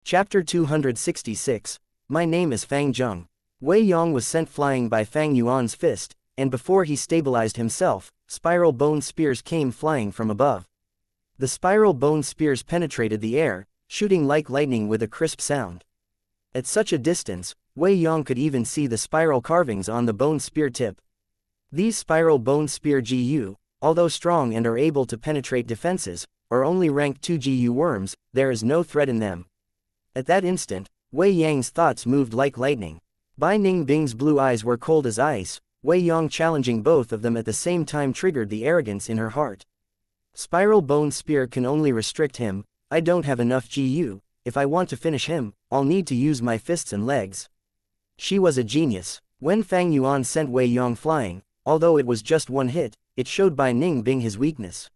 Chapter 266. My name is Fang Zheng. Wei Yong was sent flying by Fang Yuan's fist, and before he stabilized himself, spiral bone spears came flying from above. The spiral bone spears penetrated the air, shooting like lightning with a crisp sound. At such a distance, Wei Yong could even see the spiral carvings on the bone spear tip. These spiral bone spear GU, although strong and are able to penetrate defenses, are only rank 2 GU worms. There is no threat in them. At that instant, Wei Yang's thoughts moved like lightning. Bai Ningbing's blue eyes were cold as ice. Wei Yong challenging both of them at the same time triggered the arrogance in her heart. Spiral bone spear can only restrict him. I don't have enough GU. If I want to finish him, I'll need to use my fists and legs. She was a genius. When Fang Yuan sent Wei Yong flying, although it was just one hit, it showed Bai Ningbing his weakness.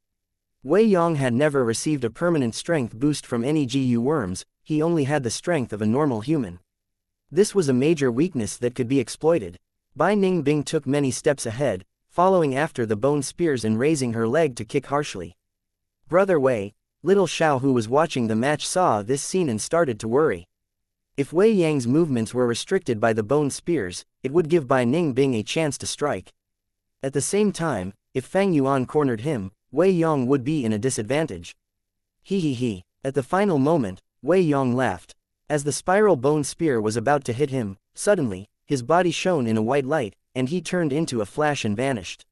Wei Yong had never received a permanent strength boost from any GU worms. He only had the strength of a normal human. This was a major weakness that could be exploited. Bai Ningbing took many steps ahead, following after the bone spears and raising her leg to kick harshly. Brother Wei, little Xiao who was watching the match saw this scene and started to worry. If Wei Yang's movements were restricted by the bone spears, it would give Bai Ningbing a chance to strike. At the same time, if Fang Yuan cornered him, Wei Yong would be in a disadvantage. He. At the final moment, Wei Yong laughed. As the spiral bone spear was about to hit him, suddenly, his body shone in a white light, and he turned into a flash and vanished.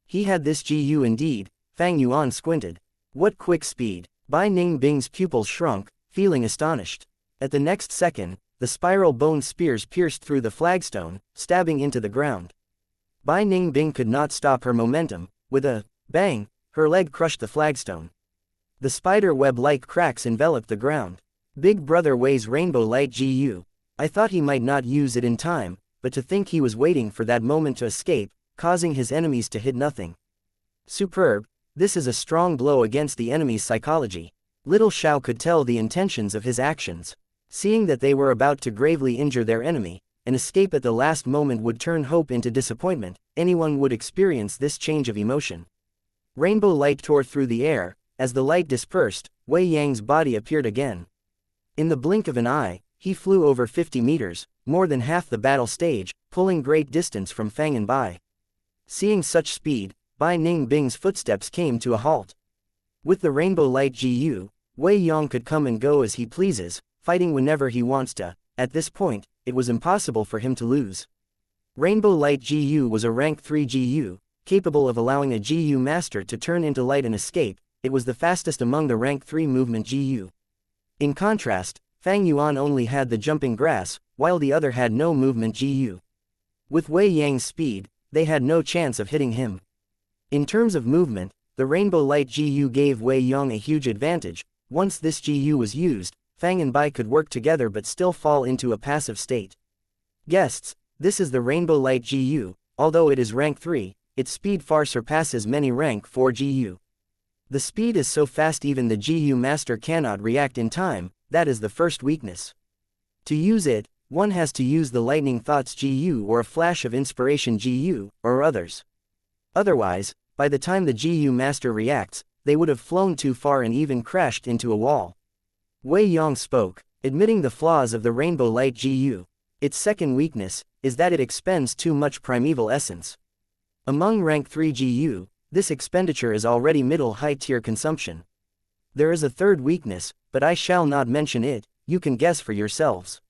He had this GU indeed. Fang Yuan squinted. What quick speed! Bai Ningbing's pupils shrunk, feeling astonished. At the next second, the spiral bone spears pierced through the flagstone, stabbing into the ground. Bai Ningbing could not stop her momentum. With a bang, her leg crushed the flagstone. The spider web-like cracks enveloped the ground. Big Brother Wei's rainbow light GU. I thought he might not use it in time, but to think he was waiting for that moment to escape, causing his enemies to hit nothing. Superb. This is a strong blow against the enemy's psychology. Little Xiao could tell the intentions of his actions. Seeing that they were about to gravely injure their enemy, an escape at the last moment would turn hope into disappointment. Anyone would experience this change of emotion. Rainbow light tore through the air. As the light dispersed, Wei Yang's body appeared again. In the blink of an eye, he flew over 50 meters, more than half the battle stage, pulling great distance from Fang and Bai. Seeing such speed, Bai Ningbing's footsteps came to a halt. With the rainbow light GU, Wei Yong could come and go as he pleases, fighting whenever he wants to. At this point, it was impossible for him to lose. Rainbow light GU was a rank 3 GU, capable of allowing a GU master to turn into light and escape. It was the fastest among the rank 3 movement GU. In contrast, Fang Yuan only had the jumping grass, while the other had no movement GU. With Wei Yang's speed, they had no chance of hitting him. In terms of movement, the rainbow light GU gave Wei Yong a huge advantage. Once this GU was used, Fang and Bai could work together but still fall into a passive state. Guests, this is the rainbow light GU. Although it is rank 3, its speed far surpasses many rank 4 GU. The speed is so fast even the GU master cannot react in time. That is the first weakness. To use it, one has to use the lightning thoughts GU or a flash of inspiration GU, or others. Otherwise, by the time the GU master reacts, they would have flown too far and even crashed into a wall. Wei Yong spoke, admitting the flaws of the rainbow light GU. Its second weakness is that it expends too much primeval essence. Among rank 3 GU, this expenditure is already middle high tier consumption. There is a third weakness, but I shall not mention it. You can guess for yourselves.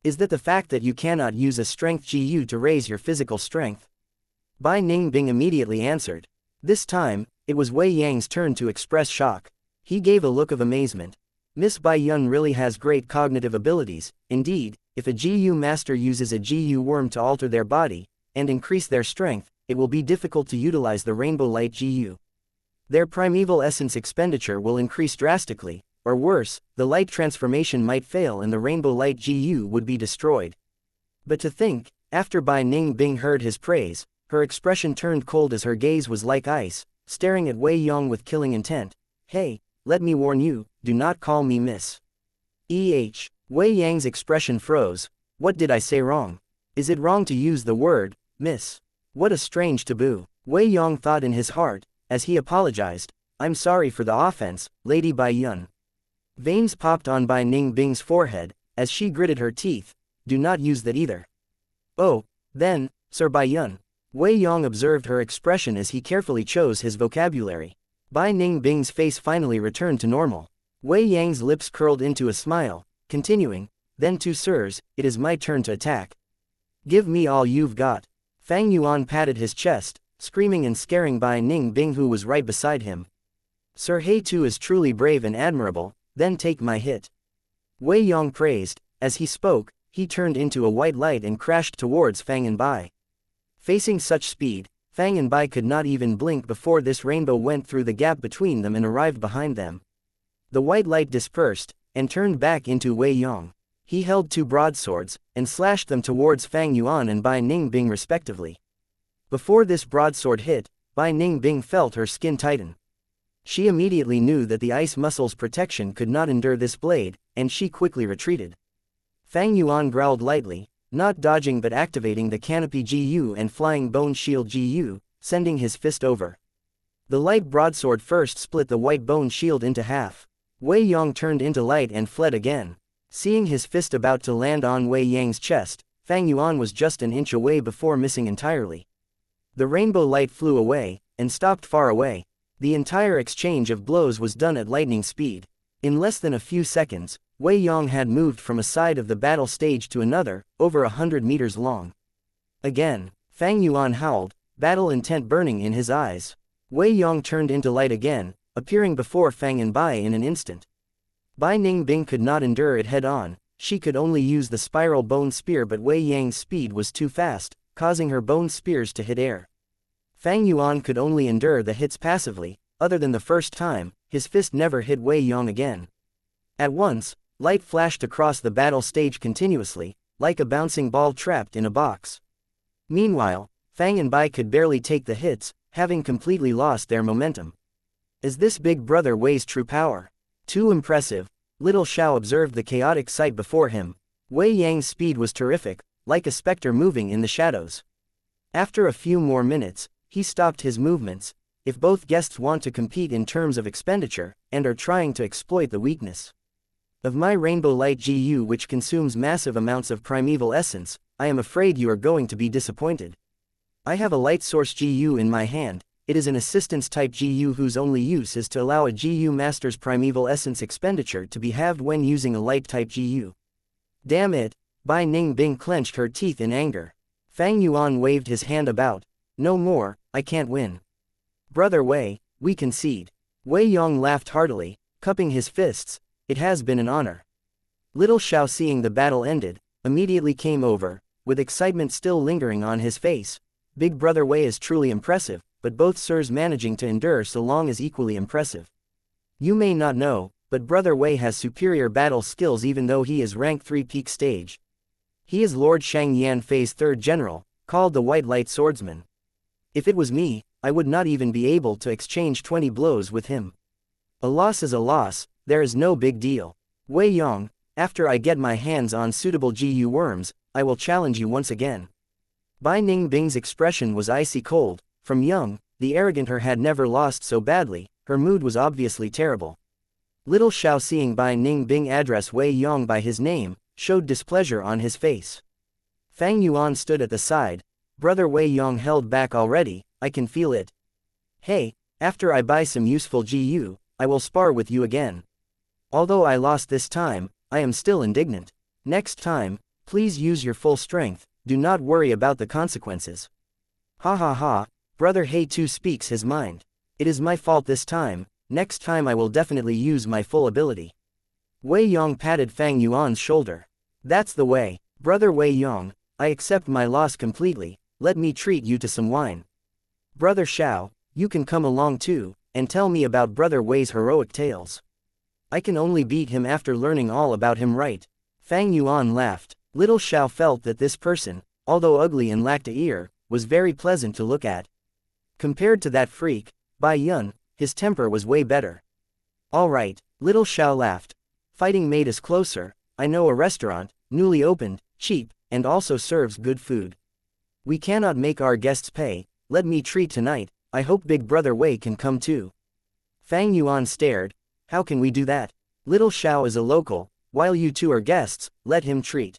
Is that the fact that you cannot use a strength GU to raise your physical strength? Bai Ningbing immediately answered. This time, it was Wei Yang's turn to express shock. He gave a look of amazement. Miss Bai Yun really has great cognitive abilities. Indeed, if a GU master uses a GU worm to alter their body and increase their strength, it will be difficult to utilize the rainbow light GU. Their primeval essence expenditure will increase drastically, or worse, the light transformation might fail and the rainbow light GU would be destroyed. But to think, after Bai Ningbing heard his praise, her expression turned cold as her gaze was like ice, staring at Wei Yong with killing intent. Hey, let me warn you, do not call me miss. Wei Yang's expression froze. What did I say wrong? Is it wrong to use the word miss? What a strange taboo. Wei Yong thought in his heart, as he apologized. I'm sorry for the offense, Lady Bai Yun. Veins popped on Bai Ningbing's forehead, as she gritted her teeth. Do not use that either. Oh, then, Sir Bai Yun. Wei Yong observed her expression as he carefully chose his vocabulary. Bai Ningbing's face finally returned to normal. Wei Yang's lips curled into a smile, continuing, then two sirs, it is my turn to attack. Give me all you've got. Fang Yuan patted his chest, screaming and scaring Bai Ningbing who was right beside him. Sir He Tu is truly brave and admirable, then take my hit. Wei Yong praised. As he spoke, he turned into a white light and crashed towards Fang and Bai. Facing such speed, Fang and Bai could not even blink before this rainbow went through the gap between them and arrived behind them. The white light dispersed, and turned back into Wei Yong. He held two broadswords, and slashed them towards Fang Yuan and Bai Ningbing respectively. Before this broadsword hit, Bai Ningbing felt her skin tighten. She immediately knew that the ice muscle's protection could not endure this blade, and she quickly retreated. Fang Yuan growled lightly, not dodging but activating the Canopy GU and Flying Bone Shield GU, sending his fist over. The light broadsword first split the white bone shield into half. Wei Yong turned into light and fled again. Seeing his fist about to land on Wei Yang's chest, Fang Yuan was just an inch away before missing entirely. The rainbow light flew away, and stopped far away. The entire exchange of blows was done at lightning speed. In less than a few seconds, Wei Yong had moved from a side of the battle stage to another, over 100 meters long. Again, Fang Yuan howled, battle intent burning in his eyes. Wei Yong turned into light again, appearing before Fang and Bai in an instant. Bai Ningbing could not endure it head-on, she could only use the spiral bone spear but Wei Yang's speed was too fast, causing her bone spears to hit air. Fang Yuan could only endure the hits passively, other than the first time, his fist never hit Wei Yong again. At once, light flashed across the battle stage continuously, like a bouncing ball trapped in a box. Meanwhile, Fang and Bai could barely take the hits, having completely lost their momentum. Is this big brother Wei's true power? Too impressive. Little Xiao observed the chaotic sight before him. Wei Yang's speed was terrific, like a specter moving in the shadows. After a few more minutes, he stopped his movements. If both guests want to compete in terms of expenditure, and are trying to exploit the weakness of my Rainbow Light GU which consumes massive amounts of primeval essence, I am afraid you are going to be disappointed. I have a light source GU in my hand. It is an assistance type GU whose only use is to allow a GU master's primeval essence expenditure to be halved when using a light type GU. Damn it! Bai Ningbing clenched her teeth in anger. Fang Yuan waved his hand about. No more, I can't win. Brother Wei, we concede. Wei Yong laughed heartily, cupping his fists. It has been an honor. Little Xiao, seeing the battle ended, immediately came over, with excitement still lingering on his face. Big brother Wei is truly impressive, but both sirs managing to endure so long is equally impressive. You may not know, but brother Wei has superior battle skills even though he is rank 3 peak stage. He is Lord Shang Yan Fei's third general, called the White Light Swordsman. If it was me, I would not even be able to exchange 20 blows with him. A loss is a loss, there is no big deal. Wei Yong, after I get my hands on suitable GU worms, I will challenge you once again. Bai Ningbing's expression was icy cold. From young, the arrogant her had never lost so badly, her mood was obviously terrible. Little Xiao, seeing Bai Ningbing address Wei Yong by his name, showed displeasure on his face. Fang Yuan stood at the side. Brother Wei Yong held back already, I can feel it. Hey, after I buy some useful GU, I will spar with you again. Although I lost this time, I am still indignant. Next time, please use your full strength, do not worry about the consequences. Ha ha ha, brother He Tu speaks his mind. It is my fault this time, next time I will definitely use my full ability. Wei Yong patted Fang Yuan's shoulder. That's the way, brother Wei Yong, I accept my loss completely, let me treat you to some wine. Brother Xiao, you can come along too, and tell me about brother Wei's heroic tales. I can only beat him after learning all about him, right? Fang Yuan laughed. Little Xiao felt that this person, although ugly and lacked a ear, was very pleasant to look at. Compared to that freak, Bai Yun, his temper was way better. Alright, Little Xiao laughed. Fighting made us closer. I know a restaurant, newly opened, cheap, and also serves good food. We cannot make our guests pay, let me treat tonight, I hope big brother Wei can come too. Fang Yuan stared. How can we do that? Little Xiao is a local, while you two are guests, let him treat.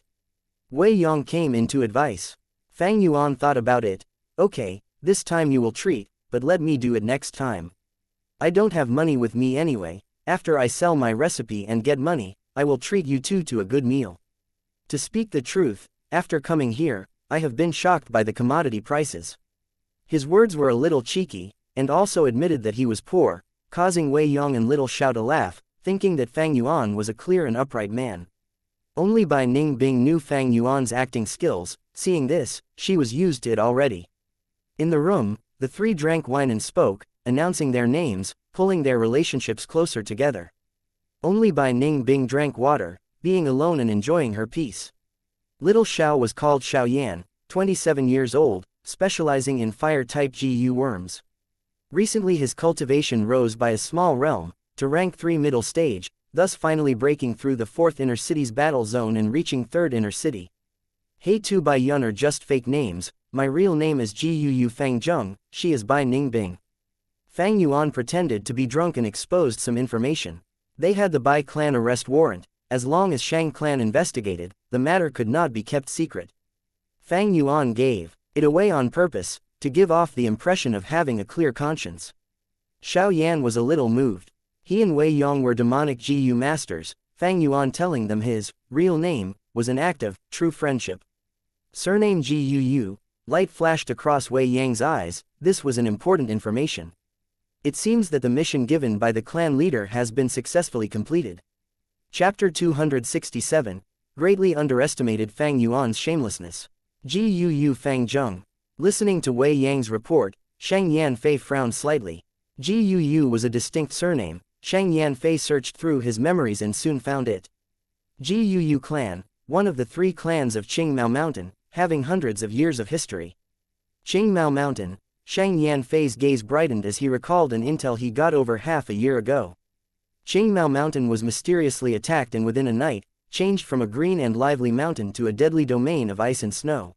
Wei Yong came in to advice. Fang Yuan thought about it. Okay, this time you will treat, but let me do it next time. I don't have money with me anyway. After I sell my recipe and get money, I will treat you two to a good meal. To speak the truth, after coming here, I have been shocked by the commodity prices. His words were a little cheeky, and also admitted that he was poor, causing Wei Yong and Little Xiao to laugh, thinking that Fang Yuan was a clear and upright man. Only Bai Ningbing knew Fang Yuan's acting skills. Seeing this, she was used to it already. In the room, the three drank wine and spoke, announcing their names, pulling their relationships closer together. Only Bai Ningbing drank water, being alone and enjoying her peace. Little Xiao was called Xiaoyan, 27 years old, specializing in fire-type GU worms. Recently his cultivation rose by a small realm, to rank 3 middle stage, thus finally breaking through the 4th inner city's battle zone and reaching 3rd inner city. Hey Tu Bai Yun are just fake names, my real name is Gu Fang Zheng, she is Bai Ningbing. Fang Yuan pretended to be drunk and exposed some information. They had the Bai clan arrest warrant. As long as Shang clan investigated, the matter could not be kept secret. Fang Yuan gave it away on purpose, to give off the impression of having a clear conscience. Xiao Yan was a little moved. He and Wei Yong were demonic GU masters, Fang Yuan telling them his real name was an act of true friendship. Surname GUU, light flashed across Wei Yang's eyes, this was an important information. It seems that the mission given by the clan leader has been successfully completed. Chapter 267, Greatly Underestimated Fang Yuan's Shamelessness. Gu Fang Zheng. Listening to Wei Yang's report, Shang Yanfei frowned slightly. Gu was a distinct surname. Shang Yanfei searched through his memories and soon found it. Gu clan, one of the 3 clans of Qingmao Mountain, having hundreds of years of history. Qingmao Mountain. Shang Yanfei's gaze brightened as he recalled an intel he got over half a year ago. Qingmao Mountain was mysteriously attacked and within a night, changed from a green and lively mountain to a deadly domain of ice and snow.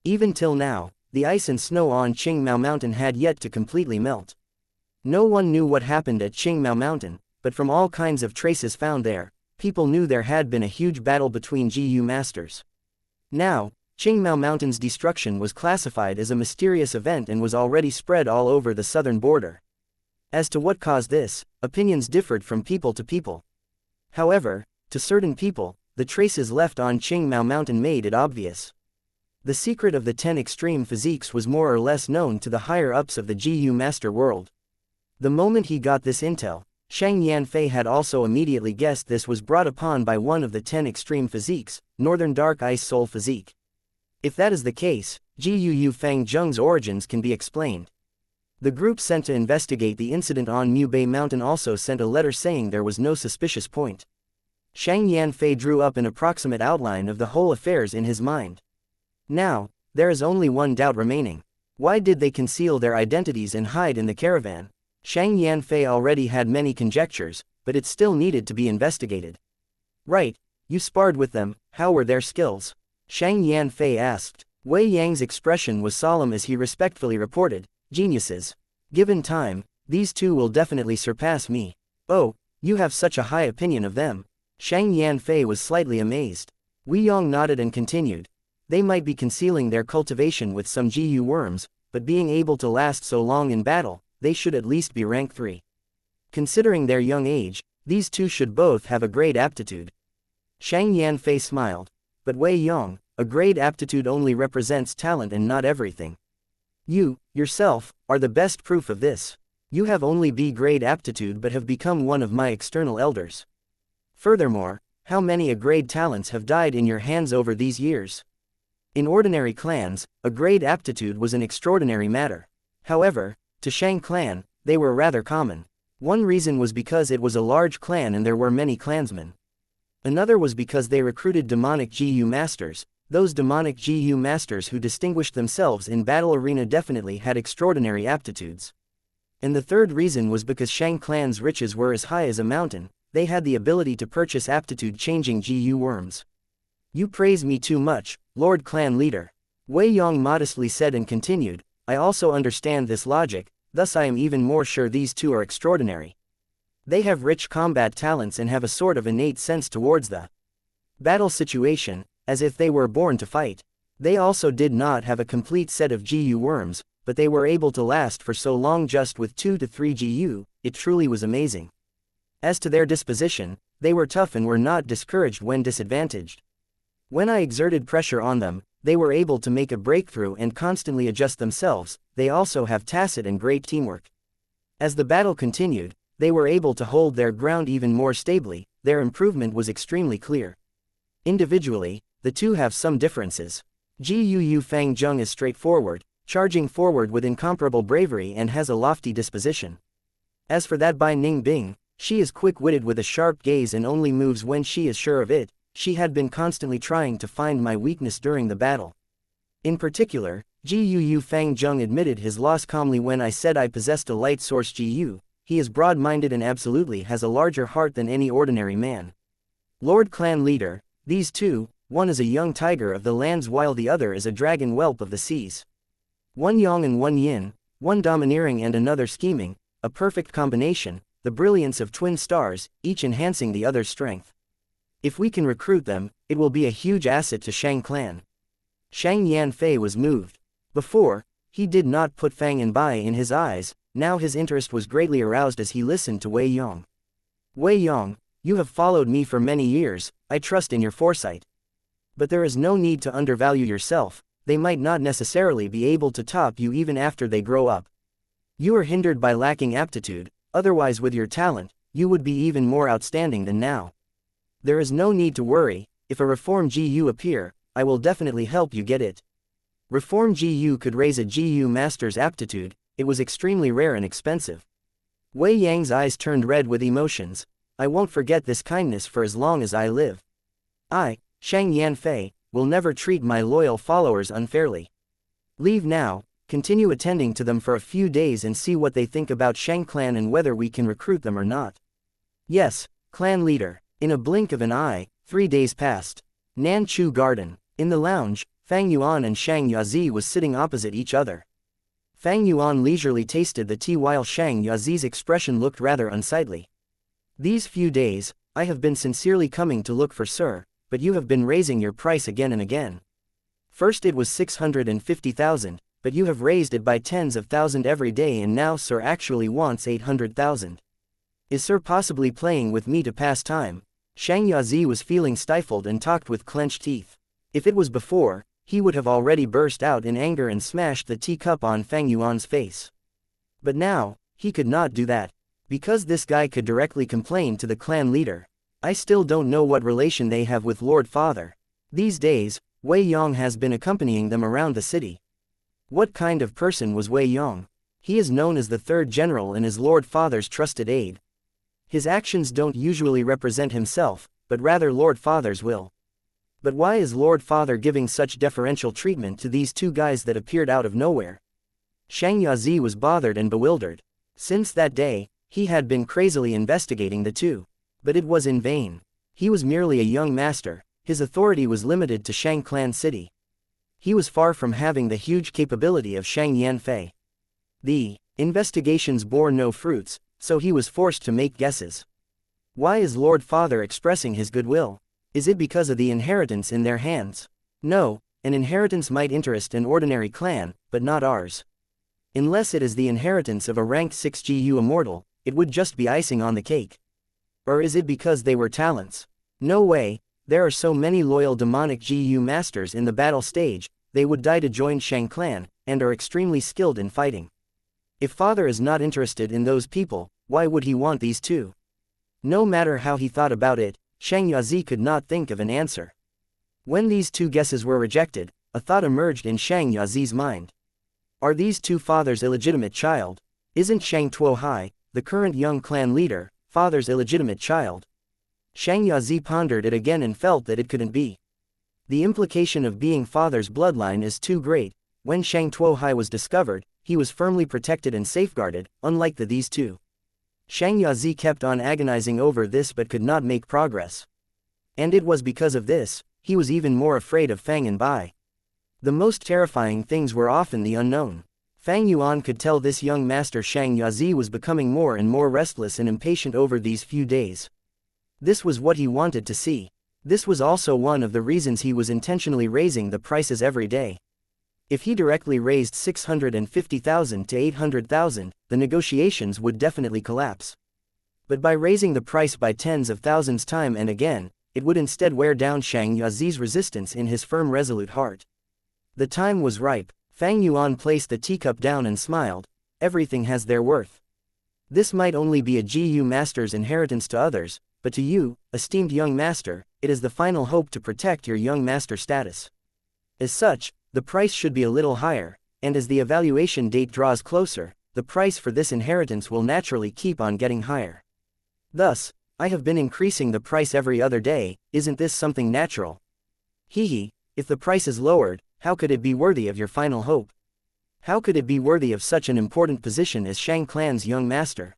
Even till now, the ice and snow on Qingmao Mountain had yet to completely melt. No one knew what happened at Qingmao Mountain, but from all kinds of traces found there, people knew there had been a huge battle between GU masters. Now, Qingmao Mountain's destruction was classified as a mysterious event and was already spread all over the southern border. As to what caused this, opinions differed from people to people. However, to certain people, the traces left on Qingmao Mountain made it obvious. The secret of the 10 extreme physiques was more or less known to the higher-ups of the GU master world. The moment he got this intel, Shang Yanfei had also immediately guessed this was brought upon by one of the 10 extreme physiques, Northern Dark Ice Soul Physique. If that is the case, Gu Fang Zheng's origins can be explained. The group sent to investigate the incident on Mu Bei Mountain also sent a letter saying there was no suspicious point. Shang Yanfei drew up an approximate outline of the whole affairs in his mind. Now, there is only one doubt remaining. Why did they conceal their identities and hide in the caravan? Shang Yanfei already had many conjectures, but it still needed to be investigated. Right, you sparred with them, how were their skills? Shang Yanfei asked. Wei Yang's expression was solemn as he respectfully reported, geniuses. Given time, these two will definitely surpass me. Oh, you have such a high opinion of them. Shang Yanfei was slightly amazed. Wei Yong nodded and continued. They might be concealing their cultivation with some GU worms, but being able to last so long in battle, they should at least be rank 3. Considering their young age, these two should both have a great aptitude. Shang Yanfei smiled. But Wei Yong, a great aptitude only represents talent and not everything. You, yourself, are the best proof of this. You have only B-grade aptitude but have become one of my external elders. Furthermore, how many A-grade talents have died in your hands over these years? In ordinary clans, a grade aptitude was an extraordinary matter. However, to Shang clan, they were rather common. One reason was because it was a large clan and there were many clansmen. Another was because they recruited demonic GU masters. Those demonic GU masters who distinguished themselves in battle arena definitely had extraordinary aptitudes. And the third reason was because Shang clan's riches were as high as a mountain, they had the ability to purchase aptitude-changing GU worms. You praise me too much, Lord Clan Leader. Wei Yong modestly said and continued, I also understand this logic, thus I am even more sure these two are extraordinary. They have rich combat talents and have a sort of innate sense towards the battle situation, as if they were born to fight. They also did not have a complete set of GU worms, but they were able to last for so long just with 2 to 3 GU, it truly was amazing. As to their disposition, they were tough and were not discouraged when disadvantaged. When I exerted pressure on them, they were able to make a breakthrough and constantly adjust themselves. They also have tacit and great teamwork. As the battle continued, they were able to hold their ground even more stably. Their improvement was extremely clear. Individually, the two have some differences. Gu Fang Zheng is straightforward, charging forward with incomparable bravery and has a lofty disposition. As for that Bai Ning Bing, she is quick-witted with a sharp gaze and only moves when she is sure of it. She had been constantly trying to find my weakness during the battle. In particular, Gu Fang Zheng admitted his loss calmly when I said I possessed a light source Gu. He is broad-minded and absolutely has a larger heart than any ordinary man. Lord Clan Leader, these two, one is a young tiger of the lands while the other is a dragon whelp of the seas. One yang and one yin, one domineering and another scheming, a perfect combination, the brilliance of twin stars, each enhancing the other's strength. If we can recruit them, it will be a huge asset to Shang clan. Shang Yanfei was moved. Before, he did not put Fang and Bai in his eyes, now his interest was greatly aroused as he listened to Wei Yong. Wei Yong, you have followed me for many years, I trust in your foresight. But there is no need to undervalue yourself, they might not necessarily be able to top you even after they grow up. You are hindered by lacking aptitude, otherwise with your talent, you would be even more outstanding than now. There is no need to worry, if a reform GU appear, I will definitely help you get it. Reform GU could raise a GU master's aptitude, it was extremely rare and expensive. Wei Yang's eyes turned red with emotions. I won't forget this kindness for as long as I live. I, Shang Yanfei, will never treat my loyal followers unfairly. Leave now, continue attending to them for a few days and see what they think about Shang clan and whether we can recruit them or not. Yes, clan leader. In a blink of an eye, 3 days passed. Nanchu Garden. In the lounge, Fang Yuan and Shang Yazi was sitting opposite each other. Fang Yuan leisurely tasted the tea while Shang Yazi's expression looked rather unsightly. These few days, I have been sincerely coming to look for Sir, but you have been raising your price again and again. First it was 650,000, but you have raised it by tens of thousands every day and now Sir actually wants 800,000. Is Sir possibly playing with me to pass time? Shang Yazi was feeling stifled and talked with clenched teeth. If it was before, he would have already burst out in anger and smashed the teacup on Fang Yuan's face. But now, he could not do that. Because this guy could directly complain to the clan leader. I still don't know what relation they have with Lord Father. These days, Wei Yong has been accompanying them around the city. What kind of person was Wei Yong? He is known as the third general and is Lord Father's trusted aide. His actions don't usually represent himself, but rather Lord Father's will. But why is Lord Father giving such deferential treatment to these two guys that appeared out of nowhere? Shang Yazi was bothered and bewildered. Since that day, he had been crazily investigating the two. But it was in vain. He was merely a young master, his authority was limited to Shang Clan City. He was far from having the huge capability of Shang Yanfei. The investigations bore no fruits, so he was forced to make guesses. Why is Lord Father expressing his goodwill? Is it because of the inheritance in their hands? No, an inheritance might interest an ordinary clan, but not ours. Unless it is the inheritance of a ranked 6 GU Immortal, it would just be icing on the cake. Or is it because they were talents? No way, there are so many loyal demonic GU masters in the battle stage, they would die to join Shang clan, and are extremely skilled in fighting. If Father is not interested in those people, why would he want these two? No matter how he thought about it, Shang Yazi could not think of an answer. When these two guesses were rejected, a thought emerged in Shang Yazi's mind. Are these two Father's illegitimate child? Isn't Shang Tuohai, the current young clan leader, Father's illegitimate child? Shang Yazi pondered it again and felt that it couldn't be. The implication of being Father's bloodline is too great. When Shang Tuohai was discovered, he was firmly protected and safeguarded, unlike these two. Shang Yazi kept on agonizing over this but could not make progress. And it was because of this, he was even more afraid of Fang and Bai. The most terrifying things were often the unknown. Fang Yuan could tell this young master Xianxia was becoming more and more restless and impatient over these few days. This was what he wanted to see. This was also one of the reasons he was intentionally raising the prices every day. If he directly raised 650,000 to 800,000, the negotiations would definitely collapse. But by raising the price by tens of thousands time and again, it would instead wear down Xianxia's resistance in his firm resolute heart. The time was ripe. Fang Yuan placed the teacup down and smiled. Everything has their worth. This might only be a GU master's inheritance to others, but to you, esteemed young master, it is the final hope to protect your young master status. As such, the price should be a little higher, and as the evaluation date draws closer, the price for this inheritance will naturally keep on getting higher. Thus, I have been increasing the price every other day. Isn't this something natural? Hehe, if the price is lowered, how could it be worthy of your final hope? How could it be worthy of such an important position as Shang Clan's young master?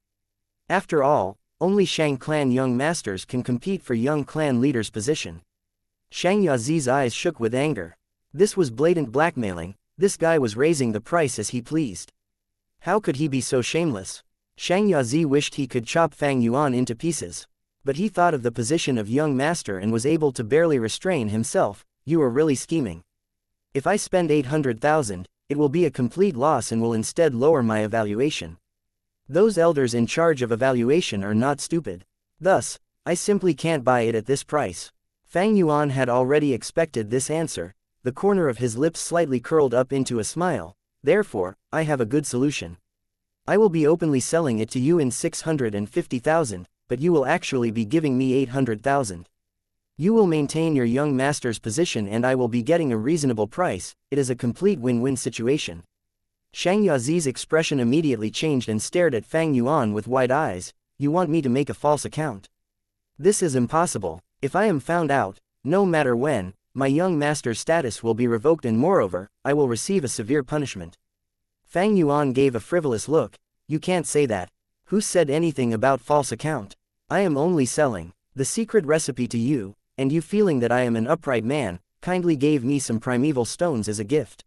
After all, only Shang Clan young masters can compete for young clan leader's position. Xianxia's eyes shook with anger. This was blatant blackmailing. This guy was raising the price as he pleased. How could he be so shameless? Xianxia wished he could chop Fang Yuan into pieces. But he thought of the position of young master and was able to barely restrain himself. You are really scheming. If I spend 800,000, it will be a complete loss and will instead lower my evaluation. Those elders in charge of evaluation are not stupid. Thus, I simply can't buy it at this price. Fang Yuan had already expected this answer. The corner of his lips slightly curled up into a smile. Therefore, I have a good solution. I will be openly selling it to you in 650,000, but you will actually be giving me 800,000. You will maintain your young master's position and I will be getting a reasonable price. It is a complete win-win situation. Xianxia's expression immediately changed and stared at Fang Yuan with wide eyes. You want me to make a false account? This is impossible. If I am found out, no matter when, my young master's status will be revoked and moreover, I will receive a severe punishment. Fang Yuan gave a frivolous look. You can't say that. Who said anything about false account? I am only selling the secret recipe to you, and you feeling that I am an upright man, kindly gave me some primeval stones as a gift.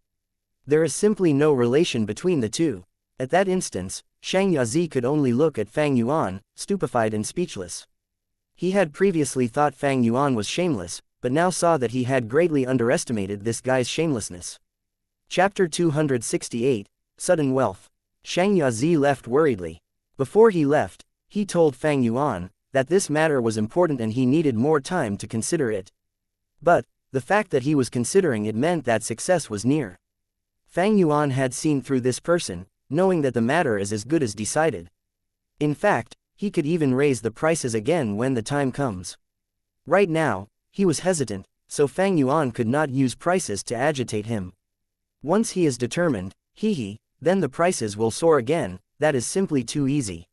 There is simply no relation between the two. At that instance, Xianxia could only look at Fang Yuan, stupefied and speechless. He had previously thought Fang Yuan was shameless, but now saw that he had greatly underestimated this guy's shamelessness. Chapter 268, Sudden Wealth. Xianxia left worriedly. Before he left, he told Fang Yuan that this matter was important and he needed more time to consider it. But, the fact that he was considering it meant that success was near. Fang Yuan had seen through this person, knowing that the matter is as good as decided. In fact, he could even raise the prices again when the time comes. Right now, he was hesitant, so Fang Yuan could not use prices to agitate him. Once he is determined, then the prices will soar again. That is simply too easy.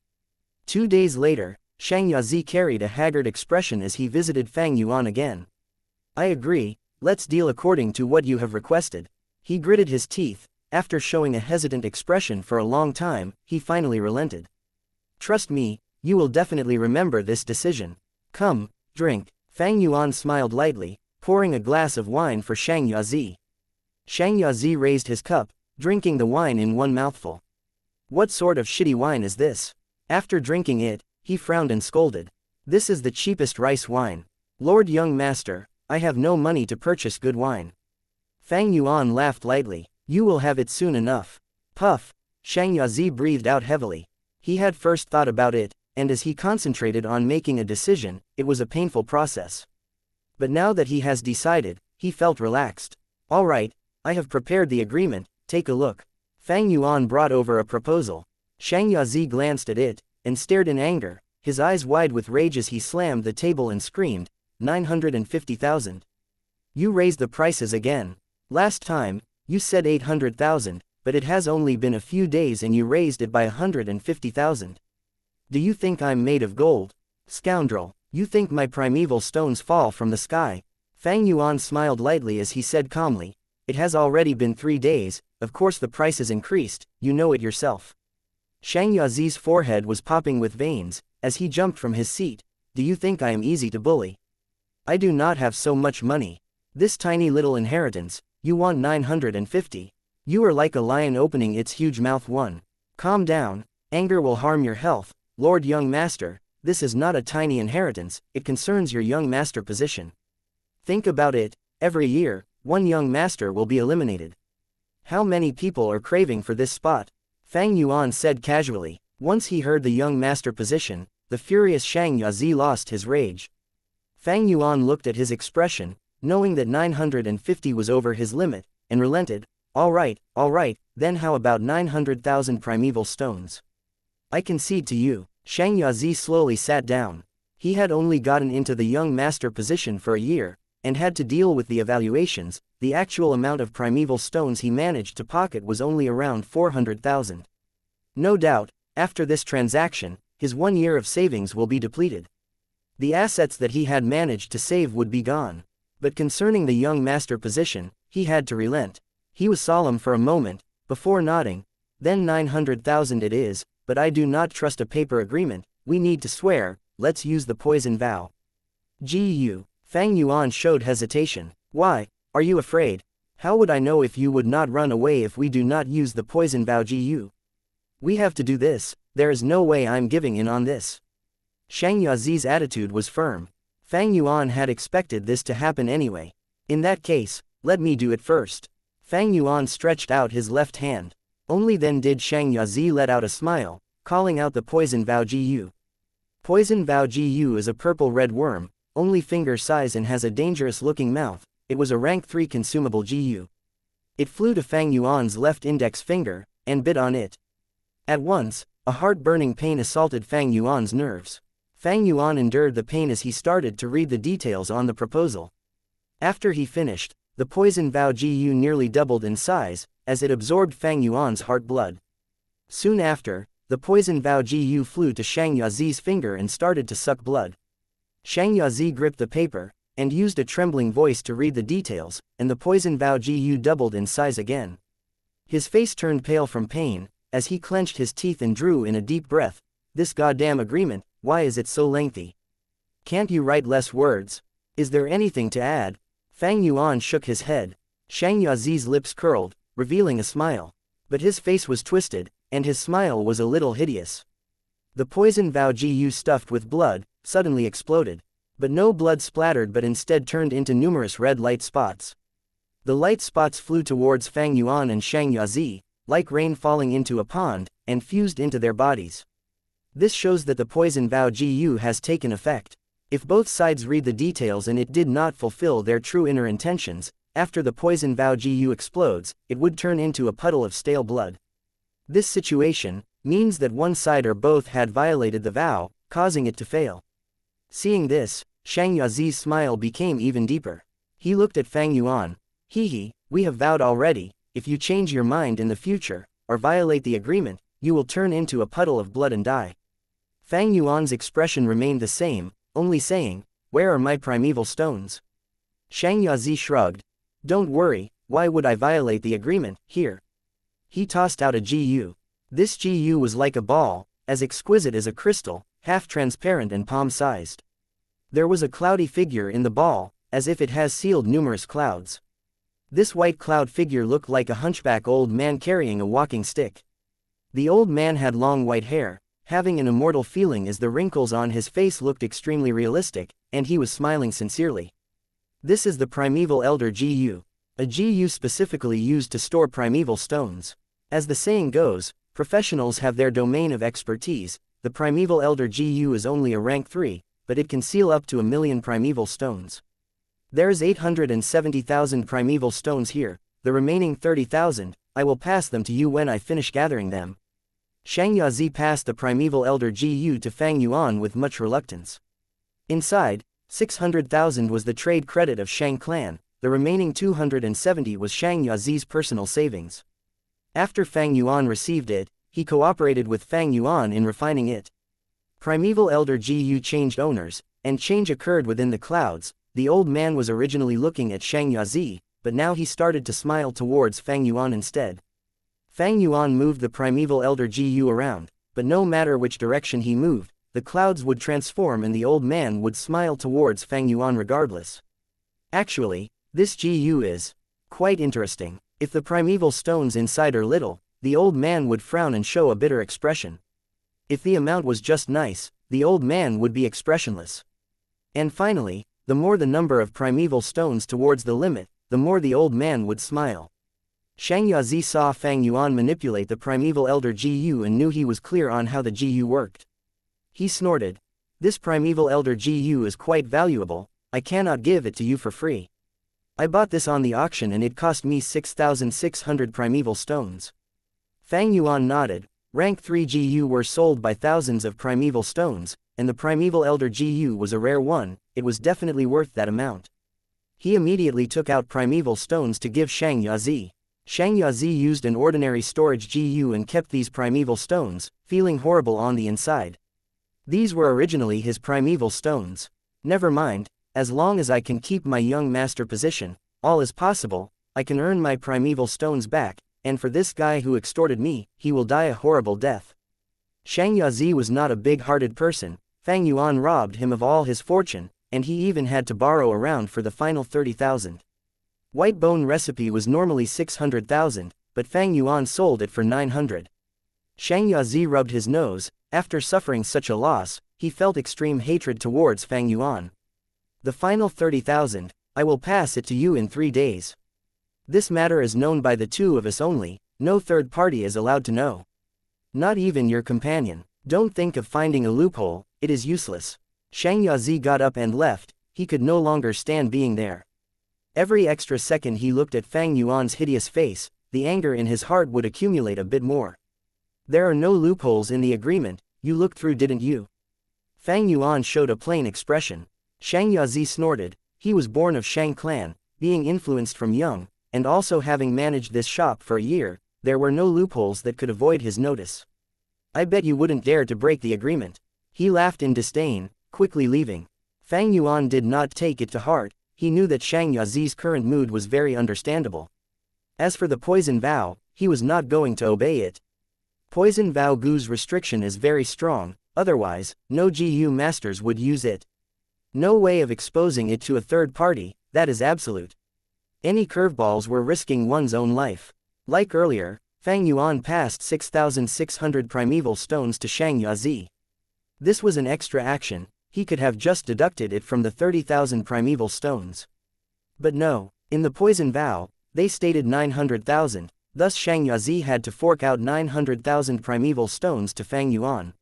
2 days later, Xianxia carried a haggard expression as he visited Fang Yuan again. I agree, let's deal according to what you have requested. He gritted his teeth. After showing a hesitant expression for a long time, he finally relented. Trust me, you will definitely remember this decision. Come, drink. Fang Yuan smiled lightly, pouring a glass of wine for Xianxia. Xianxia raised his cup, drinking the wine in one mouthful. What sort of shitty wine is this? After drinking it, he frowned and scolded. This is the cheapest rice wine. Lord Young Master, I have no money to purchase good wine. Fang Yuan laughed lightly. You will have it soon enough. Puff. Xianxia breathed out heavily. He had first thought about it, and as he concentrated on making a decision, it was a painful process. But now that he has decided, he felt relaxed. All right, I have prepared the agreement, take a look. Fang Yuan brought over a proposal. Xianxia glanced at it, and stared in anger, his eyes wide with rage as he slammed the table and screamed, 950,000. You raised the prices again. Last time, you said 800,000, but it has only been a few days and you raised it by 150,000. Do you think I'm made of gold? Scoundrel, you think my primeval stones fall from the sky? Fang Yuan smiled lightly as he said calmly, it has already been 3 days, of course the price has increased, you know it yourself. Xianxia's forehead was popping with veins, as he jumped from his seat. Do you think I am easy to bully? I do not have so much money. This tiny little inheritance, you want 950. You are like a lion opening its huge mouth. Calm down, anger will harm your health, Lord Young Master, this is not a tiny inheritance, it concerns your young master position. Think about it, every year, one young master will be eliminated. How many people are craving for this spot? Fang Yuan said casually. Once he heard the young master position, the furious Xianxia lost his rage. Fang Yuan looked at his expression, knowing that 950 was over his limit, and relented. All right, then how about 900,000 primeval stones? I concede to you. Xianxia slowly sat down. He had only gotten into the young master position for a year, and had to deal with the evaluations. The actual amount of primeval stones he managed to pocket was only around 400,000. No doubt, after this transaction, his 1 year of savings will be depleted. The assets that he had managed to save would be gone. But concerning the young master position, he had to relent. He was solemn for a moment, before nodding. Then 900,000 it is, but I do not trust a paper agreement, we need to swear, let's use the poison vow. Gu. Fang Yuan showed hesitation. Why, are you afraid? How would I know if you would not run away if we do not use the poison vow? Gu. We have to do this, there is no way I'm giving in on this. Xianxia's attitude was firm. Fang Yuan had expected this to happen anyway. In that case, let me do it first. Fang Yuan stretched out his left hand. Only then did Xianxia let out a smile, calling out the poison vow. Gu. Poison vow. Gu is a purple-red worm, only finger size and has a dangerous-looking mouth. It was a rank 3 consumable. Gu. It flew to Fang Yuan's left index finger, and bit on it. At once, a heart-burning pain assaulted Fang Yuan's nerves. Fang Yuan endured the pain as he started to read the details on the proposal. After he finished, the poison vow. Gu nearly doubled in size, as it absorbed Fang Yuan's heart blood. Soon after, the poison vow. Gu flew to Xianxia's finger and started to suck blood. Xianxia gripped the paper, and used a trembling voice to read the details, and the poison vow. Gu doubled in size again. His face turned pale from pain, as he clenched his teeth and drew in a deep breath. This goddamn agreement, why is it so lengthy? Can't you write less words? Is there anything to add? Fang Yuan shook his head. Xianxia's lips curled, revealing a smile. But his face was twisted, and his smile was a little hideous. The poison vow. Gu stuffed with blood, suddenly exploded. But no blood splattered but instead turned into numerous red light spots. The light spots flew towards Fang Yuan and Xianxia, like rain falling into a pond, and fused into their bodies. This shows that the poison vow. Gu has taken effect. If both sides read the details and it did not fulfill their true inner intentions, after the poison vow. Gu explodes, it would turn into a puddle of stale blood. This situation means that one side or both had violated the vow, causing it to fail. Seeing this, Xianxia's smile became even deeper. He looked at Fang Yuan. We have vowed already, if you change your mind in the future, or violate the agreement, you will turn into a puddle of blood and die. Fang Yuan's expression remained the same, only saying, where are my primeval stones? Xianxia shrugged. Don't worry, why would I violate the agreement? Here. He tossed out a Gu. This Gu was like a ball, as exquisite as a crystal, half transparent and palm-sized. There was a cloudy figure in the ball, as if it has sealed numerous clouds. This white cloud figure looked like a hunchback old man carrying a walking stick. The old man had long white hair, having an immortal feeling as the wrinkles on his face looked extremely realistic, and he was smiling sincerely. This is the primeval elder Gu. A Gu specifically used to store primeval stones. As the saying goes, professionals have their domain of expertise. The primeval elder Gu is only a rank 3, but it can seal up to 1,000,000 primeval stones. There's 870,000 primeval stones here, the remaining 30,000, I will pass them to you when I finish gathering them. Xianxia passed the primeval elder Gu to Fang Yuan with much reluctance. Inside, 600,000 was the trade credit of Shang clan, the remaining 270 was Xianxia's personal savings. After Fang Yuan received it, he cooperated with Fang Yuan in refining it. Primeval elder Gu changed owners, and change occurred within the clouds. The old man was originally looking at Xianxia, but now he started to smile towards Fang Yuan instead. Fang Yuan moved the primeval elder Gu around, but no matter which direction he moved, the clouds would transform and the old man would smile towards Fang Yuan regardless. Actually, this Gu is quite interesting. If the primeval stones inside are little, the old man would frown and show a bitter expression. If the amount was just nice, the old man would be expressionless. And finally, the more the number of primeval stones towards the limit, the more the old man would smile. Xianxia saw Fang Yuan manipulate the primeval elder Gu and knew he was clear on how the Gu worked. He snorted. This primeval elder Gu is quite valuable, I cannot give it to you for free. I bought this on the auction and it cost me 6,600 primeval stones. Fang Yuan nodded. Rank 3 Gu were sold by thousands of primeval stones, and the primeval elder Gu was a rare one, it was definitely worth that amount. He immediately took out primeval stones to give Xianxia. Xianxia used an ordinary storage Gu and kept these primeval stones, feeling horrible on the inside. These were originally his primeval stones. Never mind, as long as I can keep my young master position, all is possible, I can earn my primeval stones back, and for this guy who extorted me, he will die a horrible death. Xianxia was not a big-hearted person, Fang Yuan robbed him of all his fortune, and he even had to borrow around for the final 30,000. White bone recipe was normally 600,000, but Fang Yuan sold it for 900. Xianxia rubbed his nose. After suffering such a loss, he felt extreme hatred towards Fang Yuan. The final 30,000, I will pass it to you in 3 days. This matter is known by the two of us only, no third party is allowed to know. Not even your companion. Don't think of finding a loophole, it is useless. Xianxia got up and left, he could no longer stand being there. Every extra second he looked at Fang Yuan's hideous face, the anger in his heart would accumulate a bit more. There are no loopholes in the agreement, you looked through didn't you? Fang Yuan showed a plain expression. Xianxia snorted, he was born of Shang clan, being influenced from young, and also having managed this shop for a year, there were no loopholes that could avoid his notice. I bet you wouldn't dare to break the agreement. He laughed in disdain, quickly leaving. Fang Yuan did not take it to heart, he knew that Xianxia's current mood was very understandable. As for the poison vow, he was not going to obey it. Poison vow Gu's restriction is very strong, otherwise, no Gu masters would use it. No way of exposing it to a third party, that is absolute. Any curveballs were risking one's own life. Like earlier, Fang Yuan passed 6,600 primeval stones to Xianxia. This was an extra action, he could have just deducted it from the 30,000 primeval stones. But no, in the poison vow, they stated 900,000, thus Xianxia had to fork out 900,000 primeval stones to Fang Yuan.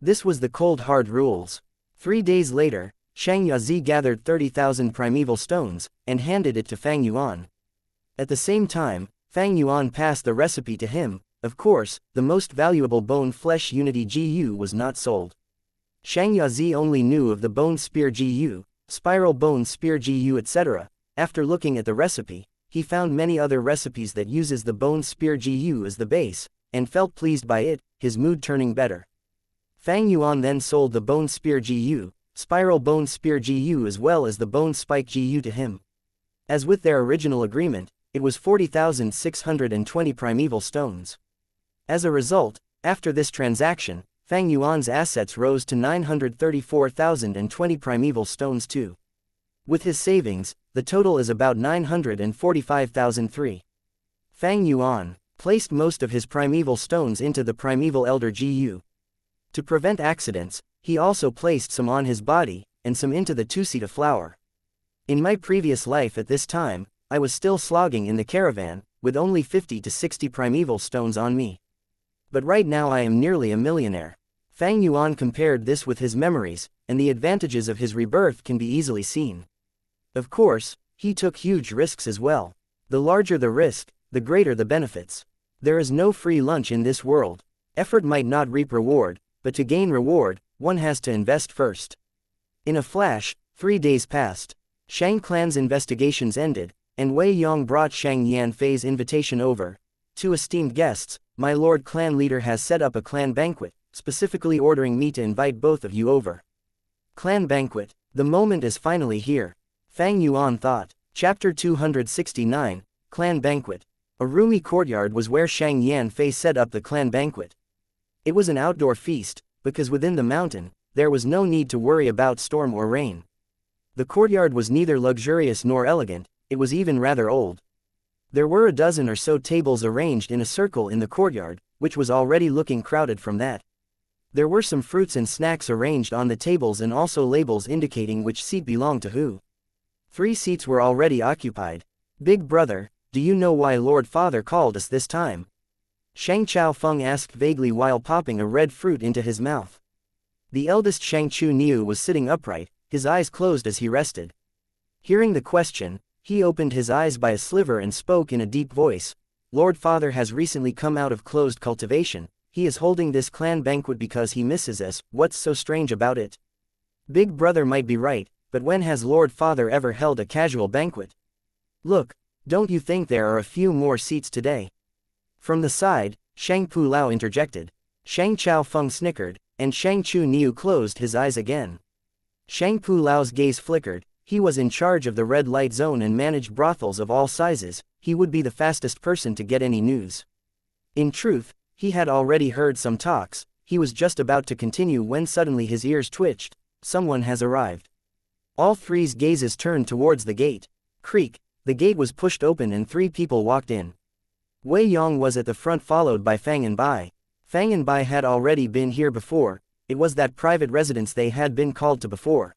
This was the cold hard rules. 3 days later, Xianxia gathered 30,000 primeval stones, and handed it to Fang Yuan. At the same time, Fang Yuan passed the recipe to him. Of course, the most valuable bone flesh unity Gu was not sold. Xianxia only knew of the bone spear Gu, spiral bone spear Gu etc. After looking at the recipe, he found many other recipes that uses the bone spear Gu as the base, and felt pleased by it, his mood turning better. Fang Yuan then sold the bone spear Gu, spiral bone spear Gu as well as the bone spike Gu to him. As with their original agreement, it was 40,620 primeval stones. As a result, after this transaction, Fang Yuan's assets rose to 934,020 primeval stones too. With his savings, the total is about 945,003. Fang Yuan placed most of his primeval stones into the primeval elder Gu. To prevent accidents, he also placed some on his body, and some into the two-seater flower. In my previous life at this time, I was still slogging in the caravan, with only 50 to 60 primeval stones on me. But right now I am nearly a millionaire. Fang Yuan compared this with his memories, and the advantages of his rebirth can be easily seen. Of course, he took huge risks as well. The larger the risk, the greater the benefits. There is no free lunch in this world. Effort might not reap reward, but to gain reward, one has to invest first. In a flash, 3 days passed. Shang clan's investigations ended, and Wei Yong brought Shang Yanfei's invitation over. To esteemed guests, my lord clan leader has set up a clan banquet, specifically ordering me to invite both of you over. Clan banquet. The moment is finally here. Fang Yuan thought. Chapter 269, Clan Banquet. A roomy courtyard was where Shang Yanfei set up the clan banquet. It was an outdoor feast, because within the mountain, there was no need to worry about storm or rain. The courtyard was neither luxurious nor elegant, it was even rather old. There were a dozen or so tables arranged in a circle in the courtyard, which was already looking crowded from that. There were some fruits and snacks arranged on the tables and also labels indicating which seat belonged to who. 3 seats were already occupied. Big brother, do you know why Lord Father called us this time? Xianxia Feng asked vaguely while popping a red fruit into his mouth. The eldest Xianxia Niu was sitting upright, his eyes closed as he rested. Hearing the question, he opened his eyes by a sliver and spoke in a deep voice. Lord Father has recently come out of closed cultivation. He is holding this clan banquet because he misses us. What's so strange about it? Big brother might be right, but when has Lord Father ever held a casual banquet? Look, don't you think there are a few more seats today? From the side, Shang Pu Lao interjected. Shang Chao Feng snickered, and Shang Chu Niu closed his eyes again. Shang Pu Lao's gaze flickered. He was in charge of the red light zone and managed brothels of all sizes. He would be the fastest person to get any news. In truth, he had already heard some talks. He was just about to continue when suddenly his ears twitched. Someone has arrived. All 3's gazes turned towards the gate. Creak, the gate was pushed open and 3 people walked in. Wei Yong was at the front followed by Fang and Bai. Fang and Bai had already been here before. It was that private residence they had been called to before.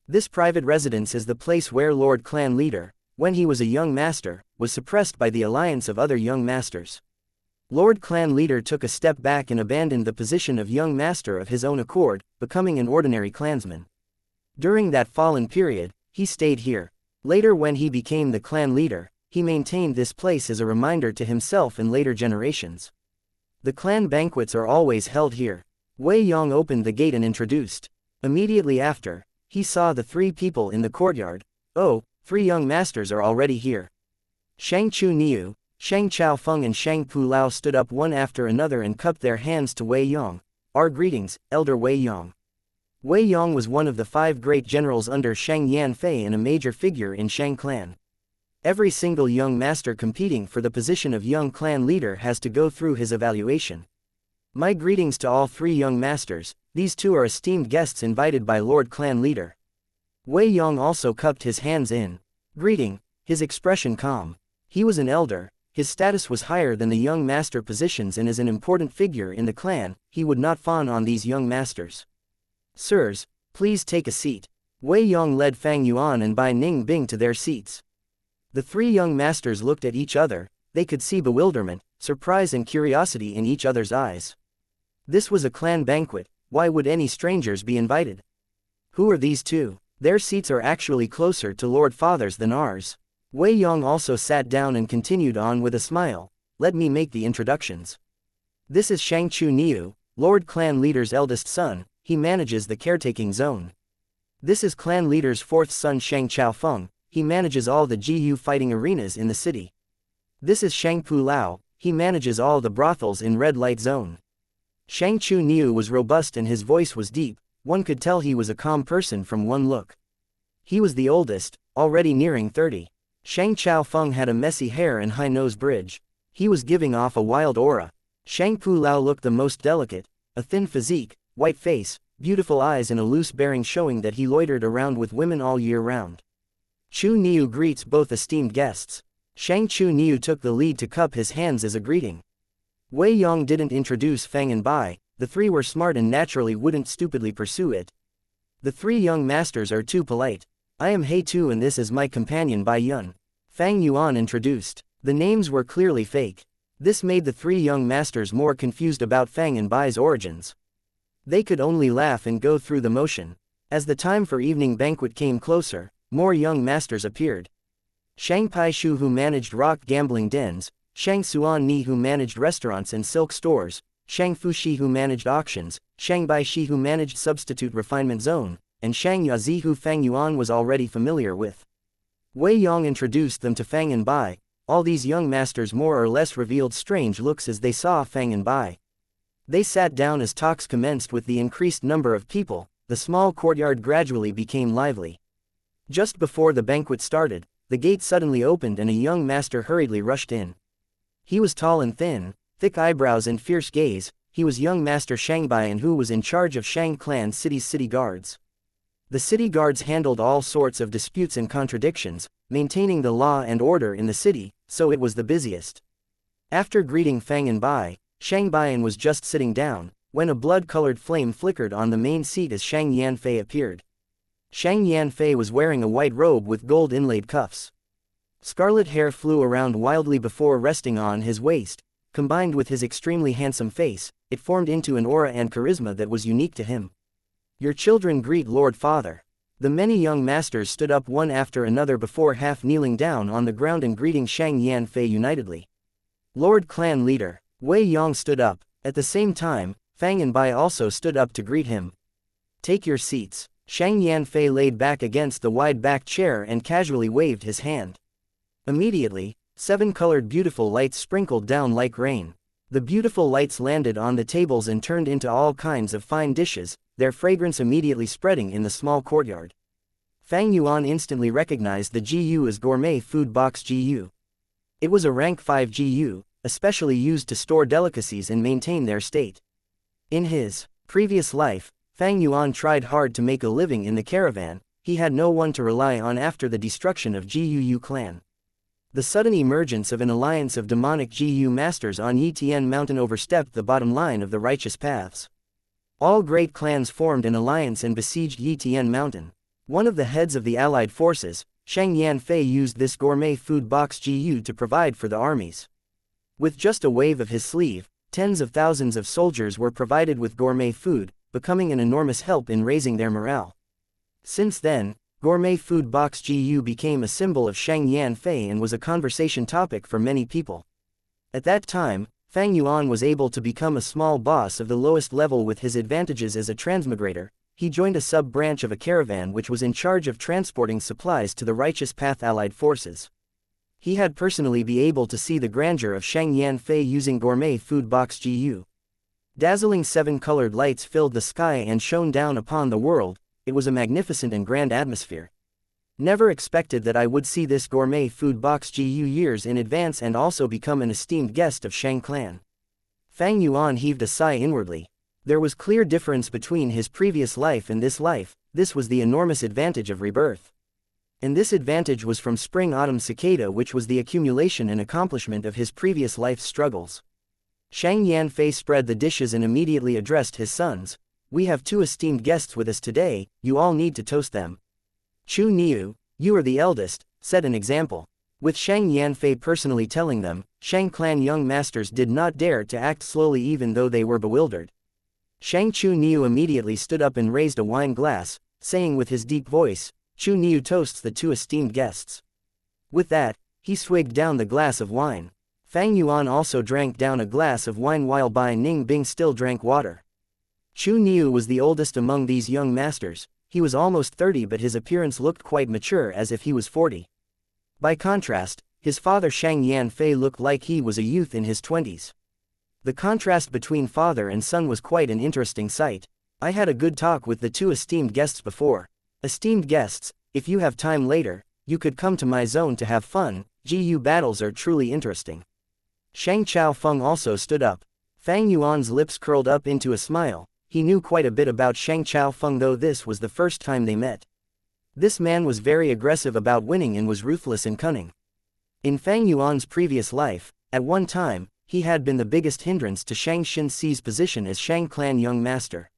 This private residence is the place where Lord Clan Leader, when he was a young master, was suppressed by the alliance of other young masters. Lord Clan Leader took a step back and abandoned the position of young master of his own accord, becoming an ordinary clansman. During that fallen period, he stayed here. Later when he became the clan leader, he maintained this place as a reminder to himself and later generations. The clan banquets are always held here. Wei Yong opened the gate and introduced. Immediately after, he saw the 3 people in the courtyard. Oh, 3 young masters are already here. Shang Chu Niu, Shang Chao Feng and Shang Pu Lao stood up one after another and cupped their hands to Wei Yong. Our greetings, Elder Wei Yong. Wei Yong was one of the 5 great generals under Shang Yanfei and a major figure in Shang clan. Every single young master competing for the position of young clan leader has to go through his evaluation. My greetings to all 3 young masters. These 2 are esteemed guests invited by Lord Clan Leader. Wei Yong also cupped his hands in greeting, his expression calm. He was an elder, his status was higher than the young master positions and as an important figure in the clan, he would not fawn on these young masters. Sirs, please take a seat. Wei Yong led Fang Yuan and Bai Ning Bing to their seats. The 3 young masters looked at each other. They could see bewilderment, surprise and curiosity in each other's eyes. This was a clan banquet. Why would any strangers be invited? Who are these 2? Their seats are actually closer to Lord Father's than ours. Wei Yong also sat down and continued on with a smile. Let me make the introductions. This is Shang Chu Niu, Lord Clan Leader's eldest son. He manages the caretaking zone. This is Clan Leader's 4th son Shang Chao Feng. He manages all the GU fighting arenas in the city. This is Shang Pu Lao. He manages all the brothels in Red Light Zone. Shang Chu Niu was robust and his voice was deep. One could tell he was a calm person from one look. He was the oldest, already nearing 30. Shang Chao Feng had a messy hair and high nose bridge. He was giving off a wild aura. Shang Pu Lao looked the most delicate, a thin physique, white face, beautiful eyes and a loose bearing showing that he loitered around with women all year round. Chu Niu greets both esteemed guests. Shang Chu Niu took the lead to cup his hands as a greeting. Wei Yong didn't introduce Fang and Bai. The 3 were smart and naturally wouldn't stupidly pursue it. The 3 young masters are too polite. I am He Tu and this is my companion Bai Yun. Fang Yuan introduced. The names were clearly fake. This made the 3 young masters more confused about Fang and Bai's origins. They could only laugh and go through the motion. As the time for evening banquet came closer, more young masters appeared. Shang Pai Shu who managed rock gambling dens, Shang Suan Ni who managed restaurants and silk stores, Shang Fushi who managed auctions, Shang Bai Shi who managed substitute refinement zone, and Shang Yazi who Fang Yuan was already familiar with. Wei Yong introduced them to Fang and Bai. All these young masters more or less revealed strange looks as they saw Fang and Bai. They sat down as talks commenced. With the increased number of people, the small courtyard gradually became lively. Just before the banquet started, the gate suddenly opened and a young master hurriedly rushed in. He was tall and thin, thick eyebrows and fierce gaze. He was young master Shang Bai and who was in charge of Shang Clan City's city guards. The city guards handled all sorts of disputes and contradictions, maintaining the law and order in the city, so it was the busiest. After greeting Fang and Bai, Shang Baiyan was just sitting down, when a blood-colored flame flickered on the main seat as Shang Yanfei appeared. Shang Yanfei was wearing a white robe with gold-inlaid cuffs. Scarlet hair flew around wildly before resting on his waist. Combined with his extremely handsome face, it formed into an aura and charisma that was unique to him. "Your children greet Lord Father." The many young masters stood up one after another before half kneeling down on the ground and greeting Shang Yanfei unitedly. Lord Clan Leader, Wei Yong stood up. At the same time, Fang and Bai also stood up to greet him. "Take your seats." Shang Yanfei laid back against the wide-backed chair and casually waved his hand. Immediately, 7 colored beautiful lights sprinkled down like rain. The beautiful lights landed on the tables and turned into all kinds of fine dishes, their fragrance immediately spreading in the small courtyard. Fang Yuan instantly recognized the GU as gourmet food box GU. It was a rank 5 GU, especially used to store delicacies and maintain their state. In his previous life, Fang Yuan tried hard to make a living in the caravan. He had no one to rely on after the destruction of GUU clan. The sudden emergence of an alliance of demonic GU masters on Yitian Mountain overstepped the bottom line of the righteous paths. All great clans formed an alliance and besieged Yitian Mountain. One of the heads of the allied forces, Shang Yanfei, used this gourmet food box GU to provide for the armies. With just a wave of his sleeve, tens of thousands of soldiers were provided with gourmet food, becoming an enormous help in raising their morale. Since then, gourmet food box GU became a symbol of Shang Yanfei and was a conversation topic for many people. At that time, Fang Yuan was able to become a small boss of the lowest level with his advantages as a transmigrator. He joined a sub-branch of a caravan which was in charge of transporting supplies to the Righteous Path allied forces. He had personally be able to see the grandeur of Shang Yanfei using gourmet food box GU. Dazzling 7-colored lights filled the sky and shone down upon the world. It was a magnificent and grand atmosphere. Never expected that I would see this gourmet food box GU years in advance and also become an esteemed guest of Shang clan. Fang Yuan heaved a sigh inwardly. There was clear difference between his previous life and this life. This was the enormous advantage of rebirth. And this advantage was from spring-autumn cicada, which was the accumulation and accomplishment of his previous life's struggles. Shang Yanfei spread the dishes and immediately addressed his sons. "We have 2 esteemed guests with us today, you all need to toast them. Chu Niu, you are the eldest, set an example." With Shang Yanfei personally telling them, Shang clan young masters did not dare to act slowly even though they were bewildered. Shang Chu Niu immediately stood up and raised a wine glass, saying with his deep voice, "Chu Niu toasts the 2 esteemed guests." With that, he swigged down the glass of wine. Fang Yuan also drank down a glass of wine while Bai Ningbing still drank water. Chu Niu was the oldest among these young masters. He was almost 30, but his appearance looked quite mature as if he was 40. By contrast, his father Shang Yanfei looked like he was a youth in his 20s. The contrast between father and son was quite an interesting sight. I had a good talk with the 2 esteemed guests before. Esteemed guests, if you have time later, you could come to my zone to have fun. GU battles are truly interesting. Shang Chao Feng also stood up. Fang Yuan's lips curled up into a smile. He knew quite a bit about Shang Chao Feng, though this was the first time they met. This man was very aggressive about winning and was ruthless and cunning. In Fang Yuan's previous life, at one time, he had been the biggest hindrance to Shang Xinxi's position as Shang clan young master.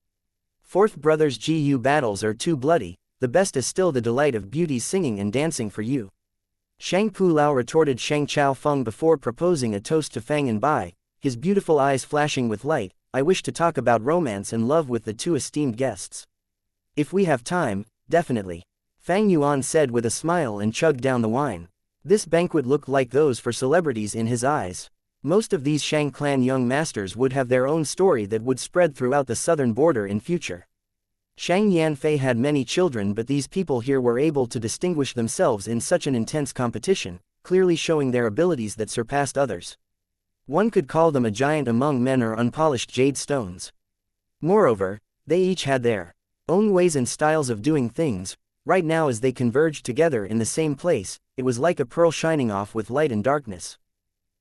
Fourth brothers GU battles are too bloody, the best is still the delight of beauties singing and dancing for you. Shang Pu Lao retorted Shang Chao Feng before proposing a toast to Fang and Bai, his beautiful eyes flashing with light. "I wish to talk about romance and love with the 2 esteemed guests. If we have time, definitely," Fang Yuan said with a smile and chugged down the wine. This banquet looked like those for celebrities in his eyes. Most of these Shang clan young masters would have their own story that would spread throughout the southern border in future. Shang Yanfei had many children, but these people here were able to distinguish themselves in such an intense competition, clearly showing their abilities that surpassed others. One could call them a giant among men or unpolished jade stones. Moreover, they each had their own ways and styles of doing things. Right now, as they converged together in the same place, it was like a pearl shining off with light and darkness.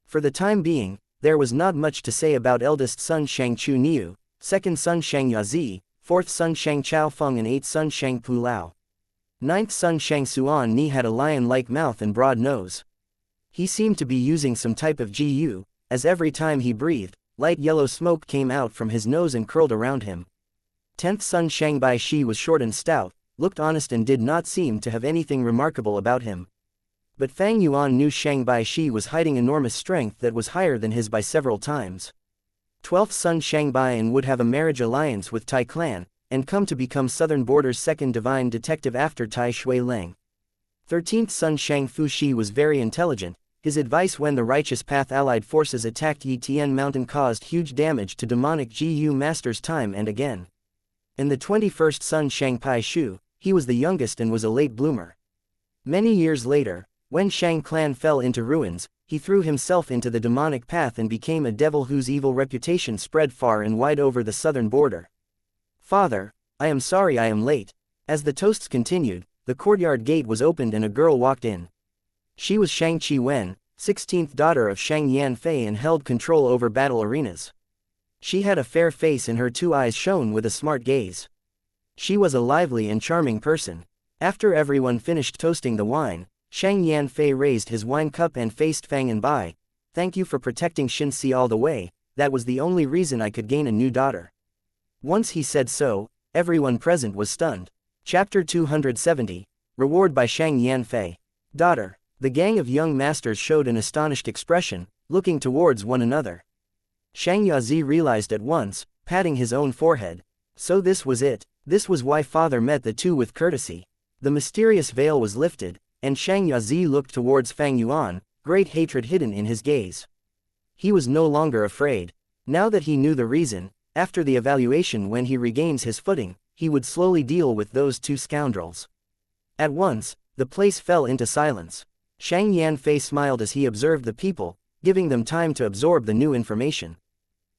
For the time being, there was not much to say about eldest son Shang Chu Niu, second son Shang Yazi, fourth son Shang Chao Feng and eighth son Shang Pu Lao. Ninth son Shang Suan Ni had a lion-like mouth and broad nose. He seemed to be using some type of GU, as every time he breathed, light yellow smoke came out from his nose and curled around him. 10th son Shangbai Shi was short and stout, looked honest and did not seem to have anything remarkable about him. But Fang Yuan knew Shangbai Shi was hiding enormous strength that was higher than his by several times. 12th son Shangbai would have a marriage alliance with Tai clan, and come to become Southern Border's second divine detective after Tai Shui Lang. 13th son Shang Fu Shi was very intelligent. His advice when the Righteous Path allied forces attacked Yi Tian Mountain caused huge damage to demonic GU masters time and again. And the 21st son Shang Pai Shu, he was the youngest and was a late bloomer. Many years later, when Shang clan fell into ruins, he threw himself into the demonic path and became a devil whose evil reputation spread far and wide over the southern border. Father, I am sorry I am late. As the toasts continued, the courtyard gate was opened and a girl walked in. She was Shang Qi Wen, 16th daughter of Shang Yanfei and held control over battle arenas. She had a fair face and her two eyes shone with a smart gaze. She was a lively and charming person. After everyone finished toasting the wine, Shang Yanfei raised his wine cup and faced Fang and Bai. Thank you for protecting Xianxia all the way, that was the only reason I could gain a new daughter. Once he said so, everyone present was stunned. Chapter 270, Reward by Shang Yanfei. Daughter. The gang of young masters showed an astonished expression, looking towards one another. Shang Yazi realized at once, patting his own forehead. So this was it, this was why father met the two with courtesy. The mysterious veil was lifted, and Shang Yazi looked towards Fang Yuan, great hatred hidden in his gaze. He was no longer afraid. Now that he knew the reason, after the evaluation when he regains his footing, he would slowly deal with those two scoundrels. At once, the place fell into silence. Shang Yanfei smiled as he observed the people, giving them time to absorb the new information.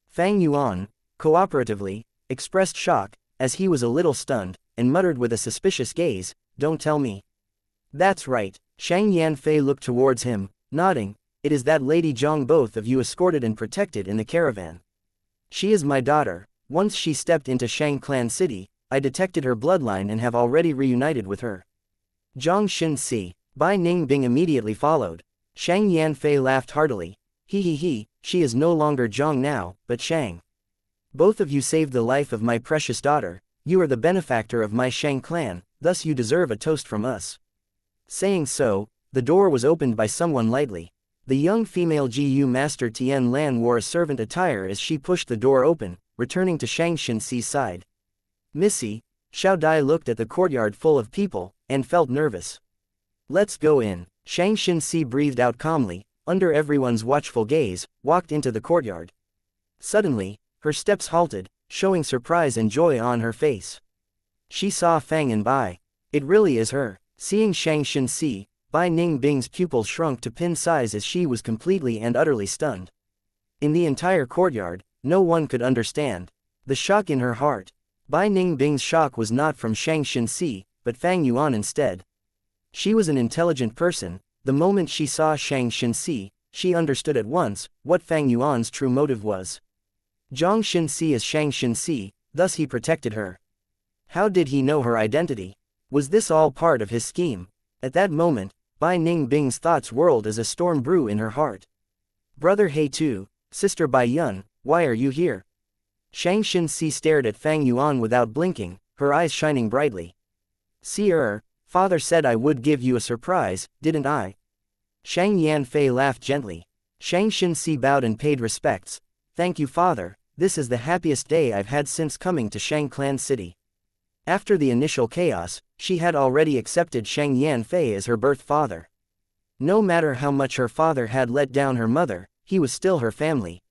Fang Yuan, cooperatively, expressed shock, as he was a little stunned, and muttered with a suspicious gaze, "Don't tell me." "That's right." Shang Yanfei looked towards him, nodding, "It is that Lady Zhang both of you escorted and protected in the caravan. She is my daughter. Once she stepped into Shang Clan City, I detected her bloodline and have already reunited with her." Zhang Xinxi. Bai Ningbing immediately followed. Shang Yanfei laughed heartily. He, she is no longer Zhang now, but Shang. Both of you saved the life of my precious daughter, you are the benefactor of my Shang clan, thus you deserve a toast from us. Saying so, the door was opened by someone lightly. The young female GU master Tian Lan wore a servant attire as she pushed the door open, returning to Shang Xinxi's side. Missy, Xiao Dai looked at the courtyard full of people, and felt nervous. "Let's go in." Shang Xinxi breathed out calmly, under everyone's watchful gaze, walked into the courtyard. Suddenly, her steps halted, showing surprise and joy on her face. She saw Fang and Bai. It really is her. Seeing Shang Xinxi, Bai Ningbing's pupils shrunk to pin size as she was completely and utterly stunned. In the entire courtyard, no one could understand the shock in her heart. Bai Ningbing's shock was not from Shang Xinxi, but Fang Yuan instead. She was an intelligent person. The moment she saw Shang Xinxi, she understood at once what Fang Yuan's true motive was. Zhang Xinxi is Shang Xinxi, thus he protected her. How did he know her identity? Was this all part of his scheme? At that moment, Bai Ningbing's thoughts whirled as a storm brew in her heart. Brother He Tu, sister Bai Yun, why are you here? Shang Xinxi stared at Fang Yuan without blinking, her eyes shining brightly. Father said I would give you a surprise, didn't I? Shang Yanfei laughed gently. Shang Xinxi bowed and paid respects. Thank you father, this is the happiest day I've had since coming to Shang Clan City. After the initial chaos, she had already accepted Shang Yanfei as her birth father. No matter how much her father had let down her mother, he was still her family.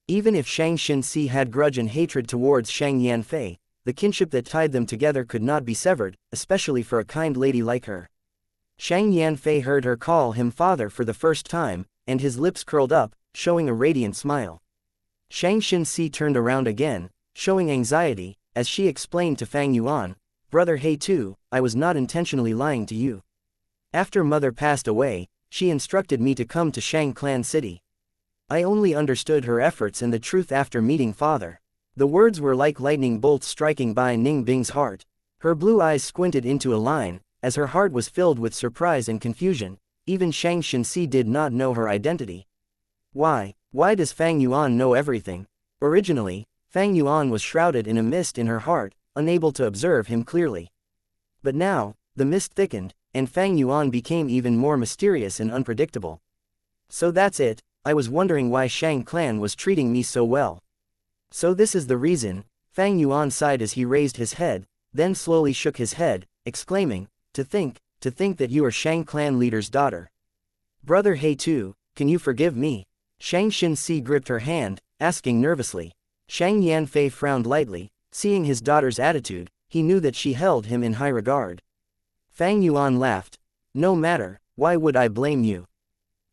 Even if Shang Xinxi had grudge and hatred towards Shang Yanfei, the kinship that tied them together could not be severed, especially for a kind lady like her. Shang Yanfei heard her call him father for the first time, and his lips curled up, showing a radiant smile. Shang Xinxi turned around again, showing anxiety, as she explained to Fang Yuan, Brother He Tu, I was not intentionally lying to you. After mother passed away, she instructed me to come to Shang Clan City. I only understood her efforts and the truth after meeting father. The words were like lightning bolts striking Bai Ningbing's heart. Her blue eyes squinted into a line, as her heart was filled with surprise and confusion. even Xianxia did not know her identity. Why does Fang Yuan know everything? Originally, Fang Yuan was shrouded in a mist in her heart, unable to observe him clearly. But now, the mist thickened, and Fang Yuan became even more mysterious and unpredictable. So that's it, I was wondering why Shang clan was treating me so well. So this is the reason, Fang Yuan sighed as he raised his head, then slowly shook his head, exclaiming, to think that you are Shang clan leader's daughter. Brother He Tu, can you forgive me? Xianxia gripped her hand, asking nervously. Shang Yanfei frowned lightly, seeing his daughter's attitude, he knew that she held him in high regard. Fang Yuan laughed. No matter, why would I blame you?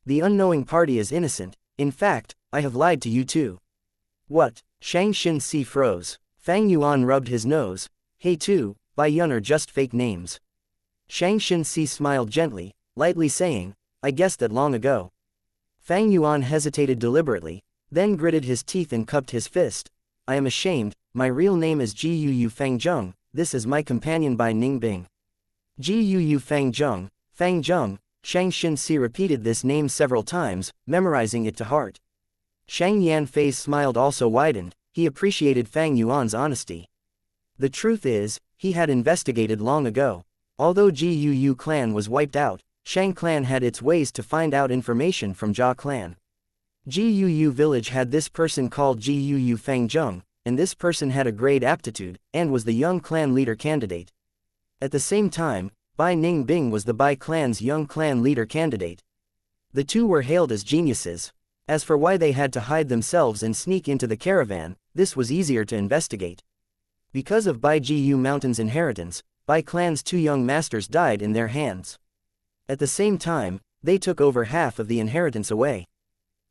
The unknowing party is innocent, in fact, I have lied to you too. What? Xianxia froze. Fang Yuan rubbed his nose. He Tu, Bai Yun are just fake names. Xianxia smiled gently, lightly saying, I guessed that long ago. Fang Yuan hesitated deliberately, then gritted his teeth and cupped his fist. I am ashamed, my real name is Jiyu Fang Zheng, this is my companion Bai Ningbing. Jiyu Fang Zheng, Xianxia repeated this name several times, memorizing it to heart. Shang Yanfei's smile also widened, he appreciated Fang Yuan's honesty. The truth is, he had investigated long ago. Although Jiyu clan was wiped out, Shang clan had its ways to find out information from Jia clan. Jiyu village had this person called Jiyu Fang Zheng, and this person had a great aptitude, and was the young clan leader candidate. At the same time, Bai Ningbing was the Bai clan's young clan leader candidate. The two were hailed as geniuses. As for why they had to hide themselves and sneak into the caravan, this was easier to investigate. Because of Bai Jiyu Mountain's inheritance, Bai clan's two young masters died in their hands. At the same time, they took over half of the inheritance away.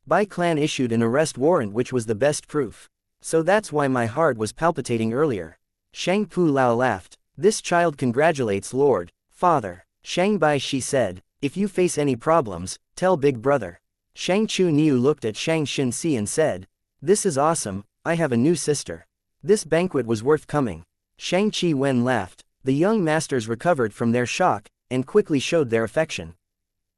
Bai clan issued an arrest warrant which was the best proof. So that's why my heart was palpitating earlier. Shang Pu Lao laughed. This child congratulates Lord, Father. Shang Bai Shi said, if you face any problems, tell big brother. Shang Chu Niu looked at Shang Xinxi and said, this is awesome, I have a new sister. This banquet was worth coming. Shang Chi Wen laughed. The young masters recovered from their shock, and quickly showed their affection.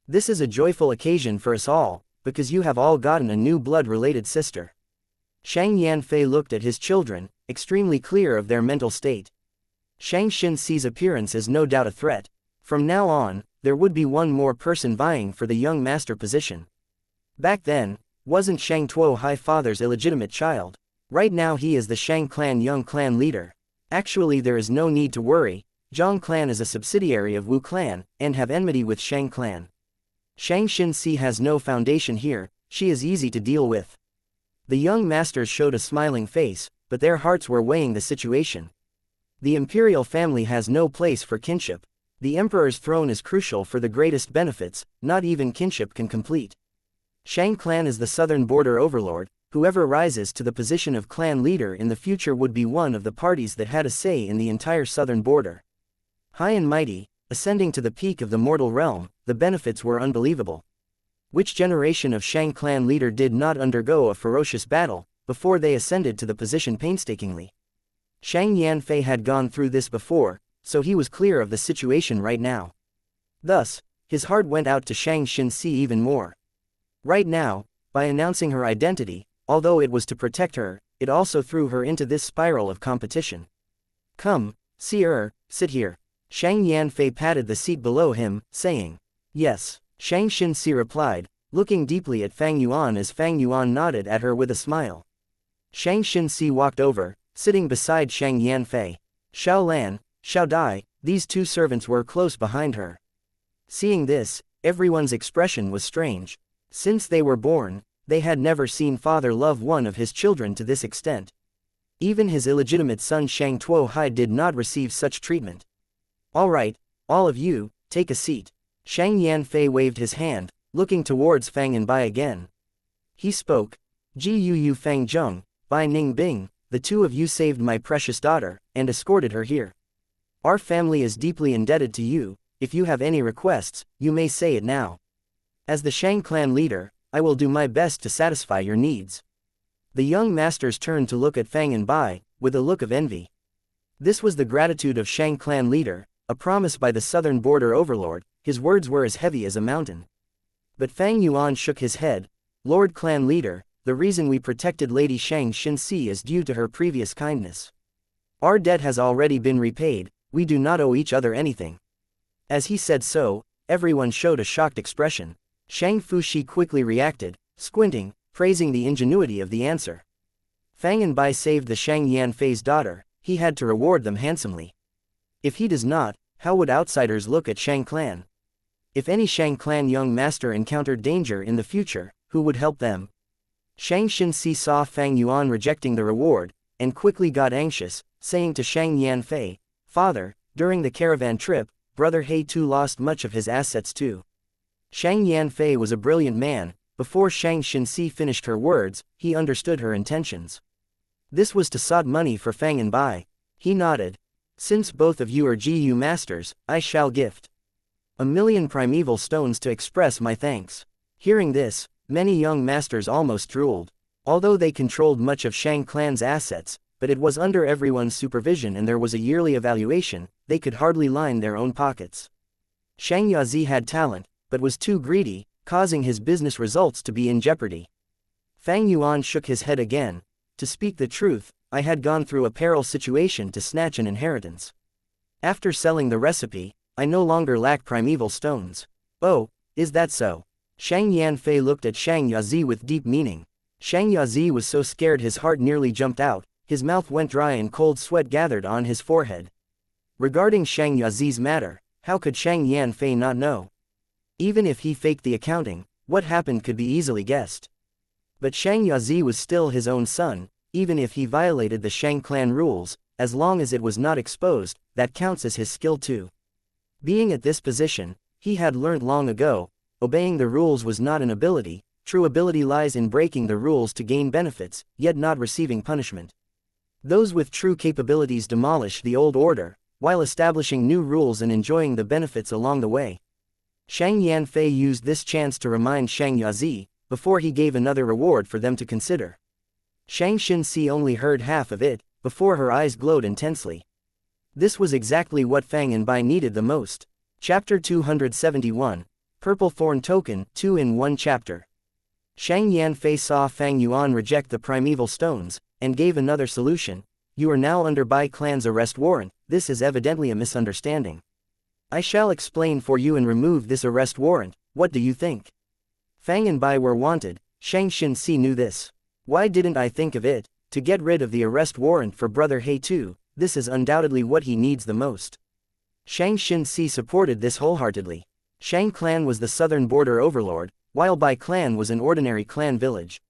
This is a joyful occasion for us all, because you have all gotten a new blood-related sister. Shang Yanfei looked at his children, extremely clear of their mental state. Shang Xinxi's appearance is no doubt a threat. From now on, there would be one more person vying for the young master position. Back then, wasn't Shang Tuo Hai father's illegitimate child. Right now he is the Shang clan young clan leader. Actually there is no need to worry, Zhang clan is a subsidiary of Wu clan, and have enmity with Shang clan. Shang Xinxi has no foundation here, she is easy to deal with. The young masters showed a smiling face, but their hearts were weighing the situation. The imperial family has no place for kinship. The emperor's throne is crucial for the greatest benefits, not even kinship can complete. Shang clan is the southern border overlord, whoever rises to the position of clan leader in the future would be one of the parties that had a say in the entire southern border. High and mighty, ascending to the peak of the mortal realm, the benefits were unbelievable. Which generation of Shang clan leader did not undergo a ferocious battle, before they ascended to the position painstakingly? Shang Yanfei had gone through this before, so he was clear of the situation right now. Thus, his heart went out to Shang Xinxi even more. Right now, by announcing her identity, although it was to protect her, it also threw her into this spiral of competition. Come, sit here. Shang Yanfei patted the seat below him, saying, yes. Shang Xinxi replied, looking deeply at Fang Yuan as Fang Yuan nodded at her with a smile. Shang Xinxi walked over, sitting beside Shang Yanfei. Xiao Lan, Xiao Dai, these two servants were close behind her. Seeing this, everyone's expression was strange. Since they were born, they had never seen father love one of his children to this extent. Even his illegitimate son Shang Tuo Hai did not receive such treatment. All right, all of you, take a seat. Shang Yanfei waved his hand, looking towards Fang and Bai again. He spoke, Jiyu Fang Zheng, Bai Ningbing, the two of you saved my precious daughter, and escorted her here. Our family is deeply indebted to you, if you have any requests, you may say it now. As the Shang clan leader, I will do my best to satisfy your needs. The young masters turned to look at Fang and Bai, with a look of envy. This was the gratitude of Shang clan leader, a promise by the southern border overlord, his words were as heavy as a mountain. But Fang Yuan shook his head. Lord Clan Leader, the reason we protected Lady Xianxia is due to her previous kindness. Our debt has already been repaid, we do not owe each other anything. As he said so, everyone showed a shocked expression. Shang Fushi quickly reacted, squinting, praising the ingenuity of the answer. Fang and Bai saved the Shang Yanfei's daughter, he had to reward them handsomely. If he does not, how would outsiders look at Shang Clan? If any Shang Clan young master encountered danger in the future, who would help them? Shang Xinxi saw Fang Yuan rejecting the reward, and quickly got anxious, saying to Shang Yanfei, "Father, during the caravan trip, Brother He too lost much of his assets too." Shang Yanfei was a brilliant man. Before Shang Xinxi finished her words, he understood her intentions. This was to sought money for Fang and Bai. He nodded. "Since both of you are GU masters, I shall gift 1,000,000 primeval stones to express my thanks." Hearing this, many young masters almost drooled. Although they controlled much of Shang Clan's assets, but it was under everyone's supervision and there was a yearly evaluation, they could hardly line their own pockets. Shang Yazi had talent, but was too greedy, causing his business results to be in jeopardy. Fang Yuan shook his head again. "To speak the truth, I had gone through a peril situation to snatch an inheritance. After selling the recipe, I no longer lack primeval stones." "Oh, is that so?" Shang Yanfei looked at Shang Yazi with deep meaning. Shang Yazi was so scared his heart nearly jumped out, his mouth went dry and cold sweat gathered on his forehead. Regarding Shang Yazi's matter, how could Shang Yanfei not know? Even if he faked the accounting, what happened could be easily guessed. But Shang Yazi was still his own son, even if he violated the Shang clan rules, as long as it was not exposed, that counts as his skill too. Being at this position, he had learned long ago, obeying the rules was not an ability, true ability lies in breaking the rules to gain benefits, yet not receiving punishment. Those with true capabilities demolish the old order, while establishing new rules and enjoying the benefits along the way. Shang Yanfei used this chance to remind Shang Yazi, before he gave another reward for them to consider. Shang Xinxi only heard half of it, before her eyes glowed intensely. This was exactly what Fang and Bai needed the most. Chapter 271, Purple Thorn Token, 2 in 1 chapter. Shang Yanfei saw Fang Yuan reject the primeval stones, and gave another solution. "You are now under Bai clan's arrest warrant, this is evidently a misunderstanding. I shall explain for you and remove this arrest warrant, what do you think?" Fang and Bai were wanted, Shang Xinxi knew this. "Why didn't I think of it? To get rid of the arrest warrant for Brother He too, this is undoubtedly what he needs the most." Shang Xinxi supported this wholeheartedly. Shang clan was the southern border overlord, while Bai clan was an ordinary clan village.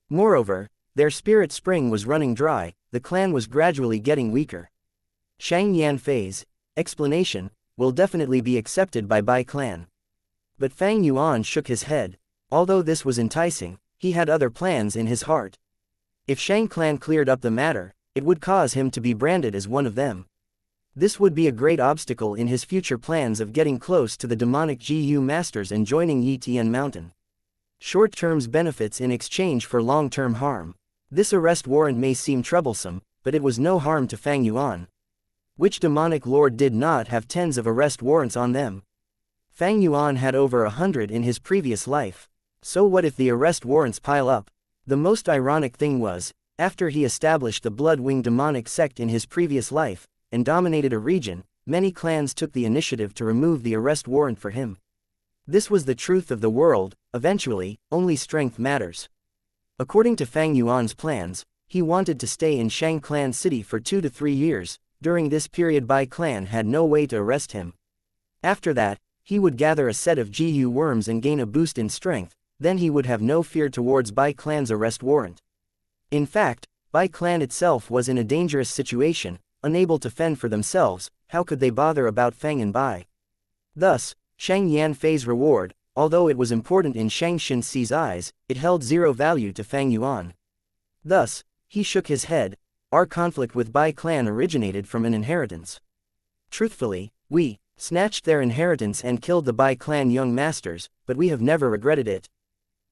Moreover, their spirit spring was running dry, the clan was gradually getting weaker. Shang Yanfei's explanation will definitely be accepted by Bai clan. But Fang Yuan shook his head. Although this was enticing, he had other plans in his heart. If Shang clan cleared up the matter, it would cause him to be branded as one of them. This would be a great obstacle in his future plans of getting close to the demonic GU masters and joining Yi Tian Mountain. Short-term benefits in exchange for long-term harm. This arrest warrant may seem troublesome, but it was no harm to Fang Yuan. Which demonic lord did not have tens of arrest warrants on them? Fang Yuan had over 100 in his previous life. So what if the arrest warrants pile up? The most ironic thing was, after he established the Blood-Wing demonic sect in his previous life, and dominated a region, many clans took the initiative to remove the arrest warrant for him. This was the truth of the world. Eventually, only strength matters. According to Fang Yuan's plans, he wanted to stay in Shang Clan City for 2 to 3 years. During this period Bai clan had no way to arrest him. After that, he would gather a set of GU worms and gain a boost in strength, then he would have no fear towards Bai clan's arrest warrant. In fact, Bai clan itself was in a dangerous situation, unable to fend for themselves, how could they bother about Fang and Bai? Thus, Shang Yanfei's reward, although it was important in Shang Xinxi's eyes, it held zero value to Fang Yuan. Thus, he shook his head. Our conflict with Bai clan originated from an inheritance. Truthfully, we snatched their inheritance and killed the Bai clan young masters, but we have never regretted it.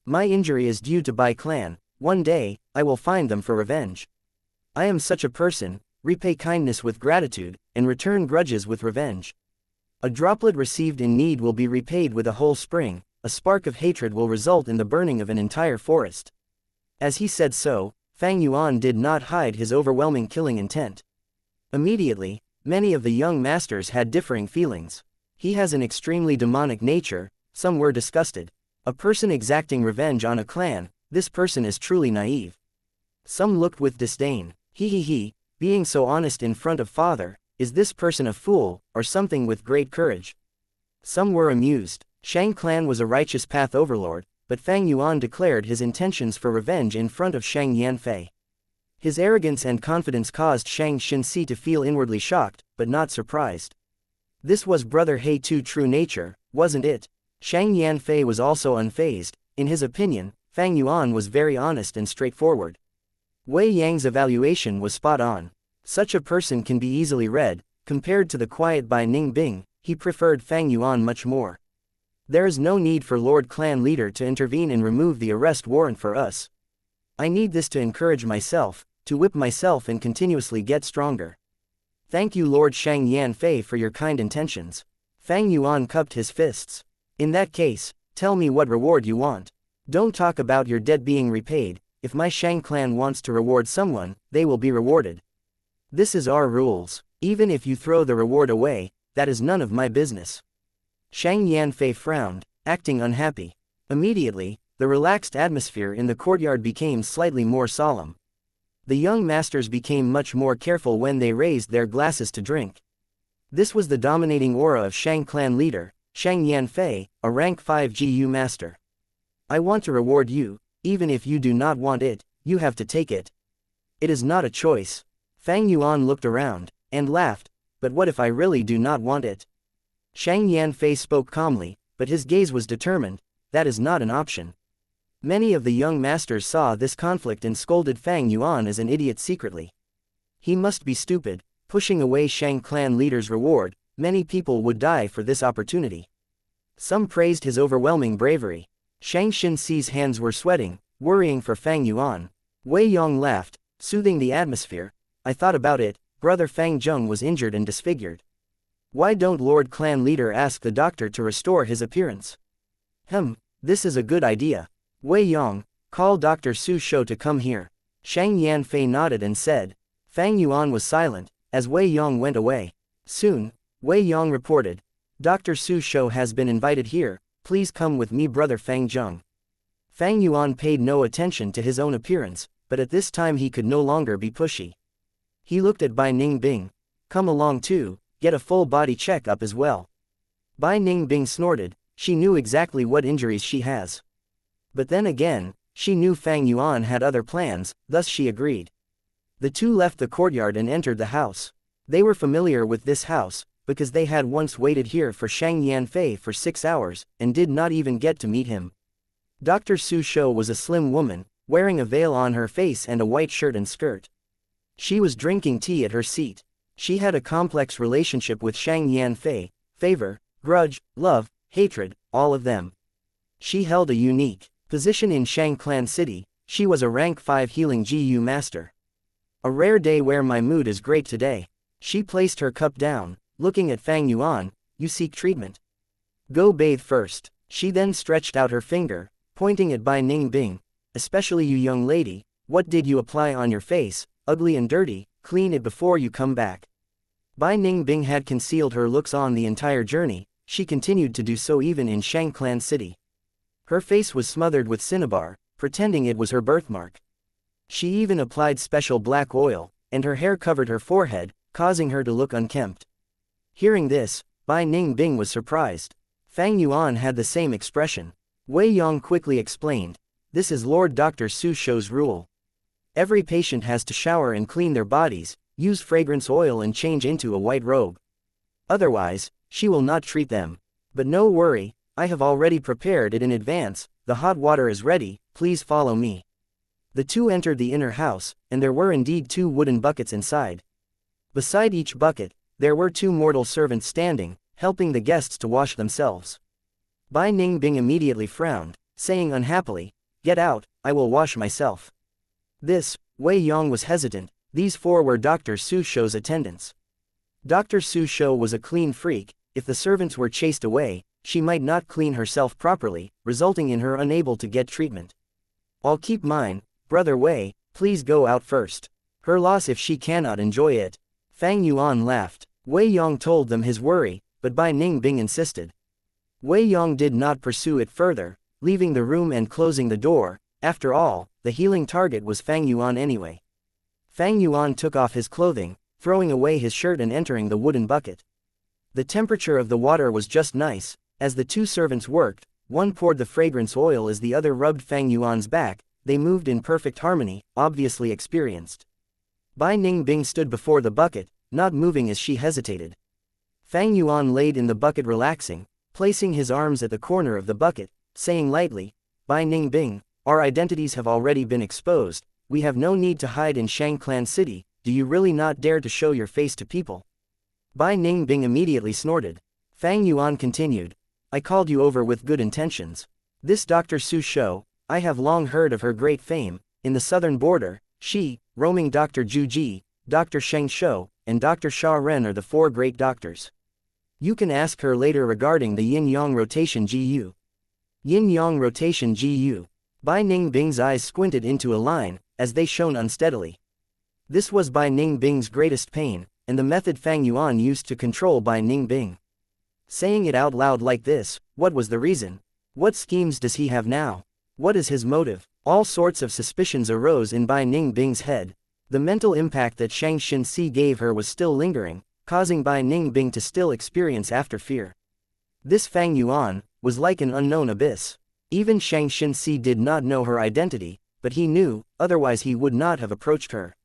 My injury is due to Bai clan. One day, I will find them for revenge. I am such a person, repay kindness with gratitude, and return grudges with revenge. A droplet received in need will be repaid with a whole spring, a spark of hatred will result in the burning of an entire forest. As he said so, Fang Yuan did not hide his overwhelming killing intent. Immediately, many of the young masters had differing feelings. He has an extremely demonic nature, some were disgusted. A person exacting revenge on a clan, this person is truly naive. Some looked with disdain. He, being so honest in front of father, is this person a fool, or something with great courage? Some were amused. Shang clan was a righteous path overlord, but Fang Yuan declared his intentions for revenge in front of Shang Yanfei. His arrogance and confidence caused Shang Xinxi to feel inwardly shocked, but not surprised. This was brother He Tu's true nature, wasn't it? Shang Yanfei was also unfazed. In his opinion, Fang Yuan was very honest and straightforward. Wei Yang's evaluation was spot on. Such a person can be easily read. Compared to the quiet Bai Ningbing, he preferred Fang Yuan much more. There is no need for Lord Clan Leader to intervene and remove the arrest warrant for us. I need this to encourage myself, to whip myself and continuously get stronger. Thank you Lord Shang Yanfei for your kind intentions. Fang Yuan cupped his fists. In that case, tell me what reward you want. Don't talk about your debt being repaid. If my Shang clan wants to reward someone, they will be rewarded. This is our rules. Even if you throw the reward away, that is none of my business. Shang Yanfei frowned, acting unhappy. Immediately, the relaxed atmosphere in the courtyard became slightly more solemn. The young masters became much more careful when they raised their glasses to drink. This was the dominating aura of Shang clan leader, Shang Yanfei, a rank 5 GU master. I want to reward you, even if you do not want it, you have to take it. It is not a choice. Fang Yuan looked around, and laughed, but what if I really do not want it? Shang Yanfei spoke calmly, but his gaze was determined. That is not an option. Many of the young masters saw this conflict and scolded Fang Yuan as an idiot secretly. He must be stupid, pushing away Shang clan leader's reward. Many people would die for this opportunity. Some praised his overwhelming bravery. Shang Xinxi's hands were sweating, worrying for Fang Yuan. Wei Yong laughed, soothing the atmosphere. I thought about it, brother Fang Zheng was injured and disfigured. Why don't Lord Clan Leader ask the doctor to restore his appearance? This is a good idea. Wei Yong, call Dr. Su Shou to come here. Shang Yanfei nodded and said. Fang Yuan was silent, as Wei Yong went away. Soon, Wei Yong reported. Dr. Su Shou has been invited here, please come with me brother Fang Zheng. Fang Yuan paid no attention to his own appearance, but at this time he could no longer be pushy. He looked at Bai Ningbing. Come along too, get a full body check-up as well. Bai Ningbing snorted, she knew exactly what injuries she has. But then again, she knew Fang Yuan had other plans, thus she agreed. The two left the courtyard and entered the house. They were familiar with this house, because they had once waited here for Shang Yanfei for 6 hours, and did not even get to meet him. Dr. Su Shou was a slim woman, wearing a veil on her face and a white shirt and skirt. She was drinking tea at her seat. She had a complex relationship with Shang Yanfei, favor, grudge, love, hatred, all of them. She held a unique position in Shang Clan City. She was a rank 5 healing GU master. A rare day where my mood is great today. She placed her cup down, looking at Fang Yuan. You seek treatment? Go bathe first. She then stretched out her finger, pointing at Bai Ningbing. Especially you young lady, what did you apply on your face? Ugly and dirty, clean it before you come back. Bai Ningbing had concealed her looks on the entire journey. She continued to do so even in Shang Clan City. Her face was smothered with cinnabar, pretending it was her birthmark. She even applied special black oil, and her hair covered her forehead, causing her to look unkempt. Hearing this, Bai Ningbing was surprised. Fang Yuan had the same expression. Wei Yong quickly explained, this is Lord Dr. Su Shou's rule. Every patient has to shower and clean their bodies, use fragrance oil and change into a white robe. Otherwise, she will not treat them. But no worry, I have already prepared it in advance, the hot water is ready, please follow me. The two entered the inner house, and there were indeed 2 wooden buckets inside. Beside each bucket, there were 2 mortal servants standing, helping the guests to wash themselves. Bai Ningbing immediately frowned, saying unhappily, get out, I will wash myself. This, Wei Yong was hesitant. These 4 were Dr. Su Shou's attendants. Dr. Su Shou was a clean freak. If the servants were chased away, she might not clean herself properly, resulting in her unable to get treatment. I'll keep mine, Brother Wei, please go out first. Her loss if she cannot enjoy it. Fang Yuan laughed. Wei Yong told them his worry, but Bai Ningbing insisted. Wei Yong did not pursue it further, leaving the room and closing the door. After all, the healing target was Fang Yuan anyway. Fang Yuan took off his clothing, throwing away his shirt and entering the wooden bucket. The temperature of the water was just nice. As the two servants worked, one poured the fragrance oil as the other rubbed Fang Yuan's back. They moved in perfect harmony, obviously experienced. Bai Ningbing stood before the bucket, not moving as she hesitated. Fang Yuan laid in the bucket relaxing, placing his arms at the corner of the bucket, saying lightly, Bai Ningbing, our identities have already been exposed, we have no need to hide in Shangclan City, do you really not dare to show your face to people? Bai Ningbing immediately snorted. Fang Yuan continued, I called you over with good intentions. This Dr. Su Shou, I have long heard of her great fame. In the southern border, she, roaming Dr. Zhu Ji, Dr. Sheng Shou, and Dr. Sha Ren are the four great doctors. You can ask her later regarding the yin-yang rotation GU. Yin-yang rotation GU. Bai Ningbing's eyes squinted into a line, as they shone unsteadily. This was Bai Ningbing's greatest pain, and the method Fang Yuan used to control Bai Ningbing. Saying it out loud like this, what was the reason? What schemes does he have now? What is his motive? All sorts of suspicions arose in Bai Ningbing's head. The mental impact that Xianxia gave her was still lingering, causing Bai Ningbing to still experience after fear. This Fang Yuan was like an unknown abyss. Even Xianxia did not know her identity, but he knew, otherwise he would not have approached her.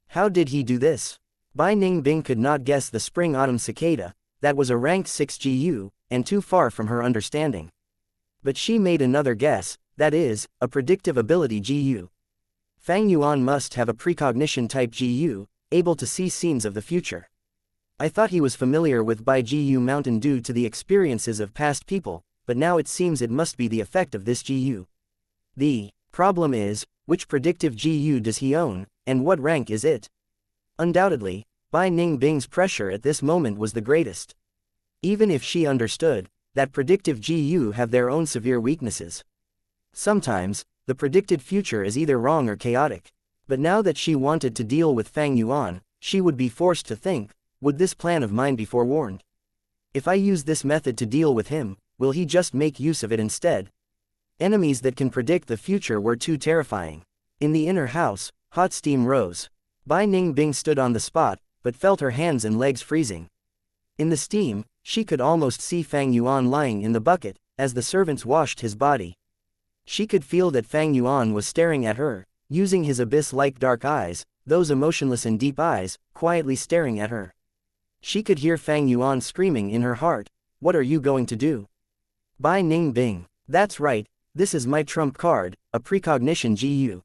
How did he do this? Bai Ningbing could not guess the spring-autumn cicada. That was a rank 6 GU, and too far from her understanding. But she made another guess, that is, a predictive ability GU. Fang Yuan must have a precognition type GU, able to see scenes of the future. I thought he was familiar with Bai GU Mountain due to the experiences of past people, but now it seems it must be the effect of this GU. The problem is, which predictive GU does he own, and what rank is it? Undoubtedly, Bai Ningbing's pressure at this moment was the greatest. Even if she understood that predictive GU have their own severe weaknesses. Sometimes, the predicted future is either wrong or chaotic. But now that she wanted to deal with Fang Yuan, she would be forced to think, would this plan of mine be forewarned? If I use this method to deal with him, will he just make use of it instead? Enemies that can predict the future were too terrifying. In the inner house, hot steam rose. Bai Ningbing stood on the spot, but felt her hands and legs freezing. In the steam, she could almost see Fang Yuan lying in the bucket, as the servants washed his body. She could feel that Fang Yuan was staring at her, using his abyss-like dark eyes, those emotionless and deep eyes, quietly staring at her. She could hear Fang Yuan screaming in her heart, what are you going to do? Bai Ningbing, that's right, this is my trump card, a precognition GU.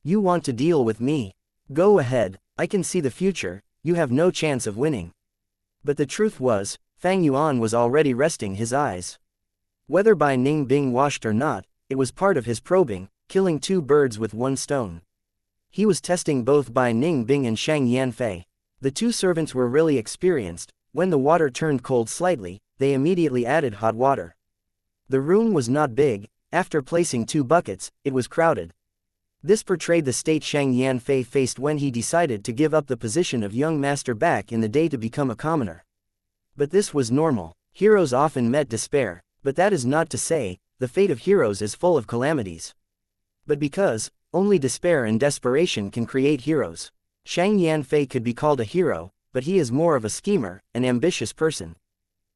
You want to deal with me? Go ahead, I can see the future, you have no chance of winning. But the truth was, Fang Yuan was already resting his eyes. Whether Bai Ningbing washed or not, it was part of his probing, killing two birds with one stone. He was testing both Bai Ningbing and Shang Yanfei. The two servants were really experienced. When the water turned cold slightly, they immediately added hot water. The room was not big. After placing two buckets, it was crowded. This portrayed the state Shang Yanfei faced when he decided to give up the position of young master back in the day to become a commoner. But this was normal. Heroes often met despair, but that is not to say, the fate of heroes is full of calamities. But because, only despair and desperation can create heroes. Shang Yanfei could be called a hero, but he is more of a schemer, an ambitious person.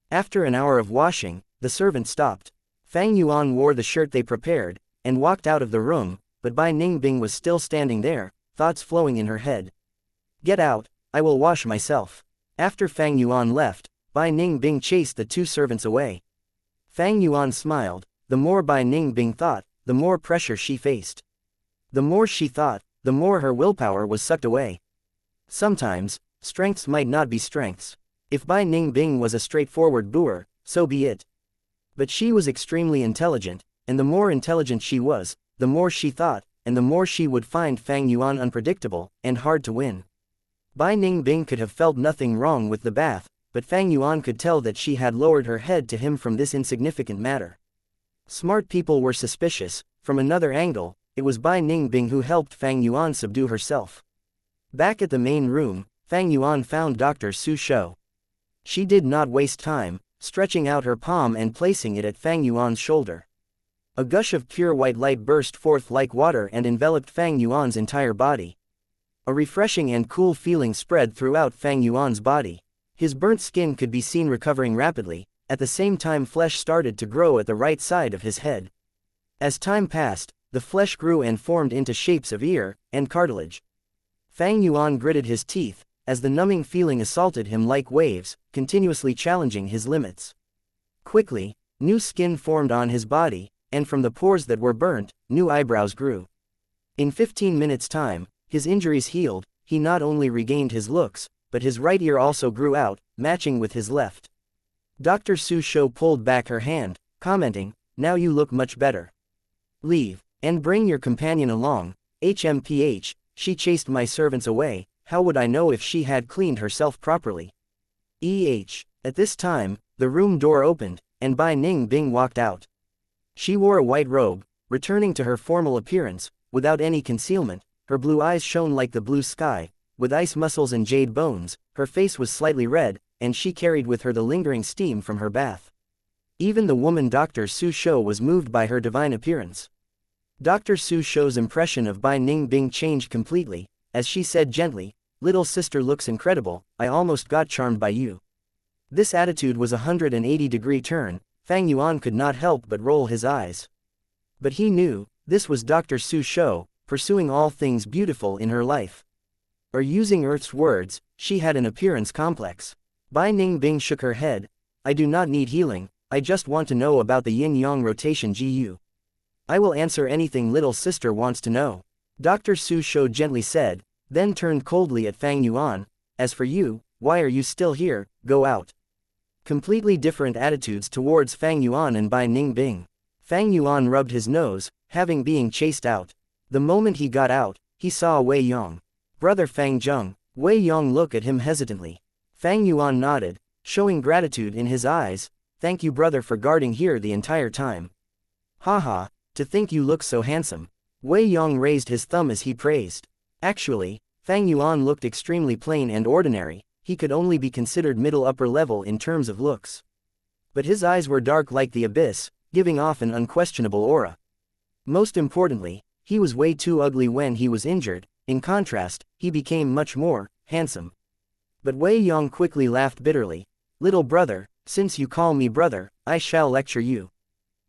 After an hour of washing, the servant stopped. Fang Yuan wore the shirt they prepared, and walked out of the room, but Bai Ningbing was still standing there, thoughts flowing in her head. Get out, I will wash myself. After Fang Yuan left, Bai Ningbing chased the two servants away. Fang Yuan smiled. The more Bai Ningbing thought, the more pressure she faced. The more she thought, the more her willpower was sucked away. Sometimes, strengths might not be strengths. If Bai Ningbing was a straightforward boor, so be it. But she was extremely intelligent, and the more intelligent she was, the more she thought, and the more she would find Fang Yuan unpredictable, and hard to win. Bai Ningbing could have felt nothing wrong with the bath, but Fang Yuan could tell that she had lowered her head to him from this insignificant matter. Smart people were suspicious. From another angle, it was Bai Ningbing who helped Fang Yuan subdue herself. Back at the main room, Fang Yuan found Dr. Su Shou. She did not waste time, stretching out her palm and placing it at Fang Yuan's shoulder. A gush of pure white light burst forth like water and enveloped Fang Yuan's entire body. A refreshing and cool feeling spread throughout Fang Yuan's body. His burnt skin could be seen recovering rapidly. At the same time, flesh started to grow at the right side of his head. As time passed, the flesh grew and formed into shapes of ear and cartilage. Fang Yuan gritted his teeth, as the numbing feeling assaulted him like waves, continuously challenging his limits. Quickly, new skin formed on his body, and from the pores that were burnt, new eyebrows grew. In 15 minutes' time, his injuries healed. He not only regained his looks, but his right ear also grew out, matching with his left. Dr. Su Shou pulled back her hand, commenting, "Now you look much better. Leave, and bring your companion along." HMPH, she chased my servants away. How would I know if she had cleaned herself properly? At this time, the room door opened, and Bai Ningbing walked out. She wore a white robe, returning to her formal appearance, without any concealment. Her blue eyes shone like the blue sky, with ice muscles and jade bones. Her face was slightly red, and she carried with her the lingering steam from her bath. Even the woman Dr. Su Shou was moved by her divine appearance. Dr. Su Shou's impression of Bai Ningbing changed completely, as she said gently, "Little sister looks incredible. I almost got charmed by you." This attitude was a 180-degree turn. Fang Yuan could not help but roll his eyes. But he knew, this was Dr. Su Shou, pursuing all things beautiful in her life. Or using Earth's words, she had an appearance complex. Bai Ningbing shook her head. "I do not need healing, I just want to know about the yin-yang rotation GU. I will answer anything little sister wants to know," Dr. Su Shou gently said, then turned coldly at Fang Yuan. "As for you, why are you still here? Go out." Completely different attitudes towards Fang Yuan and Bai Ningbing. Fang Yuan rubbed his nose, having being chased out. The moment he got out, he saw Wei Yong. "Brother Fang Zheng." Wei Yong looked at him hesitantly. Fang Yuan nodded, showing gratitude in his eyes. "Thank you, brother, for guarding here the entire time." "Haha, to think you look so handsome." Wei Yong raised his thumb as he praised. Actually, Fang Yuan looked extremely plain and ordinary. He could only be considered middle-upper level in terms of looks. But his eyes were dark like the abyss, giving off an unquestionable aura. Most importantly, he was way too ugly when he was injured. In contrast, he became much more handsome. But Wei Yong quickly laughed bitterly. "Little brother, since you call me brother, I shall lecture you.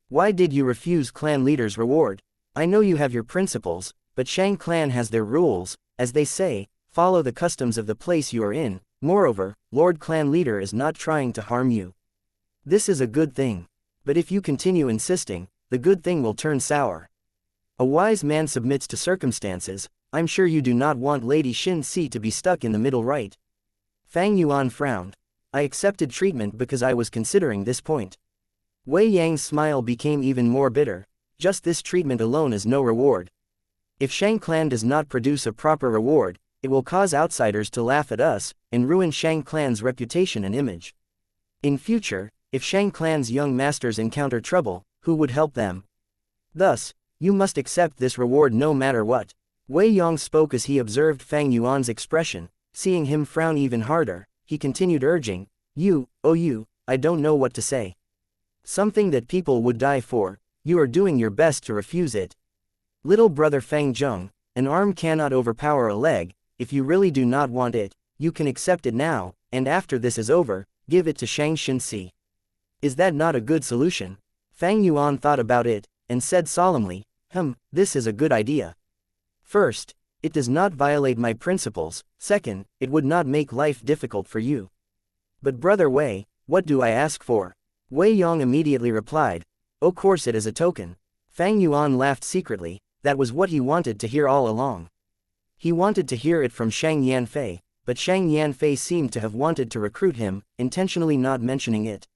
Why did you refuse clan leader's reward? I know you have your principles, but Shang clan has their rules. As they say, follow the customs of the place you are in. Moreover, Lord Clan Leader is not trying to harm you. This is a good thing. But if you continue insisting, the good thing will turn sour. A wise man submits to circumstances. I'm sure you do not want Lady Xin Si to be stuck in the middle, right?" Fang Yuan frowned. "I accepted treatment because I was considering this point." Wei Yang's smile became even more bitter. "Just this treatment alone is no reward. If Shang clan does not produce a proper reward, it will cause outsiders to laugh at us, and ruin Shang clan's reputation and image. In future, if Shang clan's young masters encounter trouble, who would help them? Thus, you must accept this reward no matter what." Wei Yong spoke as he observed Fang Yuan's expression. Seeing him frown even harder, he continued urging, "You, oh you, I don't know what to say. Something that people would die for, you are doing your best to refuse it. Little brother Fang Zheng, an arm cannot overpower a leg. If you really do not want it, you can accept it now, and after this is over, give it to Shang Xin. Is that not a good solution?" Fang Yuan thought about it, and said solemnly, This is a good idea. First, it does not violate my principles. Second, it would not make life difficult for you. But brother Wei, what do I ask for?" Wei Yong immediately replied, "Of course it is a token." Fang Yuan laughed secretly. That was what he wanted to hear all along. He wanted to hear it from Shang Yanfei, but Shang Yanfei seemed to have wanted to recruit him, intentionally not mentioning it.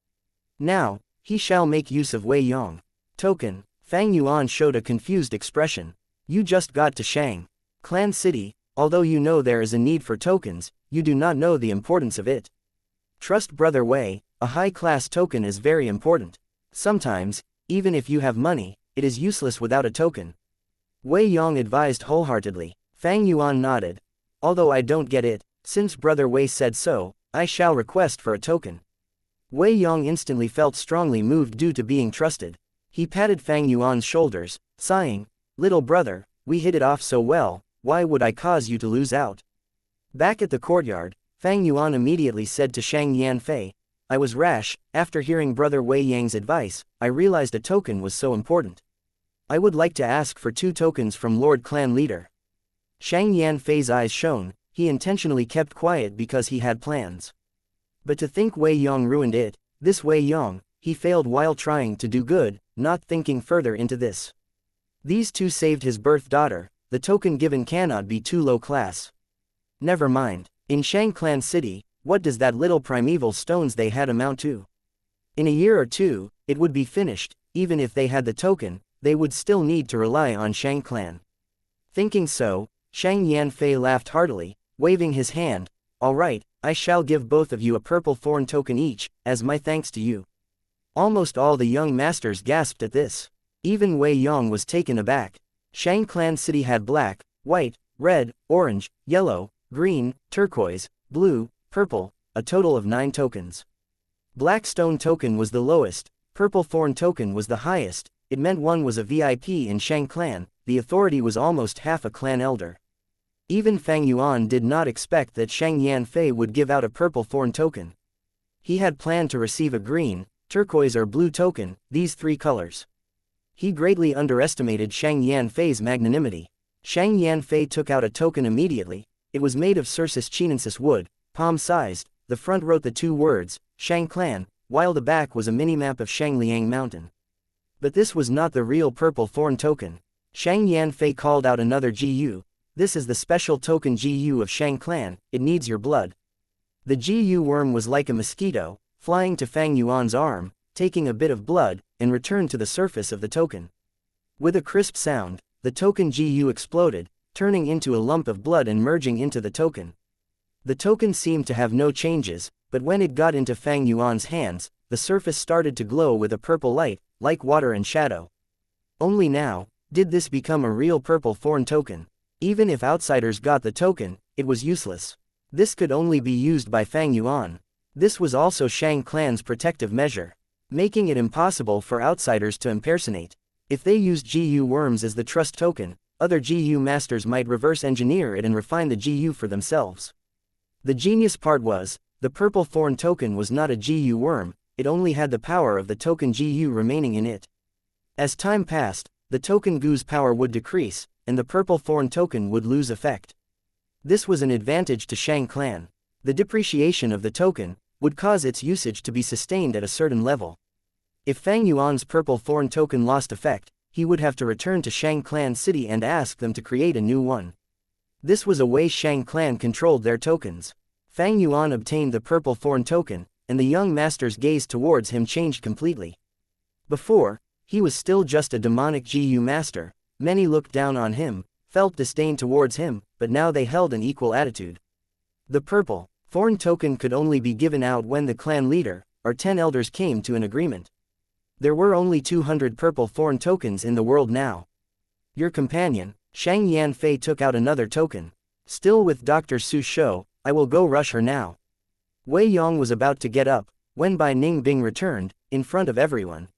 Now, he shall make use of Wei Yong. Token. Fang Yuan showed a confused expression. "You just got to Shang Clan City, although you know there is a need for tokens, you do not know the importance of it. Trust Brother Wei, a high-class token is very important. Sometimes, even if you have money, it is useless without a token. Wei Yong advised wholeheartedly. Fang Yuan nodded. Although I don't get it, since Brother Wei said so, I shall request for a token. Wei Yong instantly felt strongly moved due to being trusted. He patted Fang Yuan's shoulders, sighing, "Little brother, we hit it off so well, why would I cause you to lose out?" Back at the courtyard, Fang Yuan immediately said to Shang Yanfei, "I was rash. After hearing Brother Wei Yang's advice, I realized a token was so important. I would like to ask for 2 tokens from Lord Clan Leader." Shang Yanfei's eyes shone. He intentionally kept quiet because he had plans. But to think Wei Yong ruined it, this Wei Yong, he failed while trying to do good, not thinking further into this. These 2 saved his birth daughter, the token given cannot be too low class. Never mind, in Shang Clan City, what does that little primeval stones they had amount to? In a year or 2, it would be finished. Even if they had the token, they would still need to rely on Shang Clan. Thinking so, Shang Yanfei laughed heartily, waving his hand. "All right, I shall give both of you a purple thorn token each, as my thanks to you." Almost all the young masters gasped at this. Even Wei Yong was taken aback. Shang Clan City had black, white, red, orange, yellow, green, turquoise, blue, purple, a total of 9 tokens. Black stone token was the lowest, purple thorn token was the highest. It meant one was a VIP in Shang Clan. The authority was almost half a clan elder. Even Fang Yuan did not expect that Shang Yanfei would give out a purple thorn token. He had planned to receive a green, turquoise or blue token, these 3 colors. He greatly underestimated Shang Yanfei's magnanimity. Shang Yanfei took out a token immediately. It was made of Circus chinensis wood, palm-sized. The front wrote the 2 words, Shang Clan, while the back was a mini-map of Shangliang Mountain. But this was not the real purple thorn token. Shang Yanfei called out another GU. "This is the special token GU of Shang Clan, it needs your blood." The GU worm was like a mosquito, flying to Fang Yuan's arm, taking a bit of blood, and returned to the surface of the token. With a crisp sound, the token GU exploded, turning into a lump of blood and merging into the token. The token seemed to have no changes, but when it got into Fang Yuan's hands, the surface started to glow with a purple light, like water and shadow. Only now did this become a real purple thorn token. Even if outsiders got the token, it was useless. This could only be used by Fang Yuan. This was also Shang Clan's protective measure, making it impossible for outsiders to impersonate. If they used GU worms as the trust token, other GU masters might reverse engineer it and refine the GU for themselves. The genius part was, the purple thorn token was not a GU worm, it only had the power of the token GU remaining in it. As time passed, the token GU's power would decrease, and the purple thorn token would lose effect. This was an advantage to Shang Clan. The depreciation of the token would cause its usage to be sustained at a certain level. If Fang Yuan's purple thorn token lost effect, he would have to return to Shang Clan City and ask them to create a new one. This was a way Shang Clan controlled their tokens. Fang Yuan obtained the purple thorn token, and the young master's gaze towards him changed completely. Before, he was still just a demonic GU master. Many looked down on him, felt disdain towards him, but now they held an equal attitude. The purple thorn token could only be given out when the clan leader, or 10 elders came to an agreement. There were only 200 purple thorn tokens in the world now. Your companion, Shang Yanfei, took out another token. Still with Dr. Su Shou, I will go rush her now. Wei Yong was about to get up, when Bai Ning Bing returned, in front of everyone.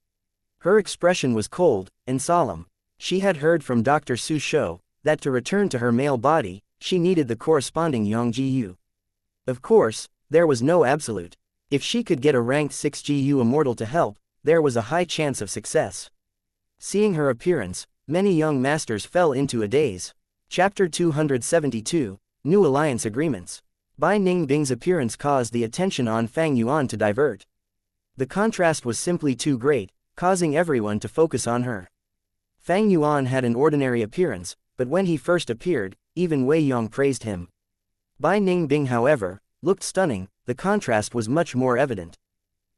Her expression was cold and solemn. She had heard from Dr. Su Shou that to return to her male body, she needed the corresponding Yang GU. Of course, there was no absolute. If she could get a ranked 6 GU immortal to help, there was a high chance of success. Seeing her appearance, many young masters fell into a daze. Chapter 272, New Alliance Agreements. Bai Ning Bing's appearance caused the attention on Fang Yuan to divert. The contrast was simply too great, causing everyone to focus on her. Fang Yuan had an ordinary appearance, but when he first appeared, even Wei Yong praised him. Bai Ning Bing, however, looked stunning. The contrast was much more evident.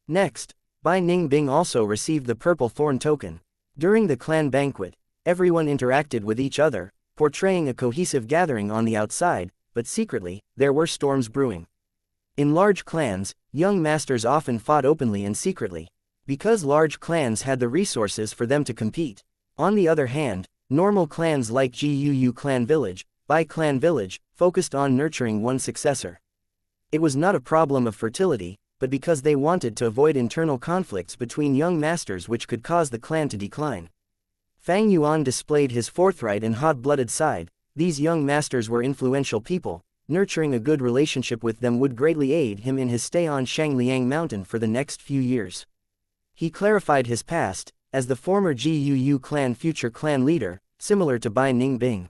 Next, Bai Ning Bing also received the purple thorn token. During the clan banquet, everyone interacted with each other, portraying a cohesive gathering on the outside, but secretly, there were storms brewing. In large clans, young masters often fought openly and secretly, because large clans had the resources for them to compete. On the other hand, normal clans like Guu Clan Village, Bai Clan Village, focused on nurturing one successor. It was not a problem of fertility, but because they wanted to avoid internal conflicts between young masters which could cause the clan to decline. Fang Yuan displayed his forthright and hot-blooded side. These young masters were influential people. Nurturing a good relationship with them would greatly aid him in his stay on Shangliang Mountain for the next few years. He clarified his past, as the former Guu clan future clan leader, similar to Bai Ningbing.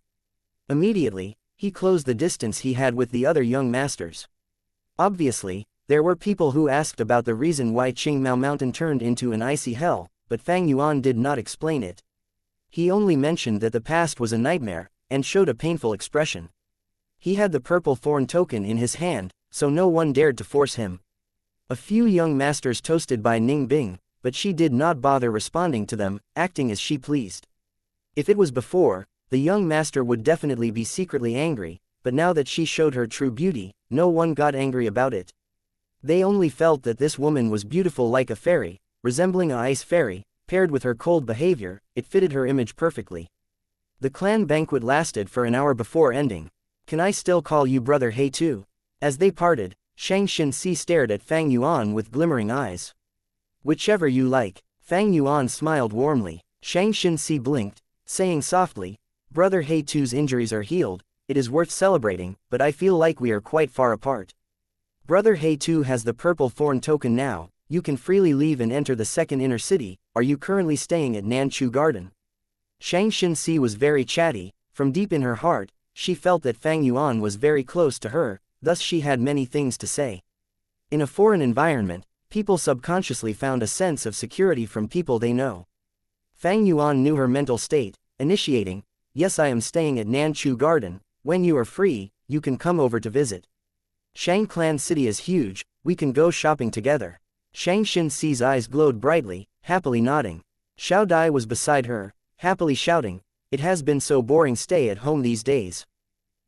Immediately, he closed the distance he had with the other young masters. Obviously, there were people who asked about the reason why Qingmao Mountain turned into an icy hell, but Fang Yuan did not explain it. He only mentioned that the past was a nightmare, and showed a painful expression. He had the purple thorn token in his hand, so no one dared to force him. A few young masters toasted by Ningbing, but she did not bother responding to them, acting as she pleased. If it was before, the young master would definitely be secretly angry, but now that she showed her true beauty, no one got angry about it. They only felt that this woman was beautiful like a fairy, resembling an ice fairy, paired with her cold behavior, it fitted her image perfectly. The clan banquet lasted for an hour before ending. Can I still call you Brother He too? As they parted, Xianxia stared at Fang Yuan with glimmering eyes. Whichever you like. Fang Yuan smiled warmly. Xianxia blinked, saying softly, Brother He too's injuries are healed, it is worth celebrating, but I feel like we are quite far apart. Brother He too has the purple thorn token now, you can freely leave and enter the second inner city. Are you currently staying at Nanchu Garden? Xianxia was very chatty. From deep in her heart, she felt that Fang Yuan was very close to her, thus she had many things to say. In a foreign environment, people subconsciously found a sense of security from people they know. Fang Yuan knew her mental state, initiating, yes, I am staying at Nanchu Garden, when you are free, you can come over to visit. Shang Clan City is huge, we can go shopping together. Xianxia's eyes glowed brightly, happily nodding. Xiao Dai was beside her, happily shouting, it has been so boring stay at home these days.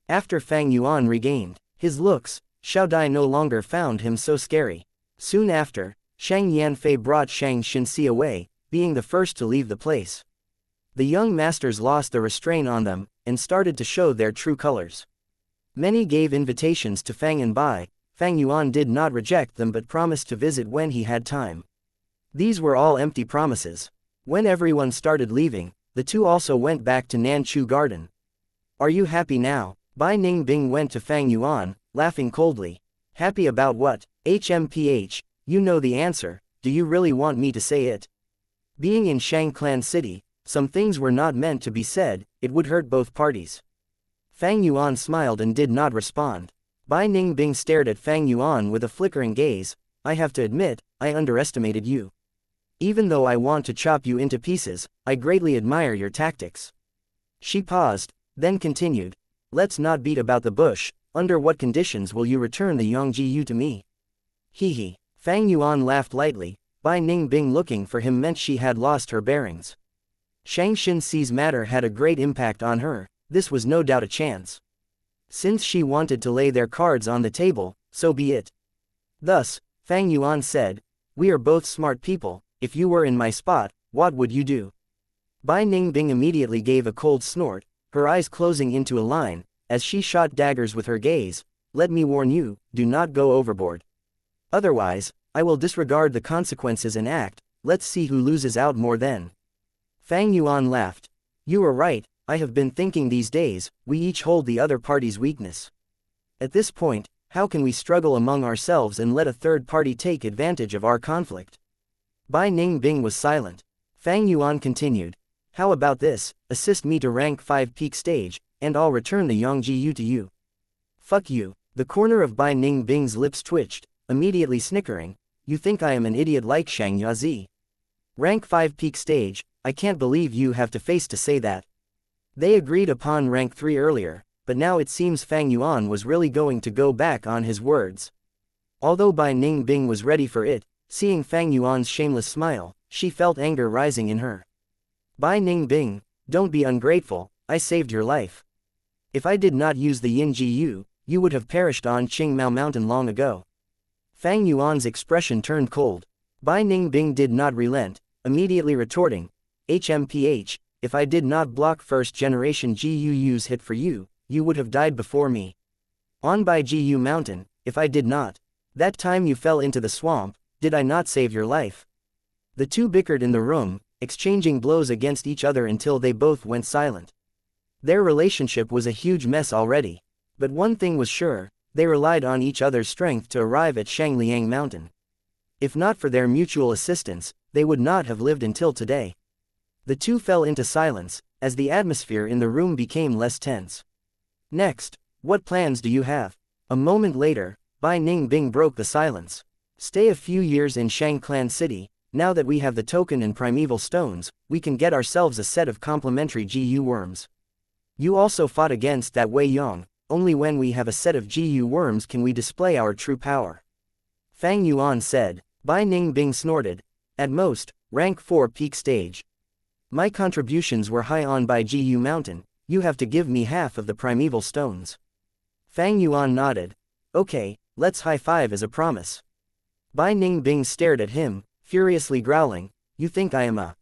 After Fang Yuan regained his looks, Xiao Dai no longer found him so scary. Soon after, Shang Yanfei brought Xianxia away, being the first to leave the place. The young masters lost the restraint on them, and started to show their true colors. Many gave invitations to Fang and Bai. Fang Yuan did not reject them but promised to visit when he had time. These were all empty promises. When everyone started leaving, the two also went back to Nanchu Garden. Are you happy now? Bai Ningbing went to Fang Yuan, laughing coldly. Happy about what? HMPH, you know the answer, do you really want me to say it? Being in Shang Clan City, some things were not meant to be said, it would hurt both parties. Fang Yuan smiled and did not respond. Bai Ningbing stared at Fang Yuan with a flickering gaze. I have to admit, I underestimated you. Even though I want to chop you into pieces, I greatly admire your tactics. She paused, then continued. Let's not beat about the bush, under what conditions will you return the Yongji to me? Hee. Fang Yuan laughed lightly. Bai Ningbing looking for him meant she had lost her bearings. Xianxia's matter had a great impact on her, this was no doubt a chance. Since she wanted to lay their cards on the table, so be it. Thus, Fang Yuan said, we are both smart people, if you were in my spot, what would you do? Bai Ningbing immediately gave a cold snort, her eyes closing into a line, as she shot daggers with her gaze. Let me warn you, do not go overboard. Otherwise, I will disregard the consequences and act, let's see who loses out more then. Fang Yuan laughed. You are right, I have been thinking these days, we each hold the other party's weakness. At this point, how can we struggle among ourselves and let a third party take advantage of our conflict? Bai Ningbing was silent. Fang Yuan continued. How about this, assist me to rank 5 peak stage, and I'll return the Yongji to you. Fuck you. The corner of Bai Ningbing's lips twitched, immediately snickering. You think I am an idiot like Xianxia? Rank 5 peak stage, I can't believe you have to face to say that. They agreed upon rank 3 earlier, but now it seems Fang Yuan was really going to go back on his words. Although Bai Ningbing was ready for it, seeing Fang Yuan's shameless smile, she felt anger rising in her. Bai Ningbing, don't be ungrateful, I saved your life. If I did not use the Yin Ji Yu, you would have perished on Qingmao Mountain long ago. Fang Yuan's expression turned cold. Bai Ningbing did not relent, immediately retorting, HMPH, if I did not block first-generation GUU's hit for you, you would have died before me. On Bai GU Mountain, if I did not. That time you fell into the swamp, did I not save your life? The two bickered in the room, exchanging blows against each other until they both went silent. Their relationship was a huge mess already. But one thing was sure, they relied on each other's strength to arrive at Shangliang Mountain. If not for their mutual assistance, they would not have lived until today. The two fell into silence, as the atmosphere in the room became less tense. Next, what plans do you have? A moment later, Bai Ningbing broke the silence. Stay a few years in Shangclan City. Now that we have the token and primeval stones, we can get ourselves a set of complementary GU worms. You also fought against that Wei Yong. Only when we have a set of GU worms can we display our true power. Fang Yuan said. Bai Ningbing snorted. At most, rank 4 peak stage. My contributions were high on Bai GU Mountain, you have to give me half of the primeval stones. Fang Yuan nodded. Okay, let's high-five as a promise. Bai Ningbing stared at him, furiously growling, you think I am a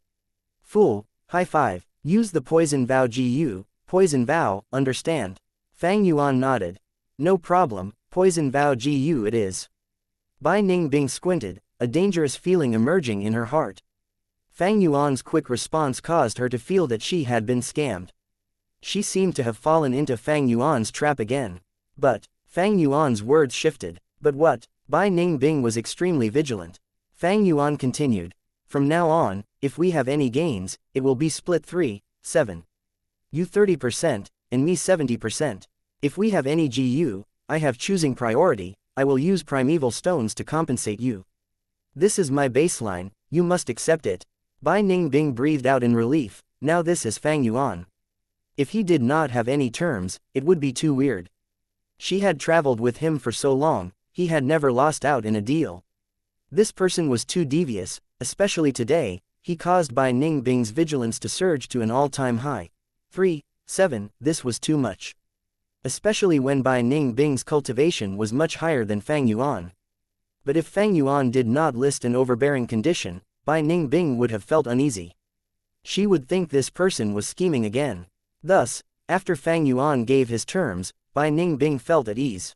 fool? High-five, use the poison vow GU, poison vow, understand? Fang Yuan nodded. No problem, poison vow GU it is. Bai Ningbing squinted, a dangerous feeling emerging in her heart. Fang Yuan's quick response caused her to feel that she had been scammed. She seemed to have fallen into Fang Yuan's trap again. But, Fang Yuan's words shifted. But what? Bai Ningbing was extremely vigilant. Fang Yuan continued. From now on, if we have any gains, it will be split 3-7. You 30%, and me 70%. If we have any GU, I have choosing priority, I will use primeval stones to compensate you. This is my baseline, you must accept it. Bai Ningbing breathed out in relief, now this is Fang Yuan. If he did not have any terms, it would be too weird. She had traveled with him for so long, he had never lost out in a deal. This person was too devious, especially today, he caused Bai Ningbing's vigilance to surge to an all-time high. 3-7, this was too much. Especially when Bai Ningbing's cultivation was much higher than Fang Yuan. But if Fang Yuan did not list an overbearing condition, Bai Ningbing would have felt uneasy. She would think this person was scheming again. Thus, after Fang Yuan gave his terms, Bai Ningbing felt at ease.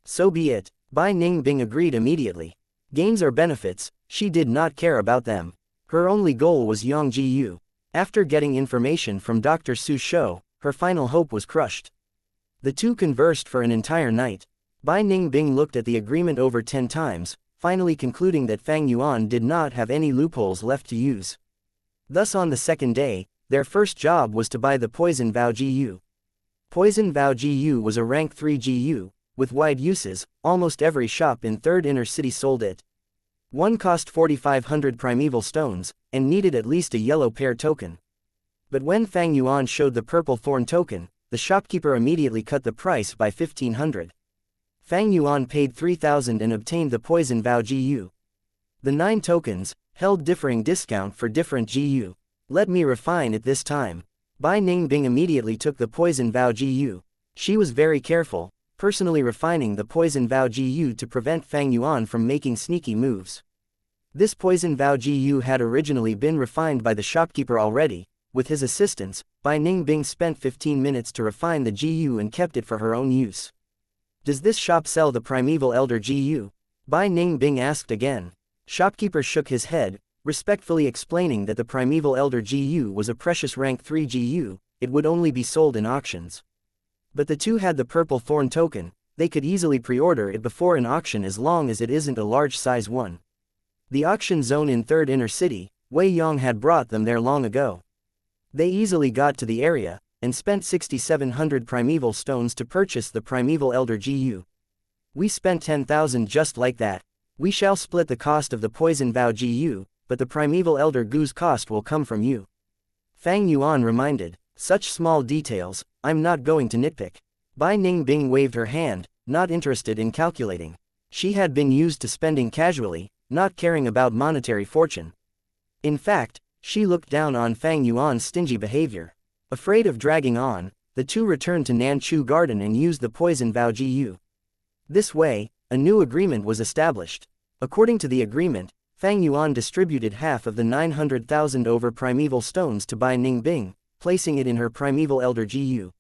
So be it, Bai Ningbing agreed immediately. Gains or benefits, she did not care about them. Her only goal was Yang Jiyu. After getting information from Dr. Su Shou, her final hope was crushed. The two conversed for an entire night. Bai Ningbing looked at the agreement over 10 times, finally concluding that Fang Yuan did not have any loopholes left to use. Thus on the second day, their first job was to buy the Poison Vow GU. Poison Vow GU was a rank 3 GU, with wide uses, almost every shop in 3rd Inner City sold it. One cost 4,500 primeval stones, and needed at least a yellow pair token. But when Fang Yuan showed the purple thorn token, the shopkeeper immediately cut the price by 1,500. Fang Yuan paid 3,000 and obtained the Poison Vow GU. The 9 tokens held differing discount for different GU. Let me refine it this time. Bai Ningbing immediately took the Poison Vow GU. She was very careful, personally refining the Poison Vow GU to prevent Fang Yuan from making sneaky moves. This Poison Vow GU had originally been refined by the shopkeeper already. With his assistance, Bai Ningbing spent 15 minutes to refine the GU and kept it for her own use. Does this shop sell the Primeval Elder GU? Bai Ningbing asked again. Shopkeeper shook his head, respectfully explaining that the Primeval Elder GU was a precious rank 3 GU, it would only be sold in auctions. But the two had the Purple Thorn token, they could easily pre-order it before an auction as long as it isn't a large size one. The auction zone in 3rd Inner City, Wei Yong had brought them there long ago. They easily got to the area, and spent 6,700 primeval stones to purchase the Primeval Elder GU. We spent 10,000 just like that. We shall split the cost of the Poison Vow GU, but the Primeval Elder GU's cost will come from you. Fang Yuan reminded, such small details, I'm not going to nitpick. Bai Ningbing waved her hand, not interested in calculating. She had been used to spending casually, not caring about monetary fortune. In fact, she looked down on Fang Yuan's stingy behavior. Afraid of dragging on, the two returned to Nanchu Garden and used the Poison Vow GU. This way, a new agreement was established. According to the agreement, Fang Yuan distributed half of the 900,000 over primeval stones to Bai Ningbing, placing it in her primeval elder Gu.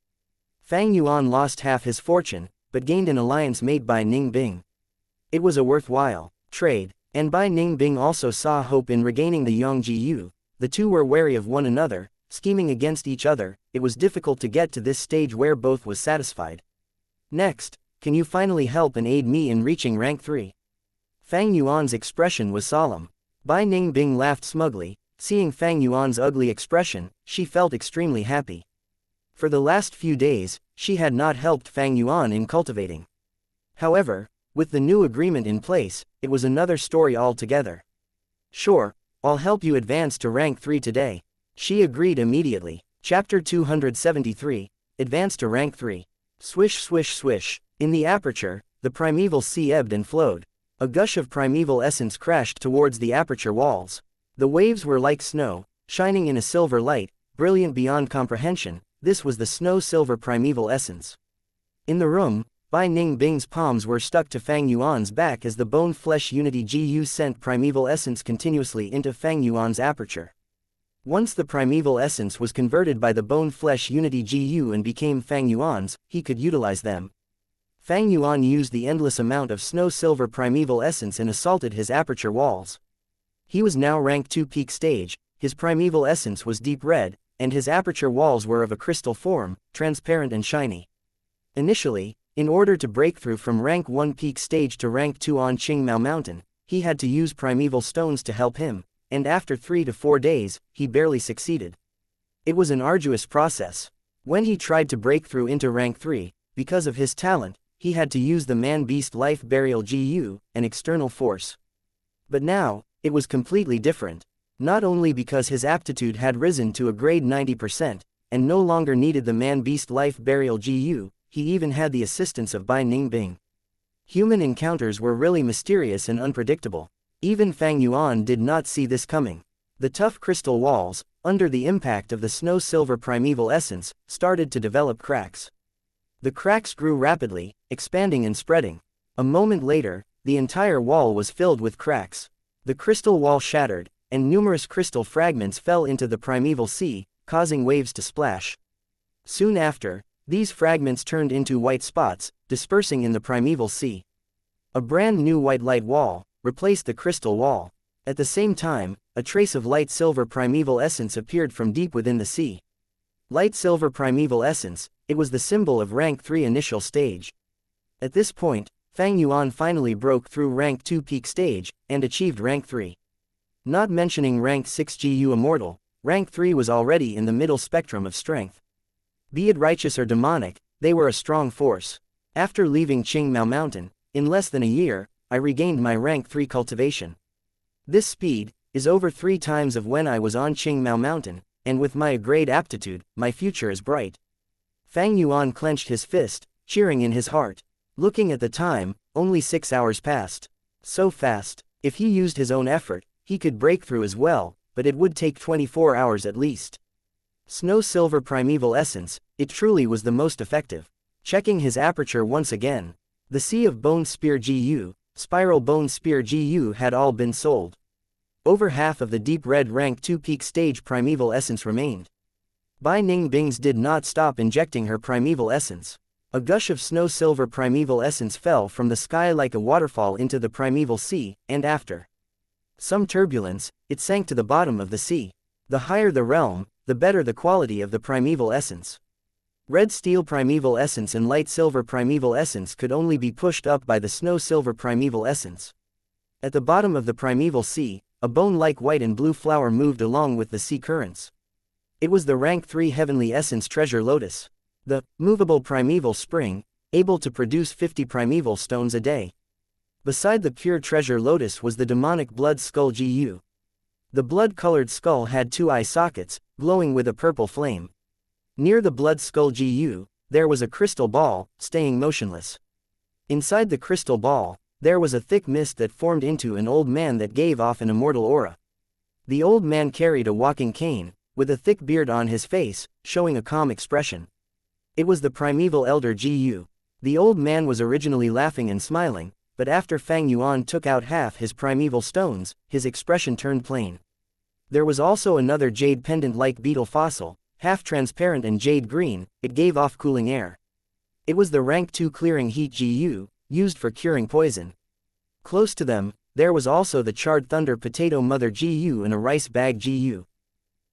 Fang Yuan lost half his fortune, but gained an alliance made by Ningbing. It was a worthwhile trade, and Bai Ningbing also saw hope in regaining the Yong Gu. The two were wary of one another, scheming against each other. It was difficult to get to this stage where both was satisfied. Next, can you finally help and aid me in reaching rank 3? Fang Yuan's expression was solemn. Bai Ningbing laughed smugly. Seeing Fang Yuan's ugly expression, she felt extremely happy. For the last few days, she had not helped Fang Yuan in cultivating. However, with the new agreement in place, it was another story altogether. Sure, I'll help you advance to rank 3 today. She agreed immediately. Chapter 273, Advance to rank 3. Swish swish swish. In the aperture, the primeval sea ebbed and flowed. A gush of primeval essence crashed towards the aperture walls. The waves were like snow, shining in a silver light, brilliant beyond comprehension. This was the snow-silver primeval essence. In the room, Bai Ningbing's palms were stuck to Fang Yuan's back as the bone-flesh unity Gu sent primeval essence continuously into Fang Yuan's aperture. Once the primeval essence was converted by the bone-flesh unity Gu and became Fang Yuan's, he could utilize them. Fang Yuan used the endless amount of snow-silver primeval essence and assaulted his aperture walls. He was now rank 2 peak stage, his primeval essence was deep red, and his aperture walls were of a crystal form, transparent and shiny. Initially, in order to break through from rank 1 peak stage to rank 2 on Qingmao Mountain, he had to use primeval stones to help him, and after 3 to 4 days, he barely succeeded. It was an arduous process. When he tried to break through into rank 3, because of his talent, he had to use the man-beast life burial Gu, an external force. But now, it was completely different. Not only because his aptitude had risen to a grade 90%, and no longer needed the man-beast life burial Gu, he even had the assistance of Bai Ningbing. Human encounters were really mysterious and unpredictable. Even Fang Yuan did not see this coming. The tough crystal walls, under the impact of the snow-silver primeval essence, started to develop cracks. The cracks grew rapidly, expanding and spreading. A moment later, the entire wall was filled with cracks. The crystal wall shattered, and numerous crystal fragments fell into the primeval sea, causing waves to splash. Soon after, these fragments turned into white spots, dispersing in the primeval sea. A brand new white light wall replaced the crystal wall. At the same time, a trace of light silver primeval essence appeared from deep within the sea. Light silver primeval essence, it was the symbol of rank 3 initial stage. At this point, Fang Yuan finally broke through rank 2 peak stage, and achieved rank 3. Not mentioning rank 6 Gu Immortal, rank 3 was already in the middle spectrum of strength. Be it righteous or demonic, they were a strong force. After leaving Qingmao Mountain, in less than a year, I regained my rank 3 cultivation. This speed is over 3 times of when I was on Qingmao Mountain, and with my grade aptitude, my future is bright. Fang Yuan clenched his fist, cheering in his heart. Looking at the time, only 6 hours passed. So fast. If he used his own effort, he could break through as well, but it would take 24 hours at least. Snow-silver primeval essence, it truly was the most effective. Checking his aperture once again. The sea of bone spear Gu, spiral bone spear Gu had all been sold. Over half of the deep red rank 2 peak stage primeval essence remained. Bai Ningbing's did not stop injecting her primeval essence. A gush of snow-silver primeval essence fell from the sky like a waterfall into the primeval sea, and after some turbulence, it sank to the bottom of the sea. The higher the realm, the better the quality of the primeval essence. Red steel primeval essence and light silver primeval essence could only be pushed up by the snow-silver primeval essence. At the bottom of the primeval sea, a bone-like white and blue flower moved along with the sea currents. It was the rank 3 heavenly essence treasure lotus. The movable primeval spring, able to produce 50 primeval stones a day. Beside the pure treasure lotus was the demonic blood skull Gu. The blood-colored skull had 2 eye sockets, glowing with a purple flame. Near the blood skull Gu, there was a crystal ball, staying motionless. Inside the crystal ball, there was a thick mist that formed into an old man that gave off an immortal aura. The old man carried a walking cane, with a thick beard on his face, showing a calm expression. It was the primeval elder Gu. The old man was originally laughing and smiling, but after Fang Yuan took out half his primeval stones, his expression turned plain. There was also another jade pendant-like beetle fossil, half transparent and jade green. It gave off cooling air. It was the rank 2 clearing heat GU, used for curing poison. Close to them, there was also the charred thunder potato mother GU and a rice bag GU.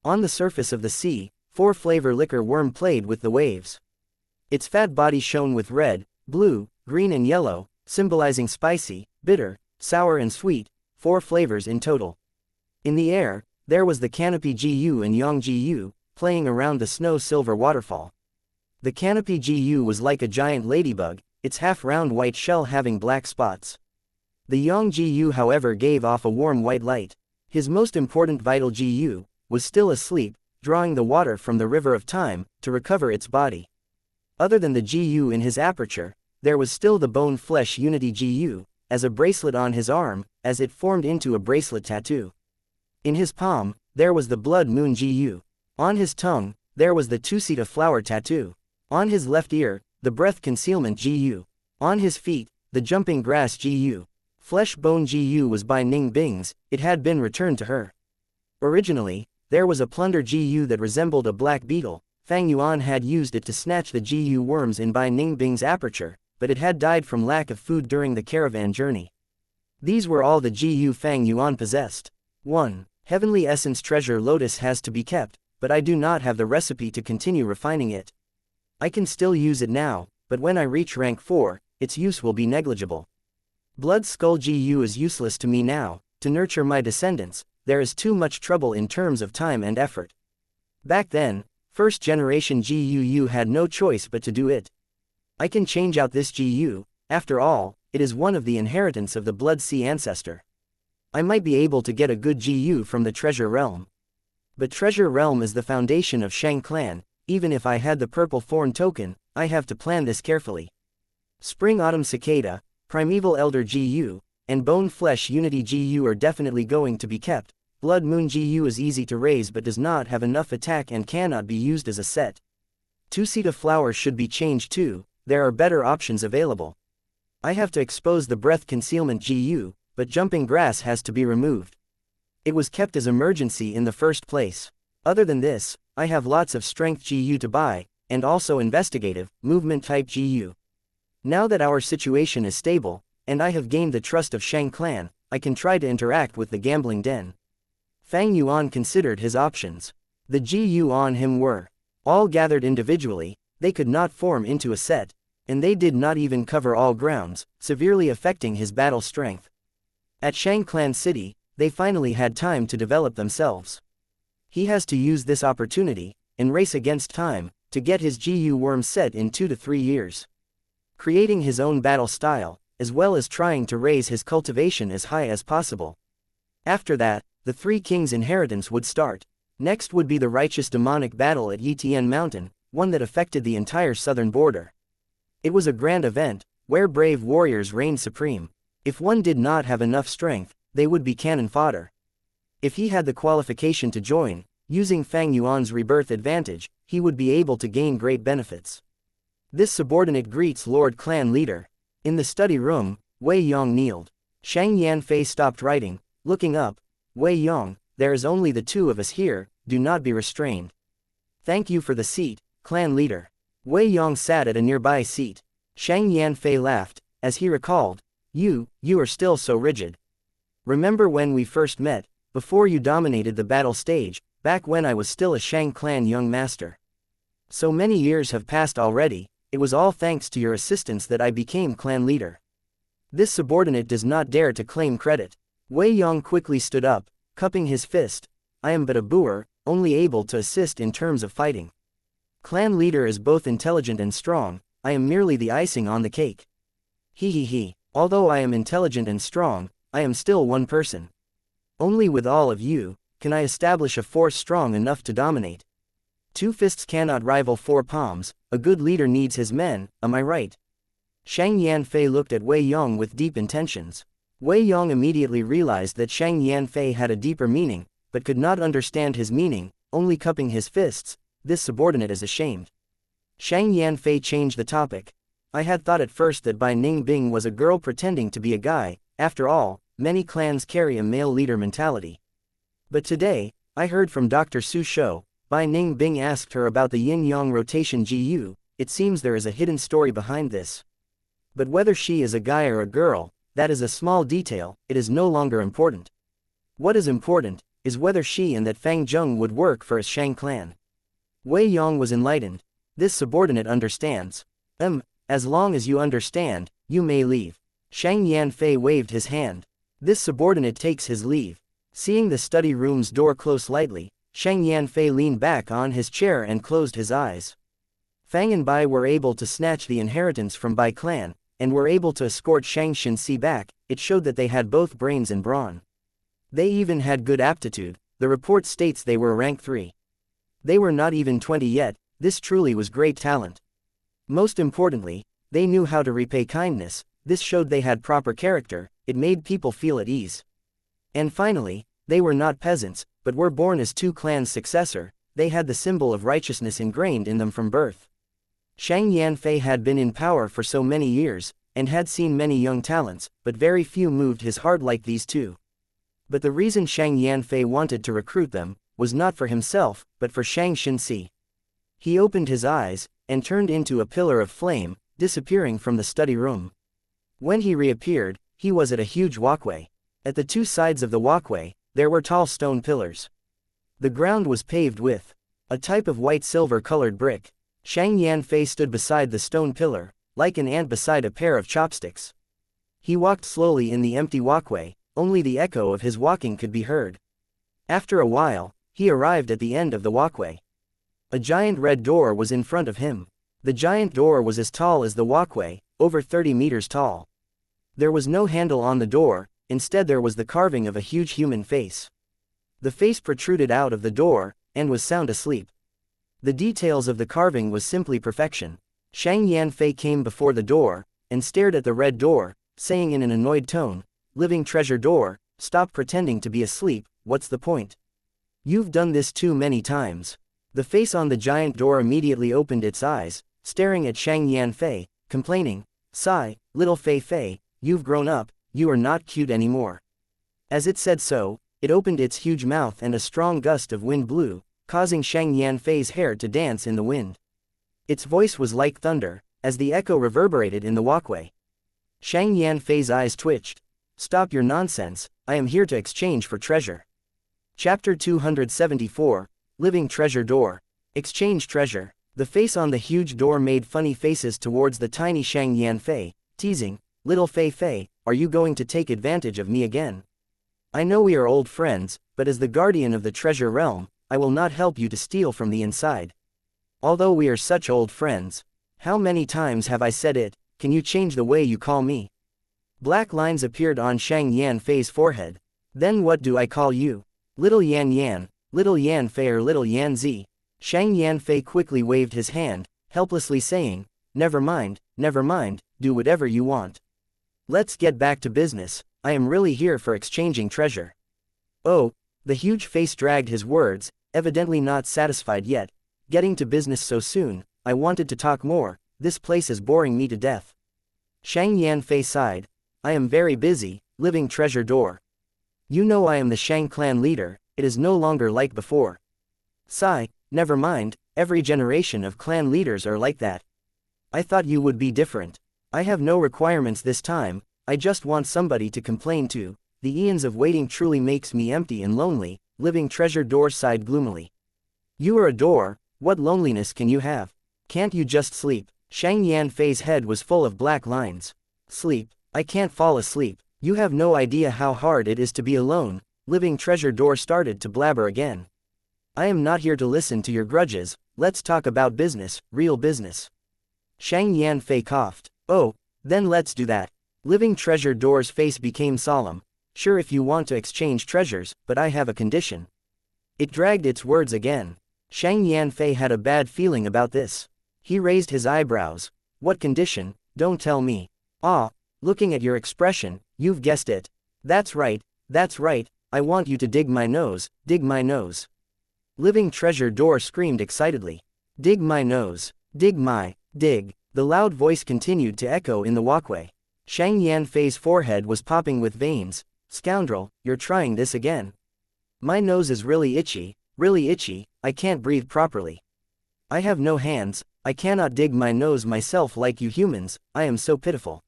On the surface of the sea, 4 flavor liquor worm played with the waves. Its fat body shone with red, blue, green and yellow, symbolizing spicy, bitter, sour and sweet, 4 flavors in total. In the air, there was the canopy GU and yang GU, playing around the snow-silver waterfall. The canopy GU was like a giant ladybug, its half-round white shell having black spots. The yang GU however gave off a warm white light. His most important vital GU was still asleep, drawing the water from the river of time, to recover its body. Other than the GU in his aperture, there was still the bone-flesh unity GU, as a bracelet on his arm, as it formed into a bracelet tattoo. In his palm, there was the blood moon GU. On his tongue, there was the two-seed flower tattoo. On his left ear, the breath concealment GU. On his feet, the jumping grass GU. Flesh bone GU was by Ning Bing's, it had been returned to her. Originally, there was a plunder GU that resembled a black beetle. Fang Yuan had used it to snatch the GU worms in Bai Ning Bing's aperture, but it had died from lack of food during the caravan journey. These were all the GU Fang Yuan possessed. 1. Heavenly Essence Treasure Lotus has to be kept, but I do not have the recipe to continue refining it. I can still use it now, but when I reach rank 4, its use will be negligible. Blood Skull GU is useless to me now. To nurture my descendants, there is too much trouble in terms of time and effort. Back then, first generation GU had no choice but to do it. I can change out this GU, after all, it is one of the inheritance of the Blood Sea ancestor. I might be able to get a good GU from the Treasure Realm. But Treasure Realm is the foundation of Shang Clan. Even if I had the purple thorn token, I have to plan this carefully. Spring Autumn Cicada, Primeval Elder GU, and Bone Flesh Unity GU are definitely going to be kept. Blood Moon GU is easy to raise but does not have enough attack and cannot be used as a set. Two-seed flower should be changed too, there are better options available. I have to expose the breath concealment GU, but jumping grass has to be removed. It was kept as emergency in the first place. Other than this, I have lots of strength GU to buy, and also investigative, movement type GU. Now that our situation is stable, and I have gained the trust of Shang Clan, I can try to interact with the gambling den. Fang Yuan considered his options. The GU on him were all gathered individually, they could not form into a set, and they did not even cover all grounds, severely affecting his battle strength. At Shang Clan City, they finally had time to develop themselves. He has to use this opportunity, and race against time, to get his GU worm set in 2 to 3 years. Creating his own battle style, as well as trying to raise his cultivation as high as possible. After that, the Three Kings' inheritance would start. Next would be the righteous demonic battle at Yitian Mountain, one that affected the entire southern border. It was a grand event, where brave warriors reigned supreme. If one did not have enough strength, they would be cannon fodder. If he had the qualification to join, using Fang Yuan's rebirth advantage, he would be able to gain great benefits. This subordinate greets Lord Clan Leader. In the study room, Wei Yong kneeled. Shang Yanfei stopped writing, looking up. Wei Yong, there is only the two of us here, do not be restrained. Thank you for the seat, Clan Leader. Wei Yong sat at a nearby seat. Shang Yanfei laughed, as he recalled. You are still so rigid. Remember when we first met, before you dominated the battle stage, back when I was still a Shang Clan young master. So many years have passed already. It was all thanks to your assistance that I became clan leader. This subordinate does not dare to claim credit. Wei Yong quickly stood up, cupping his fist. I am but a boor, only able to assist in terms of fighting. Clan leader is both intelligent and strong, I am merely the icing on the cake. He. Although I am intelligent and strong, I am still one person. Only with all of you, can I establish a force strong enough to dominate. 2 fists cannot rival 4 palms, a good leader needs his men, am I right? Shang Yanfei looked at Wei Yong with deep intentions. Wei Yong immediately realized that Shang Yanfei had a deeper meaning, but could not understand his meaning, only cupping his fists. This subordinate is ashamed. Shang Yanfei changed the topic. I had thought at first that Bai Ningbing was a girl pretending to be a guy. After all, many clans carry a male leader mentality. But today, I heard from Dr. Su Shou. Bai Ningbing asked her about the yin-yang rotation GU. It seems there is a hidden story behind this. But whether she is a guy or a girl, that is a small detail, it is no longer important. What is important is whether she and that Fang Zheng would work for a Shang clan. Wei Yong was enlightened. This subordinate understands. As long as you understand, you may leave. Shang Yanfei waved his hand. This subordinate takes his leave. Seeing the study room's door close lightly, Shang Yanfei leaned back on his chair and closed his eyes. Fang and Bai were able to snatch the inheritance from Bai clan, and were able to escort Shang Xinxi back. It showed that they had both brains and brawn. They even had good aptitude. The report states they were rank 3. They were not even 20 yet. This truly was great talent. Most importantly, they knew how to repay kindness. This showed they had proper character. It made people feel at ease. And finally, they were not peasants, but were born as two clans' successor. They had the symbol of righteousness ingrained in them from birth. Shang Yanfei had been in power for so many years, and had seen many young talents, but very few moved his heart like these two. But the reason Shang Yanfei wanted to recruit them was not for himself, but for Shang Xinxi. He opened his eyes, and turned into a pillar of flame, disappearing from the study room. When he reappeared, he was at a huge walkway. At the two sides of the walkway, there were tall stone pillars. The ground was paved with a type of white-silver colored brick. Shang Yanfei stood beside the stone pillar, like an ant beside a pair of chopsticks. He walked slowly in the empty walkway, only the echo of his walking could be heard. After a while, he arrived at the end of the walkway. A giant red door was in front of him. The giant door was as tall as the walkway, over 30 meters tall. There was no handle on the door, instead there was the carving of a huge human face. The face protruded out of the door, and was sound asleep. The details of the carving was simply perfection. Shang Yanfei came before the door, and stared at the red door, saying in an annoyed tone, "Living treasure door, stop pretending to be asleep, what's the point? You've done this too many times." The face on the giant door immediately opened its eyes, staring at Shang Yanfei, complaining, "Sigh, little Fei Fei, you've grown up, you are not cute anymore." As it said so, it opened its huge mouth and a strong gust of wind blew, causing Shang Yanfei's hair to dance in the wind. Its voice was like thunder, as the echo reverberated in the walkway. Shang Yanfei's eyes twitched. "Stop your nonsense, I am here to exchange for treasure." Chapter 274, Living Treasure Door. Exchange treasure. The face on the huge door made funny faces towards the tiny Shang Yanfei, teasing, "Little Fei Fei, are you going to take advantage of me again? I know we are old friends, but as the guardian of the treasure realm, I will not help you to steal from the inside. Although we are such old friends. How many times have I said it, can you change the way you call me?" Black lines appeared on Shang Yanfei's forehead. "Then what do I call you? Little Yan Yan, Little Yanfei or Little Yanzi?" Shang Yanfei quickly waved his hand, helplessly saying, never mind, do whatever you want. Let's get back to business, I am really here for exchanging treasure." "Oh," the huge face dragged his words, evidently not satisfied yet. "Getting to business so soon, I wanted to talk more, this place is boring me to death." Shang Yanfei sighed. "I am very busy, living treasure door. You know I am the Shang clan leader, it is no longer like before." "Sigh, never mind, every generation of clan leaders are like that. I thought you would be different. I have no requirements this time, I just want somebody to complain to. The eons of waiting truly makes me empty and lonely." Living treasure door sighed gloomily. "You are a door, what loneliness can you have? Can't you just sleep?" Shang Yanfei's head was full of black lines. "Sleep? I can't fall asleep, you have no idea how hard it is to be alone." Living treasure door started to blabber again. "I am not here to listen to your grudges, let's talk about business, real business." Shang Yanfei coughed. "Oh, then let's do that." Living treasure door's face became solemn. "Sure, if you want to exchange treasures, but I have a condition." It dragged its words again. Shang Yanfei had a bad feeling about this. He raised his eyebrows. "What condition? Don't tell me." "Ah, looking at your expression, you've guessed it. That's right, I want you to dig my nose, dig my nose." Living treasure door screamed excitedly. "Dig my nose, dig my, dig." The loud voice continued to echo in the walkway. Shang Yanfei's forehead was popping with veins. Scoundrel, you're trying this again. My nose is really itchy, I can't breathe properly. I have no hands, I cannot dig my nose myself like you humans, I am so pitiful.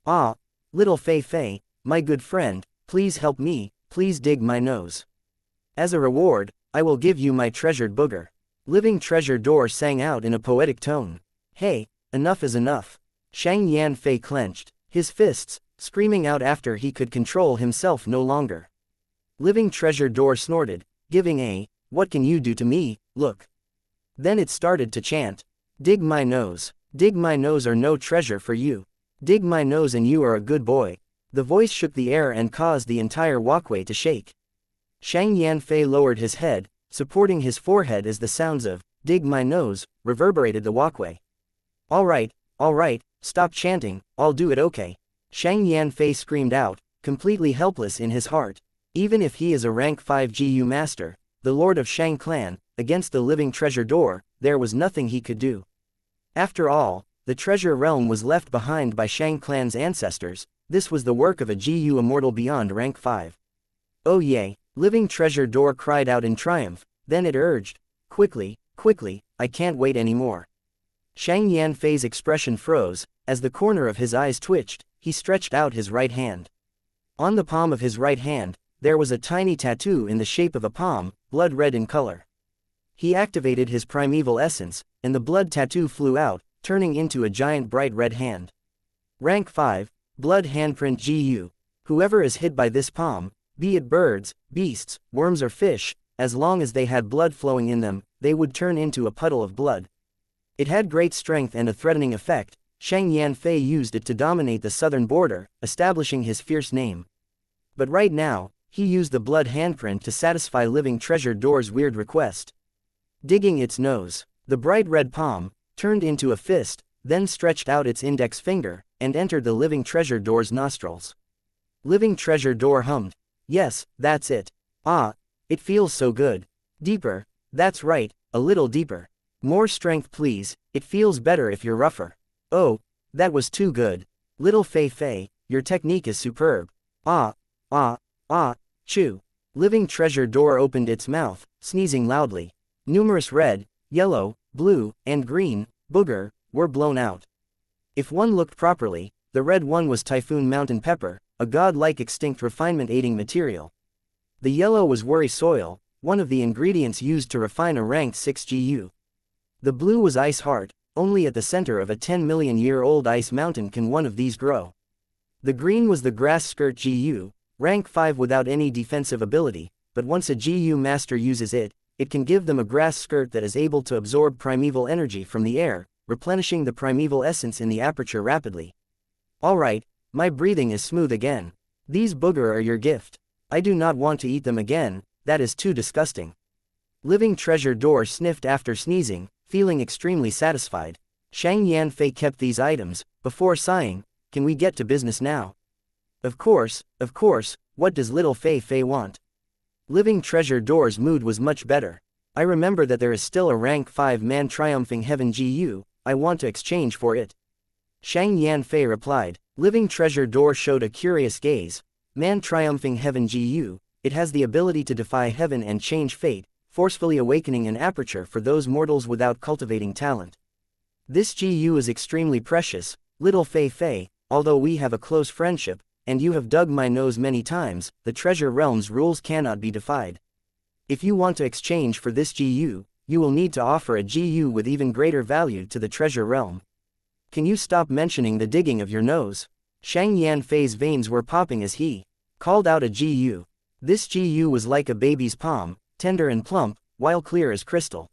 Ah, little Fei Fei, my good friend, please help me, please dig my nose. As a reward, I will give you my treasured booger. Living Treasure Door sang out in a poetic tone. Hey, enough is enough. Shang Yanfei clenched his fists, screaming out after he could control himself no longer. Living Treasure Door snorted, giving a, what can you do to me, look. Then it started to chant. Dig my nose or no treasure for you. Dig my nose and you are a good boy. The voice shook the air and caused the entire walkway to shake. Shang Yanfei lowered his head, supporting his forehead as the sounds of, dig my nose, reverberated the walkway. Alright, stop chanting, I'll do it okay. Shang Yanfei screamed out, completely helpless in his heart. Even if he is a rank 5 GU master, the Lord of Shang Clan, against the Living Treasure Door, there was nothing he could do. After all, the treasure realm was left behind by Shang Clan's ancestors. This was the work of a GU immortal beyond rank 5. Oh yay, Living Treasure Door cried out in triumph, then it urged, quickly, I can't wait anymore. Shang Yanfei's expression froze, as the corner of his eyes twitched, he stretched out his right hand. On the palm of his right hand, there was a tiny tattoo in the shape of a palm, blood red in color. He activated his primeval essence, and the blood tattoo flew out, turning into a giant bright red hand. Rank 5, Blood Handprint GU. Whoever is hit by this palm, be it birds, beasts, worms or fish, as long as they had blood flowing in them, they would turn into a puddle of blood. It had great strength and a threatening effect. Shang Yanfei used it to dominate the southern border, establishing his fierce name. But right now, he used the blood handprint to satisfy Living Treasure Door's weird request. Digging its nose, the bright red palm turned into a fist, then stretched out its index finger, and entered the Living Treasure Door's nostrils. Living Treasure Door hummed. Yes, that's it. Ah, it feels so good. Deeper, that's right, a little deeper. More strength please, it feels better if you're rougher. Oh, that was too good. Little Fei Fei, your technique is superb. Ah, chew. Living Treasure Door opened its mouth, sneezing loudly. Numerous red, yellow, blue, and green booger were blown out. If one looked properly, the red one was Typhoon Mountain Pepper, a god-like extinct refinement aiding material. The yellow was Worry Soil, one of the ingredients used to refine a ranked 6 GU. The blue was Ice Heart, only at the center of a 10-million-year-old ice mountain can one of these grow. The green was the Grass Skirt GU, rank 5 without any defensive ability, but once a GU master uses it, it can give them a grass skirt that is able to absorb primeval energy from the air, replenishing the primeval essence in the aperture rapidly. Alright, my breathing is smooth again. These booger are your gift. I do not want to eat them again, that is too disgusting. Living Treasure Door sniffed after sneezing, feeling extremely satisfied. Shang Yanfei kept these items, before sighing, can we get to business now? Of course, what does little Fei Fei want? Living Treasure Door's mood was much better. I remember that there is still a rank 5 man triumphing heaven GU, I want to exchange for it. Shang Yanfei replied. Living Treasure Door showed a curious gaze. Man triumphing heaven GU, it has the ability to defy heaven and change fate, forcefully awakening an aperture for those mortals without cultivating talent. This GU is extremely precious, little Fei Fei, although we have a close friendship, and you have dug my nose many times, the treasure realm's rules cannot be defied. If you want to exchange for this GU, you will need to offer a GU with even greater value to the treasure realm. Can you stop mentioning the digging of your nose? Shang Yanfei's veins were popping as he called out a GU. This GU was like a baby's palm, tender and plump, while clear as crystal.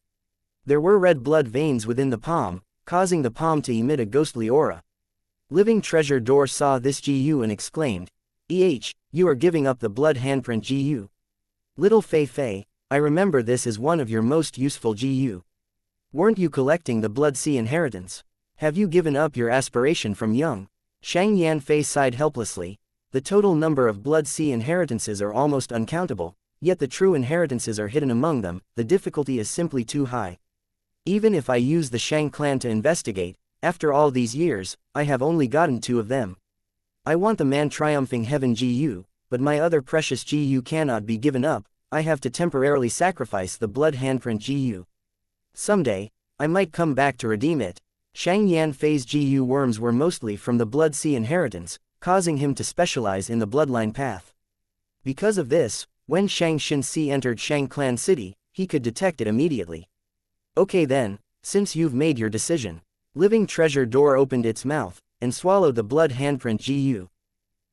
There were red blood veins within the palm, causing the palm to emit a ghostly aura. Living Treasure Door saw this GU and exclaimed, you are giving up the blood handprint GU. Little Fei Fei, I remember this is one of your most useful GU. Weren't you collecting the Blood Sea inheritance? Have you given up your aspiration from young? Shang Yanfei sighed helplessly. The total number of Blood Sea inheritances are almost uncountable, yet the true inheritances are hidden among them, the difficulty is simply too high. Even if I use the Shang clan to investigate, after all these years, I have only gotten 2 of them. I want the man triumphing heaven GU, but my other precious GU cannot be given up, I have to temporarily sacrifice the blood handprint GU. Someday, I might come back to redeem it. Shang Yanfei's GU worms were mostly from the Blood Sea inheritance, causing him to specialize in the bloodline path. Because of this, when Shang Xinxi entered Shang Clan City, he could detect it immediately. Okay then, since you've made your decision. Living Treasure Door opened its mouth, and swallowed the blood handprint GU.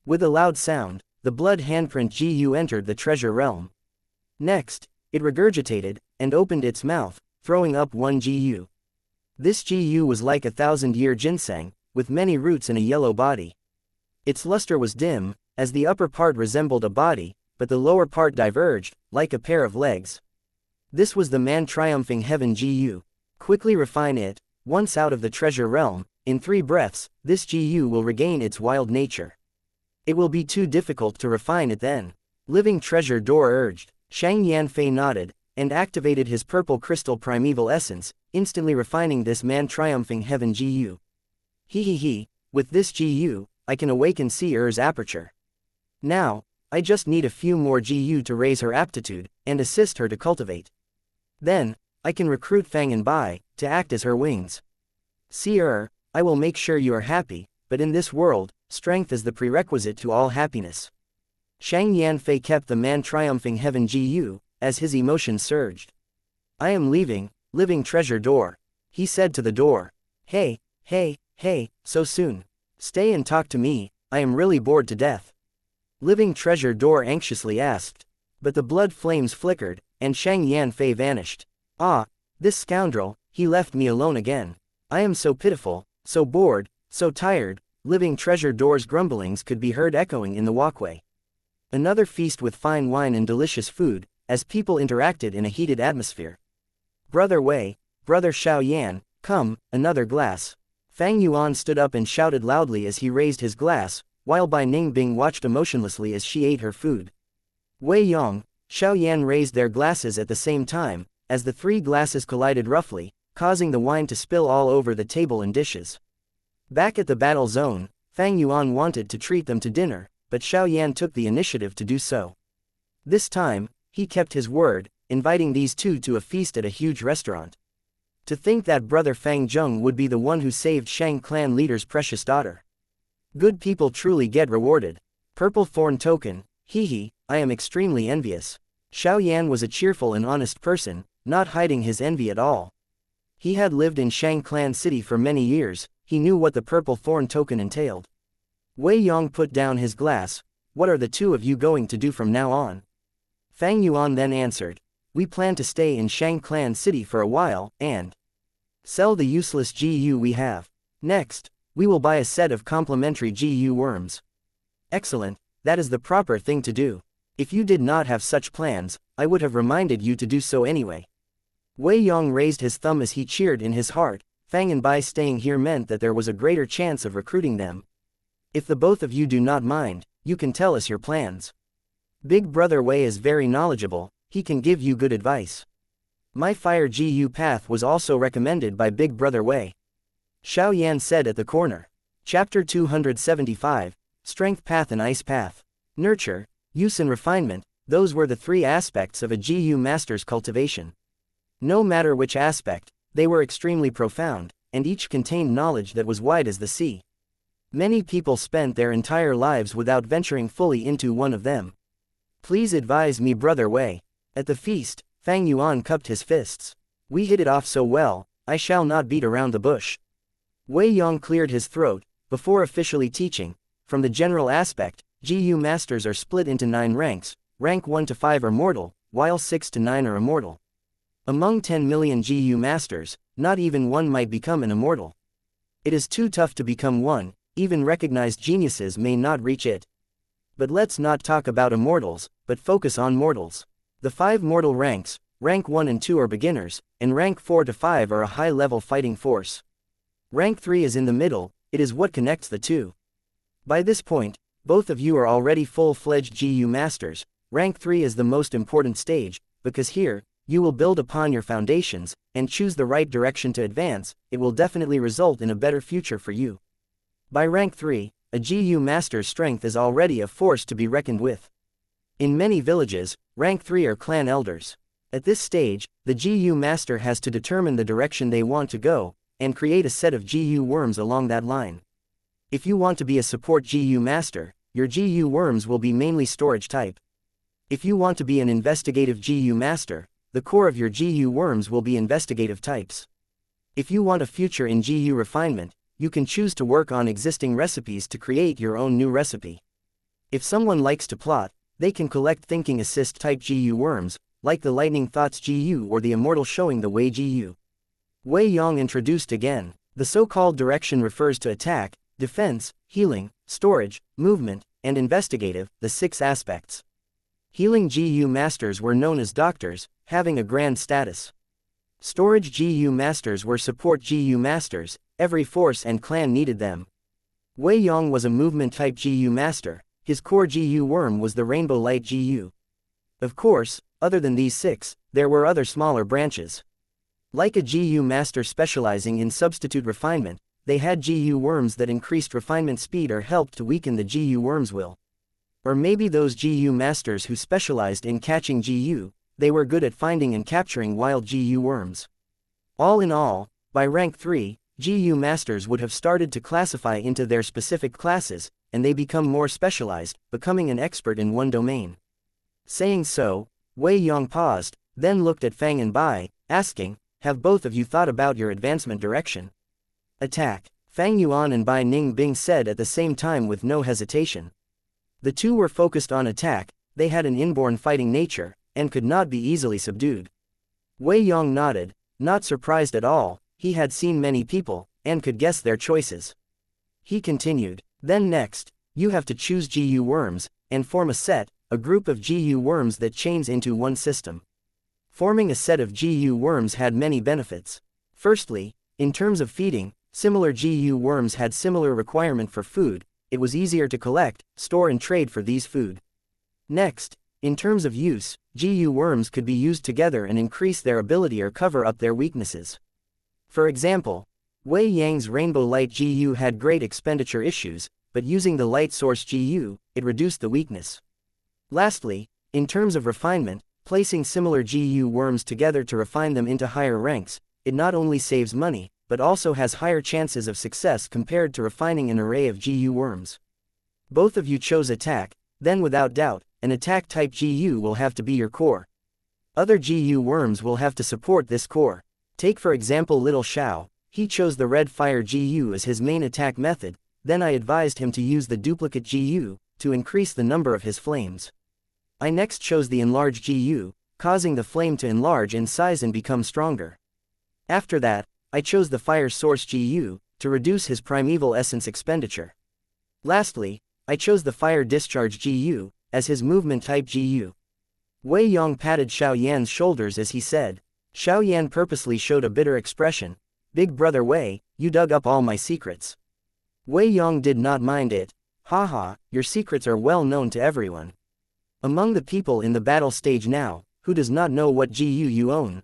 With a loud sound, the blood handprint GU entered the treasure realm. Next, it regurgitated, and opened its mouth, throwing up 1 GU. This GU was like 1,000-year ginseng, with many roots and a yellow body. Its luster was dim, as the upper part resembled a body, but the lower part diverged, like a pair of legs. This was the man triumphing heaven GU. Quickly refine it. Once out of the treasure realm, in 3 breaths, this GU will regain its wild nature. It will be too difficult to refine it then. Living Treasure Door urged. Shang Yanfei nodded, and activated his purple crystal primeval essence, instantly refining this man triumphing heaven GU. With this GU, I can awaken Seer's aperture. Now, I just need a few more GU to raise her aptitude, and assist her to cultivate. Then, I can recruit Fang and Bai, to act as her wings. Seer, I will make sure you are happy, but in this world, strength is the prerequisite to all happiness. Shang Yanfei kept the man triumphing heaven GU, as his emotions surged. I am leaving, Living Treasure Door. He said to the door. Hey, so soon. Stay and talk to me, I am really bored to death. Living Treasure Door anxiously asked. But the blood flames flickered, and Shang Yanfei vanished. Ah, this scoundrel, he left me alone again. I am so pitiful, so bored, so tired. Living Treasure Door's grumblings could be heard echoing in the walkway. Another feast with fine wine and delicious food, as people interacted in a heated atmosphere. Brother Wei, Brother Xiao Yan, come, another glass. Fang Yuan stood up and shouted loudly as he raised his glass, while Bai Ningbing watched emotionlessly as she ate her food. Wei Yong, Xiao Yan raised their glasses at the same time, as the 3 glasses collided roughly, causing the wine to spill all over the table and dishes. Back at the battle zone, Fang Yuan wanted to treat them to dinner, but Xiao Yan took the initiative to do so. This time, he kept his word, inviting these 2 to a feast at a huge restaurant. To think that Brother Fang Zheng would be the one who saved Shang Clan leader's precious daughter. Good people truly get rewarded. Purple Thorn Token, I am extremely envious. Xiao Yan was a cheerful and honest person, not hiding his envy at all. He had lived in Shang Clan City for many years, he knew what the Purple Thorn Token entailed. Wei Yong put down his glass. What are the 2 of you going to do from now on? Fang Yuan then answered. We plan to stay in Shang Clan City for a while, and sell the useless GU we have. Next, we will buy a set of complementary GU worms. Excellent, that is the proper thing to do. If you did not have such plans, I would have reminded you to do so anyway. Wei Yong raised his thumb as he cheered in his heart. Fang and Bai staying here meant that there was a greater chance of recruiting them. If the both of you do not mind, you can tell us your plans. Big Brother Wei is very knowledgeable, he can give you good advice. My Fire GU path was also recommended by Big Brother Wei. Xiao Yan said at the corner. Chapter 275, Strength Path and Ice Path. Nurture, Use and Refinement, those were the 3 aspects of a GU master's cultivation. No matter which aspect, they were extremely profound, and each contained knowledge that was wide as the sea. Many people spent their entire lives without venturing fully into one of them. Please advise me, Brother Wei. At the feast, Fang Yuan cupped his fists. We hit it off so well, I shall not beat around the bush. Wei Yong cleared his throat, before officially teaching. From the general aspect, GU masters are split into 9 ranks, rank 1 to 5 are mortal, while 6 to 9 are immortal. Among 10 million GU masters, not even one might become an immortal. It is too tough to become one, even recognized geniuses may not reach it. But let's not talk about immortals, but focus on mortals. The 5 mortal ranks, rank 1 and 2 are beginners, and rank 4 to 5 are a high-level fighting force. Rank 3 is in the middle, it is what connects the 2. By this point, both of you are already full-fledged GU masters. Rank 3 is the most important stage, because here, you will build upon your foundations, and choose the right direction to advance. It will definitely result in a better future for you. By rank 3, a GU master's strength is already a force to be reckoned with. In many villages, rank 3 are clan elders. At this stage, the GU master has to determine the direction they want to go, and create a set of GU worms along that line. If you want to be a support GU master, your GU worms will be mainly storage type. If you want to be an investigative GU master, the core of your GU worms will be investigative types. If you want a future in GU refinement, you can choose to work on existing recipes to create your own new recipe. If someone likes to plot, they can collect thinking assist type GU worms, like the lightning thoughts GU or the immortal showing the way GU. Wei Yong introduced again. The so-called direction refers to attack, defense, healing, storage, movement, and investigative, the 6 aspects. Healing GU masters were known as doctors, having a grand status. Storage GU masters were support GU masters, every force and clan needed them. Wei Yong was a movement type GU master, his core GU worm was the Rainbow Light GU. Of course, other than these 6, there were other smaller branches. Like a GU master specializing in substitute refinement, they had GU worms that increased refinement speed or helped to weaken the GU worm's will. Or maybe those GU masters who specialized in catching GU, they were good at finding and capturing wild GU worms. All in all, by rank 3, GU masters would have started to classify into their specific classes, and they become more specialized, becoming an expert in one domain. Saying so, Wei Yong paused, then looked at Fang and Bai, asking, have both of you thought about your advancement direction? Attack, Fang Yuan and Bai Ningbing said at the same time with no hesitation. The two were focused on attack, they had an inborn fighting nature, and could not be easily subdued. Wei Yong nodded, not surprised at all, he had seen many people, and could guess their choices. He continued, then next, you have to choose GU worms, and form a set, a group of GU worms that chains into one system. Forming a set of GU worms had many benefits. Firstly, in terms of feeding, similar GU worms had similar requirement for food, it was easier to collect, store and trade for these food. Next, in terms of use, GU worms could be used together and increase their ability or cover up their weaknesses. For example, Wei Yang's Rainbow Light GU had great expenditure issues, but using the Light Source GU, it reduced the weakness. Lastly, in terms of refinement, placing similar GU worms together to refine them into higher ranks, it not only saves money, but also has higher chances of success compared to refining an array of GU worms. Both of you chose attack, then without doubt, an attack type GU will have to be your core. Other GU worms will have to support this core. Take for example Little Xiao, he chose the Red Fire GU as his main attack method, then I advised him to use the duplicate GU, to increase the number of his flames. I next chose the Enlarge GU, causing the flame to enlarge in size and become stronger. After that, I chose the Fire Source GU, to reduce his primeval essence expenditure. Lastly, I chose the Fire Discharge GU, as his movement type GU. Wei Yong patted Xiao Yan's shoulders as he said. Xiao Yan purposely showed a bitter expression. Big brother Wei, you dug up all my secrets. Wei Yong did not mind it. Haha, your secrets are well known to everyone. Among the people in the battle stage now, who does not know what GU you own?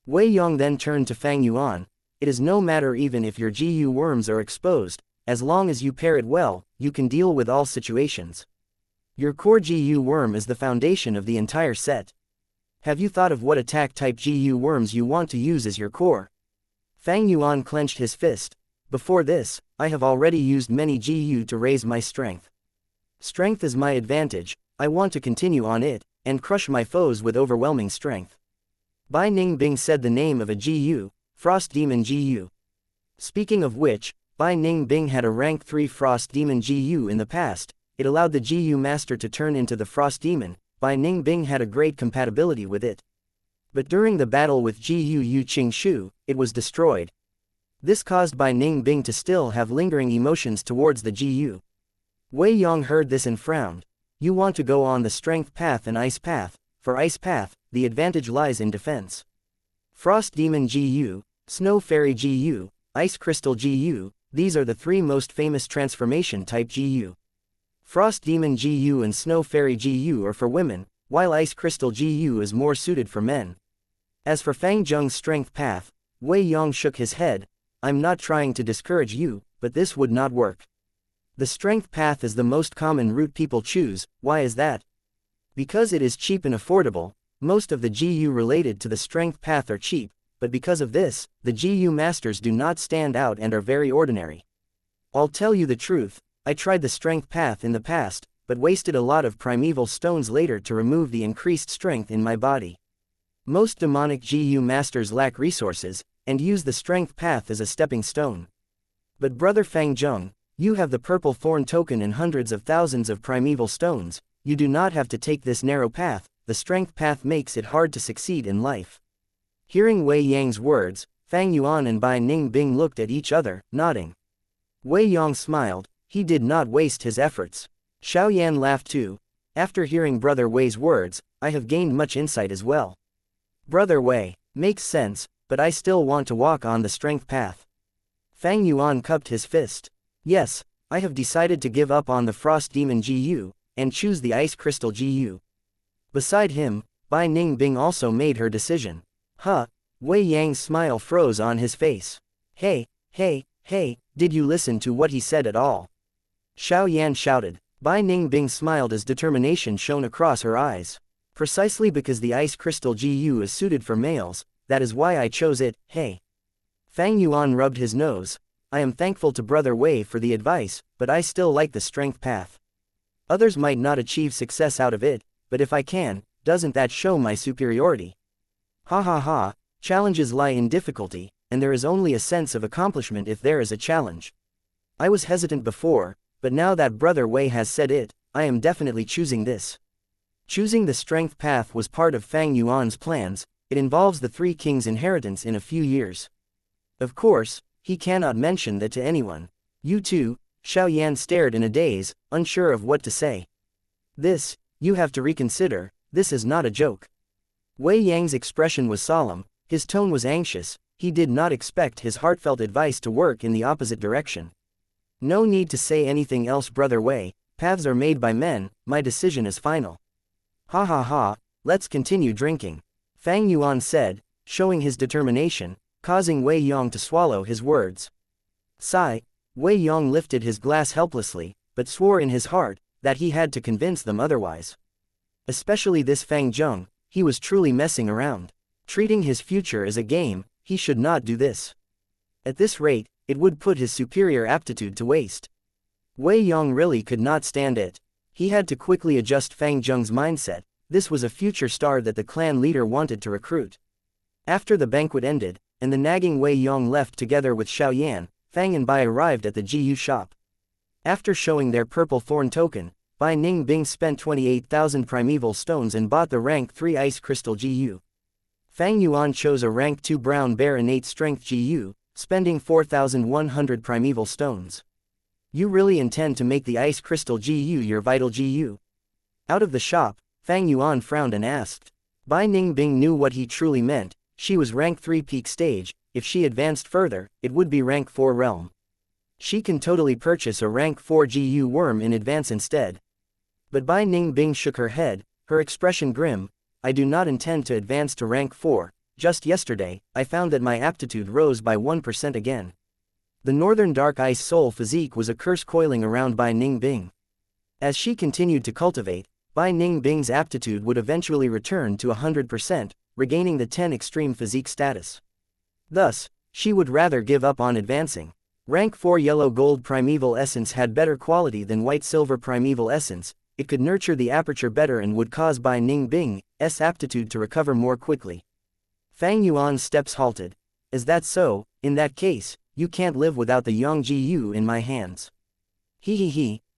Wei Yong then turned to Fang Yuan. It is no matter even if your GU worms are exposed, as long as you pair it well, you can deal with all situations. Your core GU worm is the foundation of the entire set. Have you thought of what attack type GU worms you want to use as your core? Fang Yuan clenched his fist. Before this, I have already used many GU to raise my strength. Strength is my advantage, I want to continue on it, and crush my foes with overwhelming strength. Bai Ningbing said the name of a GU, Frost Demon GU. Speaking of which, Bai Ningbing had a rank 3 Frost Demon GU in the past, it allowed the GU master to turn into the Frost Demon. Bai Ningbing had a great compatibility with it. But during the battle with GU Yu Qingshu, it was destroyed. This caused Bai Ningbing to still have lingering emotions towards the GU. Wei Yong heard this and frowned. You want to go on the strength path and ice path. For ice path, the advantage lies in defense. Frost Demon GU, Snow Fairy GU, Ice Crystal GU, these are the 3 most famous transformation type GU. Frost Demon GU and Snow Fairy GU are for women, while Ice Crystal GU is more suited for men. As for Fang Zheng's strength path, Wei Yong shook his head. I'm not trying to discourage you, but this would not work. The strength path is the most common route people choose. Why is that? Because it is cheap and affordable. Most of the GU related to the strength path are cheap, but because of this, the GU masters do not stand out and are very ordinary. I'll tell you the truth, I tried the strength path in the past, but wasted a lot of primeval stones later to remove the increased strength in my body. Most demonic GU masters lack resources, and use the strength path as a stepping stone. But brother Fang Zheng, you have the purple thorn token and hundreds of thousands of primeval stones, you do not have to take this narrow path, the strength path makes it hard to succeed in life. Hearing Wei Yang's words, Fang Yuan and Bai Ningbing looked at each other, nodding. Wei Yong smiled, he did not waste his efforts. Xiao Yan laughed too. After hearing Brother Wei's words, I have gained much insight as well. Brother Wei, makes sense, but I still want to walk on the strength path. Fang Yuan cupped his fist. Yes, I have decided to give up on the Frost Demon GU, and choose the Ice Crystal GU. Beside him, Bai Ningbing also made her decision. Huh, Wei Yang's smile froze on his face. Hey, did you listen to what he said at all? Xiao Yan shouted. Bai Ningbing smiled as determination shone across her eyes. Precisely because the Ice Crystal GU is suited for males, that is why I chose it. Hey. Fang Yuan rubbed his nose. I am thankful to Brother Wei for the advice, but I still like the strength path. Others might not achieve success out of it, but if I can, doesn't that show my superiority? Ha, challenges lie in difficulty, and there is only a sense of accomplishment if there is a challenge. I was hesitant before, but now that Brother Wei has said it, I am definitely choosing this. Choosing the strength path was part of Fang Yuan's plans, it involves the Three Kings' inheritance in a few years. Of course, he cannot mention that to anyone. You too, Xiao Yan stared in a daze, unsure of what to say. This, you have to reconsider, this is not a joke. Wei Yang's expression was solemn, his tone was anxious, he did not expect his heartfelt advice to work in the opposite direction. No need to say anything else Brother Wei, paths are made by men, my decision is final. Ha, let's continue drinking. Fang Yuan said, showing his determination, causing Wei Yong to swallow his words. Sigh, Wei Yong lifted his glass helplessly, but swore in his heart, that he had to convince them otherwise. Especially this Fang Zheng, he was truly messing around. Treating his future as a game, he should not do this. At this rate, it would put his superior aptitude to waste. Wei Yong really could not stand it. He had to quickly adjust Fang Zheng's mindset, this was a future star that the clan leader wanted to recruit. After the banquet ended, and the nagging Wei Yong left together with Xiao Yan, Fang and Bai arrived at the GU shop. After showing their purple thorn token, Bai Ningbing spent 28,000 primeval stones and bought the rank 3 Ice Crystal GU. Fang Yuan chose a rank 2 Brown Bear Innate Strength GU, spending 4,100 primeval stones. You really intend to make the Ice Crystal GU your vital GU? Out of the shop, Fang Yuan frowned and asked. Bai Ningbing knew what he truly meant, she was rank 3 peak stage, if she advanced further, it would be rank 4 realm. She can totally purchase a rank 4 GU worm in advance instead. But Bai Ningbing shook her head, her expression grim. I do not intend to advance to rank 4, just yesterday, I found that my aptitude rose by 1% again. The northern dark ice soul physique was a curse coiling around Bai Ningbing. As she continued to cultivate, Bai Ningbing's aptitude would eventually return to 100%, regaining the 10 extreme physique status. Thus, she would rather give up on advancing. Rank 4 yellow gold primeval essence had better quality than white silver primeval essence, it could nurture the aperture better and would cause Bai Ningbing's aptitude to recover more quickly. Fang Yuan's steps halted. Is that so? In that case, you can't live without the Yongji in my hands.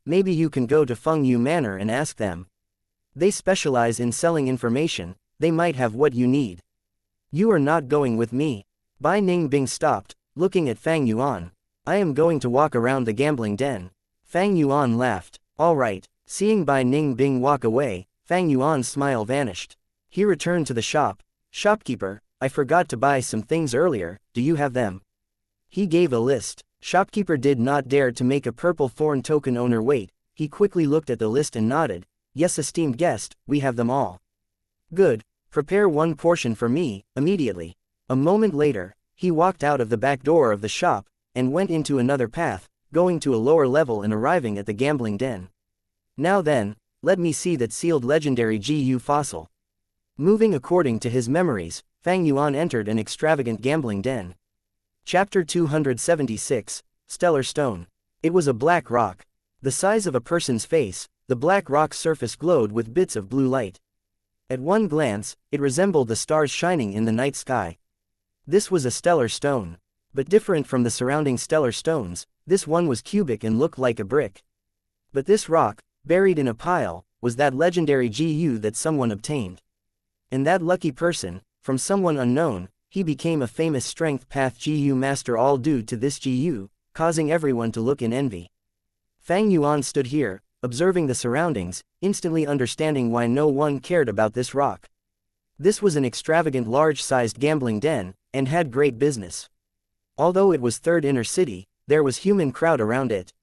Maybe you can go to Feng Yu Manor and ask them. They specialize in selling information, they might have what you need. You are not going with me. Bai Ningbing stopped, looking at Fang Yuan. I am going to walk around the gambling den. Fang Yuan laughed. All right. Seeing Bai Ningbing walk away, Fang Yuan's smile vanished. He returned to the shop. Shopkeeper, I forgot to buy some things earlier, do you have them? He gave a list. Shopkeeper did not dare to make a purple thorn token owner wait, he quickly looked at the list and nodded. Yes, esteemed guest, we have them all. Good, Prepare one portion for me, immediately. A moment later, he walked out of the back door of the shop, and went into another path, going to a lower level and arriving at the gambling den. Now then, let me see that sealed legendary GU fossil. Moving according to his memories, Fang Yuan entered an extravagant gambling den. Chapter 276, Stellar Stone. It was a black rock. The size of a person's face, the black rock's surface glowed with bits of blue light. At one glance, it resembled the stars shining in the night sky. This was a stellar stone. But different from the surrounding stellar stones, this one was cubic and looked like a brick. But this rock, buried in a pile, was that legendary GU that someone obtained. And that lucky person, from someone unknown, he became a famous strength path GU master, all due to this GU, causing everyone to look in envy. Fang Yuan stood here, observing the surroundings, instantly understanding why no one cared about this rock. This was an extravagant large-sized gambling den, and had great business. Although it was third inner city, there was human crowd around it.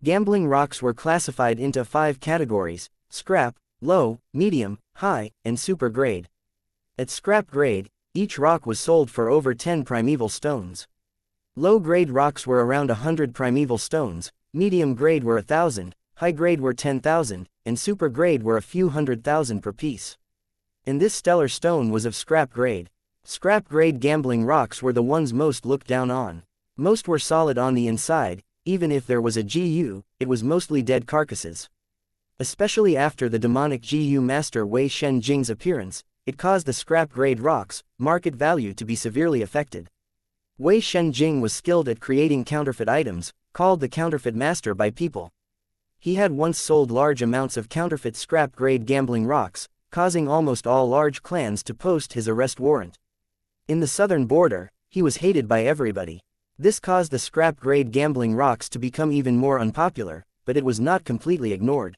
Gambling rocks were classified into 5 categories: scrap, low, medium, high, and super grade. At scrap grade, each rock was sold for over 10 primeval stones. Low grade rocks were around 100 primeval stones, medium grade were 1,000, high grade were 10,000, and super grade were a few 100,000 per piece. And this stellar stone was of scrap grade. Scrap grade gambling rocks were the ones most looked down on. Most were solid on the inside, even if there was a GU, it was mostly dead carcasses. Especially after the demonic GU master Wei Shenjing's appearance, it caused the scrap grade rocks' market value to be severely affected. Wei Shenjing was skilled at creating counterfeit items, called the counterfeit master by people. He had once sold large amounts of counterfeit scrap grade gambling rocks, causing almost all large clans to post his arrest warrant. In the southern border, he was hated by everybody. This caused the scrap grade gambling rocks to become even more unpopular, but it was not completely ignored.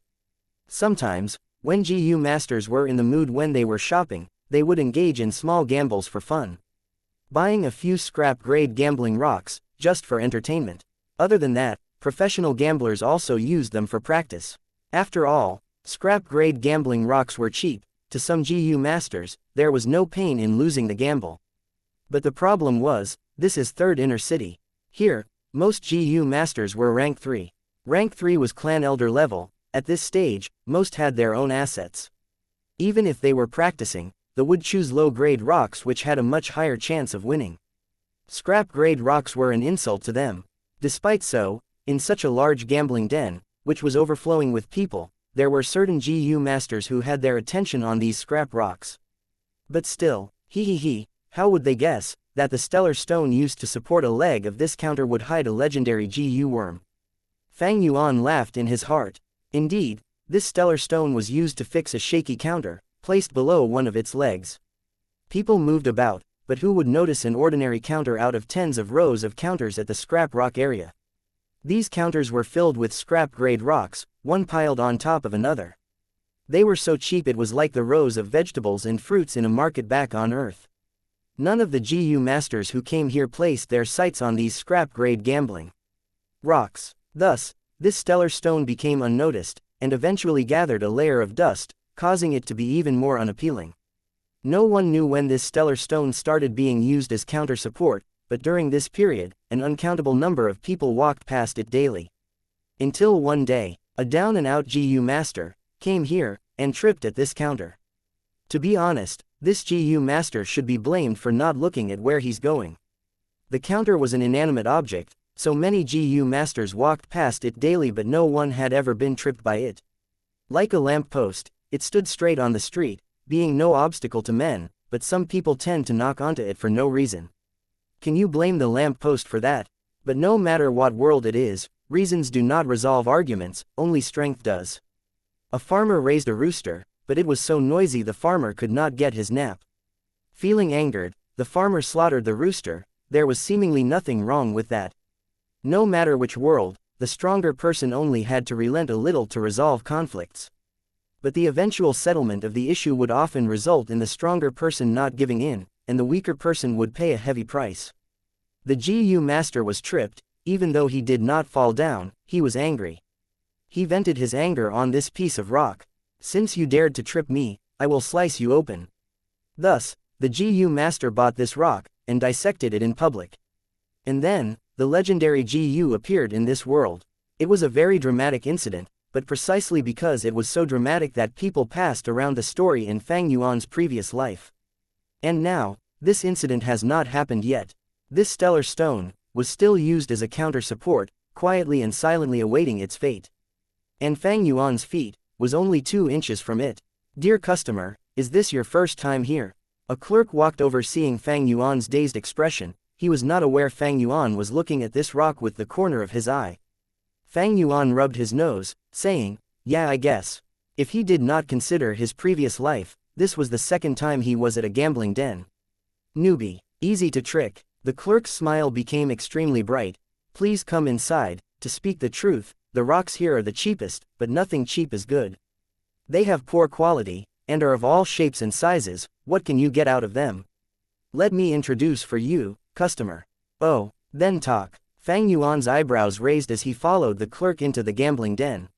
Sometimes, when GU masters were in the mood when they were shopping, they would engage in small gambles for fun. Buying a few scrap grade gambling rocks, just for entertainment. Other than that, professional gamblers also used them for practice. After all, scrap grade gambling rocks were cheap. To some GU masters, there was no pain in losing the gamble. But the problem was, this is third inner city. Here, most GU masters were rank 3. Rank 3 was clan elder level. At this stage, most had their own assets. Even if they were practicing, they would choose low-grade rocks which had a much higher chance of winning. Scrap-grade rocks were an insult to them. Despite so, in such a large gambling den, which was overflowing with people, there were certain GU masters who had their attention on these scrap rocks. But still, how would they guess that the stellar stone used to support a leg of this counter would hide a legendary GU worm? Fang Yuan laughed in his heart. Indeed, this stellar stone was used to fix a shaky counter, placed below one of its legs. People moved about, but who would notice an ordinary counter out of tens of rows of counters at the scrap rock area? These counters were filled with scrap-grade rocks, one piled on top of another. They were so cheap it was like the rows of vegetables and fruits in a market back on Earth. None of the GU masters who came here placed their sights on these scrap-grade gambling rocks. Thus, this stellar stone became unnoticed, and eventually gathered a layer of dust, causing it to be even more unappealing. No one knew when this stellar stone started being used as counter support, but during this period, an uncountable number of people walked past it daily. Until one day, a down-and-out GU master came here and tripped at this counter. To be honest, this GU master should be blamed for not looking at where he's going. The counter was an inanimate object, so many GU masters walked past it daily, but no one had ever been tripped by it. Like a lamp post, it stood straight on the street, being no obstacle to men, but some people tend to knock onto it for no reason. Can you blame the lamp post for that? But no matter what world it is, reasons do not resolve arguments, only strength does. A farmer raised a rooster, but it was so noisy the farmer could not get his nap. Feeling angered, the farmer slaughtered the rooster. There was seemingly nothing wrong with that. No matter which world, the stronger person only had to relent a little to resolve conflicts. But the eventual settlement of the issue would often result in the stronger person not giving in, and the weaker person would pay a heavy price. The GU master was tripped. Even though he did not fall down, he was angry. He vented his anger on this piece of rock. Since you dared to trip me, I will slice you open. Thus, the GU master bought this rock, and dissected it in public. And then, the legendary GU appeared in this world. It was a very dramatic incident, but precisely because it was so dramatic that people passed around the story in Fang Yuan's previous life. And now, this incident has not happened yet. This stellar stone was still used as a counter-support, quietly and silently awaiting its fate. And Fang Yuan's feet was only 2 inches from it. "Dear customer, is this your first time here?" A clerk walked over, seeing Fang Yuan's dazed expression. He was not aware Fang Yuan was looking at this rock with the corner of his eye. Fang Yuan rubbed his nose, saying, "Yeah, I guess." If he did not consider his previous life, this was the second time he was at a gambling den. "Newbie, easy to trick." The clerk's smile became extremely bright. "Please come inside. To speak the truth, the rocks here are the cheapest, but nothing cheap is good. They have poor quality, and are of all shapes and sizes. What can you get out of them? Let me introduce for you, customer." "Oh, then talk." Fang Yuan's eyebrows raised as he followed the clerk into the gambling den.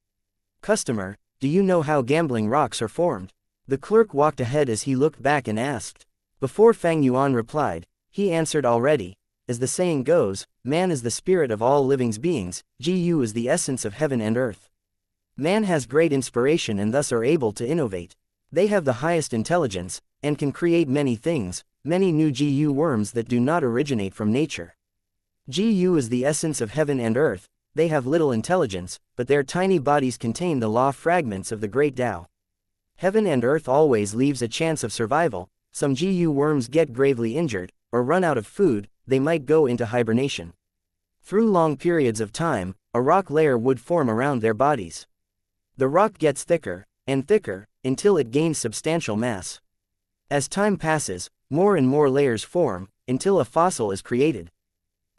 "Customer, do you know how gambling rocks are formed?" The clerk walked ahead as he looked back and asked. Before Fang Yuan replied, he answered already. "As the saying goes, man is the spirit of all living beings, GU is the essence of heaven and earth. Man has great inspiration and thus are able to innovate. They have the highest intelligence, and can create many things, many new GU worms that do not originate from nature. GU is the essence of heaven and earth. They have little intelligence, but their tiny bodies contain the law fragments of the great Tao. Heaven and earth always leaves a chance of survival. Some GU worms get gravely injured, or run out of food, they might go into hibernation. Through long periods of time, a rock layer would form around their bodies. The rock gets thicker, and thicker, until it gains substantial mass. As time passes, more and more layers form, until a fossil is created.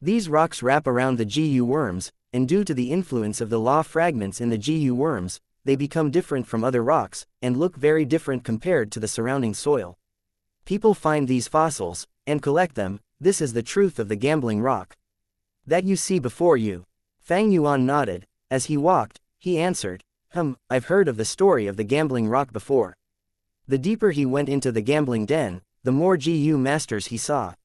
These rocks wrap around the GU worms, and due to the influence of the law fragments in the GU worms, they become different from other rocks, and look very different compared to the surrounding soil. People find these fossils, and collect them. This is the truth of the gambling rock that you see before you." Fang Yuan nodded. As he walked, he answered, I've heard of the story of the gambling rock before." The deeper he went into the gambling den, the more GU masters he saw.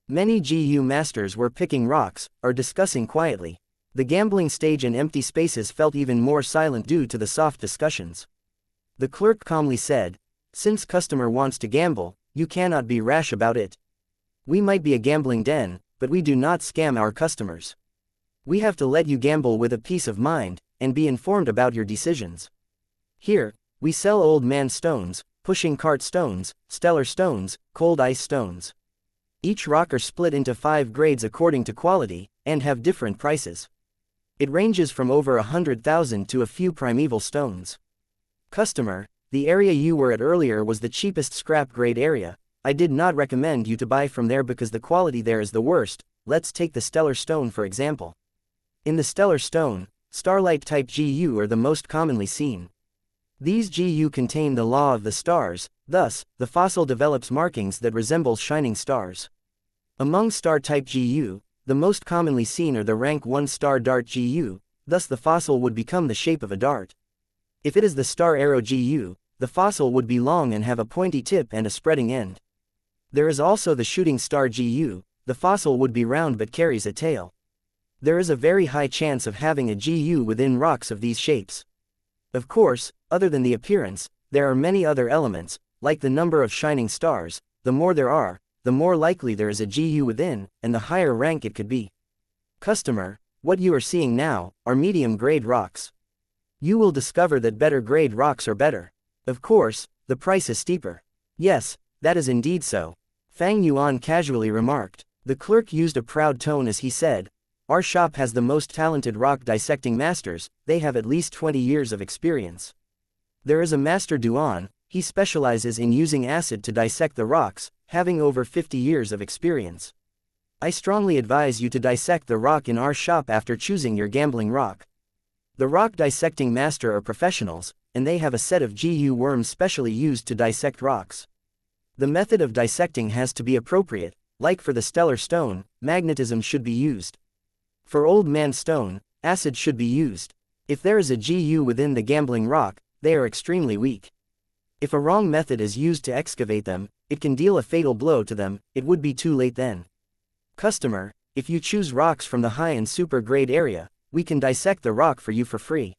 Many GU masters were picking rocks, or discussing quietly. The gambling stage and empty spaces felt even more silent due to the soft discussions. The clerk calmly said, "Since customer wants to gamble, you cannot be rash about it. We might be a gambling den, but we do not scam our customers. We have to let you gamble with a peace of mind, and be informed about your decisions. Here, we sell old man stones, pushing cart stones, stellar stones, cold ice stones. Each rock are split into 5 grades according to quality, and have different prices. It ranges from over 100,000 to a few primeval stones. Customer, the area you were at earlier was the cheapest scrap grade area. I did not recommend you to buy from there because the quality there is the worst. Let's take the stellar stone for example. In the stellar stone, starlight type GU are the most commonly seen. These GU contain the law of the stars, thus, the fossil develops markings that resemble shining stars. Among star-type GU, the most commonly seen are the rank 1 star dart GU, thus the fossil would become the shape of a dart. If it is the star arrow GU, the fossil would be long and have a pointy tip and a spreading end. There is also the shooting star GU, the fossil would be round but carries a tail. There is a very high chance of having a GU within rocks of these shapes. Of course, other than the appearance, there are many other elements, like the number of shining stars. The more there are, the more likely there is a GU within, and the higher rank it could be. Customer, what you are seeing now are medium-grade rocks. You will discover that better-grade rocks are better. Of course, the price is steeper. Yes, that is indeed so. Fang Yuan casually remarked. The clerk used a proud tone as he said, "Our shop has the most talented rock dissecting masters. They have at least 20 years of experience. There is a master Duan, he specializes in using acid to dissect the rocks, having over 50 years of experience. I strongly advise you to dissect the rock in our shop after choosing your gambling rock. The rock dissecting master are professionals, and they have a set of GU worms specially used to dissect rocks. The method of dissecting has to be appropriate, like for the stellar stone, magnetism should be used. For old man stone, acid should be used. If there is a GU within the gambling rock, they are extremely weak. If a wrong method is used to excavate them, it can deal a fatal blow to them. It would be too late then. Customer, if you choose rocks from the high and super grade area, we can dissect the rock for you for free.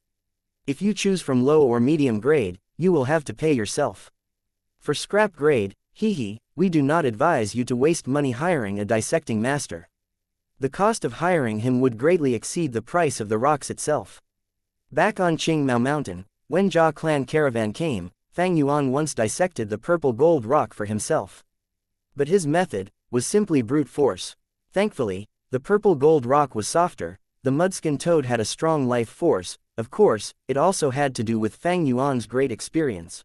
If you choose from low or medium grade, you will have to pay yourself. For scrap grade, we do not advise you to waste money hiring a dissecting master. The cost of hiring him would greatly exceed the price of the rocks itself. Back on Qingmao Mountain, when Jia clan caravan came, Fang Yuan once dissected the purple gold rock for himself. But his method was simply brute force. Thankfully, the purple gold rock was softer, the mudskin toad had a strong life force, of course, it also had to do with Fang Yuan's great experience.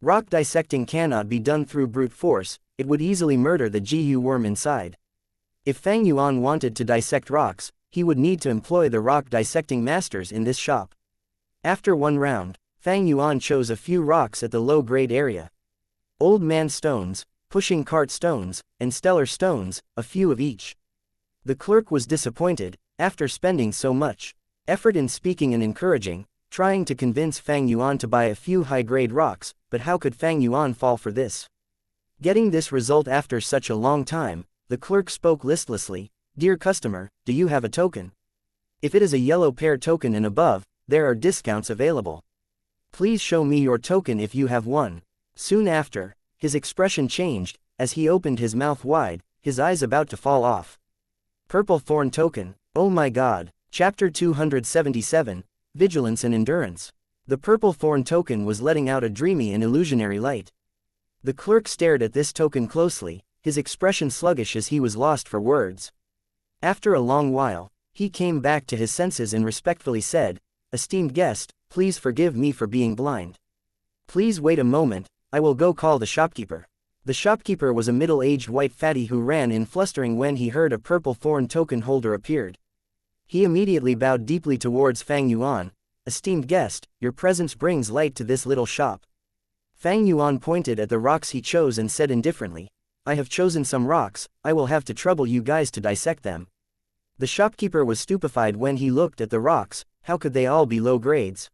Rock dissecting cannot be done through brute force, it would easily murder the GU worm inside. If Fang Yuan wanted to dissect rocks, he would need to employ the rock dissecting masters in this shop. After one round, Fang Yuan chose a few rocks at the low-grade area. Old man stones, pushing cart stones, and stellar stones, a few of each. The clerk was disappointed, after spending so much effort in speaking and encouraging, trying to convince Fang Yuan to buy a few high-grade rocks, but how could Fang Yuan fall for this? Getting this result after such a long time, the clerk spoke listlessly, "Dear customer, do you have a token? If it is a yellow pair token and above, there are discounts available. Please show me your token if you have one." Soon after, his expression changed, as he opened his mouth wide, his eyes about to fall off. Purple thorn token, oh my god. Chapter 277, Vigilance and Endurance. The purple thorn token was letting out a dreamy and illusionary light. The clerk stared at this token closely, his expression sluggish as he was lost for words. After a long while, he came back to his senses and respectfully said, "Esteemed guest, please forgive me for being blind. Please wait a moment, I will go call the shopkeeper." The shopkeeper was a middle-aged white fatty who ran in flustering when he heard a purple thorn token holder appeared. He immediately bowed deeply towards Fang Yuan. "Esteemed guest, your presence brings light to this little shop." Fang Yuan pointed at the rocks he chose and said indifferently, "I have chosen some rocks, I will have to trouble you guys to dissect them." The shopkeeper was stupefied when he looked at the rocks, how could they all be low grades?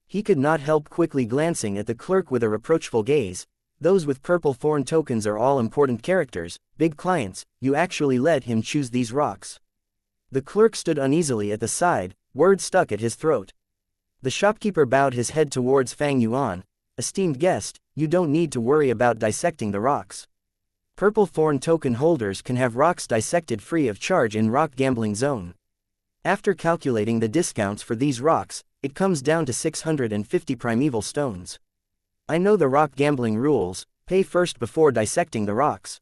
He could not help quickly glancing at the clerk with a reproachful gaze. "Those with purple thorn tokens are all important characters, big clients, you actually let him choose these rocks." The clerk stood uneasily at the side, words stuck at his throat. The shopkeeper bowed his head towards Fang Yuan. "Esteemed guest, you don't need to worry about dissecting the rocks. Purple thorn token holders can have rocks dissected free of charge in Rock Gambling Zone. After calculating the discounts for these rocks, it comes down to 650 primeval stones. I know the rock gambling rules, pay first before dissecting the rocks."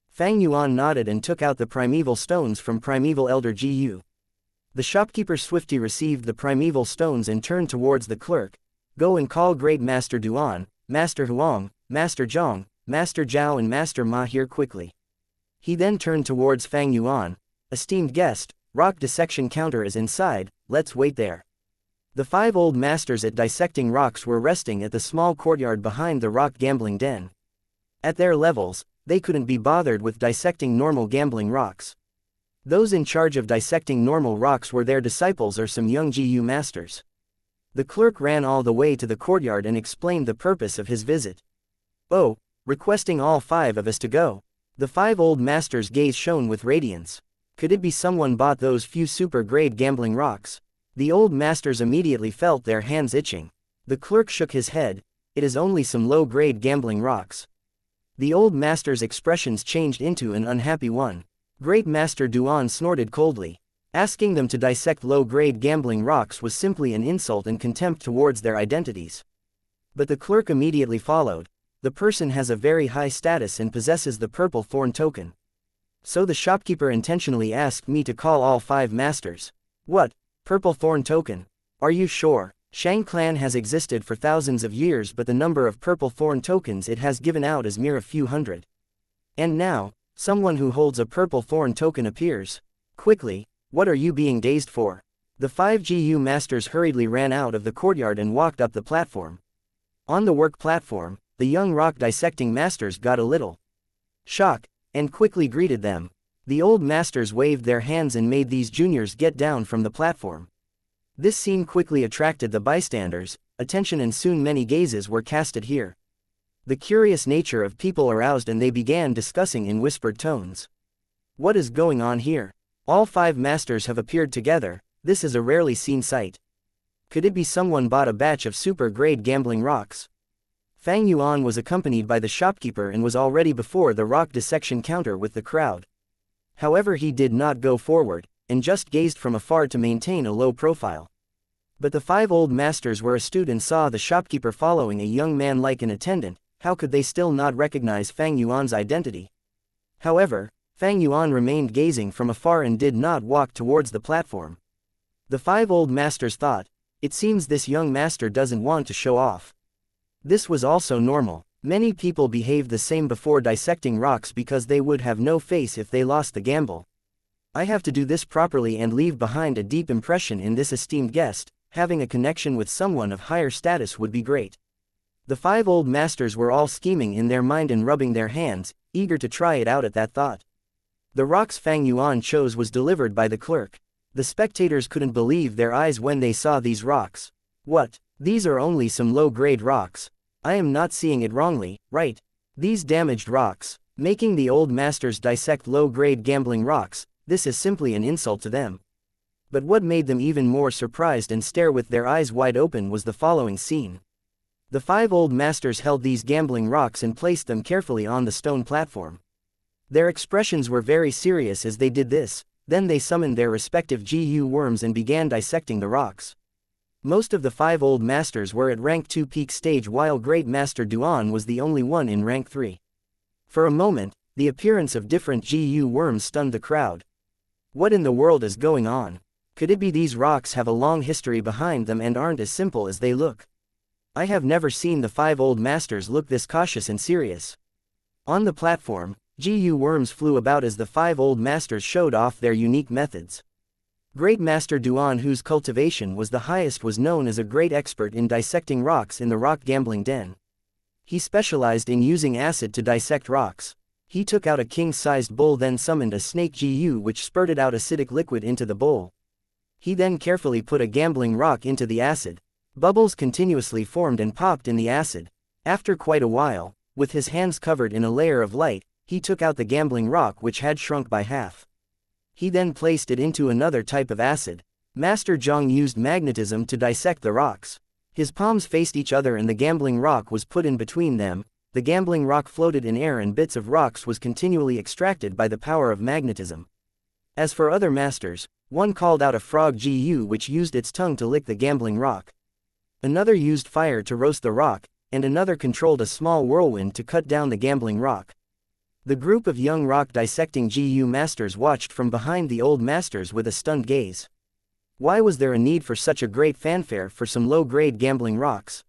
Fang Yuan nodded and took out the primeval stones from Primeval Elder GU. The shopkeeper swiftly received the primeval stones and turned towards the clerk. "Go and call Great Master Duan, Master Huang, Master Zhang, Master Zhao and Master Ma here quickly." He then turned towards Fang Yuan. "Esteemed guest, rock dissection counter is inside, let's wait there." The 5 old masters at dissecting rocks were resting at the small courtyard behind the rock gambling den. At their levels, they couldn't be bothered with dissecting normal gambling rocks. Those in charge of dissecting normal rocks were their disciples or some young GU masters. The clerk ran all the way to the courtyard and explained the purpose of his visit. "Oh, requesting all 5 of us to go." The 5 old masters' gaze shone with radiance. Could it be someone bought those few super-grade gambling rocks? The old masters immediately felt their hands itching. The clerk shook his head. "It is only some low-grade gambling rocks." The old master's expressions changed into an unhappy one. Great Master Duan snorted coldly. Asking them to dissect low-grade gambling rocks was simply an insult and contempt towards their identities. But the clerk immediately followed. "The person has a very high status and possesses the purple thorn token. So the shopkeeper intentionally asked me to call all 5 masters." "What? Purple thorn token? Are you sure?" Shang clan has existed for thousands of years, but the number of purple thorn tokens it has given out is mere a few hundred. And now, someone who holds a purple thorn token appears. Quickly, what are you being dazed for? The 5 GU masters hurriedly ran out of the courtyard and walked up the platform. On the work platform, the young rock dissecting masters got a little shock, and quickly greeted them. The old masters waved their hands and made these juniors get down from the platform. This scene quickly attracted the bystanders' attention and soon many gazes were casted here. The curious nature of people aroused and they began discussing in whispered tones. What is going on here? All 5 masters have appeared together. This is a rarely seen sight. Could it be someone bought a batch of super-grade gambling rocks? Fang Yuan was accompanied by the shopkeeper and was already before the rock dissection counter with the crowd. However, he did not go forward, and just gazed from afar to maintain a low profile. But the 5 old masters were astute and saw the shopkeeper following a young man like an attendant. How could they still not recognize Fang Yuan's identity? However, Fang Yuan remained gazing from afar and did not walk towards the platform. The 5 old masters thought, it seems this young master doesn't want to show off. This was also normal. Many people behaved the same before dissecting rocks because they would have no face if they lost the gamble. I have to do this properly and leave behind a deep impression in this esteemed guest. Having a connection with someone of higher status would be great. The 5 old masters were all scheming in their mind and rubbing their hands, eager to try it out at that thought. The rocks Fang Yuan chose was delivered by the clerk. The spectators couldn't believe their eyes when they saw these rocks. What? These are only some low-grade rocks. I am not seeing it wrongly, right? These damaged rocks. Making the old masters dissect low-grade gambling rocks, this is simply an insult to them. But what made them even more surprised and stare with their eyes wide open was the following scene. The 5 old masters held these gambling rocks and placed them carefully on the stone platform. Their expressions were very serious as they did this. Then they summoned their respective GU worms and began dissecting the rocks. Most of the 5 old masters were at rank 2 peak stage while Great Master Duan was the only one in rank 3. For a moment, the appearance of different GU worms stunned the crowd. What in the world is going on? Could it be these rocks have a long history behind them and aren't as simple as they look? I have never seen the 5 old masters look this cautious and serious. On the platform, GU worms flew about as the 5 old masters showed off their unique methods. Great Master Duan, whose cultivation was the highest, was known as a great expert in dissecting rocks in the rock gambling den. He specialized in using acid to dissect rocks. He took out a king-sized bowl, then summoned a snake GU which spurted out acidic liquid into the bowl. He then carefully put a gambling rock into the acid. Bubbles continuously formed and popped in the acid. After quite a while, with his hands covered in a layer of light, he took out the gambling rock which had shrunk by half. He then placed it into another type of acid. Master Zhang used magnetism to dissect the rocks. His palms faced each other and the gambling rock was put in between them. The gambling rock floated in air and bits of rocks was continually extracted by the power of magnetism. As for other masters, one called out a frog GU which used its tongue to lick the gambling rock. Another used fire to roast the rock, and another controlled a small whirlwind to cut down the gambling rock. The group of young rock dissecting GU masters watched from behind the old masters with a stunned gaze. Why was there a need for such a great fanfare for some low-grade gambling rocks?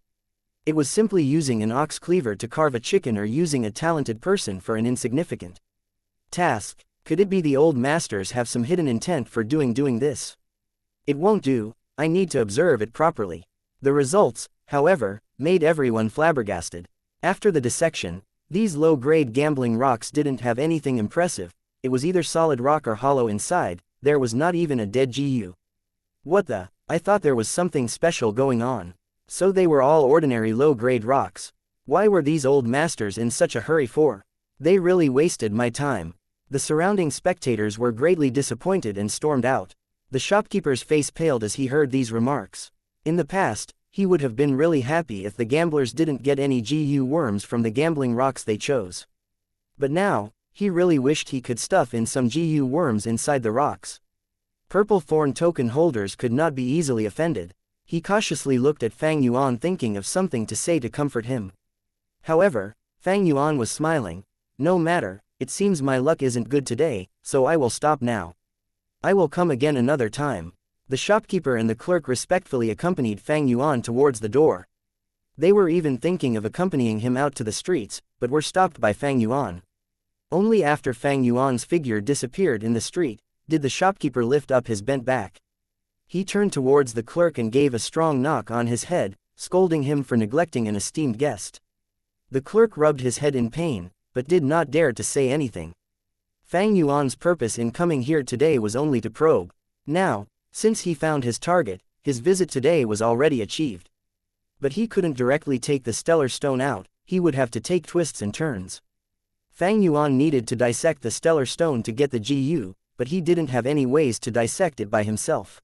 It was simply using an ox cleaver to carve a chicken or using a talented person for an insignificant task. Could it be the old masters have some hidden intent for doing this? It won't do, I need to observe it properly. The results, however, made everyone flabbergasted. After the dissection, these low-grade gambling rocks didn't have anything impressive. It was either solid rock or hollow inside. There was not even a dead GU. What the? I thought there was something special going on. So they were all ordinary low-grade rocks. Why were these old masters in such a hurry for? They really wasted my time. The surrounding spectators were greatly disappointed and stormed out. The shopkeeper's face paled as he heard these remarks. In the past, he would have been really happy if the gamblers didn't get any GU worms from the gambling rocks they chose. But now, he really wished he could stuff in some GU worms inside the rocks. Purple thorn token holders could not be easily offended. He cautiously looked at Fang Yuan, thinking of something to say to comfort him. However, Fang Yuan was smiling. No matter, it seems my luck isn't good today, so I will stop now. I will come again another time. The shopkeeper and the clerk respectfully accompanied Fang Yuan towards the door. They were even thinking of accompanying him out to the streets, but were stopped by Fang Yuan. Only after Fang Yuan's figure disappeared in the street, did the shopkeeper lift up his bent back. He turned towards the clerk and gave a strong knock on his head, scolding him for neglecting an esteemed guest. The clerk rubbed his head in pain, but did not dare to say anything. Fang Yuan's purpose in coming here today was only to probe. Now, since he found his target, his visit today was already achieved. But he couldn't directly take the stellar stone out. he would have to take twists and turns. Fang Yuan needed to dissect the stellar stone to get the GU, but he didn't have any ways to dissect it by himself.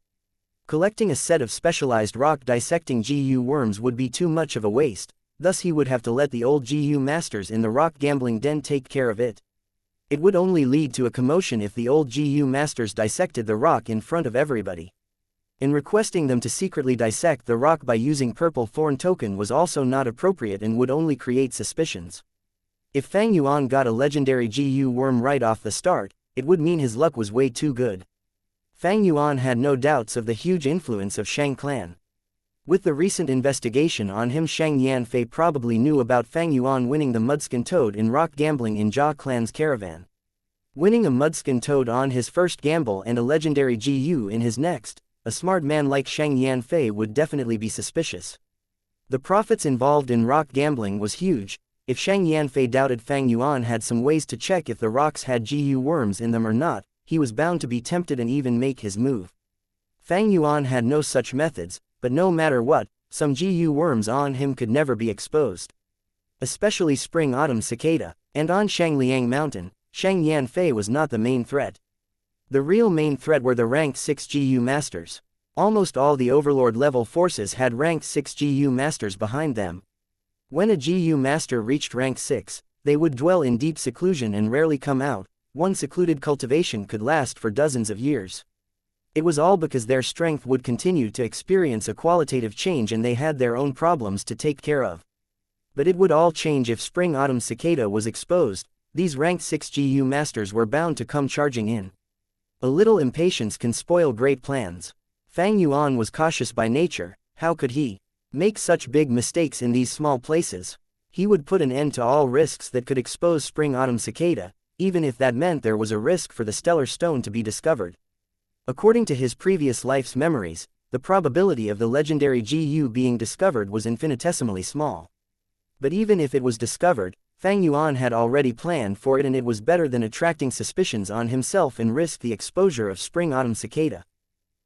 Collecting a set of specialized rock dissecting GU worms would be too much of a waste, thus he would have to let the old GU masters in the rock gambling den take care of it. It would only lead to a commotion if the old GU masters dissected the rock in front of everybody. In requesting them to secretly dissect the rock by using purple thorn token was also not appropriate and would only create suspicions. If Fang Yuan got a legendary GU worm right off the start, it would mean his luck was way too good. Fang Yuan had no doubts of the huge influence of Shang clan. With the recent investigation on him, Shang Yanfei probably knew about Fang Yuan winning the Mudskin Toad in rock gambling in Jia clan's caravan. Winning a Mudskin Toad on his first gamble and a legendary GU in his next, a smart man like Shang Yanfei would definitely be suspicious. The profits involved in rock gambling was huge. If Shang Yanfei doubted Fang Yuan had some ways to check if the rocks had GU worms in them or not, he was bound to be tempted and even make his move. Fang Yuan had no such methods, but no matter what, some GU worms on him could never be exposed. Especially spring-autumn cicada, and on Shangliang Mountain, Shang Yanfei was not the main threat. The real main threat were the ranked 6 GU masters. Almost all the overlord-level forces had ranked 6 GU masters behind them. When a GU master reached rank 6, they would dwell in deep seclusion and rarely come out. One secluded cultivation could last for dozens of years. It was all because their strength would continue to experience a qualitative change and they had their own problems to take care of. But it would all change if spring-autumn cicada was exposed. These ranked 6 GU masters were bound to come charging in. A little impatience can spoil great plans. Fang Yuan was cautious by nature. How could he make such big mistakes in these small places? He would put an end to all risks that could expose spring-autumn cicada, even if that meant there was a risk for the stellar stone to be discovered. According to his previous life's memories, the probability of the legendary GU being discovered was infinitesimally small. But even if it was discovered, Fang Yuan had already planned for it, and it was better than attracting suspicions on himself and risk the exposure of spring-autumn cicada.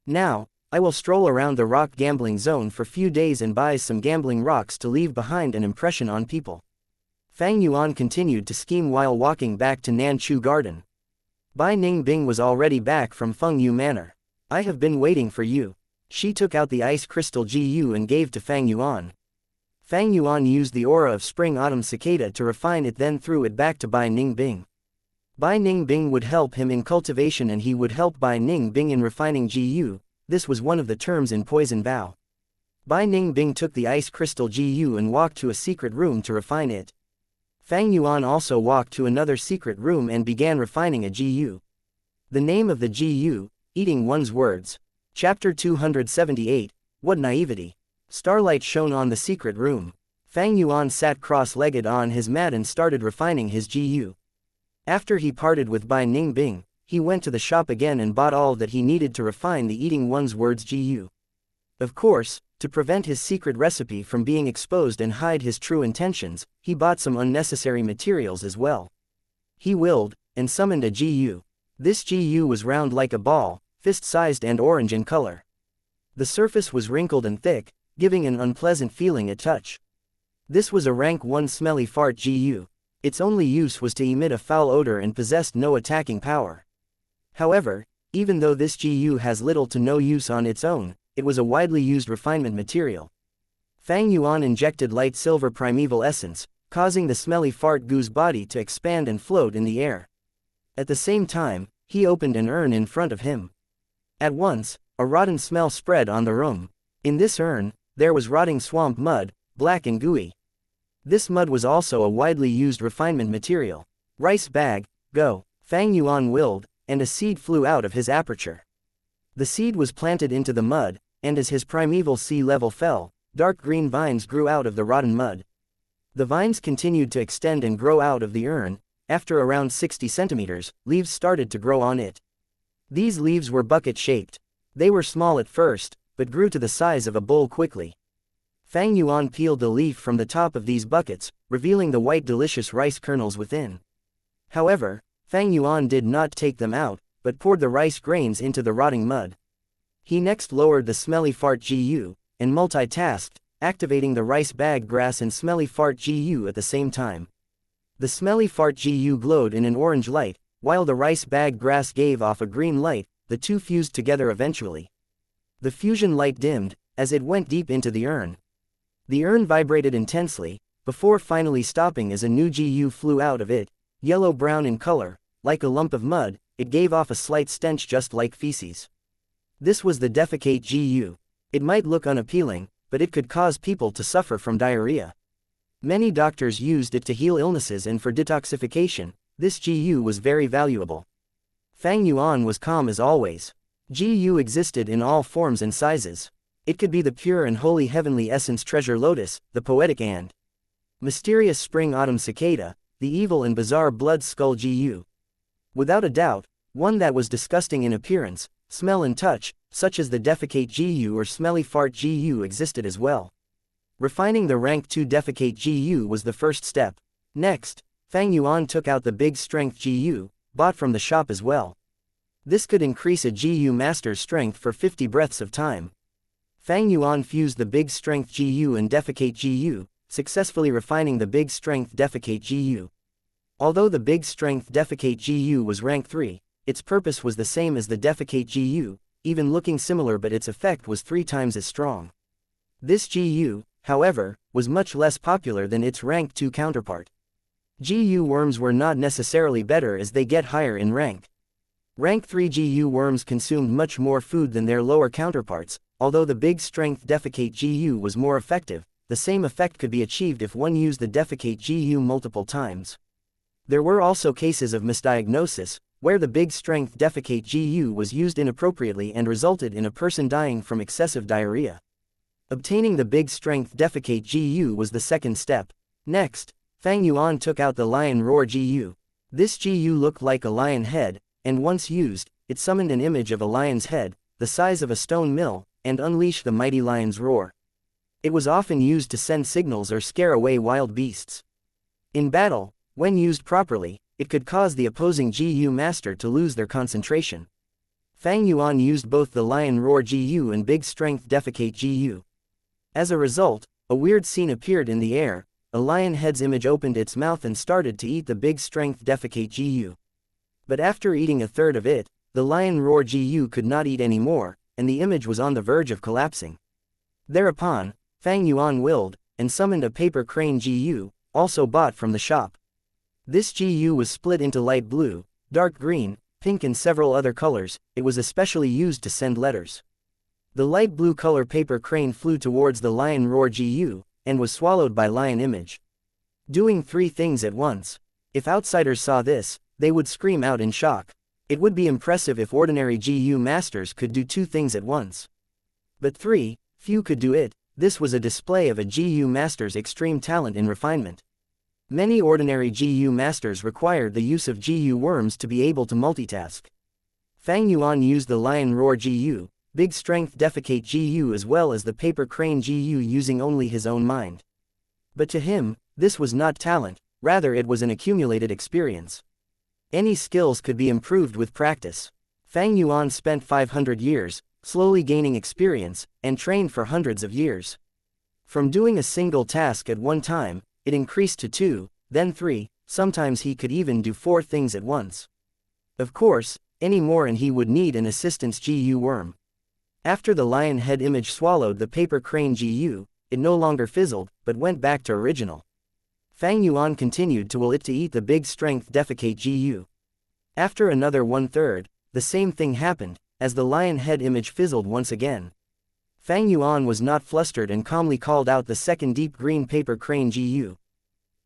Now, I will stroll around the rock gambling zone for few days and buy some gambling rocks to leave behind an impression on people. Fang Yuan continued to scheme while walking back to Nanchu Garden. Bai Ningbing was already back from Feng Yu Manor. I have been waiting for you. She took out the ice crystal GU and gave to Fang Yuan. Fang Yuan used the aura of spring-autumn cicada to refine it, then threw it back to Bai Ningbing. Bai Ningbing would help him in cultivation and he would help Bai Ningbing in refining GU. This was one of the terms in Poison Vow. Bai Ningbing took the ice crystal GU and walked to a secret room to refine it. Fang Yuan also walked to another secret room and began refining a GU. The name of the GU, Eating One's Words. Chapter 278, What Naivety. Starlight shone on the secret room. Fang Yuan sat cross-legged on his mat and started refining his GU. After he parted with Bai Ningbing, he went to the shop again and bought all that he needed to refine the Eating One's Words GU. Of course, to prevent his secret recipe from being exposed and hide his true intentions, he bought some unnecessary materials as well. He willed, and summoned a GU. This GU was round like a ball, fist-sized and orange in color. The surface was wrinkled and thick, giving an unpleasant feeling at touch. This was a rank 1 smelly fart GU. Its only use was to emit a foul odor and possessed no attacking power. However, even though this GU has little to no use on its own, it was a widely used refinement material. Fang Yuan injected light silver primeval essence, causing the smelly fart goo's body to expand and float in the air. At the same time, he opened an urn in front of him. At once, a rotten smell spread on the room. In this urn, there was rotting swamp mud, black and gooey. This mud was also a widely used refinement material. Rice bag, go. Fang Yuan willed, and a seed flew out of his aperture. The seed was planted into the mud, and as his primeval sea level fell, dark green vines grew out of the rotten mud. The vines continued to extend and grow out of the urn. After around 60 centimeters, leaves started to grow on it. These leaves were bucket-shaped. They were small at first, but grew to the size of a bowl quickly. Fang Yuan peeled the leaf from the top of these buckets, revealing the white delicious rice kernels within. However, Fang Yuan did not take them out, but poured the rice grains into the rotting mud. He next lowered the smelly fart GU, and multitasked, activating the rice bag grass and smelly fart GU at the same time. The smelly fart GU glowed in an orange light, while the rice bag grass gave off a green light. The two fused together eventually. The fusion light dimmed, as it went deep into the urn. The urn vibrated intensely, before finally stopping as a new GU flew out of it, yellow-brown in color, like a lump of mud. It gave off a slight stench just like feces. This was the defecate GU. It might look unappealing, but it could cause people to suffer from diarrhea. Many doctors used it to heal illnesses and for detoxification. This GU was very valuable. Fang Yuan was calm as always. GU existed in all forms and sizes. It could be the pure and holy heavenly essence treasure lotus, the poetic and mysterious spring-autumn cicada, the evil and bizarre blood skull GU. Without a doubt, one that was disgusting in appearance, smell and touch, such as the defecate GU or smelly fart GU existed as well. Refining the rank 2 defecate GU was the first step. Next, Fang Yuan took out the big strength GU, bought from the shop as well. This could increase a GU master's strength for 50 breaths of time. Fang Yuan fused the big strength GU and defecate GU, successfully refining the big strength defecate GU. Although the big strength defecate GU was rank 3, its purpose was the same as the defecate GU, even looking similar, but its effect was 3 times as strong. This GU, however, was much less popular than its rank 2 counterpart. GU worms were not necessarily better as they get higher in rank. Rank 3 GU worms consumed much more food than their lower counterparts. Although the big strength defecate GU was more effective, the same effect could be achieved if one used the defecate GU multiple times. There were also cases of misdiagnosis, where the big strength defecate GU was used inappropriately and resulted in a person dying from excessive diarrhea. Obtaining the big strength defecate GU was the second step. Next, Fang Yuan took out the lion roar GU. This GU looked like a lion head, and once used, it summoned an image of a lion's head, the size of a stone mill, and unleashed the mighty lion's roar. It was often used to send signals or scare away wild beasts. In battle, when used properly, it could cause the opposing GU master to lose their concentration. Fang Yuan used both the lion roar GU and big strength defecate GU. As a result, a weird scene appeared in the air. A lion head's image opened its mouth and started to eat the big strength defecate GU. But after eating a third of it, the lion roar GU could not eat anymore, and the image was on the verge of collapsing. Thereupon, Fang Yuan willed, and summoned a paper crane GU, also bought from the shop. This GU was split into light blue, dark green, pink and several other colors. It was especially used to send letters. The light blue color paper crane flew towards the lion roar GU, and was swallowed by lion image. Doing 3 things at once. If outsiders saw this, they would scream out in shock. It would be impressive if ordinary GU masters could do 2 things at once. But 3, few could do it. This was a display of a GU master's extreme talent and refinement. Many ordinary GU masters required the use of GU worms to be able to multitask. Fang Yuan used the lion roar GU, big strength defecate GU as well as the paper crane GU using only his own mind. But to him, this was not talent, rather it was an accumulated experience. Any skills could be improved with practice. Fang Yuan spent 500 years, slowly gaining experience, and trained for hundreds of years. From doing a single task at one time, it increased to 2, then 3, sometimes he could even do 4 things at once. Of course, any more and he would need an assistant's GU worm. After the lion head image swallowed the paper crane GU, it no longer fizzled, but went back to original. Fang Yuan continued to will it to eat the big strength defecate GU. After another 1/3, the same thing happened, as the lion head image fizzled once again. Fang Yuan was not flustered and calmly called out the second deep green paper crane GU.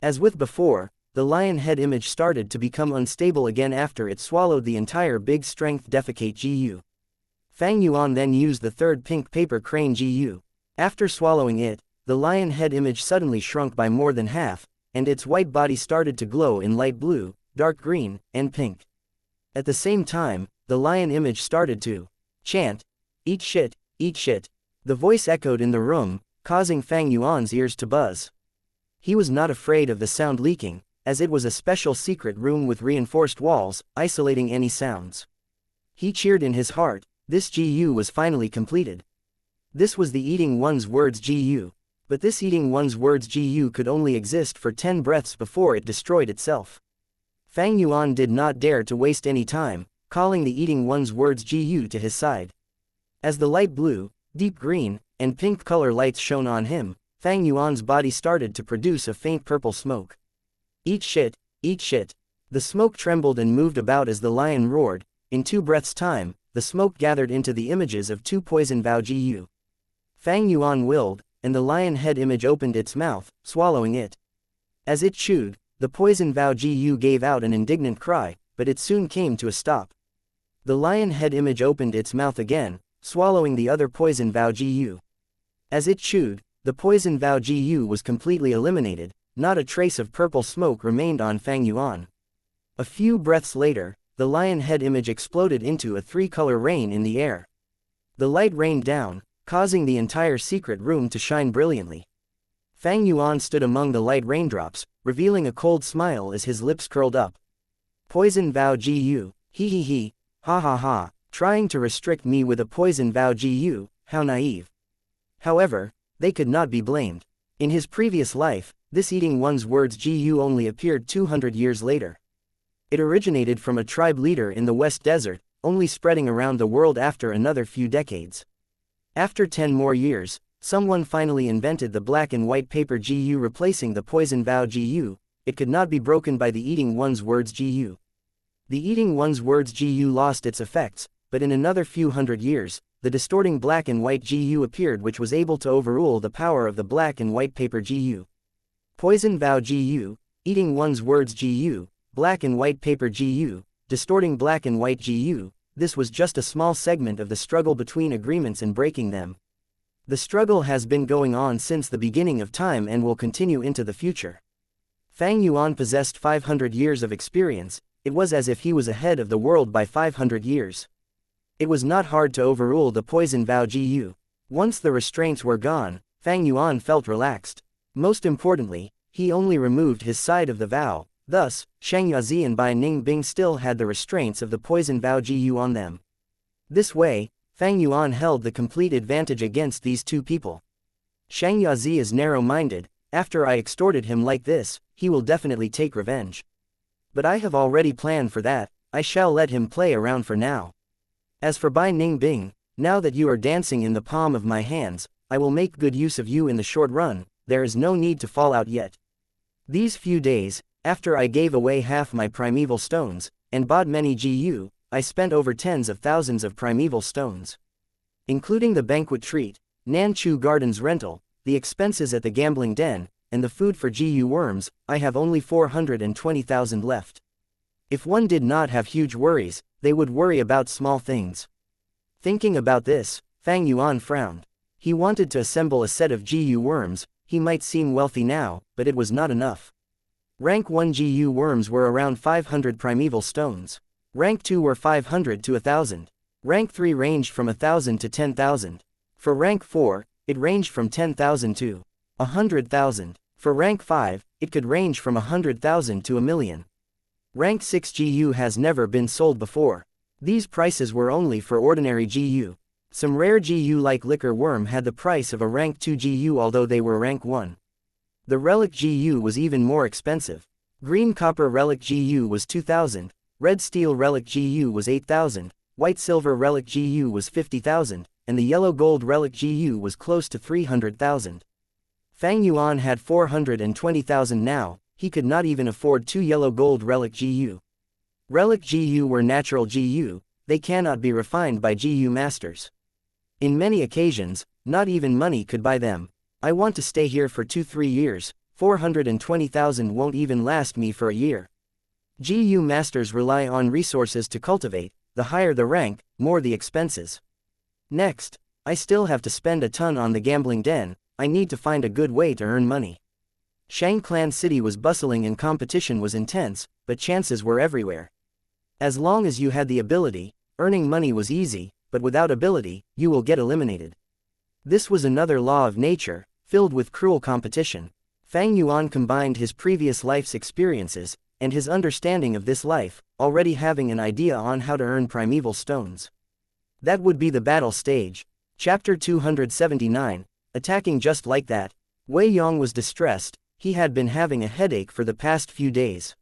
As with before, the lion head image started to become unstable again after it swallowed the entire big strength defecate GU. Fang Yuan then used the third pink paper crane GU. After swallowing it, the lion head image suddenly shrunk by more than half, and its white body started to glow in light blue, dark green, and pink. At the same time, the lion image started to chant, "Eat shit, eat shit." The voice echoed in the room, causing Fang Yuan's ears to buzz. He was not afraid of the sound leaking, as it was a special secret room with reinforced walls, isolating any sounds. He cheered in his heart. This GU was finally completed. This was the eating one's words GU. But this eating one's words GU could only exist for 10 breaths before it destroyed itself. Fang Yuan did not dare to waste any time, calling the eating one's words GU to his side. As the light blue, deep green, and pink color lights shone on him, Fang Yuan's body started to produce a faint purple smoke. Eat shit, eat shit. The smoke trembled and moved about as the lion roared. In 2 breaths' time, the smoke gathered into the images of 2 poison vow GU. Fang Yuan willed, and the lion head image opened its mouth, swallowing it. As it chewed, the poison vow GU gave out an indignant cry, but it soon came to a stop. The lion head image opened its mouth again, swallowing the other poison vow GU. As it chewed, the poison vow GU was completely eliminated, not a trace of purple smoke remained on Fang Yuan. A few breaths later, the lion head image exploded into a 3-color rain in the air. The light rained down, causing the entire secret room to shine brilliantly. Fang Yuan stood among the light raindrops, revealing a cold smile as his lips curled up. Poison vow GU, he he he, ha ha ha, trying to restrict me with a poison vow GU, how naive. However, they could not be blamed. In his previous life, this eating one's words GU only appeared 200 years later. It originated from a tribe leader in the West Desert, only spreading around the world after another few decades. After 10 more years, someone finally invented the black and white paper GU replacing the poison vow GU. It could not be broken by the eating one's words GU. The eating one's words GU lost its effects, but in another few hundred years, the distorting black and white GU appeared which was able to overrule the power of the black and white paper GU. Poison vow GU, eating one's words GU, black and white paper GU, distorting black and white GU. This was just a small segment of the struggle between agreements and breaking them. The struggle has been going on since the beginning of time and will continue into the future. Fang Yuan possessed 500 years of experience. It was as if he was ahead of the world by 500 years. It was not hard to overrule the poison vow GU. Once the restraints were gone, Fang Yuan felt relaxed. Most importantly, he only removed his side of the vow. Thus, Xianxia Audiobook and Bai Ningbing still had the restraints of the poison vow GU on them. This way, Fang Yuan held the complete advantage against these 2 people. Xianxia Audiobook is narrow-minded. After I extorted him like this, he will definitely take revenge. But I have already planned for that. I shall let him play around for now. As for Bai Ningbing, now that you are dancing in the palm of my hands, I will make good use of you in the short run. There is no need to fall out yet. These few days, after I gave away half my primeval stones, and bought many GU, I spent over tens of thousands of primeval stones. Including the banquet treat, Nanchu Gardens rental, the expenses at the gambling den, and the food for GU worms, I have only 420,000 left. If one did not have huge worries, they would worry about small things. Thinking about this, Fang Yuan frowned. He wanted to assemble a set of GU worms. He might seem wealthy now, but it was not enough. Rank 1 GU worms were around 500 primeval stones. Rank 2 were 500 to 1,000. Rank 3 ranged from 1,000 to 10,000. For rank 4, it ranged from 10,000 to 100,000. For rank 5, it could range from 100,000 to 1,000,000. Rank 6 GU has never been sold before. These prices were only for ordinary GU. Some rare GU like liquor worm had the price of a rank 2 GU although they were rank 1. The relic GU was even more expensive. Green copper relic GU was 2,000, red steel relic GU was 8,000, white silver relic GU was 50,000, and the yellow gold relic GU was close to 300,000. Fang Yuan had 420,000 now. He could not even afford 2 yellow gold relic GU. Relic GU were natural GU, they cannot be refined by GU masters. In many occasions, not even money could buy them. I want to stay here for 2-3 years, 420,000 won't even last me for a year. GU masters rely on resources to cultivate, the higher the rank, more the expenses. Next, I still have to spend a ton on the gambling den. I need to find a good way to earn money. Shang Clan City was bustling and competition was intense, but chances were everywhere. As long as you had the ability, earning money was easy, but without ability, you will get eliminated. This was another law of nature, filled with cruel competition. Fang Yuan combined his previous life's experiences, and his understanding of this life, already having an idea on how to earn primeval stones. That would be the battle stage. Chapter 279, Attacking Just Like That. Wei Yong was distressed. He had been having a headache for the past few days.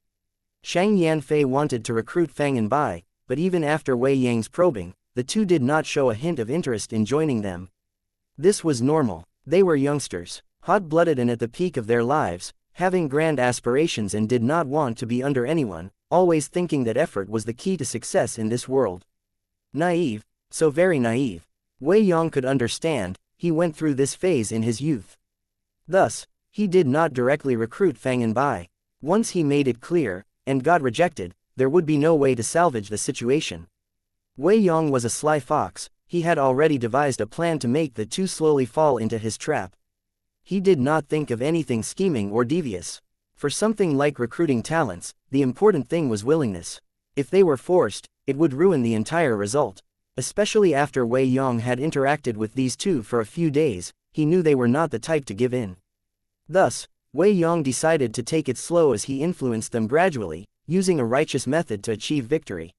Shang Yanfei wanted to recruit Fang and Bai, but even after Wei Yang's probing, the two did not show a hint of interest in joining them. This was normal. They were youngsters, hot-blooded and at the peak of their lives, having grand aspirations and did not want to be under anyone, always thinking that effort was the key to success in this world. Naive, so very naive. Wei Yong could understand, he went through this phase in his youth. Thus, he did not directly recruit Fang and Bai. Once he made it clear, and got rejected, there would be no way to salvage the situation. Wei Yong was a sly fox. He had already devised a plan to make the two slowly fall into his trap. He did not think of anything scheming or devious. For something like recruiting talents, the important thing was willingness. If they were forced, it would ruin the entire result. Especially after Wei Yong had interacted with these two for a few days, he knew they were not the type to give in. Thus, Wei Yong decided to take it slow as he influenced them gradually, using a righteous method to achieve victory.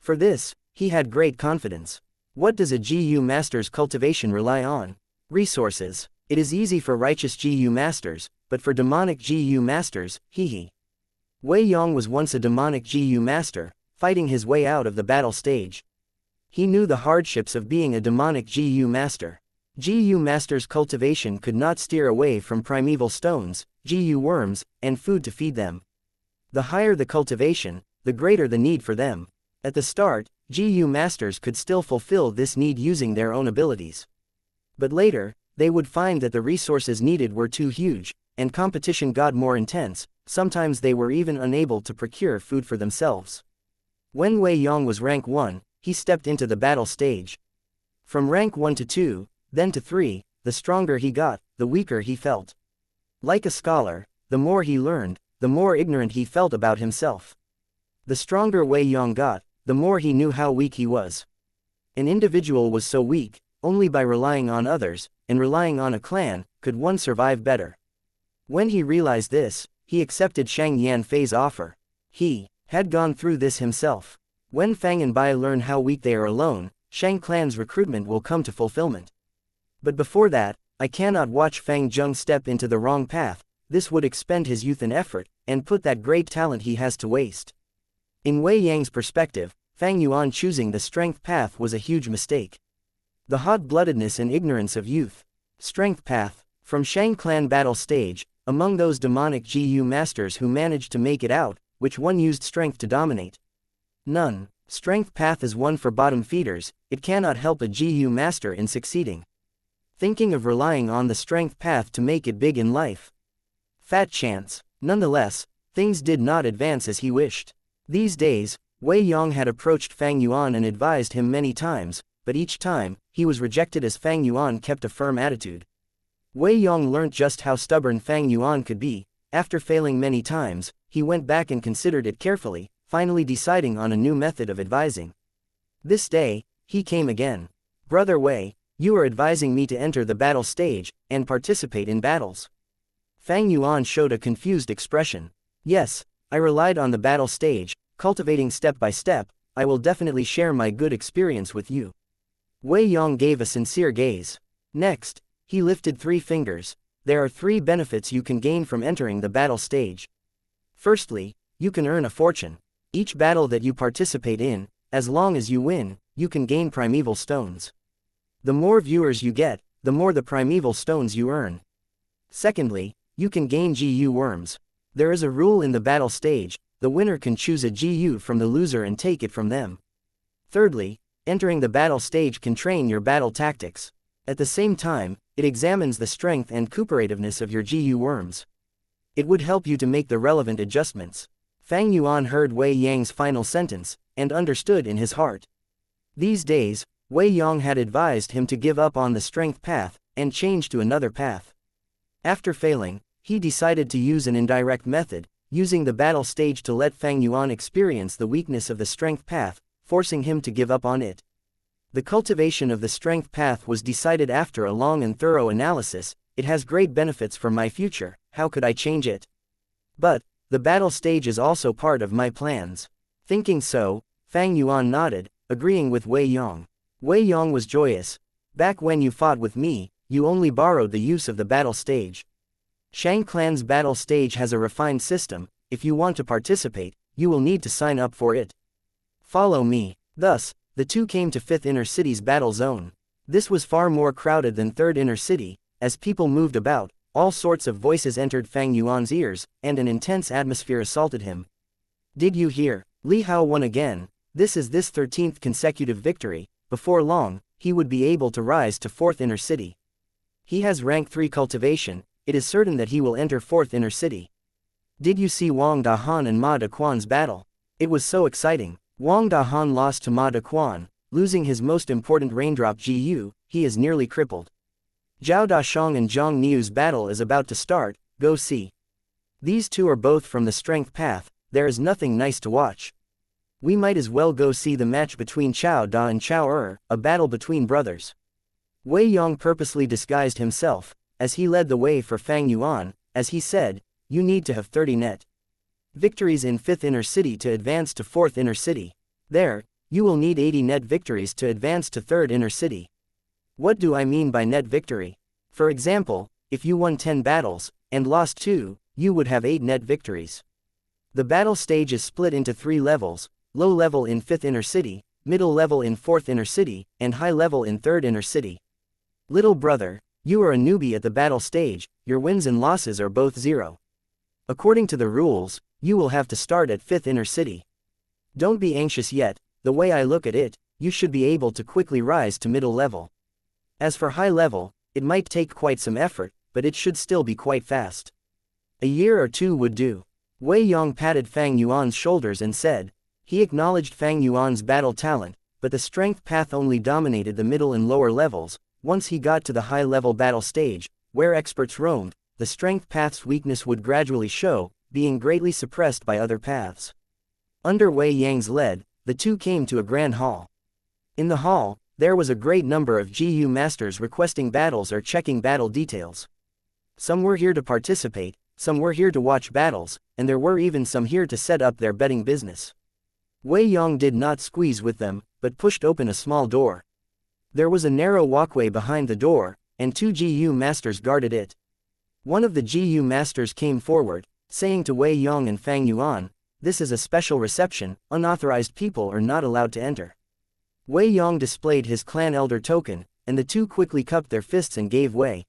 For this, he had great confidence. What does a GU master's cultivation rely on? Resources. It is easy for righteous GU masters, but for demonic GU masters, hee. Wei Yong was once a demonic GU master, fighting his way out of the battle stage. He knew the hardships of being a demonic GU master. GU masters' cultivation could not steer away from primeval stones, GU worms, and food to feed them. The higher the cultivation, the greater the need for them. At the start, GU masters could still fulfill this need using their own abilities. But later, they would find that the resources needed were too huge, and competition got more intense. Sometimes they were even unable to procure food for themselves. When Wei Yong was rank 1, he stepped into the battle stage. From rank 1 to 2, then to 3, the stronger he got, the weaker he felt. Like a scholar, the more he learned, the more ignorant he felt about himself. The stronger Wei Yong got, the more he knew how weak he was. An individual was so weak, only by relying on others, and relying on a clan, could one survive better. When he realized this, he accepted Shang Yanfei's offer. He had gone through this himself. When Fang and Bai learn how weak they are alone, Shang clan's recruitment will come to fulfillment. But before that, I cannot watch Fang Zheng step into the wrong path. This would expend his youth and effort, and put that great talent he has to waste. In Wei Yang's perspective, Fang Yuan choosing the strength path was a huge mistake. The hot-bloodedness and ignorance of youth. Strength path. From Shang clan battle stage, among those demonic GU masters who managed to make it out, which one used strength to dominate? None. Strength path is one for bottom feeders. It cannot help a GU master in succeeding. Thinking of relying on the strength path to make it big in life. Fat chance. Nonetheless, things did not advance as he wished. These days, Wei Yong had approached Fang Yuan and advised him many times, but each time, he was rejected as Fang Yuan kept a firm attitude. Wei Yong learnt just how stubborn Fang Yuan could be. After failing many times, he went back and considered it carefully, finally deciding on a new method of advising. This day, he came again. Brother Wei, you are advising me to enter the battle stage, and participate in battles. Fang Yuan showed a confused expression. Yes, I relied on the battle stage, cultivating step by step. I will definitely share my good experience with you. Wei Yong gave a sincere gaze. Next, he lifted 3 fingers. There are 3 benefits you can gain from entering the battle stage. Firstly, you can earn a fortune. Each battle that you participate in, as long as you win, you can gain primeval stones. The more viewers you get, the more the primeval stones you earn. Secondly, you can gain GU worms. There is a rule in the battle stage: the winner can choose a GU from the loser and take it from them. Thirdly, entering the battle stage can train your battle tactics. At the same time, it examines the strength and cooperativeness of your GU worms. It would help you to make the relevant adjustments. Fang Yuan heard Wei Yang's final sentence, and understood in his heart. These days, Wei Yong had advised him to give up on the strength path, and change to another path. After failing, he decided to use an indirect method, using the battle stage to let Fang Yuan experience the weakness of the strength path, forcing him to give up on it. The cultivation of the strength path was decided after a long and thorough analysis. It has great benefits for my future. How could I change it? But the battle stage is also part of my plans. Thinking so, Fang Yuan nodded, agreeing with Wei Yong. Wei Yong was joyous. Back when you fought with me, you only borrowed the use of the battle stage. Shang Clan's battle stage has a refined system. If you want to participate, you will need to sign up for it. Follow me. Thus, the two came to 5th Inner City's battle zone. This was far more crowded than 3rd Inner City. As people moved about, all sorts of voices entered Fang Yuan's ears, and an intense atmosphere assaulted him. Did you hear? Li Hao won again. This is his 13th consecutive victory. Before long, he would be able to rise to 4th Inner City. He has rank 3 cultivation. It is certain that he will enter 4th Inner City. Did you see Wang Dahan and Ma Dequan's battle? It was so exciting. Wang Dahan lost to Ma Dequan, losing his most important raindrop GU. He is nearly crippled. Zhao Dashang and Zhang Niu's battle is about to start. Go see. These two are both from the strength path. There is nothing nice to watch. We might as well go see the match between Chao Da and Chao Er, a battle between brothers. Wei Yong purposely disguised himself, as he led the way for Fang Yuan. As he said, you need to have 30 net victories in 5th Inner City to advance to 4th Inner City. There, you will need 80 net victories to advance to 3rd Inner City. What do I mean by net victory? For example, if you won 10 battles, and lost 2, you would have 8 net victories. The battle stage is split into 3 levels, low level in 5th Inner City, middle level in 4th Inner City, and high level in 3rd Inner City. Little brother, you are a newbie at the battle stage. Your wins and losses are both 0. According to the rules, you will have to start at 5th Inner City. Don't be anxious yet. The way I look at it, you should be able to quickly rise to middle level. As for high level, it might take quite some effort, but it should still be quite fast. A year or 2 would do. Wei Yong patted Fang Yuan's shoulders and said. He acknowledged Fang Yuan's battle talent, but the strength path only dominated the middle and lower levels. Once he got to the high-level battle stage, where experts roamed, the strength path's weakness would gradually show, being greatly suppressed by other paths. Under Wei Yang's lead, the two came to a grand hall. In the hall, there was a great number of GU masters requesting battles or checking battle details. Some were here to participate, some were here to watch battles, and there were even some here to set up their betting business. Wei Yong did not squeeze with them, but pushed open a small door. There was a narrow walkway behind the door, and 2 GU masters guarded it. One of the GU masters came forward, saying to Wei Yong and Fang Yuan, "This is a special reception, unauthorized people are not allowed to enter." Wei Yong displayed his clan elder token, and the two quickly cupped their fists and gave way.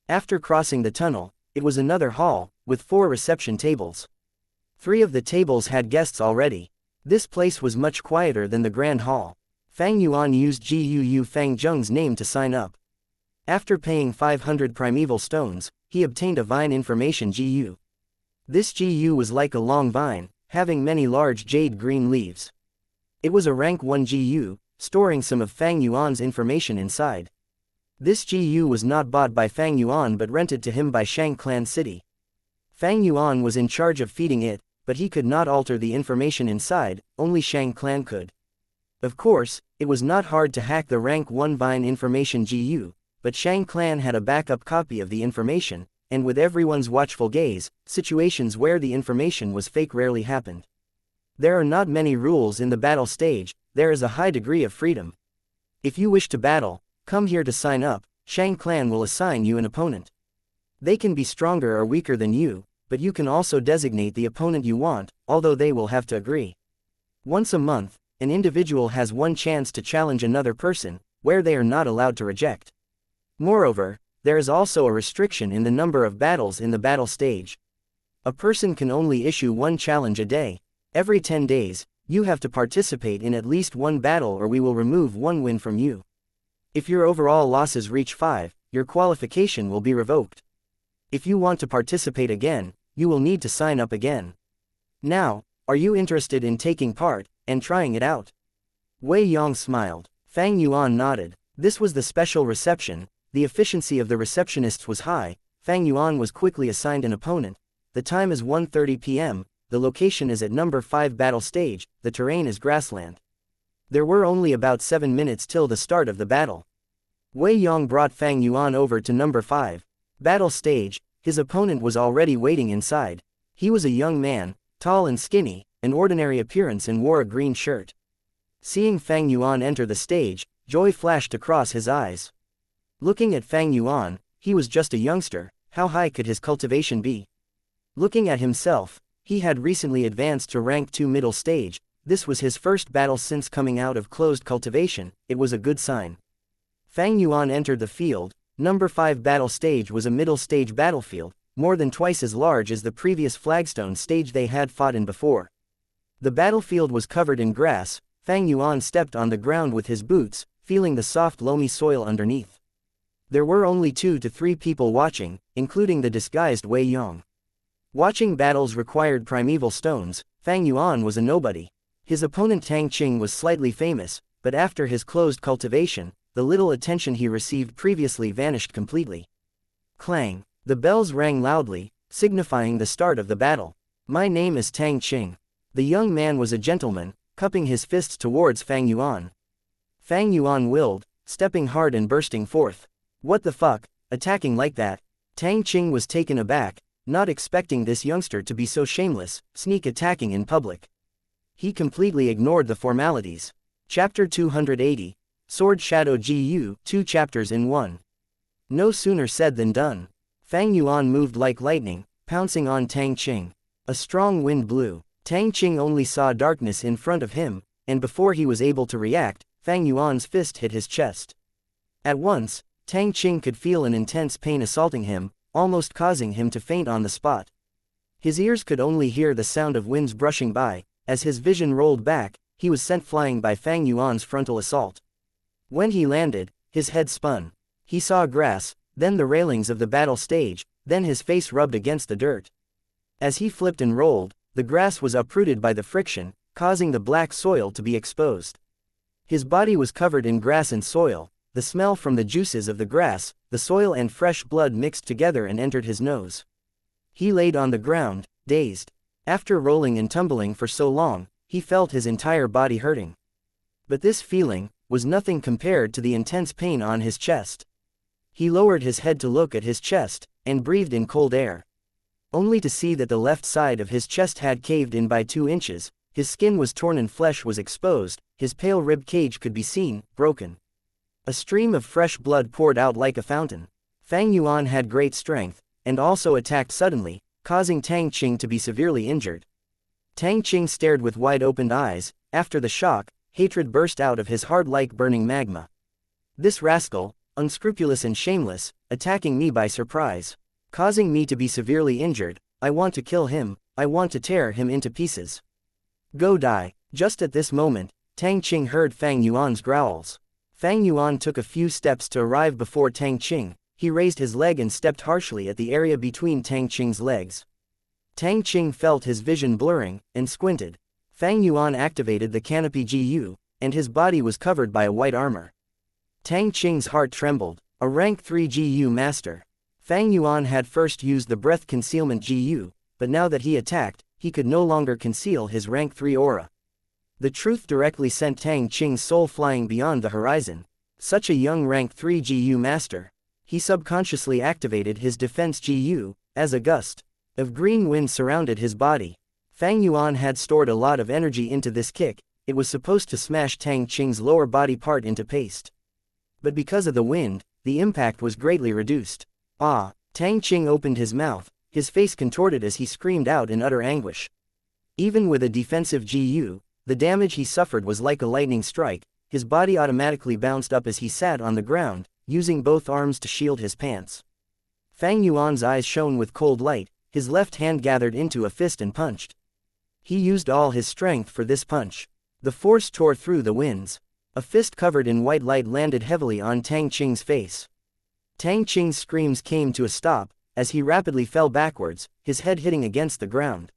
After crossing the tunnel, it was another hall, with 4 reception tables. 3 of the tables had guests already. This place was much quieter than the grand hall. Fang Yuan used Gu Fang Zheng's name to sign up. After paying 500 primeval stones, he obtained a vine information GU. This GU was like a long vine, having many large jade green leaves. It was a rank 1 GU, storing some of Fang Yuan's information inside. This GU was not bought by Fang Yuan but rented to him by Shang Clan City. Fang Yuan was in charge of feeding it, but he could not alter the information inside, only Shang Clan could. Of course, it was not hard to hack the rank 1 vine information GU, but Shang Clan had a backup copy of the information, and with everyone's watchful gaze, situations where the information was fake rarely happened. There are not many rules in the battle stage, there is a high degree of freedom. If you wish to battle, come here to sign up. Shang Clan will assign you an opponent. They can be stronger or weaker than you, but you can also designate the opponent you want, although they will have to agree. Once a month, an individual has one chance to challenge another person, where they are not allowed to reject. Moreover, there is also a restriction in the number of battles in the battle stage. A person can only issue one challenge a day. Every 10 days, you have to participate in at least one battle or we will remove one win from you. If your overall losses reach 5, your qualification will be revoked. If you want to participate again, you will need to sign up again. Now, are you interested in taking part, and trying it out? Wei Yong smiled. Fang Yuan nodded. This was the special reception. The efficiency of the receptionists was high. Fang Yuan was quickly assigned an opponent. The time is 1:30 p.m., the location is at number 5 battle stage, the terrain is grassland. There were only about 7 minutes till the start of the battle. Wei Yong brought Fang Yuan over to number 5 battle stage. His opponent was already waiting inside. He was a young man, tall and skinny, an ordinary appearance and wore a green shirt. Seeing Fang Yuan enter the stage, joy flashed across his eyes. Looking at Fang Yuan, he was just a youngster, How high could his cultivation be? Looking at himself, he had recently advanced to rank 2 middle stage. This was his first battle since coming out of closed cultivation. It was a good sign. Fang Yuan entered the field. Number 5 battle stage was a middle stage battlefield, more than twice as large as the previous flagstone stage they had fought in before. The battlefield was covered in grass. Fang Yuan stepped on the ground with his boots, feeling the soft loamy soil underneath. There were only 2 to 3 people watching, including the disguised Wei Yong. Watching battles required primeval stones. Fang Yuan was a nobody. His opponent Tang Qing was slightly famous, but after his closed cultivation, the little attention he received previously vanished completely. Clang! The bells rang loudly, signifying the start of the battle. My name is Tang Qing. The young man was a gentleman, cupping his fists towards Fang Yuan. Fang Yuan willed, stepping hard and bursting forth. What the fuck, attacking like that? Tang Qing was taken aback, not expecting this youngster to be so shameless, sneak attacking in public. He completely ignored the formalities. Chapter 280. Sword Shadow GU, 2 chapters in 1. No sooner said than done. Fang Yuan moved like lightning, pouncing on Tang Qing. A strong wind blew. Tang Qing only saw darkness in front of him, and before he was able to react, Fang Yuan's fist hit his chest. At once, Tang Qing could feel an intense pain assaulting him, almost causing him to faint on the spot. His ears could only hear the sound of winds brushing by. As his vision rolled back, he was sent flying by Fang Yuan's frontal assault. When he landed, his head spun. He saw grass, then the railings of the battle stage, then his face rubbed against the dirt. As he flipped and rolled, the grass was uprooted by the friction, causing the black soil to be exposed. His body was covered in grass and soil. The smell from the juices of the grass, the soil and fresh blood mixed together and entered his nose. He laid on the ground, dazed. After rolling and tumbling for so long, he felt his entire body hurting. But this feeling was nothing compared to the intense pain on his chest. He lowered his head to look at his chest, and breathed in cold air. Only to see that the left side of his chest had caved in by 2 inches, his skin was torn and flesh was exposed, his pale rib cage could be seen, broken. A stream of fresh blood poured out like a fountain. Fang Yuan had great strength, and also attacked suddenly, causing Tang Qing to be severely injured. Tang Qing stared with wide-opened eyes. After the shock, hatred burst out of his heart like burning magma. This rascal, unscrupulous and shameless, attacking me by surprise, causing me to be severely injured. I want to kill him. I want to tear him into pieces. Go die. Just at this moment, Tang Qing heard Fang Yuan's growls. Fang Yuan took a few steps to arrive before Tang Qing. He raised his leg and stepped harshly at the area between Tang Qing's legs. Tang Qing felt his vision blurring, and squinted. Fang Yuan activated the canopy GU, and his body was covered by a white armor. Tang Qing's heart trembled. A rank 3 GU master. Fang Yuan had first used the breath concealment GU, but now that he attacked, he could no longer conceal his rank 3 aura. The truth directly sent Tang Qing's soul flying beyond the horizon. Such a young rank 3 GU master. He subconsciously activated his defense GU, as a gust of green wind surrounded his body. Fang Yuan had stored a lot of energy into this kick. It was supposed to smash Tang Qing's lower body part into paste. But because of the wind, the impact was greatly reduced. Ah! Tang Qing opened his mouth, his face contorted as he screamed out in utter anguish. Even with a defensive GU, the damage he suffered was like a lightning strike. His body automatically bounced up as he sat on the ground, using both arms to shield his pants. Fang Yuan's eyes shone with cold light, his left hand gathered into a fist and punched. He used all his strength for this punch. The force tore through the winds. A fist covered in white light landed heavily on Tang Qing's face. Tang Qing's screams came to a stop, as he rapidly fell backwards, his head hitting against the ground.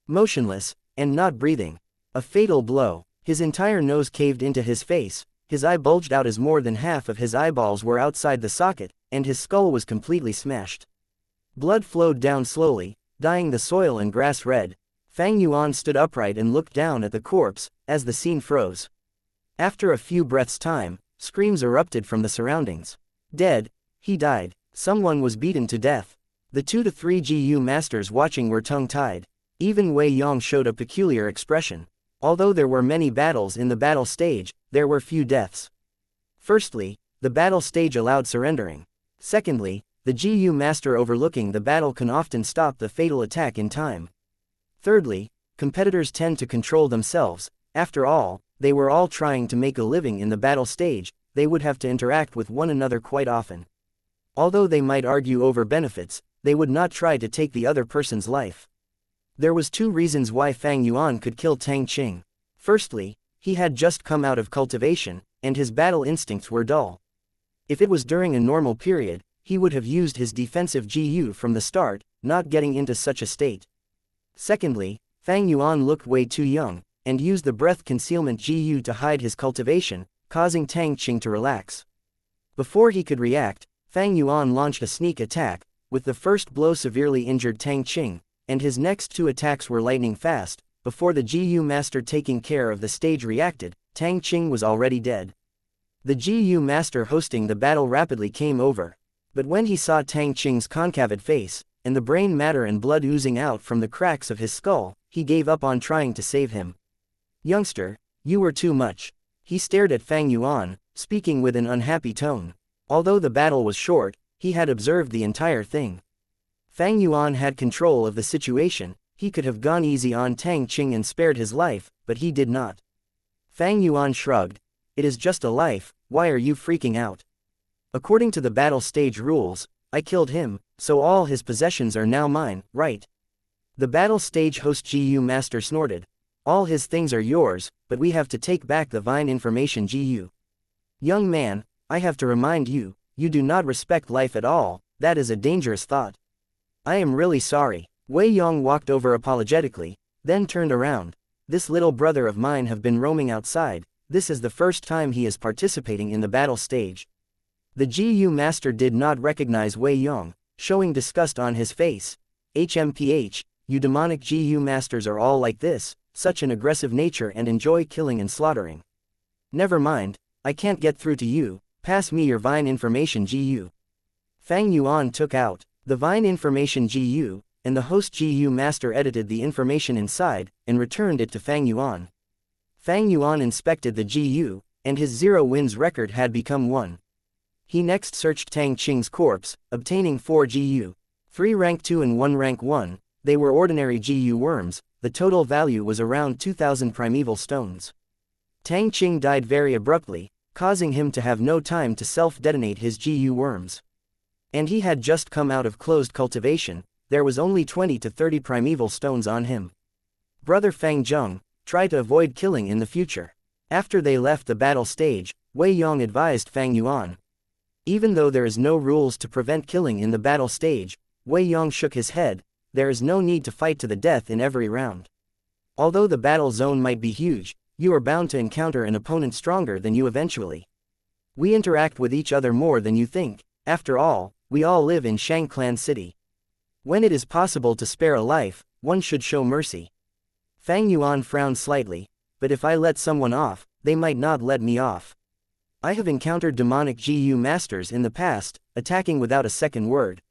Motionless, and not breathing. A fatal blow. His entire nose caved into his face, his eye bulged out as more than half of his eyeballs were outside the socket, and his skull was completely smashed. Blood flowed down slowly, dyeing the soil and grass red. Fang Yuan stood upright and looked down at the corpse, as the scene froze. After a few breaths' time, screams erupted from the surroundings. Dead. He died. Someone was beaten to death. The 2 to 3 GU masters watching were tongue-tied. Even Wei Yong showed a peculiar expression. Although there were many battles in the battle stage, there were few deaths. Firstly, the battle stage allowed surrendering. Secondly, the GU master overlooking the battle can often stop the fatal attack in time. Thirdly, competitors tend to control themselves. After all, they were all trying to make a living in the battle stage, they would have to interact with one another quite often. Although they might argue over benefits, they would not try to take the other person's life. There was 2 reasons why Fang Yuan could kill Tang Qing. Firstly, he had just come out of cultivation, and his battle instincts were dull. If it was during a normal period, he would have used his defensive GU from the start, not getting into such a state. Secondly, Fang Yuan looked way too young, and used the breath concealment GU to hide his cultivation, causing Tang Qing to relax. Before he could react, Fang Yuan launched a sneak attack, with the first blow severely injured Tang Qing, and his next 2 attacks were lightning fast. Before the GU master taking care of the stage reacted, Tang Qing was already dead. The GU master hosting the battle rapidly came over. But when he saw Tang Qing's concaved face, and the brain matter and blood oozing out from the cracks of his skull, he gave up on trying to save him. "Youngster, you were too much." He stared at Fang Yuan, speaking with an unhappy tone. Although the battle was short, he had observed the entire thing. Fang Yuan had control of the situation. He could have gone easy on Tang Qing and spared his life, but he did not. Fang Yuan shrugged. "It is just a life, why are you freaking out? According to the battle stage rules, I killed him, so all his possessions are now mine, right?" The battle stage host GU master snorted. "All his things are yours, but we have to take back the Vine information GU. Young man, I have to remind you, you do not respect life at all, that is a dangerous thought." "I am really sorry." Wei Yong walked over apologetically, then turned around. "This little brother of mine have been roaming outside, this is the first time he is participating in the battle stage." The GU master did not recognize Wei Yong, showing disgust on his face. "HMPH, you demonic GU masters are all like this, such an aggressive nature and enjoy killing and slaughtering. Never mind, I can't get through to you, pass me your Vine information GU." Fang Yuan took out the Vine information GU, and the host GU master edited the information inside, and returned it to Fang Yuan. Fang Yuan inspected the GU, and his 0 wins record had become 1. He next searched Tang Qing's corpse, obtaining 4 GU. 3 rank 2 and 1 rank 1, they were ordinary GU worms, the total value was around 2,000 primeval stones. Tang Qing died very abruptly, causing him to have no time to self-detonate his GU worms. And he had just come out of closed cultivation, there was only 20 to 30 primeval stones on him. "Brother Fang Zheng, try to avoid killing in the future." After they left the battle stage, Wei Yong advised Fang Yuan. Even though there is no rules to prevent killing in the battle stage, Wei Yong shook his head, there is no need to fight to the death in every round. Although the battle zone might be huge, you are bound to encounter an opponent stronger than you eventually. We interact with each other more than you think, after all, we all live in Shangclan City. When it is possible to spare a life, one should show mercy. Fang Yuan frowned slightly, but if I let someone off, they might not let me off. I have encountered demonic GU masters in the past, attacking without a second word.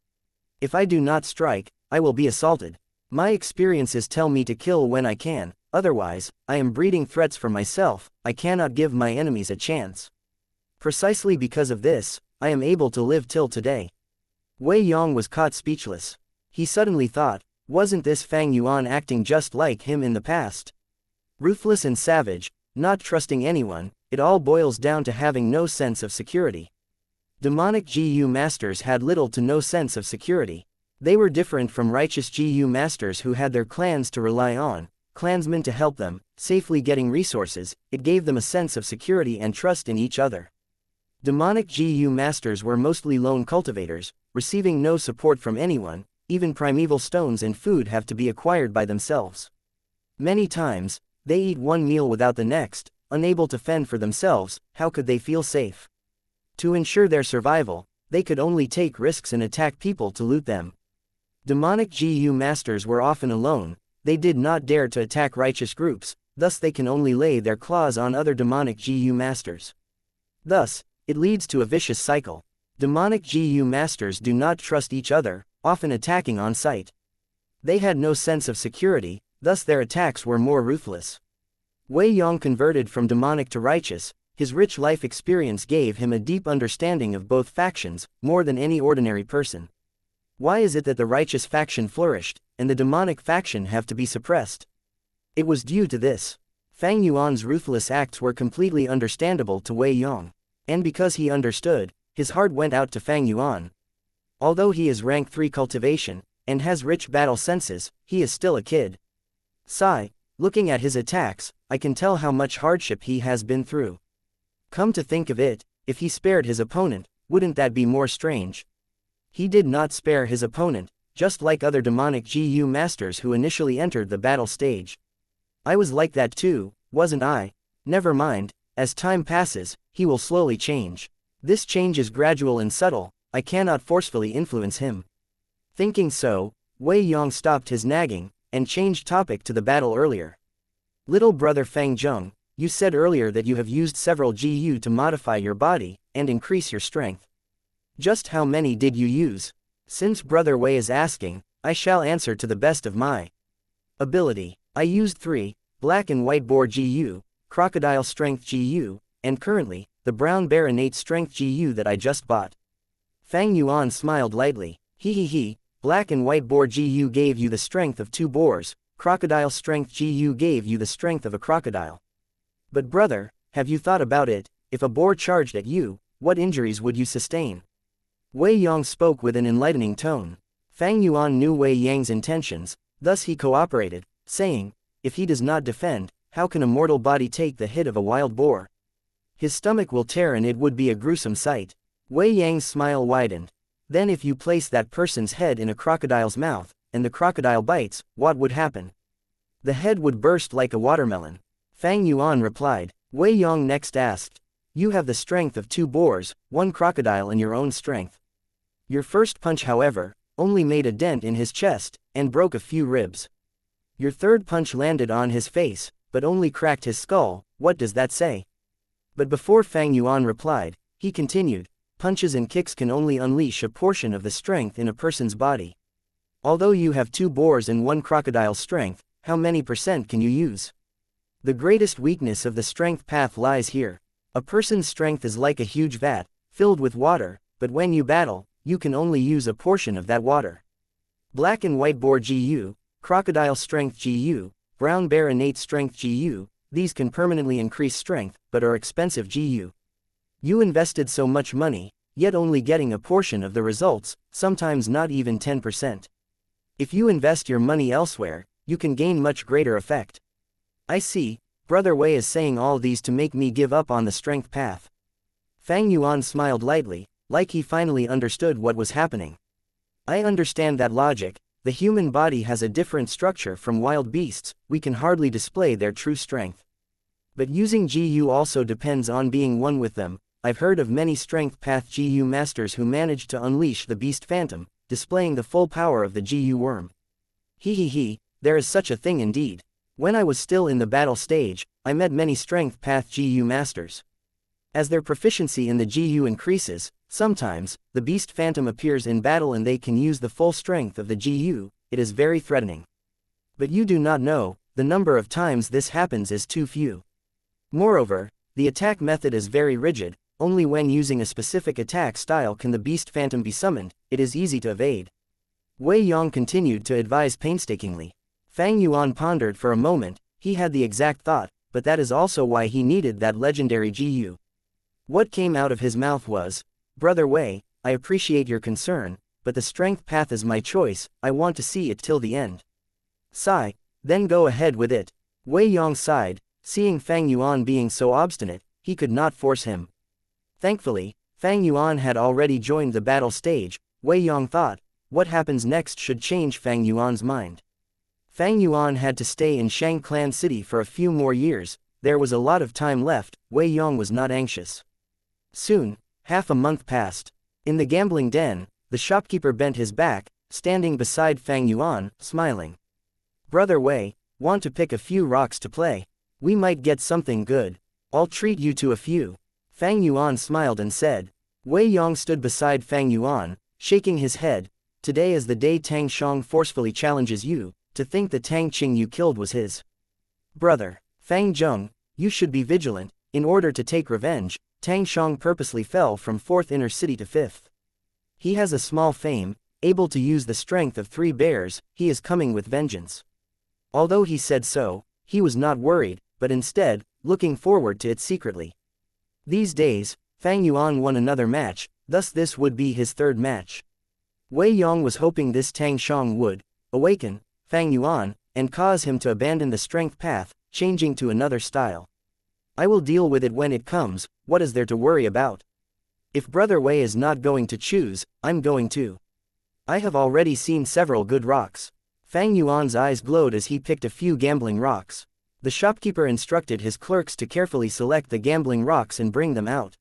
If I do not strike, I will be assaulted. My experiences tell me to kill when I can, otherwise, I am breeding threats for myself, I cannot give my enemies a chance. Precisely because of this, I am able to live till today. Wei Yong was caught speechless. He suddenly thought, wasn't this Fang Yuan acting just like him in the past? Ruthless and savage, not trusting anyone, it all boils down to having no sense of security. Demonic GU masters had little to no sense of security. They were different from righteous GU masters who had their clans to rely on, clansmen to help them, safely getting resources, it gave them a sense of security and trust in each other. Demonic GU masters were mostly lone cultivators, receiving no support from anyone, even primeval stones and food have to be acquired by themselves. Many times, they eat one meal without the next, unable to fend for themselves, how could they feel safe? To ensure their survival, they could only take risks and attack people to loot them. Demonic GU masters were often alone, they did not dare to attack righteous groups, thus they can only lay their claws on other demonic GU masters. Thus, it leads to a vicious cycle. Demonic GU masters do not trust each other, often attacking on sight. They had no sense of security, thus their attacks were more ruthless. Wei Yong converted from demonic to righteous, his rich life experience gave him a deep understanding of both factions, more than any ordinary person. Why is it that the righteous faction flourished, and the demonic faction have to be suppressed? It was due to this. Fang Yuan's ruthless acts were completely understandable to Wei Yong. And because he understood, his heart went out to Fang Yuan. Although he is rank 3 cultivation, and has rich battle senses, he is still a kid. Sigh, looking at his attacks, I can tell how much hardship he has been through. Come to think of it, if he spared his opponent, wouldn't that be more strange? He did not spare his opponent, just like other demonic GU masters who initially entered the battle stage. I was like that too, wasn't I? Never mind, as time passes, he will slowly change. This change is gradual and subtle, I cannot forcefully influence him. Thinking so, Wei Yong stopped his nagging, and changed topic to the battle earlier. Little brother Fang Zheng, you said earlier that you have used several GU to modify your body, and increase your strength. Just how many did you use? Since brother Wei is asking, I shall answer to the best of my ability. I used 3, black and white boar GU, crocodile strength GU, and currently, the brown bear innate strength GU that I just bought. Fang Yuan smiled lightly. He, black and white boar GU gave you the strength of 2 boars, crocodile strength GU gave you the strength of a crocodile. But brother, have you thought about it, if a boar charged at you, what injuries would you sustain? Wei Yong spoke with an enlightening tone. Fang Yuan knew Wei Yang's intentions, thus he cooperated, saying, if he does not defend, how can a mortal body take the hit of a wild boar? His stomach will tear and it would be a gruesome sight. Wei Yang's smile widened. Then if you place that person's head in a crocodile's mouth, and the crocodile bites, what would happen? The head would burst like a watermelon. Fang Yuan replied. Wei Yong next asked. You have the strength of 2 boars, 1 crocodile and your own strength. Your first punch however, only made a dent in his chest, and broke a few ribs. Your third punch landed on his face, but only cracked his skull, what does that say? But before Fang Yuan replied, he continued, punches and kicks can only unleash a portion of the strength in a person's body. Although you have 2 boars and 1 crocodile's strength, how many % can you use? The greatest weakness of the strength path lies here. A person's strength is like a huge vat, filled with water, but when you battle, you can only use a portion of that water. Black and white boar GU, crocodile strength GU, brown bear innate strength GU, these can permanently increase strength, but are expensive GU. You invested so much money, yet only getting a portion of the results, sometimes not even 10%. If you invest your money elsewhere, you can gain much greater effect. I see, brother Wei is saying all these to make me give up on the strength path. Fang Yuan smiled lightly, like he finally understood what was happening. I understand that logic, the human body has a different structure from wild beasts, we can hardly display their true strength. But using GU also depends on being one with them. I've heard of many strength path GU masters who managed to unleash the beast phantom, displaying the full power of the GU worm. There is such a thing indeed. When I was still in the battle stage, I met many strength path GU masters. As their proficiency in the GU increases, sometimes, the beast phantom appears in battle and they can use the full strength of the GU, it is very threatening. But you do not know, the number of times this happens is too few. Moreover, the attack method is very rigid, only when using a specific attack style can the beast phantom be summoned, it is easy to evade. Wei Yong continued to advise painstakingly. Fang Yuan pondered for a moment, he had the exact thought, but that is also why he needed that legendary GU. What came out of his mouth was, Brother Wei, I appreciate your concern, but the strength path is my choice, I want to see it till the end. Sigh, then go ahead with it. Wei Yong sighed, seeing Fang Yuan being so obstinate, he could not force him. Thankfully, Fang Yuan had already joined the battle stage. Wei Yong thought, what happens next should change Fang Yuan's mind. Fang Yuan had to stay in Shang Clan City for a few more years, there was a lot of time left, Wei Yong was not anxious. Soon, half a month passed. In the gambling den, the shopkeeper bent his back, standing beside Fang Yuan, smiling. Brother Wei, want to pick a few rocks to play? We might get something good. I'll treat you to a few. Fang Yuan smiled and said. Wei Yong stood beside Fang Yuan, shaking his head. Today is the day Tang Shong forcefully challenges you. To think the Tang Qing you killed was his brother. Fang Zheng, you should be vigilant, In order to take revenge, Tang Xiang purposely fell from 4th inner city to 5th. He has a small fame, able to use the strength of 3 bears, he is coming with vengeance. Although he said so, he was not worried, but instead, looking forward to it secretly. These days, Fang Yuan won another match, thus this would be his 3rd match. Wei Yong was hoping this Tang Xiang would awaken Fang Yuan and cause him to abandon the strength path, changing to another style. I will deal with it when it comes, what is there to worry about? If Brother Wei is not going to choose, I'm going to. I have already seen several good rocks. Fang Yuan's eyes glowed as he picked a few gambling rocks. The shopkeeper instructed his clerks to carefully select the gambling rocks and bring them out.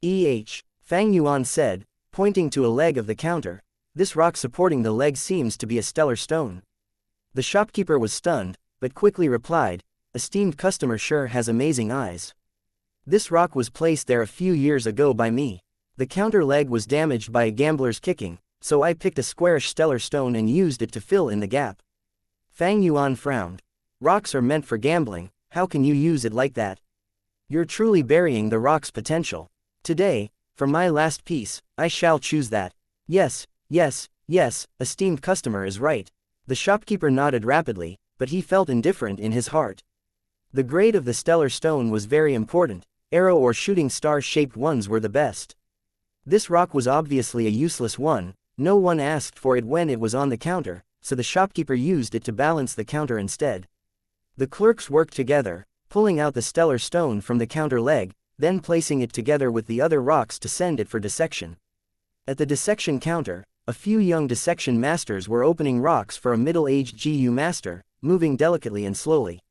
Fang Yuan said, pointing to a leg of the counter, this rock supporting the leg seems to be a stellar stone. The shopkeeper was stunned, but quickly replied, esteemed customer sure has amazing eyes. This rock was placed there a few years ago by me. The counter leg was damaged by a gambler's kicking, so I picked a squarish stellar stone and used it to fill in the gap. Fang Yuan frowned. Rocks are meant for gambling, how can you use it like that? You're truly burying the rock's potential. Today, for my last piece, I shall choose that. Yes, esteemed customer is right. The shopkeeper nodded rapidly, but he felt indifferent in his heart. The grade of the stellar stone was very important, arrow or shooting star-shaped ones were the best. This rock was obviously a useless one, no one asked for it when it was on the counter, so the shopkeeper used it to balance the counter instead. The clerks worked together, pulling out the stellar stone from the counter leg, then placing it together with the other rocks to send it for dissection. At the dissection counter, a few young dissection masters were opening rocks for a middle-aged GU master, moving delicately and slowly.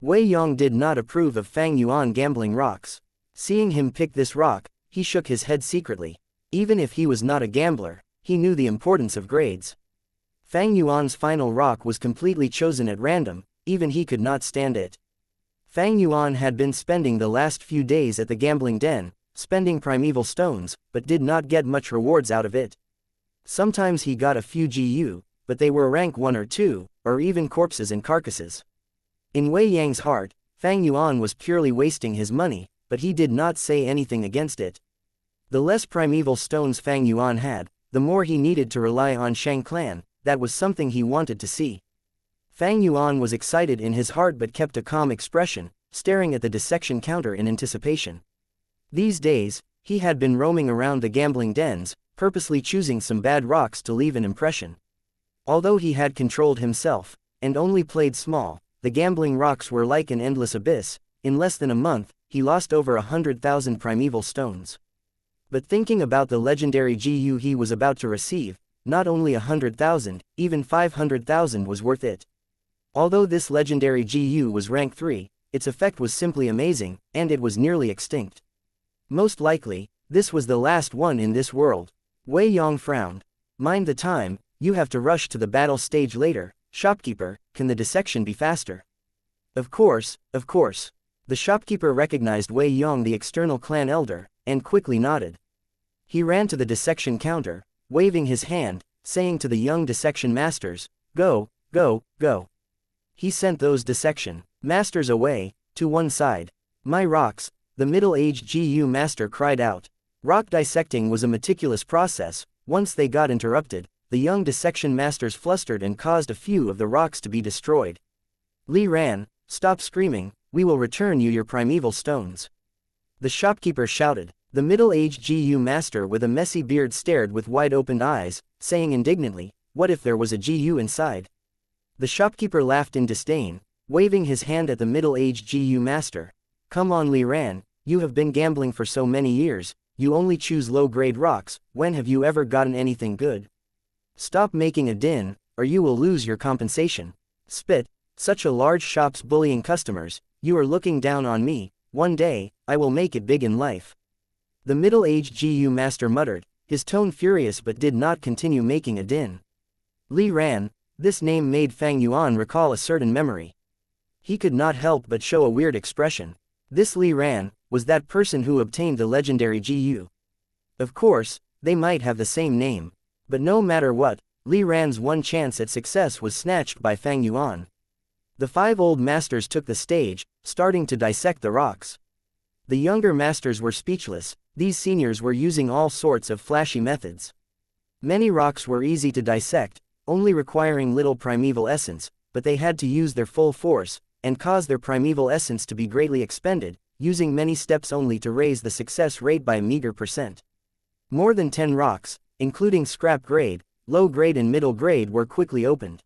Wei Yong did not approve of Fang Yuan gambling rocks. Seeing him pick this rock, he shook his head secretly. Even if he was not a gambler, he knew the importance of grades. Fang Yuan's final rock was completely chosen at random, even he could not stand it. Fang Yuan had been spending the last few days at the gambling den, spending primeval stones, but did not get much rewards out of it. Sometimes he got a few GU, but they were rank 1 or 2, or even corpses and carcasses. In Wei Yang's heart, Fang Yuan was purely wasting his money, but he did not say anything against it. The less primeval stones Fang Yuan had, the more he needed to rely on Shang clan, that was something he wanted to see. Fang Yuan was excited in his heart but kept a calm expression, staring at the dissection counter in anticipation. These days, he had been roaming around the gambling dens, purposely choosing some bad rocks to leave an impression. Although he had controlled himself, and only played small, the gambling rocks were like an endless abyss. In less than a month, he lost over 100,000 primeval stones. But thinking about the legendary GU he was about to receive, not only 100,000, even 500,000 was worth it. Although this legendary GU was rank 3, its effect was simply amazing, and it was nearly extinct. Most likely, this was the last one in this world. Wei Yong frowned. Mind the time, you have to rush to the battle stage later. Shopkeeper, can the dissection be faster? Of course. The shopkeeper recognized Wei Yong, the external clan elder, and quickly nodded. He ran to the dissection counter, waving his hand, saying to the young dissection masters, go. He sent those dissection masters away, to one side. My rocks, the middle-aged GU master cried out. Rock dissecting was a meticulous process. Once they got interrupted, the young dissection masters flustered and caused a few of the rocks to be destroyed. Li Ran, stop screaming, we will return you your primeval stones. The shopkeeper shouted. The middle-aged GU master with a messy beard stared with wide-opened eyes, saying indignantly, what if there was a GU inside? The shopkeeper laughed in disdain, waving his hand at the middle-aged GU master. Come on Li Ran, you have been gambling for so many years, you only choose low-grade rocks, when have you ever gotten anything good? Stop making a din, or you will lose your compensation. Spit, such a large shop's bullying customers, you are looking down on me, one day, I will make it big in life. The middle-aged GU master muttered, his tone furious but did not continue making a din. Li Ran, this name made Fang Yuan recall a certain memory. He could not help but show a weird expression. This Li Ran was that person who obtained the legendary GU. Of course, they might have the same name. But no matter what, Li Ran's one chance at success was snatched by Fang Yuan. The 5 old masters took the stage, starting to dissect the rocks. The younger masters were speechless. These seniors were using all sorts of flashy methods. Many rocks were easy to dissect, only requiring little primeval essence, but they had to use their full force, and cause their primeval essence to be greatly expended, using many steps only to raise the success rate by a meager percent. More than 10 rocks, including scrap grade, low grade and middle grade, were quickly opened.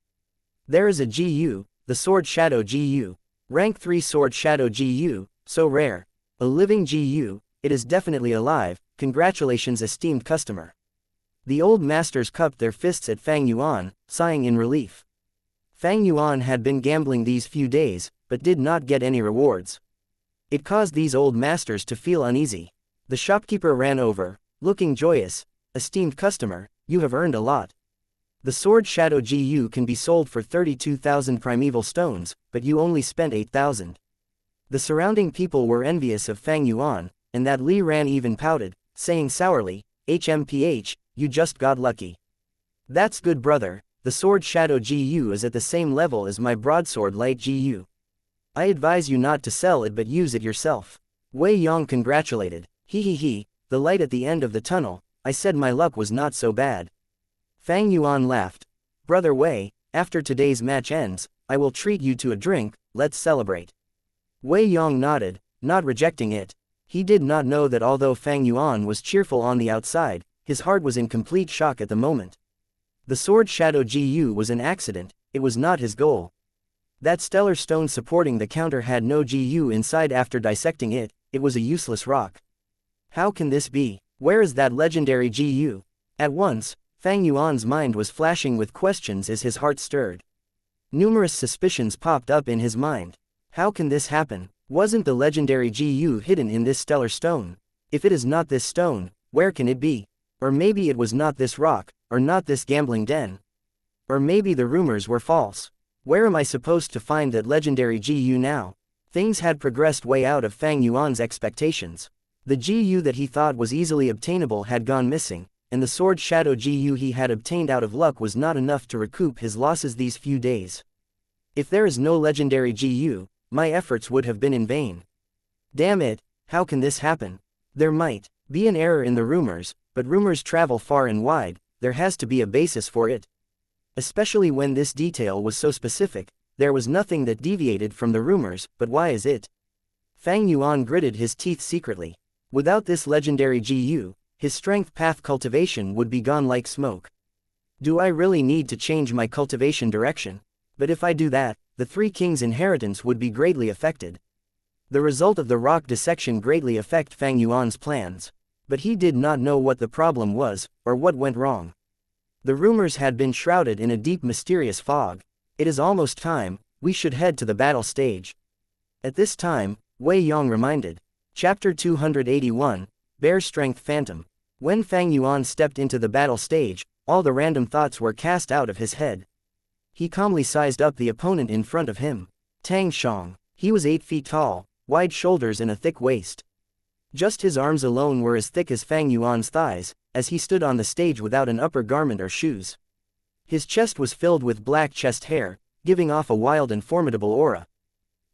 There is a GU, the Sword Shadow GU. Rank 3 Sword Shadow GU, so rare. A living GU, it is definitely alive, congratulations esteemed customer. The old masters cupped their fists at Fang Yuan, sighing in relief. Fang Yuan had been gambling these few days, but did not get any rewards. It caused these old masters to feel uneasy. The shopkeeper ran over, looking joyous. Esteemed customer, you have earned a lot. The Sword Shadow GU can be sold for 32,000 primeval stones, but you only spent 8,000. The surrounding people were envious of Fang Yuan, and that Li Ran even pouted, saying sourly, HMPH, you just got lucky. That's good brother, the Sword Shadow GU is at the same level as my Broadsword Light GU. I advise you not to sell it but use it yourself. Wei Yong congratulated. He, the light at the end of the tunnel, I said my luck was not so bad. Fang Yuan laughed. Brother Wei, after today's match ends, I will treat you to a drink, let's celebrate. Wei Yong nodded, not rejecting it. He did not know that although Fang Yuan was cheerful on the outside, his heart was in complete shock at the moment. The Sword Shadow GU was an accident, it was not his goal. That stellar stone supporting the counter had no GU inside. After dissecting it, it was a useless rock. How can this be? Where is that legendary GU? At once, Fang Yuan's mind was flashing with questions as his heart stirred. Numerous suspicions popped up in his mind. How can this happen? Wasn't the legendary GU hidden in this stellar stone? If it is not this stone, where can it be? Or maybe it was not this rock, or not this gambling den. Or maybe the rumors were false. Where am I supposed to find that legendary GU now? Things had progressed way out of Fang Yuan's expectations. The GU that he thought was easily obtainable had gone missing, and the Sword Shadow GU he had obtained out of luck was not enough to recoup his losses these few days. If there is no legendary GU, my efforts would have been in vain. Damn it, how can this happen? There might be an error in the rumors, but rumors travel far and wide, there has to be a basis for it. Especially when this detail was so specific, there was nothing that deviated from the rumors, but why is it? Fang Yuan gritted his teeth secretly. Without this legendary GU, his strength path cultivation would be gone like smoke. Do I really need to change my cultivation direction? But if I do that, the Three Kings' inheritance would be greatly affected. The result of the rock dissection greatly affect Fang Yuan's plans. But he did not know what the problem was, or what went wrong. The rumors had been shrouded in a deep mysterious fog. It is almost time, we should head to the battle stage. At this time, Wei Yong reminded. Chapter 281, Bear Strength Phantom. When Fang Yuan stepped into the battle stage, all the random thoughts were cast out of his head. He calmly sized up the opponent in front of him. Tang Shong. He was 8 feet tall, wide shoulders and a thick waist. Just his arms alone were as thick as Fang Yuan's thighs, as he stood on the stage without an upper garment or shoes. His chest was filled with black chest hair, giving off a wild and formidable aura.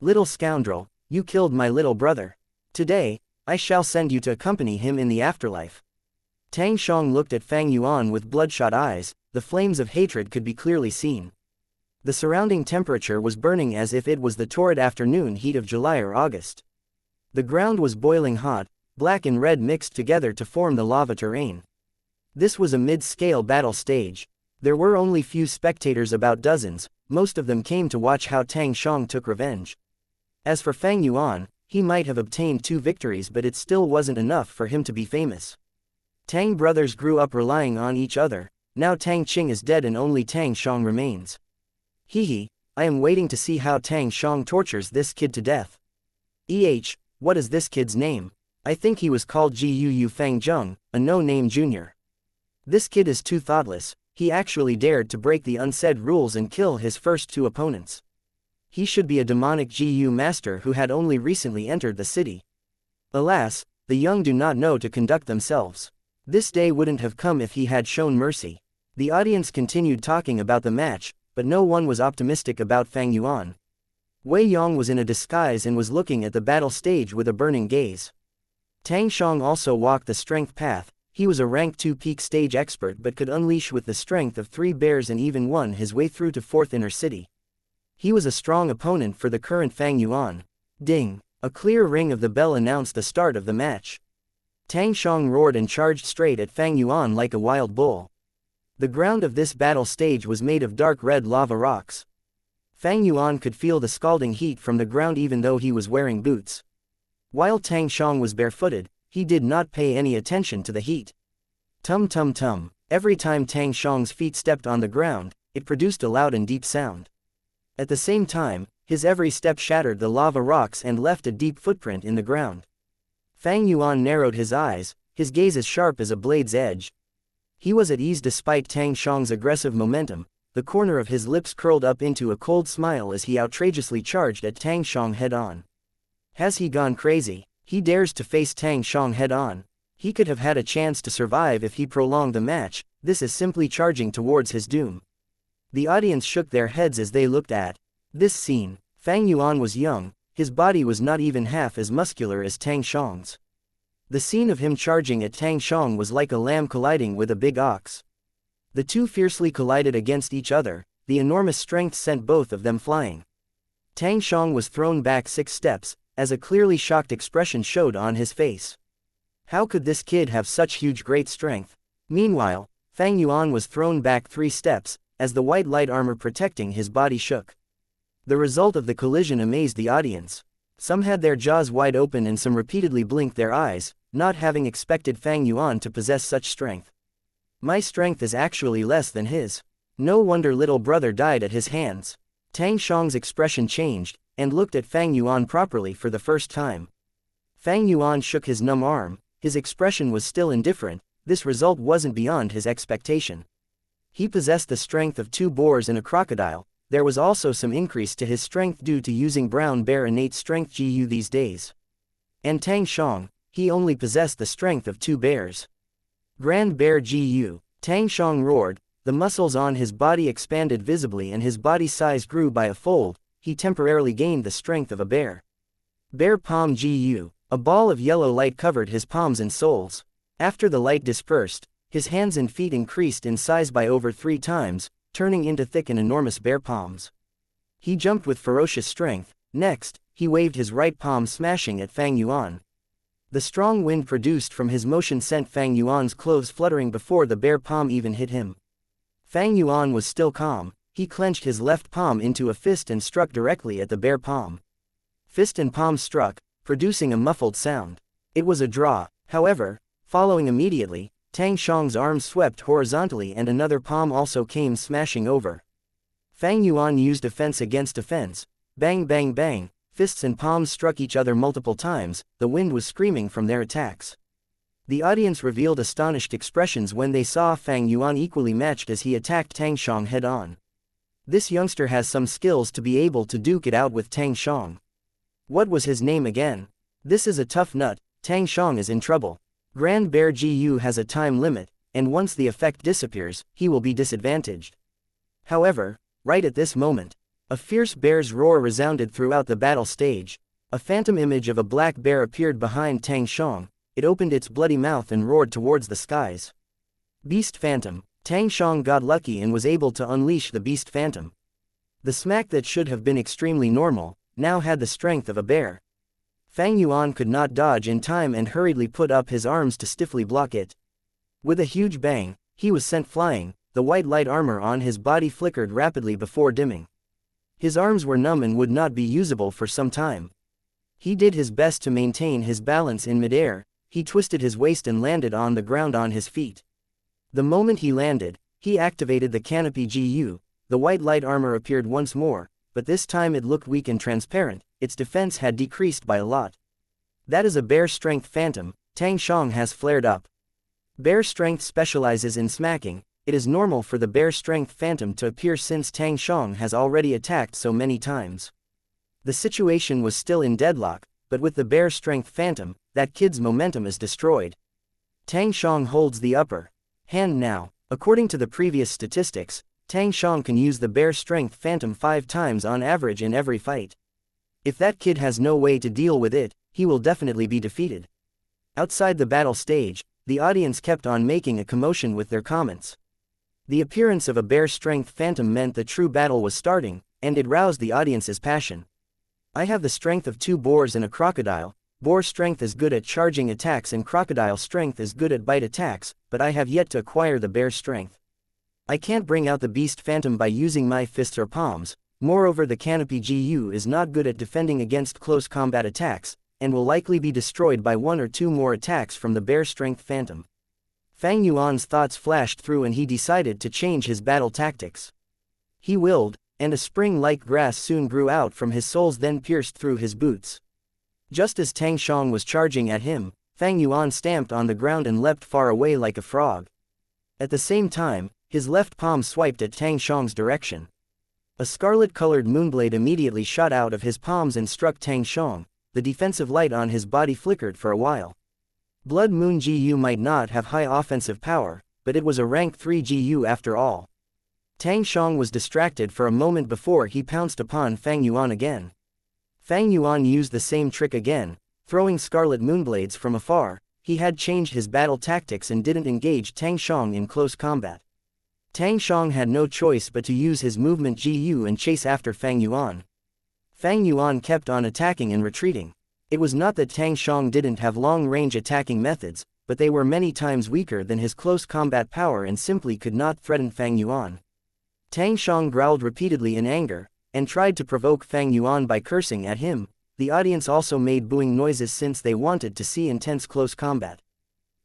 Little scoundrel, you killed my little brother. Today, I shall send you to accompany him in the afterlife. Tang Shong looked at Fang Yuan with bloodshot eyes, the flames of hatred could be clearly seen. The surrounding temperature was burning as if it was the torrid afternoon heat of July or August. The ground was boiling hot, black and red mixed together to form the lava terrain. This was a mid-scale battle stage. There were only few spectators, about dozens, most of them came to watch how Tang Shong took revenge. As for Fang Yuan, he might have obtained 2 victories, but it still wasn't enough for him to be famous. Tang brothers grew up relying on each other. Now Tang Qing is dead and only Tang Shong remains. I am waiting to see how Tang Shong tortures this kid to death. What is this kid's name? I think he was called Gu Fang Zheng, a no-name junior. This kid is too thoughtless, he actually dared to break the unsaid rules and kill his first 2 opponents. He should be a demonic GU master who had only recently entered the city. Alas, the young do not know to conduct themselves. This day wouldn't have come if he had shown mercy. The audience continued talking about the match, but no one was optimistic about Fang Yuan. Wei Yong was in a disguise and was looking at the battle stage with a burning gaze. Tang Xiang also walked the strength path. He was a rank 2 peak stage expert but could unleash with the strength of 3 bears and even won his way through to 4th inner city. He was a strong opponent for the current Fang Yuan. Ding! A clear ring of the bell announced the start of the match. Tang Xiang roared and charged straight at Fang Yuan like a wild bull. The ground of this battle stage was made of dark red lava rocks. Fang Yuan could feel the scalding heat from the ground even though he was wearing boots. While Tang Xiang was barefooted, he did not pay any attention to the heat. Tum tum tum. Every time Tang Xiang's feet stepped on the ground, it produced a loud and deep sound. At the same time, his every step shattered the lava rocks and left a deep footprint in the ground. Fang Yuan narrowed his eyes, his gaze as sharp as a blade's edge. He was at ease despite Tang Xiang's aggressive momentum. The corner of his lips curled up into a cold smile as he outrageously charged at Tang Xiang head-on. Has he gone crazy? He dares to face Tang Xiang head-on. He could have had a chance to survive if he prolonged the match. This is simply charging towards his doom. The audience shook their heads as they looked at this scene. Fang Yuan was young, his body was not even half as muscular as Tang Xiang's. The scene of him charging at Tang Xiang was like a lamb colliding with a big ox. The two fiercely collided against each other, the enormous strength sent both of them flying. Tang Xiang was thrown back 6 steps, as a clearly shocked expression showed on his face. How could this kid have such huge great strength? Meanwhile, Fang Yuan was thrown back 3 steps, as the white light armor protecting his body shook. The result of the collision amazed the audience. Some had their jaws wide open and some repeatedly blinked their eyes, not having expected Fang Yuan to possess such strength. My strength is actually less than his. No wonder little brother died at his hands. Tang Xiang's expression changed, and looked at Fang Yuan properly for the first time. Fang Yuan shook his numb arm, his expression was still indifferent. This result wasn't beyond his expectation. He possessed the strength of 2 boars and a crocodile. There was also some increase to his strength due to using brown bear innate strength GU these days. And Tang Xiang, he only possessed the strength of 2 bears. Grand Bear GU, Tang Xiang roared, the muscles on his body expanded visibly and his body size grew by a fold. He temporarily gained the strength of a bear. Bear Palm GU, a ball of yellow light covered his palms and soles. After the light dispersed, his hands and feet increased in size by over 3 times, turning into thick and enormous bear palms. He jumped with ferocious strength. Next, he waved his right palm smashing at Fang Yuan. The strong wind produced from his motion sent Fang Yuan's clothes fluttering before the bear palm even hit him. Fang Yuan was still calm. He clenched his left palm into a fist and struck directly at the bear palm. Fist and palm struck, producing a muffled sound. It was a draw. However, following immediately, Tang Xiang's arms swept horizontally and another palm also came smashing over. Fang Yuan used offense against offense. Bang bang bang, fists and palms struck each other multiple times. The wind was screaming from their attacks. The audience revealed astonished expressions when they saw Fang Yuan equally matched as he attacked Tang Xiang head-on. This youngster has some skills to be able to duke it out with Tang Xiang. What was his name again? This is a tough nut. Tang Xiang is in trouble. Grand Bear GU has a time limit, and once the effect disappears, he will be disadvantaged. However, right at this moment, a fierce bear's roar resounded throughout the battle stage. A phantom image of a black bear appeared behind Tang Xiang. It opened its bloody mouth and roared towards the skies. Beast Phantom. Tang Xiang got lucky and was able to unleash the Beast Phantom. The smack that should have been extremely normal, now had the strength of a bear. Fang Yuan could not dodge in time and hurriedly put up his arms to stiffly block it. With a huge bang, he was sent flying. The white light armor on his body flickered rapidly before dimming. His arms were numb and would not be usable for some time. He did his best to maintain his balance in midair. He twisted his waist and landed on the ground on his feet. The moment he landed, he activated the canopy GU. The white light armor appeared once more, but this time it looked weak and transparent. Its defense had decreased by a lot. That is a bear strength phantom. Tang Xiang has flared up. Bear strength specializes in smacking. It is normal for the bear strength phantom to appear since Tang Xiang has already attacked so many times. The situation was still in deadlock, but with the bear strength phantom, that kid's momentum is destroyed. Tang Xiang holds the upper hand now. According to the previous statistics, Tang Xiang can use the bear strength phantom 5 times on average in every fight. If that kid has no way to deal with it, he will definitely be defeated. Outside the battle stage, the audience kept on making a commotion with their comments. The appearance of a bear strength phantom meant the true battle was starting, and it roused the audience's passion. I have the strength of 2 boars and a crocodile. Boar strength is good at charging attacks and crocodile strength is good at bite attacks, but I have yet to acquire the bear strength. I can't bring out the beast phantom by using my fists or palms. Moreover, the canopy GU is not good at defending against close combat attacks, and will likely be destroyed by 1 or 2 more attacks from the bear strength phantom. Fang Yuan's thoughts flashed through and he decided to change his battle tactics. He willed, and a spring-like grass soon grew out from his soles, then pierced through his boots. Just as Tang Xiang was charging at him, Fang Yuan stamped on the ground and leapt far away like a frog. At the same time, his left palm swiped at Tang Xiang's direction. A scarlet-colored moonblade immediately shot out of his palms and struck Tang Xiang. The defensive light on his body flickered for a while. Blood Moon GU might not have high offensive power, but it was a rank 3 GU after all. Tang Xiang was distracted for a moment before he pounced upon Fang Yuan again. Fang Yuan used the same trick again, throwing scarlet moonblades from afar. He had changed his battle tactics and didn't engage Tang Xiang in close combat. Tang Xiang had no choice but to use his movement GU and chase after Fang Yuan. Fang Yuan kept on attacking and retreating. It was not that Tang Xiang didn't have long-range attacking methods, but they were many times weaker than his close combat power and simply could not threaten Fang Yuan. Tang Xiang growled repeatedly in anger, and tried to provoke Fang Yuan by cursing at him. The audience also made booing noises since they wanted to see intense close combat.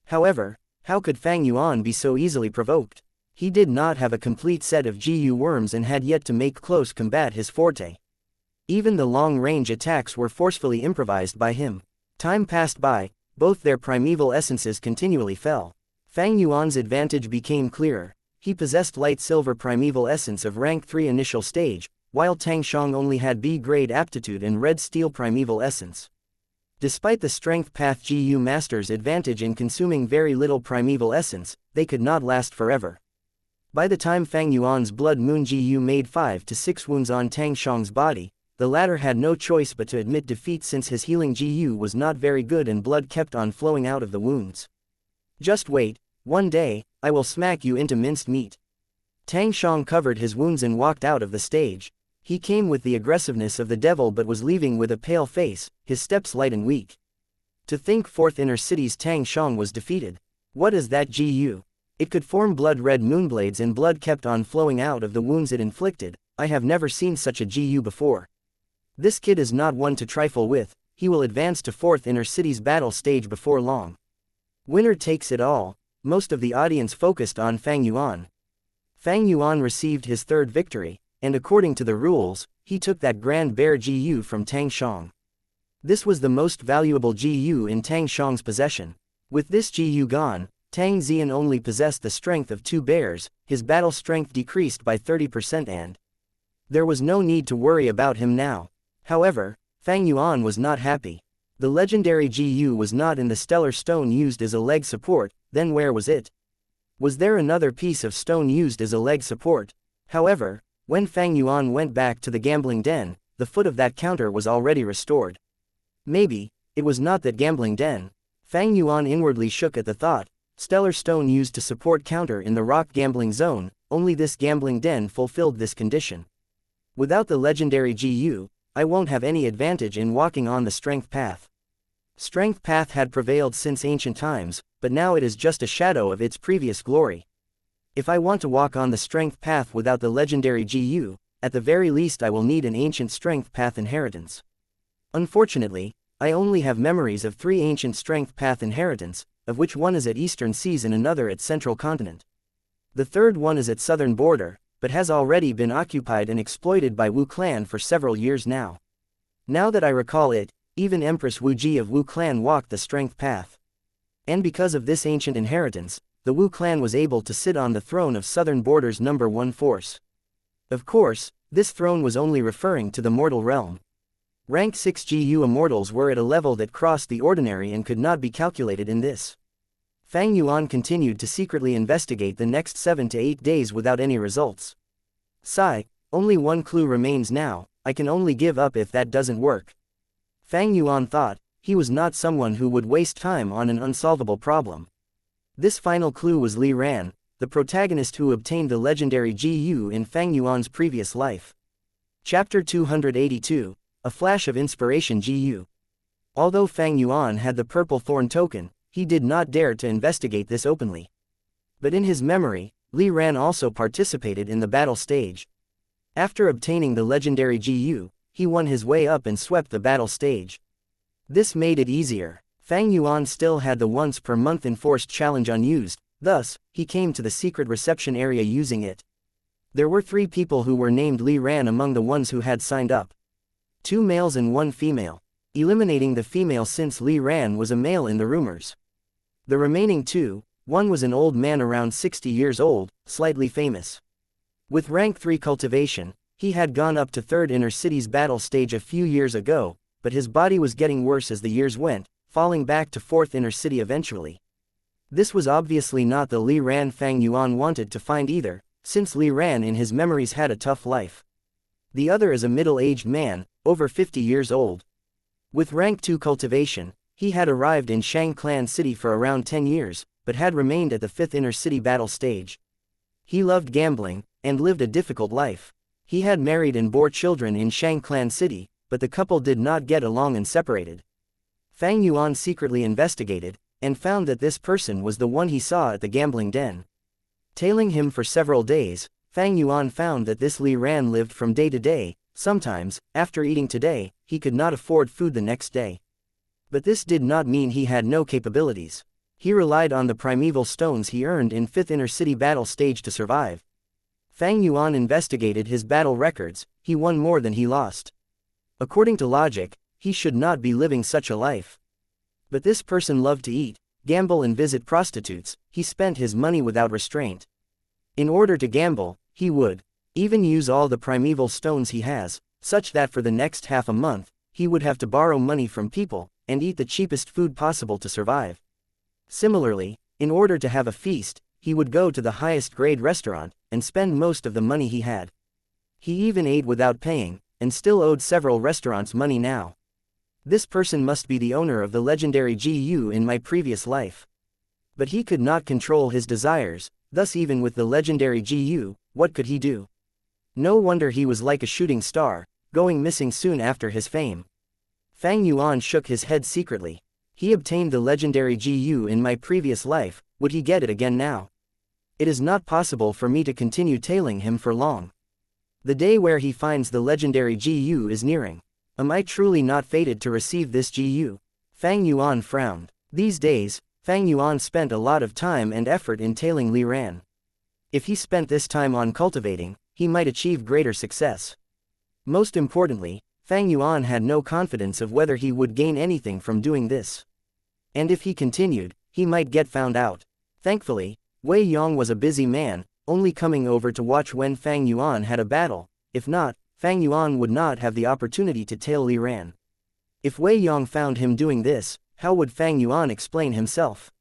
However, how could Fang Yuan be so easily provoked? He did not have a complete set of GU worms and had yet to make close combat his forte. Even the long-range attacks were forcefully improvised by him. Time passed by, both their primeval essences continually fell. Fang Yuan's advantage became clearer. He possessed light silver primeval essence of rank 3 initial stage, while Tang Xiang only had B-grade aptitude and red steel primeval essence. Despite the strength path GU master's advantage in consuming very little primeval essence, they could not last forever. By the time Fang Yuan's blood moon GU made 5 to 6 wounds on Tang Xiang's body, the latter had no choice but to admit defeat since his healing GU was not very good and blood kept on flowing out of the wounds. Just wait, one day, I will smack you into minced meat. Tang Xiang covered his wounds and walked out of the stage. He came with the aggressiveness of the devil but was leaving with a pale face, his steps light and weak. To think 4th Inner City's Tang Xiang was defeated. What is that GU? It could form blood-red moonblades and blood kept on flowing out of the wounds it inflicted. I have never seen such a GU before. This kid is not one to trifle with. He will advance to 4th Inner City's battle stage before long. Winner takes it all. Most of the audience focused on Fang Yuan. Fang Yuan received his 3rd victory, and according to the rules, he took that Grand Bear GU from Tang Xiang. This was the most valuable GU in Tang Xiang's possession. With this GU gone, Tang Xian only possessed the strength of 2 bears, his battle strength decreased by 30% and there was no need to worry about him now. However, Fang Yuan was not happy. The legendary GU was not in the stellar stone used as a leg support. Then where was it? Was there another piece of stone used as a leg support? However, when Fang Yuan went back to the gambling den, the foot of that counter was already restored. Maybe, it was not that gambling den. Fang Yuan inwardly shook at the thought. Stellar stone used to support counter in the rock gambling zone, only this gambling den fulfilled this condition. Without the legendary GU, I won't have any advantage in walking on the strength path. Strength path had prevailed since ancient times, but now it is just a shadow of its previous glory. If I want to walk on the strength path without the legendary GU, at the very least I will need an ancient strength path inheritance. Unfortunately, I only have memories of 3 ancient strength path inheritance, of which one is at Eastern Seas and another at Central Continent. The third one is at Southern Border, but has already been occupied and exploited by Wu clan for several years now. Now that I recall it, even Empress Wu Ji of Wu clan walked the strength path. And because of this ancient inheritance, the Wu clan was able to sit on the throne of Southern Border's number 1 force. Of course, this throne was only referring to the mortal realm. Rank 6 GU immortals were at a level that crossed the ordinary and could not be calculated in this. Fang Yuan continued to secretly investigate the next 7 to 8 days without any results. Sigh, only one clue remains now. I can only give up if that doesn't work. Fang Yuan thought. he was not someone who would waste time on an unsolvable problem. This final clue was Li Ran, the protagonist who obtained the legendary GU in Fang Yuan's previous life. Chapter 282, A Flash of Inspiration GU. Although Fang Yuan had the purple thorn token, he did not dare to investigate this openly. But in his memory, Li Ran also participated in the battle stage. After obtaining the legendary GU, he won his way up and swept the battle stage. This made it easier. Fang Yuan still had the once per month enforced challenge unused, thus, he came to the secret reception area using it. There were 3 people who were named Li Ran among the ones who had signed up. 2 males and 1 female, eliminating the female since Li Ran was a male in the rumors. The remaining 2, one was an old man around 60 years old, slightly famous. With rank 3 cultivation, he had gone up to 3rd inner city's battle stage a few years ago, but his body was getting worse as the years went, falling back to 4th inner city eventually. This was obviously not the Li Ran Fang Yuan wanted to find either, since Li Ran in his memories had a tough life. The other is a middle-aged man, over 50 years old. With rank 2 cultivation, he had arrived in Shang Clan City for around 10 years, but had remained at the 5th inner city battle stage. He loved gambling, and lived a difficult life. He had married and bore children in Shang Clan City, but the couple did not get along and separated. Fang Yuan secretly investigated, and found that this person was the one he saw at the gambling den. Tailing him for several days, Fang Yuan found that this Li Ran lived from day to day. Sometimes, after eating today, he could not afford food the next day. But this did not mean he had no capabilities. He relied on the primeval stones he earned in 5th inner city battle stage to survive. Fang Yuan investigated his battle records, he won more than he lost. According to logic, he should not be living such a life. But this person loved to eat, gamble and visit prostitutes. He spent his money without restraint. In order to gamble, he would even use all the primeval stones he has, such that for the next half a month, he would have to borrow money from people, and eat the cheapest food possible to survive. Similarly, in order to have a feast, he would go to the highest grade restaurant, and spend most of the money he had. He even ate without paying, and still owed several restaurants money now. This person must be the owner of the legendary GU in my previous life. But he could not control his desires, thus even with the legendary GU, what could he do? No wonder he was like a shooting star, going missing soon after his fame. Fang Yuan shook his head secretly. He obtained the legendary GU in my previous life, would he get it again now? It is not possible for me to continue tailing him for long. The day where he finds the legendary GU is nearing. Am I truly not fated to receive this GU? Fang Yuan frowned. These days, Fang Yuan spent a lot of time and effort in tailing Li Ran. If he spent this time on cultivating, he might achieve greater success. Most importantly, Fang Yuan had no confidence of whether he would gain anything from doing this. And if he continued, he might get found out. Thankfully, Wei Yong was a busy man, only coming over to watch when Fang Yuan had a battle. If not, Fang Yuan would not have the opportunity to tail Li Ran. If Wei Yong found him doing this, how would Fang Yuan explain himself?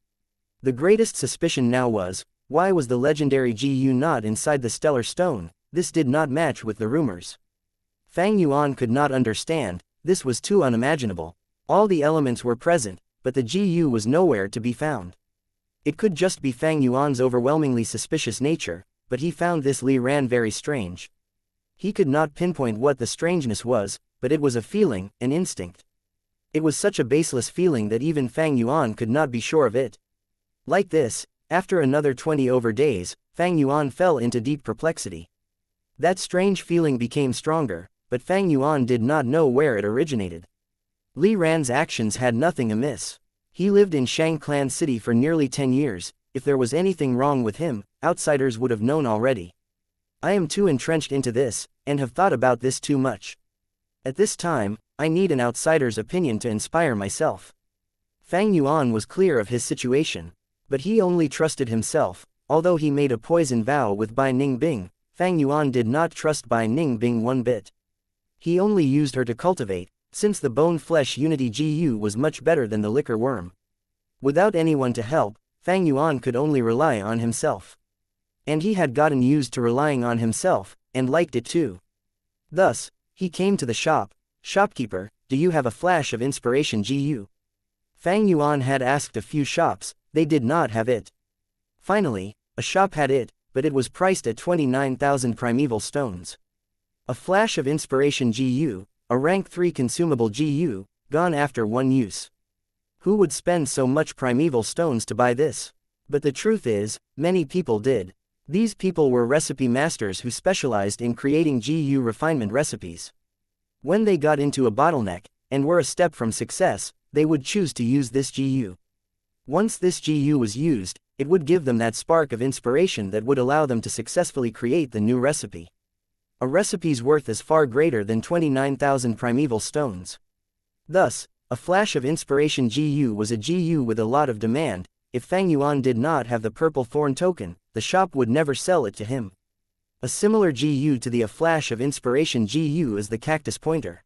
The greatest suspicion now was, why was the legendary GU not inside the stellar stone? This did not match with the rumors. Fang Yuan could not understand, this was too unimaginable. All the elements were present, but the GU was nowhere to be found. It could just be Fang Yuan's overwhelmingly suspicious nature, but he found this Li Ran very strange. He could not pinpoint what the strangeness was, but it was a feeling, an instinct. It was such a baseless feeling that even Fang Yuan could not be sure of it. Like this, after another 20 over days, Fang Yuan fell into deep perplexity. That strange feeling became stronger, but Fang Yuan did not know where it originated. Li Ran's actions had nothing amiss. He lived in Shang Clan City for nearly 10 years, if there was anything wrong with him, outsiders would have known already. I am too entrenched into this, and have thought about this too much. At this time, I need an outsider's opinion to inspire myself. Fang Yuan was clear of his situation, but he only trusted himself. Although he made a poison vow with Bai Ningbing, Fang Yuan did not trust Bai Ningbing one bit. He only used her to cultivate, since the bone-flesh unity GU was much better than the liquor worm. Without anyone to help, Fang Yuan could only rely on himself. And he had gotten used to relying on himself, and liked it too. Thus, he came to the shop. Shopkeeper, do you have a flash of inspiration GU? Fang Yuan had asked a few shops, they did not have it. Finally, a shop had it, but it was priced at 29,000 primeval stones. A flash of inspiration GU, a rank 3 consumable GU, gone after one use. Who would spend so much primeval stones to buy this? But the truth is, many people did. These people were recipe masters who specialized in creating GU refinement recipes. When they got into a bottleneck, and were a step from success, they would choose to use this GU. Once this GU was used, it would give them that spark of inspiration that would allow them to successfully create the new recipe. A recipe's worth is far greater than 29,000 primeval stones. Thus, a flash of inspiration GU was a GU with a lot of demand. If Fang Yuan did not have the purple thorn token, the shop would never sell it to him. A similar GU to the A Flash of Inspiration GU is the Cactus Pointer.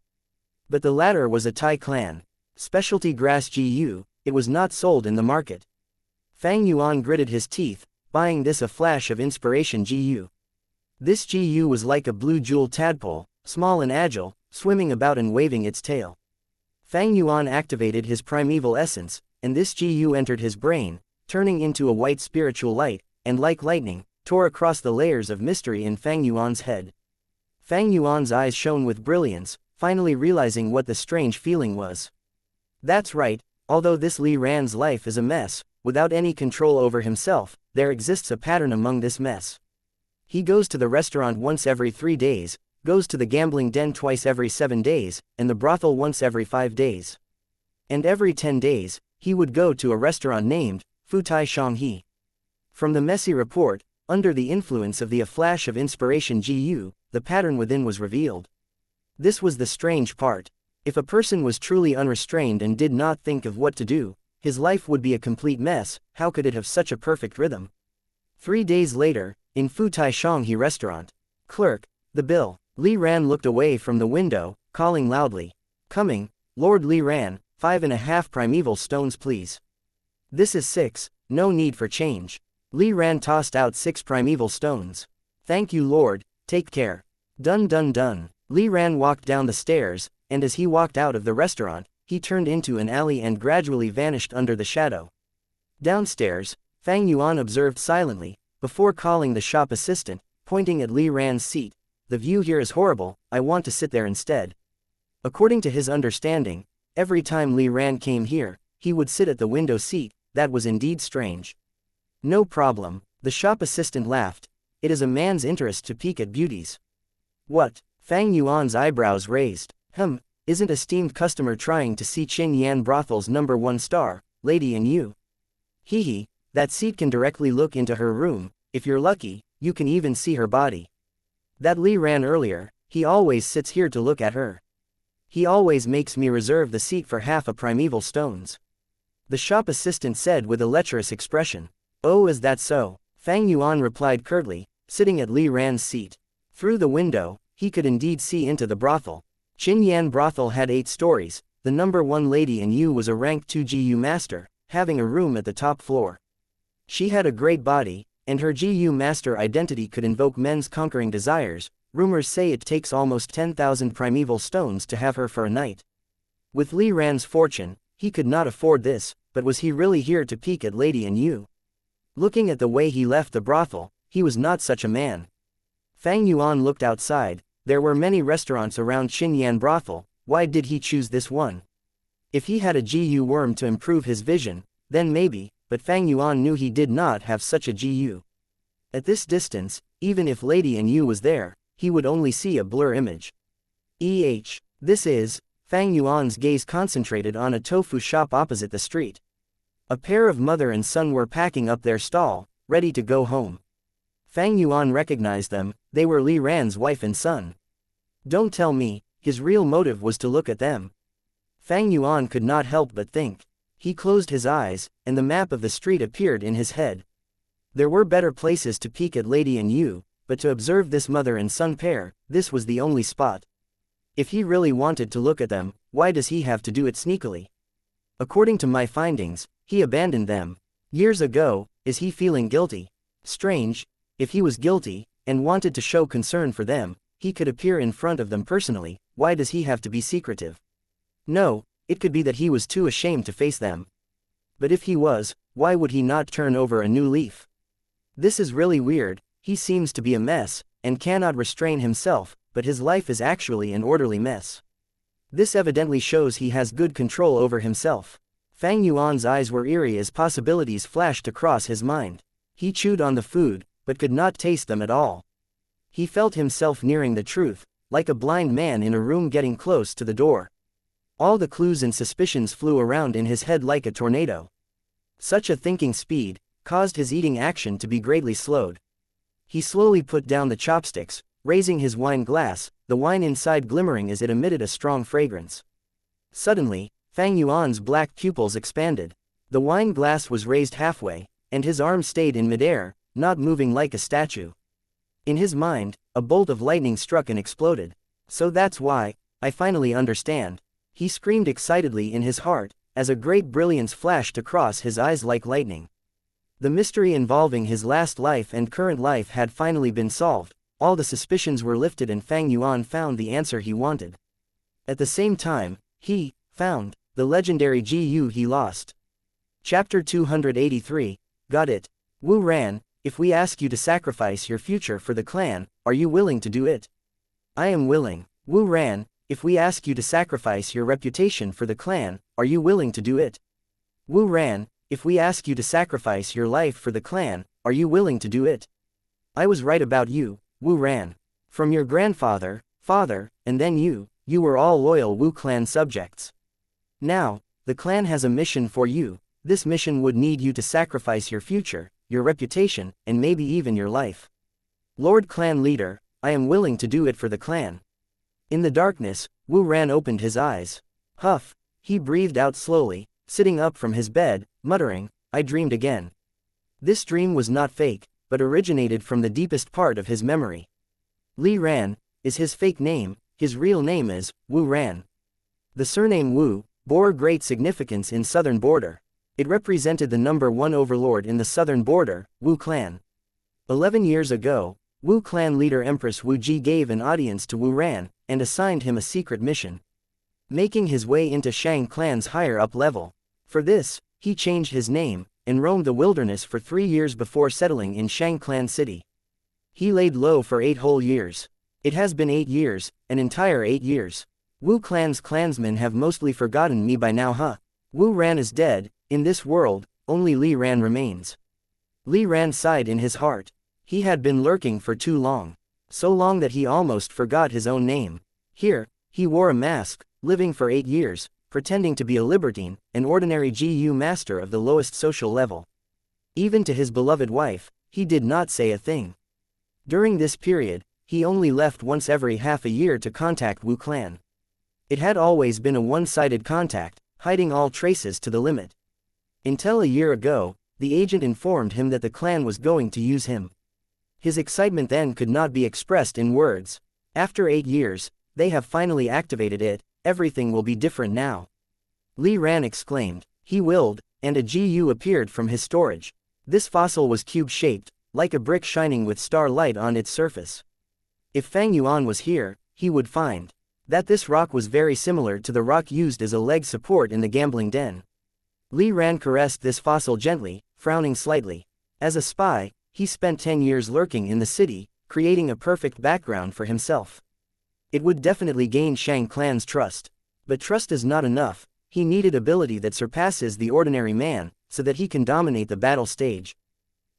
But the latter was a Thai clan specialty grass GU, it was not sold in the market. Fang Yuan gritted his teeth, buying this A Flash of Inspiration GU. This GU was like a blue jewel tadpole, small and agile, swimming about and waving its tail. Fang Yuan activated his primeval essence, and this GU entered his brain, turning into a white spiritual light, and like lightning, tore across the layers of mystery in Fang Yuan's head. Fang Yuan's eyes shone with brilliance, finally realizing what the strange feeling was. That's right, although this Li Ran's life is a mess, without any control over himself, there exists a pattern among this mess. He goes to the restaurant once every 3 days, goes to the gambling den twice every 7 days, and the brothel once every 5 days. And every 10 days, he would go to a restaurant named Futai Shanghe. From the messy report, under the influence of the A Flash of Inspiration GU, the pattern within was revealed. This was the strange part. If a person was truly unrestrained and did not think of what to do, his life would be a complete mess. How could it have such a perfect rhythm? 3 days later, in Futai Shanghe restaurant. Clerk, the bill. Li Ran looked away from the window, calling loudly. Coming, Lord Li Ran, 5.5 primeval stones please. This is 6, no need for change. Li Ran tossed out 6 primeval stones. Thank you Lord, take care. Done done done. Li Ran walked down the stairs, and as he walked out of the restaurant, he turned into an alley and gradually vanished under the shadow. Downstairs, Fang Yuan observed silently, before calling the shop assistant, pointing at Li Ran's seat. The view here is horrible, I want to sit there instead. According to his understanding, every time Li Ran came here, he would sit at the window seat. That was indeed strange. No problem, the shop assistant laughed. It is a man's interest to peek at beauties. What? Fang Yuan's eyebrows raised. Isn't esteemed customer trying to see Qin Yan Brothel's #1 star, lady and you? Hee, that seat can directly look into her room. If you're lucky, you can even see her body. That Li Ran earlier, he always sits here to look at her. He always makes me reserve the seat for half a primeval stones. The shop assistant said with a lecherous expression. Oh, is that so? Fang Yuan replied curtly, sitting at Li Ran's seat. Through the window, he could indeed see into the brothel. Qin Yan Brothel had 8 stories, the #1 lady in Yu was a rank 2 GU master, having a room at the top floor. She had a great body, and her GU master identity could invoke men's conquering desires. Rumors say it takes almost 10,000 primeval stones to have her for a night. With Li Ran's fortune, he could not afford this, but was he really here to peek at Lady and Yu? Looking at the way he left the brothel, he was not such a man. Fang Yuan looked outside. There were many restaurants around Qin Yan Brothel. Why did he choose this one? If he had a GU worm to improve his vision, then maybe, but Fang Yuan knew he did not have such a GU. At this distance, even if Lady and Yu was there, he would only see a blur image. This is, Fang Yuan's gaze concentrated on a tofu shop opposite the street. A pair of mother and son were packing up their stall, ready to go home. Fang Yuan recognized them, they were Li Ran's wife and son. Don't tell me, his real motive was to look at them. Fang Yuan could not help but think. He closed his eyes, and the map of the street appeared in his head. There were better places to peek at Lady and Yu, but to observe this mother and son pair, this was the only spot. If he really wanted to look at them, why does he have to do it sneakily? According to my findings, he abandoned them years ago. Is he feeling guilty? Strange. If he was guilty, and wanted to show concern for them, he could appear in front of them personally. Why does he have to be secretive? No, It could be that he was too ashamed to face them. But if he was, why would he not turn over a new leaf? This is really weird. He seems to be a mess, and cannot restrain himself, but his life is actually an orderly mess. This evidently shows he has good control over himself. Fang Yuan's eyes were eerie as possibilities flashed across his mind. He chewed on the food, but could not taste them at all. He felt himself nearing the truth, like a blind man in a room getting close to the door. All the clues and suspicions flew around in his head like a tornado. Such a thinking speed caused his eating action to be greatly slowed. He slowly put down the chopsticks, raising his wine glass, the wine inside glimmering as it emitted a strong fragrance. Suddenly, Fang Yuan's black pupils expanded. The wine glass was raised halfway, and his arm stayed in midair, not moving like a statue. In his mind, a bolt of lightning struck and exploded. So that's why, I finally understand. He screamed excitedly in his heart, as a great brilliance flashed across his eyes like lightning. The mystery involving his last life and current life had finally been solved, all the suspicions were lifted and Fang Yuan found the answer he wanted. At the same time, he found the legendary GU he lost. Chapter 283, Got it. Wu Ran, if we ask you to sacrifice your future for the clan, are you willing to do it? I am willing. Wu Ran, if we ask you to sacrifice your reputation for the clan, are you willing to do it? Wu Ran, if we ask you to sacrifice your life for the clan, are you willing to do it? I was right about you, Wu Ran. From your grandfather, father, and then you were all loyal Wu clan subjects. Now, the clan has a mission for you. This mission would need you to sacrifice your future, your reputation, and maybe even your life. Lord Clan Leader, I am willing to do it for the clan. In the darkness, Wu Ran opened his eyes. Huff, he breathed out slowly, sitting up from his bed, muttering, I dreamed again. This dream was not fake, but originated from the deepest part of his memory. Li Ran is his fake name, his real name is Wu Ran. The surname Wu bore great significance in southern border. It represented the number 1 overlord in the southern border, Wu clan. 11 years ago, Wu clan leader Empress Wu Ji gave an audience to Wu Ran, and assigned him a secret mission. Making his way into Shang clan's higher up level. For this, he changed his name, and roamed the wilderness for 3 years before settling in Shang clan city. He laid low for 8 whole years. It has been 8 years, an entire 8 years. Wu clan's clansmen have mostly forgotten me by now huh? Wu Ran is dead, in this world, only Li Ran remains. Li Ran sighed in his heart. He had been lurking for too long. So long that he almost forgot his own name. Here, he wore a mask, living for 8 years, pretending to be a libertine, an ordinary GU master of the lowest social level. Even to his beloved wife, he did not say a thing. During this period, he only left once every half a year to contact Wu clan. It had always been a one-sided contact, hiding all traces to the limit. Until a year ago, the agent informed him that the clan was going to use him. His excitement then could not be expressed in words. After 8 years, they have finally activated it, everything will be different now. Li Ran exclaimed. He willed, and a GU appeared from his storage. This fossil was cube-shaped, like a brick shining with starlight on its surface. If Fang Yuan was here, he would find that this rock was very similar to the rock used as a leg support in the gambling den. Li Ran caressed this fossil gently, frowning slightly. As a spy, he spent 10 years lurking in the city, creating a perfect background for himself. It would definitely gain Shang clan's trust. But trust is not enough, he needed ability that surpasses the ordinary man, so that he can dominate the battle stage.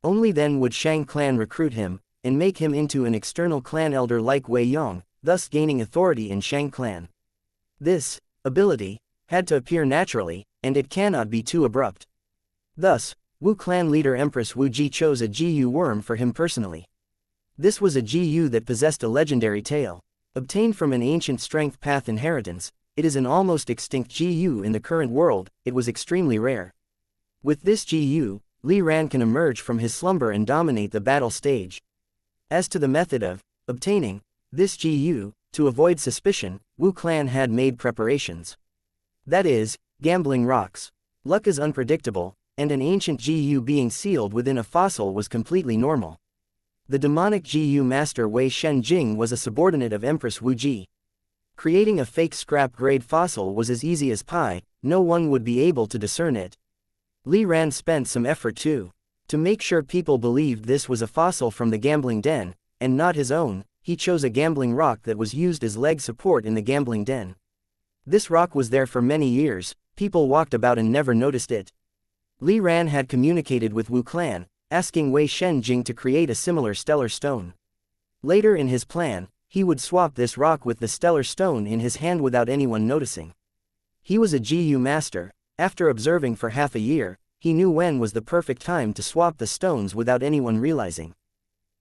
Only then would Shang clan recruit him, and make him into an external clan elder like Wei Yong, thus gaining authority in Shang clan. This ability had to appear naturally, and it cannot be too abrupt. Thus, Wu clan leader Empress Wu Ji chose a GU worm for him personally. This was a GU that possessed a legendary tail. Obtained from an ancient strength path inheritance, it is an almost extinct GU in the current world, it was extremely rare. With this GU, Li Ran can emerge from his slumber and dominate the battle stage. As to the method of obtaining this GU, to avoid suspicion, Wu clan had made preparations. That is, gambling rocks. Luck is unpredictable, and an ancient GU being sealed within a fossil was completely normal. The demonic GU master Wei Shenjing was a subordinate of Empress Wu Ji. Creating a fake scrap-grade fossil was as easy as pie, no one would be able to discern it. Li Ran spent some effort too. To make sure people believed this was a fossil from the gambling den, and not his own, he chose a gambling rock that was used as leg support in the gambling den. This rock was there for many years, people walked about and never noticed it. Li Ran had communicated with Wu Clan, asking Wei Shenjing to create a similar stellar stone. Later in his plan, he would swap this rock with the stellar stone in his hand without anyone noticing. He was a GU master. After observing for half a year, he knew when was the perfect time to swap the stones without anyone realizing.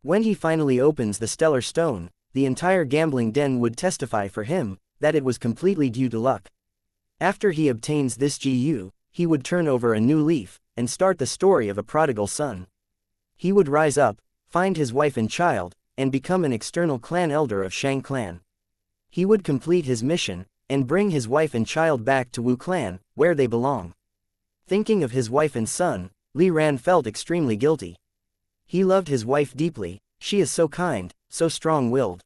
When he finally opens the stellar stone, the entire gambling den would testify for him that it was completely due to luck. After he obtains this GU, he would turn over a new leaf and start the story of a prodigal son. He would rise up, find his wife and child, and become an external clan elder of Shang clan. He would complete his mission and bring his wife and child back to Wu clan, where they belong. Thinking of his wife and son, Li Ran felt extremely guilty. He loved his wife deeply, she is so kind, so strong-willed.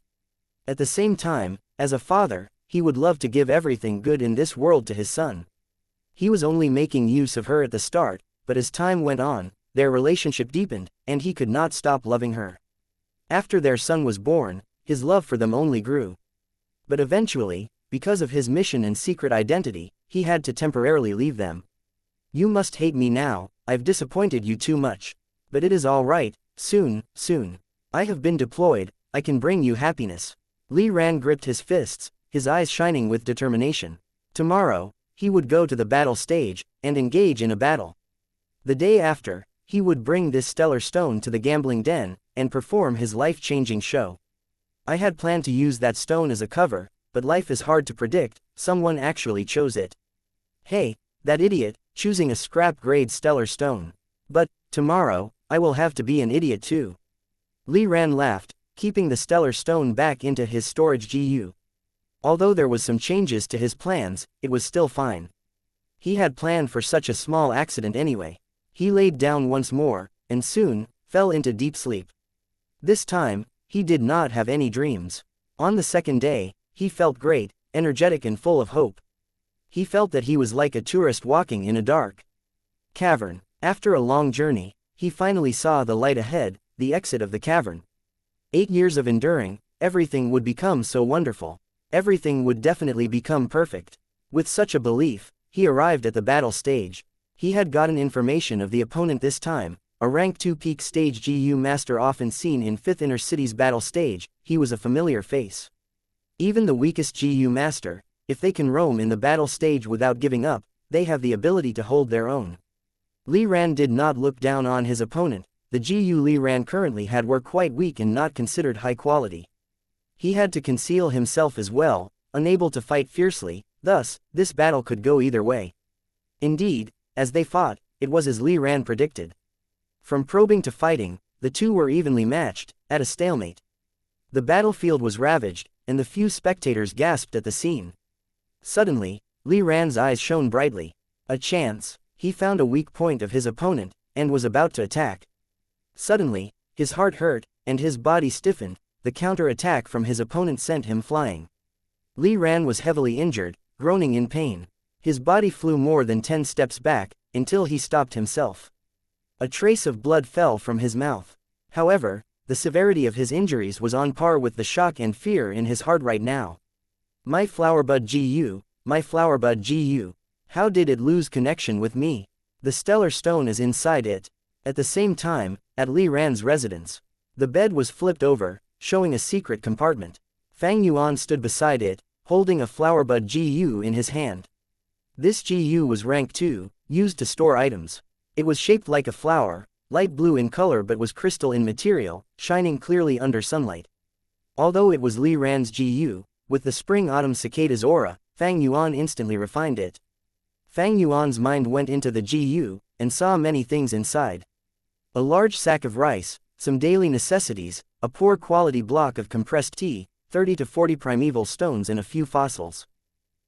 At the same time, as a father, he would love to give everything good in this world to his son. He was only making use of her at the start, but as time went on, their relationship deepened, and he could not stop loving her. After their son was born, his love for them only grew. But eventually, because of his mission and secret identity, he had to temporarily leave them. You must hate me now, I've disappointed you too much. But it is all right, soon. I have been deployed, I can bring you happiness. Li Ran gripped his fists, his eyes shining with determination. Tomorrow, he would go to the battle stage, and engage in a battle. The day after, he would bring this stellar stone to the gambling den, and perform his life-changing show. I had planned to use that stone as a cover, but life is hard to predict, someone actually chose it. Hey, that idiot, choosing a scrap-grade stellar stone. But, tomorrow, I will have to be an idiot too. Li Ran laughed, keeping the stellar stone back into his storage GU. Although there was some changes to his plans, it was still fine. He had planned for such a small accident anyway. He laid down once more, and soon, fell into deep sleep. This time, he did not have any dreams. On the second day, he felt great, energetic and full of hope. He felt that he was like a tourist walking in a dark cavern. After a long journey, he finally saw the light ahead, the exit of the cavern. 8 years of enduring, everything would become so wonderful. Everything would definitely become perfect. With such a belief, he arrived at the battle stage. He had gotten information of the opponent this time, a rank 2 peak stage GU master often seen in 5th Inner City's battle stage. He was a familiar face. Even the weakest GU master, if they can roam in the battle stage without giving up, they have the ability to hold their own. Li Ran did not look down on his opponent. The GU Li Ran currently had were quite weak and not considered high quality. He had to conceal himself as well, unable to fight fiercely, thus, this battle could go either way. Indeed, as they fought, it was as Li Ran predicted. From probing to fighting, the two were evenly matched, at a stalemate. The battlefield was ravaged, and the few spectators gasped at the scene. Suddenly, Li Ran's eyes shone brightly. A chance. He found a weak point of his opponent, and was about to attack. Suddenly, his heart hurt, and his body stiffened. The counter-attack from his opponent sent him flying. Li Ran was heavily injured, groaning in pain. His body flew more than 10 steps back, until he stopped himself. A trace of blood fell from his mouth. However, the severity of his injuries was on par with the shock and fear in his heart right now. My flowerbud GU, my flowerbud GU. How did it lose connection with me? The stellar stone is inside it. At the same time, at Li Ran's residence, the bed was flipped over, showing a secret compartment. Fang Yuan stood beside it, holding a flowerbud GU in his hand. This GU was rank 2, used to store items. It was shaped like a flower, light blue in color but was crystal in material, shining clearly under sunlight. Although it was Li Ran's GU, with the spring-autumn cicada's aura, Fang Yuan instantly refined it. Fang Yuan's mind went into the GU, and saw many things inside. A large sack of rice, some daily necessities, a poor quality block of compressed tea, 30 to 40 primeval stones and a few fossils.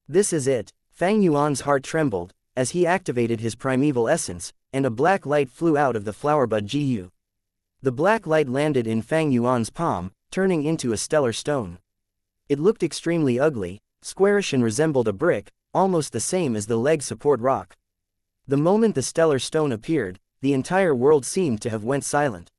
This is it. Fang Yuan's heart trembled, as he activated his primeval essence, and a black light flew out of the flowerbud GU. The black light landed in Fang Yuan's palm, turning into a stellar stone. It looked extremely ugly, squarish and resembled a brick, almost the same as the leg support rock. The moment the stellar stone appeared, the entire world seemed to have went silent.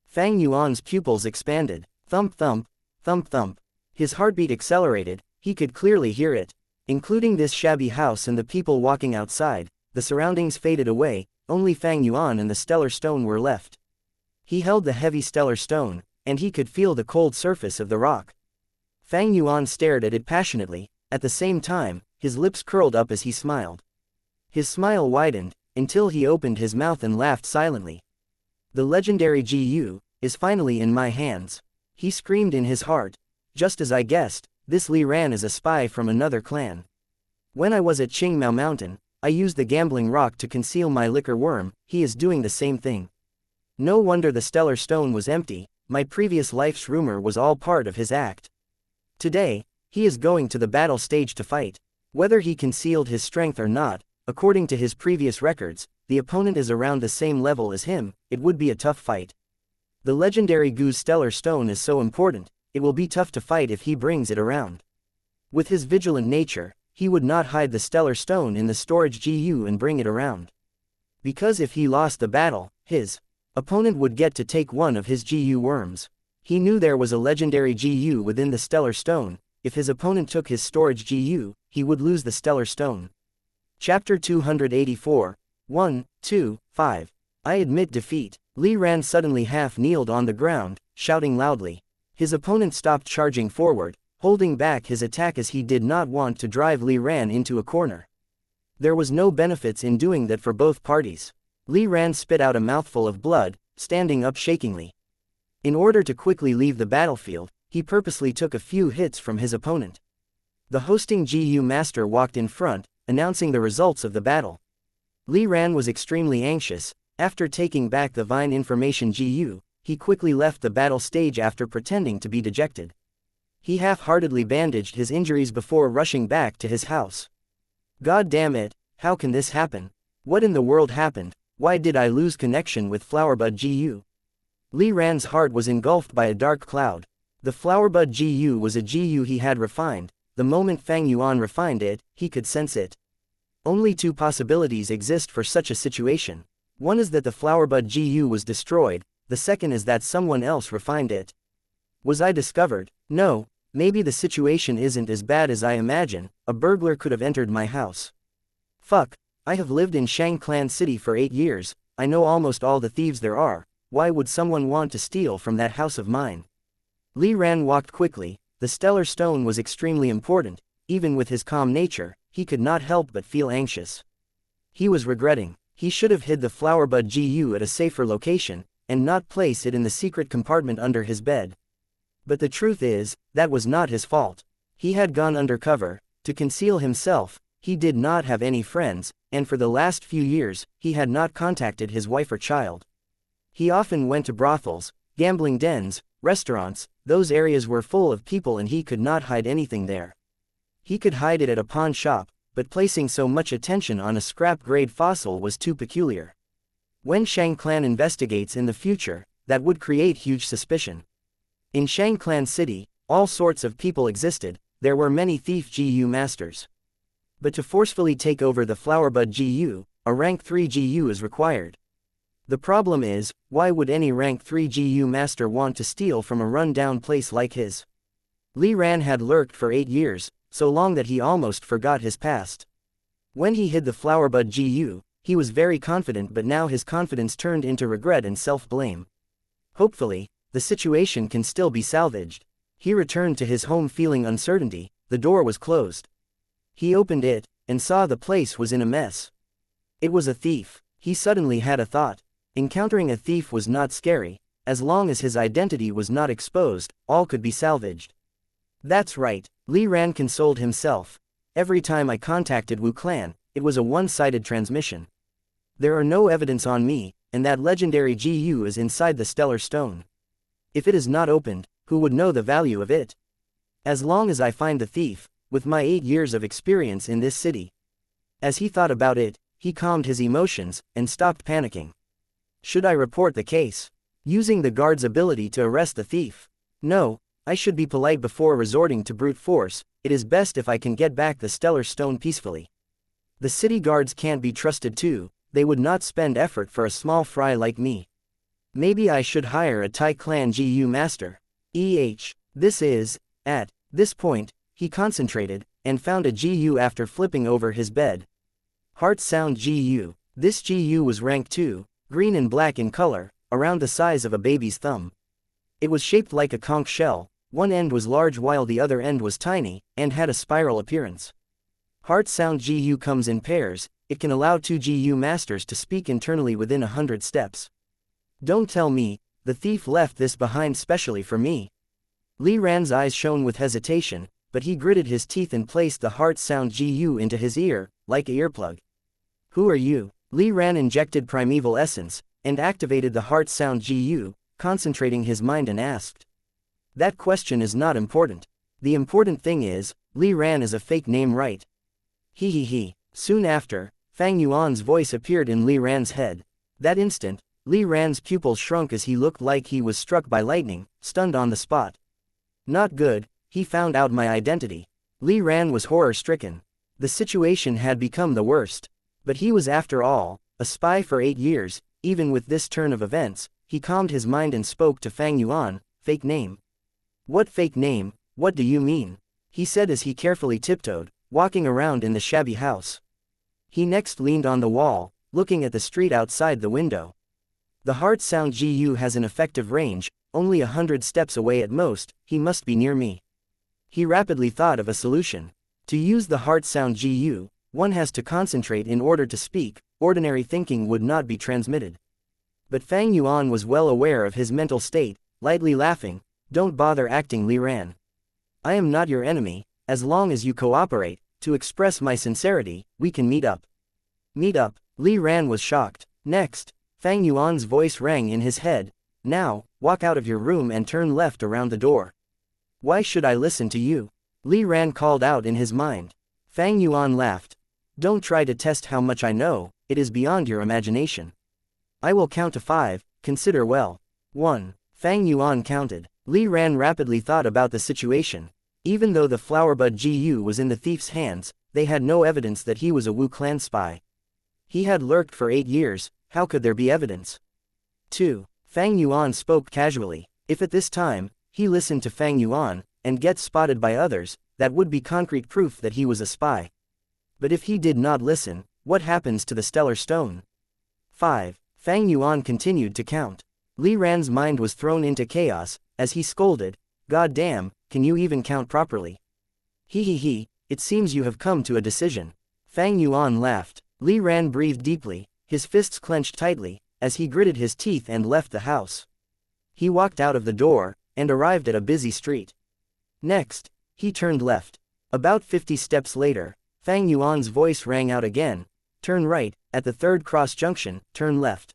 Fang Yuan's pupils expanded. Thump thump, thump thump. His heartbeat accelerated, he could clearly hear it. Including this shabby house and the people walking outside, the surroundings faded away, only Fang Yuan and the stellar stone were left. He held the heavy stellar stone, and he could feel the cold surface of the rock. Fang Yuan stared at it passionately, at the same time, his lips curled up as he smiled. His smile widened, until he opened his mouth and laughed silently. The legendary Gu is finally in my hands. He screamed in his heart. Just as I guessed, this Li Ran is a spy from another clan. When I was at Qingmao Mountain, I used the gambling rock to conceal my liquor worm, he is doing the same thing. No wonder the stellar stone was empty, my previous life's rumor was all part of his act. Today, he is going to the battle stage to fight. Whether he concealed his strength or not, according to his previous records, the opponent is around the same level as him, it would be a tough fight. The legendary Gu's stellar stone is so important, it will be tough to fight if he brings it around. With his vigilant nature, he would not hide the stellar stone in the storage Gu and bring it around. Because if he lost the battle, his opponent would get to take one of his Gu worms. He knew there was a legendary Gu within the stellar stone. If his opponent took his storage Gu, he would lose the stellar stone. Chapter 284, 1, 2, 5. I admit defeat. Li Ran suddenly half-kneeled on the ground, shouting loudly. His opponent stopped charging forward, holding back his attack as he did not want to drive Li Ran into a corner. There was no benefits in doing that for both parties. Li Ran spit out a mouthful of blood, standing up shakingly. In order to quickly leave the battlefield, he purposely took a few hits from his opponent. The hosting Gu master walked in front, announcing the results of the battle. Li Ran was extremely anxious. After taking back the Vine information Gu, he quickly left the battle stage after pretending to be dejected. He half-heartedly bandaged his injuries before rushing back to his house. God damn it, how can this happen? What in the world happened? Why did I lose connection with Flowerbud Gu? Li Ran's heart was engulfed by a dark cloud. The Flowerbud Gu was a Gu he had refined. The moment Fang Yuan refined it, he could sense it. Only two possibilities exist for such a situation. One is that the Flowerbud Gu was destroyed, the second is that someone else refined it. Was I discovered? No, maybe the situation isn't as bad as I imagine, a burglar could have entered my house. Fuck, I have lived in Shangclan City for 8 years, I know almost all the thieves there are, why would someone want to steal from that house of mine? Li Ran walked quickly, the stellar stone was extremely important, even with his calm nature, he could not help but feel anxious. He was regretting. He should have hid the Flowerbud Gu at a safer location, and not place it in the secret compartment under his bed. But the truth is, that was not his fault. He had gone undercover, to conceal himself, he did not have any friends, and for the last few years, he had not contacted his wife or child. He often went to brothels, gambling dens, restaurants, those areas were full of people and he could not hide anything there. He could hide it at a pawn shop, but placing so much attention on a scrap-grade fossil was too peculiar. When Shangclan investigates in the future, that would create huge suspicion. In Shangclan City, all sorts of people existed, there were many thief Gu masters. But to forcefully take over the Flowerbud Gu, a rank 3 Gu is required. The problem is, why would any rank 3 Gu master want to steal from a run-down place like his? Li Ran had lurked for 8 years, so long that he almost forgot his past. When he hid the Flowerbud Gu, he was very confident, but now his confidence turned into regret and self-blame. Hopefully, the situation can still be salvaged. He returned to his home feeling uncertainty, the door was closed. He opened it, and saw the place was in a mess. It was a thief. He suddenly had a thought. Encountering a thief was not scary, as long as his identity was not exposed, all could be salvaged. That's right, Li Ran consoled himself. Every time I contacted Wu Clan, it was a one-sided transmission. There are no evidence on me, and that legendary Gu is inside the stellar stone. If it is not opened, who would know the value of it? As long as I find the thief, with my 8 years of experience in this city. As he thought about it, he calmed his emotions, and stopped panicking. Should I report the case? Using the guard's ability to arrest the thief? No, I should be polite before resorting to brute force. It is best if I can get back the stellar stone peacefully. The city guards can't be trusted too, they would not spend effort for a small fry like me. Maybe I should hire a Tai Clan GU master. At this point, he concentrated, and found a GU after flipping over his bed. Heart Sound GU. This GU was rank 2, green and black in color, around the size of a baby's thumb. It was shaped like a conch shell, one end was large while the other end was tiny, and had a spiral appearance. Heart Sound GU comes in pairs, it can allow 2 GU masters to speak internally within 100 steps. Don't tell me, the thief left this behind specially for me. Li Ran's eyes shone with hesitation, but he gritted his teeth and placed the Heart Sound GU into his ear, like a earplug. Who are you? Li Ran injected primeval essence, and activated the Heart Sound GU, concentrating his mind and asked. That question is not important. The important thing is, Li Ran is a fake name, right? He. Soon after, Fang Yuan's voice appeared in Li Ran's head. That instant, Li Ran's pupils shrunk as he looked like he was struck by lightning, stunned on the spot. Not good, he found out my identity. Li Ran was horror-stricken. The situation had become the worst. But he was, after all, a spy for 8 years. Even with this turn of events, he calmed his mind and spoke to Fang Yuan. Fake name? What fake name? What do you mean? He said as he carefully tiptoed, walking around in the shabby house. He next leaned on the wall, looking at the street outside the window. The Heart Sound GU has an effective range, only 100 steps away at most. He must be near me. He rapidly thought of a solution. To use the Heart Sound GU, one has to concentrate in order to speak, ordinary thinking would not be transmitted. But Fang Yuan was well aware of his mental state, lightly laughing. Don't bother acting, Li Ran. I am not your enemy, as long as you cooperate. To express my sincerity, we can meet up. Meet up? Li Ran was shocked. Next, Fang Yuan's voice rang in his head. Now, walk out of your room and turn left around the door. Why should I listen to you? Li Ran called out in his mind. Fang Yuan laughed. Don't try to test how much I know, it is beyond your imagination. I will count to 5, consider well. 1. Fang Yuan counted. Li Ran rapidly thought about the situation. Even though the Flowerbud GU was in the thief's hands, they had no evidence that he was a Wu clan spy. He had lurked for 8 years, how could there be evidence? 2. Fang Yuan spoke casually. If at this time, he listened to Fang Yuan, and gets spotted by others, that would be concrete proof that he was a spy. But if he did not listen, what happens to the stellar stone? 5. Fang Yuan continued to count. Li Ran's mind was thrown into chaos, as he scolded, God damn, can you even count properly? He, it seems you have come to a decision. Fang Yuan laughed. Li Ran breathed deeply, his fists clenched tightly, as he gritted his teeth and left the house. He walked out of the door, and arrived at a busy street. Next, he turned left. About 50 steps later, Fang Yuan's voice rang out again. Turn right, at the third cross junction, turn left.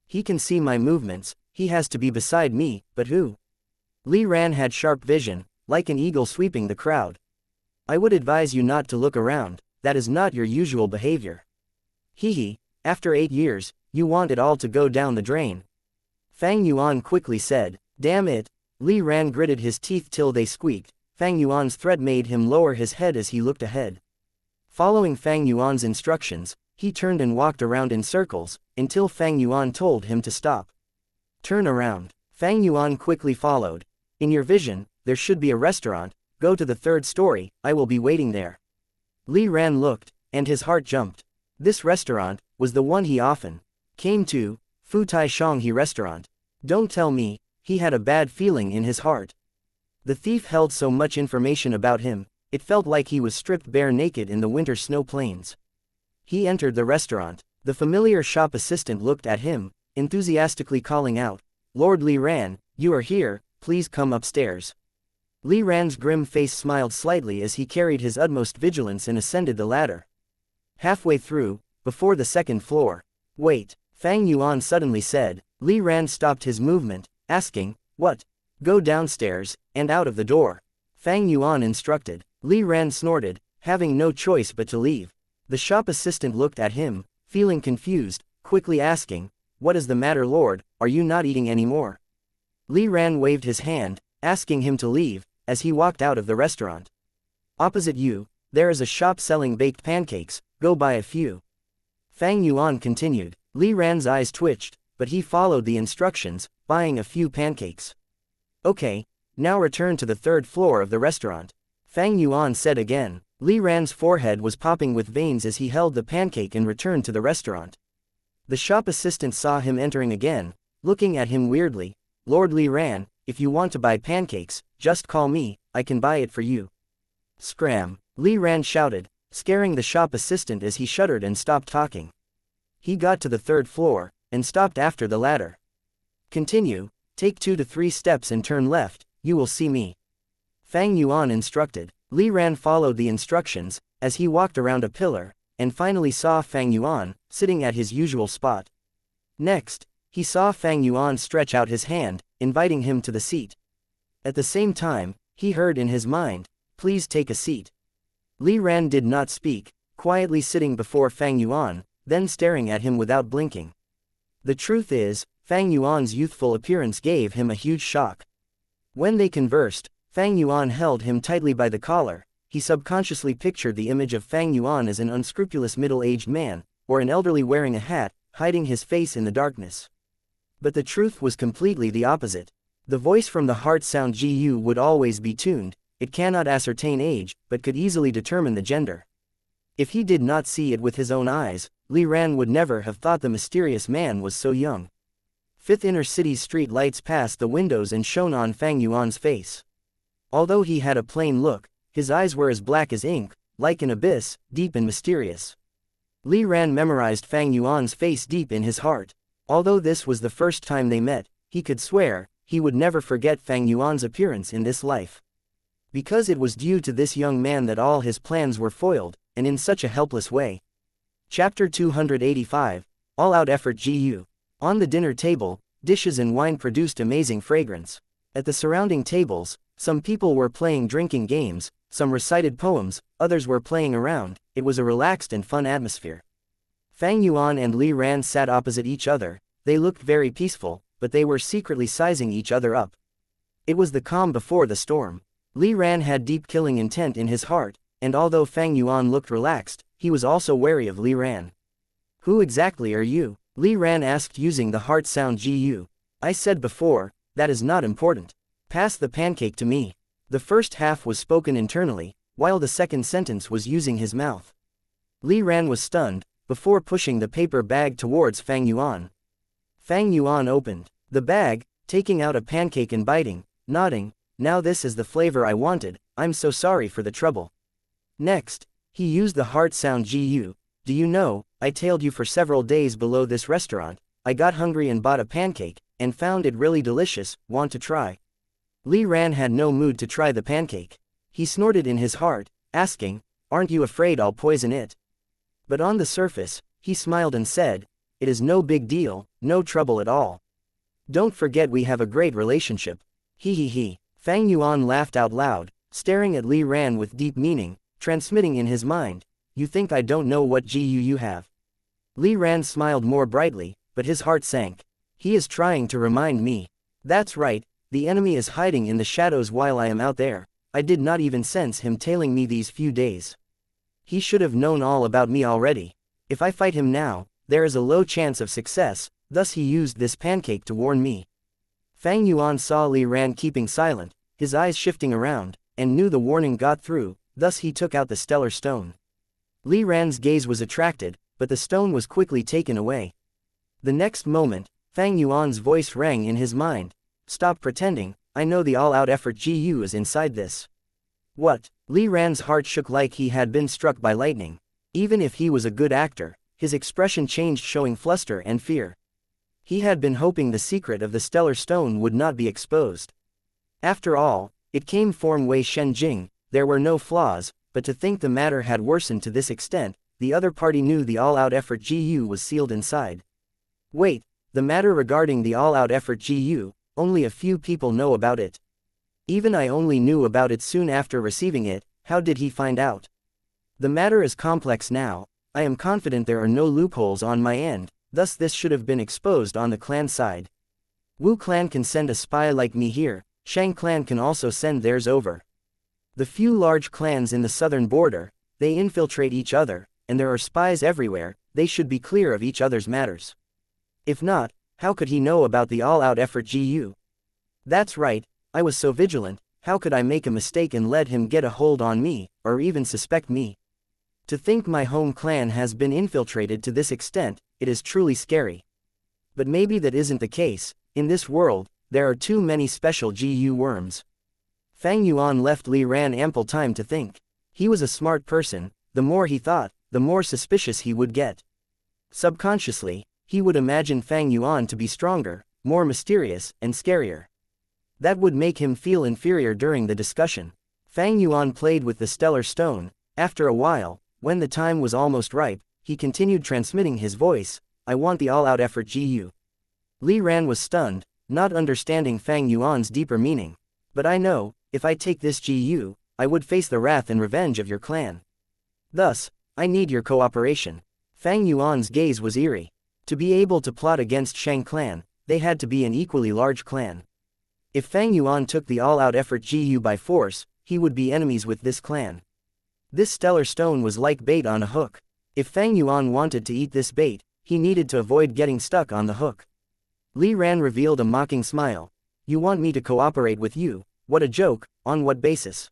He can see my movements, he has to be beside me, but who? Li Ran had sharp vision, like an eagle sweeping the crowd. I would advise you not to look around, that is not your usual behavior. After 8 years, you want it all to go down the drain. Fang Yuan quickly said, damn it. Li Ran gritted his teeth till they squeaked. Fang Yuan's threat made him lower his head as he looked ahead. Following Fang Yuan's instructions, he turned and walked around in circles, until Fang Yuan told him to stop. Turn around. Fang Yuan quickly followed. In your vision, there should be a restaurant, go to the 3rd story, I will be waiting there. Li Ran looked, and his heart jumped. This restaurant was the one he often came to, Fu Tai Shanghe restaurant. Don't tell me, he had a bad feeling in his heart. The thief held so much information about him, it felt like he was stripped bare naked in the winter snow plains. He entered the restaurant. The familiar shop assistant looked at him, enthusiastically calling out, Lord Li Ran, you are here, please come upstairs. Li Ran's grim face smiled slightly as he carried his utmost vigilance and ascended the ladder. Halfway through, before the 2nd floor. Wait, Fang Yuan suddenly said. Li Ran stopped his movement, asking, what? Go downstairs, and out of the door. Fang Yuan instructed. Li Ran snorted, having no choice but to leave. The shop assistant looked at him, feeling confused, quickly asking, what is the matter, Lord, are you not eating anymore? Li Ran waved his hand, asking him to leave, as he walked out of the restaurant. Opposite you, there is a shop selling baked pancakes, go buy a few. Fang Yuan continued. Li Ran's eyes twitched, but he followed the instructions, buying a few pancakes. Okay, now return to the third floor of the restaurant. Fang Yuan said again. Li Ran's forehead was popping with veins as he held the pancake and returned to the restaurant. The shop assistant saw him entering again, looking at him weirdly. Lord Li Ran, if you want to buy pancakes, just call me, I can buy it for you. Scram! Li Ran shouted, scaring the shop assistant as he shuddered and stopped talking. He got to the third floor, and stopped after the ladder. Continue, take 2 to 3 steps and turn left, you will see me. Fang Yuan instructed. Li Ran followed the instructions, as he walked around a pillar, and finally saw Fang Yuan, sitting at his usual spot. Next, he saw Fang Yuan stretch out his hand, inviting him to the seat. At the same time, he heard in his mind, please take a seat. Li Ran did not speak, quietly sitting before Fang Yuan, then staring at him without blinking. The truth is, Fang Yuan's youthful appearance gave him a huge shock. When they conversed, Fang Yuan held him tightly by the collar. He subconsciously pictured the image of Fang Yuan as an unscrupulous middle-aged man, or an elderly wearing a hat, hiding his face in the darkness. But the truth was completely the opposite. The voice from the heart sound Gu would always be tuned. It cannot ascertain age, but could easily determine the gender. If he did not see it with his own eyes, Li Ran would never have thought the mysterious man was so young. Fifth Inner City's street lights passed the windows and shone on Fang Yuan's face. Although he had a plain look, his eyes were as black as ink, like an abyss, deep and mysterious. Li Ran memorized Fang Yuan's face deep in his heart. Although this was the first time they met, he could swear, he would never forget Fang Yuan's appearance in this life. Because it was due to this young man that all his plans were foiled, and in such a helpless way. Chapter 285, All-Out Effort Gu. On the dinner table, dishes and wine produced amazing fragrance. At the surrounding tables, some people were playing drinking games, some recited poems, others were playing around. It was a relaxed and fun atmosphere. Fang Yuan and Li Ran sat opposite each other. They looked very peaceful, but they were secretly sizing each other up. It was the calm before the storm. Li Ran had deep killing intent in his heart, and although Fang Yuan looked relaxed, he was also wary of Li Ran. Who exactly are you? Li Ran asked using the heart sound Gu. I said before, that is not important. Pass the pancake to me. The first half was spoken internally, while the second sentence was using his mouth. Li Ran was stunned, before pushing the paper bag towards Fang Yuan. Fang Yuan opened the bag, taking out a pancake and biting, nodding, now this is the flavor I wanted, I'm so sorry for the trouble. Next, he used the heart sound Gu. Do you know, I tailed you for several days below this restaurant, I got hungry and bought a pancake, and found it really delicious, want to try? Li Ran had no mood to try the pancake. He snorted in his heart, asking, aren't you afraid I'll poison it? But on the surface, he smiled and said, it is no big deal, no trouble at all. Don't forget we have a great relationship. He. Fang Yuan laughed out loud, staring at Li Ran with deep meaning, transmitting in his mind, you think I don't know what Gu you have? Li Ran smiled more brightly, but his heart sank. He is trying to remind me. That's right, the enemy is hiding in the shadows while I am out there. I did not even sense him tailing me these few days. He should have known all about me already. If I fight him now, there is a low chance of success, thus he used this pancake to warn me. Fang Yuan saw Li Ran keeping silent, his eyes shifting around, and knew the warning got through, thus he took out the stellar stone. Li Ran's gaze was attracted, but the stone was quickly taken away. The next moment, Fang Yuan's voice rang in his mind. Stop pretending, I know the all-out effort Gu is inside this. What? Li Ran's heart shook like he had been struck by lightning. Even if he was a good actor, his expression changed showing fluster and fear. He had been hoping the secret of the stellar stone would not be exposed. After all, it came from Wei Shenjing, there were no flaws, but to think the matter had worsened to this extent, the other party knew the all-out effort Gu was sealed inside. Wait, the matter regarding the all-out effort Gu, only a few people know about it. Even I only knew about it soon after receiving it, how did he find out? The matter is complex now, I am confident there are no loopholes on my end, thus this should have been exposed on the clan side. Wu clan can send a spy like me here, Shang clan can also send theirs over. The few large clans in the southern border, they infiltrate each other, and there are spies everywhere, they should be clear of each other's matters. If not, how could he know about the all-out effort GU? That's right, I was so vigilant, how could I make a mistake and let him get a hold on me, or even suspect me? To think my home clan has been infiltrated to this extent, it is truly scary. But maybe that isn't the case. In this world, there are too many special GU worms. Fang Yuan left Li Ran ample time to think. He was a smart person, the more he thought, the more suspicious he would get. Subconsciously, he would imagine Fang Yuan to be stronger, more mysterious, and scarier. That would make him feel inferior during the discussion. Fang Yuan played with the stellar stone. After a while, when the time was almost ripe, he continued transmitting his voice, I want the all-out effort GU. Li Ran was stunned, not understanding Fang Yuan's deeper meaning. But I know, if I take this GU, I would face the wrath and revenge of your clan. Thus, I need your cooperation. Fang Yuan's gaze was eerie. To be able to plot against Shang clan, they had to be an equally large clan. If Fang Yuan took the all-out effort GU by force, he would be enemies with this clan. This stellar stone was like bait on a hook. If Fang Yuan wanted to eat this bait, he needed to avoid getting stuck on the hook. Li Ran revealed a mocking smile. You want me to cooperate with you? What a joke, on what basis?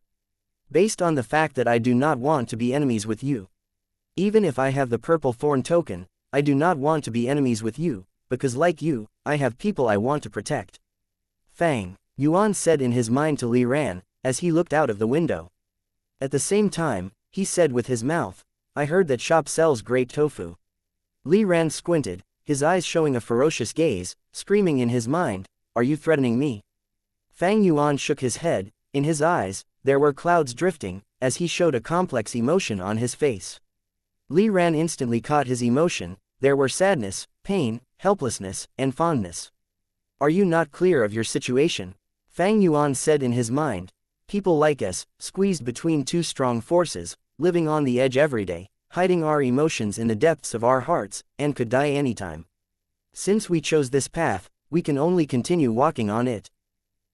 Based on the fact that I do not want to be enemies with you. Even if I have the purple thorn token, I do not want to be enemies with you, because like you, I have people I want to protect. Fang Yuan said in his mind to Li Ran, as he looked out of the window. At the same time, he said with his mouth, I heard that shop sells great tofu. Li Ran squinted, his eyes showing a ferocious gaze, screaming in his mind, are you threatening me? Fang Yuan shook his head, in his eyes, there were clouds drifting, as he showed a complex emotion on his face. Li Ran instantly caught his emotion, there were sadness, pain, helplessness, and fondness. Are you not clear of your situation? Fang Yuan said in his mind, people like us, squeezed between two strong forces, living on the edge every day, hiding our emotions in the depths of our hearts, and could die anytime. Since we chose this path, we can only continue walking on it.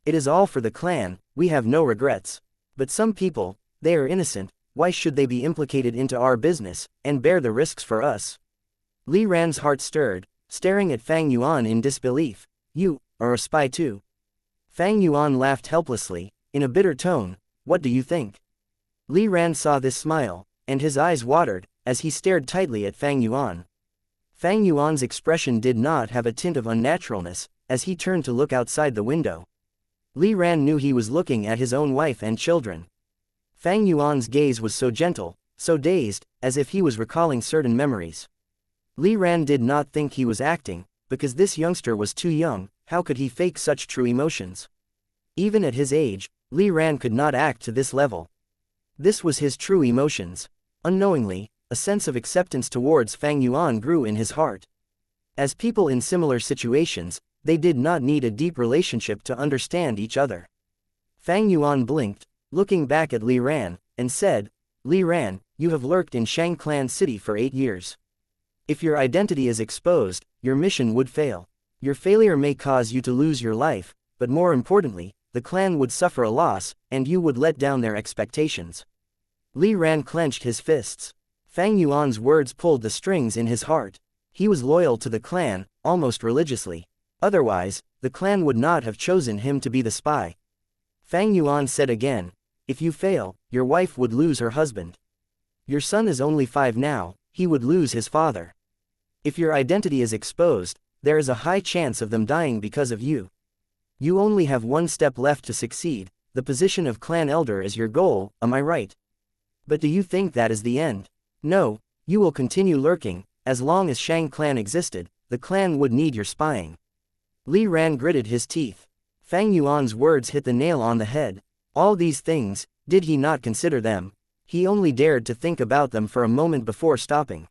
It is all for the clan, we have no regrets. But some people, they are innocent, why should they be implicated into our business, and bear the risks for us? Li Ran's heart stirred, staring at Fang Yuan in disbelief. You are a spy too. Fang Yuan laughed helplessly, in a bitter tone, what do you think? Li Ran saw this smile, and his eyes watered, as he stared tightly at Fang Yuan. Fang Yuan's expression did not have a tint of unnaturalness, as he turned to look outside the window. Li Ran knew he was looking at his own wife and children. Fang Yuan's gaze was so gentle, so dazed, as if he was recalling certain memories. Li Ran did not think he was acting, because this youngster was too young, how could he fake such true emotions? Even at his age, Li Ran could not act to this level. This was his true emotions. Unknowingly, a sense of acceptance towards Fang Yuan grew in his heart. As people in similar situations, they did not need a deep relationship to understand each other. Fang Yuan blinked, looking back at Li Ran, and said, Li Ran, you have lurked in Shang Clan City for 8 years. If your identity is exposed, your mission would fail. Your failure may cause you to lose your life, but more importantly, the clan would suffer a loss, and you would let down their expectations. Li Ran clenched his fists. Fang Yuan's words pulled the strings in his heart. He was loyal to the clan, almost religiously. Otherwise, the clan would not have chosen him to be the spy. Fang Yuan said again, if you fail, your wife would lose her husband. Your son is only 5 now, he would lose his father. If your identity is exposed, there is a high chance of them dying because of you. You only have 1 step left to succeed, the position of clan elder is your goal, am I right? But do you think that is the end? No, you will continue lurking, as long as Shang clan existed, the clan would need your spying. Li Ran gritted his teeth. Fang Yuan's words hit the nail on the head. All these things, did he not consider them? He only dared to think about them for a moment before stopping.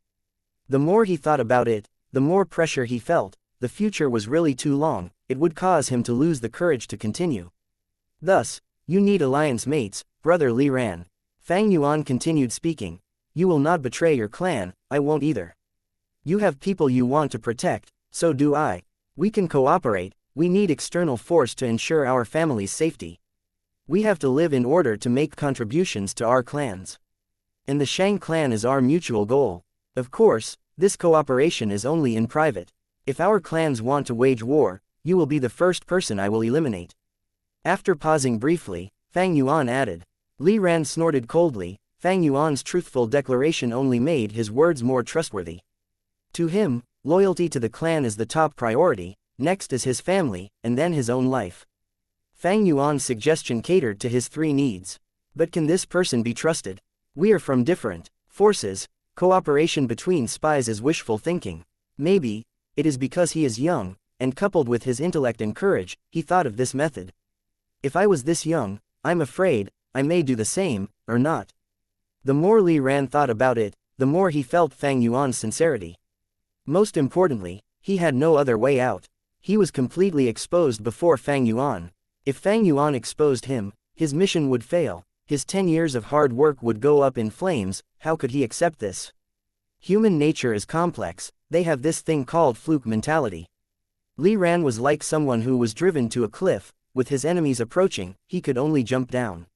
The more he thought about it, the more pressure he felt. The future was really too long, it would cause him to lose the courage to continue. Thus, you need alliance mates, brother Li Ran. Fang Yuan continued speaking. You will not betray your clan, I won't either. You have people you want to protect, so do I. We can cooperate, We need external force to ensure our family's safety. We have to live in order to make contributions to our clans. And the Shang clan is our mutual goal. Of course, this cooperation is only in private. If our clans want to wage war, you will be the first person I will eliminate. After pausing briefly, Fang Yuan added. Li Ran snorted coldly. Fang Yuan's truthful declaration only made his words more trustworthy. To him, loyalty to the clan is the top priority, next is his family, and then his own life. Fang Yuan's suggestion catered to his three needs. But can this person be trusted? We are from different forces. Cooperation between spies is wishful thinking. Maybe it is because he is young, and coupled with his intellect and courage, he thought of this method. If I was this young, I'm afraid I may do the same, or not. The more Li Ran thought about it, the more he felt Fang Yuan's sincerity. Most importantly, he had no other way out. He was completely exposed before Fang Yuan. If Fang Yuan exposed him, his mission would fail. His 10 years of hard work would go up in flames. How could he accept this? Human nature is complex. They have this thing called fluke mentality. Li Ran was like someone who was driven to a cliff. With his enemies approaching, he could only jump down.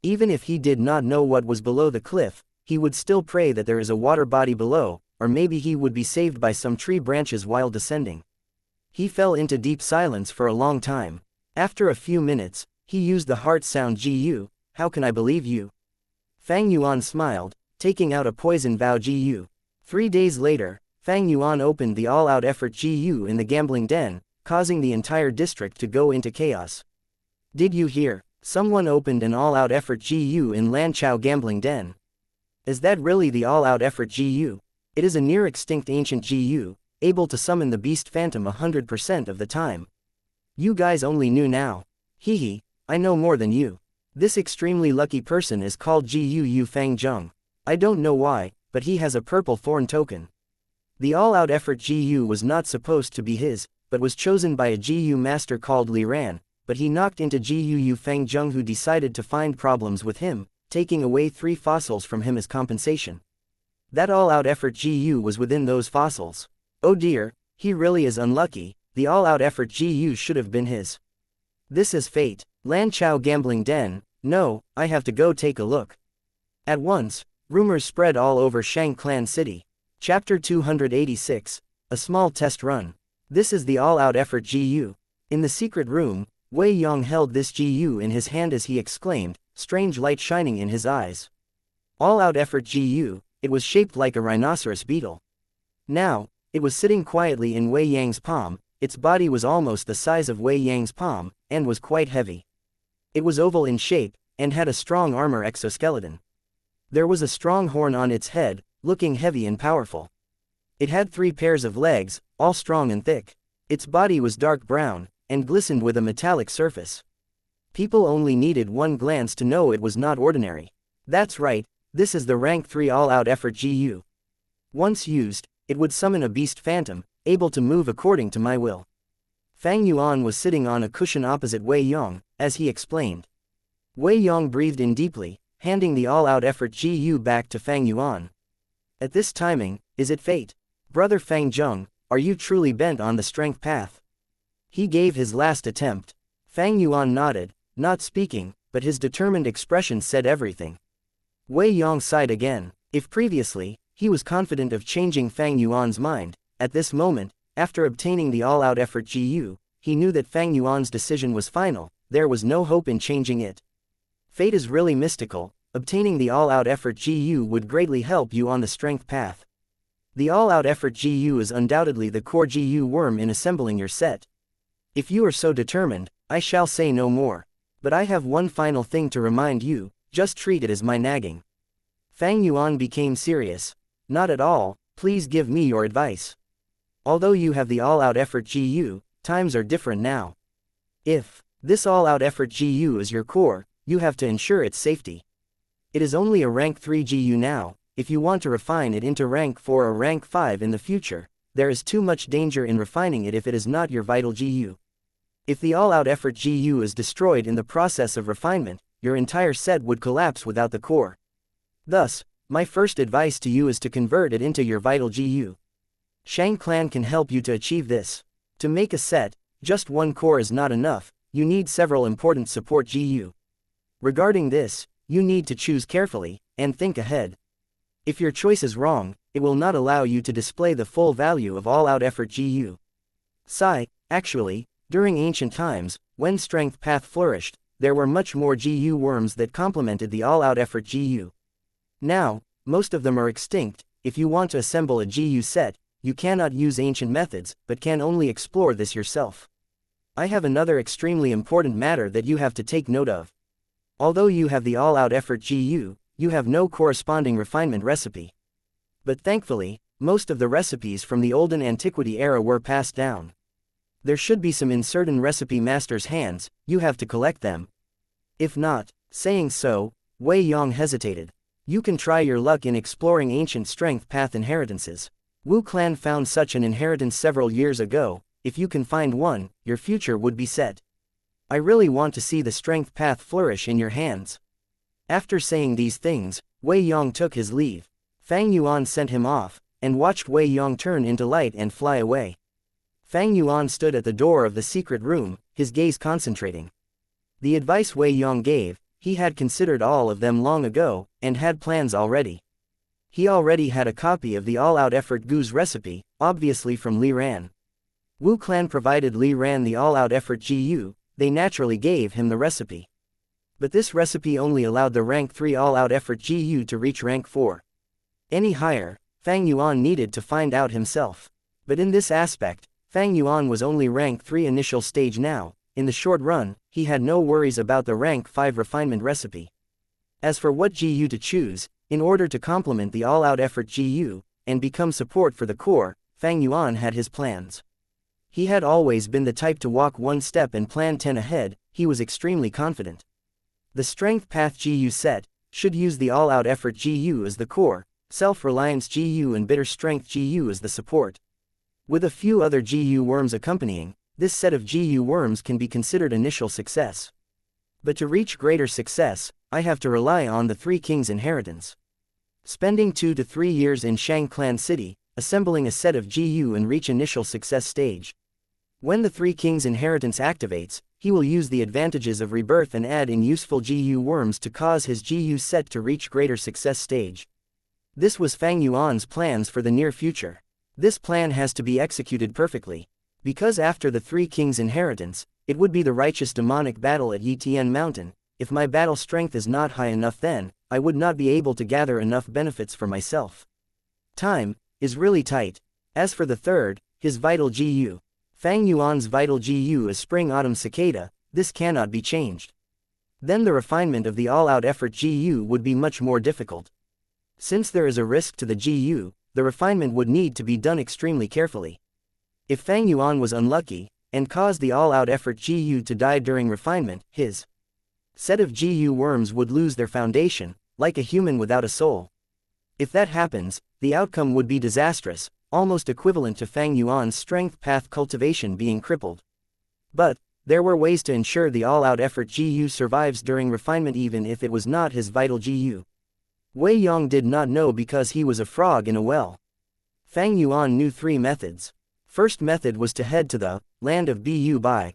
Even if he did not know what was below the cliff, he would still pray that there is a water body below, or maybe he would be saved by some tree branches while descending. He fell into deep silence for a long time. After a few minutes, he used the heart sound Gu. How can I believe you? Fang Yuan smiled, taking out a poison vow Gu. 3 days later, Fang Yuan opened the all-out effort Gu in the gambling den, causing the entire district to go into chaos. Did you hear? Someone opened an all-out effort Gu in Lanchao gambling den. Is that really the all-out effort Gu? It is a near-extinct ancient Gu, able to summon the beast phantom 100% of the time. You guys only knew now. Hehe, I know more than you. This extremely lucky person is called Gu Fang Zheng. I don't know why, but he has a purple thorn token. The all-out effort Gu was not supposed to be his, but was chosen by a Gu master called Li Ran, but he knocked into Gu Fang Zheng, who decided to find problems with him, taking away 3 fossils from him as compensation. That all-out effort Gu was within those fossils. Oh dear, he really is unlucky. The all-out effort Gu should have been his. This is fate. Lanchao gambling den. No, I have to go take a look. At once, rumors spread all over Shang Clan City. Chapter 286, a small test run. This is the all-out effort Gu. In the secret room, Wei Yong held this Gu in his hand as he exclaimed, strange light shining in his eyes. All-out effort Gu, it was shaped like a rhinoceros beetle. Now, it was sitting quietly in Wei Yang's palm. Its body was almost the size of Wei Yang's palm, and was quite heavy. It was oval in shape, and had a strong armor exoskeleton. There was a strong horn on its head, looking heavy and powerful. It had 3 pairs of legs, all strong and thick. Its body was dark brown, and glistened with a metallic surface. People only needed one glance to know it was not ordinary. That's right, this is the rank 3 all-out effort Gu. Once used, it would summon a beast phantom, able to move according to my will. Fang Yuan was sitting on a cushion opposite Wei Yong, as he explained. Wei Yong breathed in deeply, handing the all-out effort Gu back to Fang Yuan. At this timing, is it fate? Brother Fang Zheng, are you truly bent on the strength path? He gave his last attempt. Fang Yuan nodded, not speaking, but his determined expression said everything. Wei Yong sighed again. If previously, he was confident of changing Fang Yuan's mind, at this moment, after obtaining the all-out effort Gu, he knew that Fang Yuan's decision was final. There was no hope in changing it. Fate is really mystical. Obtaining the all-out effort Gu would greatly help you on the strength path. The all-out effort Gu is undoubtedly the core Gu worm in assembling your set. If you are so determined, I shall say no more. But I have one final thing to remind you, just treat it as my nagging. Fang Yuan became serious. Not at all, please give me your advice. Although you have the all-out effort Gu, times are different now. If this all-out effort Gu is your core, you have to ensure its safety. It is only a rank 3 Gu now. If you want to refine it into rank 4 or rank 5 in the future, there is too much danger in refining it if it is not your vital Gu. If the all-out effort Gu is destroyed in the process of refinement, your entire set would collapse without the core. Thus, my first advice to you is to convert it into your vital Gu. Shang Clan can help you to achieve this. To make a set, just one core is not enough, you need several important support GU. Regarding this, you need to choose carefully, and think ahead. If your choice is wrong, it will not allow you to display the full value of all-out effort GU. Actually, during ancient times, when strength path flourished, there were much more GU worms that complemented the all-out effort GU. Now, most of them are extinct. If you want to assemble a GU set, you cannot use ancient methods, but can only explore this yourself. I have another extremely important matter that you have to take note of. Although you have the all-out effort GU, you have no corresponding refinement recipe. But thankfully, most of the recipes from the olden antiquity era were passed down. There should be some in certain recipe masters' hands, you have to collect them. If not, saying so, Wei Yong hesitated. You can try your luck in exploring ancient strength path inheritances. Wu clan found such an inheritance several years ago. If you can find one, your future would be set. I really want to see the strength path flourish in your hands. After saying these things, Wei Yong took his leave. Fang Yuan sent him off, and watched Wei Yong turn into light and fly away. Fang Yuan stood at the door of the secret room, his gaze concentrating. The advice Wei Yong gave, he had considered all of them long ago, and had plans already. He already had a copy of the all-out effort GU's recipe, obviously from Li Ran. Wu clan provided Li Ran the all-out effort GU, they naturally gave him the recipe. But this recipe only allowed the rank 3 all-out effort GU to reach rank 4. Any higher, Fang Yuan needed to find out himself. But in this aspect, Fang Yuan was only rank 3 initial stage now. In the short run, he had no worries about the rank 5 refinement recipe. As for what GU to choose, in order to complement the all-out effort GU, and become support for the core, Fang Yuan had his plans. He had always been the type to walk one step and plan 10 ahead. He was extremely confident. The strength path GU set should use the all-out effort GU as the core, self-reliance GU and bitter strength GU as the support. With a few other GU worms accompanying, this set of GU worms can be considered initial success. But to reach greater success, I have to rely on the Three Kings inheritance. Spending 2 to 3 years in Shang Clan City, assembling a set of GU and reach initial success stage. When the Three Kings inheritance activates, he will use the advantages of rebirth and add in useful GU worms to cause his GU set to reach greater success stage. This was Fang Yuan's plans for the near future. This plan has to be executed perfectly. Because after the Three Kings inheritance, it would be the righteous demonic battle at Yitian Mountain. If my battle strength is not high enough, then I would not be able to gather enough benefits for myself. Time is really tight. As for the third, his vital GU. Fang Yuan's vital GU is Spring-Autumn Cicada, this cannot be changed. Then the refinement of the all-out effort GU would be much more difficult. Since there is a risk to the GU, the refinement would need to be done extremely carefully. If Fang Yuan was unlucky, and caused the all-out effort GU to die during refinement, his set of GU worms would lose their foundation, like a human without a soul. If that happens, the outcome would be disastrous, almost equivalent to Fang Yuan's strength path cultivation being crippled. But there were ways to ensure the all-out effort GU survives during refinement even if it was not his vital GU. Wei Yong did not know because he was a frog in a well. Fang Yuan knew 3 methods. First method was to head to the land of Bu Bai.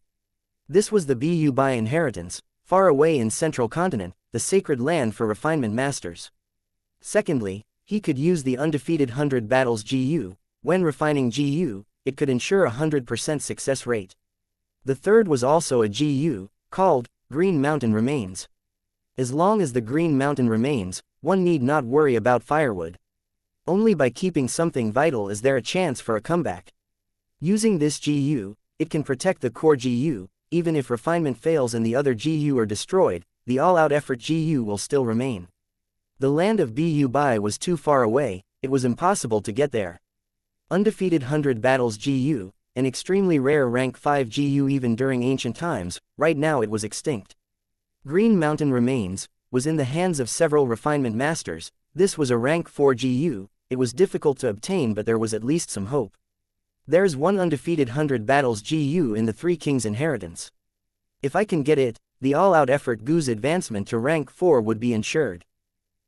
This was the Bu Bai inheritance, far away in central continent, the sacred land for refinement masters. Secondly, he could use the undefeated 100 battles GU. When refining GU, it could ensure a 100% success rate. The third was also a GU, called Green Mountain Remains. As long as the Green Mountain remains, one need not worry about firewood. Only by keeping something vital is there a chance for a comeback. Using this GU, it can protect the core GU, even if refinement fails and the other GU are destroyed, the all-out effort GU will still remain. The land of Bu Bai was too far away, it was impossible to get there. Undefeated 100 battles GU, an extremely rare rank 5 GU even during ancient times, right now it was extinct. Green Mountain Remains was in the hands of several refinement masters. This was a rank 4 GU, it was difficult to obtain but there was at least some hope. There's one undefeated 100 battles GU in the Three Kings inheritance. If I can get it, the all-out effort GU's advancement to rank 4 would be ensured.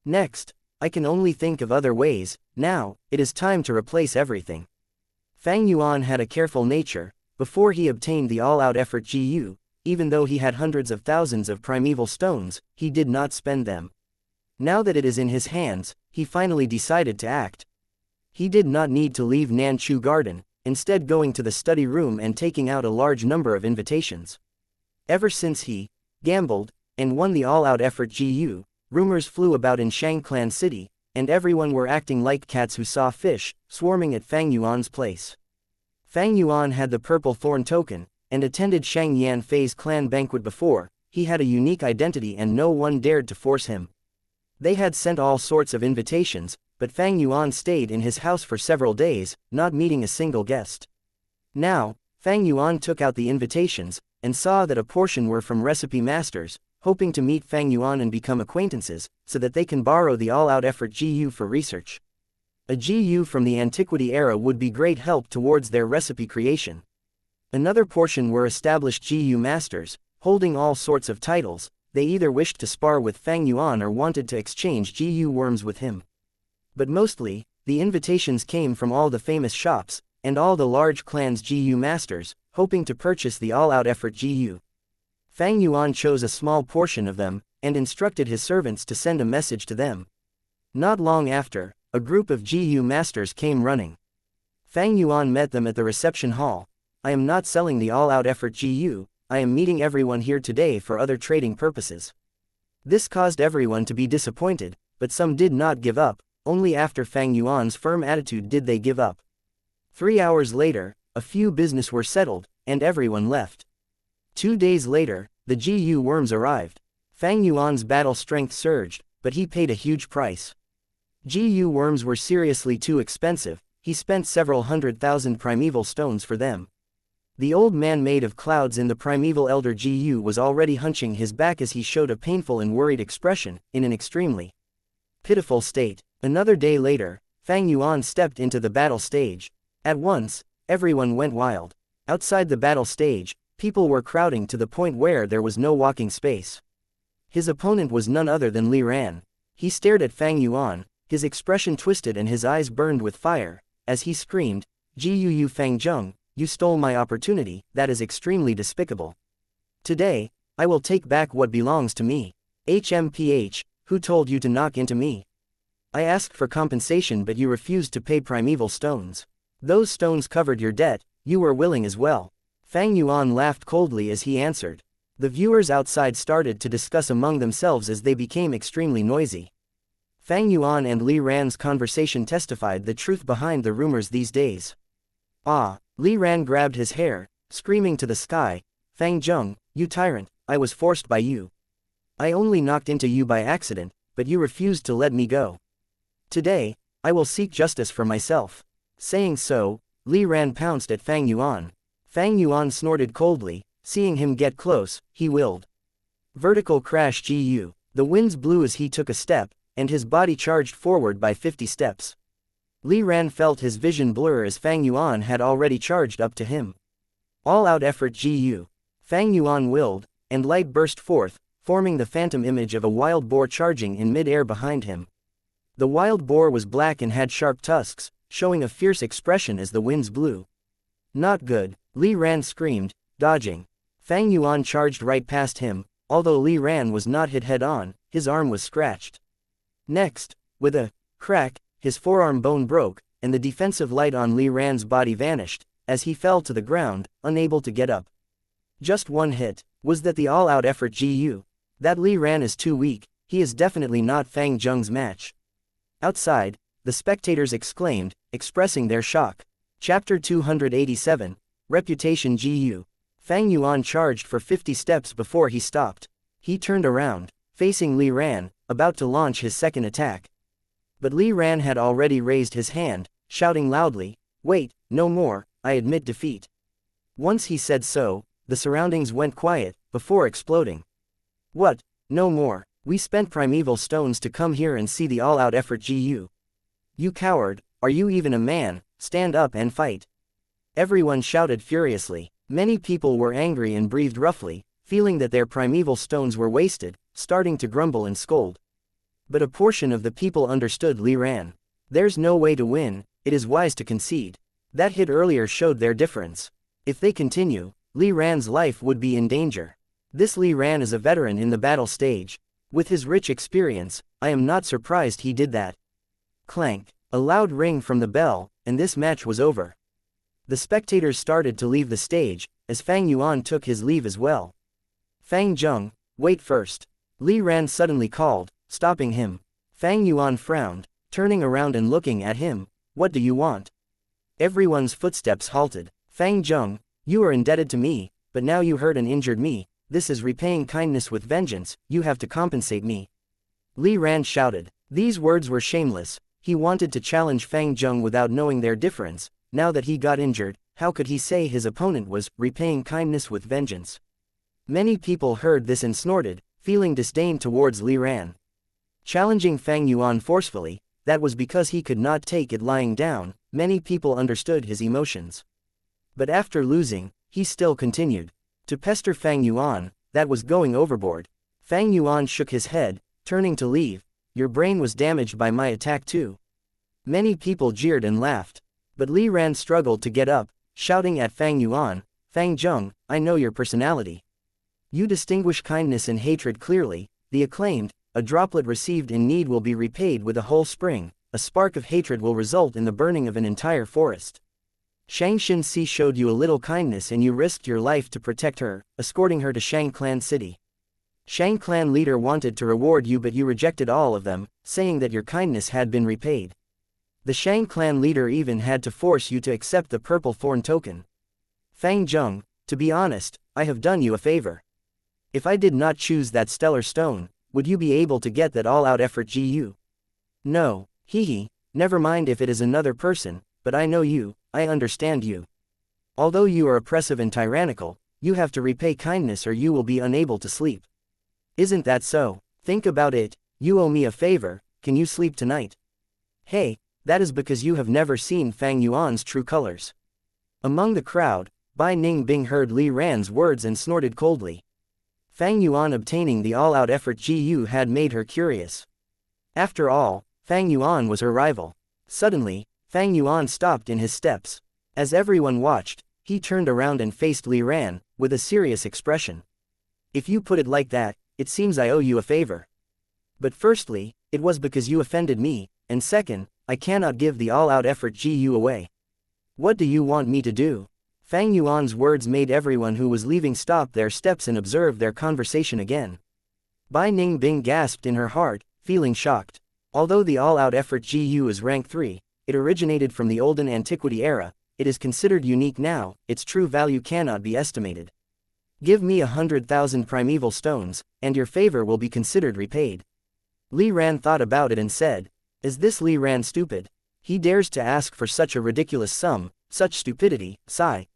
Next, I can only think of other ways. Now, it is time to replace everything. Fang Yuan had a careful nature. before he obtained the all-out effort GU, even though he had hundreds of thousands of primeval stones, he did not spend them. Now that it is in his hands, he finally decided to act. He did not need to leave Nanchu Garden, instead going to the study room and taking out a large number of invitations. Ever since he gambled and won the all-out effort GU, rumors flew about in Shangclan City, and everyone were acting like cats who saw fish, swarming at Fang Yuan's place. Fang Yuan had the purple thorn token, and attended Shang Yan Fei's clan banquet before. He had a unique identity and no one dared to force him. They had sent all sorts of invitations, but Fang Yuan stayed in his house for several days, not meeting a single guest. Now, Fang Yuan took out the invitations, and saw that a portion were from recipe masters, hoping to meet Fang Yuan and become acquaintances, so that they can borrow the all-out effort GU for research. A GU from the antiquity era would be great help towards their recipe creation. Another portion were established GU masters, holding all sorts of titles. They either wished to spar with Fang Yuan or wanted to exchange GU worms with him. But mostly, the invitations came from all the famous shops, and all the large clans' GU masters, hoping to purchase the all-out effort GU. Fang Yuan chose a small portion of them, and instructed his servants to send a message to them. Not long after, a group of GU masters came running. Fang Yuan met them at the reception hall. "I am not selling the all-out effort GU, I am meeting everyone here today for other trading purposes." This caused everyone to be disappointed, but some did not give up. Only after Fang Yuan's firm attitude did they give up. 3 hours later, a few business were settled, and everyone left. 2 days later, the GU worms arrived. Fang Yuan's battle strength surged, but he paid a huge price. GU worms were seriously too expensive. He spent several 100,000 primeval stones for them. The old man made of clouds in the primeval elder GU was already hunching his back as he showed a painful and worried expression, in an extremely pitiful state. Another day later, Fang Yuan stepped into the battle stage. At once, everyone went wild. Outside the battle stage, people were crowding to the point where there was no walking space. His opponent was none other than Li Ran. He stared at Fang Yuan, his expression twisted and his eyes burned with fire, as he screamed, "Gu Fang Zheng, you stole my opportunity, that is extremely despicable. Today, I will take back what belongs to me. HMPH, who told you to knock into me? I asked for compensation but you refused to pay primeval stones. Those stones covered your debt, you were willing as well." Fang Yuan laughed coldly as he answered. The viewers outside started to discuss among themselves as they became extremely noisy. Fang Yuan and Li Ran's conversation testified the truth behind the rumors these days. "Ah!" Li Ran grabbed his hair, screaming to the sky, "Fang Zheng, you tyrant, I was forced by you. I only knocked into you by accident, but you refused to let me go. Today, I will seek justice for myself." Saying so, Li Ran pounced at Fang Yuan. Fang Yuan snorted coldly. Seeing him get close, he willed. Vertical crash GU. The winds blew as he took a step, and his body charged forward by 50 steps. Li Ran felt his vision blur as Fang Yuan had already charged up to him. All-out effort GU. Fang Yuan willed, and light burst forth, forming the phantom image of a wild boar charging in mid-air behind him. The wild boar was black and had sharp tusks, showing a fierce expression as the winds blew. "Not good," Li Ran screamed, dodging. Fang Yuan charged right past him. Although Li Ran was not hit head-on, his arm was scratched. Next, with a crack, his forearm bone broke, and the defensive light on Li Ran's body vanished, as he fell to the ground, unable to get up. Just one hit. Was that the all-out effort GU? That Li Ran is too weak, he is definitely not Fang Zheng's match. Outside, the spectators exclaimed, expressing their shock. Chapter 287, Reputation GU. Fang Yuan charged for 50 steps before he stopped. He turned around, facing Li Ran, about to launch his second attack. But Li Ran had already raised his hand, shouting loudly, "Wait, no more, I admit defeat." Once he said so, the surroundings went quiet, before exploding. "What? No more? We spent primeval stones to come here and see the all-out effort GU. You coward, are you even a man? Stand up and fight." Everyone shouted furiously. Many people were angry and breathed roughly, feeling that their primeval stones were wasted, starting to grumble and scold. But a portion of the people understood Li Ran. There's no way to win, it is wise to concede. That hit earlier showed their difference. If they continue, Li Ran's life would be in danger. This Li Ran is a veteran in the battle stage. With his rich experience, I am not surprised he did that. Clank. A loud ring from the bell, and this match was over. The spectators started to leave the stage, as Fang Yuan took his leave as well. Fang Zheng, wait first. Li Ran suddenly called, stopping him. Fang Yuan frowned, turning around and looking at him. What do you want? Everyone's footsteps halted. Fang Zheng, you are indebted to me, but now you hurt and injured me. This is repaying kindness with vengeance. You have to compensate me. Li Ran shouted. These words were shameless. He wanted to challenge Fang Zheng without knowing their difference. Now that he got injured, how could he say his opponent was repaying kindness with vengeance? Many people heard this and snorted, feeling disdain towards Li Ran. Challenging Fang Yuan forcefully, that was because he could not take it lying down. Many people understood his emotions. But after losing, he still continued to pester Fang Yuan. That was going overboard. Fang Yuan shook his head, turning to leave. Your brain was damaged by my attack too. Many people jeered and laughed. But Li Ran struggled to get up, shouting at Fang Yuan, Fang Zheng, I know your personality. You distinguish kindness and hatred clearly. The acclaimed, a droplet received in need will be repaid with a whole spring. A spark of hatred will result in the burning of an entire forest. Xianxia showed you a little kindness and you risked your life to protect her, escorting her to Shang Clan City. Shang Clan leader wanted to reward you but you rejected all of them, saying that your kindness had been repaid. The Shang Clan leader even had to force you to accept the purple thorn token. Fang Zheng, to be honest, I have done you a favor. If I did not choose that stellar stone, would you be able to get that all-out effort GU? No, hehe, never mind if it is another person, but I know you, I understand you. Although you are oppressive and tyrannical, you have to repay kindness or you will be unable to sleep. Isn't that so? Think about it, you owe me a favor. Can you sleep tonight? Hey, that is because you have never seen Fang Yuan's true colors. Among the crowd, Bai Ningbing heard Li Ran's words and snorted coldly. Fang Yuan obtaining the all-out effort GU had made her curious. After all, Fang Yuan was her rival. Suddenly, Fang Yuan stopped in his steps. As everyone watched, he turned around and faced Li Ran, with a serious expression. If you put it like that, it seems I owe you a favor. But firstly, it was because you offended me, and second, I cannot give the all-out effort GU away. What do you want me to do? Fang Yuan's words made everyone who was leaving stop their steps and observe their conversation again. Bai Ningbing gasped in her heart, feeling shocked. Although the all-out effort GU is rank 3, it originated from the olden antiquity era, it is considered unique now, its true value cannot be estimated. Give me 100,000 primeval stones, and your favor will be considered repaid. Li Ran thought about it and said, is this Li Ran stupid? He dares to ask for such a ridiculous sum, such stupidity, sigh.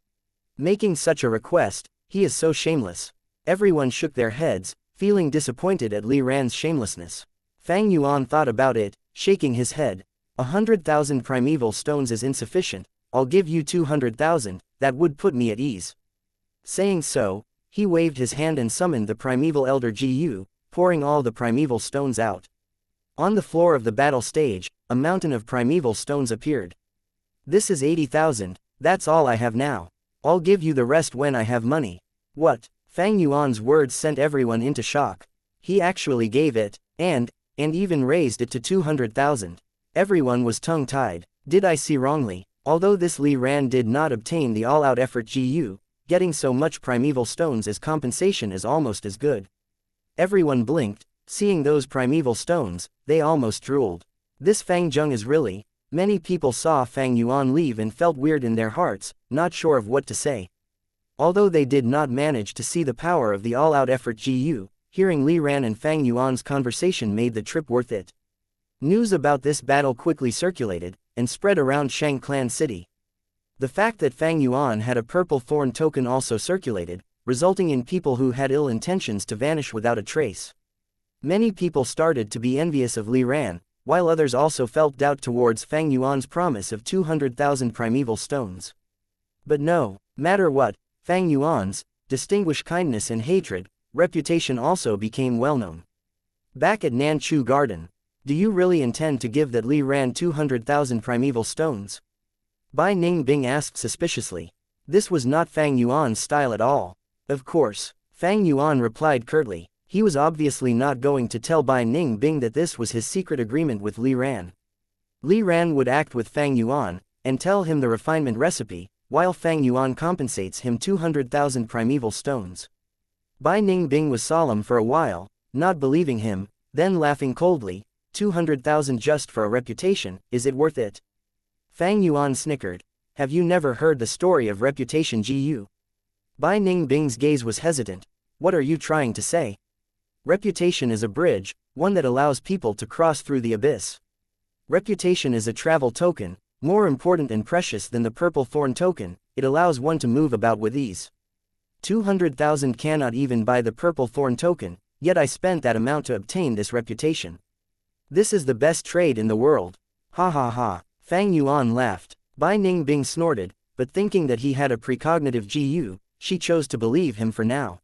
Making such a request, he is so shameless. Everyone shook their heads, feeling disappointed at Li Ran's shamelessness. Fang Yuan thought about it, shaking his head. 100,000 primeval stones is insufficient, I'll give you 200,000, that would put me at ease. Saying so, he waved his hand and summoned the primeval elder GU, pouring all the primeval stones out. On the floor of the battle stage, a mountain of primeval stones appeared. This is 80,000, that's all I have now. I'll give you the rest when I have money. What? Fang Yuan's words sent everyone into shock. He actually gave it, and even raised it to 200,000. Everyone was tongue-tied. Did I see wrongly? Although this Li Ran did not obtain the all-out effort GU, getting so much primeval stones as compensation is almost as good. Everyone blinked, seeing those primeval stones, they almost drooled. This Fang Zheng is really... Many people saw Fang Yuan leave and felt weird in their hearts, not sure of what to say. Although they did not manage to see the power of the all-out effort GU, hearing Li Ran and Fang Yuan's conversation made the trip worth it. News about this battle quickly circulated, and spread around Shang Clan City. The fact that Fang Yuan had a purple thorn token also circulated, resulting in people who had ill intentions to vanish without a trace. Many people started to be envious of Li Ran, while others also felt doubt towards Fang Yuan's promise of 200,000 primeval stones. But no matter what, Fang Yuan's distinguished kindness and hatred reputation also became well known. Back at Nanchu Garden, do you really intend to give that Li Ran 200,000 primeval stones? Bai Ningbing asked suspiciously. This was not Fang Yuan's style at all. Of course, Fang Yuan replied curtly. He was obviously not going to tell Bai Ningbing that this was his secret agreement with Li Ran. Li Ran would act with Fang Yuan, and tell him the refinement recipe, while Fang Yuan compensates him 200,000 primeval stones. Bai Ningbing was solemn for a while, not believing him, then laughing coldly. 200,000 just for a reputation, is it worth it? Fang Yuan snickered. Have you never heard the story of reputation Gu? Bai Ningbing's gaze was hesitant. What are you trying to say? Reputation is a bridge, one that allows people to cross through the abyss. Reputation is a travel token, more important and precious than the purple thorn token. It allows one to move about with ease. 200,000 cannot even buy the purple thorn token, yet I spent that amount to obtain this reputation. This is the best trade in the world. Ha ha ha. Fang Yuan laughed. Bai Ningbing snorted, but thinking that he had a precognitive Gu, she chose to believe him for now.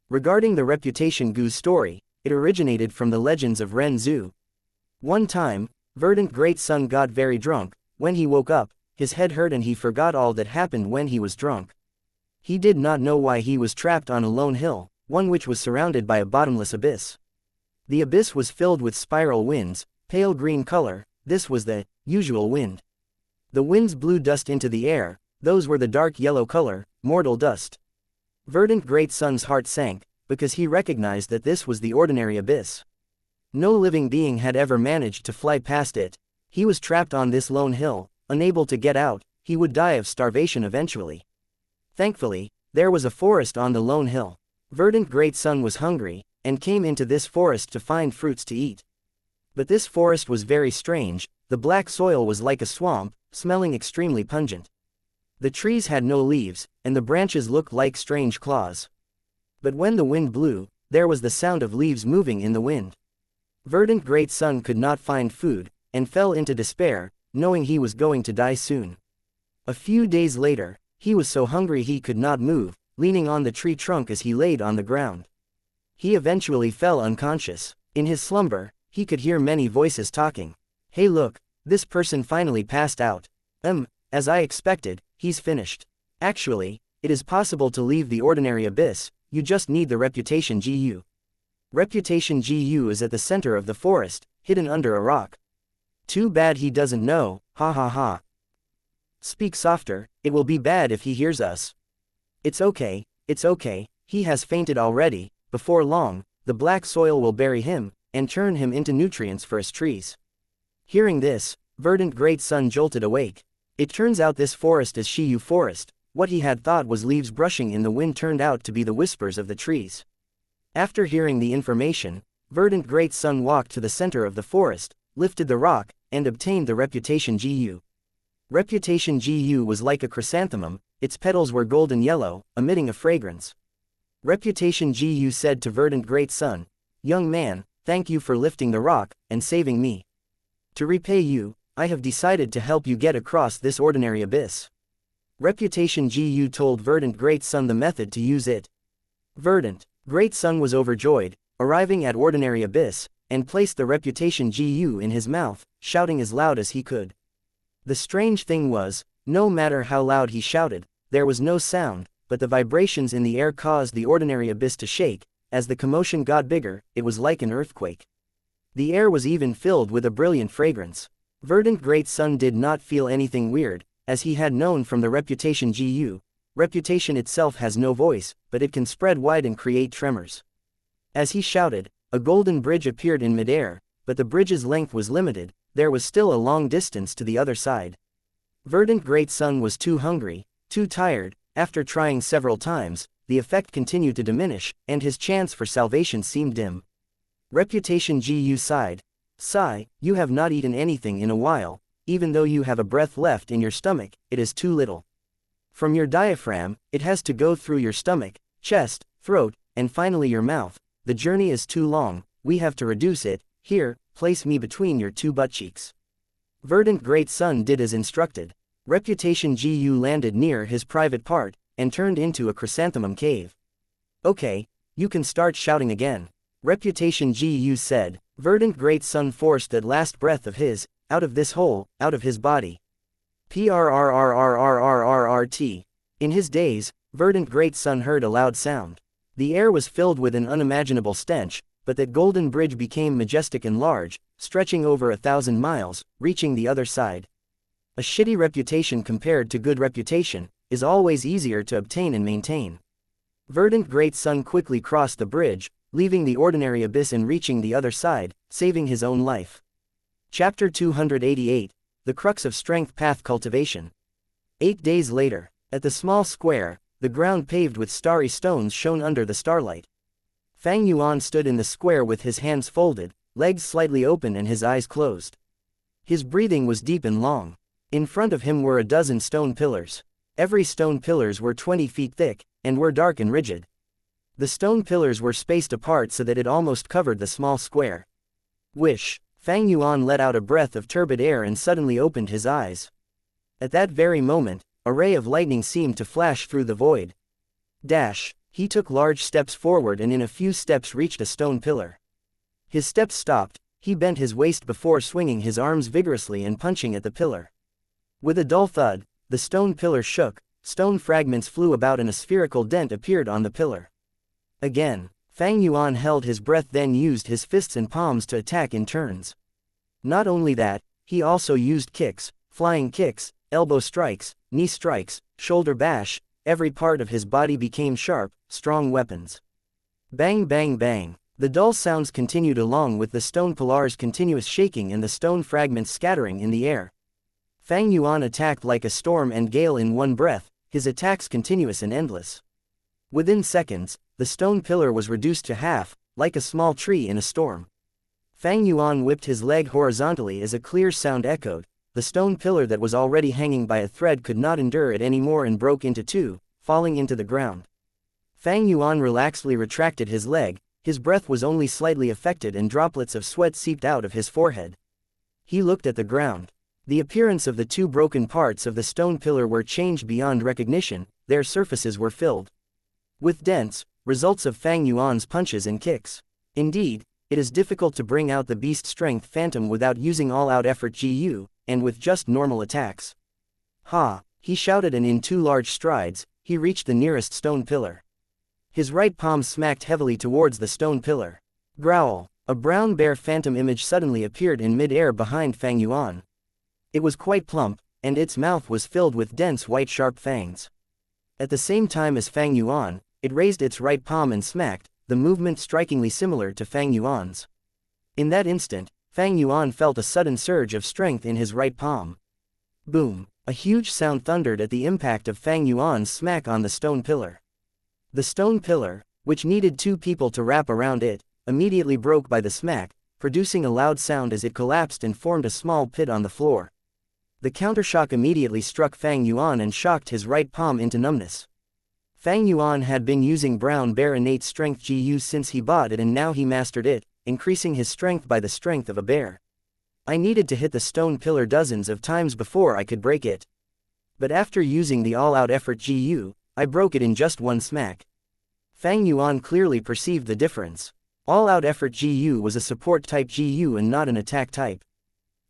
Regarding the reputation Gu's story, it originated from the legends of Ren Zhu. One time, Verdant Great Sun got very drunk. When he woke up, his head hurt and he forgot all that happened when he was drunk. He did not know why he was trapped on a lone hill, one which was surrounded by a bottomless abyss. The abyss was filled with spiral winds, pale green color. This was the usual wind. The winds blew dust into the air. Those were the dark yellow color, mortal dust. Verdant Great Sun's heart sank, because he recognized that this was the ordinary abyss. No living being had ever managed to fly past it. He was trapped on this lone hill, unable to get out. He would die of starvation eventually. Thankfully, there was a forest on the lone hill. Verdant Great Sun was hungry, and came into this forest to find fruits to eat. But this forest was very strange. The black soil was like a swamp, smelling extremely pungent. The trees had no leaves, and the branches looked like strange claws. But when the wind blew, there was the sound of leaves moving in the wind. Verdant Great Sun could not find food, and fell into despair, knowing he was going to die soon. A few days later, he was so hungry he could not move, leaning on the tree trunk as he laid on the ground. He eventually fell unconscious. In his slumber, he could hear many voices talking. Hey look, this person finally passed out. As I expected, he's finished. Actually, it is possible to leave the ordinary abyss. You just need the reputation Gu. Reputation Gu is at the center of the forest, hidden under a rock. Too bad he doesn't know, ha ha ha. Speak softer, it will be bad if he hears us. It's okay, he has fainted already. Before long, the black soil will bury him, and turn him into nutrients for his trees. Hearing this, Verdant Great Sun jolted awake. It turns out this forest is Shiyu Forest. What he had thought was leaves brushing in the wind turned out to be the whispers of the trees. After hearing the information, Verdant Great Sun walked to the center of the forest, lifted the rock, and obtained the reputation Gu. Reputation Gu was like a chrysanthemum. Its petals were golden yellow, emitting a fragrance. Reputation Gu said to Verdant Great Sun, "Young man, thank you for lifting the rock, and saving me. To repay you, I have decided to help you get across this ordinary abyss." Reputation Gu told Verdant Great Sun the method to use it. Verdant Great Sun was overjoyed, arriving at ordinary abyss, and placed the reputation Gu in his mouth, shouting as loud as he could. The strange thing was, no matter how loud he shouted, there was no sound, but the vibrations in the air caused the ordinary abyss to shake. As the commotion got bigger, it was like an earthquake. The air was even filled with a brilliant fragrance. Verdant Great Sun did not feel anything weird, as he had known from the reputation Gu. Reputation itself has no voice, but it can spread wide and create tremors. As he shouted, a golden bridge appeared in midair, but the bridge's length was limited. There was still a long distance to the other side. Verdant Great Sun was too hungry, too tired. After trying several times, the effect continued to diminish, and his chance for salvation seemed dim. Reputation Gu sighed. Sigh, you have not eaten anything in a while. Even though you have a breath left in your stomach, it is too little. From your diaphragm, it has to go through your stomach, chest, throat, and finally your mouth. The journey is too long. We have to reduce it. Here, place me between your two butt cheeks. Verdant Great Sun did as instructed. Reputation Gu landed near his private part, and turned into a chrysanthemum cave. Okay, you can start shouting again. Reputation Gu said. Verdant Great Sun forced that last breath of his, out of this hole, out of his body. Prrrrrrrrrrrt. In his daze, verdant great sun heard a loud sound. The air was filled with an unimaginable stench, but that golden bridge became majestic and large, stretching over 1,000 miles, reaching the other side. A shitty reputation compared to good reputation is always easier to obtain and maintain. Verdant great sun quickly crossed the bridge, leaving the ordinary abyss and reaching the other side, saving his own life. Chapter 288, The Crux of Strength Path Cultivation. 8 days later, at the small square, the ground paved with starry stones shone under the starlight. Fang Yuan stood in the square with his hands folded, legs slightly open and his eyes closed. His breathing was deep and long. In front of him were a dozen stone pillars. Every stone pillars were 20 feet thick, and were dark and rigid. The stone pillars were spaced apart so that it almost covered the small square. Whish! Fang Yuan let out a breath of turbid air and suddenly opened his eyes. At that very moment, a ray of lightning seemed to flash through the void. Dash! He took large steps forward and in a few steps reached a stone pillar. His steps stopped, he bent his waist before swinging his arms vigorously and punching at the pillar. With a dull thud, the stone pillar shook, stone fragments flew about and a spherical dent appeared on the pillar. Again, Fang Yuan held his breath, then used his fists and palms to attack in turns. Not only that, he also used kicks, flying kicks, elbow strikes, knee strikes, shoulder bash. Every part of his body became sharp, strong weapons. Bang bang bang. The dull sounds continued along with the stone pillars' continuous shaking and the stone fragments scattering in the air. Fang Yuan attacked like a storm and gale in one breath, his attacks continuous and endless. Within seconds, the stone pillar was reduced to half, like a small tree in a storm. Fang Yuan whipped his leg horizontally as a clear sound echoed. The stone pillar that was already hanging by a thread could not endure it anymore and broke into two, falling into the ground. Fang Yuan relaxedly retracted his leg, his breath was only slightly affected and droplets of sweat seeped out of his forehead. He looked at the ground. The appearance of the two broken parts of the stone pillar were changed beyond recognition, their surfaces were filled with dents, results of Fang Yuan's punches and kicks. Indeed, it is difficult to bring out the beast strength phantom without using all-out effort GU, and with just normal attacks. Ha! He shouted, and in 2 large strides, he reached the nearest stone pillar. His right palm smacked heavily towards the stone pillar. Growl! A brown bear phantom image suddenly appeared in mid-air behind Fang Yuan. It was quite plump, and its mouth was filled with dense white sharp fangs. At the same time as Fang Yuan, it raised its right palm and smacked, the movement strikingly similar to Fang Yuan's. In that instant, Fang Yuan felt a sudden surge of strength in his right palm. Boom! A huge sound thundered at the impact of Fang Yuan's smack on the stone pillar. The stone pillar, which needed 2 people to wrap around it, immediately broke by the smack, producing a loud sound as it collapsed and formed a small pit on the floor. The countershock immediately struck Fang Yuan and shocked his right palm into numbness. Fang Yuan had been using Brown Bear innate strength GU since he bought it, and now he mastered it, increasing his strength by the strength of a bear. I needed to hit the stone pillar dozens of times before I could break it. But after using the all-out effort GU, I broke it in just 1 smack. Fang Yuan clearly perceived the difference. All-out effort GU was a support type GU and not an attack type.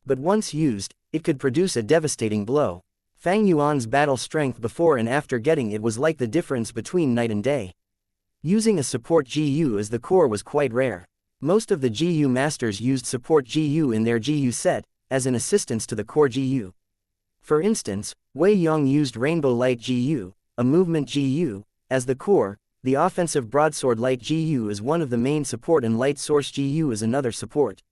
But once used, it could produce a devastating blow. Fang Yuan's battle strength before and after getting it was like the difference between night and day. Using a support GU as the core was quite rare. Most of the GU masters used support GU in their GU set, as an assistance to the core GU. For instance, Wei Yong used Rainbow Light GU, a movement GU, as the core. The offensive Broadsword Light GU is one of the main support and Light Source GU is another support.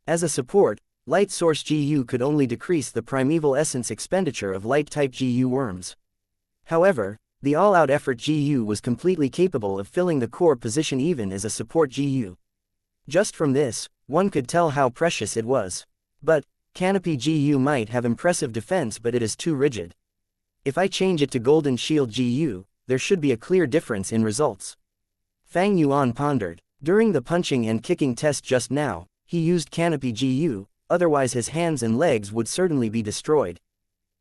As a support, Light Source GU could only decrease the primeval essence expenditure of Light-type GU worms. However, the all-out effort GU was completely capable of filling the core position even as a support GU. Just from this, one could tell how precious it was. But, Canopy GU might have impressive defense, but it is too rigid. If I change it to Golden Shield GU, there should be a clear difference in results. Fang Yuan pondered. During the punching and kicking test just now, he used Canopy GU, otherwise his hands and legs would certainly be destroyed.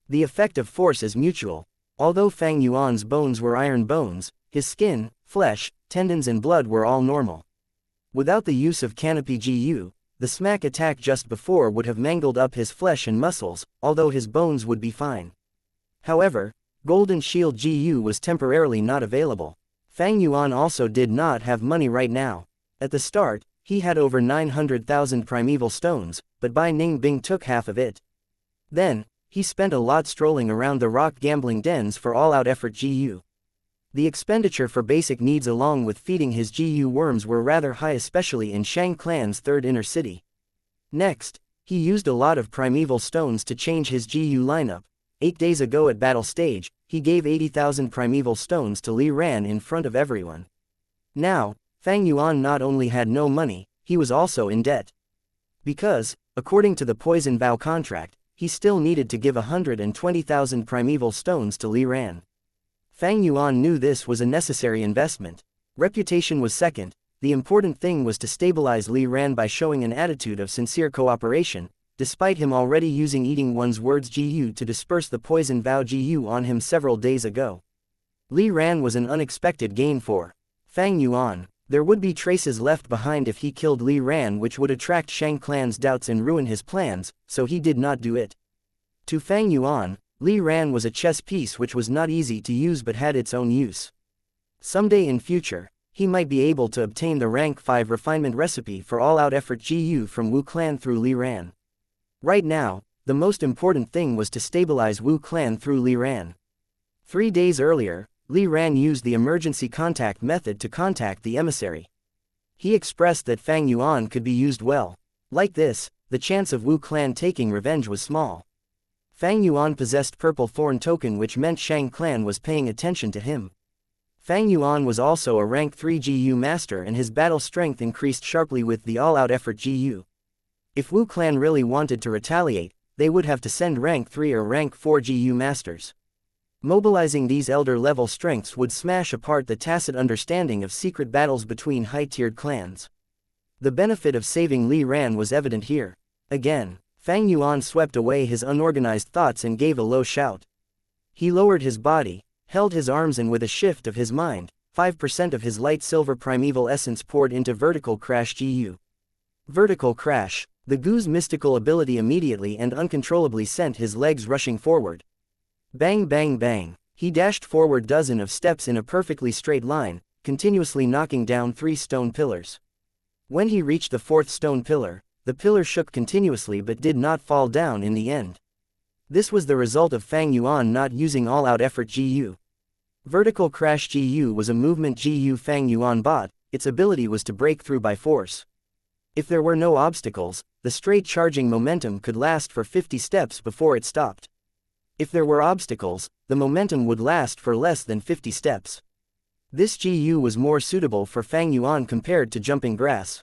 The effect of force is mutual. Although Fang Yuan's bones were iron bones, his skin, flesh, tendons and blood were all normal. Without the use of Canopy GU, the smack attack just before would have mangled up his flesh and muscles, although his bones would be fine. However, Golden Shield GU was temporarily not available. Fang Yuan also did not have money right now. At the start, he had over 900,000 primeval stones, but Bai Ningbing took half of it. Then, he spent a lot strolling around the rock gambling dens for all-out effort GU. The expenditure for basic needs along with feeding his GU worms were rather high, especially in Shang clan's third inner city. Next, he used a lot of primeval stones to change his GU lineup. 8 days ago at battle stage, he gave 80,000 primeval stones to Li Ran in front of everyone. Now, Fang Yuan not only had no money, he was also in debt. Because, according to the poison vow contract, he still needed to give 120,000 primeval stones to Li Ran. Fang Yuan knew this was a necessary investment. Reputation was second, the important thing was to stabilize Li Ran by showing an attitude of sincere cooperation, despite him already using eating one's words GU to disperse the poison vow GU on him several days ago. Li Ran was an unexpected gain for Fang Yuan. There would be traces left behind if he killed Li Ran, which would attract Shang clan's doubts and ruin his plans, so he did not do it. To Fang Yuan, Li Ran was a chess piece which was not easy to use but had its own use. Someday in future, he might be able to obtain the rank 5 refinement recipe for all-out effort GU from Wu clan through Li Ran. Right now, the most important thing was to stabilize Wu clan through Li Ran. 3 days earlier, Li Ran used the emergency contact method to contact the emissary. He expressed that Fang Yuan could be used well. Like this, the chance of Wu clan taking revenge was small. Fang Yuan possessed purple thorn token, which meant Shang clan was paying attention to him. Fang Yuan was also a rank 3 GU master and his battle strength increased sharply with the all-out effort GU. If Wu clan really wanted to retaliate, they would have to send rank 3 or rank 4 GU masters. Mobilizing these elder-level strengths would smash apart the tacit understanding of secret battles between high-tiered clans. The benefit of saving Li Ran was evident here. Again, Fang Yuan swept away his unorganized thoughts and gave a low shout. He lowered his body, held his arms, and with a shift of his mind, 5% of his light silver primeval essence poured into Vertical Crash GU. Vertical Crash, the Gu's mystical ability immediately and uncontrollably sent his legs rushing forward. Bang bang bang, he dashed forward dozen of steps in a perfectly straight line, continuously knocking down 3 stone pillars. When he reached the 4th stone pillar, the pillar shook continuously but did not fall down in the end. This was the result of Fang Yuan not using all-out effort GU. Vertical Crash GU was a movement GU Fang Yuan bought, its ability was to break through by force. If there were no obstacles, the straight charging momentum could last for 50 steps before it stopped. If there were obstacles, the momentum would last for less than 50 steps. This GU was more suitable for Fang Yuan compared to Jumping Grass.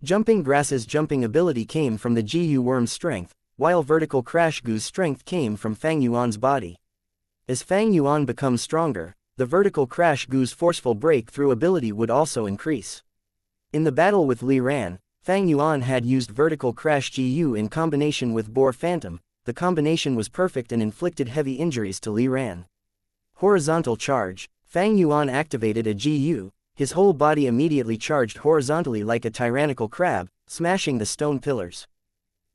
Jumping Grass's jumping ability came from the GU worm's strength, while Vertical Crash GU's strength came from Fang Yuan's body. As Fang Yuan becomes stronger, the Vertical Crash GU's forceful breakthrough ability would also increase. In the battle with Li Ran, Fang Yuan had used Vertical Crash GU in combination with Boar Phantom. The combination was perfect and inflicted heavy injuries to Li Ran. Horizontal Charge. Fang Yuan activated a GU, his whole body immediately charged horizontally like a tyrannical crab, smashing the stone pillars.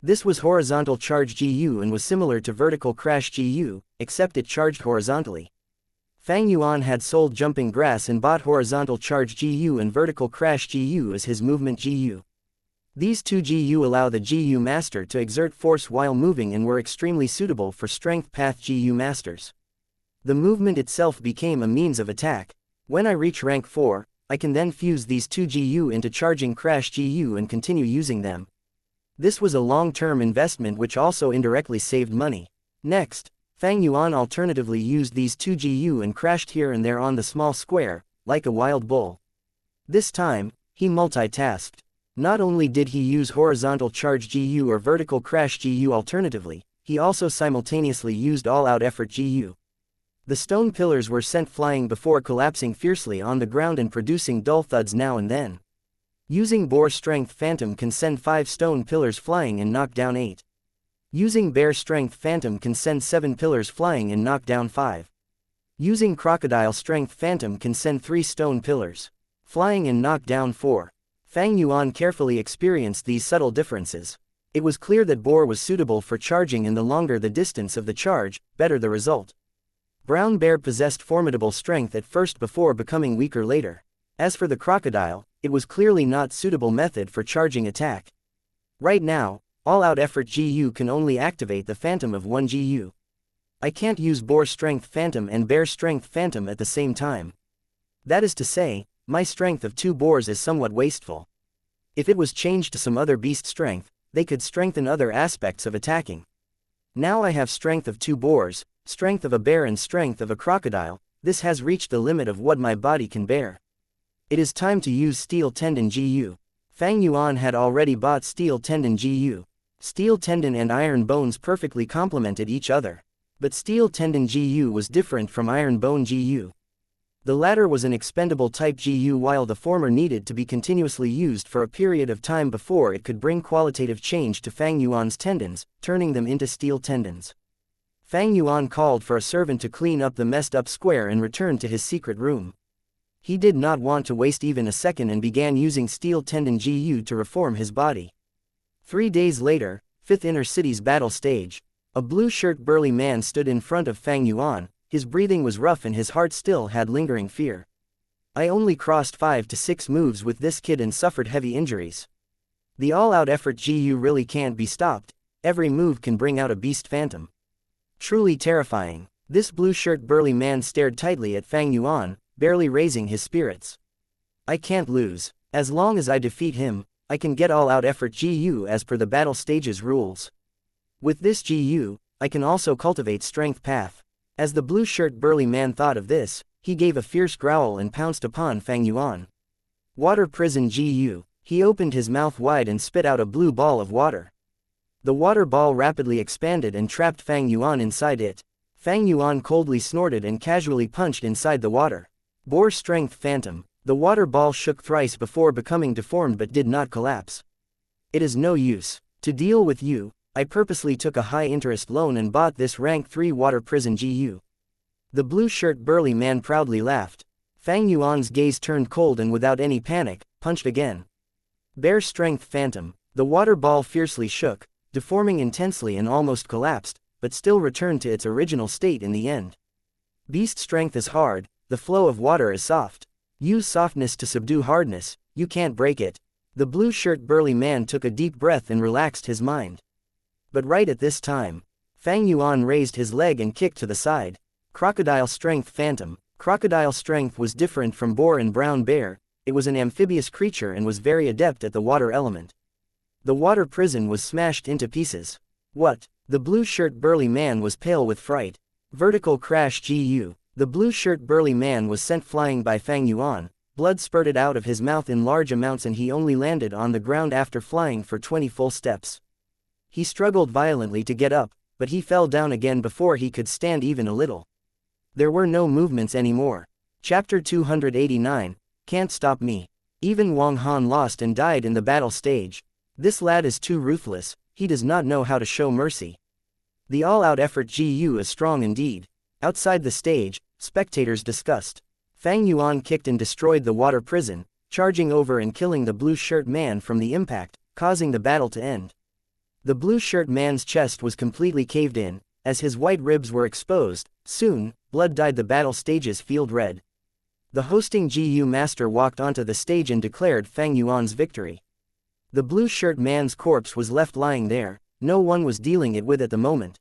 This was Horizontal Charge GU and was similar to Vertical Crash GU, except it charged horizontally. Fang Yuan had sold Jumping Grass and bought Horizontal Charge GU and Vertical Crash GU as his movement GU. These 2 GU allow the GU master to exert force while moving and were extremely suitable for strength path GU masters. The movement itself became a means of attack. When I reach rank 4, I can then fuse these 2 GU into Charging Crash GU and continue using them. This was a long-term investment which also indirectly saved money. Next, Fang Yuan alternatively used these 2 GU and crashed here and there on the small square, like a wild bull. This time, he multitasked. Not only did he use Horizontal Charge GU or Vertical Crash GU alternatively, he also simultaneously used all-out effort GU. The stone pillars were sent flying before collapsing fiercely on the ground and producing dull thuds now and then. Using Boar Strength Phantom can send 5 stone pillars flying and knock down 8. Using Bear Strength Phantom can send 7 pillars flying and knock down 5. Using Crocodile Strength Phantom can send 3 stone pillars flying and knock down 4. Fang Yuan carefully experienced these subtle differences. It was clear that Boar was suitable for charging, and the longer the distance of the charge, better the result. Brown Bear possessed formidable strength at first before becoming weaker later. As for the crocodile, it was clearly not suitable method for charging attack. Right now, all-out effort GU can only activate the phantom of 1 GU. I can't use boar strength phantom and bear strength phantom at the same time. That is to say, my strength of 2 boars is somewhat wasteful. If it was changed to some other beast strength, they could strengthen other aspects of attacking. Now I have strength of 2 boars, strength of a bear and strength of a crocodile. This has reached the limit of what my body can bear. It is time to use Steel Tendon GU. Fang Yuan had already bought Steel Tendon GU. Steel Tendon and Iron Bones perfectly complemented each other. But Steel Tendon GU was different from Iron Bone GU. The latter was an expendable type GU while the former needed to be continuously used for a period of time before it could bring qualitative change to Fang Yuan's tendons, turning them into steel tendons. Fang Yuan called for a servant to clean up the messed up square and returned to his secret room. He did not want to waste even a second and began using Steel Tendon GU to reform his body. 3 days later, 5th Inner City's battle stage. A blue-shirt burly man stood in front of Fang Yuan. His breathing was rough and his heart still had lingering fear. I only crossed 5 to 6 moves with this kid and suffered heavy injuries. The all-out effort GU really can't be stopped. Every move can bring out a beast phantom. Truly terrifying. This blue-shirt burly man stared tightly at Fang Yuan, barely raising his spirits. I can't lose. As long as I defeat him, I can get all-out effort GU as per the battle stage's rules. With this GU, I can also cultivate strength path. As the blue-shirt burly man thought of this, he gave a fierce growl and pounced upon Fang Yuan. Water Prison GU. He opened his mouth wide and spit out a blue ball of water. The water ball rapidly expanded and trapped Fang Yuan inside it. Fang Yuan coldly snorted and casually punched inside the water. Boar Strength Phantom. The water ball shook thrice before becoming deformed but did not collapse. It is no use. To deal with you, I purposely took a high-interest loan and bought this rank 3 Water Prison GU. The blue-shirt burly man proudly laughed. Fang Yuan's gaze turned cold and without any panic, punched again. Bear Strength Phantom. The water ball fiercely shook, deforming intensely and almost collapsed, but still returned to its original state in the end. Beast Strength is hard, the flow of water is soft. Use softness to subdue hardness, you can't break it. The blue-shirt burly man took a deep breath and relaxed his mind. But right at this time, Fang Yuan raised his leg and kicked to the side. Crocodile Strength Phantom. Crocodile strength was different from boar and brown bear. It was an amphibious creature and was very adept at the water element. The water prison was smashed into pieces. What? The blue-shirt burly man was pale with fright. Vertical Crash GU. The blue-shirt burly man was sent flying by Fang Yuan. Blood spurted out of his mouth in large amounts and he only landed on the ground after flying for 20 full steps. He struggled violently to get up, but he fell down again before he could stand even a little. There were no movements anymore. Chapter 289, Can't Stop Me. Even Wang Han lost and died in the battle stage. This lad is too ruthless, he does not know how to show mercy. The all-out effort GU is strong indeed. Outside the stage, spectators discussed. Fang Yuan kicked and destroyed the water prison, charging over and killing the blue-shirt man from the impact, causing the battle to end. The blue-shirt man's chest was completely caved in, as his white ribs were exposed. Soon, blood dyed the battle stage's field red. The hosting GU master walked onto the stage and declared Fang Yuan's victory. The blue-shirt man's corpse was left lying there, no one was dealing it with at the moment.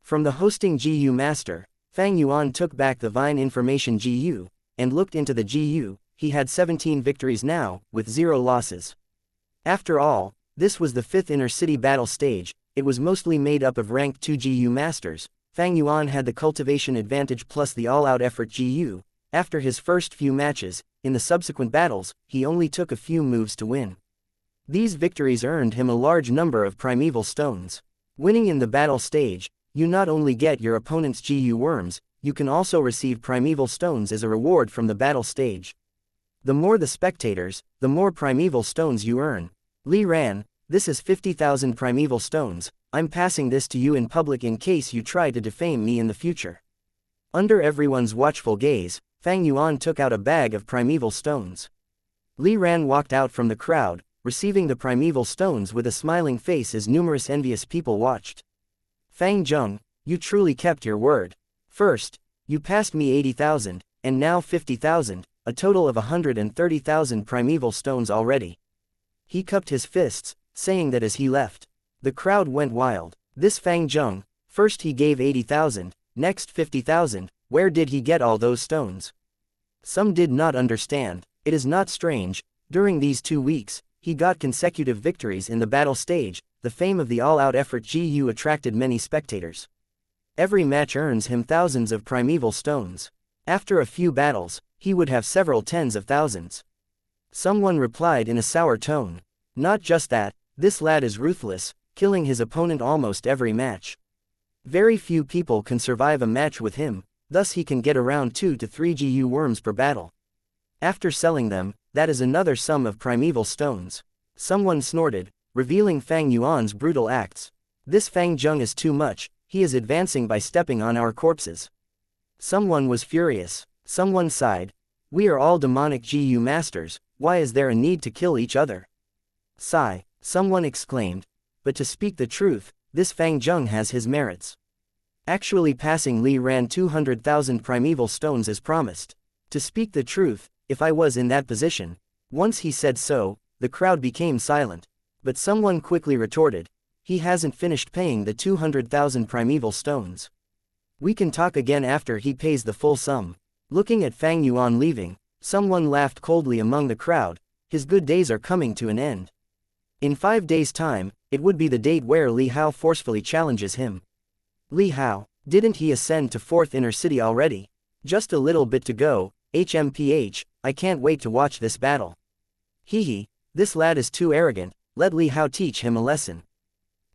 From the hosting GU master, Fang Yuan took back the Vine Information GU, and looked into the GU. He had 17 victories now, with 0 losses. After all, this was the 5th Inner City battle stage. It was mostly made up of rank 2 GU masters. Fang Yuan had the cultivation advantage plus the all-out effort GU. After his first few matches, in the subsequent battles, he only took a few moves to win. These victories earned him a large number of primeval stones. Winning in the battle stage, you not only get your opponent's GU worms, you can also receive primeval stones as a reward from the battle stage. The more the spectators, the more primeval stones you earn. Li Ran, this is 50,000 primeval stones. I'm passing this to you in public in case you try to defame me in the future. Under everyone's watchful gaze, Fang Yuan took out a bag of primeval stones. Li Ran walked out from the crowd, receiving the primeval stones with a smiling face as numerous envious people watched. Fang Zheng, you truly kept your word. First, You passed me 80,000, and now 50,000, a total of 130,000 primeval stones already. He cupped his fists, saying that as he left. The crowd went wild. This Fang Zheng, first he gave 80,000, next 50,000, where did he get all those stones? Some did not understand. It is not strange, during these 2 weeks, he got consecutive victories in the battle stage. The fame of the all-out effort GU attracted many spectators. Every match earns him thousands of primeval stones. After a few battles, he would have several tens of thousands. Someone replied in a sour tone. Not just that, this lad is ruthless, killing his opponent almost every match. Very few people can survive a match with him, thus he can get around 2 to 3 GU worms per battle. After selling them, that is another sum of primeval stones. Someone snorted, revealing Fang Yuan's brutal acts. This Fang Zheng is too much, he is advancing by stepping on our corpses. Someone was furious. Someone sighed. We are all demonic GU masters, why is there a need to kill each other? Sigh, someone exclaimed. But to speak the truth, this Fang Zheng has his merits. Actually passing Li ran 200,000 primeval stones as promised. To speak the truth, if I was in that position. Once he said so, the crowd became silent. But someone quickly retorted. He hasn't finished paying the 200,000 primeval stones. We can talk again after he pays the full sum. Looking at Fang Yuan leaving, someone laughed coldly among the crowd. His good days are coming to an end. In 5 days' time, it would be the date where Li Hao forcefully challenges him. Li Hao, didn't he ascend to 4th inner city already? Just a little bit to go, HMPH, I can't wait to watch this battle. Hehe, this lad is too arrogant, let Li Hao teach him a lesson.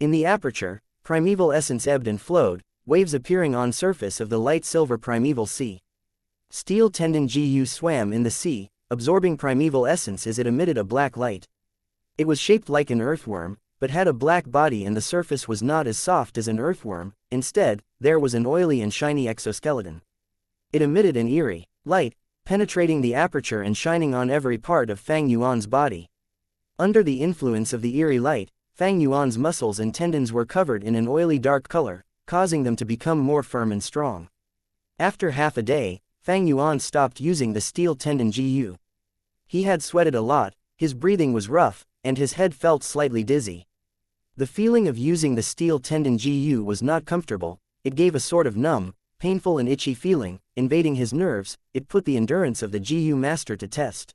In the aperture, primeval essence ebbed and flowed, waves appearing on surface of the light silver primeval sea. Steel tendon GU swam in the sea, absorbing primeval essence as it emitted a black light. It was shaped like an earthworm, but had a black body and the surface was not as soft as an earthworm, instead, there was an oily and shiny exoskeleton. It emitted an eerie light, penetrating the aperture and shining on every part of Fang Yuan's body. Under the influence of the eerie light, Fang Yuan's muscles and tendons were covered in an oily dark color, causing them to become more firm and strong. After half a day, Fang Yuan stopped using the steel tendon GU. He had sweated a lot, his breathing was rough, and his head felt slightly dizzy. The feeling of using the steel tendon GU was not comfortable, it gave a sort of numb, painful and itchy feeling, invading his nerves. It put the endurance of the GU master to test.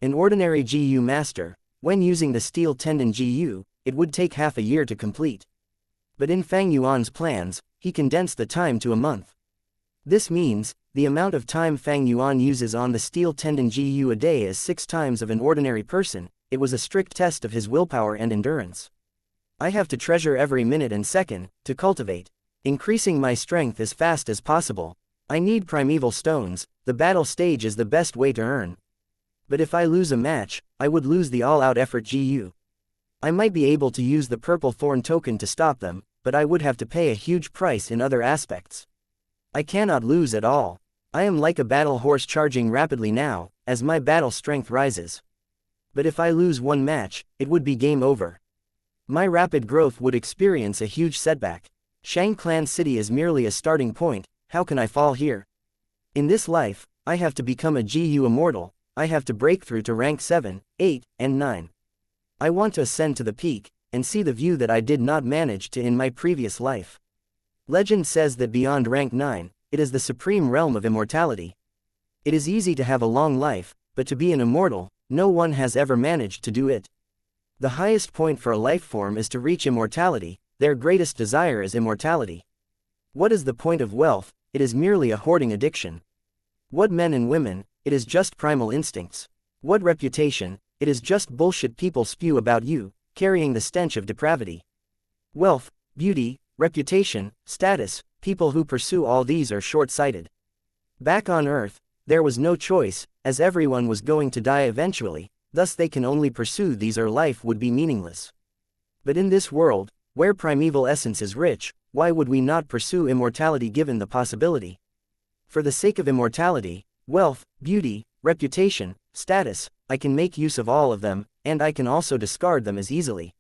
An ordinary GU master, when using the steel tendon GU, it would take half a year to complete. But in Fang Yuan's plans, he condensed the time to a month. This means, the amount of time Fang Yuan uses on the steel tendon GU a day is 6 times of an ordinary person. It was a strict test of his willpower and endurance. I have to treasure every minute and second, to cultivate, increasing my strength as fast as possible. I need primeval stones, the battle stage is the best way to earn. But if I lose a match, I would lose the all-out effort GU. I might be able to use the purple thorn token to stop them, but I would have to pay a huge price in other aspects. I cannot lose at all. I am like a battle horse charging rapidly now, as my battle strength rises. But if I lose one match, it would be game over. My rapid growth would experience a huge setback. Shang Clan City is merely a starting point, how can I fall here? In this life, I have to become a GU Immortal, I have to break through to rank 7, 8, and 9. I want to ascend to the peak, and see the view that I did not manage to in my previous life. Legend says that beyond rank 9, it is the supreme realm of immortality. It is easy to have a long life, but to be an immortal, no one has ever managed to do it. The highest point for a life form is to reach immortality, their greatest desire is immortality. What is the point of wealth? It is merely a hoarding addiction. What men and women? It is just primal instincts. What reputation? It is just bullshit people spew about you, carrying the stench of depravity. Wealth, beauty, reputation, status, people who pursue all these are short-sighted. Back on Earth, there was no choice, as everyone was going to die eventually, thus they can only pursue these or life would be meaningless. But in this world, where primeval essence is rich, why would we not pursue immortality given the possibility? For the sake of immortality, wealth, beauty, reputation, status, I can make use of all of them, and I can also discard them as easily.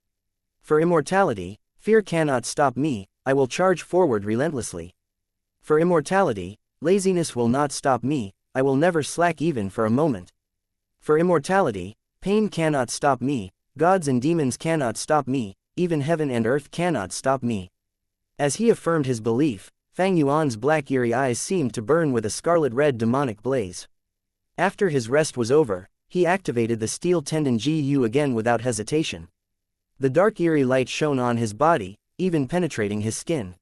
For immortality, fear cannot stop me, I will charge forward relentlessly. For immortality, laziness will not stop me, I will never slack even for a moment. For immortality, pain cannot stop me, gods and demons cannot stop me, even heaven and earth cannot stop me. As he affirmed his belief, Fang Yuan's black eerie eyes seemed to burn with a scarlet-red demonic blaze. After his rest was over, he activated the steel tendon GU again without hesitation. The dark eerie light shone on his body, even penetrating his skin.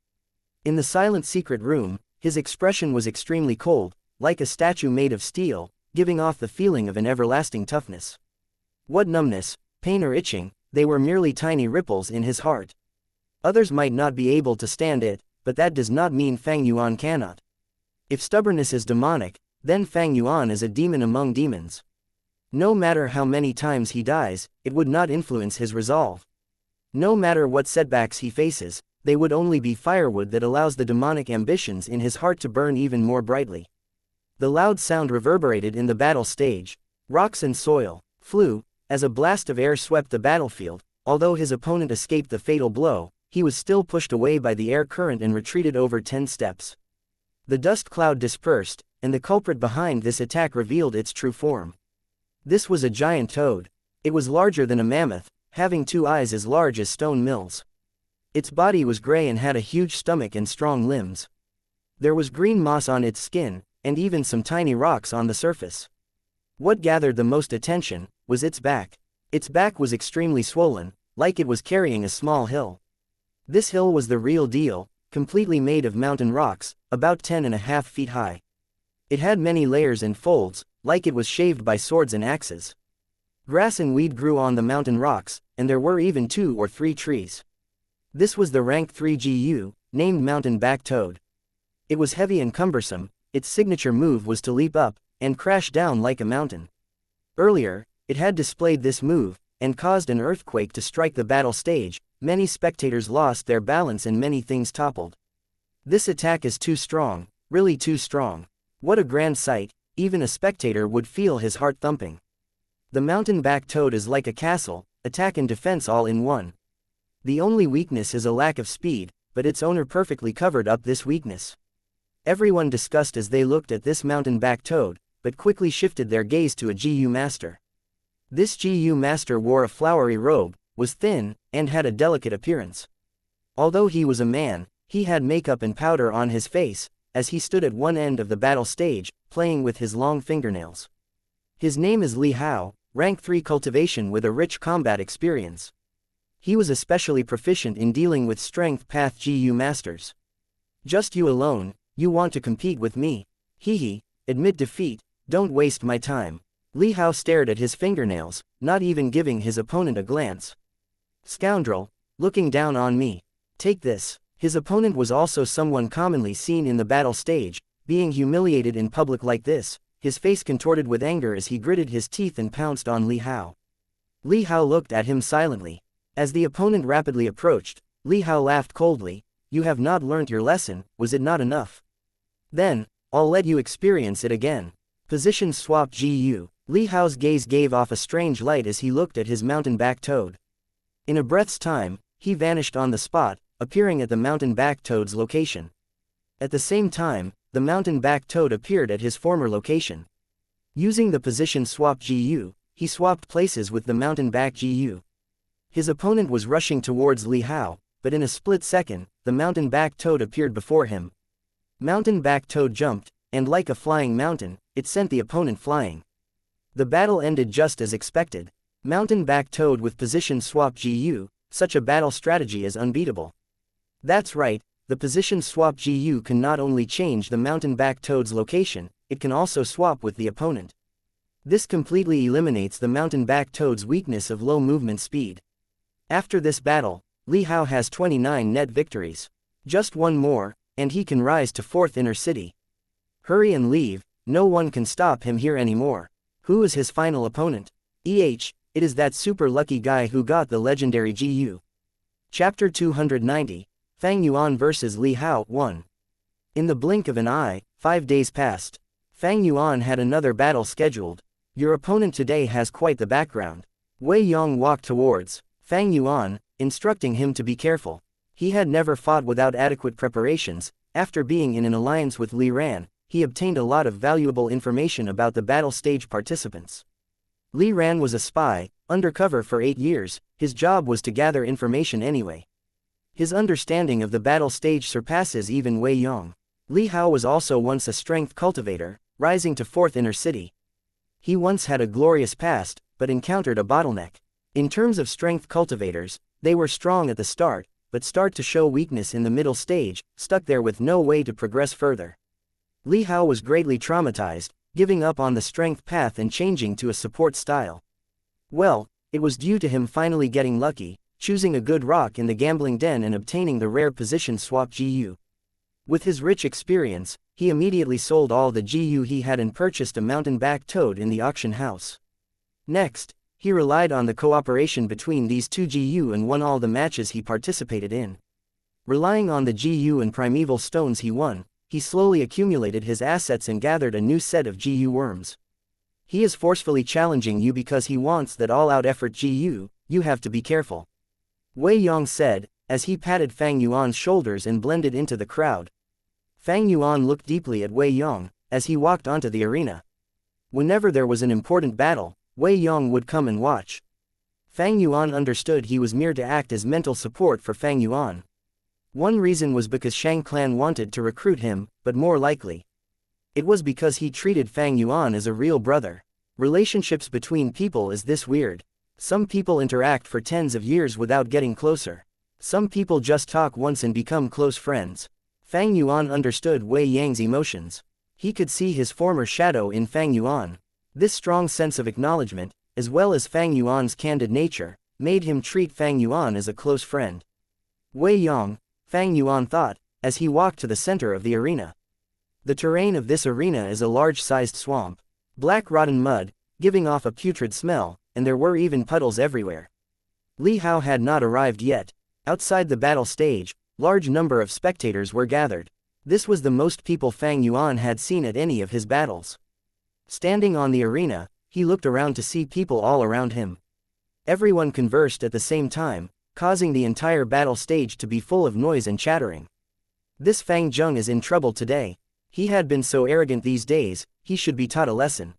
In the silent secret room, his expression was extremely cold, like a statue made of steel, giving off the feeling of an everlasting toughness. What numbness, pain or itching, they were merely tiny ripples in his heart. Others might not be able to stand it, but that does not mean Fang Yuan cannot. If stubbornness is demonic, then Fang Yuan is a demon among demons. No matter how many times he dies, it would not influence his resolve. No matter what setbacks he faces, they would only be firewood that allows the demonic ambitions in his heart to burn even more brightly. The loud sound reverberated in the battle stage. Rocks and soil flew, as a blast of air swept the battlefield. Although his opponent escaped the fatal blow, he was still pushed away by the air current and retreated over 10 steps. The dust cloud dispersed, and the culprit behind this attack revealed its true form. This was a giant toad. It was larger than a mammoth, having 2 eyes as large as stone mills. Its body was gray and had a huge stomach and strong limbs. There was green moss on its skin, and even some tiny rocks on the surface. What gathered the most attention was its back. Its back was extremely swollen, like it was carrying a small hill. This hill was the real deal, completely made of mountain rocks, about 10.5 feet high. It had many layers and folds, like it was shaved by swords and axes. Grass and weed grew on the mountain rocks, and there were even 2 or 3 trees. This was the rank 3 GU, named Mountain Back Toad. It was heavy and cumbersome. Its signature move was to leap up, and crash down like a mountain. Earlier, it had displayed this move, and caused an earthquake to strike the battle stage. Many spectators lost their balance and many things toppled. This attack is too strong, really too strong. What a grand sight, even a spectator would feel his heart thumping. The mountain back toad is like a castle, attack and defense all in one. The only weakness is a lack of speed, but its owner perfectly covered up this weakness. Everyone discussed as they looked at this mountain back toad, but quickly shifted their gaze to a GU master. This GU master wore a flowery robe, was thin, and had a delicate appearance. Although he was a man, he had makeup and powder on his face, as he stood at one end of the battle stage, playing with his long fingernails. His name is Li Hao, rank 3 cultivation with a rich combat experience. He was especially proficient in dealing with strength path GU masters. Just you alone, you want to compete with me? Hehe, admit defeat, don't waste my time. Li Hao stared at his fingernails, not even giving his opponent a glance. Scoundrel, looking down on me. Take this. His opponent was also someone commonly seen in the battle stage, being humiliated in public like this, his face contorted with anger as he gritted his teeth and pounced on Li Hao. Li Hao looked at him silently. As the opponent rapidly approached, Li Hao laughed coldly. You have not learnt your lesson, was it not enough? Then, I'll let you experience it again. Position swap GU. Li Hao's gaze gave off a strange light as he looked at his mountain back toad. In a breath's time, he vanished on the spot, appearing at the mountain back toad's location. At the same time, the mountain back toad appeared at his former location. Using the position swap GU, he swapped places with the mountain back GU. His opponent was rushing towards Li Hao, but in a split second, the mountain back toad appeared before him. Mountain back toad jumped, and like a flying mountain, it sent the opponent flying. The battle ended just as expected. Mountain back toad with position swap GU, such a battle strategy is unbeatable. That's right, the position swap GU can not only change the mountain back toad's location, it can also swap with the opponent. This completely eliminates the mountain back toad's weakness of low movement speed. After this battle, Li Hao has 29 net victories. Just one more, and he can rise to 4th inner city. Hurry and leave, no one can stop him here anymore. Who is his final opponent? It is that super lucky guy who got the legendary GU. Chapter 290, Fang Yuan vs Li Hao 1. In the blink of an eye, 5 days passed. Fang Yuan had another battle scheduled. Your opponent today has quite the background. Wei Yong walked towards Fang Yuan, instructing him to be careful. He had never fought without adequate preparations. After being in an alliance with Li Ran, he obtained a lot of valuable information about the battle stage participants. Li Ran was a spy, undercover for 8 years, his job was to gather information anyway. His understanding of the battle stage surpasses even Wei Yong. Li Hao was also once a strength cultivator, rising to 4th inner city. He once had a glorious past, but encountered a bottleneck. In terms of strength cultivators, they were strong at the start, but start to show weakness in the middle stage, stuck there with no way to progress further. Li Hao was greatly traumatized, giving up on the strength path and changing to a support style. Well, it was due to him finally getting lucky, choosing a good rock in the gambling den and obtaining the rare position swap GU. With his rich experience, he immediately sold all the GU he had and purchased a mountain-back toad in the auction house. Next, he relied on the cooperation between these 2 GU and won all the matches he participated in. Relying on the GU and primeval stones he won, he slowly accumulated his assets and gathered a new set of GU worms. He is forcefully challenging you because he wants that all-out effort GU, you have to be careful. Wei Yong said, as he patted Fang Yuan's shoulders and blended into the crowd. Fang Yuan looked deeply at Wei Yong, as he walked onto the arena. Whenever there was an important battle, Wei Yong would come and watch. Fang Yuan understood he was mere to act as mental support for Fang Yuan. One reason was because Shang clan wanted to recruit him, but more likely, it was because he treated Fang Yuan as a real brother. Relationships between people is this weird. Some people interact for tens of years without getting closer. Some people just talk once and become close friends. Fang Yuan understood Wei Yang's emotions. He could see his former shadow in Fang Yuan. This strong sense of acknowledgement, as well as Fang Yuan's candid nature, made him treat Fang Yuan as a close friend. Wei Yong, Fang Yuan thought, as he walked to the center of the arena. The terrain of this arena is a large-sized swamp. Black rotten mud, giving off a putrid smell, and there were even puddles everywhere. Li Hao had not arrived yet. Outside the battle stage, large number of spectators were gathered. This was the most people Fang Yuan had seen at any of his battles. Standing on the arena, he looked around to see people all around him. Everyone conversed at the same time, causing the entire battle stage to be full of noise and chattering. This Fang Zheng is in trouble today. He had been so arrogant these days, he should be taught a lesson.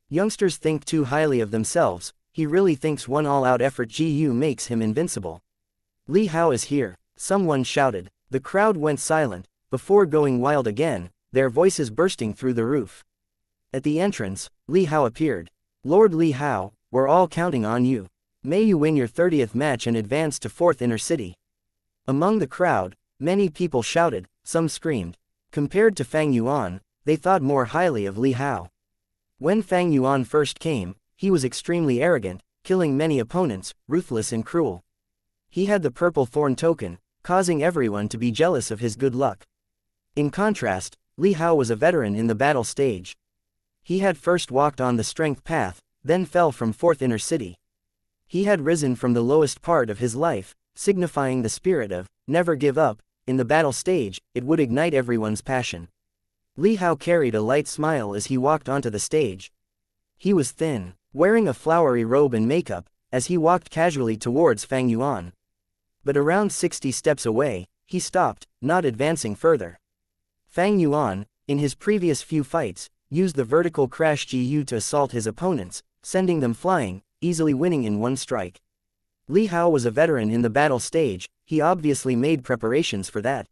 Youngsters think too highly of themselves, he really thinks one all-out effort GU makes him invincible. Li Hao is here, someone shouted. The crowd went silent, before going wild again, their voices bursting through the roof. At the entrance, Li Hao appeared. Lord Li Hao, we're all counting on you. May you win your 30th match and advance to 4th inner city. Among the crowd, many people shouted, some screamed. Compared to Fang Yuan, they thought more highly of Li Hao. When Fang Yuan first came, he was extremely arrogant, killing many opponents, ruthless and cruel. He had the purple thorn token, causing everyone to be jealous of his good luck. In contrast, Li Hao was a veteran in the battle stage. He had first walked on the strength path, then fell from 4th inner city. He had risen from the lowest part of his life, signifying the spirit of, never give up. In the battle stage, it would ignite everyone's passion. Li Hao carried a light smile as he walked onto the stage. He was thin, wearing a flowery robe and makeup, as he walked casually towards Fang Yuan. But around 60 steps away, he stopped, not advancing further. Fang Yuan, in his previous few fights, used the vertical crash GU to assault his opponents, sending them flying, easily winning in one strike. Li Hao was a veteran in the battle stage, he obviously made preparations for that.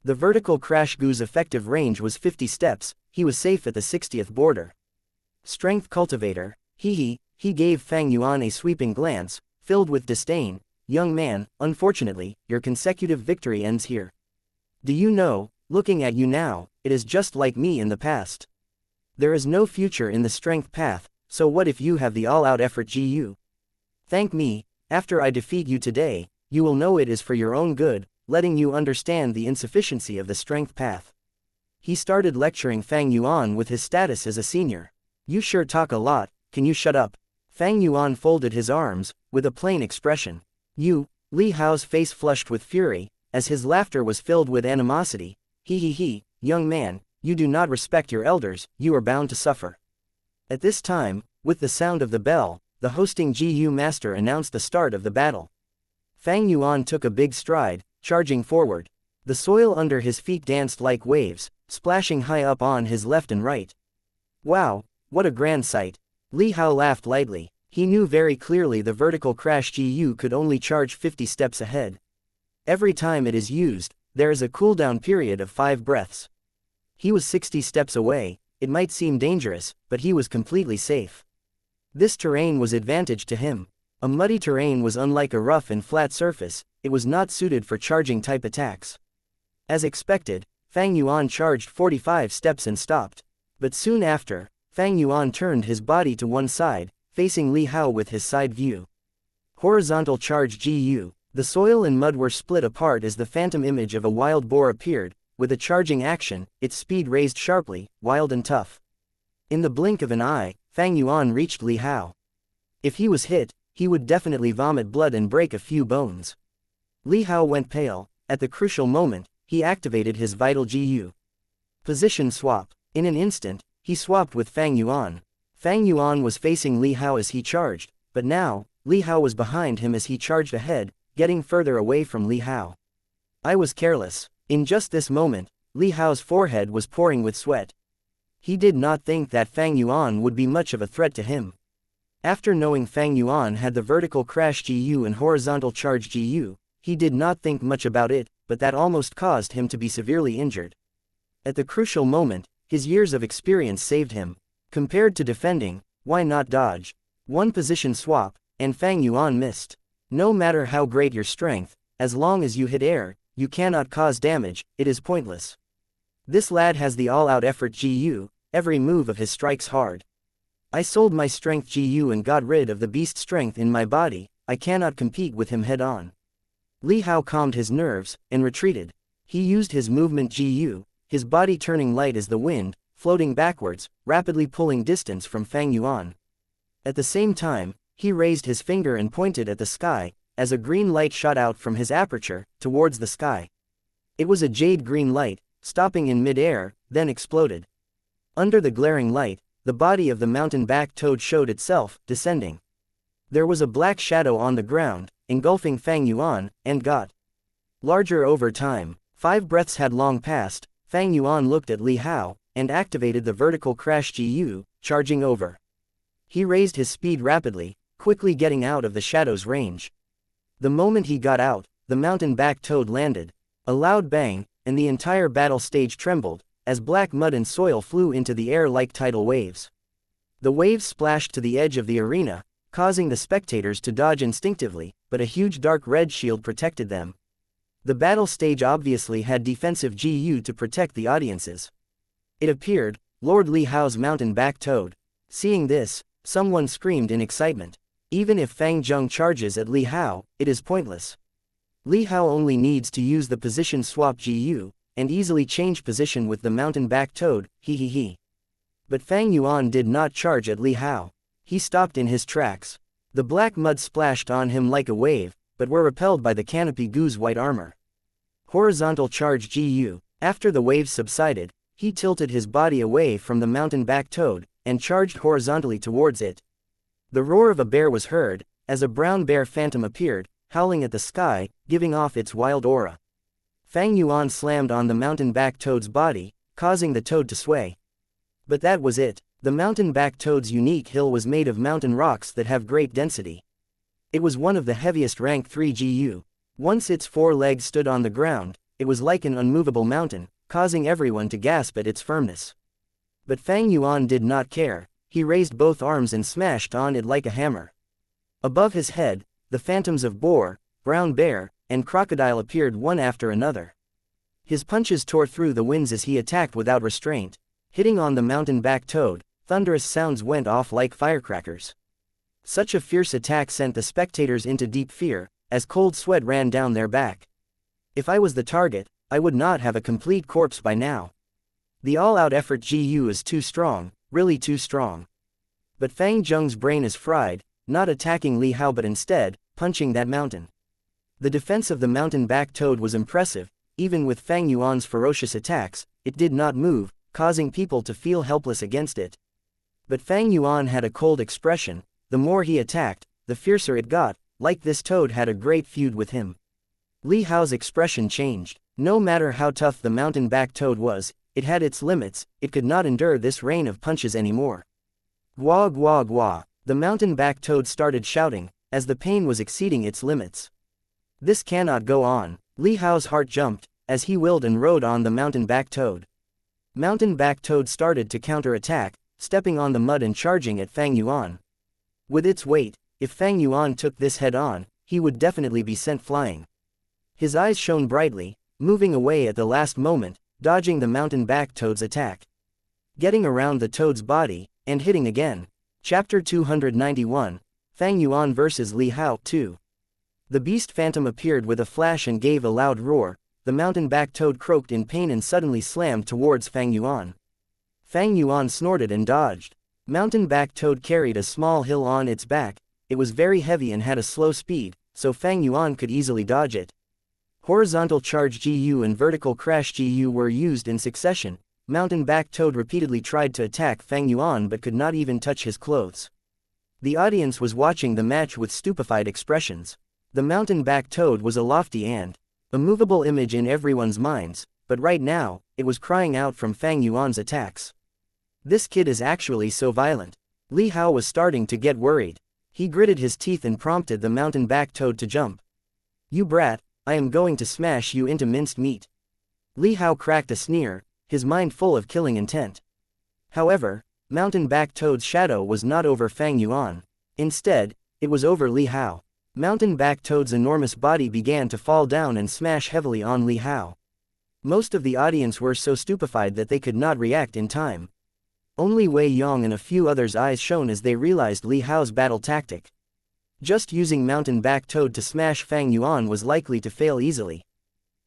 The vertical crash GU's effective range was 50 steps, he was safe at the 60th border. Strength cultivator, he gave Fang Yuan a sweeping glance, filled with disdain. Young man, unfortunately, your consecutive victory ends here. Do you know, looking at you now, it is just like me in the past. There is no future in the strength path, so what if you have the all-out effort GU? Thank me, after I defeat you today, you will know it is for your own good, letting you understand the insufficiency of the strength path. He started lecturing Fang Yuan with his status as a senior. You sure talk a lot, can you shut up? Fang Yuan folded his arms, with a plain expression. You, Li Hao's face flushed with fury, as his laughter was filled with animosity. Young man, you do not respect your elders, you are bound to suffer. At this time, with the sound of the bell, the hosting GU master announced the start of the battle. Fang Yuan took a big stride, charging forward. The soil under his feet danced like waves, splashing high up on his left and right. Wow, what a grand sight. Li Hao laughed lightly. He knew very clearly the vertical crash GU could only charge 50 steps ahead. Every time it is used, there is a cooldown period of 5 breaths. He was 60 steps away. It might seem dangerous, but he was completely safe. This terrain was advantage to him. A muddy terrain was unlike a rough and flat surface, it was not suited for charging type attacks. As expected, Fang Yuan charged 45 steps and stopped. But soon after, Fang Yuan turned his body to one side, facing Li Hao with his side view. Horizontal charge GU. The soil and mud were split apart as the phantom image of a wild boar appeared. With a charging action, its speed raised sharply, wild and tough. In the blink of an eye, Fang Yuan reached Li Hao. If he was hit, he would definitely vomit blood and break a few bones. Li Hao went pale. At the crucial moment, he activated his vital GU. Position swap. In an instant, he swapped with Fang Yuan. Fang Yuan was facing Li Hao as he charged, but now, Li Hao was behind him as he charged ahead, getting further away from Li Hao. I was careless. In just this moment, Li Hao's forehead was pouring with sweat. He did not think that Fang Yuan would be much of a threat to him. After knowing Fang Yuan had the vertical crash GU and horizontal charge GU, he did not think much about it, but that almost caused him to be severely injured. At the crucial moment, his years of experience saved him. Compared to defending, why not dodge? One position swap, and Fang Yuan missed. No matter how great your strength, as long as you hit air, you cannot cause damage, it is pointless. This lad has the all-out effort GU, every move of his strikes hard. I sold my strength GU and got rid of the beast strength in my body, I cannot compete with him head-on. Li Hao calmed his nerves, and retreated. He used his movement GU, his body turning light as the wind, floating backwards, rapidly pulling distance from Fang Yuan. At the same time, he raised his finger and pointed at the sky, as a green light shot out from his aperture, towards the sky. It was a jade green light, stopping in mid-air, then exploded. Under the glaring light, the body of the mountain-back toad showed itself, descending. There was a black shadow on the ground, engulfing Fang Yuan, and got larger over time. 5 breaths had long passed. Fang Yuan looked at Li Hao, and activated the vertical crash GU, charging over. He raised his speed rapidly, quickly getting out of the shadow's range. The moment he got out, the mountain-back toad landed. A loud bang, and the entire battle stage trembled, as black mud and soil flew into the air like tidal waves. The waves splashed to the edge of the arena, causing the spectators to dodge instinctively, but a huge dark red shield protected them. The battle stage obviously had defensive GU to protect the audiences. It appeared, Lord Li Hao's mountain-back toad. Seeing this, someone screamed in excitement. Even if Fang Zheng charges at Li Hao, it is pointless. Li Hao only needs to use the position swap GU, and easily change position with the mountain-back toad, he. But Fang Yuan did not charge at Li Hao. He stopped in his tracks. The black mud splashed on him like a wave, but were repelled by the canopy goo's white armor. Horizontal charge GU. After the waves subsided, he tilted his body away from the mountain-back toad, and charged horizontally towards it. The roar of a bear was heard, as a brown bear phantom appeared, howling at the sky, giving off its wild aura. Fang Yuan slammed on the mountain-back toad's body, causing the toad to sway. But that was it. The mountain-back toad's unique hill was made of mountain rocks that have great density. It was one of the heaviest rank 3 GU. Once its 4 legs stood on the ground, it was like an unmovable mountain, causing everyone to gasp at its firmness. But Fang Yuan did not care. He raised both arms and smashed on it like a hammer. Above his head, the phantoms of boar, brown bear, and crocodile appeared one after another. His punches tore through the winds as he attacked without restraint. Hitting on the mountain-back toad, thunderous sounds went off like firecrackers. Such a fierce attack sent the spectators into deep fear, as cold sweat ran down their back. If I was the target, I would not have a complete corpse by now. The all-out effort GU is too strong, really too strong. But Fang Zheng's brain is fried, not attacking Li Hao but instead, punching that mountain. The defense of the mountain-back toad was impressive. Even with Fang Yuan's ferocious attacks, it did not move, causing people to feel helpless against it. But Fang Yuan had a cold expression. The more he attacked, the fiercer it got, like this toad had a great feud with him. Li Hao's expression changed. No matter how tough the mountain-back toad was, it had its limits, it could not endure this rain of punches anymore. Gwa gwa gwa, the mountain-back toad started shouting, as the pain was exceeding its limits. This cannot go on. Li Hao's heart jumped, as he willed and rode on the mountain-back toad. Mountain-back toad started to counter-attack, stepping on the mud and charging at Fang Yuan. With its weight, if Fang Yuan took this head-on, he would definitely be sent flying. His eyes shone brightly, moving away at the last moment, dodging the mountain-back toad's attack. Getting around the toad's body, and hitting again. Chapter 291, Fang Yuan vs Li Hao 2. The beast phantom appeared with a flash and gave a loud roar. The mountain-back toad croaked in pain and suddenly slammed towards Fang Yuan. Fang Yuan snorted and dodged. Mountain-back toad carried a small hill on its back. It was very heavy and had a slow speed, so Fang Yuan could easily dodge it. Horizontal charge GU and vertical crash GU were used in succession. Mountain-back toad repeatedly tried to attack Fang Yuan but could not even touch his clothes. The audience was watching the match with stupefied expressions. The mountain-back toad was a lofty and immovable image in everyone's minds, but right now, it was crying out from Fang Yuan's attacks. This kid is actually so violent. Li Hao was starting to get worried. He gritted his teeth and prompted the mountain-back toad to jump. "You brat, I am going to smash you into minced meat." Li Hao cracked a sneer, his mind full of killing intent. However, mountain-back toad's shadow was not over Fang Yuan. Instead, it was over Li Hao. Mountain-back toad's enormous body began to fall down and smash heavily on Li Hao. Most of the audience were so stupefied that they could not react in time. Only Wei Yong and a few others' eyes shone as they realized Li Hao's battle tactic. Just using mountain-back toad to smash Fang Yuan was likely to fail easily.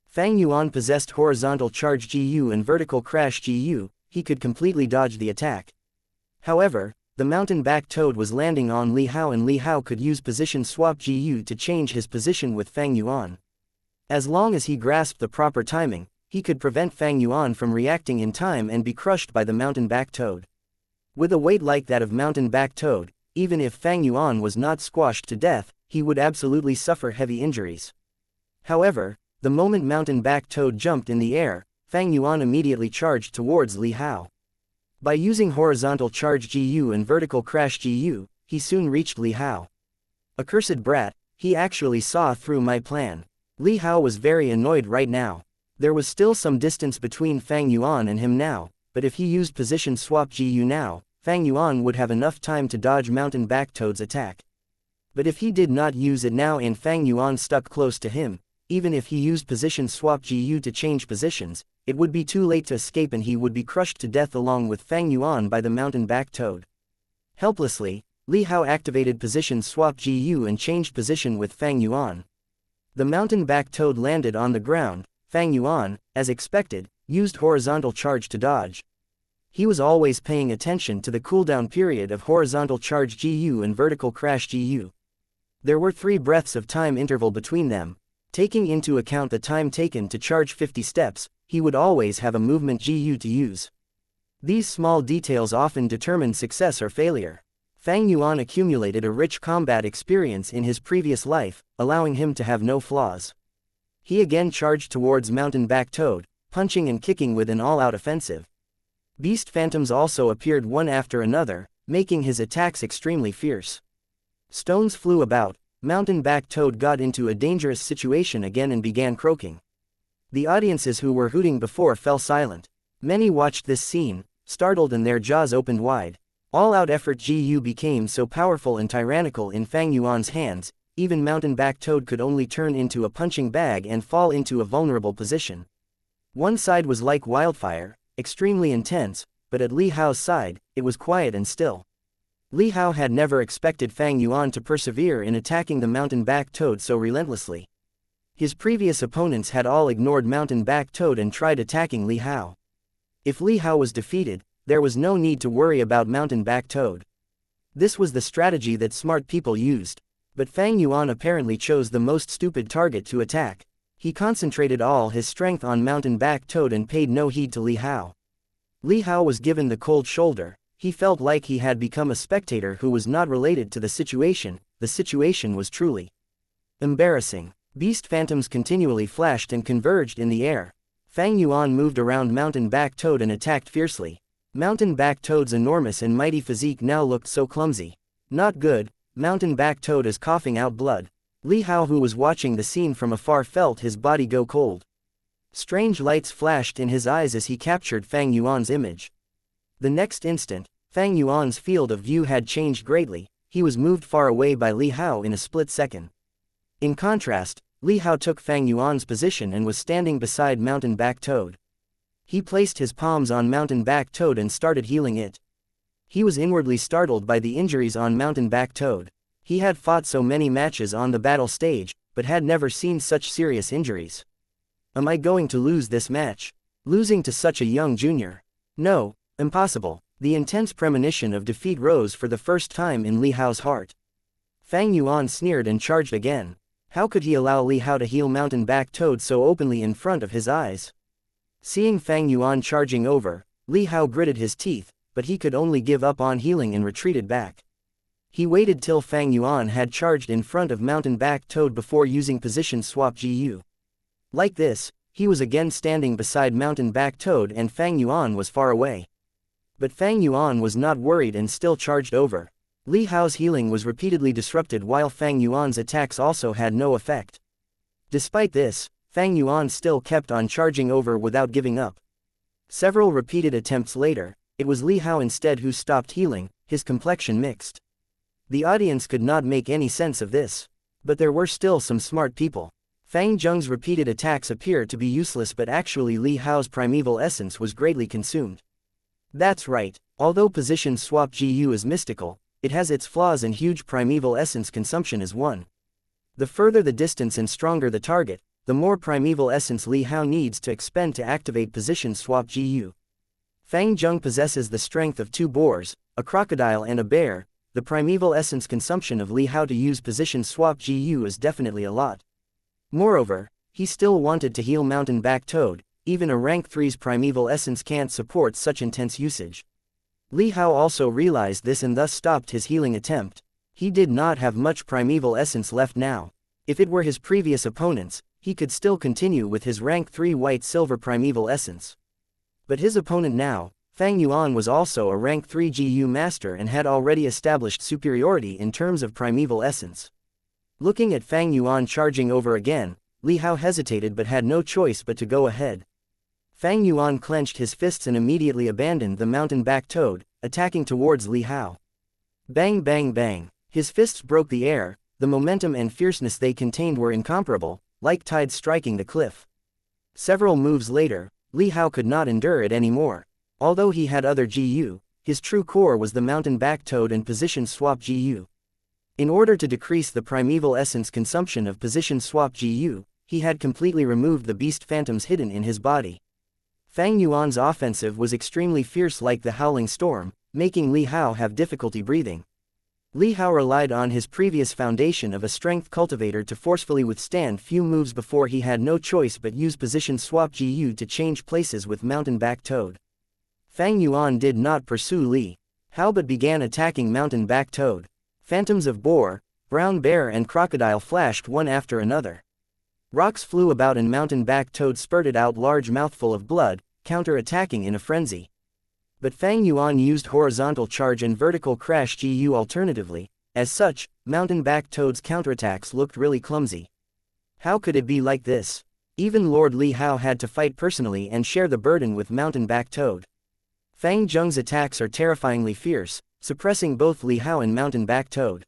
Fang Yuan possessed horizontal charge GU and vertical crash GU, he could completely dodge the attack. However, the mountain-back toad was landing on Li Hao and Li Hao could use position swap GU to change his position with Fang Yuan. As long as he grasped the proper timing, he could prevent Fang Yuan from reacting in time and be crushed by the mountain-back toad. With a weight like that of mountain-back toad, even if Fang Yuan was not squashed to death, he would absolutely suffer heavy injuries. However, the moment mountain-back toad jumped in the air, Fang Yuan immediately charged towards Li Hao. By using horizontal charge GU and vertical crash GU, he soon reached Li Hao. Accursed brat, he actually saw through my plan. Li Hao was very annoyed right now. There was still some distance between Fang Yuan and him now, but if he used position swap GU now, Fang Yuan would have enough time to dodge mountain-back toad's attack. But if he did not use it now and Fang Yuan stuck close to him, even if he used position swap GU to change positions, it would be too late to escape and he would be crushed to death along with Fang Yuan by the mountain-back toad. Helplessly, Li Hao activated position swap GU and changed position with Fang Yuan. The mountain-back toad landed on the ground. Fang Yuan, as expected, used horizontal charge to dodge. He was always paying attention to the cooldown period of horizontal charge GU and vertical crash GU. There were 3 breaths of time interval between them. Taking into account the time taken to charge 50 steps, he would always have a movement GU to use. These small details often determine success or failure. Fang Yuan accumulated a rich combat experience in his previous life, allowing him to have no flaws. He again charged towards mountain-back toad, punching and kicking with an all-out offensive. Beast phantoms also appeared one after another, making his attacks extremely fierce. Stones flew about. Mountain-back toad got into a dangerous situation again and began croaking. The audiences who were hooting before fell silent. Many watched this scene, startled and their jaws opened wide. All-out effort GU became so powerful and tyrannical in Fang Yuan's hands, even mountain-back toad could only turn into a punching bag and fall into a vulnerable position. One side was like wildfire, extremely intense, but at Li Hao's side, it was quiet and still. Li Hao had never expected Fang Yuan to persevere in attacking the mountain-back toad so relentlessly. His previous opponents had all ignored mountain-back toad and tried attacking Li Hao. If Li Hao was defeated, there was no need to worry about mountain-back toad. This was the strategy that smart people used. But Fang Yuan apparently chose the most stupid target to attack. He concentrated all his strength on mountain-back toad and paid no heed to Li Hao. Li Hao was given the cold shoulder. He felt like he had become a spectator who was not related to the situation. The situation was truly embarrassing. Beast phantoms continually flashed and converged in the air. Fang Yuan moved around mountain-back toad and attacked fiercely. Mountain-back toad's enormous and mighty physique now looked so clumsy. Not good, mountain-back toad is coughing out blood. Li Hao, who was watching the scene from afar, felt his body go cold. Strange lights flashed in his eyes as he captured Fang Yuan's image. The next instant, Fang Yuan's field of view had changed greatly. He was moved far away by Li Hao in a split second. In contrast, Li Hao took Fang Yuan's position and was standing beside mountain-back toad. He placed his palms on mountain-back toad and started healing it. He was inwardly startled by the injuries on mountain-back toad. He had fought so many matches on the battle stage, but had never seen such serious injuries. Am I going to lose this match? Losing to such a young junior? No, impossible. The intense premonition of defeat rose for the first time in Li Hao's heart. Fang Yuan sneered and charged again. How could he allow Li Hao to heal mountain-back toad so openly in front of his eyes? Seeing Fang Yuan charging over, Li Hao gritted his teeth, but he could only give up on healing and retreated back. He waited till Fang Yuan had charged in front of mountain-back toad before using position swap GU. Like this, he was again standing beside mountain-back toad and Fang Yuan was far away. But Fang Yuan was not worried and still charged over. Li Hao's healing was repeatedly disrupted while Fang Yuan's attacks also had no effect. Despite this, Fang Yuan still kept on charging over without giving up. Several repeated attempts later, it was Li Hao instead who stopped healing, his complexion mixed. The audience could not make any sense of this. But there were still some smart people. Fang Zheng's repeated attacks appeared to be useless, but actually Li Hao's primeval essence was greatly consumed. That's right, although position swap GU is mystical, it has its flaws and huge primeval essence consumption is one. The further the distance and stronger the target, the more primeval essence Li Hao needs to expend to activate position swap GU. Fang Zheng possesses the strength of two boars, a crocodile and a bear. The primeval essence consumption of Li Hao to use position swap GU is definitely a lot. Moreover, he still wanted to heal mountain-back toad. Even a rank 3's primeval essence can't support such intense usage. Li Hao also realized this and thus stopped his healing attempt. He did not have much primeval essence left now. If it were his previous opponents, he could still continue with his rank 3 white-silver primeval essence. But his opponent now, Fang Yuan, was also a rank 3 GU master and had already established superiority in terms of primeval essence. Looking at Fang Yuan charging over again, Li Hao hesitated but had no choice but to go ahead. Fang Yuan clenched his fists and immediately abandoned the mountain-back toad, attacking towards Li Hao. Bang bang bang, his fists broke the air. The momentum and fierceness they contained were incomparable, like tides striking the cliff. Several moves later, Li Hao could not endure it anymore. Although he had other GU, his true core was the mountain-back toad and position swap GU. In order to decrease the primeval essence consumption of position swap GU, he had completely removed the beast phantoms hidden in his body. Fang Yuan's offensive was extremely fierce, like the howling storm, making Li Hao have difficulty breathing. Li Hao relied on his previous foundation of a strength cultivator to forcefully withstand few moves before he had no choice but use position swap GU to change places with mountain-back toad. Fang Yuan did not pursue Li Hao but began attacking mountain-back toad. Phantoms of boar, brown bear and crocodile flashed one after another. Rocks flew about and mountain-back toad spurted out large mouthful of blood, counter-attacking in a frenzy. But Fang Yuan used horizontal charge and vertical crash GU alternatively. As such, mountain-back toad's counterattacks looked really clumsy. How could it be like this? Even Lord Li Hao had to fight personally and share the burden with mountain-back toad. Fang Zheng's attacks are terrifyingly fierce, suppressing both Li Hao and mountain-back toad.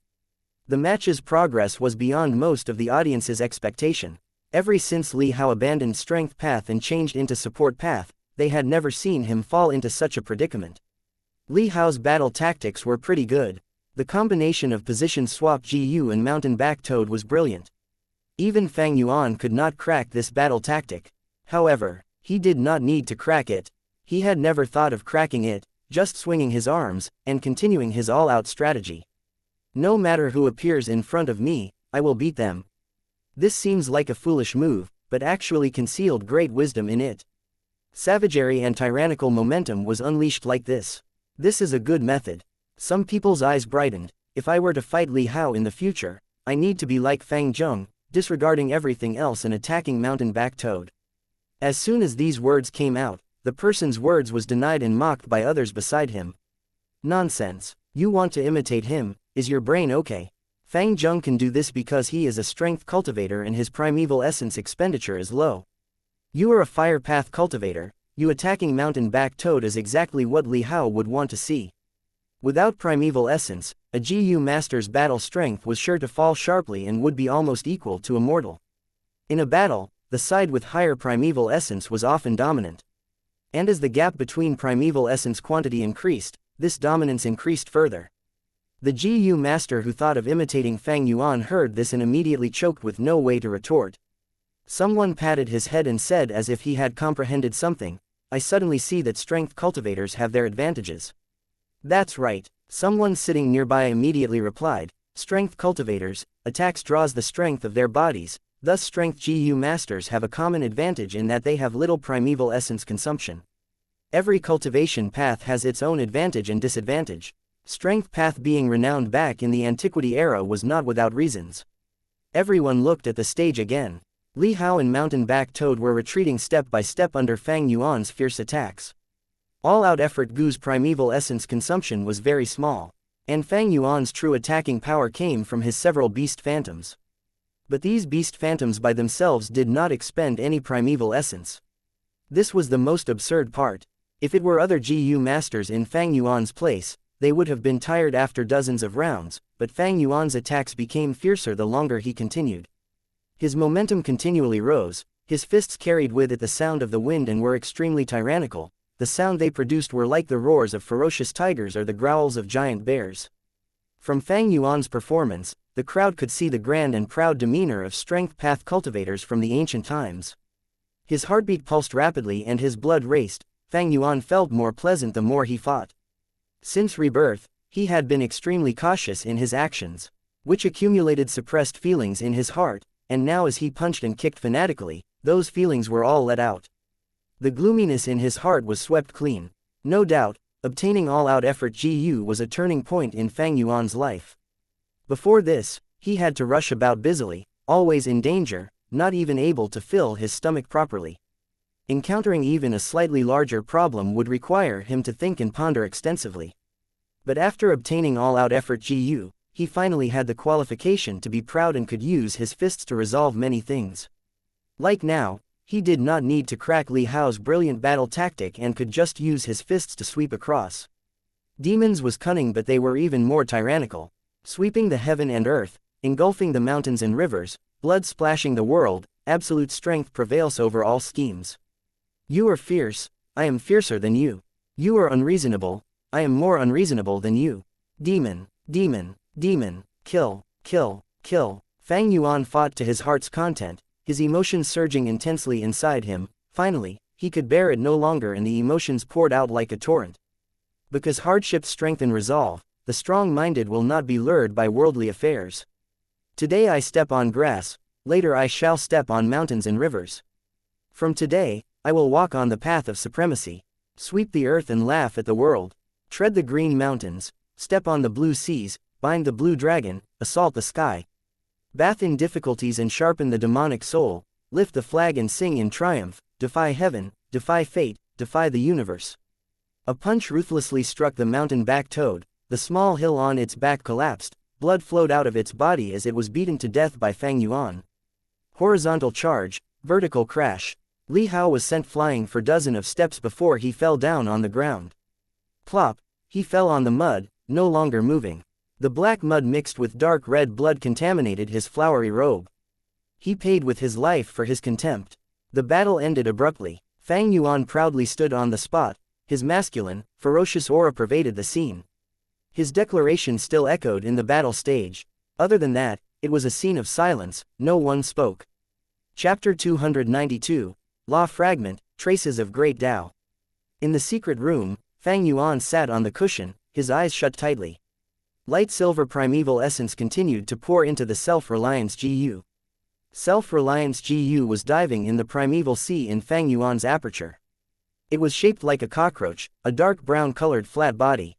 The match's progress was beyond most of the audience's expectation. Ever since Li Hao abandoned strength path and changed into support path, they had never seen him fall into such a predicament. Li Hao's battle tactics were pretty good. The combination of position swap GU and mountain-back toad was brilliant. Even Fang Yuan could not crack this battle tactic. However, he did not need to crack it. He had never thought of cracking it, just swinging his arms, and continuing his all-out strategy. No matter who appears in front of me, I will beat them. This seems like a foolish move, but actually concealed great wisdom in it. Savagery and tyrannical momentum was unleashed like this. This is a good method. Some people's eyes brightened. If I were to fight Li Hao in the future, I need to be like Fang Zheng, disregarding everything else and attacking mountain-back toad. As soon as these words came out, the person's words was denied and mocked by others beside him. Nonsense. You want to imitate him, is your brain okay? Fang Zheng can do this because he is a strength cultivator and his primeval essence expenditure is low. You are a fire path cultivator, you attacking mountain-back toad is exactly what Li Hao would want to see. Without primeval essence, a GU master's battle strength was sure to fall sharply and would be almost equal to Immortal. In a battle, the side with higher primeval essence was often dominant. And as the gap between primeval essence quantity increased, this dominance increased further. The GU master who thought of imitating Fang Yuan heard this and immediately choked with no way to retort. Someone patted his head and said as if he had comprehended something, I suddenly see that strength cultivators have their advantages. That's right, someone sitting nearby immediately replied, strength cultivators, attacks draws the strength of their bodies, thus strength GU masters have a common advantage in that they have little primeval essence consumption. Every cultivation path has its own advantage and disadvantage. Strength path being renowned back in the Antiquity era was not without reasons. Everyone looked at the stage again. Li Hao and mountain-back toad were retreating step by step under Fang Yuan's fierce attacks. All-out effort Gu's primeval essence consumption was very small, and Fang Yuan's true attacking power came from his several beast phantoms. But these beast phantoms by themselves did not expend any primeval essence. This was the most absurd part. If it were other GU masters in Fang Yuan's place, they would have been tired after dozens of rounds, but Fang Yuan's attacks became fiercer the longer he continued. His momentum continually rose, his fists carried with it the sound of the wind and were extremely tyrannical. The sound they produced were like the roars of ferocious tigers or the growls of giant bears. From Fang Yuan's performance, the crowd could see the grand and proud demeanor of strength path cultivators from the ancient times. His heartbeat pulsed rapidly and his blood raced. Fang Yuan felt more pleasant the more he fought. Since rebirth, he had been extremely cautious in his actions, which accumulated suppressed feelings in his heart, and now as he punched and kicked fanatically, those feelings were all let out. The gloominess in his heart was swept clean. No doubt, obtaining all-out effort GU was a turning point in Fang Yuan's life. Before this, he had to rush about busily, always in danger, not even able to fill his stomach properly. Encountering even a slightly larger problem would require him to think and ponder extensively. But after obtaining all-out effort GU, he finally had the qualification to be proud and could use his fists to resolve many things. Like now, he did not need to crack Li Hao's brilliant battle tactic and could just use his fists to sweep across. Demons was cunning but they were even more tyrannical, sweeping the heaven and earth, engulfing the mountains and rivers, blood splashing the world, absolute strength prevails over all schemes. You are fierce, I am fiercer than you. You are unreasonable, I am more unreasonable than you. Demon, demon, demon, kill, kill, kill. Fang Yuan fought to his heart's content, his emotions surging intensely inside him. Finally, he could bear it no longer and the emotions poured out like a torrent. Because hardships strengthen resolve, the strong-minded will not be lured by worldly affairs. Today I step on grass, later I shall step on mountains and rivers. From today, I will walk on the path of supremacy, sweep the earth and laugh at the world, tread the green mountains, step on the blue seas, bind the blue dragon, assault the sky, bath in difficulties and sharpen the demonic soul, lift the flag and sing in triumph, defy heaven, defy fate, defy the universe. A punch ruthlessly struck the mountain-back toad, the small hill on its back collapsed, blood flowed out of its body as it was beaten to death by Fang Yuan. Horizontal charge, vertical crash. Li Hao was sent flying for dozens of steps before he fell down on the ground. Plop, he fell on the mud, no longer moving. The black mud mixed with dark red blood contaminated his flowery robe. He paid with his life for his contempt. The battle ended abruptly. Fang Yuan proudly stood on the spot, his masculine, ferocious aura pervaded the scene. His declaration still echoed in the battle stage. Other than that, it was a scene of silence, no one spoke. Chapter 292, Law Fragment, Traces of Great Tao. In the secret room, Fang Yuan sat on the cushion, his eyes shut tightly. Light silver primeval essence continued to pour into the self-reliance GU. Self-reliance GU was diving in the primeval sea in Fang Yuan's aperture. It was shaped like a cockroach, a dark brown-colored flat body.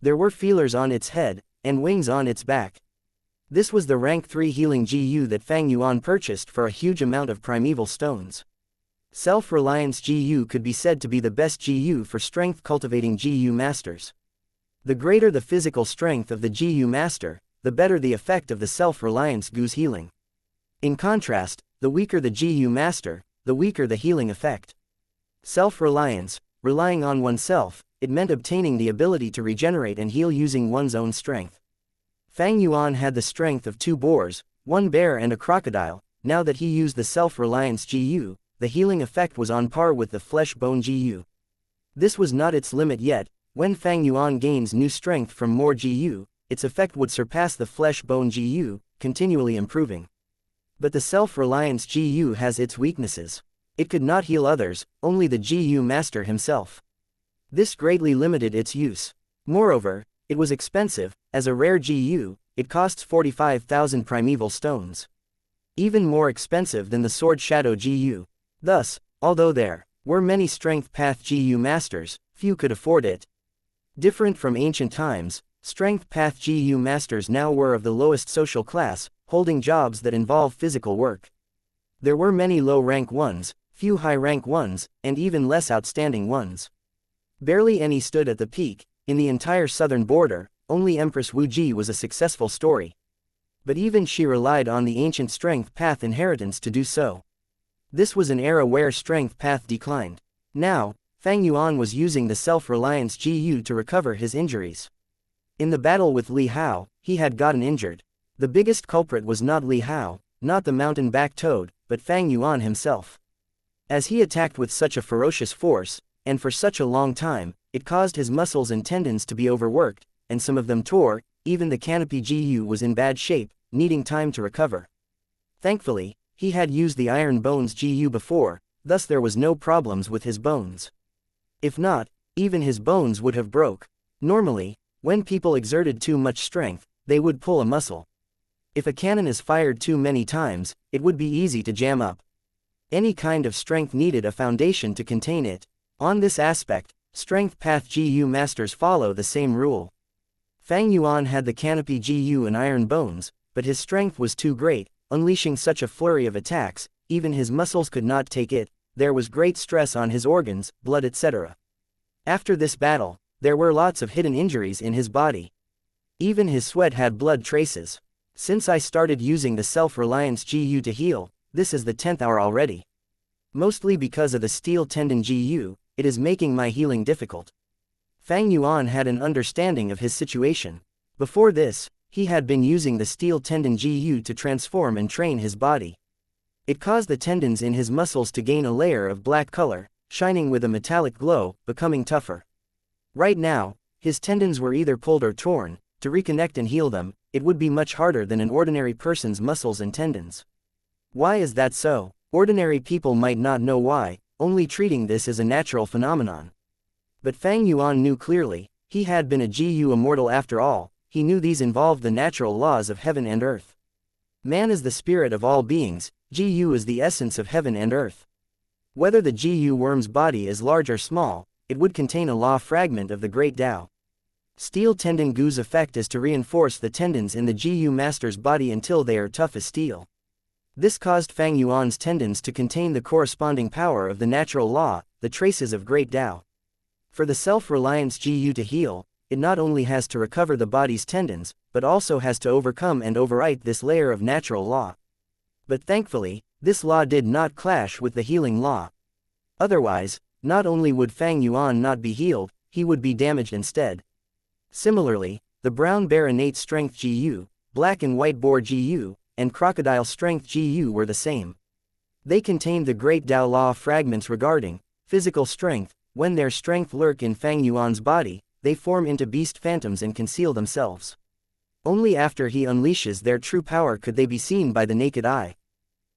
There were feelers on its head, and wings on its back. This was the rank 3 healing GU that Fang Yuan purchased for a huge amount of primeval stones. Self-reliance GU could be said to be the best GU for strength cultivating GU masters. The greater the physical strength of the GU master, the better the effect of the self-reliance GU's healing. In contrast, the weaker the GU master, the weaker the healing effect. Self-reliance, relying on oneself, it meant obtaining the ability to regenerate and heal using one's own strength. Fang Yuan had the strength of 2 boars, 1 bear and a crocodile. Now that he used the self-reliance GU, the healing effect was on par with the flesh-bone GU. This was not its limit yet. When Fang Yuan gains new strength from more GU, its effect would surpass the flesh-bone GU, continually improving. But the self-reliance GU has its weaknesses. It could not heal others, only the GU master himself. This greatly limited its use. Moreover, it was expensive. As a rare GU, it costs 45,000 primeval stones. Even more expensive than the Sword Shadow GU. Thus, although there were many Strength Path GU masters, few could afford it. Different from ancient times, Strength Path GU masters now were of the lowest social class, holding jobs that involve physical work. There were many low-rank ones, few high-rank ones, and even less outstanding ones. Barely any stood at the peak. In the entire southern border, only Empress Wu Ji was a successful story. But even she relied on the ancient Strength Path inheritance to do so. This was an era where Strength Path declined. Now, Fang Yuan was using the self-reliance GU to recover his injuries. In the battle with Li Hao, he had gotten injured. The biggest culprit was not Li Hao, not the mountain-back toad, but Fang Yuan himself. As he attacked with such a ferocious force, and for such a long time, it caused his muscles and tendons to be overworked, and some of them tore. Even the canopy GU was in bad shape, needing time to recover. Thankfully, he had used the iron bones GU before, thus there was no problems with his bones. If not, even his bones would have broke. Normally, when people exerted too much strength, they would pull a muscle. If a cannon is fired too many times, it would be easy to jam up. Any kind of strength needed a foundation to contain it. On this aspect, Strength Path GU masters follow the same rule. Fang Yuan had the canopy GU and iron bones, but his strength was too great, unleashing such a flurry of attacks, even his muscles could not take it. There was great stress on his organs, blood etc. After this battle, there were lots of hidden injuries in his body. Even his sweat had blood traces. Since I started using the self-reliance GU to heal, this is the 10th hour already. Mostly because of the steel tendon GU, it is making my healing difficult. Fang Yuan had an understanding of his situation. Before this, he had been using the steel tendon GU to transform and train his body. It caused the tendons in his muscles to gain a layer of black color, shining with a metallic glow, becoming tougher. Right now, his tendons were either pulled or torn. To reconnect and heal them, it would be much harder than an ordinary person's muscles and tendons. Why is that so? Ordinary people might not know why, only treating this as a natural phenomenon. But Fang Yuan knew clearly. He had been a GU immortal after all. He knew these involved the natural laws of heaven and earth. Man is the spirit of all beings. GU is the essence of heaven and earth. Whether the GU worm's body is large or small, it would contain a law fragment of the great Tao. Steel tendon GU's effect is to reinforce the tendons in the GU master's body until they are tough as steel. This caused Fang Yuan's tendons to contain the corresponding power of the natural law, the traces of great Tao. For the self-reliance GU to heal, it not only has to recover the body's tendons, but also has to overcome and overwrite this layer of natural law. But thankfully, this law did not clash with the healing law. Otherwise, not only would Fang Yuan not be healed, he would be damaged instead. Similarly, the brown bear innate strength GU, black and white boar GU, and crocodile strength GU were the same. They contained the great Tao law fragments regarding physical strength. When their strength lurk in Fang Yuan's body, they form into beast phantoms and conceal themselves. Only after he unleashes their true power could they be seen by the naked eye.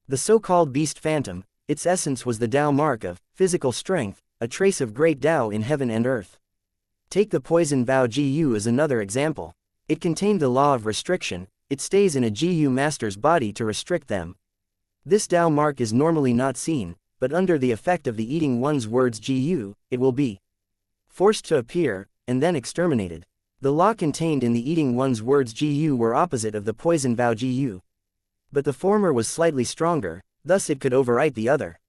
The so-called beast phantom, its essence was the Tao mark of physical strength, a trace of great Tao in heaven and earth. Take the poison vow GU as another example. It contained the law of restriction. It stays in a GU master's body to restrict them. This Tao mark is normally not seen, but under the effect of the eating one's words GU, it will be forced to appear, and then exterminated. The law contained in the eating one's words Gu were opposite of the poison vow Gu. But the former was slightly stronger, thus it could overwrite the other.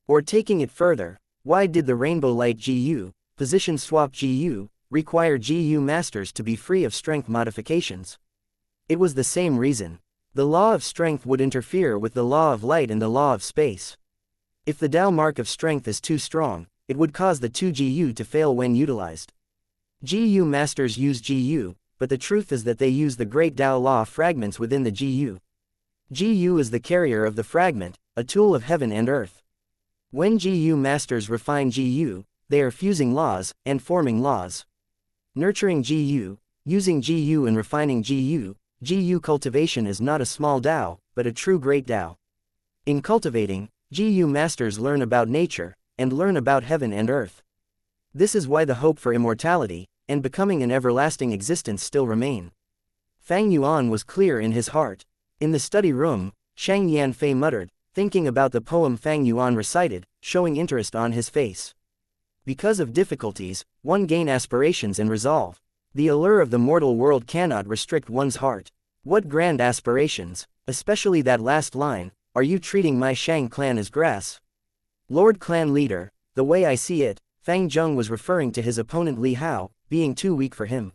Or taking it further, why did the rainbow light Gu, position swap Gu, require Gu masters to be free of strength modifications? It was the same reason. The law of strength would interfere with the law of light and the law of space. If the Tao mark of strength is too strong, it would cause the 2 Gu to fail when utilized. Gu masters use Gu, but the truth is that they use the great Tao law fragments within the Gu. Gu is the carrier of the fragment, a tool of heaven and earth. When Gu masters refine Gu, they are fusing laws, and forming laws. Nurturing Gu, using Gu and refining Gu cultivation is not a small Tao, but a true great Tao. In cultivating, Gu masters learn about nature, and learn about heaven and earth. This is why the hope for immortality, and becoming an everlasting existence still remain. Fang Yuan was clear in his heart. In the study room, Xianxia Fei muttered, thinking about the poem Fang Yuan recited, showing interest on his face. Because of difficulties, one gain aspirations and resolve. The allure of the mortal world cannot restrict one's heart. What grand aspirations, especially that last line, are you treating my Shang clan as grass? Lord Clan Leader, the way I see it, Fang Zheng was referring to his opponent Li Hao, being too weak for him.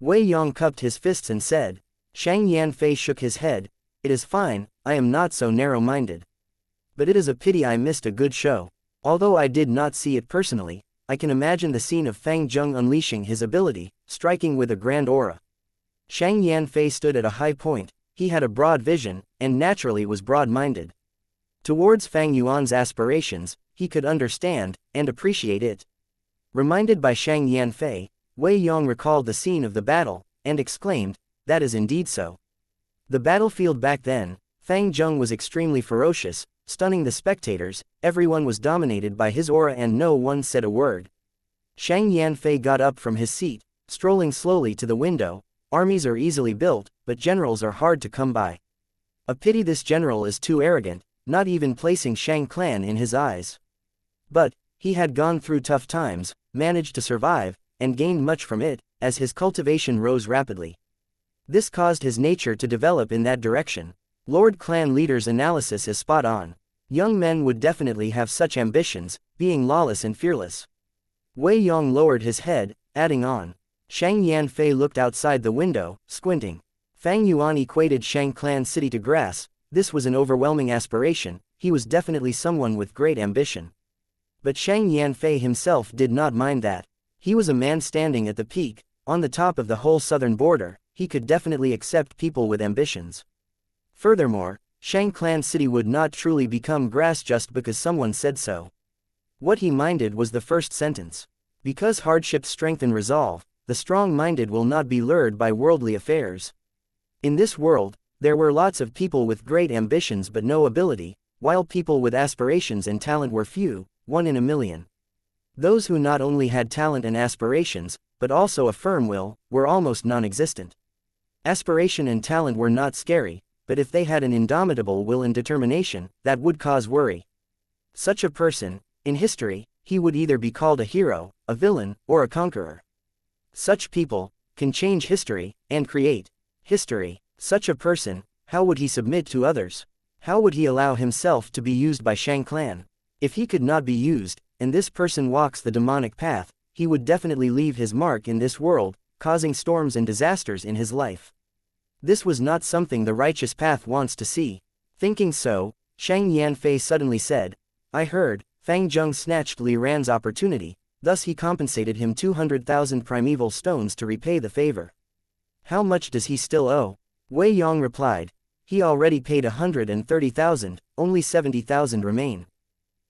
Wei Yong cupped his fists and said. Xianxia Fei shook his head. It is fine, I am not so narrow-minded. But it is a pity I missed a good show. Although I did not see it personally, I can imagine the scene of Fang Zheng unleashing his ability, striking with a grand aura. Xianxia Fei stood at a high point, he had a broad vision, and naturally was broad-minded. Towards Fang Yuan's aspirations, he could understand, and appreciate it. Reminded by Xianxia Fei, Wei Yong recalled the scene of the battle, and exclaimed, that is indeed so. The battlefield back then, Fang Zheng was extremely ferocious, stunning the spectators, everyone was dominated by his aura and no one said a word. Xianxia Fei got up from his seat, strolling slowly to the window. Armies are easily built, but generals are hard to come by. A pity this general is too arrogant, not even placing Shang clan in his eyes. But, he had gone through tough times, managed to survive, and gained much from it, as his cultivation rose rapidly. This caused his nature to develop in that direction. Lord Clan Leader's analysis is spot on. Young men would definitely have such ambitions, being lawless and fearless. Wei Yong lowered his head, adding on. Xianxia Fei looked outside the window, squinting. Fang Yuan equated Shang clan city to grass. This was an overwhelming aspiration, he was definitely someone with great ambition. But Xianxia Fei himself did not mind that. He was a man standing at the peak, on the top of the whole southern border, he could definitely accept people with ambitions. Furthermore, Shang clan city would not truly become grass just because someone said so. What he minded was the first sentence. Because hardships strengthen resolve, the strong-minded will not be lured by worldly affairs. In this world, there were lots of people with great ambitions but no ability, while people with aspirations and talent were few, 1 in a million. Those who not only had talent and aspirations, but also a firm will, were almost non-existent. Aspiration and talent were not scary, but if they had an indomitable will and determination, that would cause worry. Such a person, in history, he would either be called a hero, a villain, or a conqueror. Such people can change history, and create history. Such a person, how would he submit to others? How would he allow himself to be used by Shang clan? If he could not be used, and this person walks the demonic path, he would definitely leave his mark in this world, causing storms and disasters in his life. This was not something the righteous path wants to see. Thinking so, Xianxia Fei suddenly said, I heard, Fang Zheng snatched Li Ran's opportunity, thus he compensated him 200,000 primeval stones to repay the favor. How much does he still owe? Wei Yong replied, he already paid 130,000, only 70,000 remain.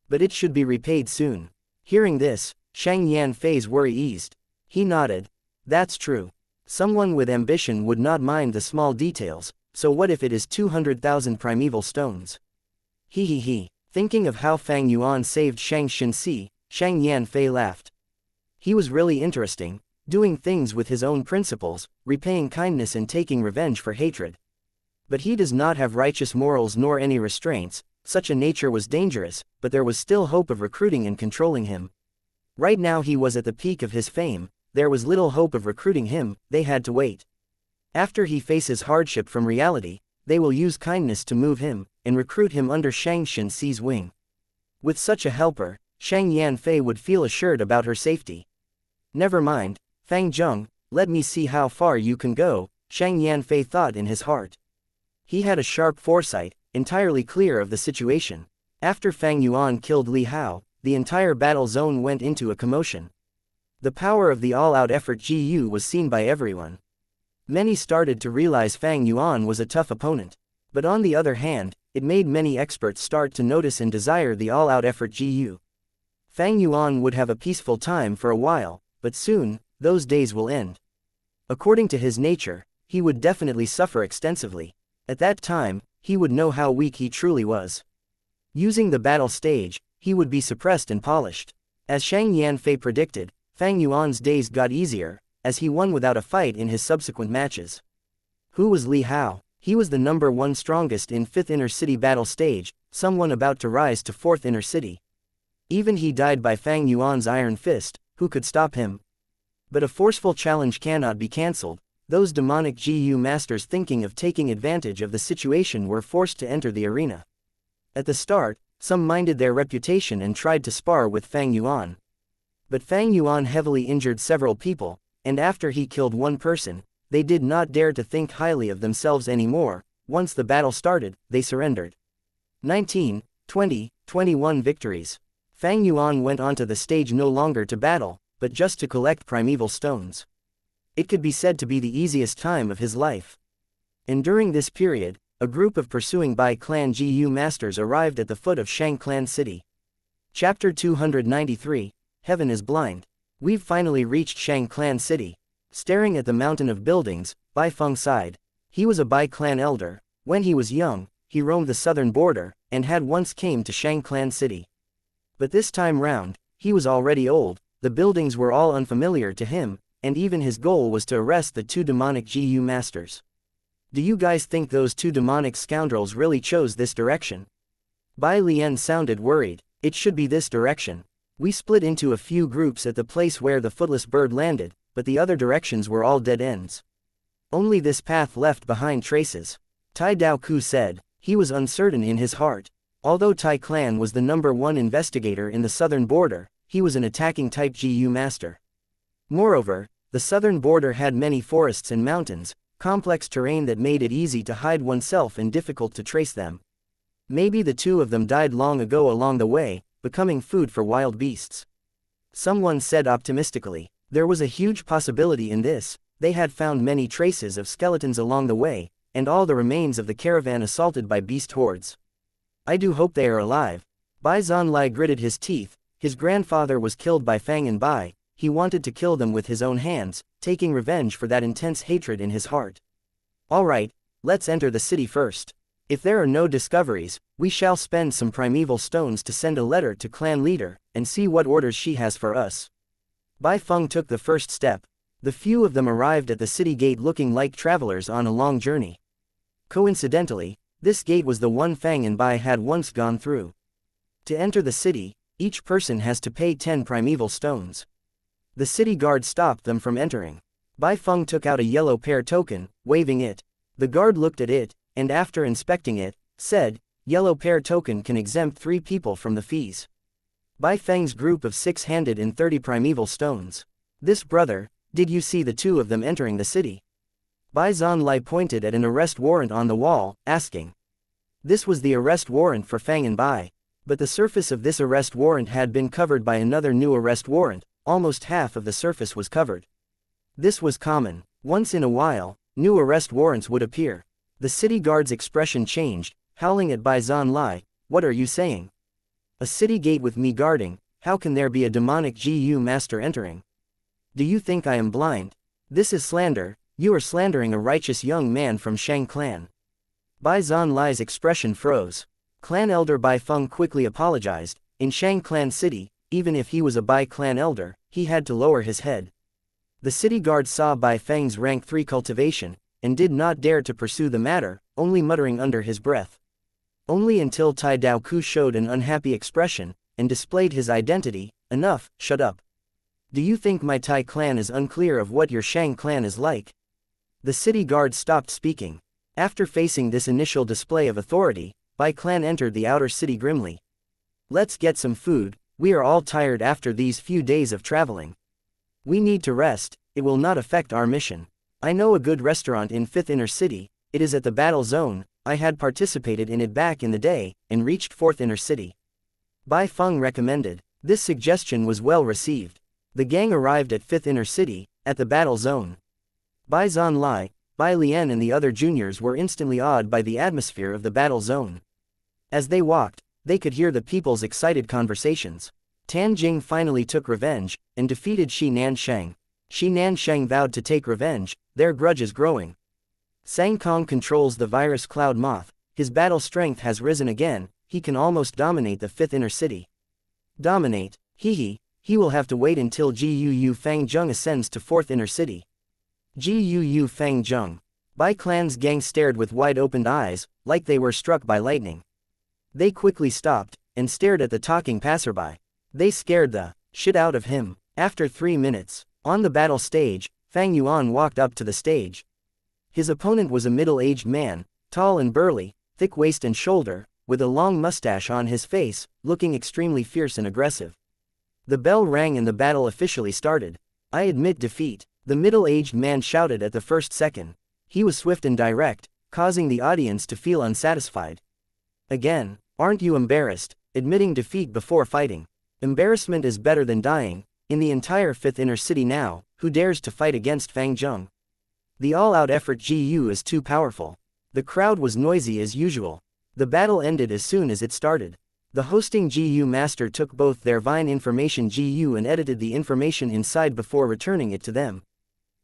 But it should be repaid soon. Hearing this, Xianxia Fei's worry eased. He nodded. That's true. Someone with ambition would not mind the small details, so what if it is 200,000 primeval stones? He. Thinking of how Fang Yuan saved Shang Xinxi, Xianxia Fei laughed. He was really interesting, doing things with his own principles, repaying kindness and taking revenge for hatred. But he does not have righteous morals nor any restraints, such a nature was dangerous, but there was still hope of recruiting and controlling him. Right now he was at the peak of his fame, there was little hope of recruiting him, they had to wait. After he faces hardship from reality, they will use kindness to move him, and recruit him under Xianxia Audiobook's wing. With such a helper, Shang Yanfei would feel assured about her safety. Never mind, Fang Zheng, let me see how far you can go, Shang Yanfei thought in his heart. He had a sharp foresight, entirely clear of the situation. After Fang Yuan killed Li Hao, the entire battle zone went into a commotion. The power of the all-out effort GU was seen by everyone. Many started to realize Fang Yuan was a tough opponent. But on the other hand, it made many experts start to notice and desire the all-out effort GU. Fang Yuan would have a peaceful time for a while, but soon, those days will end. According to his nature, he would definitely suffer extensively. At that time, he would know how weak he truly was. Using the battle stage, he would be suppressed and polished. As Shang Yanfei predicted, Fang Yuan's days got easier, as he won without a fight in his subsequent matches. Who was Li Hao? He was the number 1 strongest in 5th Inner City battle stage, someone about to rise to 4th Inner City. Even he died by Fang Yuan's iron fist, who could stop him? But a forceful challenge cannot be cancelled. Those demonic GU masters thinking of taking advantage of the situation were forced to enter the arena. At the start, some minded their reputation and tried to spar with Fang Yuan. But Fang Yuan heavily injured several people, and after he killed one person, they did not dare to think highly of themselves anymore. Once the battle started, they surrendered. 19, 20, 21 victories. Fang Yuan went onto the stage no longer to battle, but just to collect primeval stones. It could be said to be the easiest time of his life. And during this period, a group of pursuing Bai Clan GU masters arrived at the foot of Shang Clan City. Chapter 293, Heaven is Blind. We've finally reached Shang Clan City. Staring at the mountain of buildings, Bai Feng sighed. He was a Bai Clan elder. When he was young, he roamed the southern border, and had once came to Shang Clan City. But this time round, he was already old, the buildings were all unfamiliar to him, and even his goal was to arrest the 2 demonic GU masters. Do you guys think those 2 demonic scoundrels really chose this direction? Bai Lian sounded worried. It should be this direction. We split into a few groups at the place where the footless bird landed, but the other directions were all dead ends. Only this path left behind traces. Tai Daoku said. He was uncertain in his heart. Although Tai Clan was the number 1 investigator in the southern border, he was an attacking type GU master. Moreover, the southern border had many forests and mountains, complex terrain that made it easy to hide oneself and difficult to trace them. Maybe the 2 of them died long ago along the way, becoming food for wild beasts. Someone said optimistically. There was a huge possibility in this. They had found many traces of skeletons along the way, and all the remains of the caravan assaulted by beast hordes. I do hope they are alive. Bai Zanlai gritted his teeth. His grandfather was killed by Fang and Bai. He wanted to kill them with his own hands, taking revenge for that intense hatred in his heart. All right, let's enter the city first. If there are no discoveries, we shall spend some primeval stones to send a letter to clan leader, and see what orders she has for us. Bai Feng took the first step. The few of them arrived at the city gate looking like travelers on a long journey. Coincidentally, this gate was the one Fang and Bai had once gone through. To enter the city, each person has to pay 10 primeval stones. The city guard stopped them from entering. Bai Feng took out a yellow pair token, waving it. The guard looked at it, and after inspecting it, said, "Yellow pair token can exempt 3 people from the fees." Bai Feng's group of 6 handed in 30 primeval stones. This brother, did you see the 2 of them entering the city? Bai Zanlai pointed at an arrest warrant on the wall, asking. This was the arrest warrant for Fang and Bai. But the surface of this arrest warrant had been covered by another new arrest warrant. Almost half of the surface was covered. This was common. Once in a while, new arrest warrants would appear. The city guard's expression changed, howling at Bai Zanlai. What are you saying? A city gate with me guarding, how can there be a demonic GU master entering? Do you think I am blind? This is slander. You are slandering a righteous young man from Shang Clan. Bai Zanlai's expression froze. Clan elder Bai Feng quickly apologized. In Shang Clan City, even if he was a Bai Clan elder, he had to lower his head. The city guard saw Bai Feng's rank 3 cultivation, and did not dare to pursue the matter, only muttering under his breath. Only until Tai Daoku showed an unhappy expression, and displayed his identity. Enough, shut up. Do you think my Tai clan is unclear of what your Shang clan is like? The city guard stopped speaking. After facing this initial display of authority, Bai clan entered the outer city grimly. Let's get some food, we are all tired after these few days of traveling. We need to rest, it will not affect our mission. I know a good restaurant in 5th Inner City, it is at the battle zone, I had participated in it back in the day, and reached 4th Inner City. Bai Feng recommended. This suggestion was well received. The gang arrived at 5th Inner City, at the battle zone. Bai Zanlai, Bai Lian and the other juniors were instantly awed by the atmosphere of the battle zone. As they walked, they could hear the people's excited conversations. Tan Jing finally took revenge, and defeated Shi Nanshang. Shi Nanshang vowed to take revenge, their grudge is growing. Sang Kong controls the virus Cloud Moth, his battle strength has risen again, he can almost dominate the 5th Inner City. Dominate, he will have to wait until Gu Fang Zheng ascends to 4th Inner City. Gu Fang Zheng. Bai clan's gang stared with wide-opened eyes, like they were struck by lightning. They quickly stopped, and stared at the talking passerby. They scared the shit out of him. After 3 minutes, on the battle stage, Fang Yuan walked up to the stage. His opponent was a middle-aged man, tall and burly, thick waist and shoulder, with a long mustache on his face, looking extremely fierce and aggressive. The bell rang and the battle officially started. I admit defeat, the middle-aged man shouted at the first second. He was swift and direct, causing the audience to feel unsatisfied. Again, aren't you embarrassed, admitting defeat before fighting? Embarrassment is better than dying. In the entire 5th Inner City now, who dares to fight against Fang Zheng? The all-out effort Gu is too powerful. The crowd was noisy as usual. The battle ended as soon as it started. The hosting Gu master took both their Vine information Gu and edited the information inside before returning it to them.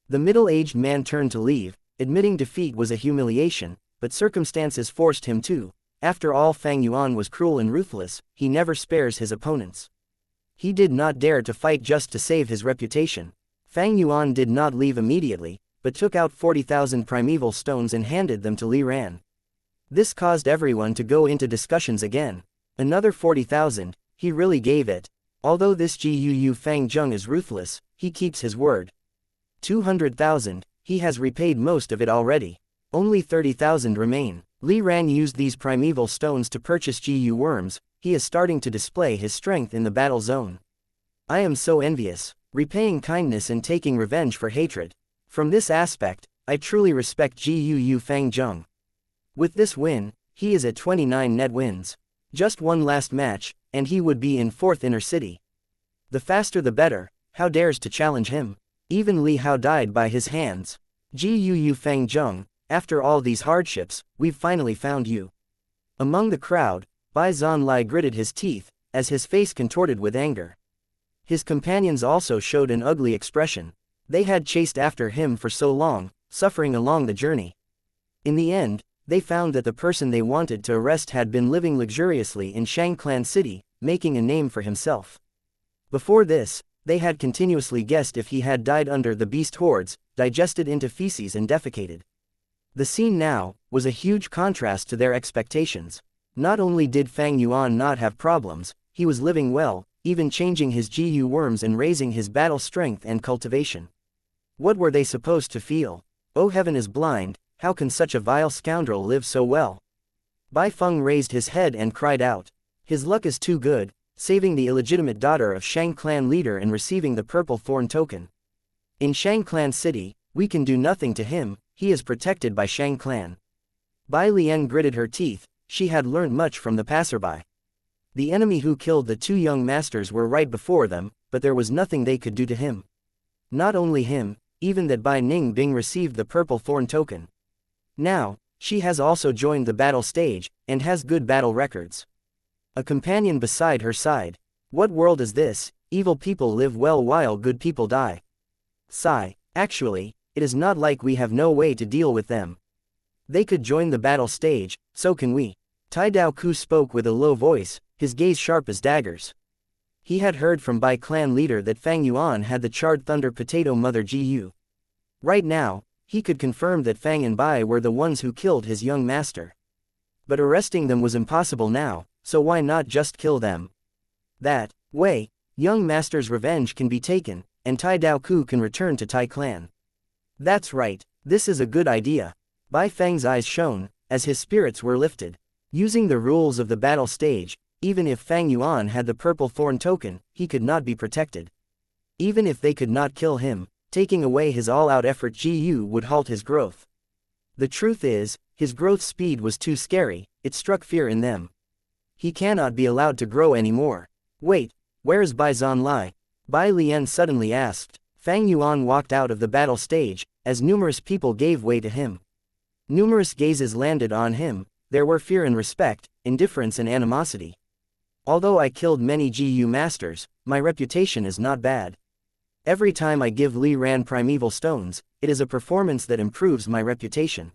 The middle-aged man turned to leave, admitting defeat was a humiliation, but circumstances forced him to. After all, Fang Yuan was cruel and ruthless, he never spares his opponents. He did not dare to fight just to save his reputation. Fang Yuan did not leave immediately, but took out 40,000 primeval stones and handed them to Li Ran. This caused everyone to go into discussions again. Another 40,000, he really gave it. Although this Gu Fang Zheng is ruthless, he keeps his word. 200,000, he has repaid most of it already. Only 30,000 remain. Li Ran used these primeval stones to purchase Gu worms, he is starting to display his strength in the battle zone. I am so envious, repaying kindness and taking revenge for hatred. From this aspect, I truly respect Gu Fang Zheng. With this win, he is at 29 net wins. Just one last match, and he would be in 4th Inner City. The faster the better, how dares to challenge him? Even Li Hao died by his hands. Gu Fang Zheng, after all these hardships, we've finally found you. Among the crowd, Bai Zanlai gritted his teeth, as his face contorted with anger. His companions also showed an ugly expression. They had chased after him for so long, suffering along the journey. In the end, they found that the person they wanted to arrest had been living luxuriously in Shangclan City, making a name for himself. Before this, they had continuously guessed if he had died under the beast hordes, digested into feces and defecated. The scene now was a huge contrast to their expectations. Not only did Fang Yuan not have problems, he was living well, even changing his Gu worms and raising his battle strength and cultivation. What were they supposed to feel? Oh, heaven is blind, how can such a vile scoundrel live so well? Bai Feng raised his head and cried out. His luck is too good, saving the illegitimate daughter of Shang clan leader and receiving the purple thorn token. In Shang clan city, we can do nothing to him, he is protected by Shang clan. Bai Lian gritted her teeth, she had learned much from the passerby. The enemy who killed the 2 young masters were right before them, but there was nothing they could do to him. Not only him, even that Bai Ningbing received the purple thorn token. Now, she has also joined the battle stage, and has good battle records. A companion beside her sighed. What world is this? Evil people live well while good people die. Sigh, actually, it is not like we have no way to deal with them. They could join the battle stage, so can we. Tai Dao Ku spoke with a low voice, his gaze sharp as daggers. He had heard from Bai clan leader that Fang Yuan had the charred thunder potato mother Gu. Right now, he could confirm that Fang and Bai were the ones who killed his young master. But arresting them was impossible now, so why not just kill them? That way, young master's revenge can be taken, and Tai Dao Ku can return to Tai clan. That's right, this is a good idea. Bai Feng's eyes shone, as his spirits were lifted. Using the rules of the battle stage, even if Fang Yuan had the purple thorn token, he could not be protected. Even if they could not kill him, taking away his all-out effort Gu would halt his growth. The truth is, his growth speed was too scary, it struck fear in them. He cannot be allowed to grow anymore. Wait, where is Bai Zhanlai? Bai Lian suddenly asked. Fang Yuan walked out of the battle stage, as numerous people gave way to him. Numerous gazes landed on him, there were fear and respect, indifference and animosity. Although I killed many Gu masters, my reputation is not bad. Every time I give Li Ran primeval stones, it is a performance that improves my reputation.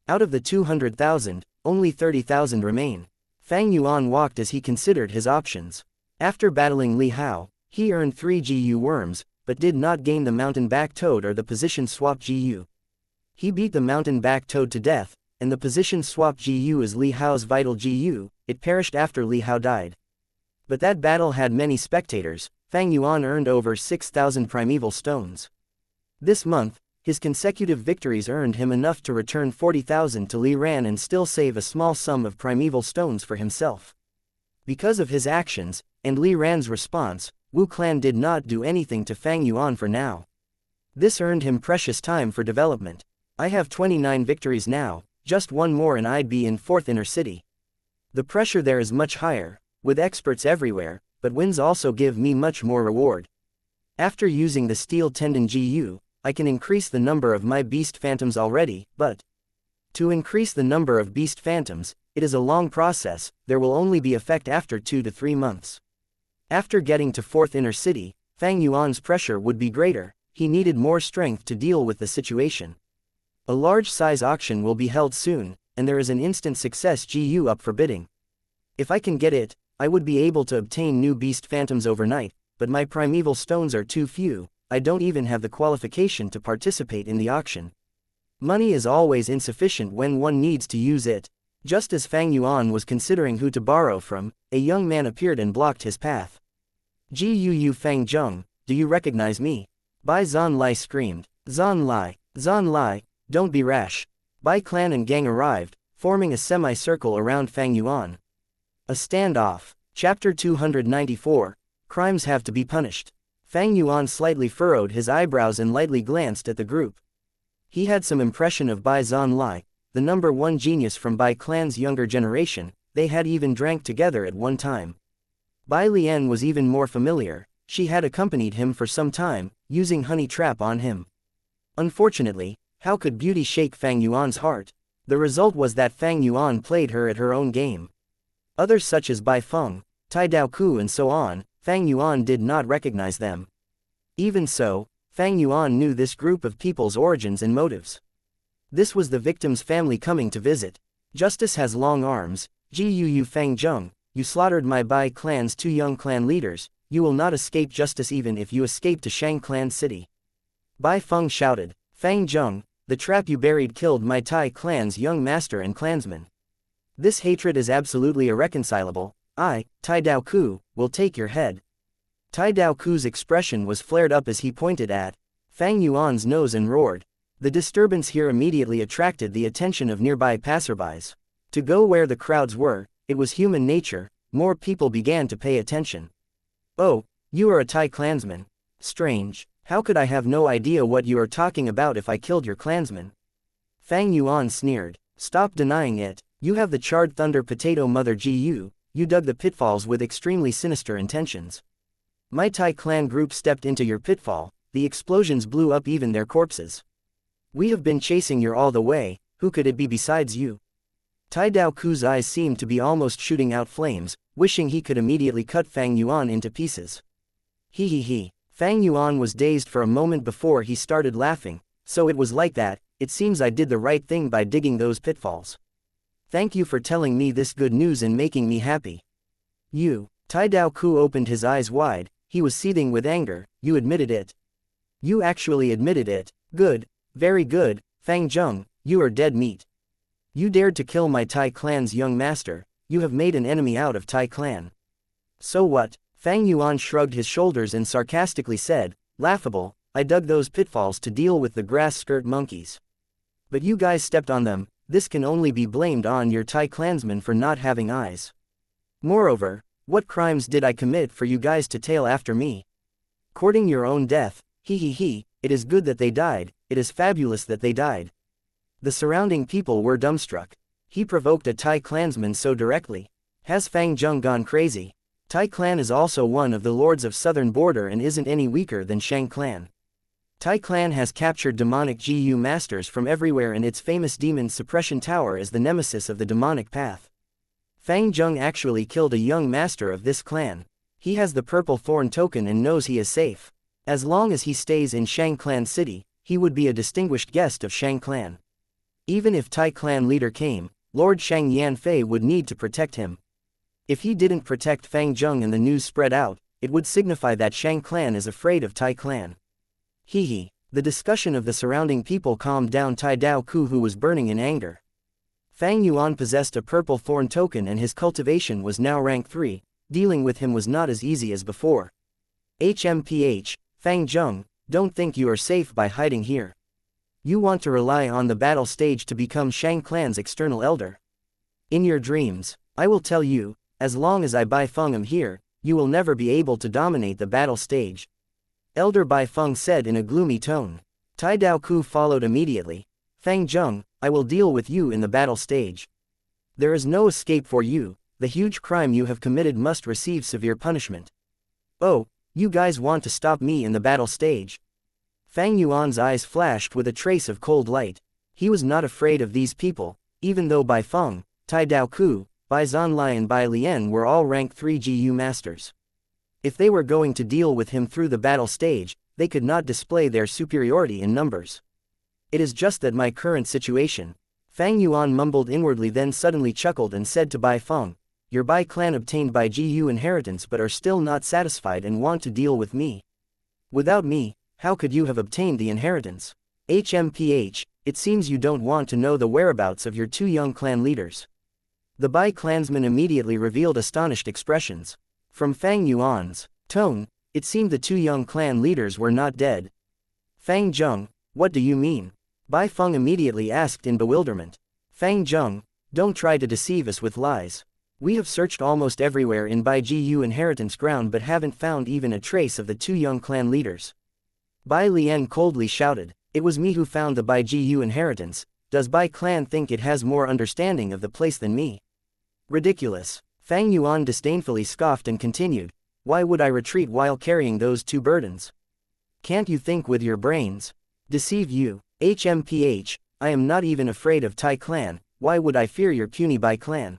Out of the 200,000, only 30,000 remain. Fang Yuan walked as he considered his options. After battling Li Hao, he earned 3 Gu worms, but did not gain the mountain-back toad or the position swap Gu. He beat the mountain-back toad to death, and the position swap Gu is Li Hao's vital Gu, it perished after Li Hao died. But that battle had many spectators. Fang Yuan earned over 6,000 primeval stones. This month, his consecutive victories earned him enough to return 40,000 to Li Ran and still save a small sum of primeval stones for himself. Because of his actions, and Li Ran's response, Wu clan did not do anything to Fang Yuan for now. This earned him precious time for development. I have 29 victories now, just one more and I'd be in 4th inner city. The pressure there is much higher, with experts everywhere, but wins also give me much more reward. After using the steel tendon Gu, I can increase the number of my beast phantoms already, but to increase the number of beast phantoms, it is a long process, there will only be effect after 2 to 3 months. After getting to 4th inner city, Fang Yuan's pressure would be greater, he needed more strength to deal with the situation. A large-size auction will be held soon, and there is an instant success Gu up for bidding. If I can get it, I would be able to obtain new beast phantoms overnight, but my primeval stones are too few, I don't even have the qualification to participate in the auction. Money is always insufficient when one needs to use it. Just as Fang Yuan was considering who to borrow from, a young man appeared and blocked his path. Gu Fang Zheng, do you recognize me? Bai Zhanlai screamed. Zhanlai, don't be rash. Bai clan and gang arrived, forming a semicircle around Fang Yuan. A standoff. Chapter 294. Crimes have to be punished. Fang Yuan slightly furrowed his eyebrows and lightly glanced at the group. He had some impression of Bai Zhanlai, the number 1 genius from Bai clan's younger generation, they had even drank together at one time. Bai Lian was even more familiar, she had accompanied him for some time, using honey trap on him. Unfortunately, how could beauty shake Fang Yuan's heart? The result was that Fang Yuan played her at her own game. Others such as Bai Feng, Tai Dao Ku and so on, Fang Yuan did not recognize them. Even so, Fang Yuan knew this group of people's origins and motives. This was the victim's family coming to visit. Justice has long arms. Gu Fang Zheng, you slaughtered my Bai clan's 2 young clan leaders, you will not escape justice even if you escape to Shang clan city. Bai Feng shouted. Fang Zheng, the trap you buried killed my Tai clan's young master and clansman. This hatred is absolutely irreconcilable. I, Tai Dao Ku, will take your head. Tai Dao Ku's expression was flared up as he pointed at Fang Yuan's nose and roared. The disturbance here immediately attracted the attention of nearby passerbys. To go where the crowds were, it was human nature, more people began to pay attention. Oh, you are a Tai clansman. Strange, how could I have no idea what you are talking about if I killed your clansman? Fang Yuan sneered. Stop denying it. You have the charred thunder potato mother Gu, you dug the pitfalls with extremely sinister intentions. My Tai clan group stepped into your pitfall, the explosions blew up even their corpses. We have been chasing you all the way, who could it be besides you? Tai Dao Ku's eyes seemed to be almost shooting out flames, wishing he could immediately cut Fang Yuan into pieces. He. Fang Yuan was dazed for a moment before he started laughing, so it was like that, it seems I did the right thing by digging those pitfalls. Thank you for telling me this good news and making me happy. You, Tai Dao Ku opened his eyes wide, he was seething with anger, you admitted it. You actually admitted it, good, very good, Fang Zheng, you are dead meat. You dared to kill my Tai clan's young master, you have made an enemy out of Tai clan. So what? Fang Yuan shrugged his shoulders and sarcastically said, Laughable, I dug those pitfalls to deal with the grass-skirt monkeys. But you guys stepped on them. This can only be blamed on your Thai clansmen for not having eyes. Moreover, what crimes did I commit for you guys to tail after me? Courting your own death, it is good that they died, it is fabulous that they died. The surrounding people were dumbstruck. He provoked a Thai clansman so directly. Has Fang Zheng gone crazy? Thai clan is also one of the lords of southern border and isn't any weaker than Shang clan. Thai clan has captured demonic GU masters from everywhere and its famous demon suppression tower is the nemesis of the demonic path. Fang Zheng actually killed a young master of this clan. He has the purple thorn token and knows he is safe. As long as he stays in Shang clan city, he would be a distinguished guest of Shang clan. Even if Thai clan leader came, Lord Shang Yanfei would need to protect him. If he didn't protect Fang Zheng and the news spread out, it would signify that Shang clan is afraid of Thai clan. The discussion of the surrounding people calmed down Tai Dao Ku, who was burning in anger. Fang Yuan possessed a purple thorn token and his cultivation was now rank 3, dealing with him was not as easy as before. HMPH, Fang Zheng, don't think you are safe by hiding here. You want to rely on the battle stage to become Shang clan's external elder. In your dreams, I will tell you, as long as I Bai Feng am here, you will never be able to dominate the battle stage. Elder Bai Feng said in a gloomy tone. Tai Dao Ku followed immediately. Fang Zheng, I will deal with you in the battle stage. There is no escape for you, the huge crime you have committed must receive severe punishment. Oh, you guys want to stop me in the battle stage? Fang Yuan's eyes flashed with a trace of cold light. He was not afraid of these people, even though Bai Feng, Tai Dao Ku, Bai Zanlai and Bai Lian were all rank 3 GU masters. If they were going to deal with him through the battle stage, they could not display their superiority in numbers. It is just that my current situation. Fang Yuan mumbled inwardly, then suddenly chuckled and said to Bai Feng, your Bai clan obtained Bai GU inheritance but are still not satisfied and want to deal with me. Without me, how could you have obtained the inheritance? HMPH, it seems you don't want to know the whereabouts of your 2 young clan leaders. The Bai clansmen immediately revealed astonished expressions. From Fang Yuan's tone, it seemed the 2 young clan leaders were not dead. Fang Zheng, what do you mean? Bai Feng immediately asked in bewilderment. Fang Zheng, don't try to deceive us with lies. We have searched almost everywhere in Bai GU inheritance ground but haven't found even a trace of the 2 young clan leaders. Bai Lian coldly shouted, it was me who found the Bai GU inheritance. Does Bai clan think it has more understanding of the place than me? Ridiculous. Fang Yuan disdainfully scoffed and continued, why would I retreat while carrying those 2 burdens? Can't you think with your brains? Deceive you? HMPH, I am not even afraid of Thai clan, why would I fear your puny Bai clan?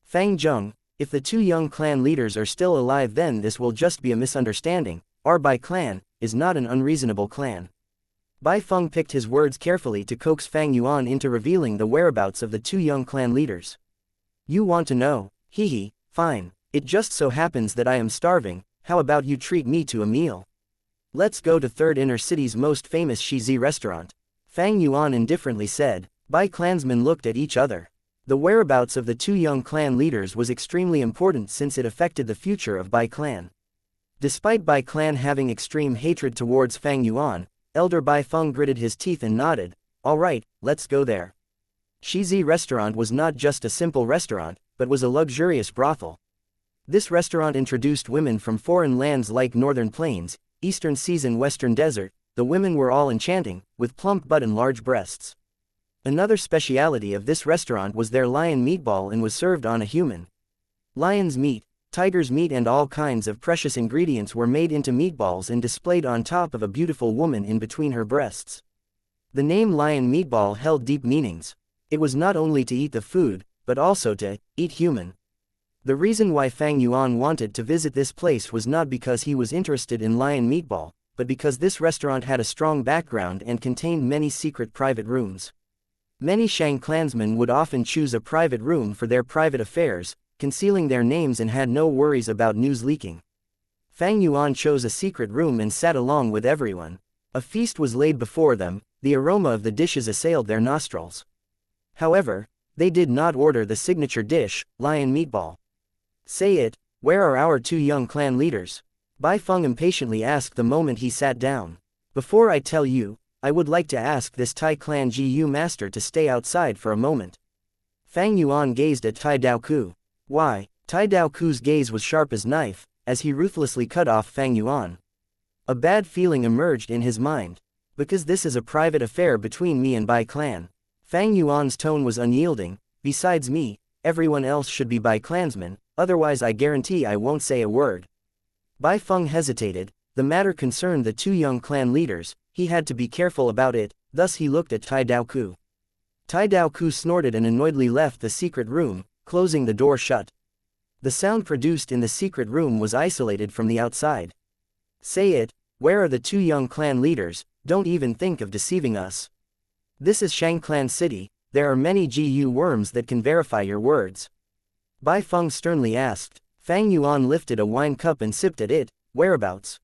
Fang Zheng, if the 2 young clan leaders are still alive then this will just be a misunderstanding, our Bai clan is not an unreasonable clan. Bai Feng picked his words carefully to coax Fang Yuan into revealing the whereabouts of the 2 young clan leaders. You want to know? Fine. It just so happens that I am starving, how about you treat me to a meal? Let's go to third inner city's most famous Shizi restaurant. Fang Yuan indifferently said. Bai clansmen looked at each other. The whereabouts of the 2 young clan leaders was extremely important since it affected the future of Bai clan. Despite Bai clan having extreme hatred towards Fang Yuan, Elder Bai Feng gritted his teeth and nodded. Alright, let's go there. Shizi restaurant was not just a simple restaurant, but was a luxurious brothel. This restaurant introduced women from foreign lands like Northern Plains, Eastern Seas and Western Desert. The women were all enchanting, with plump butt and large breasts. Another speciality of this restaurant was their lion meatball and was served on a human. Lion's meat, tiger's meat and all kinds of precious ingredients were made into meatballs and displayed on top of a beautiful woman in between her breasts. The name lion meatball held deep meanings. It was not only to eat the food, but also to eat human. The reason why Fang Yuan wanted to visit this place was not because he was interested in lion meatball, but because this restaurant had a strong background and contained many secret private rooms. Many Shang clansmen would often choose a private room for their private affairs, concealing their names and had no worries about news leaking. Fang Yuan chose a secret room and sat along with everyone. A feast was laid before them, the aroma of the dishes assailed their nostrils. However, they did not order the signature dish, lion meatball. Say it, where are our 2 young clan leaders? Bai Feng impatiently asked the moment he sat down. Before I tell you, I would like to ask this Tai Clan GU master to stay outside for a moment. Fang Yuan gazed at Tai Daoku. Why? Tai Daoku's gaze was sharp as knife, as he ruthlessly cut off Fang Yuan. A bad feeling emerged in his mind. Because this is a private affair between me and Bai Clan. Fang Yuan's tone was unyielding. Besides me, everyone else should be Bai Clansmen, otherwise I guarantee I won't say a word. Bai Feng hesitated. The matter concerned the two young clan leaders, he had to be careful about it, thus he looked at Tai Daoku. Tai Daoku snorted and annoyedly left the secret room, closing the door shut. The sound produced in the secret room was isolated from the outside. Say it, where are the two young clan leaders? Don't even think of deceiving us. This is Xianxia City, there are many GU worms that can verify your words. Bai Feng sternly asked. Fang Yuan lifted a wine cup and sipped at it. Whereabouts?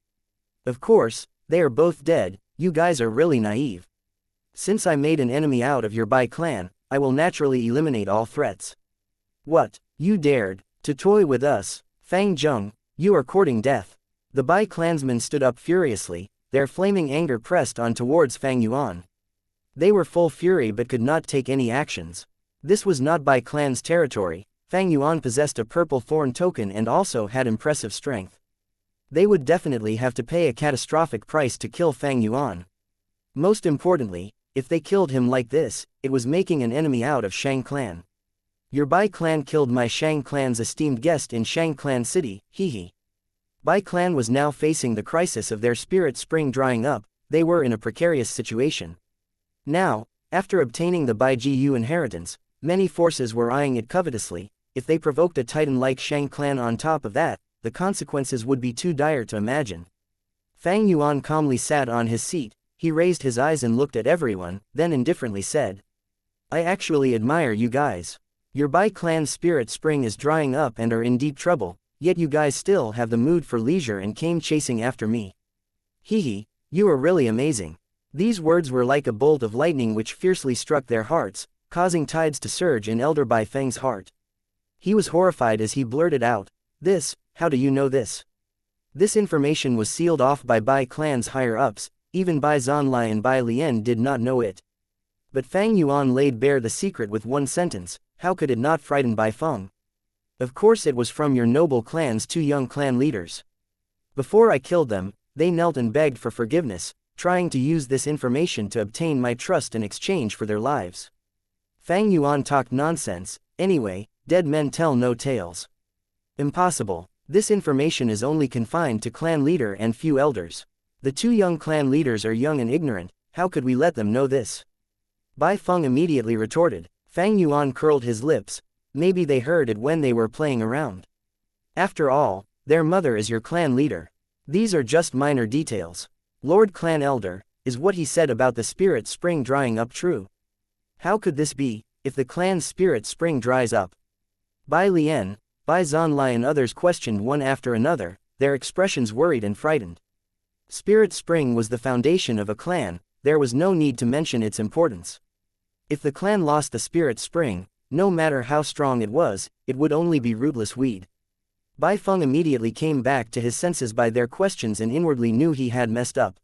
Of course, they are both dead. You guys are really naive. Since I made an enemy out of your Bai clan, I will naturally eliminate all threats. What? You dared to toy with us? Fang Zheng, you are courting death. The Bai clansmen stood up furiously, their flaming anger pressed on towards Fang Yuan. They were full fury but could not take any actions. This was not Bai clan's territory. Fang Yuan possessed a purple thorn token and also had impressive strength. They would definitely have to pay a catastrophic price to kill Fang Yuan. Most importantly, if they killed him like this, it was making an enemy out of Shang clan. Your Bai clan killed my Shang clan's esteemed guest in Shang clan city, hehe. Bai clan was now facing the crisis of their spirit spring drying up. They were in a precarious situation. Now, after obtaining the Bai GU inheritance, many forces were eyeing it covetously. If they provoked a titan like Shang clan on top of that, the consequences would be too dire to imagine. Fang Yuan calmly sat on his seat, he raised his eyes and looked at everyone, then indifferently said. I actually admire you guys. Your Bai clan's spirit spring is drying up and are in deep trouble, yet you guys still have the mood for leisure and came chasing after me. Hehe, you are really amazing. These words were like a bolt of lightning which fiercely struck their hearts, causing tides to surge in Elder Bai Feng's heart. He was horrified as he blurted out, This, how do you know this? This information was sealed off by Bai clan's higher-ups, even Bai Zhanlai and Bai Lian did not know it. But Fang Yuan laid bare the secret with one sentence. How could it not frighten Bai Feng? Of course it was from your noble clan's two young clan leaders. Before I killed them, they knelt and begged for forgiveness, trying to use this information to obtain my trust in exchange for their lives. Fang Yuan talked nonsense. Anyway, dead men tell no tales. Impossible. This information is only confined to clan leader and few elders. The two young clan leaders are young and ignorant, how could we let them know this? Bai Feng immediately retorted. Fang Yuan curled his lips. Maybe they heard it when they were playing around. After all, their mother is your clan leader. These are just minor details. Lord Clan Elder, is what he said about the spirit spring drying up true? How could this be, if the clan's spirit spring dries up? Bai Lian, Bai Zhanlai and others questioned one after another, their expressions worried and frightened. Spirit spring was the foundation of a clan, there was no need to mention its importance. If the clan lost the spirit spring, no matter how strong it was, it would only be rootless weed. Bai Feng immediately came back to his senses by their questions and inwardly knew he had messed up.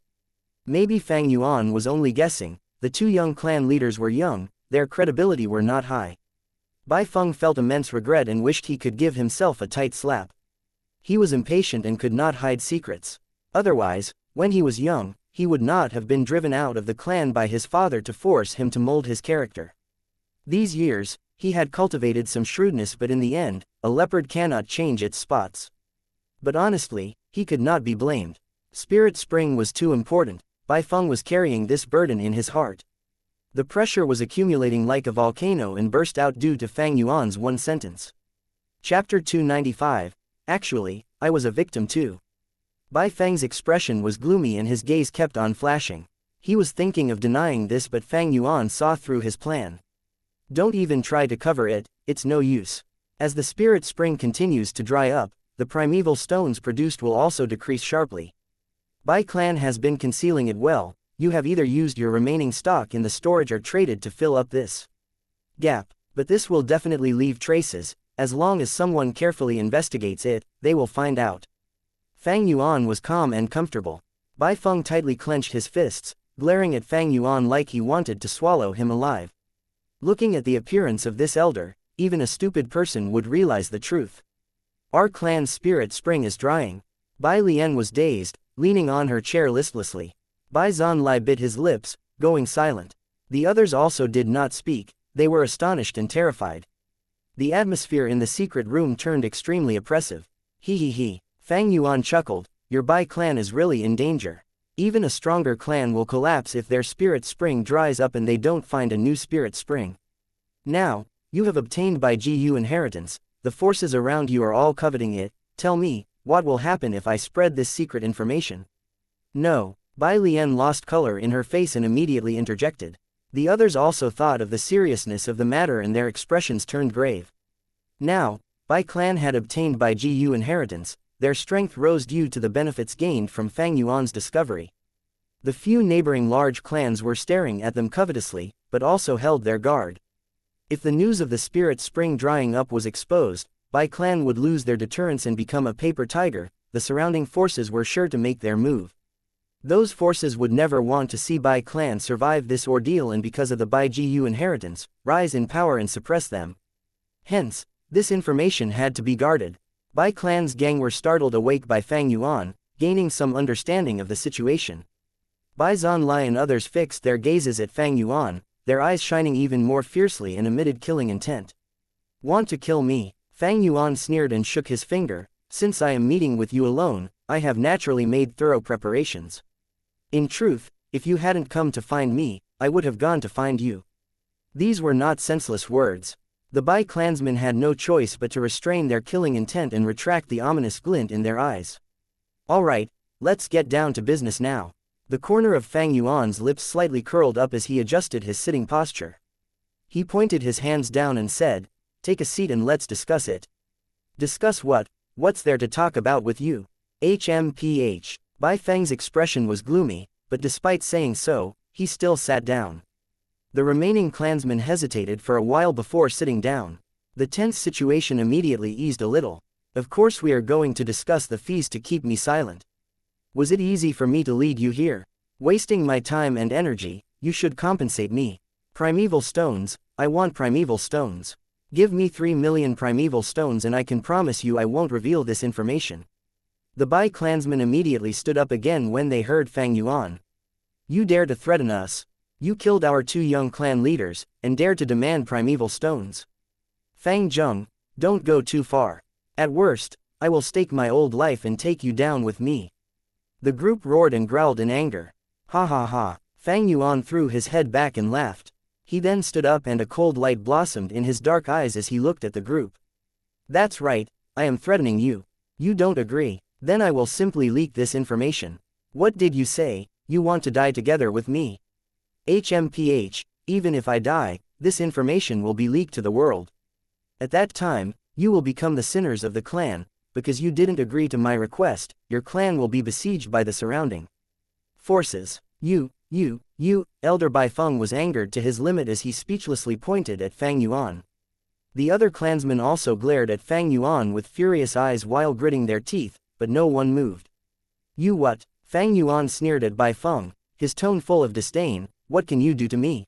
Maybe Fang Yuan was only guessing, the two young clan leaders were young, their credibility were not high. Bai Feng felt immense regret and wished he could give himself a tight slap. He was impatient and could not hide secrets. Otherwise, when he was young, he would not have been driven out of the clan by his father to force him to mold his character. These years, he had cultivated some shrewdness, but in the end, a leopard cannot change its spots. But honestly, he could not be blamed. Spirit spring was too important. Bai Feng was carrying this burden in his heart. The pressure was accumulating like a volcano and burst out due to Fang Yuan's one sentence. Chapter 295. Actually, I was a victim too. Bai Feng's expression was gloomy and his gaze kept on flashing. He was thinking of denying this, but Fang Yuan saw through his plan. Don't even try to cover it, it's no use. As the spirit spring continues to dry up, the primeval stones produced will also decrease sharply. Bai clan has been concealing it well. You have either used your remaining stock in the storage or traded to fill up this gap, but this will definitely leave traces. As long as someone carefully investigates it, they will find out. Fang Yuan was calm and comfortable. Bai Feng tightly clenched his fists, glaring at Fang Yuan like he wanted to swallow him alive. Looking at the appearance of this elder, even a stupid person would realize the truth. Our clan's spirit spring is drying. Bai Lian was dazed, leaning on her chair listlessly. Bai Zanlai bit his lips, going silent. The others also did not speak, they were astonished and terrified. The atmosphere in the secret room turned extremely oppressive. He. Fang Yuan chuckled, your Bai clan is really in danger. Even a stronger clan will collapse if their spirit spring dries up and they don't find a new spirit spring. Now, you have obtained Bai Jiu inheritance, the forces around you are all coveting it. Tell me, what will happen if I spread this secret information? No. Bai Lian lost color in her face and immediately interjected. The others also thought of the seriousness of the matter and their expressions turned grave. Now, Bai clan had obtained Bai Jiu inheritance, their strength rose due to the benefits gained from Fang Yuan's discovery. The few neighboring large clans were staring at them covetously, but also held their guard. If the news of the spirit spring drying up was exposed, Bai clan would lose their deterrence and become a paper tiger. The surrounding forces were sure to make their move. Those forces would never want to see Bai clan survive this ordeal and because of the Bai Jiu inheritance, rise in power and suppress them. Hence, this information had to be guarded. Bai clan's gang were startled awake by Fang Yuan, gaining some understanding of the situation. Bai Zanlai and others fixed their gazes at Fang Yuan, their eyes shining even more fiercely and emitted killing intent. Want to kill me? Fang Yuan sneered and shook his finger. Since I am meeting with you alone, I have naturally made thorough preparations. In truth, if you hadn't come to find me, I would have gone to find you. These were not senseless words. The Bai clansmen had no choice but to restrain their killing intent and retract the ominous glint in their eyes. Alright, let's get down to business now. The corner of Fang Yuan's lips slightly curled up as he adjusted his sitting posture. He pointed his hands down and said, take a seat and let's discuss it. Discuss what? What's there to talk about with you? HMPH. Bai Feng's expression was gloomy, but despite saying so, he still sat down. The remaining clansmen hesitated for a while before sitting down. The tense situation immediately eased a little. Of course we are going to discuss the fees to keep me silent. Was it easy for me to lead you here? Wasting my time and energy, you should compensate me. Primeval stones, I want primeval stones. Give me 3 million primeval stones and I can promise you I won't reveal this information. The Bai clansmen immediately stood up again when they heard Fang Yuan. You dare to threaten us? You killed our 2 young clan leaders, and dare to demand primeval stones. Fang Zheng, don't go too far. At worst, I will stake my old life and take you down with me. The group roared and growled in anger. Ha ha ha. Fang Yuan threw his head back and laughed. He then stood up and a cold light blossomed in his dark eyes as he looked at the group. That's right, I am threatening you. You don't agree, then I will simply leak this information. What did you say? You want to die together with me? HMPH, even if I die, this information will be leaked to the world. At that time, you will become the sinners of the clan, because you didn't agree to my request, your clan will be besieged by the surrounding forces. You, Elder Bai Feng was angered to his limit as he speechlessly pointed at Fang Yuan. The other clansmen also glared at Fang Yuan with furious eyes while gritting their teeth, but no one moved. You what? Fang Yuan sneered at Bai Feng, his tone full of disdain. What can you do to me?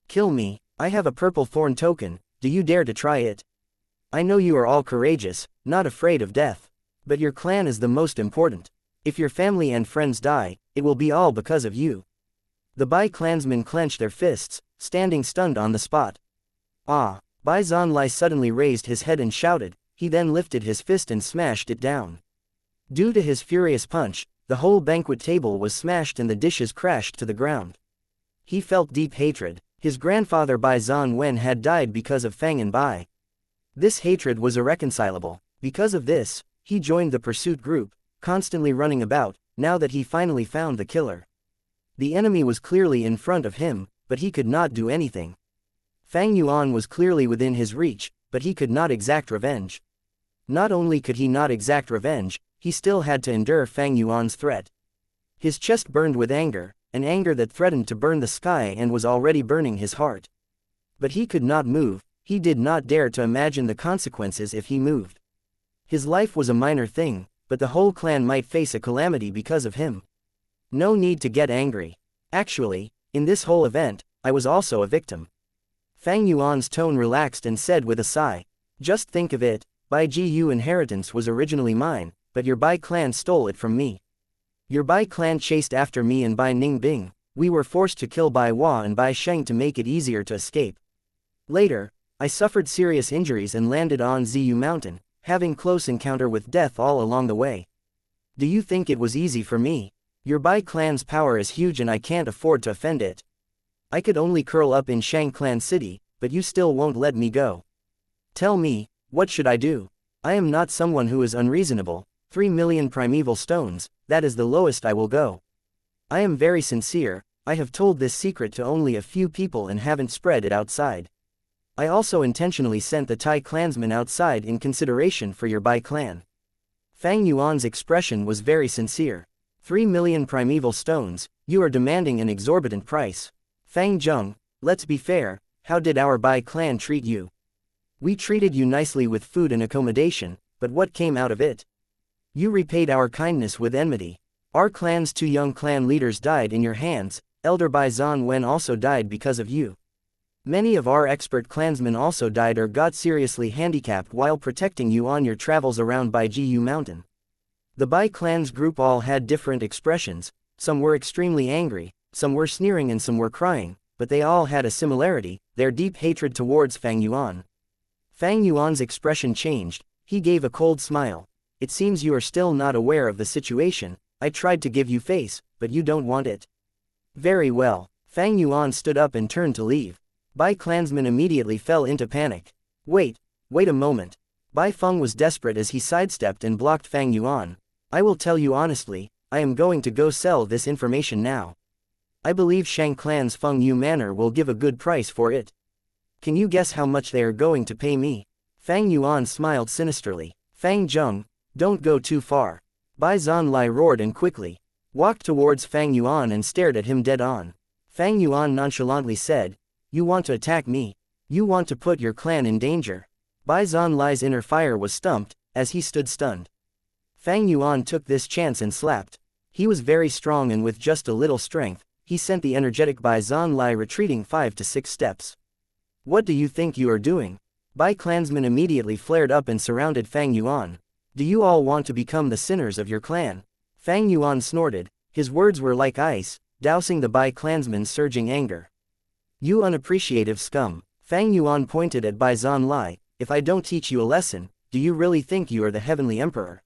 Kill me. I have a purple thorn token, do you dare to try it? I know you are all courageous, not afraid of death. But your clan is the most important. If your family and friends die, it will be all because of you. The Bai clansmen clenched their fists, standing stunned on the spot. Ah! Bai Zanlai suddenly raised his head and shouted, he then lifted his fist and smashed it down. Due to his furious punch, the whole banquet table was smashed and the dishes crashed to the ground. He felt deep hatred. His grandfather Bai Zan Wen had died because of Fang and Bai. This hatred was irreconcilable. Because of this, he joined the pursuit group, constantly running about, now that he finally found the killer. The enemy was clearly in front of him, but he could not do anything. Fang Yuan was clearly within his reach, but he could not exact revenge. Not only could he not exact revenge, he still had to endure Fang Yuan's threat. His chest burned with anger, an anger that threatened to burn the sky and was already burning his heart. But he could not move, he did not dare to imagine the consequences if he moved. His life was a minor thing, but the whole clan might face a calamity because of him. No need to get angry. Actually, in this whole event, I was also a victim. Fang Yuan's tone relaxed and said with a sigh. Just think of it, Bai Ji inheritance was originally mine, but your Bai clan stole it from me. Your Bai clan chased after me and Bai Ningbing. We were forced to kill Bai Hua and Bai Sheng to make it easier to escape. Later, I suffered serious injuries and landed on Ziyu Mountain, having close encounter with death all along the way. Do you think it was easy for me? Your Bai clan's power is huge and I can't afford to offend it. I could only curl up in Shang Clan City, but you still won't let me go. Tell me, what should I do? I am not someone who is unreasonable. 3 million primeval stones, that is the lowest I will go. I am very sincere. I have told this secret to only a few people and haven't spread it outside. I also intentionally sent the Tai clansmen outside in consideration for your Bai clan. Fang Yuan's expression was very sincere. 3 million primeval stones, you are demanding an exorbitant price. Fang Zheng, let's be fair, how did our Bai clan treat you? We treated you nicely with food and accommodation, but what came out of it? You repaid our kindness with enmity. Our clan's 2 young clan leaders died in your hands. Elder Bai Zan Wen also died because of you. Many of our expert clansmen also died or got seriously handicapped while protecting you on your travels around Bai Ji Mountain. The Bai clan's group all had different expressions. Some were extremely angry, some were sneering and some were crying, but they all had a similarity, their deep hatred towards Fang Yuan. Fang Yuan's expression changed. He gave a cold smile. It seems you are still not aware of the situation. I tried to give you face, but you don't want it. Very well. Fang Yuan stood up and turned to leave. Bai clansmen immediately fell into panic. Wait a moment. Bai Feng was desperate as he sidestepped and blocked Fang Yuan. I will tell you honestly, I am going to go sell this information now. I believe Shang Clan's Feng Yu Manor will give a good price for it. Can you guess how much they are going to pay me? Fang Yuan smiled sinisterly. Fang Zheng, don't go too far. Bai Zanlai roared and quickly walked towards Fang Yuan and stared at him dead on. Fang Yuan nonchalantly said, you want to attack me? You want to put your clan in danger? Bai Zanlai's inner fire was stumped, as he stood stunned. Fang Yuan took this chance and slapped. He was very strong and with just a little strength, he sent the energetic Bai Zanlai retreating 5 to 6 steps. What do you think you are doing? Bai clansmen immediately flared up and surrounded Fang Yuan. Do you all want to become the sinners of your clan? Fang Yuan snorted. His words were like ice, dousing the Bai clansmen's surging anger. You unappreciative scum. Fang Yuan pointed at Bai Zanlai. If I don't teach you a lesson, do you really think you are the heavenly emperor?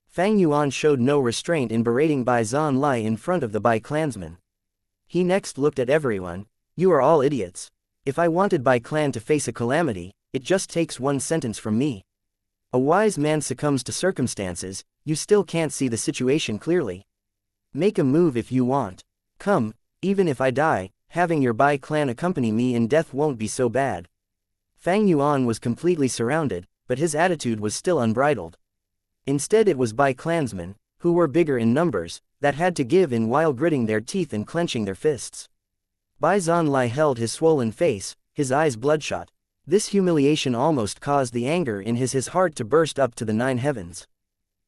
Fang Yuan showed no restraint in berating Bai Zanlai in front of the Bai clansmen. He next looked at everyone. You are all idiots. If I wanted Bai clan to face a calamity, it just takes one sentence from me. A wise man succumbs to circumstances. You still can't see the situation clearly. Make a move if you want. Come, even if I die, having your Bai clan accompany me in death won't be so bad. Fang Yuan was completely surrounded, but his attitude was still unbridled. Instead it was Bai clansmen, who were bigger in numbers, that had to give in while gritting their teeth and clenching their fists. Bai Zanlai held his swollen face, his eyes bloodshot. This humiliation almost caused the anger in his heart to burst up to the 9 heavens.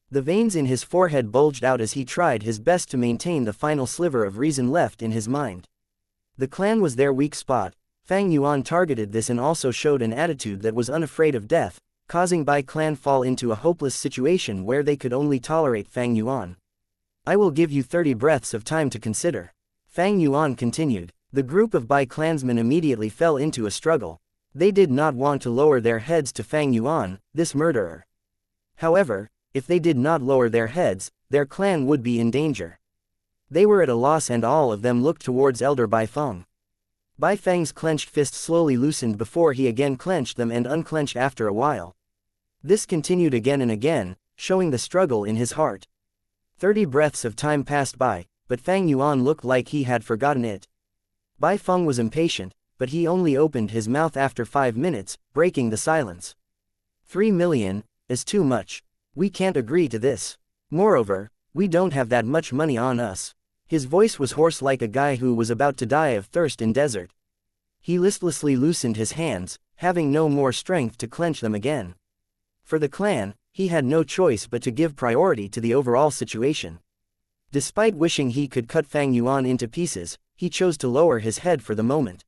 The veins in his forehead bulged out as he tried his best to maintain the final sliver of reason left in his mind. The clan was their weak spot. Fang Yuan targeted this and also showed an attitude that was unafraid of death, causing Bai clan fall into a hopeless situation where they could only tolerate Fang Yuan. I will give you 30 breaths of time to consider. Fang Yuan continued. The group of Bai clansmen immediately fell into a struggle. They did not want to lower their heads to Fang Yuan, this murderer. However, if they did not lower their heads, their clan would be in danger. They were at a loss and all of them looked towards Elder Bai Feng. Bai Feng's clenched fist slowly loosened before he again clenched them and unclenched after a while. This continued again and again, showing the struggle in his heart. 30 breaths of time passed by, but Fang Yuan looked like he had forgotten it. Bai Feng was impatient, but he only opened his mouth after 5 minutes, breaking the silence. 3 million is too much. We can't agree to this. Moreover, we don't have that much money on us. His voice was hoarse like a guy who was about to die of thirst in desert. He listlessly loosened his hands, having no more strength to clench them again. For the clan, he had no choice but to give priority to the overall situation. Despite wishing he could cut Fang Yuan into pieces, he chose to lower his head for the moment.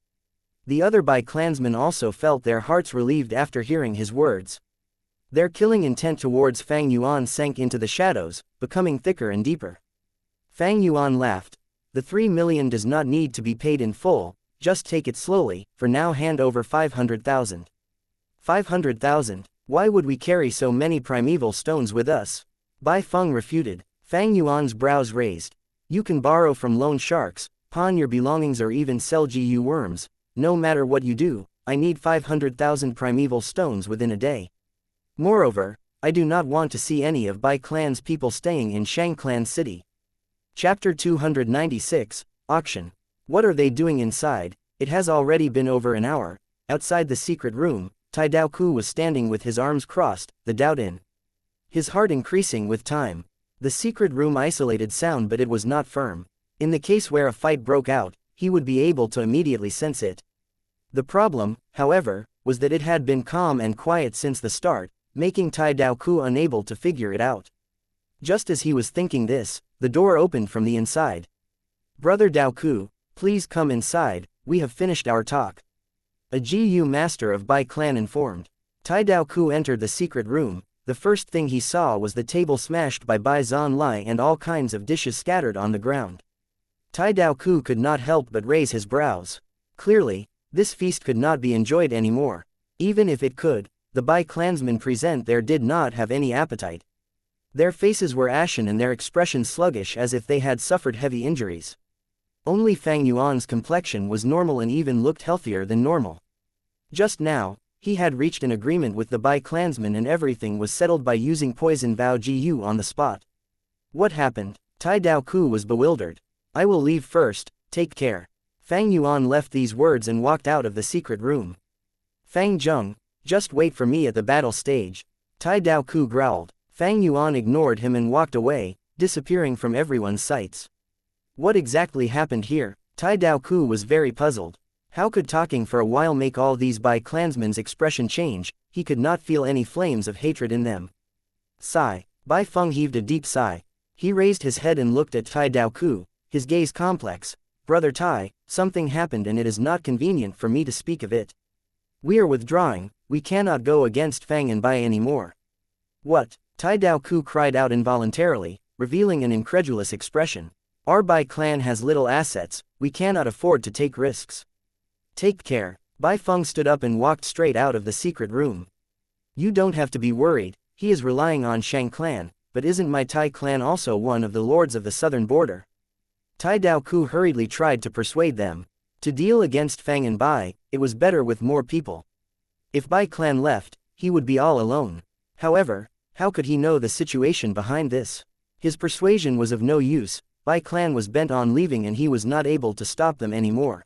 The other Bai clansmen also felt their hearts relieved after hearing his words. Their killing intent towards Fang Yuan sank into the shadows, becoming thicker and deeper. Fang Yuan laughed. The 3 million does not need to be paid in full, just take it slowly, for now hand over 500,000. 500,000? Why would we carry so many primeval stones with us? Bai Feng refuted. Fang Yuan's brows raised. You can borrow from loan sharks, pawn your belongings or even sell GU worms. No matter what you do, I need 500,000 primeval stones within a day. Moreover, I do not want to see any of Bai clan's people staying in Shangclan City. Chapter 296, Auction. What are they doing inside? It has already been over an hour. Outside the secret room, Tai Daoku was standing with his arms crossed, the doubt in his heart increasing with time. The secret room isolated sound, but it was not firm. In the case where a fight broke out, he would be able to immediately sense it. The problem, however, was that it had been calm and quiet since the start, making Tai Daoku unable to figure it out. Just as he was thinking this, the door opened from the inside. Brother Daoku, please come inside, we have finished our talk. A GU master of Bai clan informed. Tai Daoku entered the secret room. The first thing he saw was the table smashed by Bai Zanlai and all kinds of dishes scattered on the ground. Tai Daoku could not help but raise his brows. Clearly, this feast could not be enjoyed anymore. Even if it could, the Bai clansmen present there did not have any appetite. Their faces were ashen and their expressions sluggish as if they had suffered heavy injuries. Only Fang Yuan's complexion was normal and even looked healthier than normal. Just now, he had reached an agreement with the Bai clansmen and everything was settled by using poison Bao Jiu on the spot. What happened? Tai Daoku was bewildered. I will leave first, take care. Fang Yuan left these words and walked out of the secret room. Fang Zheng, just wait for me at the battle stage. Tai Daoku growled. Fang Yuan ignored him and walked away, disappearing from everyone's sights. What exactly happened here? Tai Daoku was very puzzled. How could talking for a while make all these Bai clansmen's expression change? He could not feel any flames of hatred in them. Sigh. Bai Feng heaved a deep sigh. He raised his head and looked at Tai Daoku, his gaze complex. Brother Tai, something happened and it is not convenient for me to speak of it. We are withdrawing, we cannot go against Fang and Bai anymore. What? Tai Daoku cried out involuntarily, revealing an incredulous expression. Our Bai clan has little assets, we cannot afford to take risks. Take care. Bai Feng stood up and walked straight out of the secret room. You don't have to be worried, he is relying on Shang clan, but isn't my Tai clan also one of the lords of the southern border? Tai Daoku hurriedly tried to persuade them. To deal against Fang and Bai, it was better with more people. If Bai clan left, he would be all alone. However, how could he know the situation behind this? His persuasion was of no use, Bai clan was bent on leaving and he was not able to stop them anymore.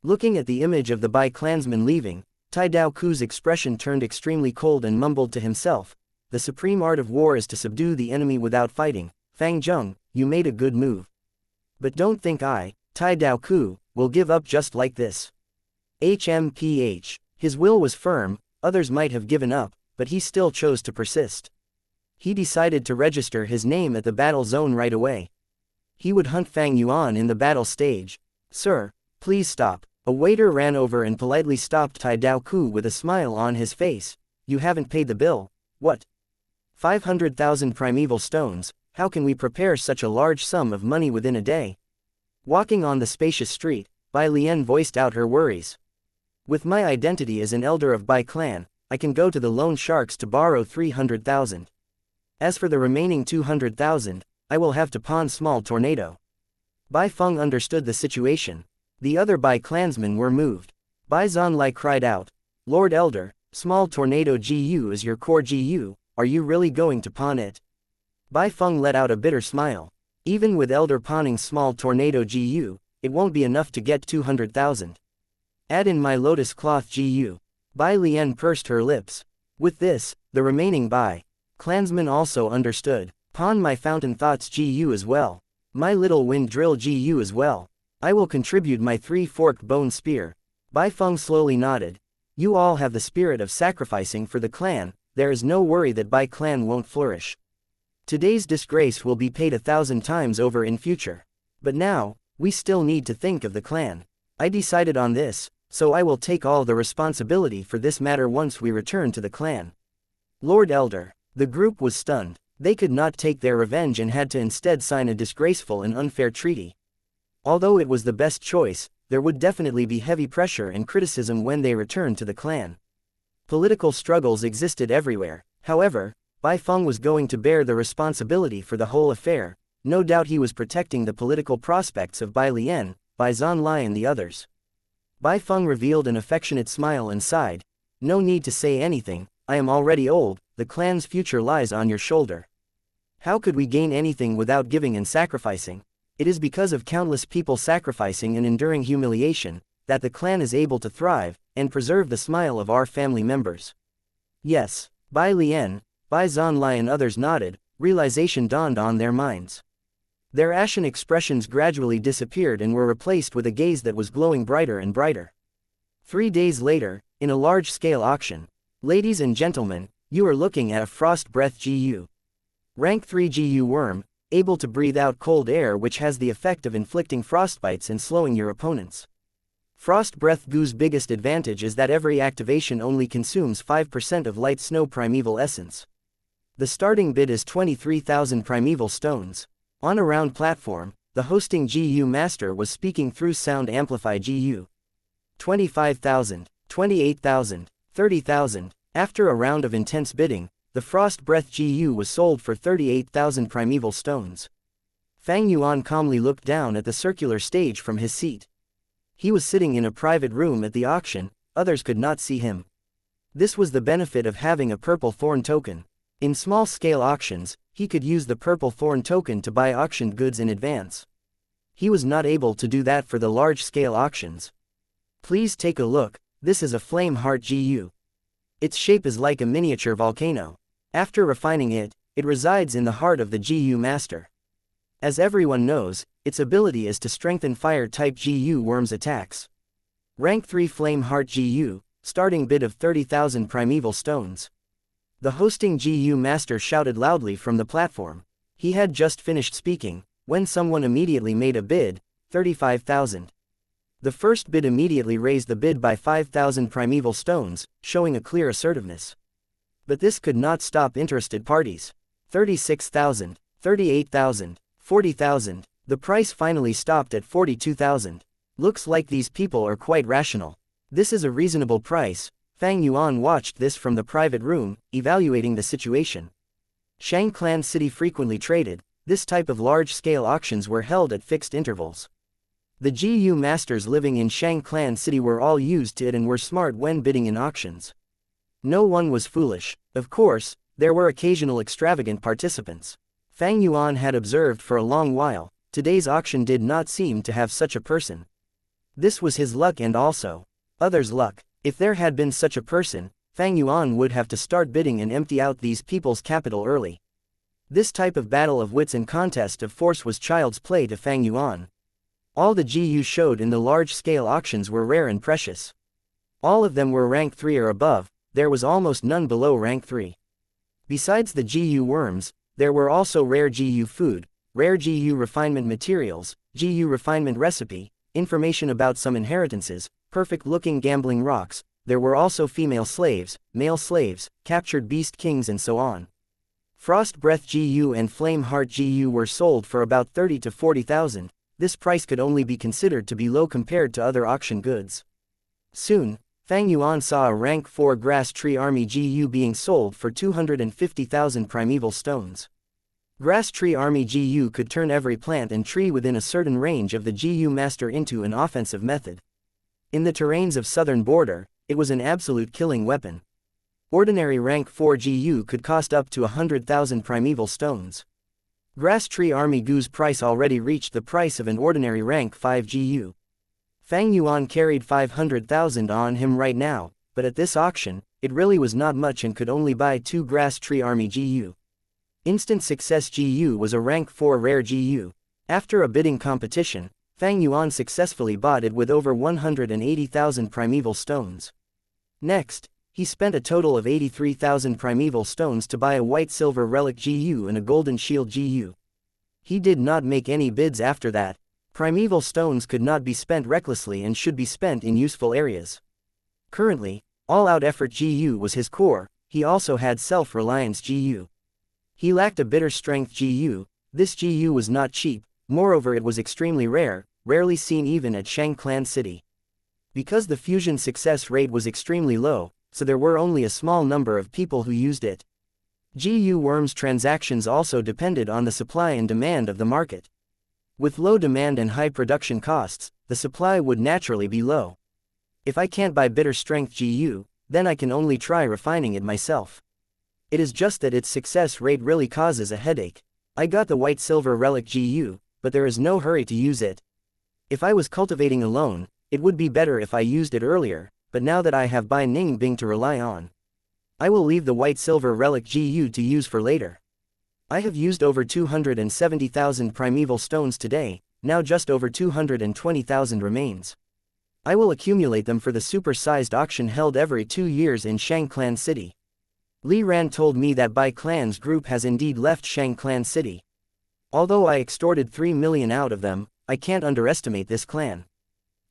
Looking at the image of the Bai clansmen leaving, Tai Daoku's expression turned extremely cold and mumbled to himself. The supreme art of war is to subdue the enemy without fighting. Fang Zheng, you made a good move. But don't think I, Tai Daoku, will give up just like this. HMPH. His will was firm, others might have given up, but he still chose to persist. He decided to register his name at the battle zone right away. He would hunt Fang Yuan in the battle stage. Sir, please stop. A waiter ran over and politely stopped Tai Daoku with a smile on his face. You haven't paid the bill. What? 500,000 primeval stones, how can we prepare such a large sum of money within a day? Walking on the spacious street, Bai Lian voiced out her worries. With my identity as an elder of Bai clan, I can go to the loan sharks to borrow 300,000. As for the remaining 200,000, I will have to pawn small tornado. Bai Feng understood the situation. The other Bai clansmen were moved. Bai Zanlai cried out, Lord Elder, small tornado GU is your core GU, are you really going to pawn it? Bai Feng let out a bitter smile. Even with Elder pawning small tornado GU, it won't be enough to get 200,000. Add in my lotus cloth GU. Bai Lian pursed her lips. With this, the remaining Bai clansmen also understood. Pawn my fountain thoughts GU as well. My little wind drill GU as well. I will contribute my 3-forked bone spear. Bai Feng slowly nodded. You all have the spirit of sacrificing for the clan, there is no worry that Bai clan won't flourish. Today's disgrace will be paid 1,000 times over in future. But now, we still need to think of the clan. I decided on this, so I will take all the responsibility for this matter once we return to the clan. Lord Elder. The group was stunned. They could not take their revenge and had to instead sign a disgraceful and unfair treaty. Although it was the best choice, there would definitely be heavy pressure and criticism when they returned to the clan. Political struggles existed everywhere. However, Bai Feng was going to bear the responsibility for the whole affair. No doubt he was protecting the political prospects of Bai Lian, Bai Zhanlai and the others. Bai Feng revealed an affectionate smile and sighed. No need to say anything, I am already old, the clan's future lies on your shoulder. How could we gain anything without giving and sacrificing? It is because of countless people sacrificing and enduring humiliation, that the clan is able to thrive, and preserve the smile of our family members. Yes, Bai Lian, Bai Zhanlai and others nodded, realization dawned on their minds. Their ashen expressions gradually disappeared and were replaced with a gaze that was glowing brighter and brighter. 3 days later, in a large-scale auction. Ladies and gentlemen, you are looking at a Frost Breath GU. Rank 3 GU worm, able to breathe out cold air which has the effect of inflicting frostbites and slowing your opponents. Frost Breath GU's biggest advantage is that every activation only consumes 5% of light snow primeval essence. The starting bid is 23,000 primeval stones. On a round platform, the hosting GU master was speaking through sound amplify GU. 25,000, 28,000, 30,000. After a round of intense bidding, the Frost Breath GU was sold for 38,000 primeval stones. Fang Yuan calmly looked down at the circular stage from his seat. He was sitting in a private room at the auction, others could not see him. This was the benefit of having a purple thorn token. In small-scale auctions, he could use the purple thorn token to buy auctioned goods in advance. He was not able to do that for the large-scale auctions. Please take a look, this is a Flame Heart GU. Its shape is like a miniature volcano. After refining it, it resides in the heart of the GU master. As everyone knows, its ability is to strengthen fire-type GU worms' attacks. Rank 3 Flame Heart GU, starting bid of 30,000 primeval stones. The hosting GU master shouted loudly from the platform. He had just finished speaking, when someone immediately made a bid, 35,000. The first bid immediately raised the bid by 5,000 primeval stones, showing a clear assertiveness. But this could not stop interested parties. 36,000, 38,000, 40,000. The price finally stopped at 42,000. Looks like these people are quite rational. This is a reasonable price. Fang Yuan watched this from the private room, evaluating the situation. Shang Clan City frequently traded. This type of large-scale auctions were held at fixed intervals. The GU masters living in Shang Clan City were all used to it and were smart when bidding in auctions. No one was foolish. Of course, there were occasional extravagant participants. Fang Yuan had observed for a long while. Today's auction did not seem to have such a person. This was his luck and also others' luck. If there had been such a person, Fang Yuan would have to start bidding and empty out these people's capital early. This type of battle of wits and contest of force was child's play to Fang Yuan. All the GU showed in the large-scale auctions were rare and precious. All of them were rank 3 or above, there was almost none below rank 3. Besides the GU worms, there were also rare GU food, rare GU refinement materials, GU refinement recipe, information about some inheritances, perfect-looking gambling rocks. There were also female slaves, male slaves, captured beast kings and so on. Frost Breath GU and Flame Heart GU were sold for about 30 to 40,000. This price could only be considered to be low compared to other auction goods. Soon, Fang Yuan saw a rank 4 Grass Tree Army GU being sold for 250,000 primeval stones. Grass Tree Army GU could turn every plant and tree within a certain range of the GU master into an offensive method. In the terrains of southern border, it was an absolute killing weapon. Ordinary rank 4 GU could cost up to 100,000 primeval stones. Grass Tree Army GU's price already reached the price of an ordinary rank 5 GU. Fang Yuan carried 500,000 on him right now, but at this auction, it really was not much and could only buy 2 Grass Tree Army GU. Instant Success GU was a rank 4 rare GU. After a bidding competition, Fang Yuan successfully bought it with over 180,000 primeval stones. Next, he spent a total of 83,000 primeval stones to buy a white-silver relic GU and a golden shield GU. He did not make any bids after that. Primeval stones could not be spent recklessly and should be spent in useful areas. Currently, all-out effort GU was his core. He also had self-reliance GU. He lacked a bitter strength GU. This GU was not cheap, moreover it was extremely rare, rarely seen even at Shangclan City. Because the fusion success rate was extremely low, so there were only a small number of people who used it. GU worms transactions also depended on the supply and demand of the market. With low demand and high production costs, the supply would naturally be low. If I can't buy bitter strength GU, then I can only try refining it myself. It is just that its success rate really causes a headache. I got the white silver relic GU, but there is no hurry to use it. If I was cultivating alone, it would be better if I used it earlier, but now that I have Bai Ning Bing to rely on, I will leave the white silver relic GU to use for later. I have used over 270,000 primeval stones today, now just over 220,000 remains. I will accumulate them for the super-sized auction held every 2 years in Shangclan City. Li Ran told me that Bai Clan's group has indeed left Shangclan City. Although I extorted 3 million out of them, I can't underestimate this clan.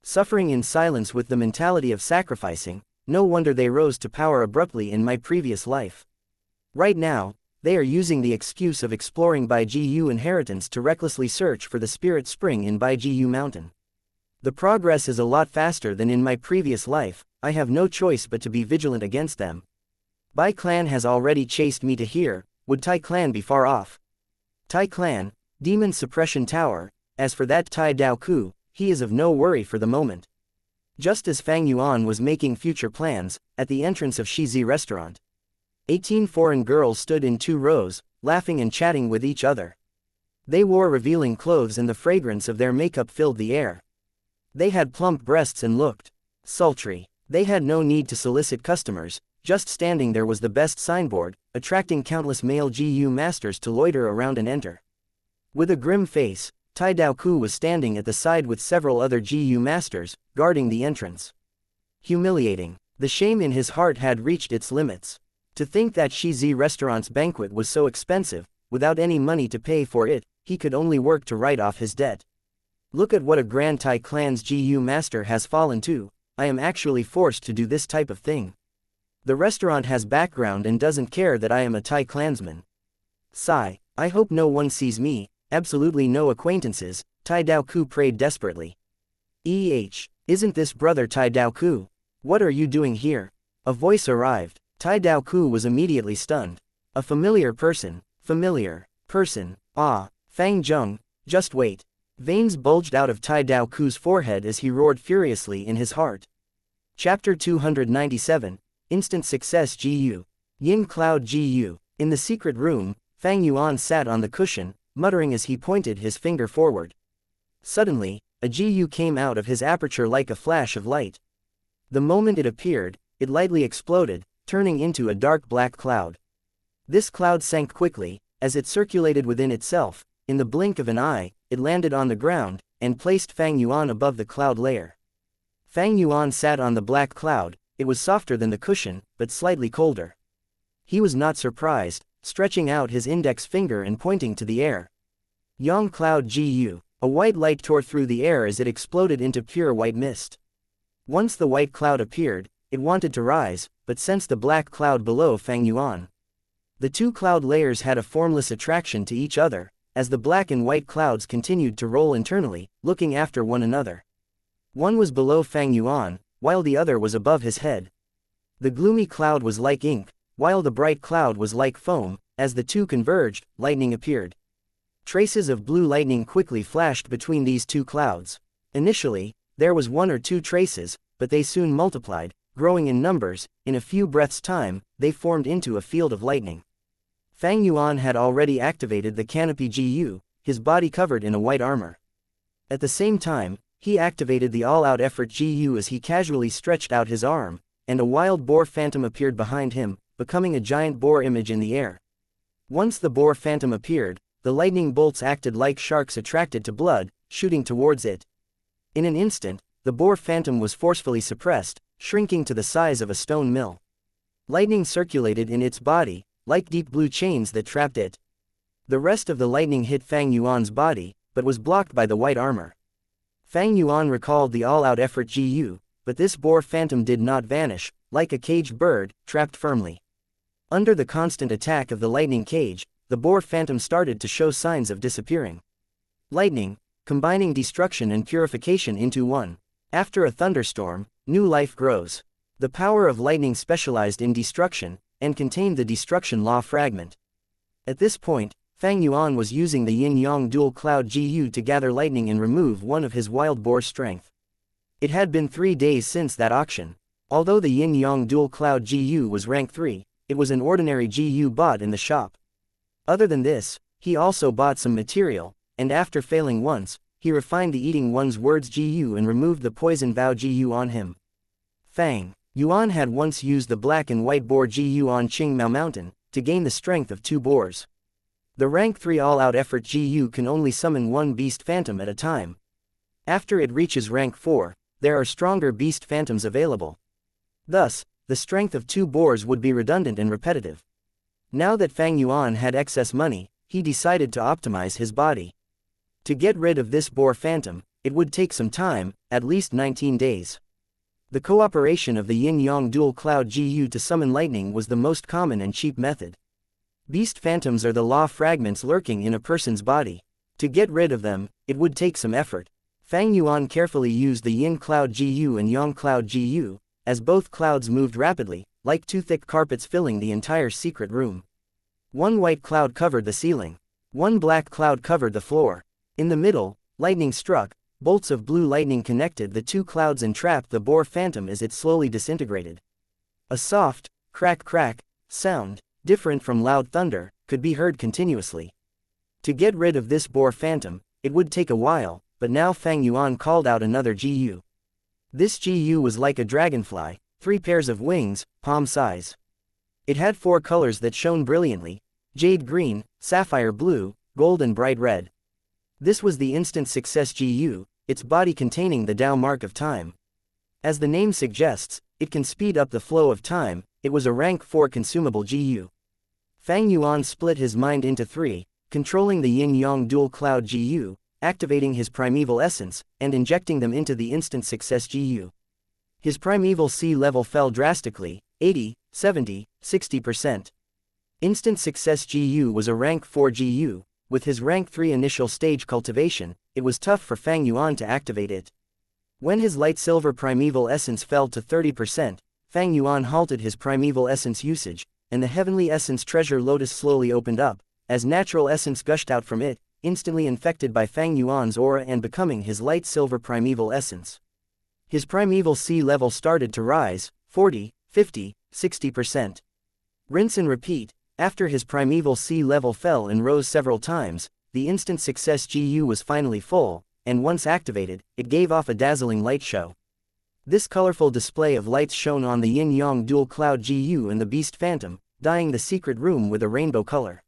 Suffering in silence with the mentality of sacrificing, no wonder they rose to power abruptly in my previous life. Right now, they are using the excuse of exploring Baiju inheritance to recklessly search for the spirit spring in Baiju Mountain. The progress is a lot faster than in my previous life. I have no choice but to be vigilant against them. Bai Clan has already chased me to here. Would Tai Clan be far off? Tai Clan, Demon Suppression Tower. As for that Tai Dao Ku, he is of no worry for the moment. Just as Fang Yuan was making future plans, at the entrance of Shizi restaurant, 18 foreign girls stood in 2 rows, laughing and chatting with each other. They wore revealing clothes and the fragrance of their makeup filled the air. They had plump breasts and looked sultry. They had no need to solicit customers, just standing there was the best signboard, attracting countless male GU masters to loiter around and enter. With a grim face, Tai Dao Ku was standing at the side with several other GU masters, guarding the entrance. Humiliating. The shame in his heart had reached its limits. To think that Shizi restaurant's banquet was so expensive, without any money to pay for it, he could only work to write off his debt. Look at what a Grand Tai Clan's GU master has fallen to. I am actually forced to do this type of thing. The restaurant has background and doesn't care that I am a Tai Clansman. Sigh. I hope no one sees me. Absolutely no acquaintances. Tai Dao Ku prayed desperately. Isn't this brother Tai Dao Ku? What are you doing here? A voice arrived. Tai Dao Ku was immediately stunned. A familiar person. Ah, Fang Zheng, just wait. Veins bulged out of Tai Dao Ku's forehead as he roared furiously in his heart. Chapter 297, Instant Success GU. Yin Cloud GU. In the secret room, Fang Yuan sat on the cushion, muttering as he pointed his finger forward. Suddenly, a GU came out of his aperture like a flash of light. The moment it appeared, it lightly exploded, turning into a dark black cloud. This cloud sank quickly, as it circulated within itself. In the blink of an eye, it landed on the ground, and placed Fang Yuan above the cloud layer. Fang Yuan sat on the black cloud. It was softer than the cushion, but slightly colder. He was not surprised, stretching out his index finger and pointing to the air. Yang Cloud GU. A white light tore through the air as it exploded into pure white mist. Once the white cloud appeared, it wanted to rise, but sensed the black cloud below Fang Yuan. The 2 cloud layers had a formless attraction to each other, as the black and white clouds continued to roll internally, looking after one another. One was below Fang Yuan, while the other was above his head. The gloomy cloud was like ink, while the bright cloud was like foam. As the 2 converged, lightning appeared. Traces of blue lightning quickly flashed between these 2 clouds. Initially, there was 1 or 2 traces, but they soon multiplied, growing in numbers. In a few breaths' time, they formed into a field of lightning. Fang Yuan had already activated the canopy GU, his body covered in a white armor. At the same time, he activated the all-out effort GU as he casually stretched out his arm, and a wild boar phantom appeared behind him, becoming a giant boar image in the air. Once the boar phantom appeared, the lightning bolts acted like sharks attracted to blood, shooting towards it. In an instant, the boar phantom was forcefully suppressed, shrinking to the size of a stone mill. Lightning circulated in its body, like deep blue chains that trapped it. The rest of the lightning hit Fang Yuan's body, but was blocked by the white armor. Fang Yuan recalled the all-out effort Gu, but this boar phantom did not vanish, like a caged bird, trapped firmly. Under the constant attack of the lightning cage, the boar phantom started to show signs of disappearing. Lightning, combining destruction and purification into one. After a thunderstorm, new life grows. The power of lightning specialized in destruction, and contained the destruction law fragment. At this point, Fang Yuan was using the yin-yang dual cloud Gu to gather lightning and remove one of his wild boar strength. It had been 3 days since that auction. Although the yin-yang dual cloud Gu was rank 3, it was an ordinary Gu bought in the shop. Other than this, he also bought some material, and after failing once, he refined the eating one's words Gu and removed the poison vow Gu on him. Fang Yuan had once used the black and white boar Gu on Qingmao Mountain, to gain the strength of 2 boars. The rank 3 all-out effort Gu can only summon 1 beast phantom at a time. After it reaches rank 4, there are stronger beast phantoms available. Thus, the strength of 2 boars would be redundant and repetitive. Now that Fang Yuan had excess money, he decided to optimize his body. To get rid of this boar phantom, it would take some time, at least 19 days. The cooperation of the yin-yang dual cloud Gu to summon lightning was the most common and cheap method. Beast phantoms are the law fragments lurking in a person's body. To get rid of them, it would take some effort. Fang Yuan carefully used the yin cloud Gu and yang cloud Gu, as both clouds moved rapidly, like 2 thick carpets filling the entire secret room. 1 white cloud covered the ceiling. 1 black cloud covered the floor. In the middle, lightning struck, bolts of blue lightning connected the 2 clouds and trapped the boar phantom as it slowly disintegrated. A soft, crack sound, different from loud thunder, could be heard continuously. To get rid of this boar phantom, it would take a while, but now Fang Yuan called out another Gu. This Gu was like a dragonfly, 3 pairs of wings, palm size. It had 4 colors that shone brilliantly: jade green, sapphire blue, gold and bright red. This was the instant success Gu, its body containing the Tao mark of time. As the name suggests, it can speed up the flow of time. It was a rank 4 consumable Gu. Fang Yuan split his mind into 3, controlling the yin-yang dual cloud Gu, activating his primeval essence, and injecting them into the instant success Gu. His primeval C level fell drastically, 80, 70, 60%. Instant success Gu was a rank 4 Gu. With his rank 3 initial stage cultivation, it was tough for Fang Yuan to activate it. When his light silver primeval essence fell to 30%, Fang Yuan halted his primeval essence usage, and the heavenly essence treasure lotus slowly opened up, as natural essence gushed out from it, instantly infected by Fang Yuan's aura and becoming his light silver primeval essence. His primeval C level started to rise, 40, 50, 60%. Rinse and repeat. After his primeval C level fell and rose several times, the instant success Gu was finally full, and once activated, it gave off a dazzling light show. This colorful display of lights shone on the yin-yang dual cloud Gu and the beast phantom, dyeing the secret room with a rainbow color.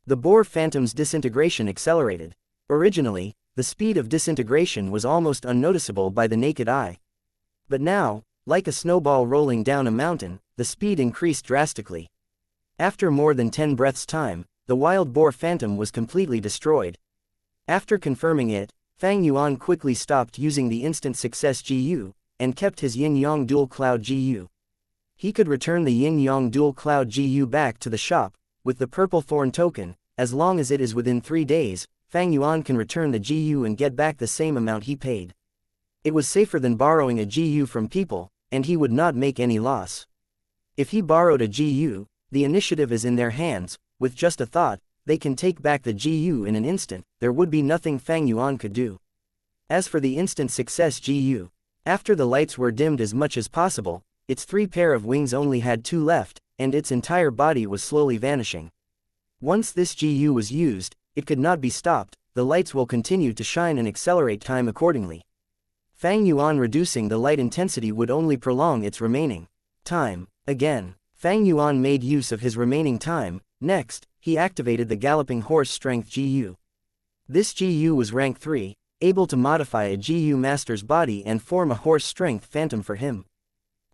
The boar phantom's disintegration accelerated. Originally, the speed of disintegration was almost unnoticeable by the naked eye. But now, like a snowball rolling down a mountain, the speed increased drastically. After more than 10 breaths' time, the wild boar phantom was completely destroyed. After confirming it, Fang Yuan quickly stopped using the instant success Gu, and kept his yin-yang dual cloud Gu. He could return the yin-yang dual cloud Gu back to the shop, with the purple thorn token. As long as it is within 3 days, Fang Yuan can return the Gu and get back the same amount he paid. It was safer than borrowing a Gu from people, and he would not make any loss. If he borrowed a Gu, the initiative is in their hands. With just a thought, they can take back the Gu in an instant. There would be nothing Fang Yuan could do. As for the instant success Gu, after the lights were dimmed as much as possible, its 3 pair of wings only had 2 left, and its entire body was slowly vanishing. Once this Gu was used, it could not be stopped. The lights will continue to shine and accelerate time accordingly. Fang Yuan reducing the light intensity would only prolong its remaining time. Again, Fang Yuan made use of his remaining time. Next, he activated the galloping horse strength Gu. This Gu was rank 3, able to modify a Gu master's body and form a horse strength phantom for him.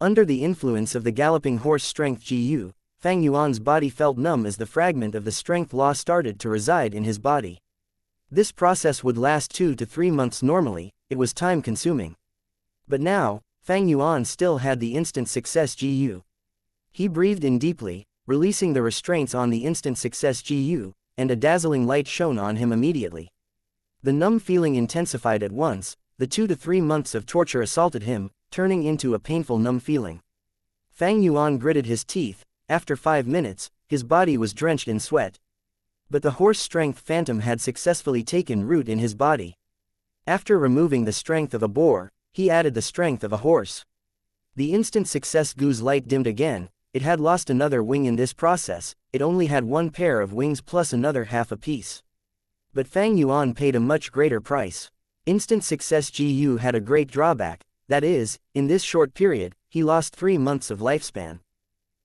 Under the influence of the galloping horse strength Gu, Fang Yuan's body felt numb as the fragment of the strength law started to reside in his body. This process would last 2 to 3 months normally, it was time-consuming. But now, Fang Yuan still had the instant success Gu. He breathed in deeply, releasing the restraints on the instant success Gu, and a dazzling light shone on him immediately. The numb feeling intensified at once, the 2 to 3 months of torture assaulted him, turning into a painful numb feeling. Fang Yuan gritted his teeth. After 5 minutes, his body was drenched in sweat. But the horse strength phantom had successfully taken root in his body. After removing the strength of a boar, he added the strength of a horse. The instant success Gu's light dimmed again. It had lost another wing in this process, it only had 1 pair of wings plus another half a piece. But Fang Yuan paid a much greater price. Instant success Gu had a great drawback, that is, in this short period, he lost 3 months of lifespan.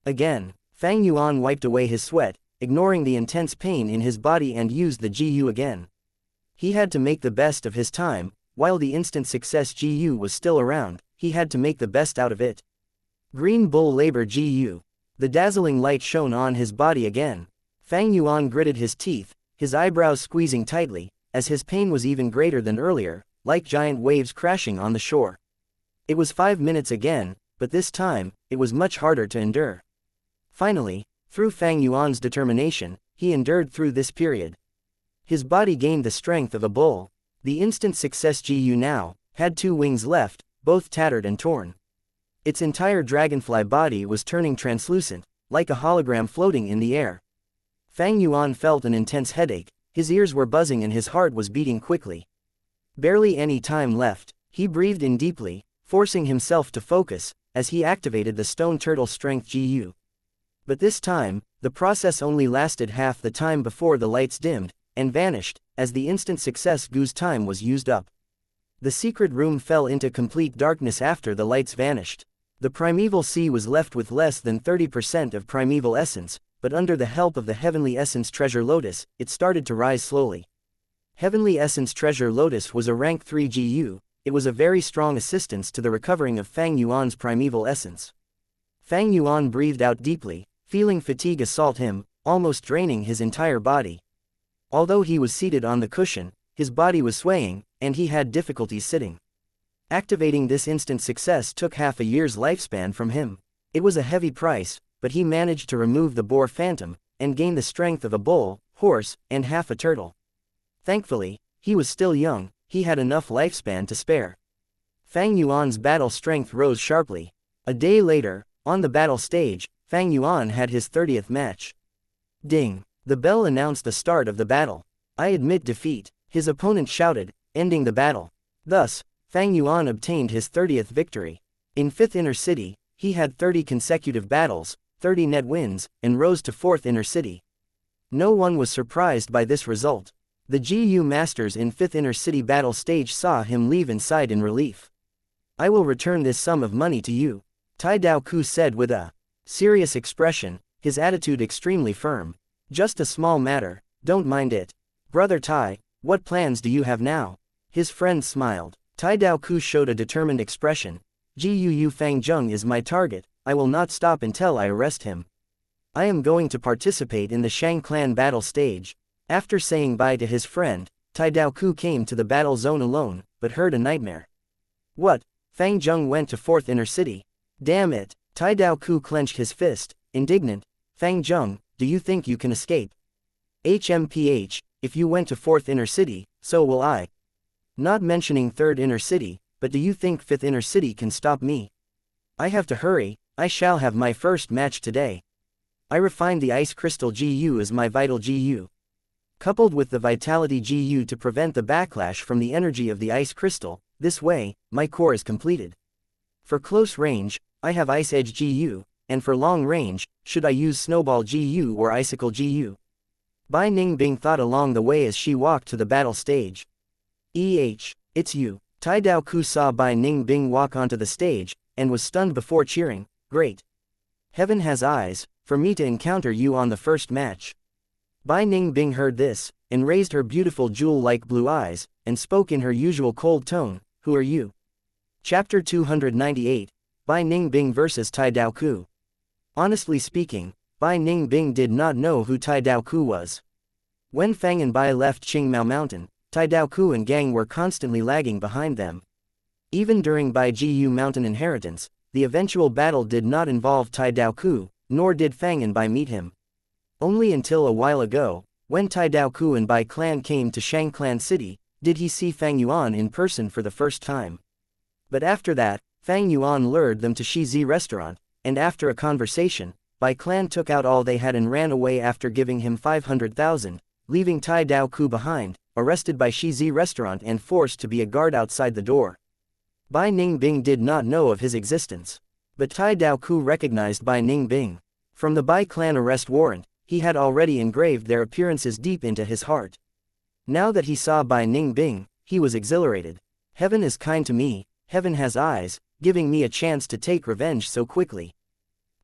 Again, Fang Yuan wiped away his sweat, ignoring the intense pain in his body and used the Gu again. He had to make the best of his time, while the instant success Gu was still around, he had to make the best out of it. Green Bull Labor Gu. The dazzling light shone on his body again. Fang Yuan gritted his teeth, his eyebrows squeezing tightly, as his pain was even greater than earlier, like giant waves crashing on the shore. It was 5 minutes again, but this time, it was much harder to endure. Finally, through Fang Yuan's determination, he endured through this period. His body gained the strength of a bull. The instant success Gu now had 2 wings left, both tattered and torn. Its entire dragonfly body was turning translucent, like a hologram floating in the air. Fang Yuan felt an intense headache, his ears were buzzing and his heart was beating quickly. Barely any time left, he breathed in deeply, forcing himself to focus, as he activated the stone turtle strength Gu. But this time, the process only lasted half the time before the lights dimmed, and vanished, as the instant success Gu's time was used up. The secret room fell into complete darkness after the lights vanished. The primeval sea was left with less than 30% of primeval essence, but under the help of the Heavenly Essence Treasure Lotus, it started to rise slowly. Heavenly Essence Treasure Lotus was a rank 3 Gu, it was a very strong assistance to the recovering of Fang Yuan's primeval essence. Fang Yuan breathed out deeply, feeling fatigue assault him, almost draining his entire body. Although he was seated on the cushion, his body was swaying, and he had difficulties sitting. Activating this instant success took half a year's lifespan from him. It was a heavy price, but he managed to remove the boar phantom, and gain the strength of a bull, horse, and half a turtle. Thankfully, he was still young, he had enough lifespan to spare. Fang Yuan's battle strength rose sharply. A day later, on the battle stage, Fang Yuan had his 30th match. Ding! The bell announced the start of the battle. I admit defeat, his opponent shouted, ending the battle. Thus, Fang Yuan obtained his 30th victory. In 5th Inner City, he had 30 consecutive battles, 30 net wins, and rose to 4th Inner City. No one was surprised by this result. The GU masters in 5th Inner City battle stage saw him leave inside in relief. I will return this sum of money to you, Tai Dao Ku said with a serious expression, his attitude extremely firm. Just a small matter, don't mind it. Brother Tai, what plans do you have now? His friend smiled. Tai Dao Ku showed a determined expression. Gu Fang Zheng is my target, I will not stop until I arrest him. I am going to participate in the Shang clan battle stage. After saying bye to his friend, Tai Dao Ku came to the battle zone alone, but heard a nightmare. What? Fang Zheng went to 4th Inner City. Damn it! Tai Dao Ku clenched his fist, indignant. Fang Zheng, do you think you can escape? HMPH, if you went to 4th Inner City, so will I. Not mentioning 3rd Inner City, but do you think 5th Inner City can stop me? I have to hurry, I shall have my first match today. I refined the Ice Crystal GU as my Vital GU. Coupled with the Vitality GU to prevent the backlash from the energy of the Ice Crystal, this way, my core is completed. For close range, I have Ice Edge GU, and for long range, should I use Snowball GU or Icicle GU? Bai Ningbing thought along the way as she walked to the battle stage. It's you. Tai Dao Ku saw Bai Ningbing walk onto the stage, and was stunned before cheering, great. Heaven has eyes, for me to encounter you on the first match. Bai Ningbing heard this, and raised her beautiful jewel-like blue eyes, and spoke in her usual cold tone, who are you? Chapter 298, Bai Ningbing vs Tai Daoku. Honestly speaking, Bai Ningbing did not know who Tai Daoku was. When Fang and Bai left Qingmao Mountain, Tai Daoku and gang were constantly lagging behind them. Even during Bai Jiu Mountain inheritance, the eventual battle did not involve Tai Daoku, nor did Fang and Bai meet him. Only until a while ago, when Tai Daoku and Bai clan came to Shangclan City, did he see Fang Yuan in person for the first time. But after that, Fang Yuan lured them to Shizi restaurant, and after a conversation, Bai clan took out all they had and ran away after giving him 500,000, leaving Tai Daoku behind, arrested by Shizi restaurant and forced to be a guard outside the door. Bai Ningbing did not know of his existence. But Tai Daoku recognized Bai Ningbing. From the Bai clan arrest warrant, he had already engraved their appearances deep into his heart. Now that he saw Bai Ningbing, he was exhilarated. Heaven is kind to me, heaven has eyes, giving me a chance to take revenge so quickly.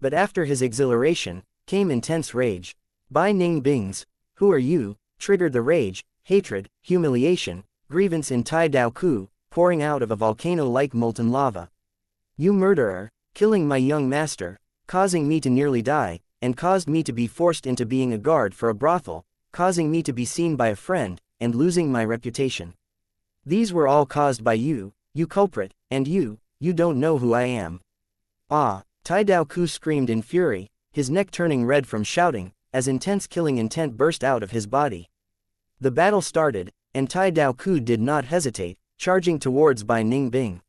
But after his exhilaration, came intense rage. Bai Ningbing's, "Who are you?" triggered the rage, hatred, humiliation, grievance in Tai Daoku, pouring out of a volcano like molten lava. "You murderer, killing my young master, causing me to nearly die, and caused me to be forced into being a guard for a brothel, causing me to be seen by a friend, and losing my reputation. These were all caused by you, you culprit, and you don't know who I am." "Ah!" Tai Daoku screamed in fury, his neck turning red from shouting, as intense killing intent burst out of his body. The battle started, and Tai Daoku did not hesitate, charging towards Bai Ningbing.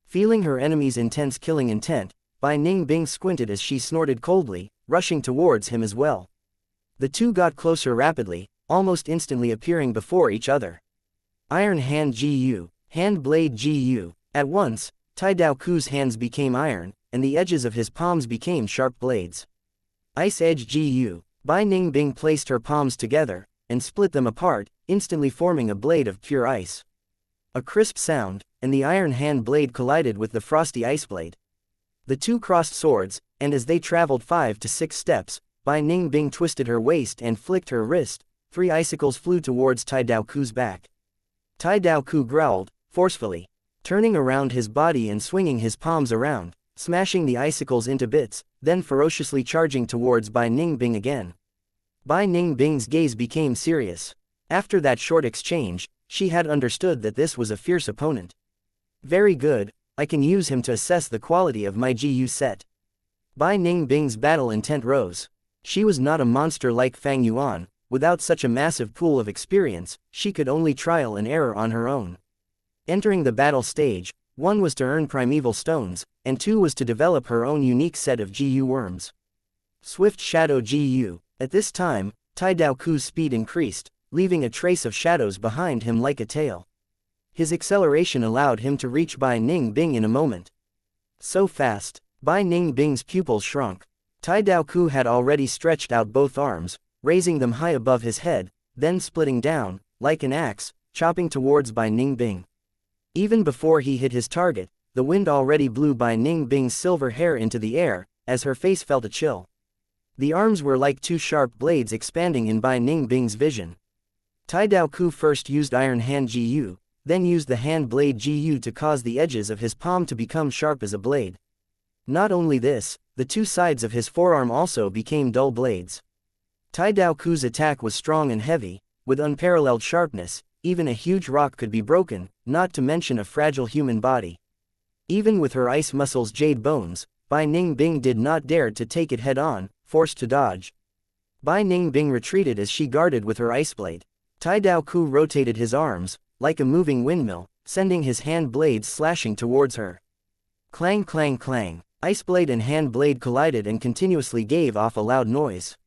Feeling her enemy's intense killing intent, Bai Ningbing squinted as she snorted coldly, rushing towards him as well. The two got closer rapidly, almost instantly appearing before each other. Iron Hand Gu, Hand Blade Gu. At once, Tai Daoku's hands became iron, and the edges of his palms became sharp blades. Ice Edge Gu. Bai Ningbing placed her palms together, and split them apart, instantly forming a blade of pure ice. A crisp sound, and the iron hand blade collided with the frosty ice blade. The two crossed swords, and as they traveled 5 to 6 steps, Bai Ningbing twisted her waist and flicked her wrist. 3 icicles flew towards Tai Daoku's back. Tai Daoku growled, forcefully, turning around his body and swinging his palms around, smashing the icicles into bits, then ferociously charging towards Bai Ningbing again. Bai Ningbing's gaze became serious. After that short exchange, she had understood that this was a fierce opponent. Very good, I can use him to assess the quality of my GU set. Bai Ningbing's battle intent rose. She was not a monster like Fang Yuan. Without such a massive pool of experience, she could only trial and error on her own. Entering the battle stage, 1 was to earn primeval stones, and 2 was to develop her own unique set of GU worms. Swift Shadow GU. At this time, Tai Daoku's speed increased, leaving a trace of shadows behind him like a tail. His acceleration allowed him to reach Bai Ningbing in a moment. So fast, Bai Ningbing's pupils shrunk. Tai Daoku had already stretched out both arms, raising them high above his head, then splitting down, like an axe, chopping towards Bai Ningbing. Even before he hit his target, the wind already blew Bai Ningbing's silver hair into the air, as her face felt a chill. The arms were like 2 sharp blades expanding in Bai Ningbing's vision. Tai Daoku first used Iron Hand Gu, then used the Hand Blade Gu to cause the edges of his palm to become sharp as a blade. Not only this, the 2 sides of his forearm also became dull blades. Tai Daoku's attack was strong and heavy, with unparalleled sharpness. Even a huge rock could be broken, not to mention a fragile human body. Even with her ice muscles jade bones, Bai Ningbing did not dare to take it head-on, forced to dodge. Bai Ningbing retreated as she guarded with her ice blade. Tai Daoku rotated his arms, like a moving windmill, sending his hand blades slashing towards her. Clang clang clang, ice blade and hand blade collided and continuously gave off a loud noise.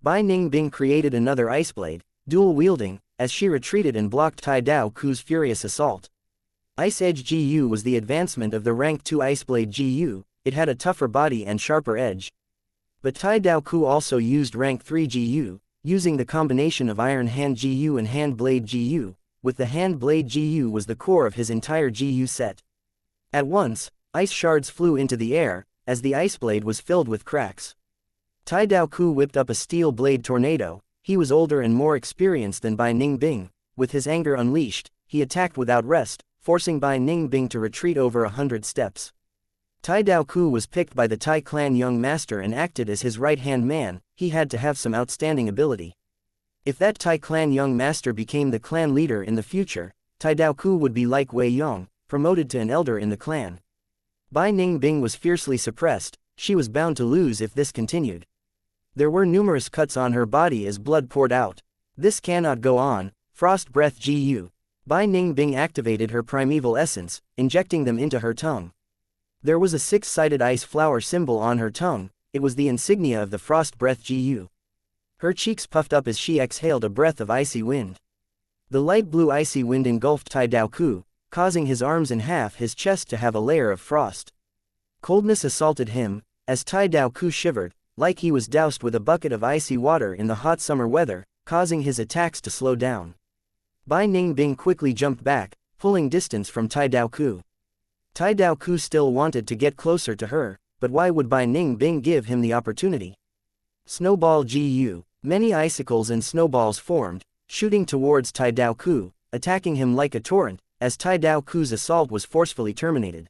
Bai Ningbing created another ice blade, dual-wielding, as she retreated and blocked Tai Daoku's furious assault. Ice Edge GU was the advancement of the Rank 2 Ice Blade GU, it had a tougher body and sharper edge. But Tai Daoku also used Rank 3 GU, using the combination of Iron Hand GU and Hand Blade GU, with the Hand Blade GU was the core of his entire GU set. At once, ice shards flew into the air, as the ice blade was filled with cracks. Tai Daoku whipped up a steel blade tornado. He was older and more experienced than Bai Ningbing. With his anger unleashed, he attacked without rest, forcing Bai Ningbing to retreat over 100 steps. Tai Daoku was picked by the Tai clan young master and acted as his right-hand man. He had to have some outstanding ability. If that Tai clan young master became the clan leader in the future, Tai Daoku would be like Wei Yong, promoted to an elder in the clan. Bai Ningbing was fiercely suppressed. She was bound to lose if this continued. There were numerous cuts on her body as blood poured out. This cannot go on. Frost breath Gu. Bai Ningbing activated her primeval essence, injecting them into her tongue. There was a six-sided ice flower symbol on her tongue. It was the insignia of the frost breath Gu. Her cheeks puffed up as she exhaled a breath of icy wind. The light blue icy wind engulfed Tai Daoku, causing his arms and half his chest to have a layer of frost. Coldness assaulted him, as Tai Daoku shivered, like he was doused with a bucket of icy water in the hot summer weather, causing his attacks to slow down. Bai Ningbing quickly jumped back, pulling distance from Tai Daoku. Tai Daoku still wanted to get closer to her, but why would Bai Ningbing give him the opportunity? Snowball Gu. Many icicles and snowballs formed, shooting towards Tai Daoku, attacking him like a torrent, as Tai Daoku's assault was forcefully terminated.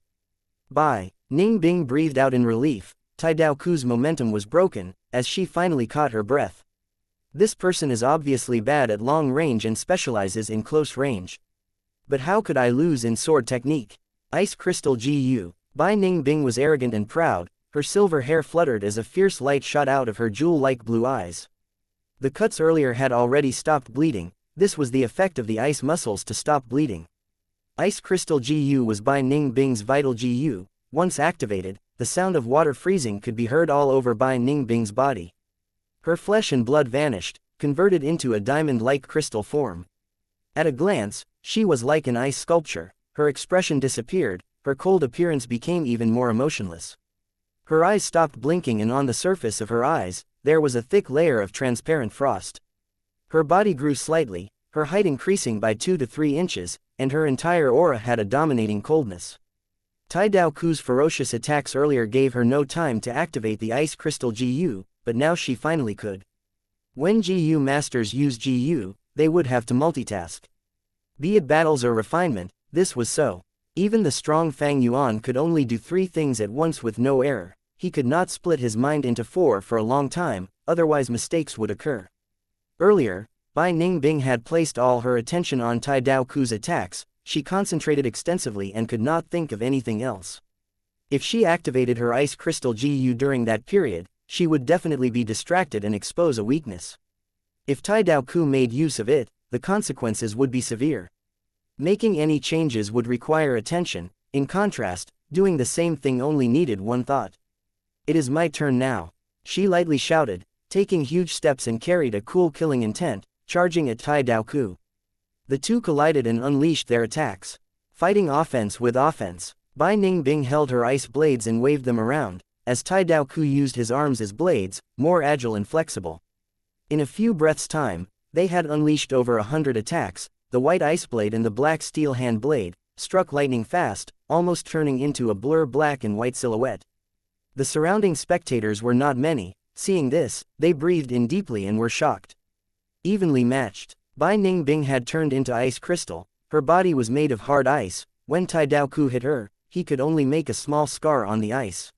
Bai Ningbing breathed out in relief. Tai Daoku's momentum was broken, as she finally caught her breath. This person is obviously bad at long range and specializes in close range. But how could I lose in sword technique? Ice Crystal Gu. Bai Ningbing was arrogant and proud. Her silver hair fluttered as a fierce light shot out of her jewel-like blue eyes. The cuts earlier had already stopped bleeding. This was the effect of the ice muscles to stop bleeding. Ice Crystal Gu was Bai Ningbing's vital Gu. Once activated, the sound of water freezing could be heard all over Bai Ningbing's body. Her flesh and blood vanished, converted into a diamond-like crystal form. At a glance, she was like an ice sculpture. Her expression disappeared, her cold appearance became even more emotionless. Her eyes stopped blinking, and on the surface of her eyes, there was a thick layer of transparent frost. Her body grew slightly, her height increasing by 2 to 3 inches, and her entire aura had a dominating coldness. Tai Daoku's ferocious attacks earlier gave her no time to activate the Ice Crystal Gu, but now she finally could. When Gu masters use Gu, they would have to multitask. Be it battles or refinement, this was so. Even the strong Fang Yuan could only do 3 things at once with no error. He could not split his mind into 4 for a long time, otherwise mistakes would occur. Earlier, Bai Ningbing had placed all her attention on Tai Daoku's attacks. She concentrated extensively and could not think of anything else. If she activated her Ice Crystal Gu during that period, she would definitely be distracted and expose a weakness. If Tai Daoku made use of it, the consequences would be severe. Making any changes would require attention. In contrast, doing the same thing only needed one thought. It is my turn now, she lightly shouted, taking huge steps and carried a cool killing intent, charging at Tai Daoku. The two collided and unleashed their attacks. Fighting offense with offense, Bai Ningbing held her ice blades and waved them around, as Tai Daoku used his arms as blades, more agile and flexible. In a few breaths' time, they had unleashed over 100 attacks. The white ice blade and the black steel hand blade struck lightning fast, almost turning into a blur black and white silhouette. The surrounding spectators were not many. Seeing this, they breathed in deeply and were shocked. Evenly matched, Bai Ningbing had turned into ice crystal. Her body was made of hard ice. When Tai Daoku hit her, he could only make a small scar on the ice.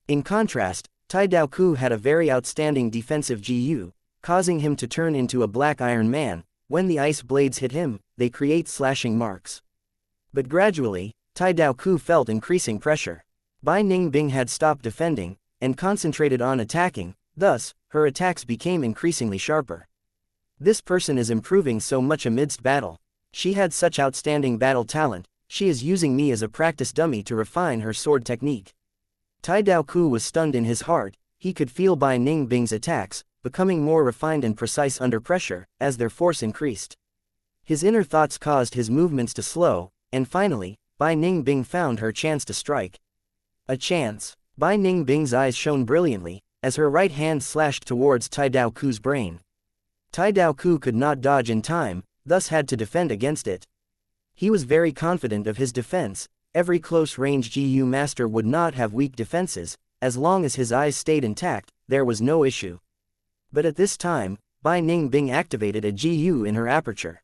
In contrast, Tai Daoku had a very outstanding defensive Gu, causing him to turn into a black iron man. When the ice blades hit him, they create slashing marks. But gradually, Tai Daoku felt increasing pressure. Bai Ningbing had stopped defending, and concentrated on attacking. Thus, her attacks became increasingly sharper. This person is improving so much amidst battle. She had such outstanding battle talent. She is using me as a practice dummy to refine her sword technique. Tai Daoku was stunned in his heart. He could feel Bai Ningbing's attacks becoming more refined and precise under pressure, as their force increased. His inner thoughts caused his movements to slow, and finally, Bai Ningbing found her chance to strike. A chance. Bai Ningbing's eyes shone brilliantly, as her right hand slashed towards Tai Daoku's brain. Tai Daoku could not dodge in time, thus had to defend against it. He was very confident of his defense. Every close-range Gu master would not have weak defenses. As long as his eyes stayed intact, there was no issue. But at this time, Bai Ningbing activated a Gu in her aperture.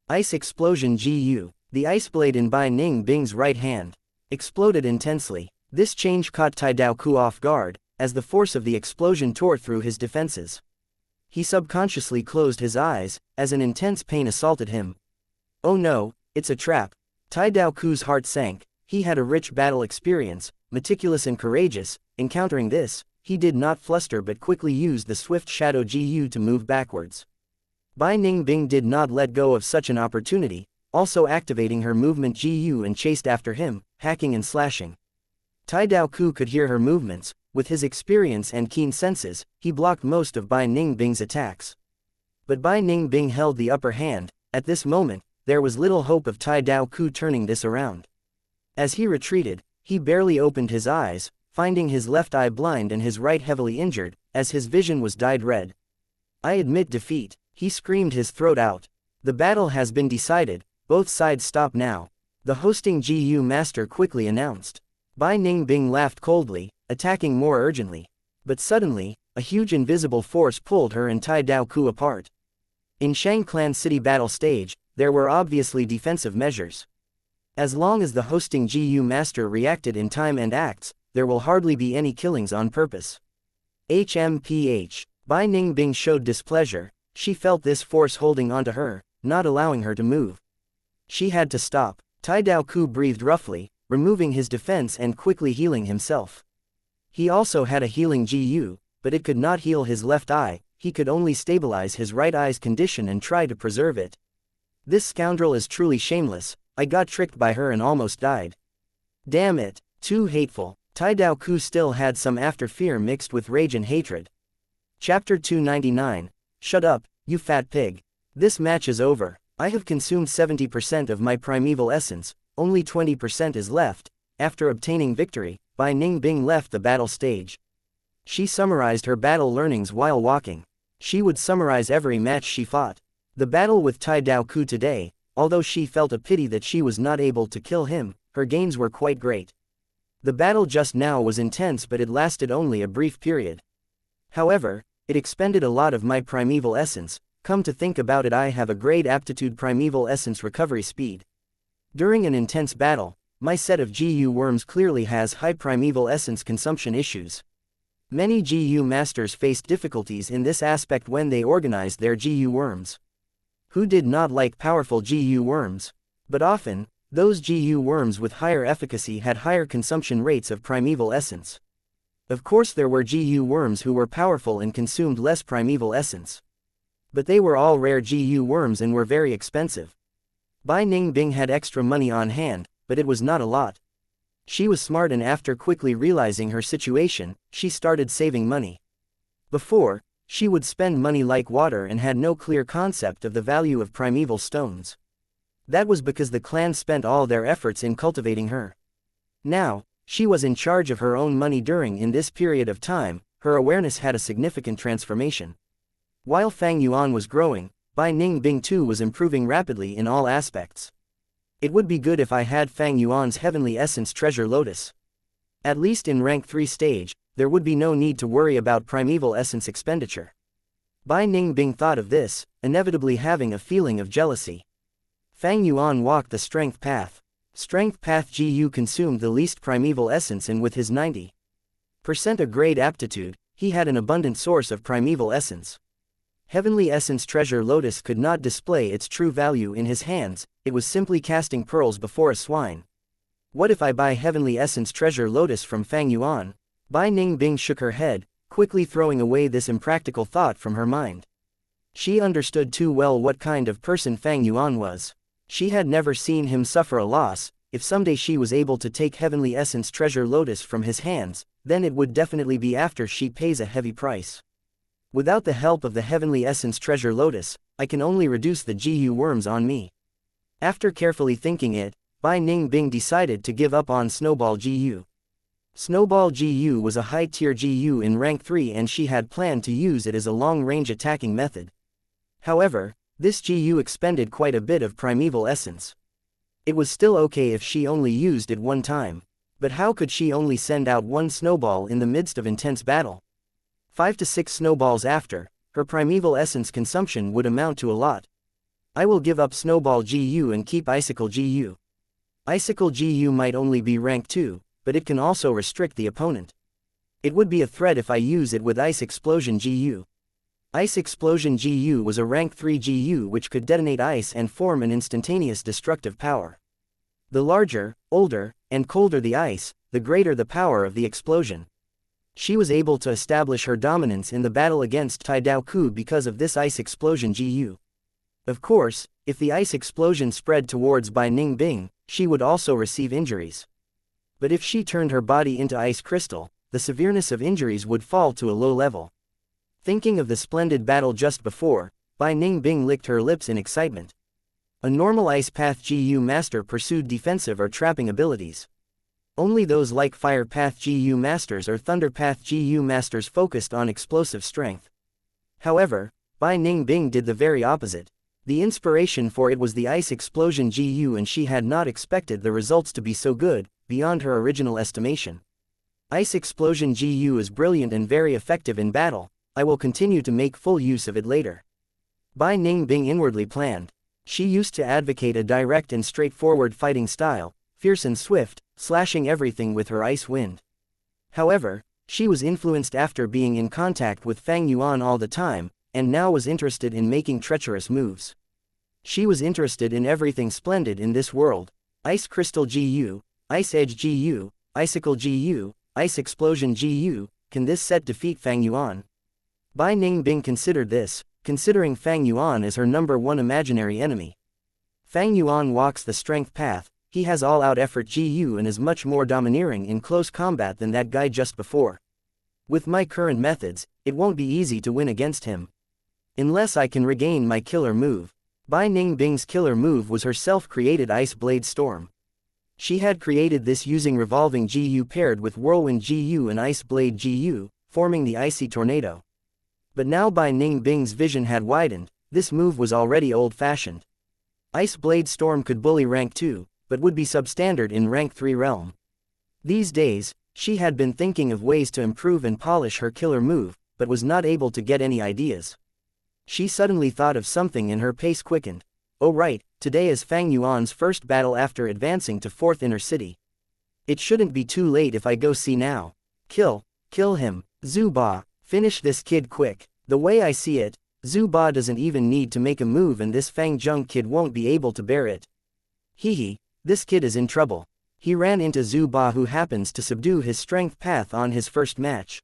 Ice Explosion Gu. The ice blade in Bai Ningbing's right hand exploded intensely. This change caught Tai Dao Ku off guard, as the force of the explosion tore through his defenses. He subconsciously closed his eyes, as an intense pain assaulted him. Oh no, it's a trap. Tai Dao Ku's heart sank. He had a rich battle experience, meticulous and courageous. Encountering this, he did not fluster but quickly used the swift shadow Gu to move backwards. Bai Ningbing did not let go of such an opportunity, also activating her movement Gu and chased after him, hacking and slashing. Tai Dao Ku could hear her movements. With his experience and keen senses, he blocked most of Bai Ningbing's attacks. But Bai Ningbing held the upper hand. At this moment, there was little hope of Tai Dao Ku turning this around. As he retreated, he barely opened his eyes, finding his left eye blind and his right heavily injured, as his vision was dyed red. I admit defeat, he screamed his throat out. The battle has been decided, both sides stop now. The hosting GU master quickly announced. Bai Ningbing laughed coldly, attacking more urgently. But suddenly, a huge invisible force pulled her and Tai Dao Ku apart. In Shang Clan City battle stage, there were obviously defensive measures. As long as the hosting GU master reacted in time and acts, there will hardly be any killings on purpose. HMPH. Bai Ningbing showed displeasure. She felt this force holding onto her, not allowing her to move. She had to stop. Tai Dao Ku breathed roughly, removing his defense and quickly healing himself. He also had a healing GU, but it could not heal his left eye. He could only stabilize his right eye's condition and try to preserve it. This scoundrel is truly shameless. I got tricked by her and almost died. Damn it, too hateful. Tai Dao Ku still had some after fear mixed with rage and hatred. Chapter 299. Shut up, you fat pig. This match is over. I have consumed 70% of my primeval essence, only 20% is left. After obtaining victory, Bai Ningbing left the battle stage. She summarized her battle learnings while walking. She would summarize every match she fought. The battle with Tai Dao Ku today, although she felt a pity that she was not able to kill him, her gains were quite great. The battle just now was intense, but it lasted only a brief period. However, it expended a lot of my primeval essence. Come to think about it, I have a great aptitude primeval essence recovery speed. During an intense battle, my set of GU worms clearly has high primeval essence consumption issues. Many GU masters faced difficulties in this aspect when they organized their GU worms. Who did not like powerful GU worms? But often, those GU worms with higher efficacy had higher consumption rates of primeval essence. Of course there were GU worms who were powerful and consumed less primeval essence. But they were all rare GU worms and were very expensive. Bai Ningbing had extra money on hand, but it was not a lot. She was smart, and after quickly realizing her situation, she started saving money. Before, she would spend money like water and had no clear concept of the value of primeval stones. That was because the clan spent all their efforts in cultivating her. Now, she was in charge of her own money. In this period of time, her awareness had a significant transformation. While Fang Yuan was growing, Bai Ningbing too was improving rapidly in all aspects. It would be good if I had Fang Yuan's Heavenly Essence Treasure Lotus. At least in rank 3 stage, there would be no need to worry about primeval essence expenditure. Bai Ningbing thought of this, inevitably having a feeling of jealousy. Fang Yuan walked the strength path. Strength path GU consumed the least primeval essence, and with his 90% a great aptitude, he had an abundant source of primeval essence. Heavenly Essence Treasure Lotus could not display its true value in his hands, it was simply casting pearls before a swine. What if I buy Heavenly Essence Treasure Lotus from Fang Yuan? Bai Ningbing shook her head, quickly throwing away this impractical thought from her mind. She understood too well what kind of person Fang Yuan was. She had never seen him suffer a loss. If someday she was able to take Heavenly Essence Treasure Lotus from his hands, then it would definitely be after she pays a heavy price. Without the help of the Heavenly Essence Treasure Lotus, I can only reduce the GU worms on me. After carefully thinking it, Bai Ningbing decided to give up on Snowball GU. Snowball GU was a high-tier GU in rank 3, and she had planned to use it as a long-range attacking method. However, this GU expended quite a bit of primeval essence. It was still okay if she only used it one time. But how could she only send out one snowball in the midst of intense battle? 5 to 6 snowballs after, her primeval essence consumption would amount to a lot. I will give up Snowball GU and keep Icicle GU. Icicle GU might only be rank 2, but it can also restrict the opponent. It would be a threat if I use it with Ice Explosion GU. Ice Explosion GU was a rank 3 GU which could detonate ice and form an instantaneous destructive power. The larger, older, and colder the ice, the greater the power of the explosion. She was able to establish her dominance in the battle against Tai Dao Ku because of this Ice Explosion GU. Of course, if the ice explosion spread towards Bai Ningbing, she would also receive injuries. But if she turned her body into ice crystal, the severeness of injuries would fall to a low level. Thinking of the splendid battle just before, Bai Ningbing licked her lips in excitement. A normal Ice Path GU Master pursued defensive or trapping abilities. Only those like Fire Path GU Masters or Thunder Path GU Masters focused on explosive strength. However, Bai Ningbing did the very opposite. The inspiration for it was the Ice Explosion GU, and she had not expected the results to be so good, beyond her original estimation. Ice Explosion GU is brilliant and very effective in battle. I will continue to make full use of it later. Bai Ningbing inwardly planned. She used to advocate a direct and straightforward fighting style, fierce and swift, slashing everything with her ice wind. However, she was influenced after being in contact with Fang Yuan all the time, and now was interested in making treacherous moves. She was interested in everything splendid in this world: Ice Crystal GU, Ice Edge GU, Icicle GU, Ice Explosion GU. Can this set defeat Fang Yuan? Bai Ningbing considered this, considering Fang Yuan as her #1 imaginary enemy. Fang Yuan walks the strength path. He has all-out effort GU and is much more domineering in close combat than that guy just before. With my current methods, it won't be easy to win against him. Unless I can regain my killer move. Bai Ningbing's killer move was her self-created Ice Blade Storm. She had created this using Revolving GU paired with Whirlwind GU and Ice Blade GU, forming the Icy Tornado. But now Bai Ningbing's vision had widened. This move was already old-fashioned. Ice Blade Storm could bully rank 2, but would be substandard in rank 3 realm. These days, she had been thinking of ways to improve and polish her killer move, but was not able to get any ideas. She suddenly thought of something and her pace quickened. Oh right, today is Fang Yuan's first battle after advancing to 4th Inner City. It shouldn't be too late if I go see now. Kill him. Zhu Ba, finish this kid quick. The way I see it, Zhu Ba doesn't even need to make a move and this Fang Zheng kid won't be able to bear it. Hehe, this kid is in trouble. He ran into Zhu Ba, who happens to subdue his strength path on his first match.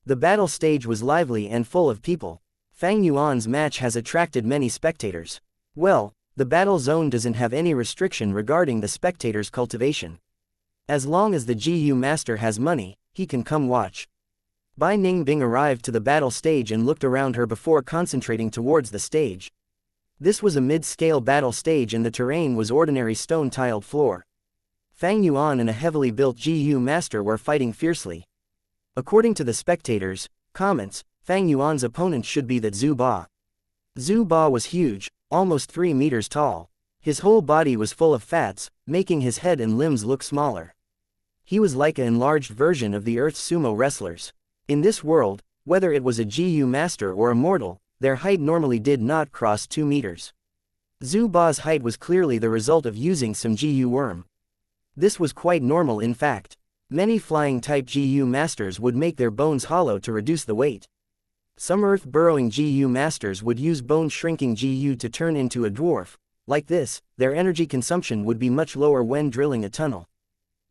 The battle stage was lively and full of people. Fang Yuan's match has attracted many spectators. Well, the battle zone doesn't have any restriction regarding the spectators' cultivation. As long as the GU master has money, he can come watch. Bai Ningbing arrived to the battle stage and looked around her before concentrating towards the stage. This was a mid-scale battle stage and the terrain was ordinary stone-tiled floor. Fang Yuan and a heavily built GU master were fighting fiercely. According to the spectators' comments, Fang Yuan's opponent should be the Zhu Ba. Zhu Ba was huge, almost 3 meters tall. His whole body was full of fats, making his head and limbs look smaller. He was like an enlarged version of the Earth's sumo wrestlers. In this world, whether it was a GU master or a mortal, their height normally did not cross 2 meters. Zhu Ba's height was clearly the result of using some GU worm. This was quite normal in fact. Many flying-type GU masters would make their bones hollow to reduce the weight. Some earth-burrowing GU masters would use bone-shrinking GU to turn into a dwarf. Like this, their energy consumption would be much lower when drilling a tunnel.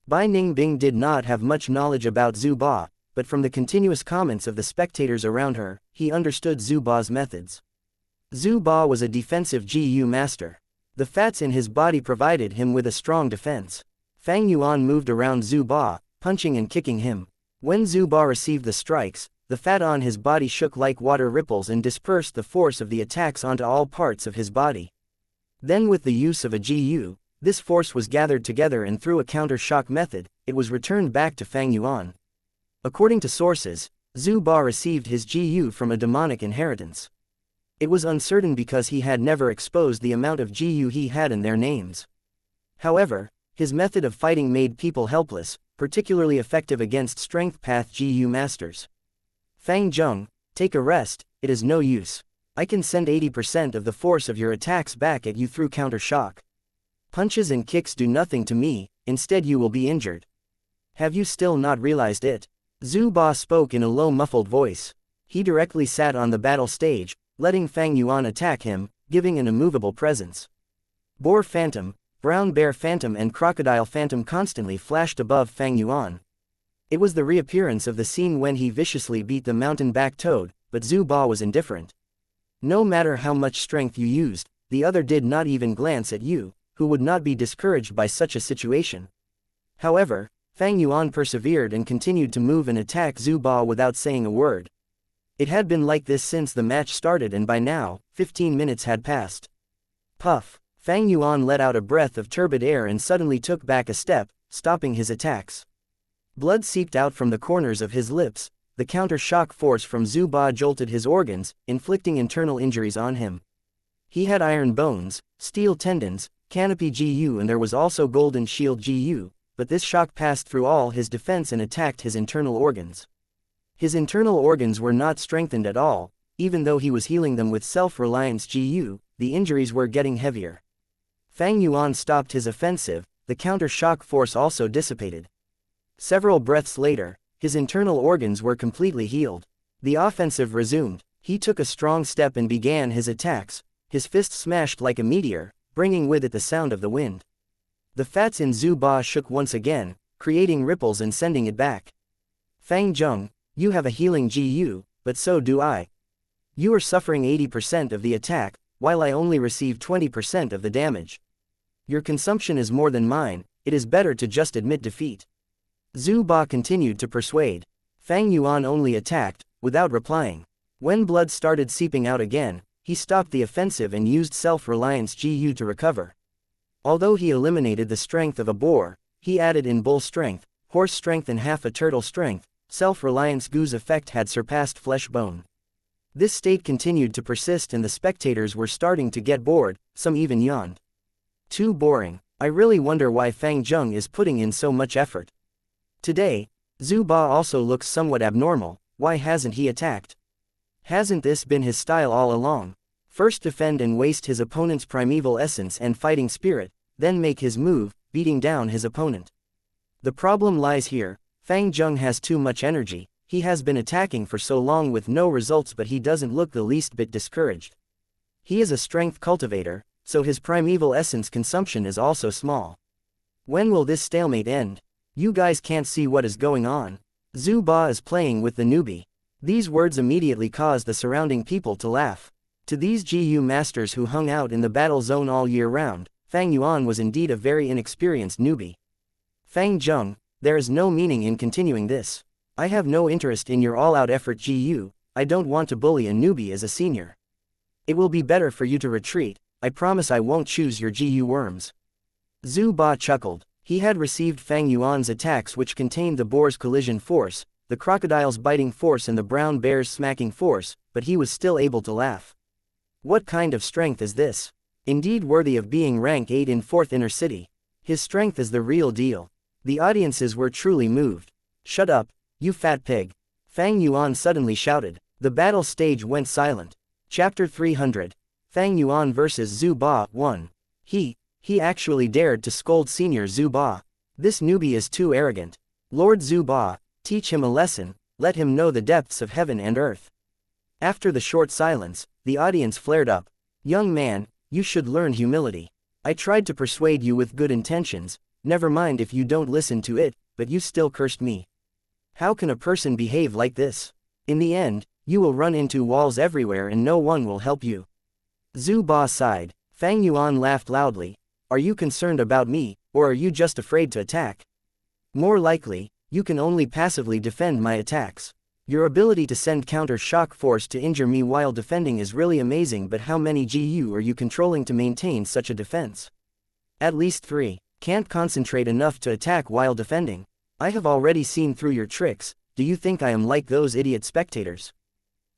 Bai Ningbing did not have much knowledge about Zhu Ba, but from the continuous comments of the spectators around her, he understood Zhu Ba's methods. Zhu Ba was a defensive GU master. The fats in his body provided him with a strong defense. Fang Yuan moved around Zhu Ba, punching and kicking him. When Zhu Ba received the strikes, the fat on his body shook like water ripples and dispersed the force of the attacks onto all parts of his body. Then with the use of a GU, this force was gathered together and through a counter-shock method, it was returned back to Fang Yuan. According to sources, Zhu Ba received his GU from a demonic inheritance. It was uncertain because he had never exposed the amount of GU he had in their names. However, his method of fighting made people helpless, particularly effective against strength path GU masters. Fang Zheng, take a rest, it is no use. I can send 80% of the force of your attacks back at you through counter shock. Punches and kicks do nothing to me, instead you will be injured. Have you still not realized it? Zhu Ba spoke in a low muffled voice. He directly sat on the battle stage, letting Fang Yuan attack him, giving an immovable presence. Boar Phantom, Brown Bear Phantom and Crocodile Phantom constantly flashed above Fang Yuan. It was the reappearance of the scene when he viciously beat the mountain-back toad, but Zhu Ba was indifferent. No matter how much strength you used, the other did not even glance at you, who would not be discouraged by such a situation. However, Fang Yuan persevered and continued to move and attack Zhu Ba without saying a word. It had been like this since the match started, and by now, 15 minutes had passed. Puff! Fang Yuan let out a breath of turbid air and suddenly took back a step, stopping his attacks. Blood seeped out from the corners of his lips. The counter-shock force from Zhu Ba jolted his organs, inflicting internal injuries on him. He had iron bones, steel tendons, canopy GU, and there was also golden shield GU, but this shock passed through all his defense and attacked his internal organs. His internal organs were not strengthened at all. Even though he was healing them with self-reliance GU, the injuries were getting heavier. Fang Yuan stopped his offensive. The counter-shock force also dissipated. Several breaths later, his internal organs were completely healed. The offensive resumed. He took a strong step and began his attacks. His fist smashed like a meteor, bringing with it the sound of the wind. The fats in Zhu Ba shook once again, creating ripples and sending it back. Fang Zheng, you have a healing GU, but so do I. You are suffering 80% of the attack, while I only receive 20% of the damage. Your consumption is more than mine. It is better to just admit defeat. Zhu Ba continued to persuade. Fang Yuan only attacked, without replying. When blood started seeping out again, he stopped the offensive and used self-reliance GU to recover. Although he eliminated the strength of a boar, he added in bull strength, horse strength and half a turtle strength. Self-reliance GU's effect had surpassed flesh bone. This state continued to persist and the spectators were starting to get bored, some even yawned. Too boring. I really wonder why Fang Zheng is putting in so much effort. Today, Zhu Ba also looks somewhat abnormal. Why hasn't he attacked? Hasn't this been his style all along? First defend and waste his opponent's primeval essence and fighting spirit, then make his move, beating down his opponent. The problem lies here. Fang Zheng has too much energy. He has been attacking for so long with no results, but he doesn't look the least bit discouraged. He is a strength cultivator, so his primeval essence consumption is also small. When will this stalemate end? You guys can't see what is going on. Zhu Ba is playing with the newbie. These words immediately caused the surrounding people to laugh. To these GU masters who hung out in the battle zone all year round, Fang Yuan was indeed a very inexperienced newbie. Fang Zheng, there is no meaning in continuing this. I have no interest in your all-out effort GU. I don't want to bully a newbie as a senior. It will be better for you to retreat. I promise I won't choose your GU worms. Zhu Ba chuckled. He had received Fang Yuan's attacks, which contained the boar's collision force, the crocodile's biting force and the brown bear's smacking force, but he was still able to laugh. What kind of strength is this? Indeed worthy of being rank 8 in 4th Inner City. His strength is the real deal. The audiences were truly moved. Shut up, you fat pig. Fang Yuan suddenly shouted. The battle stage went silent. Chapter 300. Fang Yuan vs Zhu Ba 1. He actually dared to scold Senior Zhu Ba. This newbie is too arrogant. Lord Zhu Ba, teach him a lesson, let him know the depths of heaven and earth. After the short silence, the audience flared up. Young man, you should learn humility. I tried to persuade you with good intentions, never mind if you don't listen to it, but you still cursed me. How can a person behave like this? In the end, you will run into walls everywhere and no one will help you. Zhu Ba sighed. Fang Yuan laughed loudly. Are you concerned about me, or are you just afraid to attack? More likely, you can only passively defend my attacks. Your ability to send counter-shock force to injure me while defending is really amazing, but how many GU are you controlling to maintain such a defense? At least 3. Can't concentrate enough to attack while defending. I have already seen through your tricks. Do you think I am like those idiot spectators?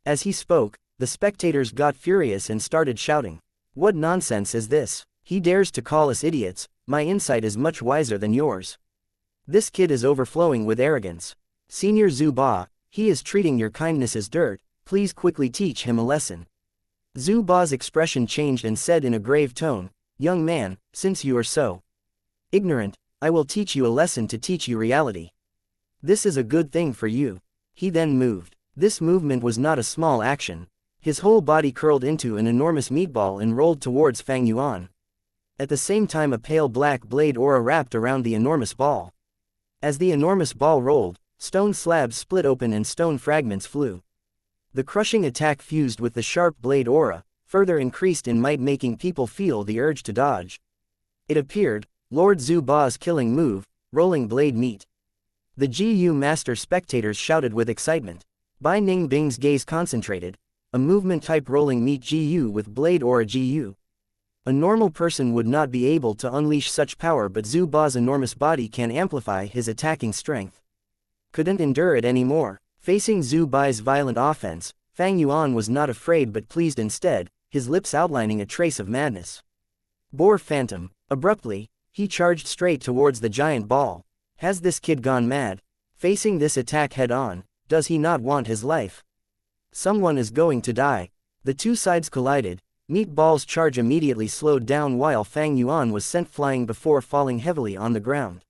As he spoke, the spectators got furious and started shouting. What nonsense is this? He dares to call us idiots. My insight is much wiser than yours. This kid is overflowing with arrogance. Senior Zhu Ba, he is treating your kindness as dirt. Please quickly teach him a lesson. Zhu Ba's expression changed and said in a grave tone, Young man, since you are so ignorant, I will teach you a lesson to teach you reality. This is a good thing for you. He then moved. This movement was not a small action. His whole body curled into an enormous meatball and rolled towards Fang Yuan. At the same time a pale black blade aura wrapped around the enormous ball. As the enormous ball rolled, stone slabs split open and stone fragments flew. The crushing attack fused with the sharp blade aura, further increased in might, making people feel the urge to dodge. It appeared, Lord Zhu Ba's killing move, rolling blade meat. The GU master spectators shouted with excitement. Bai Ningbing's gaze concentrated. A movement-type rolling meat GU with blade aura GU. A normal person would not be able to unleash such power, but Zhu Ba's enormous body can amplify his attacking strength. Couldn't endure it anymore. Facing Zhu Bai's violent offense, Fang Yuan was not afraid but pleased instead, his lips outlining a trace of madness. Boar Phantom. Abruptly, he charged straight towards the giant ball. Has this kid gone mad? Facing this attack head-on, does he not want his life? Someone is going to die. The two sides collided. Meatball's charge immediately slowed down while Fang Yuan was sent flying before falling heavily on the ground.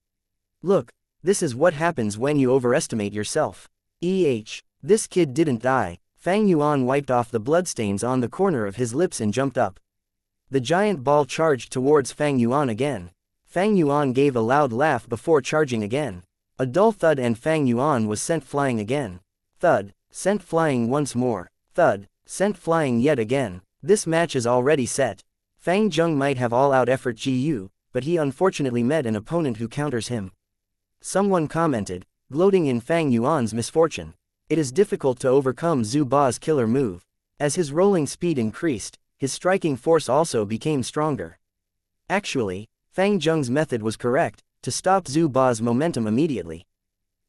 Look, this is what happens when you overestimate yourself. This kid didn't die. Fang Yuan wiped off the bloodstains on the corner of his lips and jumped up. The giant ball charged towards Fang Yuan again. Fang Yuan gave a loud laugh before charging again. A dull thud and Fang Yuan was sent flying again. Thud, sent flying once more. Thud, sent flying yet again. This match is already set. Fang Zheng might have all-out effort GU, but he unfortunately met an opponent who counters him. Someone commented, gloating in Fang Yuan's misfortune. It is difficult to overcome Zhu Ba's killer move. As his rolling speed increased, his striking force also became stronger. Actually, Fang Zheng's method was correct, to stop Zhu Ba's momentum immediately.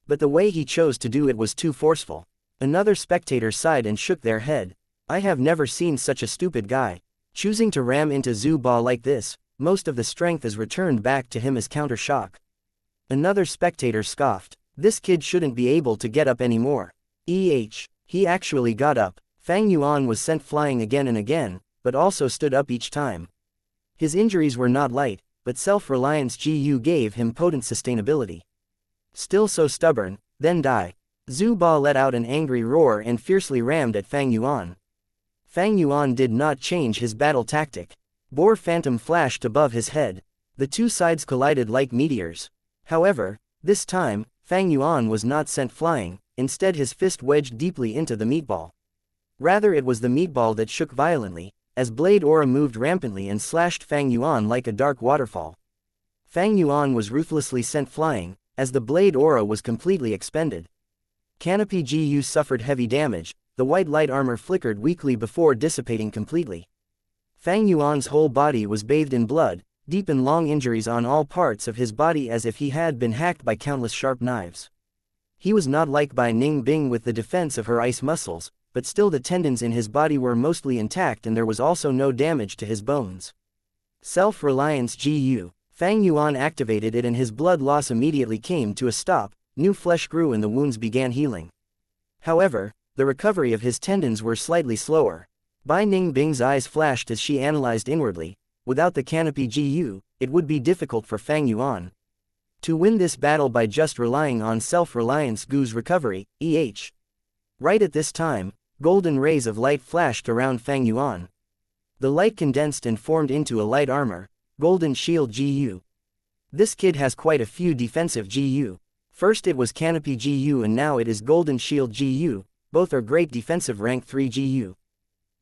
But the way he chose to do it was too forceful. Another spectator sighed and shook their head. I have never seen such a stupid guy. Choosing to ram into Zhu Ba like this, most of the strength is returned back to him as counter-shock. Another spectator scoffed. This kid shouldn't be able to get up anymore. He actually got up. Fang Yuan was sent flying again and again, but also stood up each time. His injuries were not light, but self-reliance GU gave him potent sustainability. Still so stubborn, then die. Zhu Ba let out an angry roar and fiercely rammed at Fang Yuan. Fang Yuan did not change his battle tactic. Boar Phantom flashed above his head. The two sides collided like meteors. However, this time, Fang Yuan was not sent flying, instead his fist wedged deeply into the meatball. Rather it was the meatball that shook violently, as blade aura moved rampantly and slashed Fang Yuan like a dark waterfall. Fang Yuan was ruthlessly sent flying, as the blade aura was completely expended. Canopy GU suffered heavy damage, the white light armor flickered weakly before dissipating completely. Fang Yuan's whole body was bathed in blood, deep and long injuries on all parts of his body as if he had been hacked by countless sharp knives. He was not like Bai Ningbing with the defense of her ice muscles, but still the tendons in his body were mostly intact and there was also no damage to his bones. Self-reliance GU. Fang Yuan activated it and his blood loss immediately came to a stop, new flesh grew and the wounds began healing. However, the recovery of his tendons were slightly slower. Bai Ningbing's eyes flashed as she analyzed inwardly. Without the canopy GU, it would be difficult for Fang Yuan to win this battle by just relying on self-reliance GU's recovery. Right at this time, golden rays of light flashed around Fang Yuan. The light condensed and formed into a light armor, golden shield GU. This kid has quite a few defensive GU. First it was canopy GU and now it is golden shield GU, both are great defensive rank 3 GU.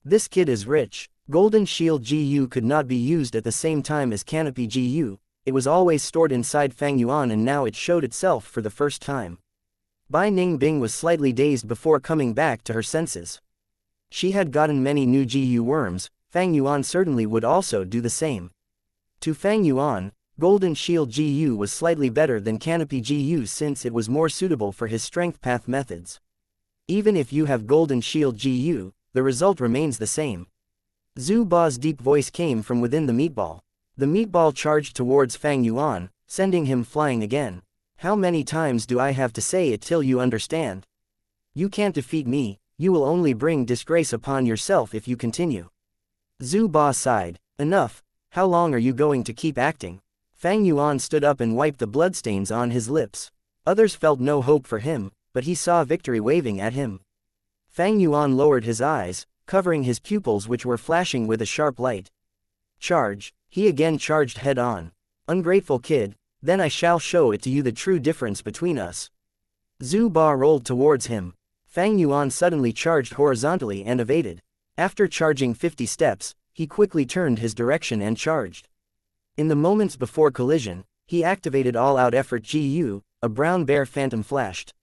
This kid is rich. Golden shield GU could not be used at the same time as canopy GU, it was always stored inside Fang Yuan and now it showed itself for the first time. Bai Ningbing was slightly dazed before coming back to her senses. She had gotten many new GU worms, Fang Yuan certainly would also do the same. To Fang Yuan, golden shield GU was slightly better than canopy GU since it was more suitable for his strength path methods. Even if you have golden shield GU, the result remains the same. Zhu Ba's deep voice came from within the meatball. The meatball charged towards Fang Yuan, sending him flying again. How many times do I have to say it till you understand? You can't defeat me, you will only bring disgrace upon yourself if you continue. Zhu Ba sighed. Enough, how long are you going to keep acting? Fang Yuan stood up and wiped the bloodstains on his lips. Others felt no hope for him, but he saw victory waving at him. Fang Yuan lowered his eyes, covering his pupils which were flashing with a sharp light. Charge, he again charged head-on. Ungrateful kid, then I shall show it to you the true difference between us. Zhu Ba rolled towards him. Fang Yuan suddenly charged horizontally and evaded. After charging 50 steps, he quickly turned his direction and charged. In the moments before collision, he activated all-out effort GU, a brown bear phantom flashed.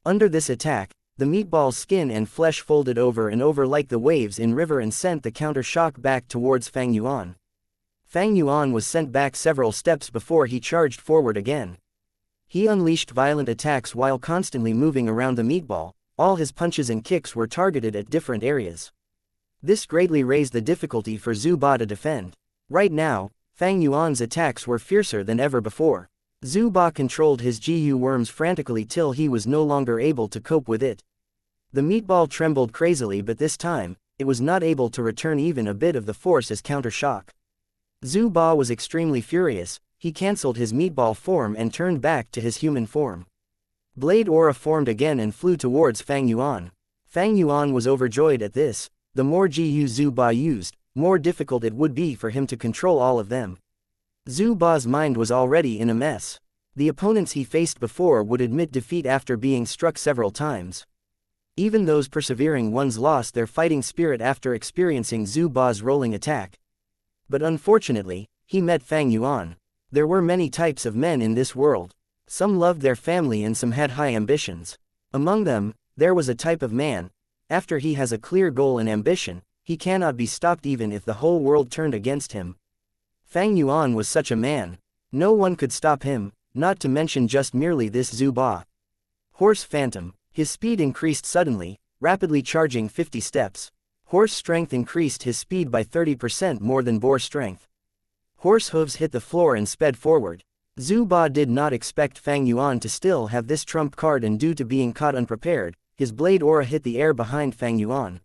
Under this attack, the meatball's skin and flesh folded over and over like the waves in river and sent the counter-shock back towards Fang Yuan. Fang Yuan was sent back several steps before he charged forward again. He unleashed violent attacks while constantly moving around the meatball. All his punches and kicks were targeted at different areas. This greatly raised the difficulty for Zhu Ba to defend. Right now, Fang Yuan's attacks were fiercer than ever before. Zhu Ba controlled his GU worms frantically till he was no longer able to cope with it. The meatball trembled crazily, but this time, it was not able to return even a bit of the force as counter-shock. Zhu Ba was extremely furious. He cancelled his meatball form and turned back to his human form. Blade aura formed again and flew towards Fang Yuan. Fang Yuan was overjoyed at this. The more GU Zhu Ba used, more difficult it would be for him to control all of them. Zhu Ba's mind was already in a mess. The opponents he faced before would admit defeat after being struck several times. Even those persevering ones lost their fighting spirit after experiencing Zhu Ba's rolling attack. But unfortunately, he met Fang Yuan. There were many types of men in this world. Some loved their family and some had high ambitions. Among them, there was a type of man. After he has a clear goal and ambition, he cannot be stopped even if the whole world turned against him. Fang Yuan was such a man. No one could stop him, not to mention just merely this Zhu Ba. Horse Phantom. His speed increased suddenly, rapidly charging 50 steps. Horse strength increased his speed by 30% more than boar strength. Horse hooves hit the floor and sped forward. Zhu Ba did not expect Fang Yuan to still have this trump card, and due to being caught unprepared, his blade aura hit the air behind Fang Yuan.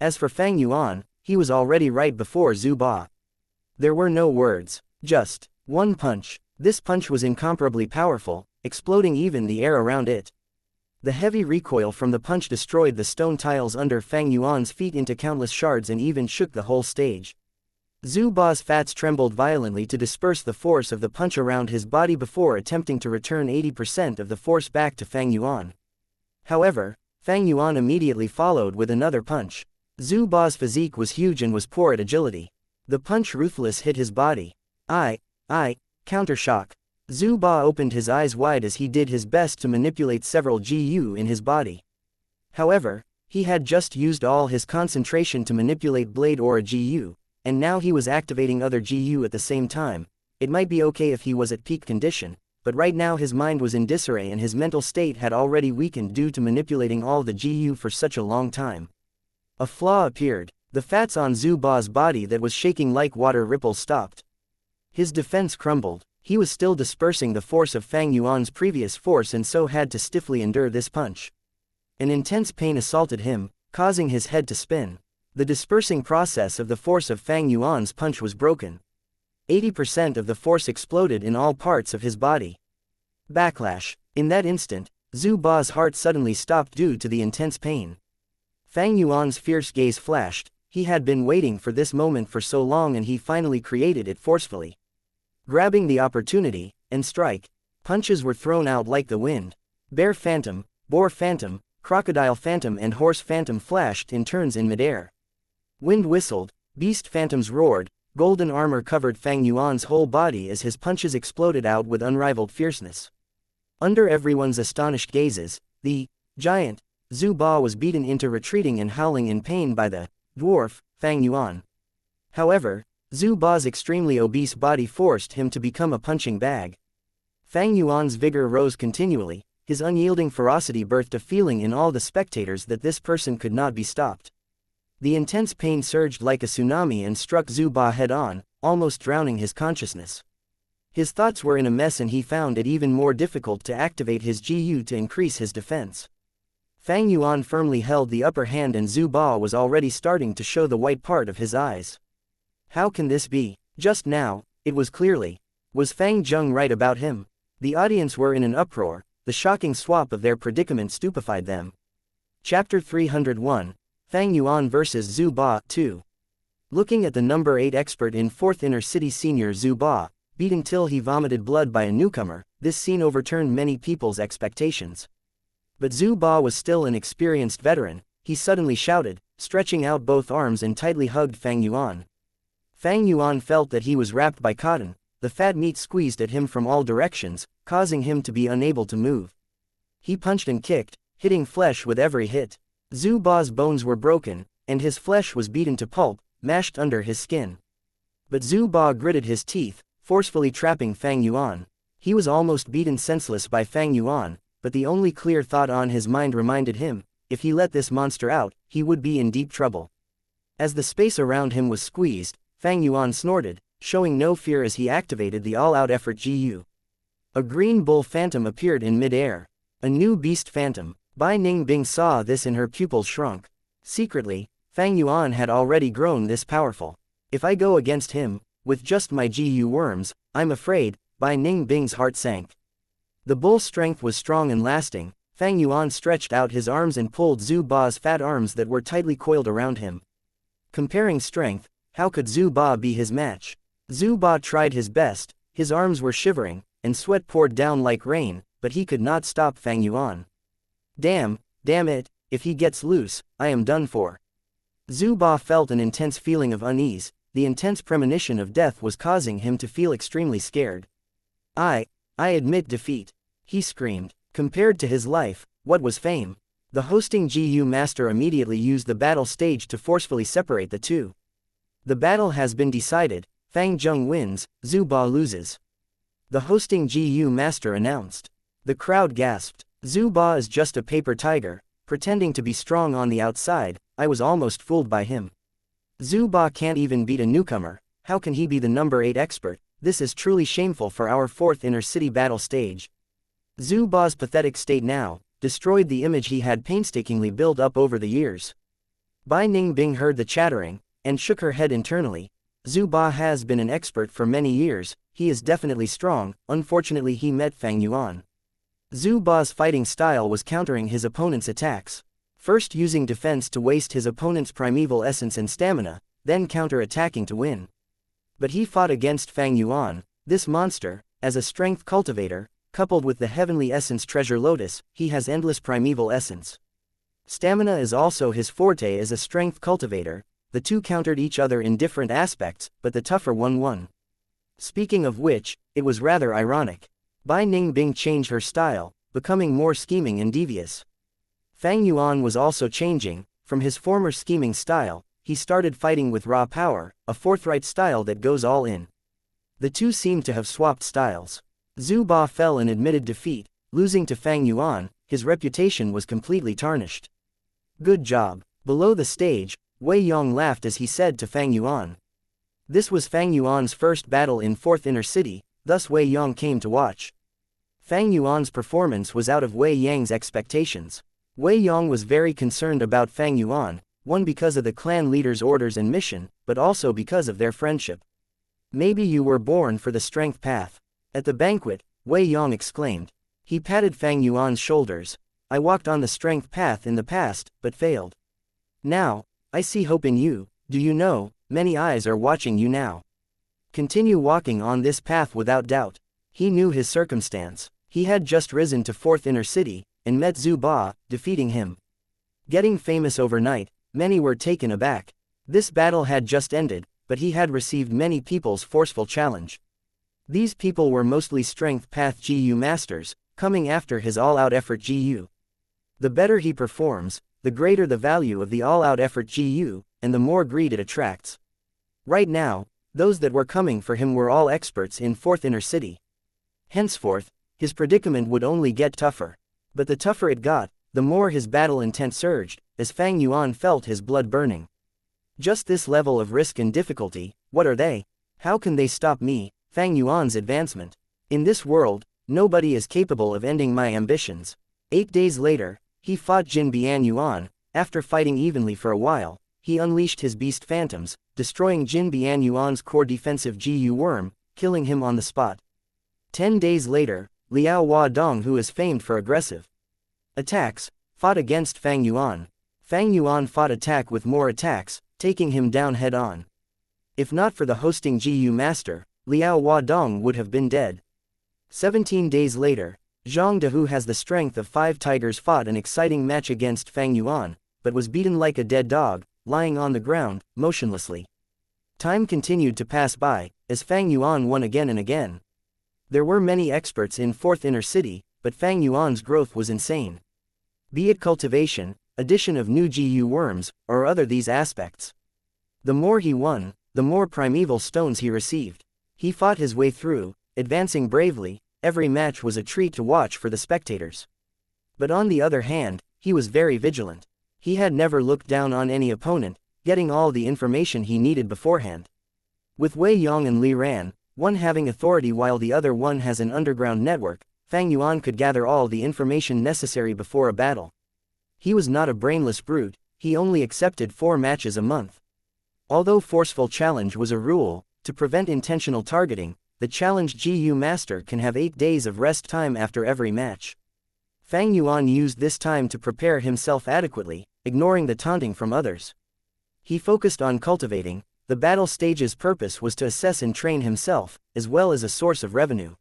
As for Fang Yuan, he was already right before Zhu Ba. There were no words, just one punch. This punch was incomparably powerful, exploding even the air around it. The heavy recoil from the punch destroyed the stone tiles under Fang Yuan's feet into countless shards and even shook the whole stage. Zhu Ba's fats trembled violently to disperse the force of the punch around his body before attempting to return 80% of the force back to Fang Yuan. However, Fang Yuan immediately followed with another punch. Zhu Ba's physique was huge and was poor at agility. The punch ruthless hit his body. Counter-shock. Zhu Ba opened his eyes wide as he did his best to manipulate several GU in his body. However, he had just used all his concentration to manipulate blade aura GU, and now he was activating other GU at the same time. It might be okay if he was at peak condition, but right now his mind was in disarray and his mental state had already weakened due to manipulating all the GU for such a long time. A flaw appeared. The fats on Zhu Ba's body that was shaking like water ripples stopped. His defense crumbled. He was still dispersing the force of Fang Yuan's previous force and so had to stiffly endure this punch. An intense pain assaulted him, causing his head to spin. The dispersing process of the force of Fang Yuan's punch was broken. 80% of the force exploded in all parts of his body. Backlash. In that instant, Zhu Ba's heart suddenly stopped due to the intense pain. Fang Yuan's fierce gaze flashed. He had been waiting for this moment for so long and he finally created it forcefully. Grabbing the opportunity, and strike. Punches were thrown out like the wind. Bear Phantom, Boar Phantom, Crocodile Phantom and Horse Phantom flashed in turns in midair. Wind whistled, Beast Phantoms roared, golden armor covered Fang Yuan's whole body as his punches exploded out with unrivaled fierceness. Under everyone's astonished gazes, the giant, Zhu Ba was beaten into retreating and howling in pain by the dwarf, Fang Yuan. However, Zhu Ba's extremely obese body forced him to become a punching bag. Fang Yuan's vigor rose continually, his unyielding ferocity birthed a feeling in all the spectators that this person could not be stopped. The intense pain surged like a tsunami and struck Zhu Ba head-on, almost drowning his consciousness. His thoughts were in a mess and he found it even more difficult to activate his GU to increase his defense. Fang Yuan firmly held the upper hand and Zhu Ba was already starting to show the white part of his eyes. How can this be? Just now, it was clearly. Was Fang Zheng right about him? The audience were in an uproar. the shocking swap of their predicament stupefied them. Chapter 301, Fang Yuan vs Zhu Ba, 2. Looking at the number 8 expert in 4th Inner City Senior Zhu Ba, beaten till he vomited blood by a newcomer, this scene overturned many people's expectations. But Zhu Ba was still an experienced veteran. He suddenly shouted, stretching out both arms and tightly hugged Fang Yuan. Fang Yuan felt that he was wrapped by cotton. The fat meat squeezed at him from all directions, causing him to be unable to move. He punched and kicked, hitting flesh with every hit. Zhu Ba's bones were broken, and his flesh was beaten to pulp, mashed under his skin. But Zhu Ba gritted his teeth, forcefully trapping Fang Yuan. He was almost beaten senseless by Fang Yuan, but the only clear thought on his mind reminded him, if he let this monster out, he would be in deep trouble. As the space around him was squeezed, Fang Yuan snorted, showing no fear as he activated the all-out effort GU. A green bull phantom appeared in mid-air. A new beast phantom. Bai Ningbing saw this and her pupils shrunk. Secretly, Fang Yuan had already grown this powerful. If I go against him, with just my GU worms, I'm afraid, Bai Ningbing's heart sank. The bull's strength was strong and lasting. Fang Yuan stretched out his arms and pulled Zhu Ba's fat arms that were tightly coiled around him. Comparing strength, how could Zhu Ba be his match? Zhu Ba tried his best, his arms were shivering, and sweat poured down like rain, but he could not stop Fang Yuan. Damn it, if he gets loose, I am done for. Zhu Ba felt an intense feeling of unease. The intense premonition of death was causing him to feel extremely scared. I admit defeat, he screamed. Compared to his life, what was fame? The hosting GU master immediately used the battle stage to forcefully separate the two. The battle has been decided. Fang Zheng wins, Zhu Ba loses. The hosting GU master announced. The crowd gasped. Zhu Ba is just a paper tiger, pretending to be strong on the outside. I was almost fooled by him. Zhu Ba can't even beat a newcomer. How can he be the number 8 expert? This is truly shameful for our 4th inner city battle stage. Zhu Ba's pathetic state now destroyed the image he had painstakingly built up over the years. Bai Ningbing heard the chattering, and shook her head internally. Zhu Ba has been an expert for many years. He is definitely strong. Unfortunately, he met Fang Yuan. Zhu Ba's fighting style was countering his opponent's attacks. First using defense to waste his opponent's primeval essence and stamina, then counter-attacking to win. But he fought against Fang Yuan, this monster, as a strength cultivator, coupled with the heavenly essence treasure lotus. He has endless primeval essence. Stamina is also his forte as a strength cultivator. The two countered each other in different aspects, but the tougher one won. Speaking of which, it was rather ironic. Bai Ningbing changed her style, becoming more scheming and devious. Fang Yuan was also changing. From his former scheming style, he started fighting with raw power, a forthright style that goes all in. The two seemed to have swapped styles. Zhu Ba fell and admitted defeat, losing to Fang Yuan. His reputation was completely tarnished. Good job. Below the stage, Wei Yong laughed as he said to Fang Yuan. This was Fang Yuan's first battle in 4th Inner City, thus Wei Yong came to watch. Fang Yuan's performance was out of Wei Yang's expectations. Wei Yong was very concerned about Fang Yuan, one because of the clan leader's orders and mission, but also because of their friendship. Maybe you were born for the strength path. At the banquet, Wei Yong exclaimed. He patted Fang Yuan's shoulders. I walked on the strength path in the past, but failed. Now, I see hope in you. Do you know, many eyes are watching you now. Continue walking on this path without doubt. He knew his circumstance. He had just risen to 4th Inner City, and met Zhu Ba, defeating him. Getting famous overnight, many were taken aback. This battle had just ended, but he had received many people's forceful challenge. These people were mostly strength path GU masters, coming after his all-out effort GU. The better he performs, the greater the value of the all-out effort GU, and the more greed it attracts. Right now, those that were coming for him were all experts in 4th Inner City. Henceforth, his predicament would only get tougher. But the tougher it got, the more his battle intent surged, as Fang Yuan felt his blood burning. Just this level of risk and difficulty, what are they? How can they stop me, Fang Yuan's advancement? In this world, nobody is capable of ending my ambitions. 8 days later, he fought Jin Bian Yuan. After fighting evenly for a while, he unleashed his beast phantoms, destroying Jin Bian Yuan's core defensive GU worm, killing him on the spot. 10 days later, Liao Huadong, who is famed for aggressive attacks, fought against Fang Yuan. Fang Yuan fought attack with more attacks, taking him down head-on. If not for the hosting Ji master, Liao Huadong would have been dead. 17 days later, Zhang De, who has the strength of 5 tigers, fought an exciting match against Fang Yuan, but was beaten like a dead dog, lying on the ground, motionlessly. Time continued to pass by, as Fang Yuan won again and again. There were many experts in 4th Inner City, but Fang Yuan's growth was insane. Be it cultivation, addition of new GU worms, or other these aspects. The more he won, the more primeval stones he received. He fought his way through, advancing bravely. Every match was a treat to watch for the spectators. But on the other hand, he was very vigilant. He had never looked down on any opponent, getting all the information he needed beforehand. With Wei Yong and Li Ran, one having authority while the other one has an underground network, Fang Yuan could gather all the information necessary before a battle. He was not a brainless brute, he only accepted 4 matches a month. Although forceful challenge was a rule, to prevent intentional targeting, the challenged GU master can have 8 days of rest time after every match. Fang Yuan used this time to prepare himself adequately, ignoring the taunting from others. He focused on cultivating. The battle stage's purpose was to assess and train himself, as well as a source of revenue.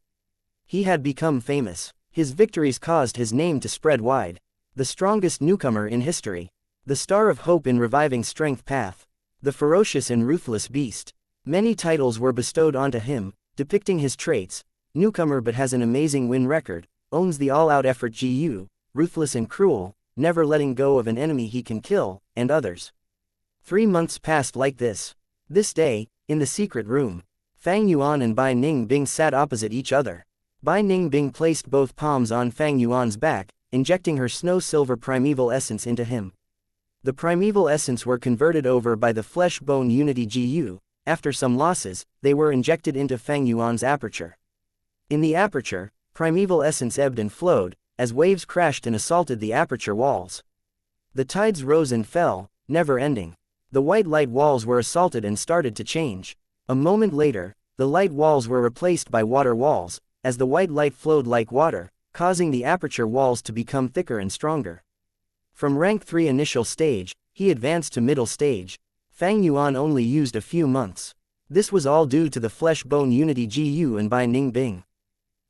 He had become famous. His victories caused his name to spread wide. The strongest newcomer in history. The star of hope in reviving strength path. The ferocious and ruthless beast. Many titles were bestowed onto him, depicting his traits. Newcomer but has an amazing win record, owns the all-out effort GU, ruthless and cruel, never letting go of an enemy he can kill, and others. 3 months passed like this. This day, in the secret room, Fang Yuan and Bai Ningbing sat opposite each other. Bai Ningbing placed both palms on Fang Yuan's back, injecting her snow-silver primeval essence into him. The primeval essence were converted over by the flesh-bone unity GU. After some losses, they were injected into Fang Yuan's aperture. In the aperture, primeval essence ebbed and flowed, as waves crashed and assaulted the aperture walls. The tides rose and fell, never ending. The white light walls were assaulted and started to change. A moment later, the light walls were replaced by water walls, as the white light flowed like water, causing the aperture walls to become thicker and stronger. From rank 3 initial stage, he advanced to middle stage. Fang Yuan only used a few months. This was all due to the flesh-bone unity GU and Bai Ningbing.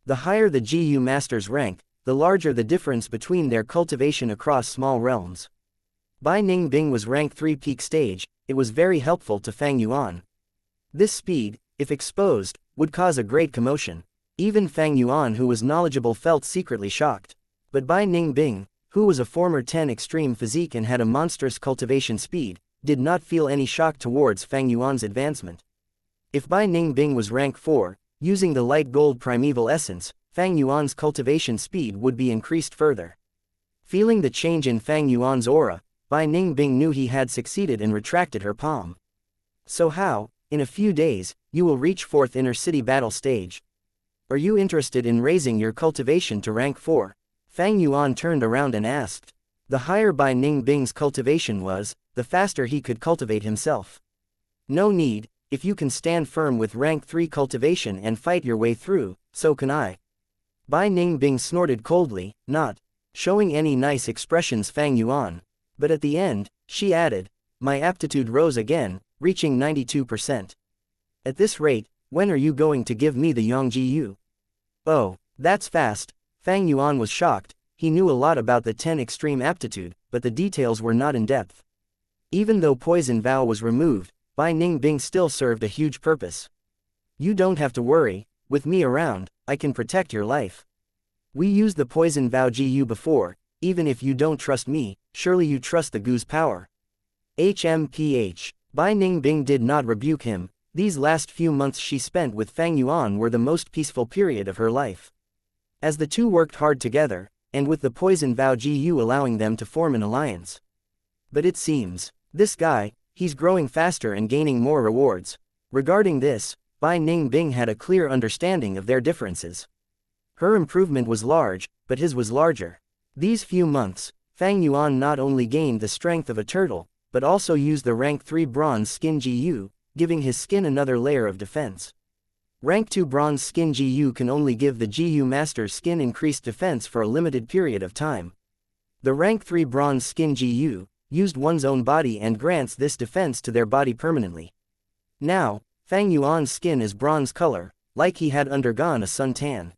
The higher the GU master's rank, the larger the difference between their cultivation across small realms. Bai Ningbing was rank 3 peak stage. It was very helpful to Fang Yuan. This speed, if exposed, would cause a great commotion. Even Fang Yuan, who was knowledgeable, felt secretly shocked. But Bai Ningbing, who was a former 10 extreme physique and had a monstrous cultivation speed, did not feel any shock towards Fang Yuan's advancement. If Bai Ningbing was rank 4, using the light gold primeval essence, Fang Yuan's cultivation speed would be increased further. Feeling the change in Fang Yuan's aura, Bai Ningbing knew he had succeeded and retracted her palm. So how, in a few days, you will reach 4th Inner City battle stage? Are you interested in raising your cultivation to rank 4? Fang Yuan turned around and asked. The higher Bai Ningbing's cultivation was, the faster he could cultivate himself. No need, if you can stand firm with rank 3 cultivation and fight your way through, so can I. Bai Ningbing snorted coldly, not showing any nice expressions Fang Yuan. But at the end, she added, my aptitude rose again, reaching 92%. At this rate, when are you going to give me the Yongji? Oh, that's fast. Fang Yuan was shocked. He knew a lot about the 10 extreme aptitude, but the details were not in depth. Even though poison vow was removed, Bai Ningbing still served a huge purpose. You don't have to worry, with me around, I can protect your life. We used the poison vow GU before, even if you don't trust me, surely you trust the Gu's power. HMPH. Bai Ningbing did not rebuke him. These last few months she spent with Fang Yuan were the most peaceful period of her life. As the two worked hard together, and with the poison vow GU allowing them to form an alliance. But it seems, this guy, he's growing faster and gaining more rewards. Regarding this, Bai Ningbing had a clear understanding of their differences. Her improvement was large, but his was larger. These few months, Fang Yuan not only gained the strength of a turtle, but also used the rank 3 bronze skin GU, giving his skin another layer of defense. Rank 2 Bronze Skin GU can only give the GU Master's skin increased defense for a limited period of time. The Rank 3 Bronze Skin GU used one's own body and grants this defense to their body permanently. Now, Fang Yuan's skin is bronze color, like he had undergone a suntan.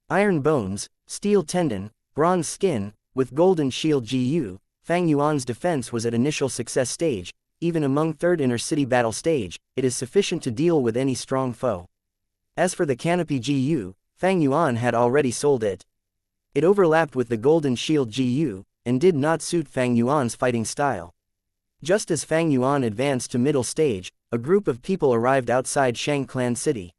Iron bones, steel tendon, bronze skin, with golden shield GU, Fang Yuan's defense was at initial success stage. Even among third inner city battle stage, it is sufficient to deal with any strong foe. As for the canopy GU, Fang Yuan had already sold it. It overlapped with the golden shield GU, and did not suit Fang Yuan's fighting style. Just as Fang Yuan advanced to middle stage, a group of people arrived outside Xianxia City.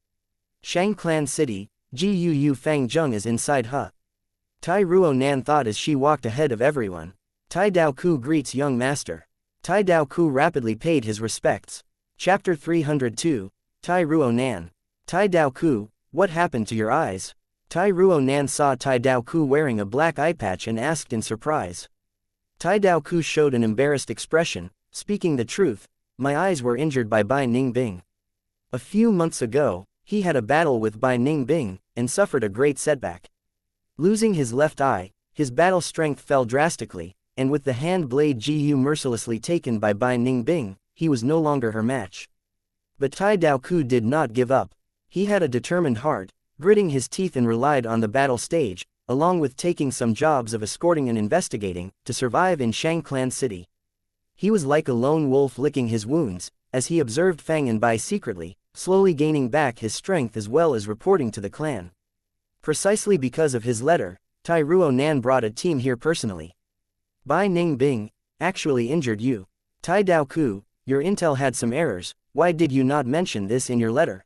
Xianxia City, Gu Fang Zheng is inside Huh. Tai Ruo Nan thought as she walked ahead of everyone. Tai Dao Ku greets young master. Tai Dao Ku rapidly paid his respects. Chapter 302, Tai Ruo Nan. Tai Dao Ku, what happened to your eyes? Tai Ruo Nan saw Tai Dao Ku wearing a black eye patch and asked in surprise. Tai Dao Ku showed an embarrassed expression, speaking the truth, my eyes were injured by Bai Ningbing. A few months ago, he had a battle with Bai Ningbing, and suffered a great setback. Losing his left eye, his battle strength fell drastically, and with the hand blade Gu mercilessly taken by Bai Ningbing, he was no longer her match. But Tai Dao Ku did not give up. He had a determined heart, gritting his teeth and relied on the battle stage, along with taking some jobs of escorting and investigating, to survive in Xianxia City. He was like a lone wolf licking his wounds, as he observed Fang and Bai secretly, slowly gaining back his strength as well as reporting to the clan. Precisely because of his letter, Tai Ruo Nan brought a team here personally. Bai Ningbing actually injured you. Tai Dao Ku, your intel had some errors, why did you not mention this in your letter?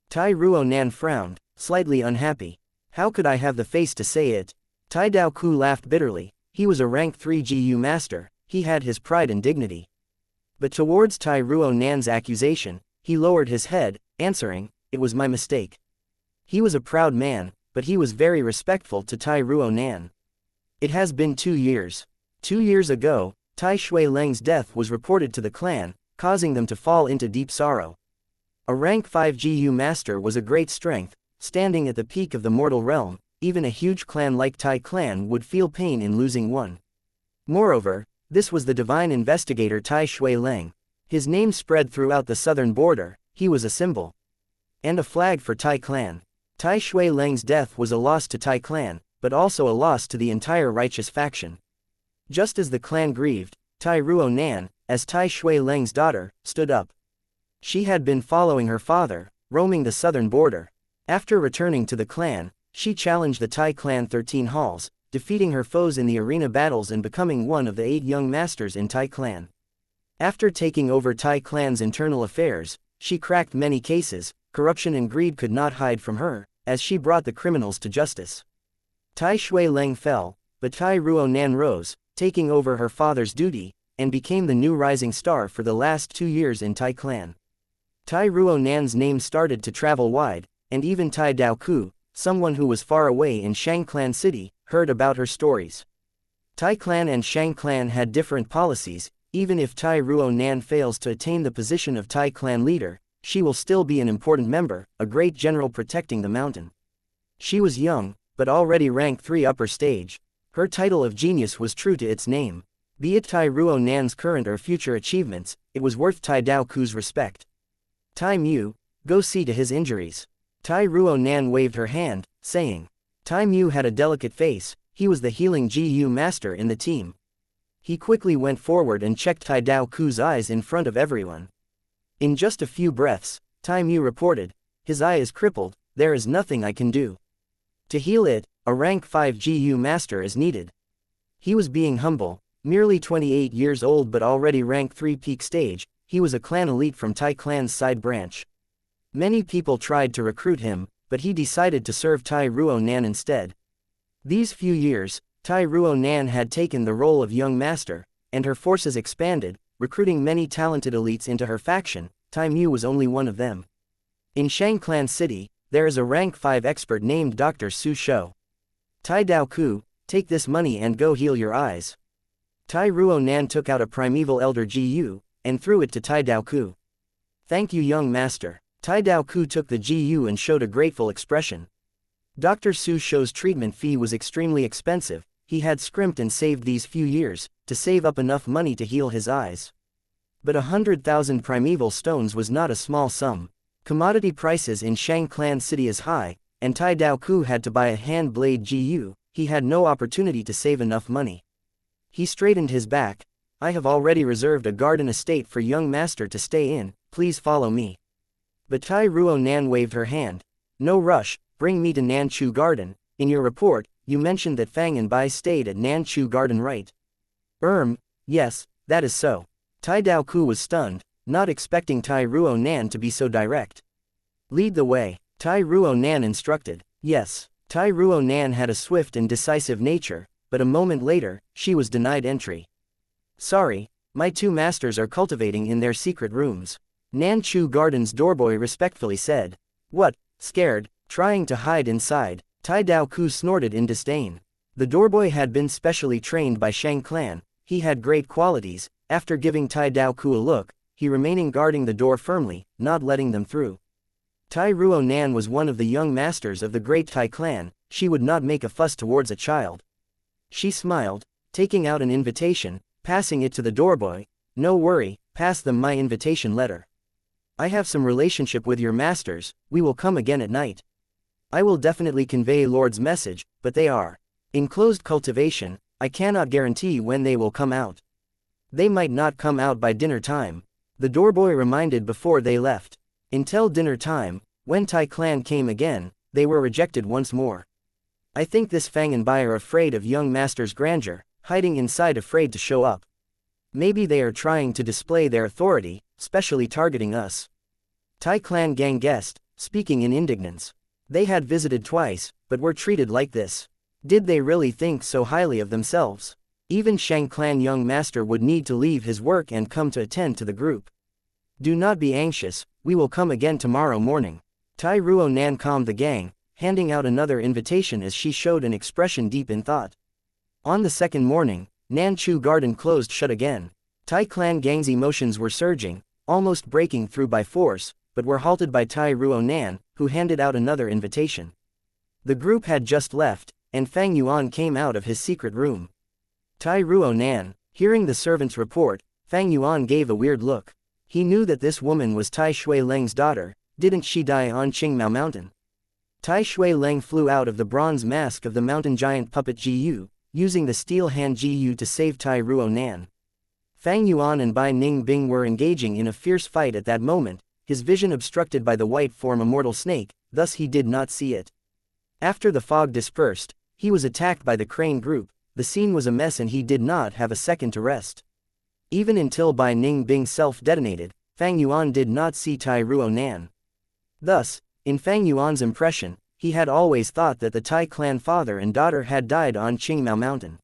Tai Ruo Nan frowned, slightly unhappy. How could I have the face to say it? Tai Dao Ku laughed bitterly. He was a rank 3 GU master, he had his pride and dignity. But towards Tai Ruo Nan's accusation, he lowered his head, answering, it was my mistake. He was a proud man, but he was very respectful to Tai Ruo Nan. It has been 2 years. 2 years ago, Tai Shui Leng's death was reported to the clan, causing them to fall into deep sorrow. A rank 5 GU master was a great strength, standing at the peak of the mortal realm. Even a huge clan like Tai clan would feel pain in losing one. Moreover, this was the divine investigator Tai Shui Leng. His name spread throughout the southern border, he was a symbol and a flag for Tai clan. Tai Shui Leng's death was a loss to Tai clan, but also a loss to the entire righteous faction. Just as the clan grieved, Tai Ruo Nan, as Tai Shui Leng's daughter, stood up. She had been following her father, roaming the southern border. After returning to the clan, she challenged the Tai clan 13 halls, defeating her foes in the arena battles and becoming one of the 8 young masters in Tai clan. After taking over Tai clan's internal affairs, she cracked many cases. Corruption and greed could not hide from her, as she brought the criminals to justice. Tai Shui Leng fell, but Tai Ruo Nan rose, taking over her father's duty, and became the new rising star for the last 2 years in Tai clan. Tai Ruo Nan's name started to travel wide, and even Tai Dao Ku, someone who was far away in Xianxia City, heard about her stories. Tai clan and Shang clan had different policies. Even if Tai Ruo Nan fails to attain the position of Tai clan leader, she will still be an important member, a great general protecting the mountain. She was young, but already rank 3 upper stage. Her title of genius was true to its name. Be it Tai Ruo Nan's current or future achievements, it was worth Tai Dao Ku's respect. Tai Mu, go see to his injuries. Tai Ruo Nan waved her hand, saying. Tai Mu had a delicate face, he was the healing GU master in the team. He quickly went forward and checked Tai Dao Ku's eyes in front of everyone. In just a few breaths, Tai Mu reported, his eye is crippled, there is nothing I can do. To heal it, a rank 5 GU master is needed. He was being humble, merely 28 years old but already rank 3 peak stage. He was a clan elite from Tai clan's side branch. Many people tried to recruit him, but he decided to serve Tai Ruo Nan instead. These few years, Tai Ruo Nan had taken the role of young master, and her forces expanded, recruiting many talented elites into her faction. Tai Mu was only one of them. In Xianxia City, there is a rank 5 expert named Dr. Su Shou. Tai Dao Ku, take this money and go heal your eyes. Tai Ruo Nan took out a primeval elder GU, and threw it to Tai Dao Ku. Thank you young master. Tai Dao Ku took the GU and showed a grateful expression. Dr. Su Shou's treatment fee was extremely expensive. He had scrimped and saved these few years, to save up enough money to heal his eyes. But 100,000 primeval stones was not a small sum. Commodity prices in Shang Clan City is high, and Tai Dao Ku had to buy a hand blade GU. He had no opportunity to save enough money. He straightened his back. I have already reserved a garden estate for young master to stay in, please follow me. But Tai Ruo Nan waved her hand. No rush, bring me to Nanchu Garden. In your report, you mentioned that Fang and Bai stayed at Nanchu Garden, right? Yes, that is so. Tai Dao Ku was stunned, not expecting Tai Ruo Nan to be so direct. Lead the way, Tai Ruo Nan instructed. Yes, Tai Ruo Nan had a swift and decisive nature, but a moment later, she was denied entry. Sorry, my two masters are cultivating in their secret rooms. Nanchu Garden's doorboy respectfully said. What, scared, trying to hide inside? Tai Dao Ku snorted in disdain. The doorboy had been specially trained by Shang Clan. He had great qualities. After giving Tai Dao Ku a look, he remaining guarding the door firmly, not letting them through. Tai Ruo Nan was one of the young masters of the great Tai clan. She would not make a fuss towards a child. She smiled, taking out an invitation, passing it to the doorboy. No worry, pass them my invitation letter. I have some relationship with your masters, we will come again at night. I will definitely convey Lord's message, but they are in closed cultivation. I cannot guarantee when they will come out. They might not come out by dinner time. The doorboy reminded before they left. Until dinner time, when Tai clan came again, they were rejected once more. I think this Fang and Bai are afraid of young master's grandeur, hiding inside afraid to show up. Maybe they are trying to display their authority, specially targeting us. Tai clan gang guessed, speaking in indignance. They had visited twice, but were treated like this. Did they really think so highly of themselves? Even Shang Clan young master would need to leave his work and come to attend to the group. Do not be anxious, we will come again tomorrow morning. Tai Ruo Nan calmed the gang, handing out another invitation as she showed an expression deep in thought. On the second morning, Nanchu Garden closed shut again. Tai Clan gang's emotions were surging, almost breaking through by force, but were halted by Tai Ruo Nan, who handed out another invitation. The group had just left, and Fang Yuan came out of his secret room. Tai Ruo Nan, hearing the servant's report, Fang Yuan gave a weird look. He knew that this woman was Tai Shui Leng's daughter. Didn't she die on Qingmao Mountain? Tai Shui Leng flew out of the bronze mask of the mountain giant puppet GU, using the steel hand GU to save Tai Ruo Nan. Fang Yuan and Bai Ningbing were engaging in a fierce fight at that moment, his vision obstructed by the white form Immortal snake, thus he did not see it. After the fog dispersed, he was attacked by the crane group. The scene was a mess and he did not have a second to rest. Even until Bai Ningbing self-detonated, Fang Yuan did not see Tai Ruo Nan. Thus, in Fang Yuan's impression, he had always thought that the Tai clan father and daughter had died on Qingmao Mountain.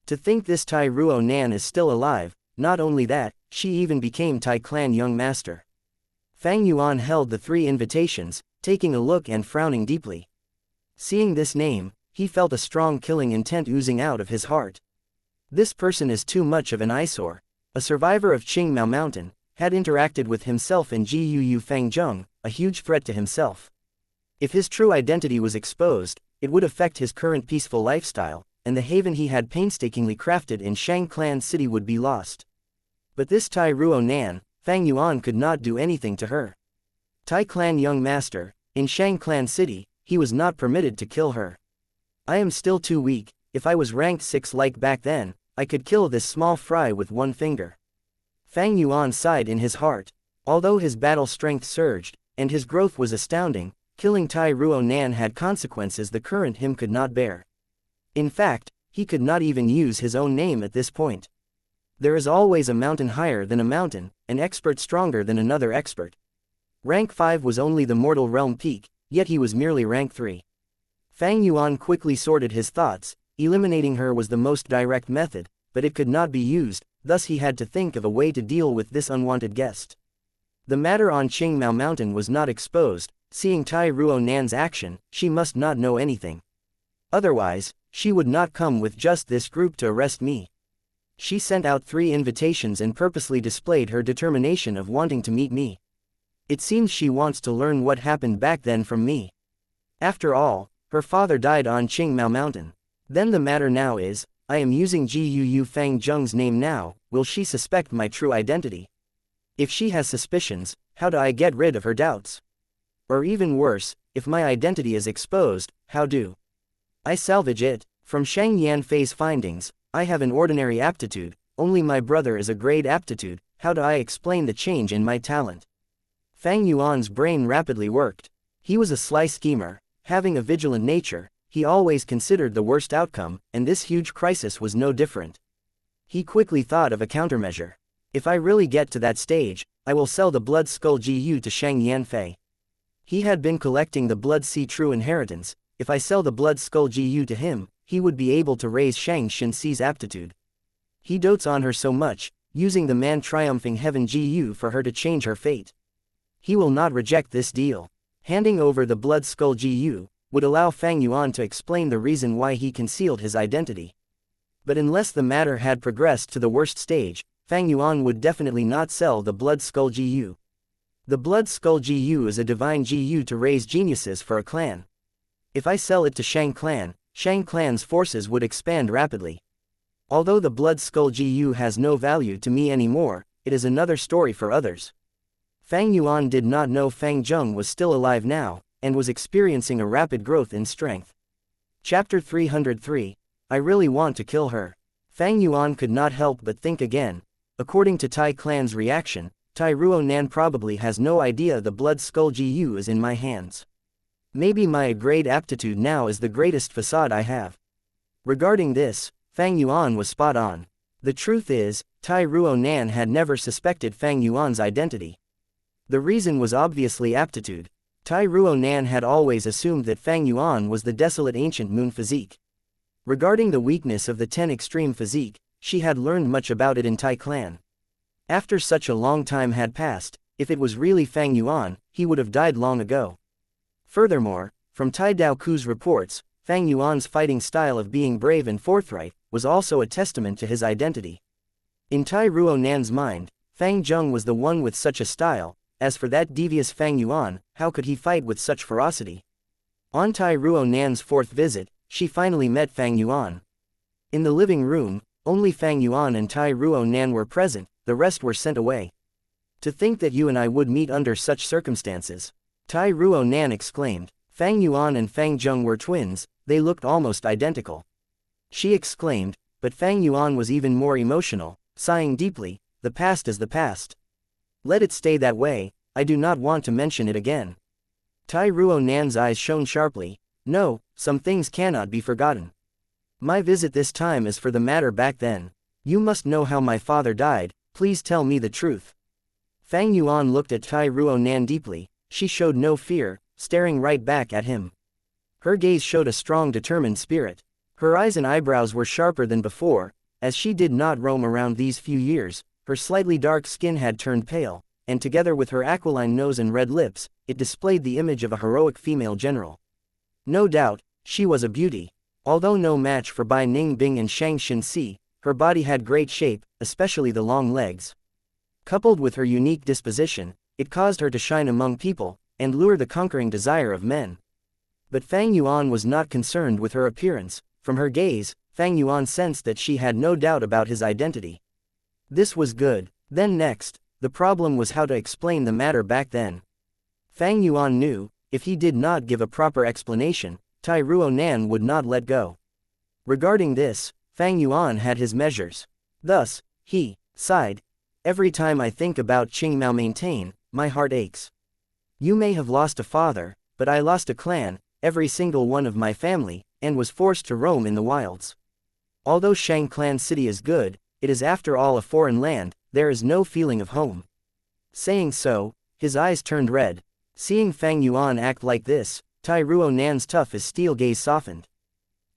To think this Tai Ruo Nan is still alive, not only that, she even became Tai clan young master. Fang Yuan held the three invitations, taking a look and frowning deeply. Seeing this name, he felt a strong killing intent oozing out of his heart. This person is too much of an eyesore. A survivor of Qingmao Mountain, had interacted with himself and Gu Fangzheng, a huge threat to himself. If his true identity was exposed, it would affect his current peaceful lifestyle, and the haven he had painstakingly crafted in Shang Clan City would be lost. But this Tai Ruo Nan, Fang Yuan could not do anything to her. Tai Clan young master, in Shang Clan City, he was not permitted to kill her. I am still too weak. If I was ranked 6 like back then, I could kill this small fry with one finger. Fang Yuan sighed in his heart. Although his battle strength surged, and his growth was astounding, killing Tai Ruo Nan had consequences the current him could not bear. In fact, he could not even use his own name at this point. There is always a mountain higher than a mountain, an expert stronger than another expert. Rank 5 was only the mortal realm peak, yet he was merely rank 3. Fang Yuan quickly sorted his thoughts. Eliminating her was the most direct method, but it could not be used, thus he had to think of a way to deal with this unwanted guest. The matter on Qingmao Mountain was not exposed. Seeing Tai Ruo Nan's action, she must not know anything. Otherwise, she would not come with just this group to arrest me. She sent out 3 invitations and purposely displayed her determination of wanting to meet me. It seems she wants to learn what happened back then from me. After all, her father died on Qingmao Mountain. Then the matter now is, I am using Gu Fang Zheng's name now, will she suspect my true identity? If she has suspicions, how do I get rid of her doubts? Or even worse, if my identity is exposed, how do I salvage it? From Shang Yanfei's findings, I have an ordinary aptitude, only my brother is a great aptitude, how do I explain the change in my talent? Fang Yuan's brain rapidly worked. He was a sly schemer, having a vigilant nature, he always considered the worst outcome, and this huge crisis was no different. He quickly thought of a countermeasure. If I really get to that stage, I will sell the blood skull Gu to Shang Yanfei. He had been collecting the blood sea true inheritance, if I sell the blood skull Gu to him, he would be able to raise Shang Xinxi's aptitude. He dotes on her so much, using the man triumphing heaven Gu for her to change her fate. He will not reject this deal. Handing over the blood skull Gu would allow Fang Yuan to explain the reason why he concealed his identity. But unless the matter had progressed to the worst stage, Fang Yuan would definitely not sell the blood skull Gu. The blood skull Gu is a divine Gu to raise geniuses for a clan. If I sell it to Shang Clan's forces would expand rapidly. Although the blood skull Gu has no value to me anymore, it is another story for others. Fang Yuan did not know Fang Zheng was still alive now, and was experiencing a rapid growth in strength. Chapter 303. I really want to kill her. Fang Yuan could not help but think again. According to Tai Clan's reaction, Tai Ruonan probably has no idea the blood skull Gu is in my hands. Maybe my great aptitude now is the greatest facade I have. Regarding this, Fang Yuan was spot on. The truth is, Tai Ruonan had never suspected Fang Yuan's identity. The reason was obviously aptitude. Tai Ruonan had always assumed that Fang Yuan was the desolate ancient moon physique. Regarding the weakness of the 10 extreme physique, she had learned much about it in Tai Clan. After such a long time had passed, if it was really Fang Yuan, he would have died long ago. Furthermore, from Tai Daoku's reports, Fang Yuan's fighting style of being brave and forthright was also a testament to his identity. In Tai Ruonan's mind, Fang Zheng was the one with such a style. As for that devious Fang Yuan, how could he fight with such ferocity? On Tai Ruonan's fourth visit, she finally met Fang Yuan. In the living room, only Fang Yuan and Tai Ruonan were present, the rest were sent away. To think that you and I would meet under such circumstances. Tai Ruonan exclaimed. Fang Yuan and Fang Zheng were twins, they looked almost identical. She exclaimed, but Fang Yuan was even more emotional, sighing deeply, the past is the past. Let it stay that way, I do not want to mention it again. Tai Ruonan's eyes shone sharply. No, some things cannot be forgotten. My visit this time is for the matter back then. You must know how my father died, please tell me the truth. Fang Yuan looked at Tai Ruonan deeply, she showed no fear, staring right back at him. Her gaze showed a strong determined spirit. Her eyes and eyebrows were sharper than before, as she did not roam around these few years. Her slightly dark skin had turned pale, and together with her aquiline nose and red lips, it displayed the image of a heroic female general. No doubt, she was a beauty. Although no match for Bai Ningbing and Shang Xinxi, her body had great shape, especially the long legs. Coupled with her unique disposition, it caused her to shine among people, and lure the conquering desire of men. But Fang Yuan was not concerned with her appearance. From her gaze, Fang Yuan sensed that she had no doubt about his identity. This was good. Then next, the problem was how to explain the matter back then. Fang Yuan knew, if he did not give a proper explanation, Tai Ruonan would not let go. Regarding this, Fang Yuan had his measures. Thus, he sighed. Every time I think about Qingmao maintain, my heart aches. You may have lost a father, but I lost a clan, every single one of my family, and was forced to roam in the wilds. Although Shang Clan City is good, it is after all a foreign land, there is no feeling of home. Saying so, his eyes turned red. Seeing Fang Yuan act like this, Tai Ruonan's tough as steel gaze softened.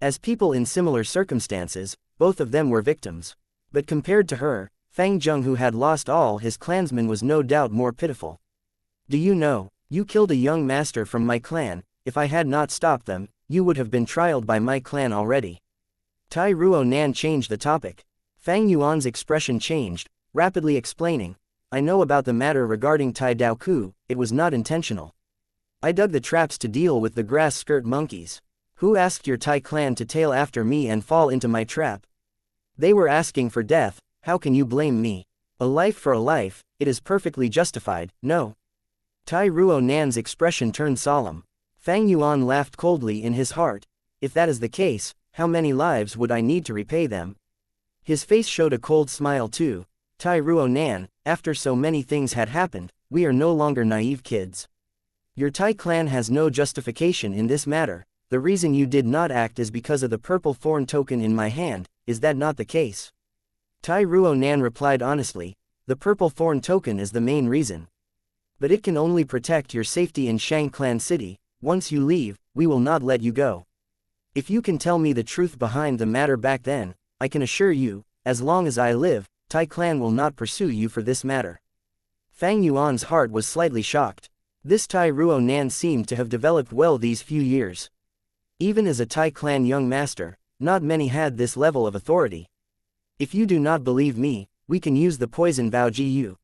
As people in similar circumstances, both of them were victims. But compared to her, Fang Zheng, who had lost all his clansmen, was no doubt more pitiful. Do you know, you killed a young master from my clan, if I had not stopped them, you would have been trialed by my clan already. Tai Ruonan changed the topic. Fang Yuan's expression changed, rapidly explaining. I know about the matter regarding Tai Daoku, it was not intentional. I dug the traps to deal with the grass skirt monkeys. Who asked your Tai clan to tail after me and fall into my trap? They were asking for death, how can you blame me? A life for a life, it is perfectly justified, no. Tai Ruo Nan's expression turned solemn. Fang Yuan laughed coldly in his heart. If that is the case, how many lives would I need to repay them? His face showed a cold smile too. Tai Ruo Nan, after so many things had happened, we are no longer naive kids. Your Tai clan has no justification in this matter. The reason you did not act is because of the purple thorn token in my hand, is that not the case? Tai Ruo Nan replied honestly, the purple thorn token is the main reason. But it can only protect your safety in Shang Clan City. Once you leave, we will not let you go. If you can tell me the truth behind the matter back then, I can assure you, as long as I live, Tai clan will not pursue you for this matter. Fang Yuan's heart was slightly shocked. This Tai Ruo Nan seemed to have developed well these few years. Even as a Tai clan young master, not many had this level of authority. If you do not believe me, we can use the poison Bao Ji Yu.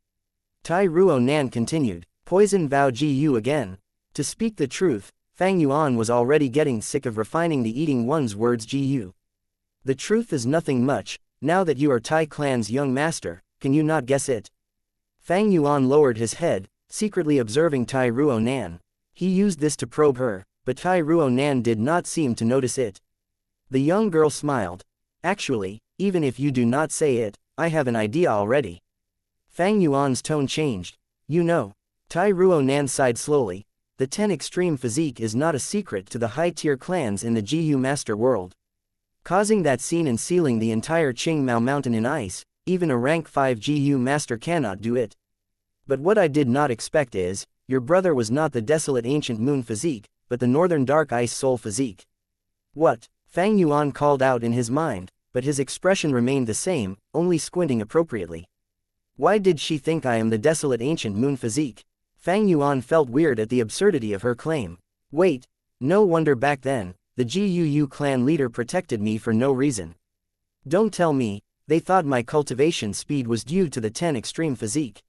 Tai Ruo Nan continued, poison Bao Ji Yu again. To speak the truth, Fang Yuan was already getting sick of refining the eating one's words Ji Yu. The truth is nothing much, now that you are Tai clan's young master, can you not guess it? Fang Yuan lowered his head, secretly observing Tai Ruo Nan. He used this to probe her, but Tai Ruo Nan did not seem to notice it. The young girl smiled. Actually, even if you do not say it, I have an idea already. Fang Yuan's tone changed. You know. Tai Ruo Nan sighed slowly. The 10 extreme physique is not a secret to the high-tier clans in the GU Master world. Causing that scene and sealing the entire Qingmao Mountain in ice, even a rank 5 GU Master cannot do it. But what I did not expect is, your brother was not the desolate ancient moon physique, but the northern dark ice soul physique. What? Fang Yuan called out in his mind, but his expression remained the same, only squinting appropriately. Why did she think I am the desolate ancient moon physique? Fang Yuan felt weird at the absurdity of her claim. Wait, no wonder back then, the GUU clan leader protected me for no reason. Don't tell me, they thought my cultivation speed was due to the 10 extreme physique.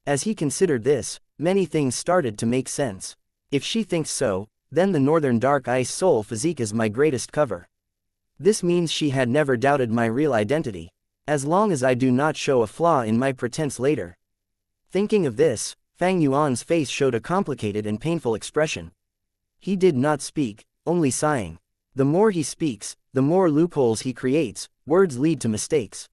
As he considered this, many things started to make sense. If she thinks so, then the northern dark ice soul physique is my greatest cover. This means she had never doubted my real identity. As long as I do not show a flaw in my pretense later. Thinking of this, Fang Yuan's face showed a complicated and painful expression. He did not speak, only sighing. The more he speaks, the more loopholes he creates, words lead to mistakes.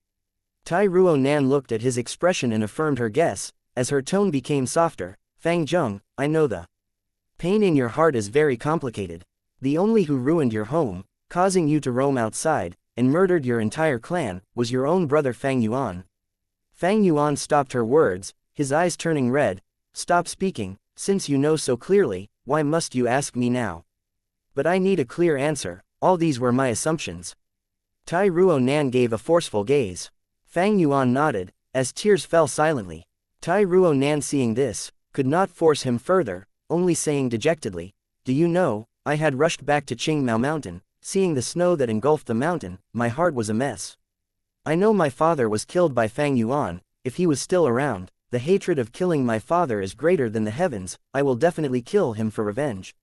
Tai Ruo Nan looked at his expression and affirmed her guess, as her tone became softer. Fang Zheng, I know the pain in your heart is very complicated. The only who ruined your home, causing you to roam outside, and murdered your entire clan, was your own brother Fang Yuan. Fang Yuan stopped her words, his eyes turning red. Stop speaking, since you know so clearly, why must you ask me now? But I need a clear answer, all these were my assumptions. Tai Ruo Nan gave a forceful gaze. Fang Yuan nodded, as tears fell silently. Tai Ruo Nan seeing this, could not force him further, only saying dejectedly, do you know, I had rushed back to Qingmao Mountain, seeing the snow that engulfed the mountain, my heart was a mess. I know my father was killed by Fang Yuan, if he was still around. The hatred of killing my father is greater than the heavens, I will definitely kill him for revenge.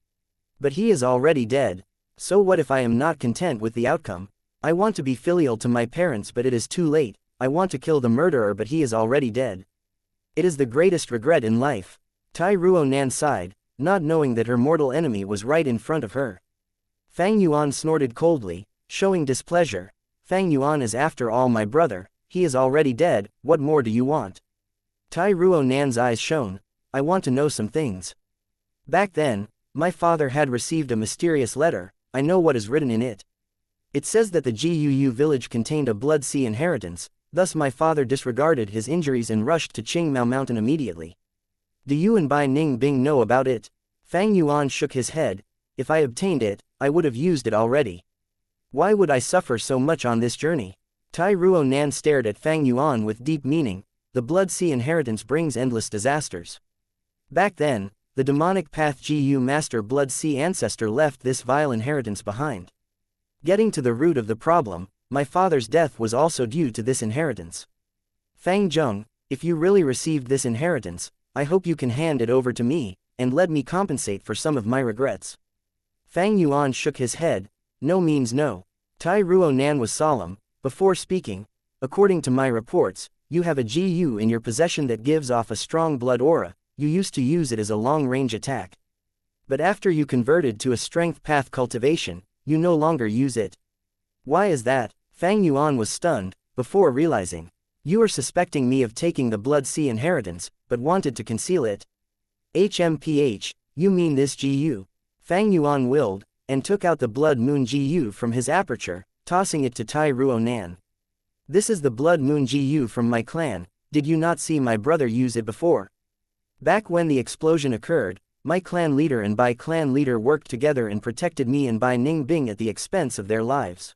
But he is already dead. So what if I am not content with the outcome? I want to be filial to my parents but it is too late, I want to kill the murderer but he is already dead. It is the greatest regret in life. Tai Ruo Nan sighed, not knowing that her mortal enemy was right in front of her. Fang Yuan snorted coldly, showing displeasure. Fang Yuan is after all my brother, he is already dead, what more do you want? Tai Ruo Nan's eyes shone. I want to know some things. Back then, my father had received a mysterious letter, I know what is written in it. It says that the GUU village contained a blood sea inheritance, thus my father disregarded his injuries and rushed to Qingmao Mountain immediately. Do you and Bai Ning Bing know about it? Fang Yuan shook his head. If I obtained it, I would have used it already. Why would I suffer so much on this journey? Tai Ruo Nan stared at Fang Yuan with deep meaning. The Blood Sea inheritance brings endless disasters. Back then, the demonic path GU Master Blood Sea ancestor left this vile inheritance behind. Getting to the root of the problem, my father's death was also due to this inheritance. Fang Zheng, if you really received this inheritance, I hope you can hand it over to me, and let me compensate for some of my regrets. Fang Yuan shook his head. No means no. Tai Ruonan was solemn. Before speaking, according to my reports, you have a GU in your possession that gives off a strong blood aura. You used to use it as a long-range attack. But after you converted to a strength path cultivation, you no longer use it. Why is that? Fang Yuan was stunned, before realizing. You are suspecting me of taking the Blood Sea inheritance, but wanted to conceal it. HMPH, you mean this GU? Fang Yuan willed, and took out the Blood Moon GU from his aperture, tossing it to Tai Ruonan. This is the Blood Moon GU from my clan. Did you not see my brother use it before? Back when the explosion occurred, my clan leader and Bai clan leader worked together and protected me and Bai Ningbing at the expense of their lives.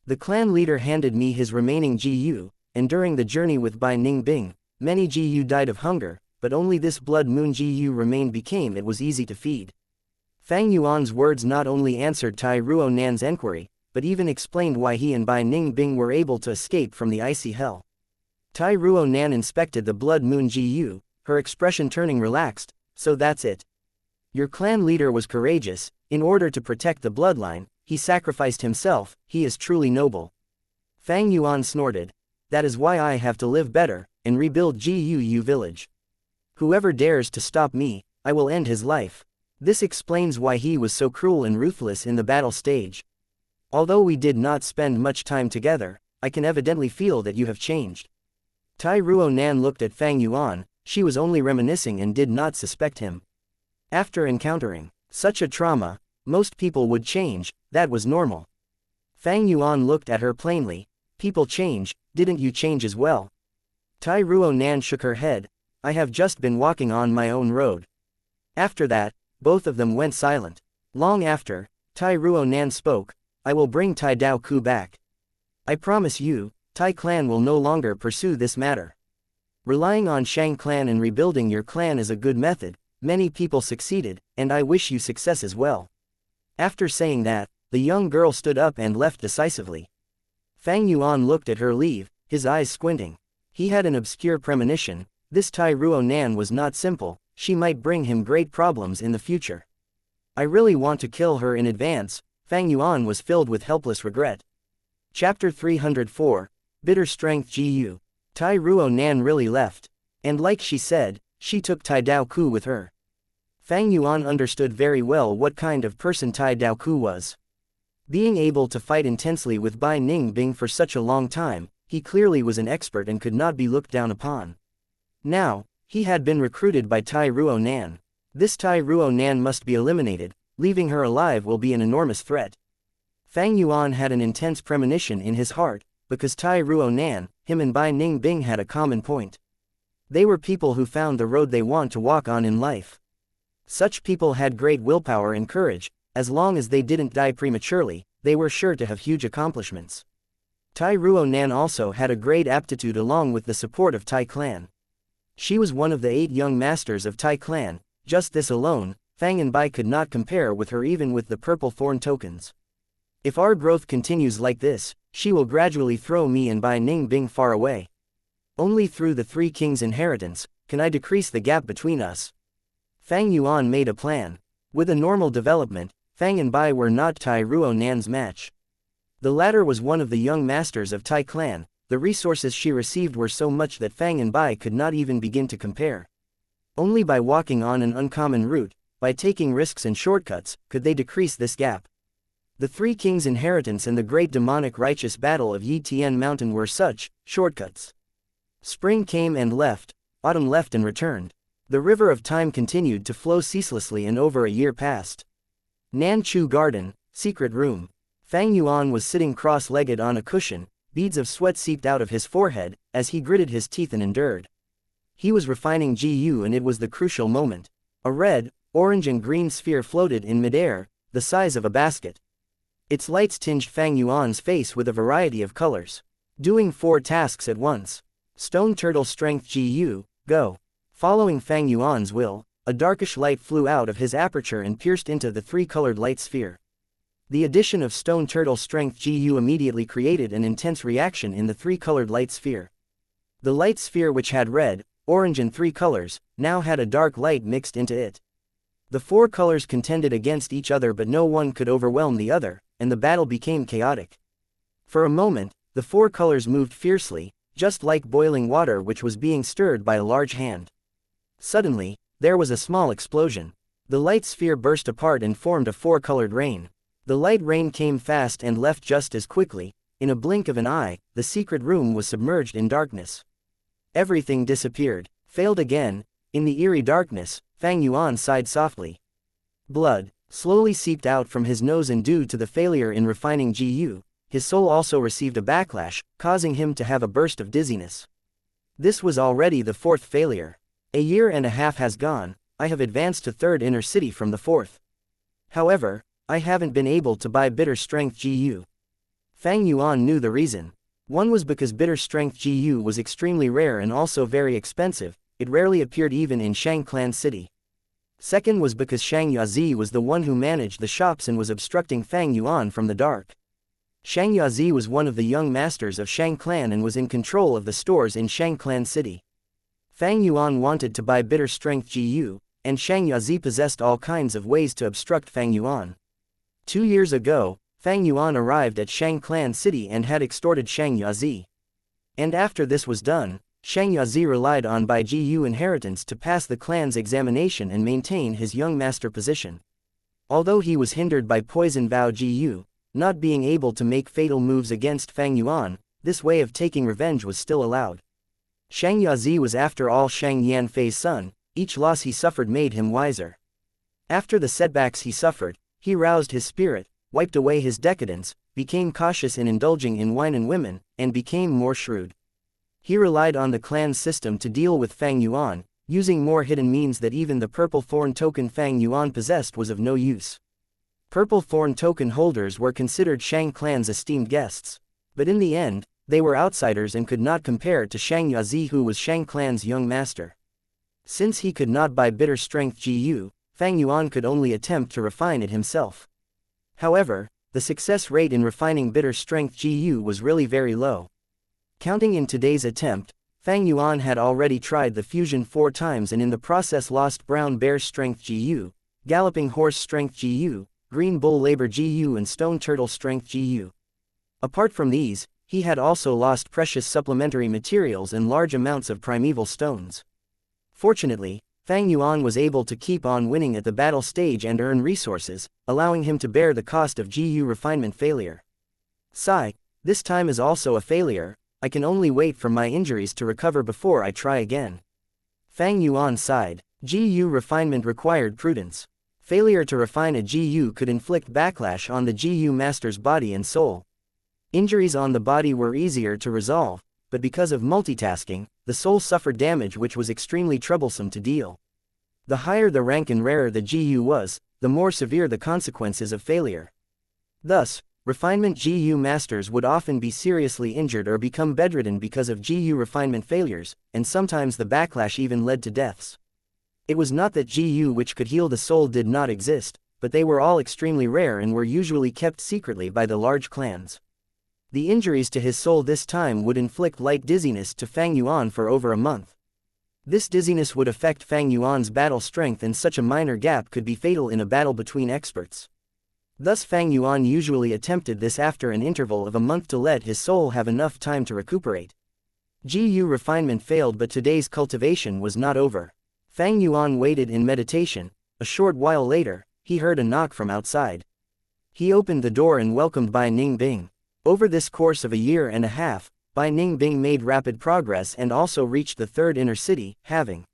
The clan leader handed me his remaining GU, and during the journey with Bai Ningbing, many GU died of hunger, but only this Blood Moon GU remained became it was easy to feed. Fang Yuan's words not only answered Tai Ruonan's enquiry, but even explained why he and Bai Ningbing were able to escape from the icy hell. Tai Ruonan inspected the Blood Moon GU, her expression turning relaxed. So that's it. Your clan leader was courageous. In order to protect the bloodline, he sacrificed himself. He is truly noble. Fang Yuan snorted. That is why I have to live better, and rebuild GUU village. Whoever dares to stop me, I will end his life. This explains why he was so cruel and ruthless in the battle stage. Although we did not spend much time together, I can evidently feel that you have changed. Tai Ruonan looked at Fang Yuan. She was only reminiscing and did not suspect him. After encountering such a trauma, most people would change. That was normal. Fang Yuan looked at her plainly. People change, didn't you change as well? Tai Ruonan shook her head. I have just been walking on my own road. After that, both of them went silent. Long after, Tai Ruonan spoke. I will bring Tai Dao Ku back. I promise you, Tai clan will no longer pursue this matter. Relying on Shang clan and rebuilding your clan is a good method. Many people succeeded, and I wish you success as well. After saying that, the young girl stood up and left decisively. Fang Yuan looked at her leave, his eyes squinting. He had an obscure premonition. This Tai Ruonan was not simple. She might bring him great problems in the future. I really want to kill her in advance. Fang Yuan was filled with helpless regret. Chapter 304, Bitter Strength GU. Tai Ruonan really left. And like she said, she took Tai Dao Ku with her. Fang Yuan understood very well what kind of person Tai Dao Ku was. Being able to fight intensely with Bai Ningbing for such a long time, he clearly was an expert and could not be looked down upon. Now, he had been recruited by Tai Ruonan. This Tai Ruonan must be eliminated. Leaving her alive will be an enormous threat. Fang Yuan had an intense premonition in his heart, because Tai Ruonan, him and Bai Ningbing had a common point. They were people who found the road they want to walk on in life. Such people had great willpower and courage. As long as they didn't die prematurely, they were sure to have huge accomplishments. Tai Ruonan also had a great aptitude along with the support of Tai clan. She was one of the 8 young masters of Tai clan. Just this alone, Fang and Bai could not compare with her even with the purple thorn tokens. If our growth continues like this, she will gradually throw me and Bai Ningbing far away. Only through the 3 kings' inheritance can I decrease the gap between us. Fang Yuan made a plan. With a normal development, Fang and Bai were not Tai Ruonan's match. The latter was one of the young masters of Tai clan. The resources she received were so much that Fang and Bai could not even begin to compare. Only by walking on an uncommon route, by taking risks and shortcuts, could they decrease this gap. The 3 kings' inheritance and the great demonic righteous battle of Yi Tian Mountain were such shortcuts. Spring came and left, autumn left and returned. The river of time continued to flow ceaselessly and over a year passed. Nanchu Garden, secret room. Fang Yuan was sitting cross-legged on a cushion, beads of sweat seeped out of his forehead, as he gritted his teeth and endured. He was refining GU and it was the crucial moment. A red, orange and green sphere floated in midair, the size of a basket. Its lights tinged Fang Yuan's face with a variety of colors. Doing 4 tasks at once. Stone Turtle Strength GU, go. Following Fang Yuan's will, a darkish light flew out of his aperture and pierced into the 3-colored light sphere. The addition of Stone Turtle Strength GU immediately created an intense reaction in the 3-colored light sphere. The light sphere, which had red, orange and 3 colors, now had a dark light mixed into it. The 4 colors contended against each other, but no one could overwhelm the other, and the battle became chaotic. For a moment, the 4 colors moved fiercely, just like boiling water which was being stirred by a large hand. Suddenly, there was a small explosion. The light sphere burst apart and formed a 4-colored rain. The light rain came fast and left just as quickly. In a blink of an eye, the secret room was submerged in darkness. Everything disappeared. Failed again. In the eerie darkness, Fang Yuan sighed softly. Blood slowly seeped out from his nose, and due to the failure in refining Gu, his soul also received a backlash, causing him to have a burst of dizziness. This was already the 4th failure. A year and a half has gone. I have advanced to 3rd inner city from the 4th. However, I haven't been able to buy bitter strength Gu. Fang Yuan knew the reason. One was because bitter strength Gu was extremely rare and also very expensive. It rarely appeared even in Shang Clan City. Second was because Xianxia was the one who managed the shops and was obstructing Fang Yuan from the dark. Xianxia was one of the young masters of Shang Clan and was in control of the stores in Shang Clan City. Fang Yuan wanted to buy bitter strength Gu, and Xianxia possessed all kinds of ways to obstruct Fang Yuan. 2 years ago, Fang Yuan arrived at Shang Clan City and had extorted Xianxia. And after this was done, Xianxia relied on Bai Gu inheritance to pass the clan's examination and maintain his young master position. Although he was hindered by poison Bao Gu, not being able to make fatal moves against Fang Yuan, this way of taking revenge was still allowed. Xianxia was after all Shang Yanfei's son. Each loss he suffered made him wiser. After the setbacks he suffered, he roused his spirit, wiped away his decadence, became cautious in indulging in wine and women, and became more shrewd. He relied on the clan's system to deal with Fang Yuan, using more hidden means that even the purple thorn token Fang Yuan possessed was of no use. Purple thorn token holders were considered Shang Clan's esteemed guests. But in the end, they were outsiders and could not compare to Xianxia, who was Shang Clan's young master. Since he could not buy bitter strength Gu, Fang Yuan could only attempt to refine it himself. However, the success rate in refining bitter strength Gu was really very low. Counting in today's attempt, Fang Yuan had already tried the fusion 4 times and in the process lost brown bear strength Gu, galloping horse strength Gu, green bull labor Gu and stone turtle strength Gu. Apart from these, he had also lost precious supplementary materials and large amounts of primeval stones. Fortunately, Fang Yuan was able to keep on winning at the battle stage and earn resources, allowing him to bear the cost of Gu refinement failure. Sigh, this time is also a failure. I can only wait for my injuries to recover before I try again. Fang Yuan sighed. Gu refinement required prudence. Failure to refine a Gu could inflict backlash on the Gu master's body and soul. Injuries on the body were easier to resolve, but because of multitasking, the soul suffered damage which was extremely troublesome to deal. The higher the rank and rarer the Gu was, the more severe the consequences of failure. Thus, refinement Gu masters would often be seriously injured or become bedridden because of Gu refinement failures, and sometimes the backlash even led to deaths. It was not that Gu which could heal the soul did not exist, but they were all extremely rare and were usually kept secretly by the large clans. The injuries to his soul this time would inflict light dizziness to Fang Yuan for over a month. This dizziness would affect Fang Yuan's battle strength, and such a minor gap could be fatal in a battle between experts. Thus Fang Yuan usually attempted this after an interval of a month to let his soul have enough time to recuperate. Gu refinement failed, but today's cultivation was not over. Fang Yuan waited in meditation. A short while later, he heard a knock from outside. He opened the door and welcomed Bai Ningbing. Over this course of a year and a half, Bai Ningbing made rapid progress and also reached the 3rd inner city, having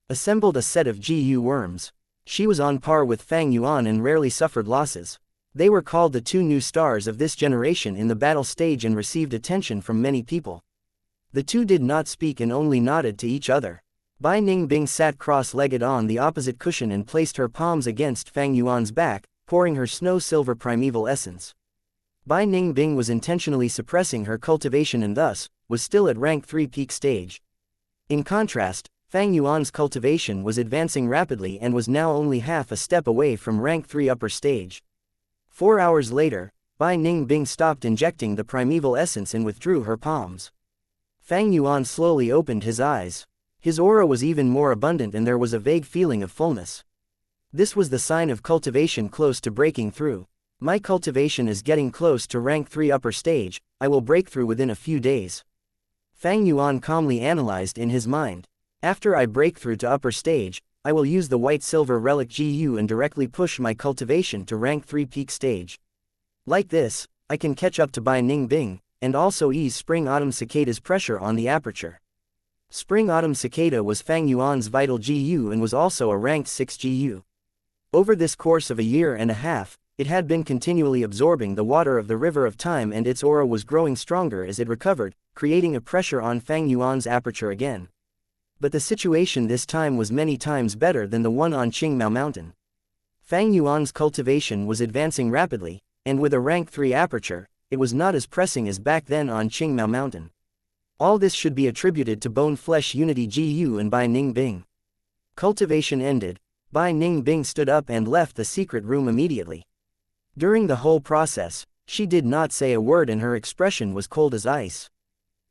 assembled a set of Gu worms. She was on par with Fang Yuan and rarely suffered losses. They were called the 2 new stars of this generation in the battle stage and received attention from many people. The 2 did not speak and only nodded to each other. Bai Ningbing sat cross-legged on the opposite cushion and placed her palms against Fang Yuan's back, pouring her snow-silver primeval essence. Bai Ningbing was intentionally suppressing her cultivation and thus, was still at rank 3 peak stage. In contrast, Fang Yuan's cultivation was advancing rapidly and was now only half a step away from rank 3 upper stage. 4 hours later, Bai Ningbing stopped injecting the primeval essence and withdrew her palms. Fang Yuan slowly opened his eyes. His aura was even more abundant and there was a vague feeling of fullness. This was the sign of cultivation close to breaking through. My cultivation is getting close to rank 3 upper stage, I will break through within a few days. Fang Yuan calmly analyzed in his mind. After I break through to upper stage, I will use the white-silver relic GU and directly push my cultivation to rank 3 peak stage. Like this, I can catch up to Bai Ning Bing, and also ease Spring-Autumn Cicada's pressure on the aperture. Spring-Autumn Cicada was Fang Yuan's vital GU and was also a ranked 6 GU. Over this course of a year and a half, it had been continually absorbing the water of the River of Time and its aura was growing stronger as it recovered, creating a pressure on Fang Yuan's aperture again. But the situation this time was many times better than the one on Qingmao Mountain. Fang Yuan's cultivation was advancing rapidly, and with a rank 3 aperture, it was not as pressing as back then on Qingmao Mountain. All this should be attributed to Bone-Flesh Unity GU and Bai Ning Bing. Cultivation ended, Bai Ning Bing stood up and left the secret room immediately. During the whole process, she did not say a word and her expression was cold as ice.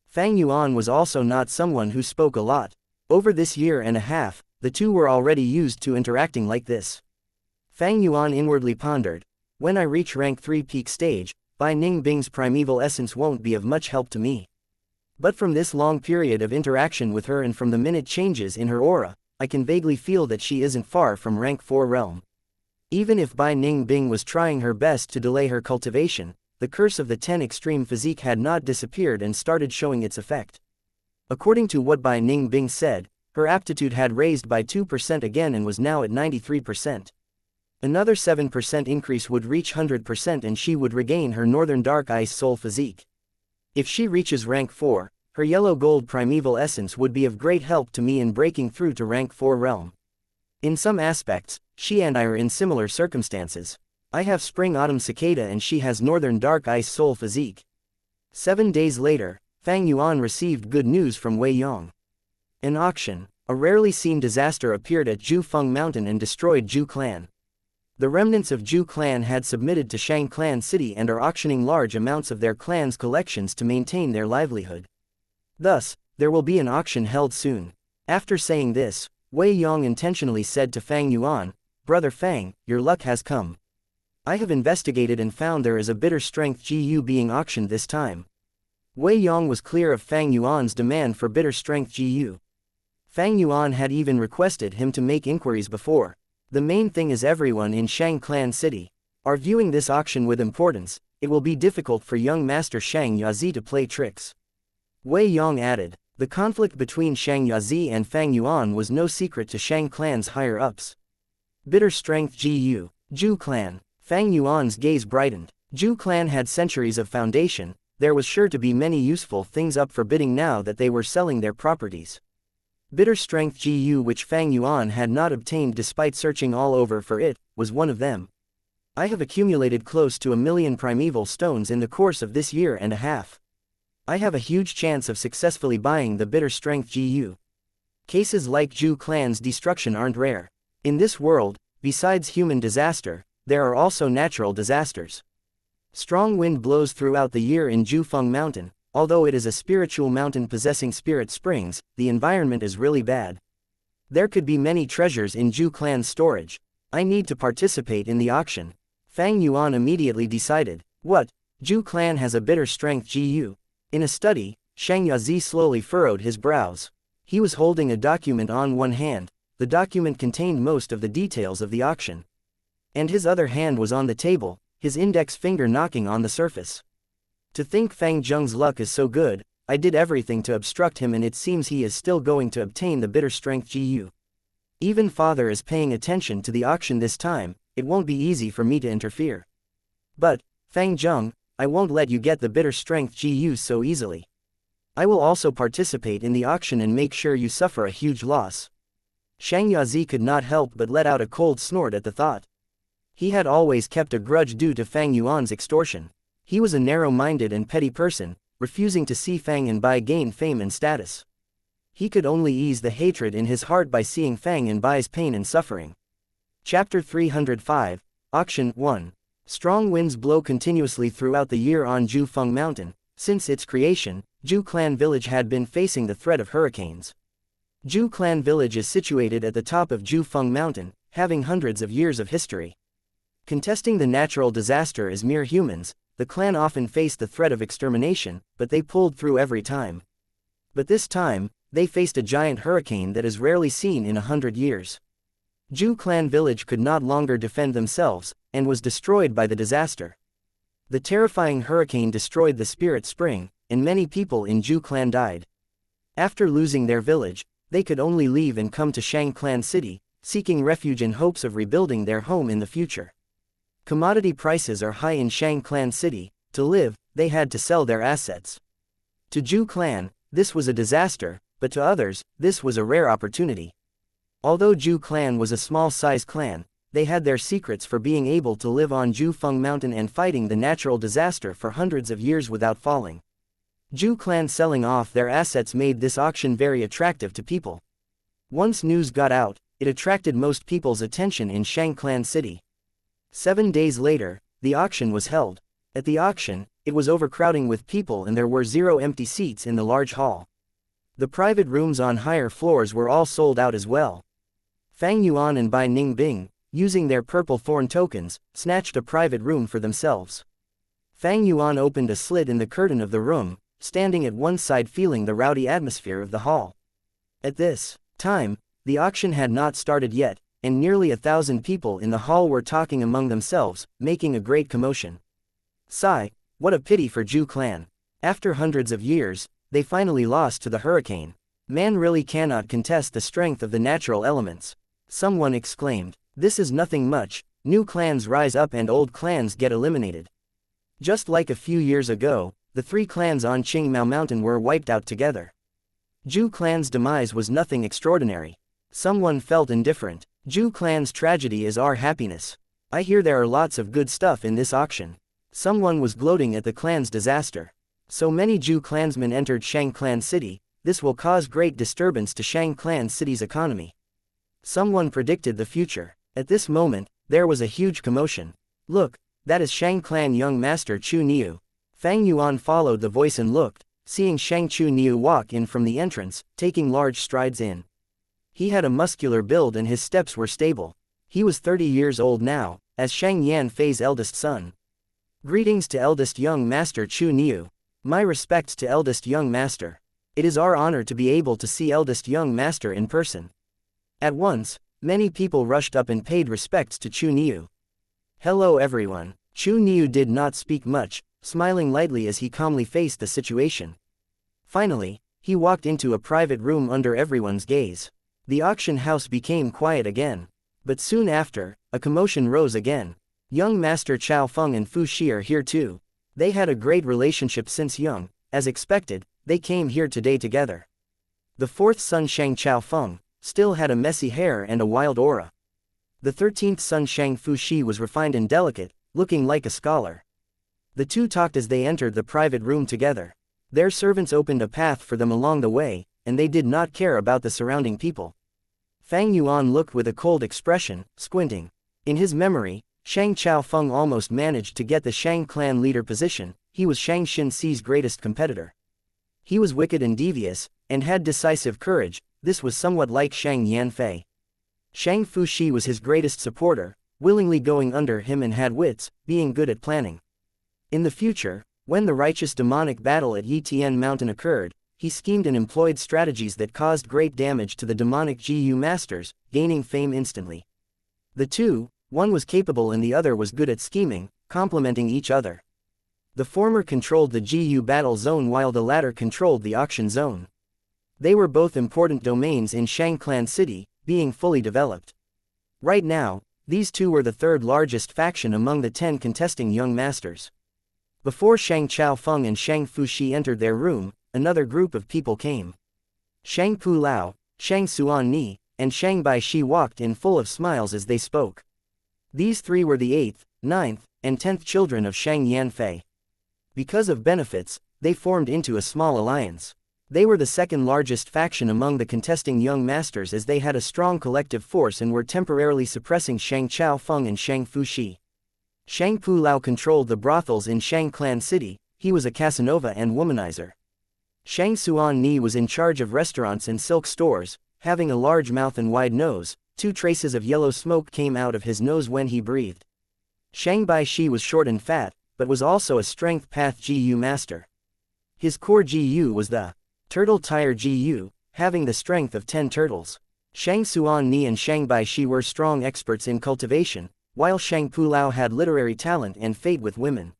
Fang Yuan was also not someone who spoke a lot. Over this year and a half, the two were already used to interacting like this. Fang Yuan inwardly pondered, when I reach rank 3 peak stage, Bai Ning Bing's primeval essence won't be of much help to me. But from this long period of interaction with her and from the minute changes in her aura, I can vaguely feel that she isn't far from rank 4 realm. Even if Bai Ning Bing was trying her best to delay her cultivation, the curse of the 10 extreme physique had not disappeared and started showing its effect. According to what Bai Ning Bing said, her aptitude had raised by 2% again and was now at 93%. Another 7% increase would reach 100% and she would regain her Northern Dark Ice Soul physique. If she reaches rank 4, her yellow gold primeval essence would be of great help to me in breaking through to rank 4 realm. In some aspects, she and I are in similar circumstances. I have Spring-Autumn Cicada and she has Northern Dark Ice Soul physique. 7 days later, Fang Yuan received good news from Wei Yong. An auction, a rarely seen disaster appeared at Ju Feng Mountain and destroyed Ju Clan. The remnants of Ju Clan had submitted to Shang Clan City and are auctioning large amounts of their clan's collections to maintain their livelihood. Thus, there will be an auction held soon. After saying this, Wei Yong intentionally said to Fang Yuan, "Brother Fang, your luck has come. I have investigated and found there is a bitter strength GU being auctioned this time." Wei Yong was clear of Fang Yuan's demand for bitter strength GU. Fang Yuan had even requested him to make inquiries before. The main thing is everyone in Shang Clan City are viewing this auction with importance. It will be difficult for young Master Shang Yazi to play tricks. Wei Yong added, the conflict between Shang Yazi and Fang Yuan was no secret to Shang Clan's higher-ups. Bitter strength GU, Ju Clan. Fang Yuan's gaze brightened. Ju Clan had centuries of foundation, there was sure to be many useful things up for bidding now that they were selling their properties. Bitter strength GU, which Fang Yuan had not obtained despite searching all over for it, was one of them. I have accumulated close to 1 million primeval stones in the course of this year and a half. I have a huge chance of successfully buying the bitter strength GU. Cases like Ju Clan's destruction aren't rare. In this world, besides human disaster, there are also natural disasters. Strong wind blows throughout the year in Ju Feng Mountain. Although it is a spiritual mountain possessing spirit springs, the environment is really bad. There could be many treasures in Ju Clan's storage. I need to participate in the auction. Fang Yuan immediately decided, what? Ju Clan has a bitter strength GU. In a study, Shang Yazi slowly furrowed his brows. He was holding a document on one hand. The document contained most of the details of the auction. And his other hand was on the table, his index finger knocking on the surface. To think Fang Zheng's luck is so good, I did everything to obstruct him and it seems he is still going to obtain the bitter strength GU. Even father is paying attention to the auction this time, it won't be easy for me to interfere. But, Fang Zheng, I won't let you get the bitter strength GU so easily. I will also participate in the auction and make sure you suffer a huge loss. Shang Yazi could not help but let out a cold snort at the thought. He had always kept a grudge due to Fang Yuan's extortion. He was a narrow-minded and petty person, refusing to see Fang and Bai gain fame and status. He could only ease the hatred in his heart by seeing Fang and Bai's pain and suffering. Chapter 305, Auction 1. Strong winds blow continuously throughout the year on Ju Feng Mountain. Since its creation, Zhu Clan Village had been facing the threat of hurricanes. Zhu Clan Village is situated at the top of Zhu Feng Mountain, having hundreds of years of history. Contesting the natural disaster as mere humans, the clan often faced the threat of extermination, but they pulled through every time. But this time, they faced a giant hurricane that is rarely seen in 100 years. Zhu Clan Village could not longer defend themselves, and was destroyed by the disaster. The terrifying hurricane destroyed the spirit spring, and many people in Zhu Clan died. After losing their village, they could only leave and come to Shang Clan City, seeking refuge in hopes of rebuilding their home in the future. Commodity prices are high in Shang Clan City. To live, they had to sell their assets. To Zhu Clan, this was a disaster, but to others, this was a rare opportunity. Although Zhu Clan was a small-sized clan, they had their secrets for being able to live on Zhu Feng Mountain and fighting the natural disaster for hundreds of years without falling. Zhu Clan selling off their assets made this auction very attractive to people. Once news got out, it attracted most people's attention in Shang Clan City. 7 days later, the auction was held. At the auction, it was overcrowding with people and there were 0 empty seats in the large hall. The private rooms on higher floors were all sold out as well. Fang Yuan and Bai Ningbing, using their purple thorn tokens, snatched a private room for themselves. Fang Yuan opened a slit in the curtain of the room, standing at one side feeling the rowdy atmosphere of the hall. At this time, the auction had not started yet, and nearly 1,000 people in the hall were talking among themselves, making a great commotion. Sigh, what a pity for Zhu Clan. After hundreds of years, they finally lost to the hurricane. Man really cannot contest the strength of the natural elements. Someone exclaimed, this is nothing much, new clans rise up and old clans get eliminated. Just like a few years ago, the 3 clans on Qingmao Mountain were wiped out together. Zhu Clan's demise was nothing extraordinary. Someone felt indifferent. Zhu Clan's tragedy is our happiness. I hear there are lots of good stuff in this auction. Someone was gloating at the clan's disaster. So many Zhu clansmen entered Shang Clan City, this will cause great disturbance to Shang Clan City's economy. Someone predicted the future. At this moment, there was a huge commotion. Look, that is Shang Clan young master Chu Niu. Fang Yuan followed the voice and looked, seeing Shang Chu Niu walk in from the entrance, taking large strides in. He had a muscular build and his steps were stable. He was 30 years old now, as Shang Yanfei's eldest son. Greetings to eldest young master Chu Niu. My respects to eldest young master. It is our honor to be able to see eldest young master in person. At once, many people rushed up and paid respects to Chu Niu. Hello everyone. Chu Niu did not speak much, smiling lightly as he calmly faced the situation. Finally, he walked into a private room under everyone's gaze. The auction house became quiet again. But soon after, a commotion rose again. Young Master Chao Feng and Fu Shi are here too. They had a great relationship since young. As expected, they came here today together. The 4th son Shang Chao Feng still had a messy hair and a wild aura. The 13th son Shang Fu Shi was refined and delicate, looking like a scholar. The two talked as they entered the private room together. Their servants opened a path for them along the way, and they did not care about the surrounding people. Fang Yuan looked with a cold expression, squinting. In his memory, Shang Chao Feng almost managed to get the Shang clan leader position. He was Shang Xinxi's greatest competitor. He was wicked and devious, and had decisive courage. This was somewhat like Shang Yanfei. Shang Fu Shi was his greatest supporter, willingly going under him and had wits, being good at planning. In the future, when the righteous demonic battle at Yitian Mountain occurred, he schemed and employed strategies that caused great damage to the demonic GU masters, gaining fame instantly. The two, one was capable and the other was good at scheming, complementing each other. The former controlled the GU battle zone while the latter controlled the auction zone. They were both important domains in Shang Clan City, being fully developed. Right now, these two were the 3rd largest faction among the 10 contesting young masters. Before Shang Chao Feng and Shang Fu Shi entered their room, another group of people came. Shang Pu Lao, Shang Suan Ni, and Shang Bai Shi walked in full of smiles as they spoke. These 3 were the 8th, 9th, and 10th children of Shang Yanfei. Because of benefits, they formed into a small alliance. They were the 2nd largest faction among the contesting young masters as they had a strong collective force and were temporarily suppressing Shang Chao Feng and Shang Fu Shi. Shang Pu Lao controlled the brothels in Shang Clan City. He was a Casanova and womanizer. Xianxia Ni was in charge of restaurants and silk stores, having a large mouth and wide nose. 2 traces of yellow smoke came out of his nose when he breathed. Shang Baishi was short and fat, but was also a strength path GU master. His core GU was the turtle tire GU, having the strength of 10 turtles. Xianxia Ni and Shang Baishi were strong experts in cultivation, while Shang Pulao had literary talent and fate with women.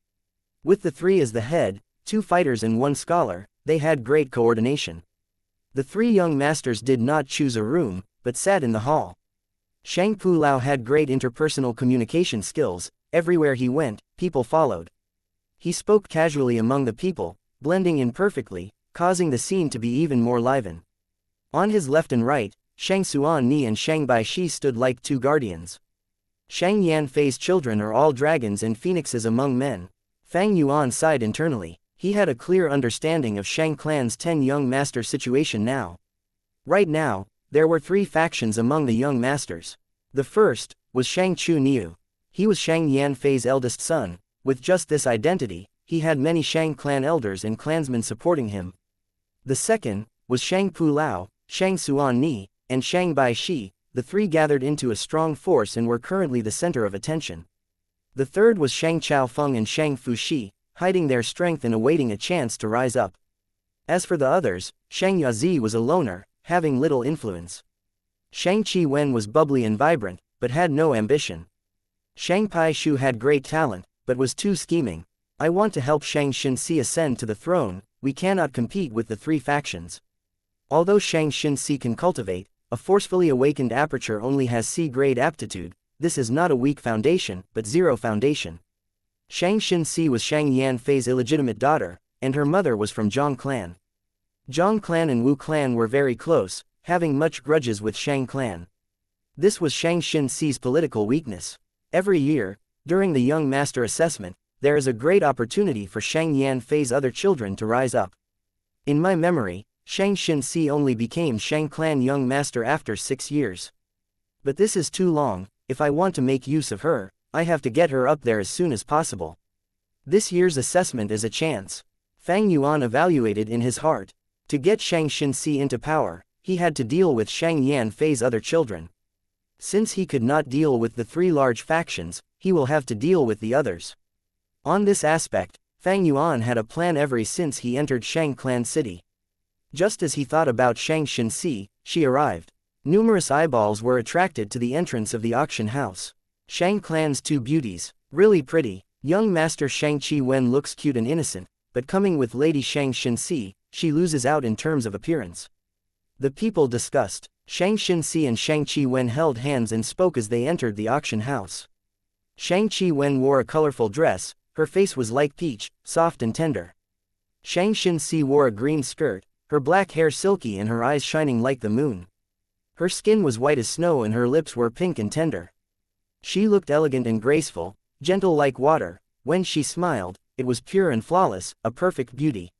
With the 3 as the head, 2 fighters and 1 scholar, they had great coordination. The 3 young masters did not choose a room, but sat in the hall. Shang Pulao had great interpersonal communication skills. Everywhere he went, people followed. He spoke casually among the people, blending in perfectly, causing the scene to be even more lively. On his left and right, Xianxia Ni and Shang Baishi stood like 2 guardians. Shang Yanfei's children are all dragons and phoenixes among men. Fang Yuan sighed internally. He had a clear understanding of Shang clan's 10 young master situation now. Right now, there were 3 factions among the young masters. The first was Shang Chu Niu. He was Shang Yanfei's eldest son. With just this identity, he had many Shang clan elders and clansmen supporting him. The second was Shang Pulao, Xianxia Ni, and Shang Baishi. The 3 gathered into a strong force and were currently the center of attention. The third was Shang Chaofeng and Shang Fuxi, hiding their strength and awaiting a chance to rise up. As for the others, Shang Yazi was a loner, having little influence. Shang Qi-wen was bubbly and vibrant, but had no ambition. Shang Pai-shu had great talent, but was too scheming. I want to help Shang Xinxi ascend to the throne. We cannot compete with the 3 factions. Although Shang Xinxi can cultivate, a forcefully awakened aperture only has C-grade aptitude. This is not a weak foundation, but 0 foundation. Shang Xinxi was Shang Yanfei's illegitimate daughter, and her mother was from Zhang clan. Zhang clan and Wu clan were very close, having much grudges with Shang clan. This was Shang Xinxi's political weakness. Every year, during the young master assessment, there is a great opportunity for Shang Yanfei's other children to rise up. In my memory, Shang Xinxi only became Shang clan young master after 6 years. But this is too long. If I want to make use of her, I have to get her up there as soon as possible. This year's assessment is a chance. Fang Yuan evaluated in his heart. To get Shang Xinxi into power, he had to deal with Shang Yanfei's other children. Since he could not deal with the 3 large factions, he will have to deal with the others. On this aspect, Fang Yuan had a plan ever since he entered Shang clan city. Just as he thought about Shang Xinxi, she arrived. Numerous eyeballs were attracted to the entrance of the auction house. Shang clan's 2 beauties, really pretty. Young master Shang Qi-wen looks cute and innocent, but coming with Lady Shang Xinxi, she loses out in terms of appearance. The people discussed. Shang Xinxi and Shang Qi-wen held hands and spoke as they entered the auction house. Shang Qi-wen wore a colorful dress. Her face was like peach, soft and tender. Shang Xinxi wore a green skirt, her black hair silky and her eyes shining like the moon. Her skin was white as snow and her lips were pink and tender. She looked elegant and graceful, gentle like water. When she smiled, it was pure and flawless, a perfect beauty.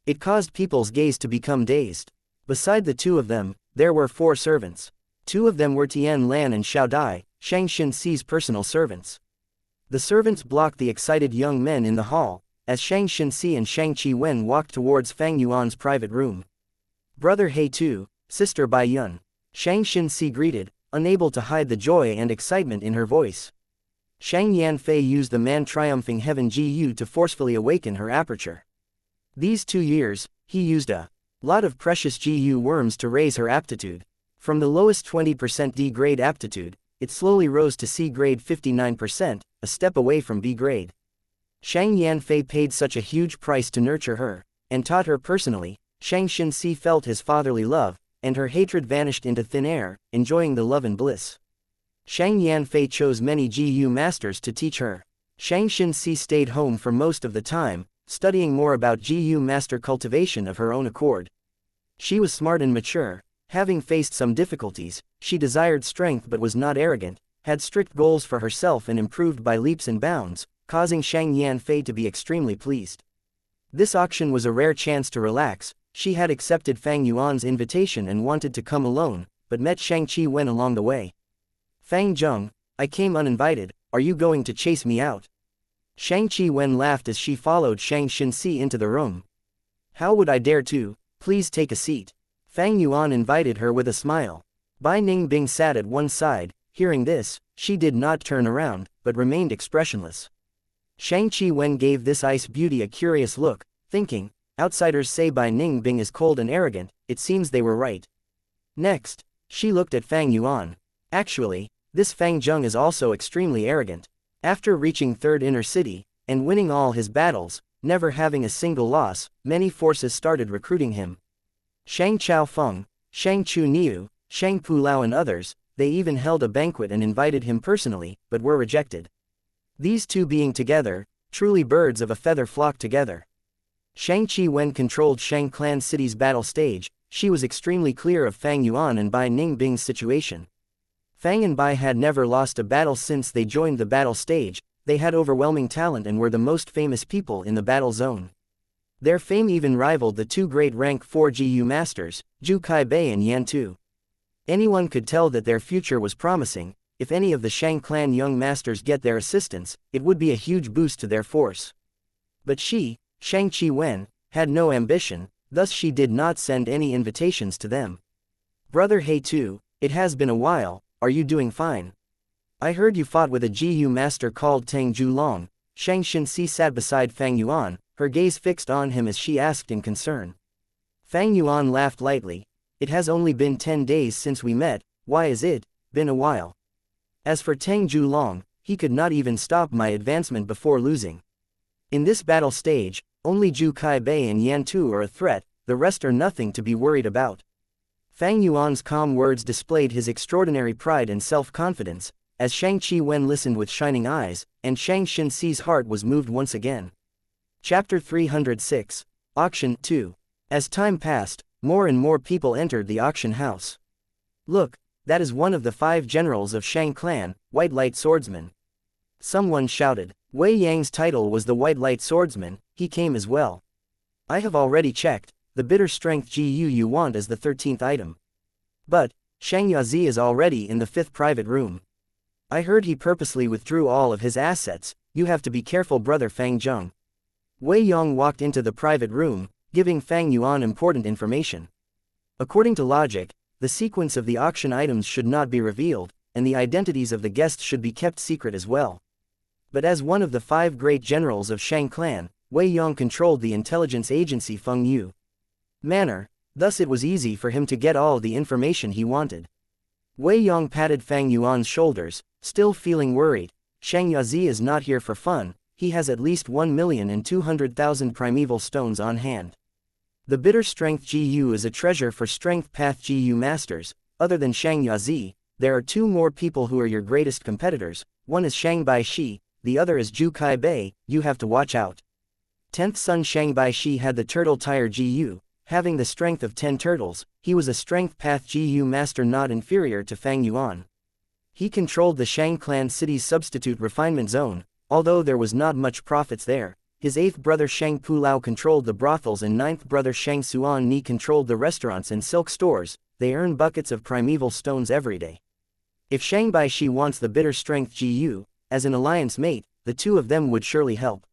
It caused people's gaze to become dazed. Beside the 2 of them, there were 4 servants. 2 of them were Tian Lan and Xiao Dai, Shang Xinxi's personal servants. The servants blocked the excited young men in the hall, as Shang Xinxi and Shang Qi-wen walked towards Fang Yuan's private room. Brother He Tu, sister Bai Yun. Shang Xinxi greeted, unable to hide the joy and excitement in her voice. Shang Yanfei used the man-triumphing heaven GU to forcefully awaken her aperture. These 2 years, he used a lot of precious GU worms to raise her aptitude. From the lowest 20% D-grade aptitude, it slowly rose to C-grade 59%, a step away from B-grade. Shang Yanfei paid such a huge price to nurture her, and taught her personally. Shang Xinxi felt his fatherly love, and her hatred vanished into thin air, enjoying the love and bliss. Shang Yanfei chose many GU masters to teach her. Shang Xinxi stayed home for most of the time, studying more about GU master cultivation of her own accord. She was smart and mature. Having faced some difficulties, she desired strength but was not arrogant, had strict goals for herself and improved by leaps and bounds, causing Shang Yanfei to be extremely pleased. This auction was a rare chance to relax. She had accepted Fang Yuan's invitation and wanted to come alone, but met Shang Qi-wen along the way. Fang Zheng, I came uninvited, are you going to chase me out? Shang Qi-wen laughed as she followed Shang Xinxi into the room. How would I dare to? Please take a seat. Fang Yuan invited her with a smile. Bai Ningbing sat at one side. Hearing this, she did not turn around, but remained expressionless. Shang Chi-wen gave this ice beauty a curious look, thinking, outsiders say Bai Ningbing is cold and arrogant, it seems they were right. Next, she looked at Fang Yuan. Actually, this Fang Zheng is also extremely arrogant. After reaching third inner city, and winning all his battles, never having a single loss, many forces started recruiting him. Shang Chaofeng, Shang Chu Niu, Shang Pulao and others, they even held a banquet and invited him personally, but were rejected. These two being together, truly birds of a feather flock together. Shang Chi-wen controlled Shang Clan City's battle stage. She was extremely clear of Fang Yuan and Bai Ningbing's situation. Fang and Bai had never lost a battle since they joined the battle stage. They had overwhelming talent and were the most famous people in the battle zone. Their fame even rivaled the two great rank 4 GU masters, Zhu Kaibei and Yan Tu. Anyone could tell that their future was promising. If any of the Shang clan young masters get their assistance, it would be a huge boost to their force. But she, Shang Chi-wen, had no ambition, thus she did not send any invitations to them. Brother He Tu, it has been a while, are you doing fine? I heard you fought with a GU master called Tang Julong. Shang Xinxi sat beside Fang Yuan, her gaze fixed on him as she asked in concern. Fang Yuan laughed lightly. It has only been 10 days since we met, why is it, been a while? As for Tang Julong, he could not even stop my advancement before losing. In this battle stage, only Zhu Kaibei and Yan Tu are a threat, the rest are nothing to be worried about. Fang Yuan's calm words displayed his extraordinary pride and self-confidence, as Shang Chi-wen listened with shining eyes, and Shang Xinxi's heart was moved once again. Chapter 306, Auction 2. As time passed, more and more people entered the auction house. Look, that is one of the 5 generals of Shang clan, White Light Swordsman. Someone shouted. Wei Yang's title was the White Light Swordsman, he came as well. I have already checked, the bitter strength GU you want as the 13th item. But, Shang Yazi is already in the 5th private room. I heard he purposely withdrew all of his assets, you have to be careful brother Fang Zheng. Wei Yong walked into the private room, giving Fang Yuan important information. According to logic, the sequence of the auction items should not be revealed, and the identities of the guests should be kept secret as well. But as one of the 5 great generals of Shang clan, Wei Yong controlled the intelligence agency Feng Yu Manor, thus it was easy for him to get all the information he wanted. Wei Yong patted Fang Yuan's shoulders, still feeling worried. Shang Yazi is not here for fun, he has at least 1,200,000 primeval stones on hand. The bitter strength GU is a treasure for strength path GU masters. Other than Shang Yazi, there are 2 more people who are your greatest competitors, one is Shang Baishi, the other is Zhu Kaibei, you have to watch out. 10th son Shang Baishi had the turtle tire GU, having the strength of 10 turtles, he was a strength path GU master not inferior to Fang Yuan. He controlled the Shang clan city's substitute refinement zone, although there was not much profits there. His 8th brother Shang Pulao controlled the brothels and 9th brother Shang Suan Ni controlled the restaurants and silk stores, they earn buckets of primeval stones every day. If Shang Baishi wants the bitter strength GU, as an alliance mate, the 2 of them would surely help.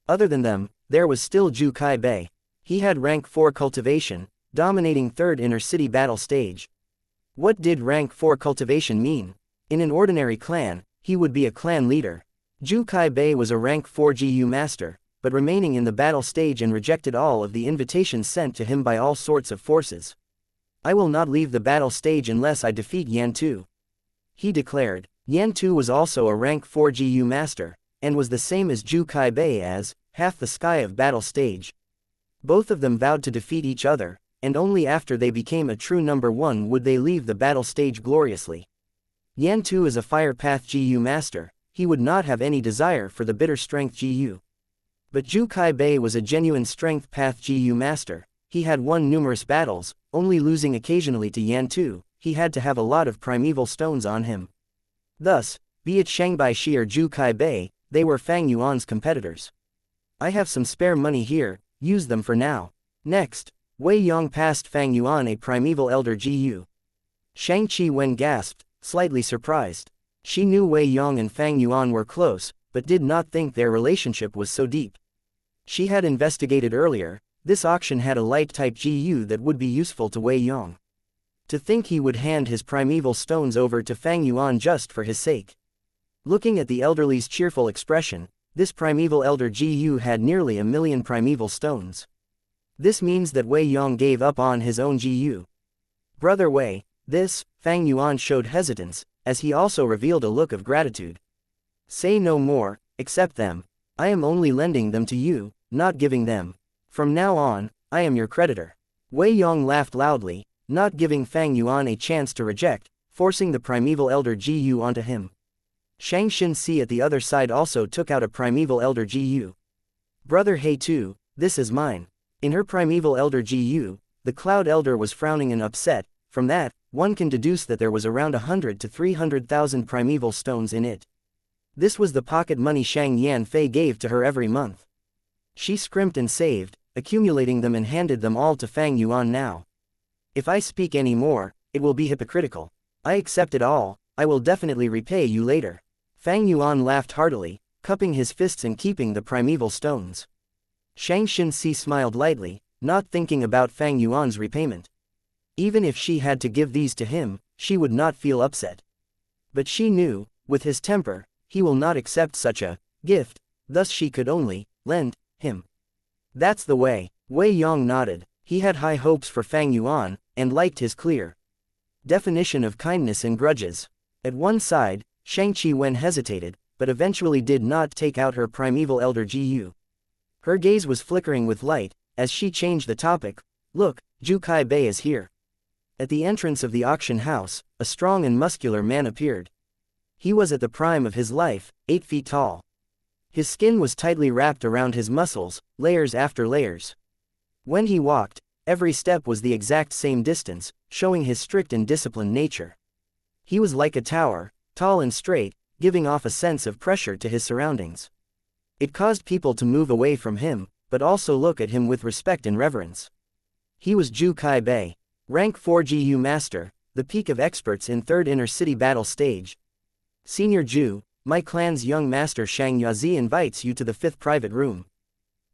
Other than them, there was still Zhu Kaibei. He had rank 4 cultivation, dominating 3rd inner city battle stage. What did rank 4 cultivation mean? In an ordinary clan, he would be a clan leader. Zhu Kaibei was a rank 4 GU master, but remaining in the battle stage and rejected all of the invitations sent to him by all sorts of forces. I will not leave the battle stage unless I defeat Yan Tu, he declared. Yan Tu was also a rank 4 GU master, and was the same as Zhu Kaibei as half the sky of battle stage. Both of them vowed to defeat each other, and only after they became a true number 1 would they leave the battle stage gloriously. Yan Tu is a fire path GU master, he would not have any desire for the bitter strength GU. But Zhu Kaibei was a genuine strength path GU master, he had won numerous battles, only losing occasionally to Yan Tu, he had to have a lot of primeval stones on him. Thus, be it Shang Baishi or Zhu Kaibei, they were Fang Yuan's competitors. I have some spare money here, use them for now. Next, Wei Yong passed Fang Yuan a primeval elder GU. Shang Chi-wen gasped, slightly surprised. She knew Wei Yong and Fang Yuan were close, but did not think their relationship was so deep. She had investigated earlier, this auction had a light-type GU that would be useful to Wei Yong. To think he would hand his primeval stones over to Fang Yuan just for his sake. Looking at the elderly's cheerful expression, this primeval elder GU had nearly 1,000,000 primeval stones. This means that Wei Yong gave up on his own GU. Brother Wei, this, Fang Yuan showed hesitance, as he also revealed a look of gratitude. Say no more, accept them. I am only lending them to you, not giving them. From now on, I am your creditor. Wei Yong laughed loudly, not giving Fang Yuan a chance to reject, forcing the primeval elder GU onto him. Xianxia at the other side also took out a primeval elder GU. Brother He too, this is mine. In her primeval elder GU, the cloud elder was frowning and upset. From that, one can deduce that there was around 100 to 300,000 primeval stones in it. This was the pocket money Shang Yanfei gave to her every month. She scrimped and saved, accumulating them and handed them all to Fang Yuan now. If I speak any more, it will be hypocritical. I accept it all, I will definitely repay you later. Fang Yuan laughed heartily, cupping his fists and keeping the primeval stones. Xianxia smiled lightly, not thinking about Fang Yuan's repayment. Even if she had to give these to him, she would not feel upset. But she knew, with his temper, he will not accept such a gift, thus she could only lend him. That's the way. Wei Yong nodded. He had high hopes for Fang Yuan, and liked his clear definition of kindness and grudges. At one side, Shang Wen hesitated, but eventually did not take out her primeval elder GU. Her gaze was flickering with light, as she changed the topic. Look, Zhu Kai Bei is here. At the entrance of the auction house, a strong and muscular man appeared. He was at the prime of his life, 8 feet tall. His skin was tightly wrapped around his muscles, layers after layers. When he walked, every step was the exact same distance, showing his strict and disciplined nature. He was like a tower, tall and straight, giving off a sense of pressure to his surroundings. It caused people to move away from him, but also look at him with respect and reverence. He was Zhu Kai Bei, rank 4 GU Master, the peak of experts in 3rd Inner City Battle Stage. Senior Zhu, my clan's young master Shang Yazi invites you to the 5th private room.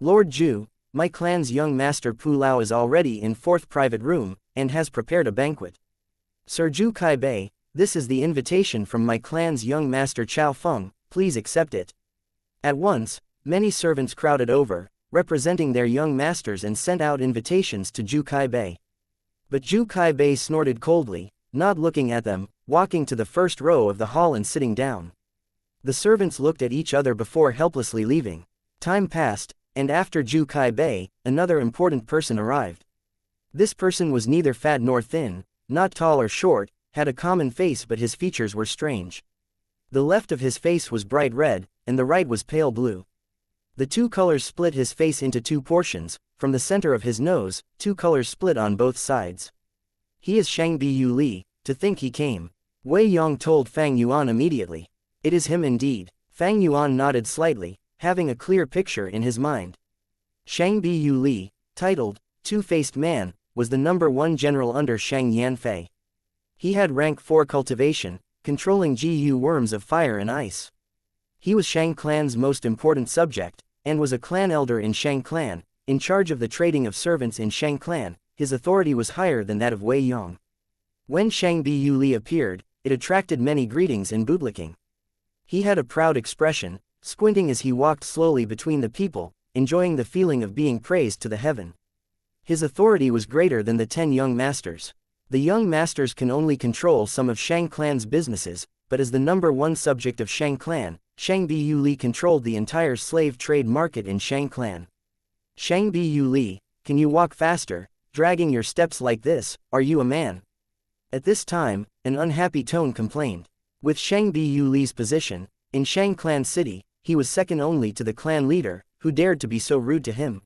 Lord Zhu, my clan's young master Pu Lao is already in 4th private room, and has prepared a banquet. Sir Zhu Kai Bei, this is the invitation from my clan's young master Chao Feng, please accept it. At once, many servants crowded over, representing their young masters and sent out invitations to Zhu Kai Bei. But Zhu Kai Bei snorted coldly, not looking at them, walking to the first row of the hall and sitting down. The servants looked at each other before helplessly leaving. Time passed, and after Zhu Kai Bei, another important person arrived. This person was neither fat nor thin, not tall or short, had a common face but his features were strange. The left of his face was bright red, and the right was pale blue. The two colors split his face into 2 portions, from the center of his nose, 2 colors split on both sides. He is Shang Bu Li, to think he came. Wei Yong told Fang Yuan immediately. It is him indeed. Fang Yuan nodded slightly, having a clear picture in his mind. Shang Bu Li, titled Two-Faced Man, was the number 1 general under Shang Yanfei. He had rank 4 cultivation, controlling GU worms of fire and ice. He was Shang clan's most important subject, and was a clan elder in Shang clan, in charge of the trading of servants in Shang clan. His authority was higher than that of Wei Yong. When Shang Bu Li appeared, it attracted many greetings and bootlicking. He had a proud expression, squinting as he walked slowly between the people, enjoying the feeling of being praised to the heaven. His authority was greater than the 10 young masters. The young masters can only control some of Shang clan's businesses, but as the number 1 subject of Shang clan, Shang Bu Li controlled the entire slave trade market in Shang clan. Shang Bu Li, can you walk faster, dragging your steps like this, are you a man? At this time, an unhappy tone complained. With Shang Bu Li's position, in Shang clan city, he was second only to the clan leader, who dared to be so rude to him.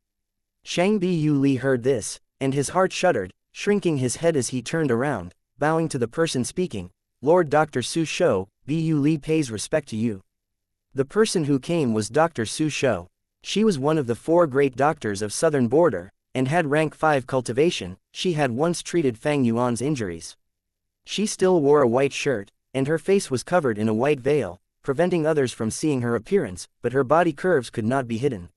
Shang Bu Li heard this, and his heart shuddered, shrinking his head as he turned around, bowing to the person speaking. Lord Dr. Su Shou, Bu Li pays respect to you. The person who came was Dr. Su Shou. She was one of the 4 great doctors of southern border, and had rank 5 cultivation. She had once treated Fang Yuan's injuries. She still wore a white shirt, and her face was covered in a white veil, preventing others from seeing her appearance, but her body curves could not be hidden.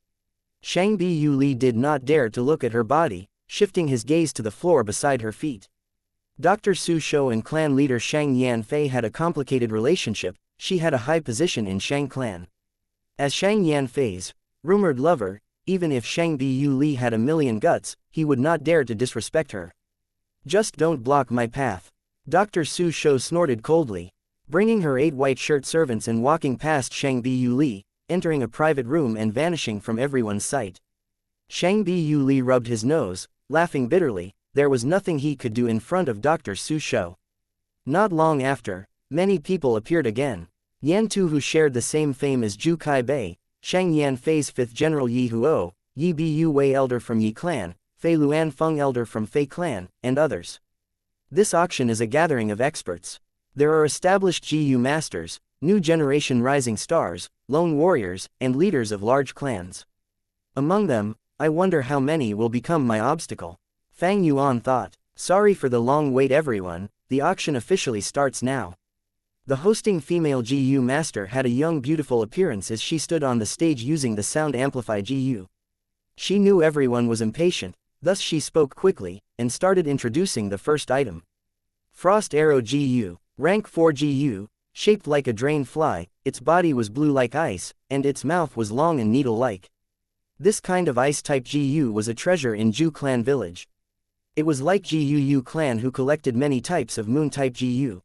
Shang Yuli did not dare to look at her body, shifting his gaze to the floor beside her feet. Dr. Su Shou and clan leader Shang Yanfei had a complicated relationship. She had a high position in Shang clan. As Shang Yanfei's rumored lover, even if Shang Yuli had a million guts, he would not dare to disrespect her. Just don't block my path. Dr. Su Shou snorted coldly, bringing her 8 white shirt servants and walking past Shang Yuli, entering a private room and vanishing from everyone's sight. Shang Yuli rubbed his nose, laughing bitterly. There was nothing he could do in front of Dr. Su Shou. Not long after, many people appeared again. Yan Tu, who shared the same fame as Zhu Kai Bei, Shang Yanfei's 5th General Yi Huo, Yi Bu Wei elder from Yi clan, Fei Luan Feng elder from Fei clan, and others. This auction is a gathering of experts. There are established GU masters, new generation rising stars, lone warriors, and leaders of large clans. Among them, I wonder how many will become my obstacle. Fang Yuan thought. Sorry for the long wait everyone, the auction officially starts now. The hosting female GU master had a young beautiful appearance as she stood on the stage using the sound amplify GU. She knew everyone was impatient, thus she spoke quickly, and started introducing the first item. Frost Arrow GU, rank 4 GU, shaped like a drain fly, its body was blue like ice, and its mouth was long and needle-like. This kind of ice-type GU was a treasure in Zhu clan village. It was like GU clan who collected many types of moon-type GU.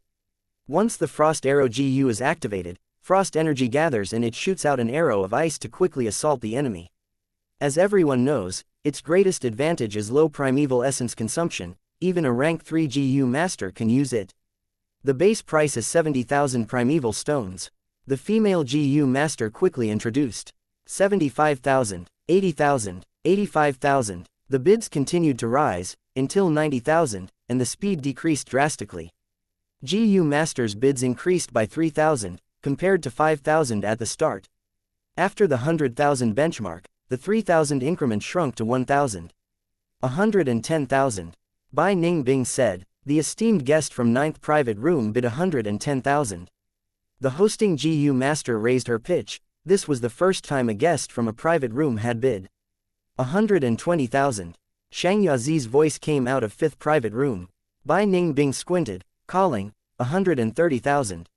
Once the Frost Arrow GU is activated, frost energy gathers and it shoots out an arrow of ice to quickly assault the enemy. As everyone knows, its greatest advantage is low primeval essence consumption. Even a rank 3 GU master can use it. The base price is 70,000 primeval stones. The female GU master quickly introduced 75,000, 80,000, 85,000. The bids continued to rise, until 90,000, and the speed decreased drastically. GU masters' bids increased by 3,000, compared to 5,000 at the start. After the 100,000 benchmark, the 3,000 increment shrunk to 1,000. 110,000. Bai Ningbing said. The esteemed guest from 9th private room bid 110,000. The hosting GU master raised her pitch. This was the first time a guest from a private room had bid 120,000. Shang Yazi's voice came out of 5th private room. Bai Ningbing squinted, calling 130,000.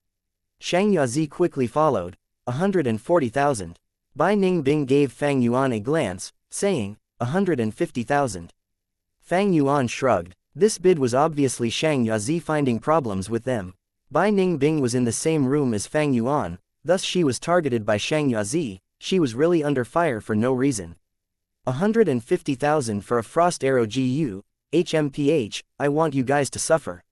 Shang Yazi quickly followed 140,000. Bai Ningbing gave Fang Yuan a glance, saying 150,000. Fang Yuan shrugged. This bid was obviously Shang Yazi finding problems with them. Bai Ningbing was in the same room as Fang Yuan, thus she was targeted by Shang Yazi. She was really under fire for no reason. 150,000 for a Frost Arrow GU, HMPH, I want you guys to suffer.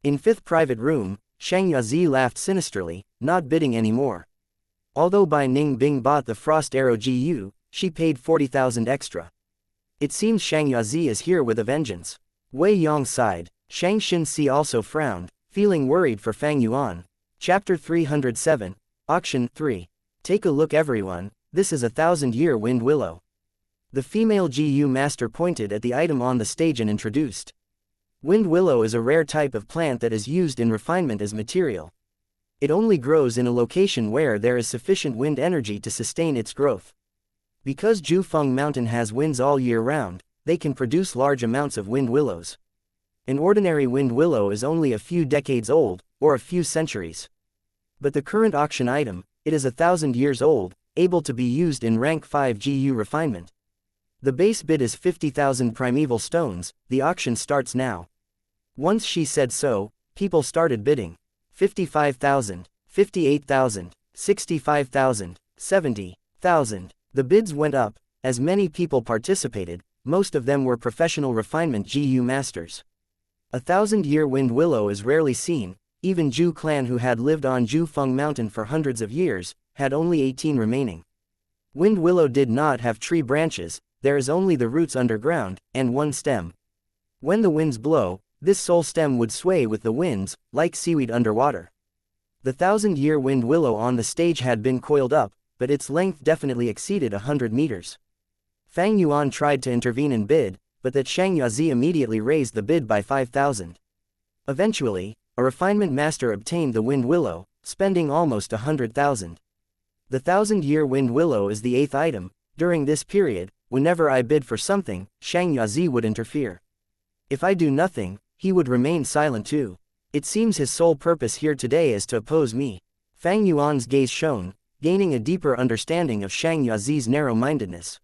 In 5th private room, Shang Yazi laughed sinisterly, not bidding anymore. Although Bai Ningbing bought the Frost Arrow GU, she paid 40,000 extra. It seems Shang Yazi is here with a vengeance. Wei Yong sighed. Shang Xinxi also frowned, feeling worried for Fang Yuan. Chapter 307, Auction 3. Take a look everyone, this is a 1,000-year wind willow. The female GU master pointed at the item on the stage and introduced. Wind willow is a rare type of plant that is used in refinement as material. It only grows in a location where there is sufficient wind energy to sustain its growth. Because Jufeng Mountain has winds all year round, they can produce large amounts of wind willows. An ordinary wind willow is only a few decades old, or a few centuries. But the current auction item, it is 1,000 years old, able to be used in rank 5 GU refinement. The base bid is 50,000 primeval stones. The auction starts now. Once she said so, people started bidding. 55,000, 58,000, 65,000, 70,000. The bids went up, as many people participated, most of them were professional refinement GU masters. A 1,000-year wind willow is rarely seen. Even Zhu clan, who had lived on Jufeng Mountain for hundreds of years, had only 18 remaining. Wind willow did not have tree branches, there is only the roots underground, and one stem. When the winds blow, this sole stem would sway with the winds, like seaweed underwater. The 1,000-year wind willow on the stage had been coiled up, but its length definitely exceeded 100 meters. Fang Yuan tried to intervene and bid, but that Shang Yazi immediately raised the bid by 5,000. Eventually, a refinement master obtained the wind willow, spending almost 100,000. The 1,000-year wind willow is the 8th item, During this period, whenever I bid for something, Xianxia would interfere. If I do nothing, he would remain silent too. It seems his sole purpose here today is to oppose me. Fang Yuan's gaze shone, gaining a deeper understanding of Xianxia's narrow-mindedness.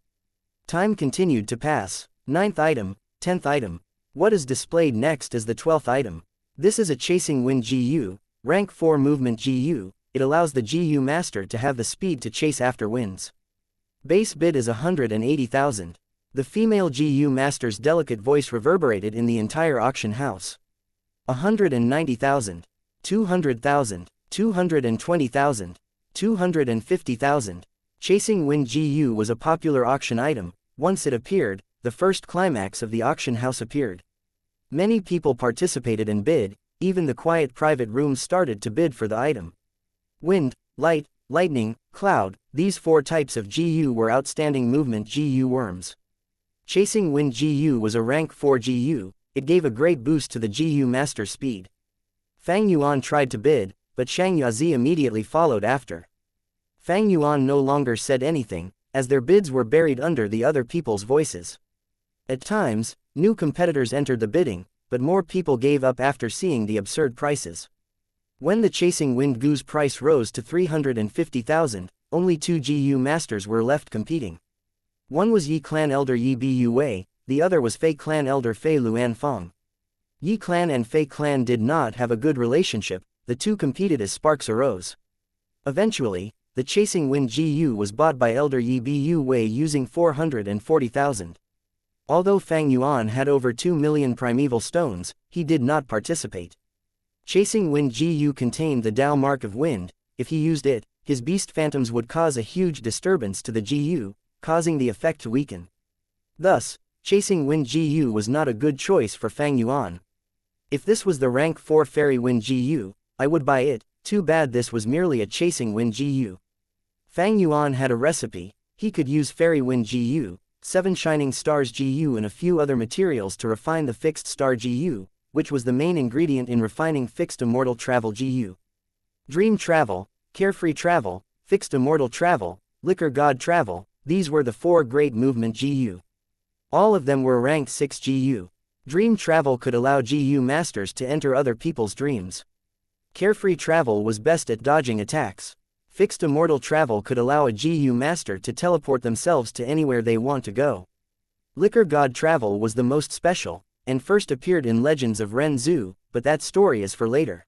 Time continued to pass. 9th item, 10th item. What is displayed next is the 12th item. This is a chasing wind GU, rank 4 movement GU. It allows the GU master to have the speed to chase after winds. Base bid is 180,000. The female GU master's delicate voice reverberated in the entire auction house. 190,000. 200,000. 220,000. 250,000. Chasing wind GU was a popular auction item. Once it appeared, the first climax of the auction house appeared. Many people participated and bid, even the quiet private rooms started to bid for the item. Wind, light, lightning, cloud, these 4 types of GU were outstanding movement GU worms. Chasing wind GU was a rank 4 GU, it gave a great boost to the GU master's speed. Fang Yuan tried to bid, but Xianxia immediately followed after. Fang Yuan no longer said anything, as their bids were buried under the other people's voices. At times, new competitors entered the bidding, but more people gave up after seeing the absurd prices. When the chasing wind GU's price rose to 350,000, only 2 GU masters were left competing. One was Yi Clan Elder Yi Bu Wei, the other was Fei Clan Elder Fei Luan Feng. Yi Clan and Fei Clan did not have a good relationship, the two competed as sparks arose. Eventually, the chasing wind GU was bought by Elder Yi Bu Wei using 440,000. Although Fang Yuan had over 2 million primeval stones, he did not participate. Chasing wind GU contained the Dao mark of wind. If he used it, his beast phantoms would cause a huge disturbance to the GU, causing the effect to weaken. Thus, chasing wind GU was not a good choice for Fang Yuan. If this was the rank 4 fairy wind GU, I would buy it. Too bad this was merely a chasing wind GU. Fang Yuan had a recipe. He could use fairy wind GU, 7 shining stars GU and a few other materials to refine the fixed star GU, which was the main ingredient in refining fixed immortal travel GU. Dream travel, carefree travel, fixed immortal travel, liquor god travel, these were the 4 great movement GU. All of them were ranked 6 GU. Dream travel could allow GU masters to enter other people's dreams. Carefree travel was best at dodging attacks. Fixed immortal travel could allow a GU master to teleport themselves to anywhere they want to go. Liquor god travel was the most special, and first appeared in Legends of Ren Zhu, but that story is for later.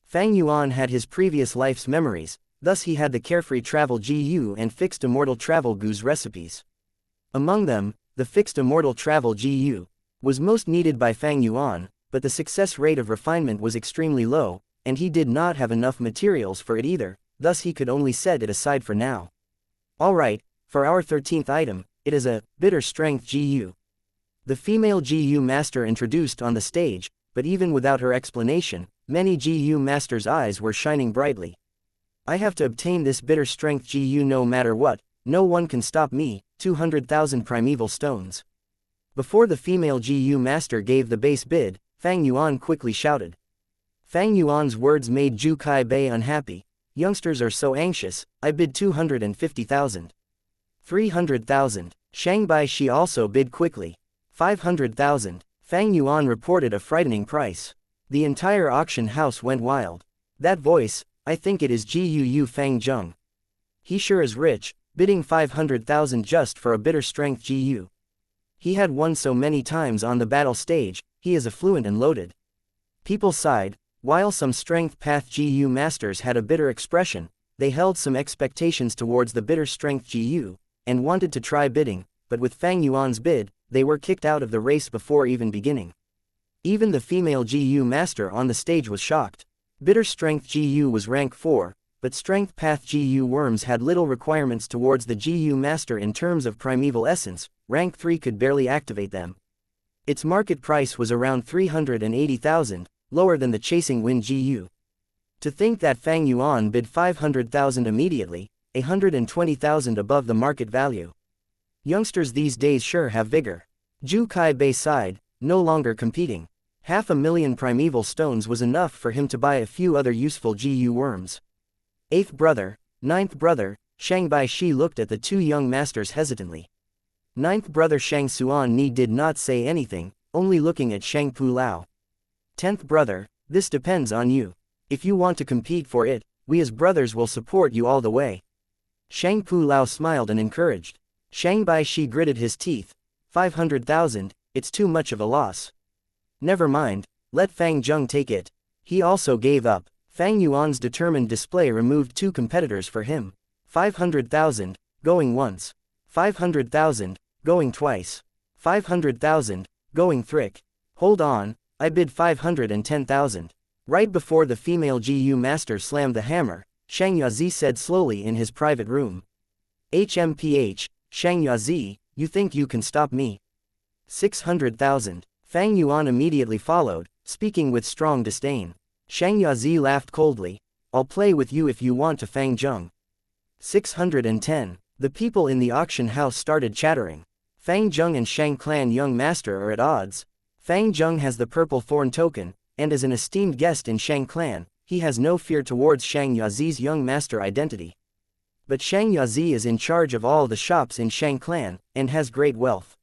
Fang Yuan had his previous life's memories, thus he had the carefree travel GU and fixed immortal travel GU's recipes. Among them, the fixed immortal travel GU was most needed by Fang Yuan, but the success rate of refinement was extremely low, and he did not have enough materials for it either, thus he could only set it aside for now. Alright, for our 13th item, it is a bitter strength GU. The female GU master introduced on the stage, but even without her explanation, many GU masters' eyes were shining brightly. I have to obtain this bitter strength GU no matter what, no one can stop me, 200,000 primeval stones. Before the female GU master gave the base bid, Fang Yuan quickly shouted. Fang Yuan's words made Zhu Kai Bei unhappy. Youngsters are so anxious, I bid 250,000. 300,000. Shang Bai Shi also bid quickly. 500,000. Fang Yuan reported a frightening price. The entire auction house went wild. That voice, I think it is Gu Fang Zheng. He sure is rich, bidding 500,000 just for a bitter strength GU. He had won so many times on the battle stage, he is affluent and loaded. People sighed, while some strength path GU masters had a bitter expression, they held some expectations towards the bitter strength GU, and wanted to try bidding, but with Fang Yuan's bid, they were kicked out of the race before even beginning. Even the female GU master on the stage was shocked. Bitter strength GU was rank 4, but strength path GU worms had little requirements towards the GU master in terms of primeval essence, rank 3 could barely activate them. Its market price was around 380,000, lower than the chasing wind GU. To think that Fang Yuan bid 500,000 immediately, 120,000 above the market value. Youngsters these days sure have vigor. Zhu Kai Bei sighed, no longer competing. 500,000 primeval stones was enough for him to buy a few other useful GU worms. 8th brother, 9th brother, Shang Baishi looked at the two young masters hesitantly. Ninth brother Shang Xuan Ni did not say anything, only looking at Shang Pu Lao. 10th brother, this depends on you. If you want to compete for it, we as brothers will support you all the way. Shang Pu Lao smiled and encouraged. Shang Baishi gritted his teeth. 500,000, it's too much of a loss. Never mind, let Fang Zheng take it. He also gave up. Fang Yuan's determined display removed two competitors for him. 500,000, going once. 500,000, going twice. 500,000, going thrick. Hold on, I bid 510,000. Right before the female GU master slammed the hammer, Shang Yazi said slowly in his private room. HMPH, Shang Yazi, you think you can stop me? 600,000. Fang Yuan immediately followed, speaking with strong disdain. Shang Yazi laughed coldly. I'll play with you if you want to, Fang Zheng. 610. The people in the auction house started chattering. Fang Zheng and Shang Clan young master are at odds. Fang Zheng has the purple thorn token, and as an esteemed guest in Shang Clan, he has no fear towards Shang Yazi's young master identity. But Shang Yazi is in charge of all the shops in Shang Clan, and has great wealth.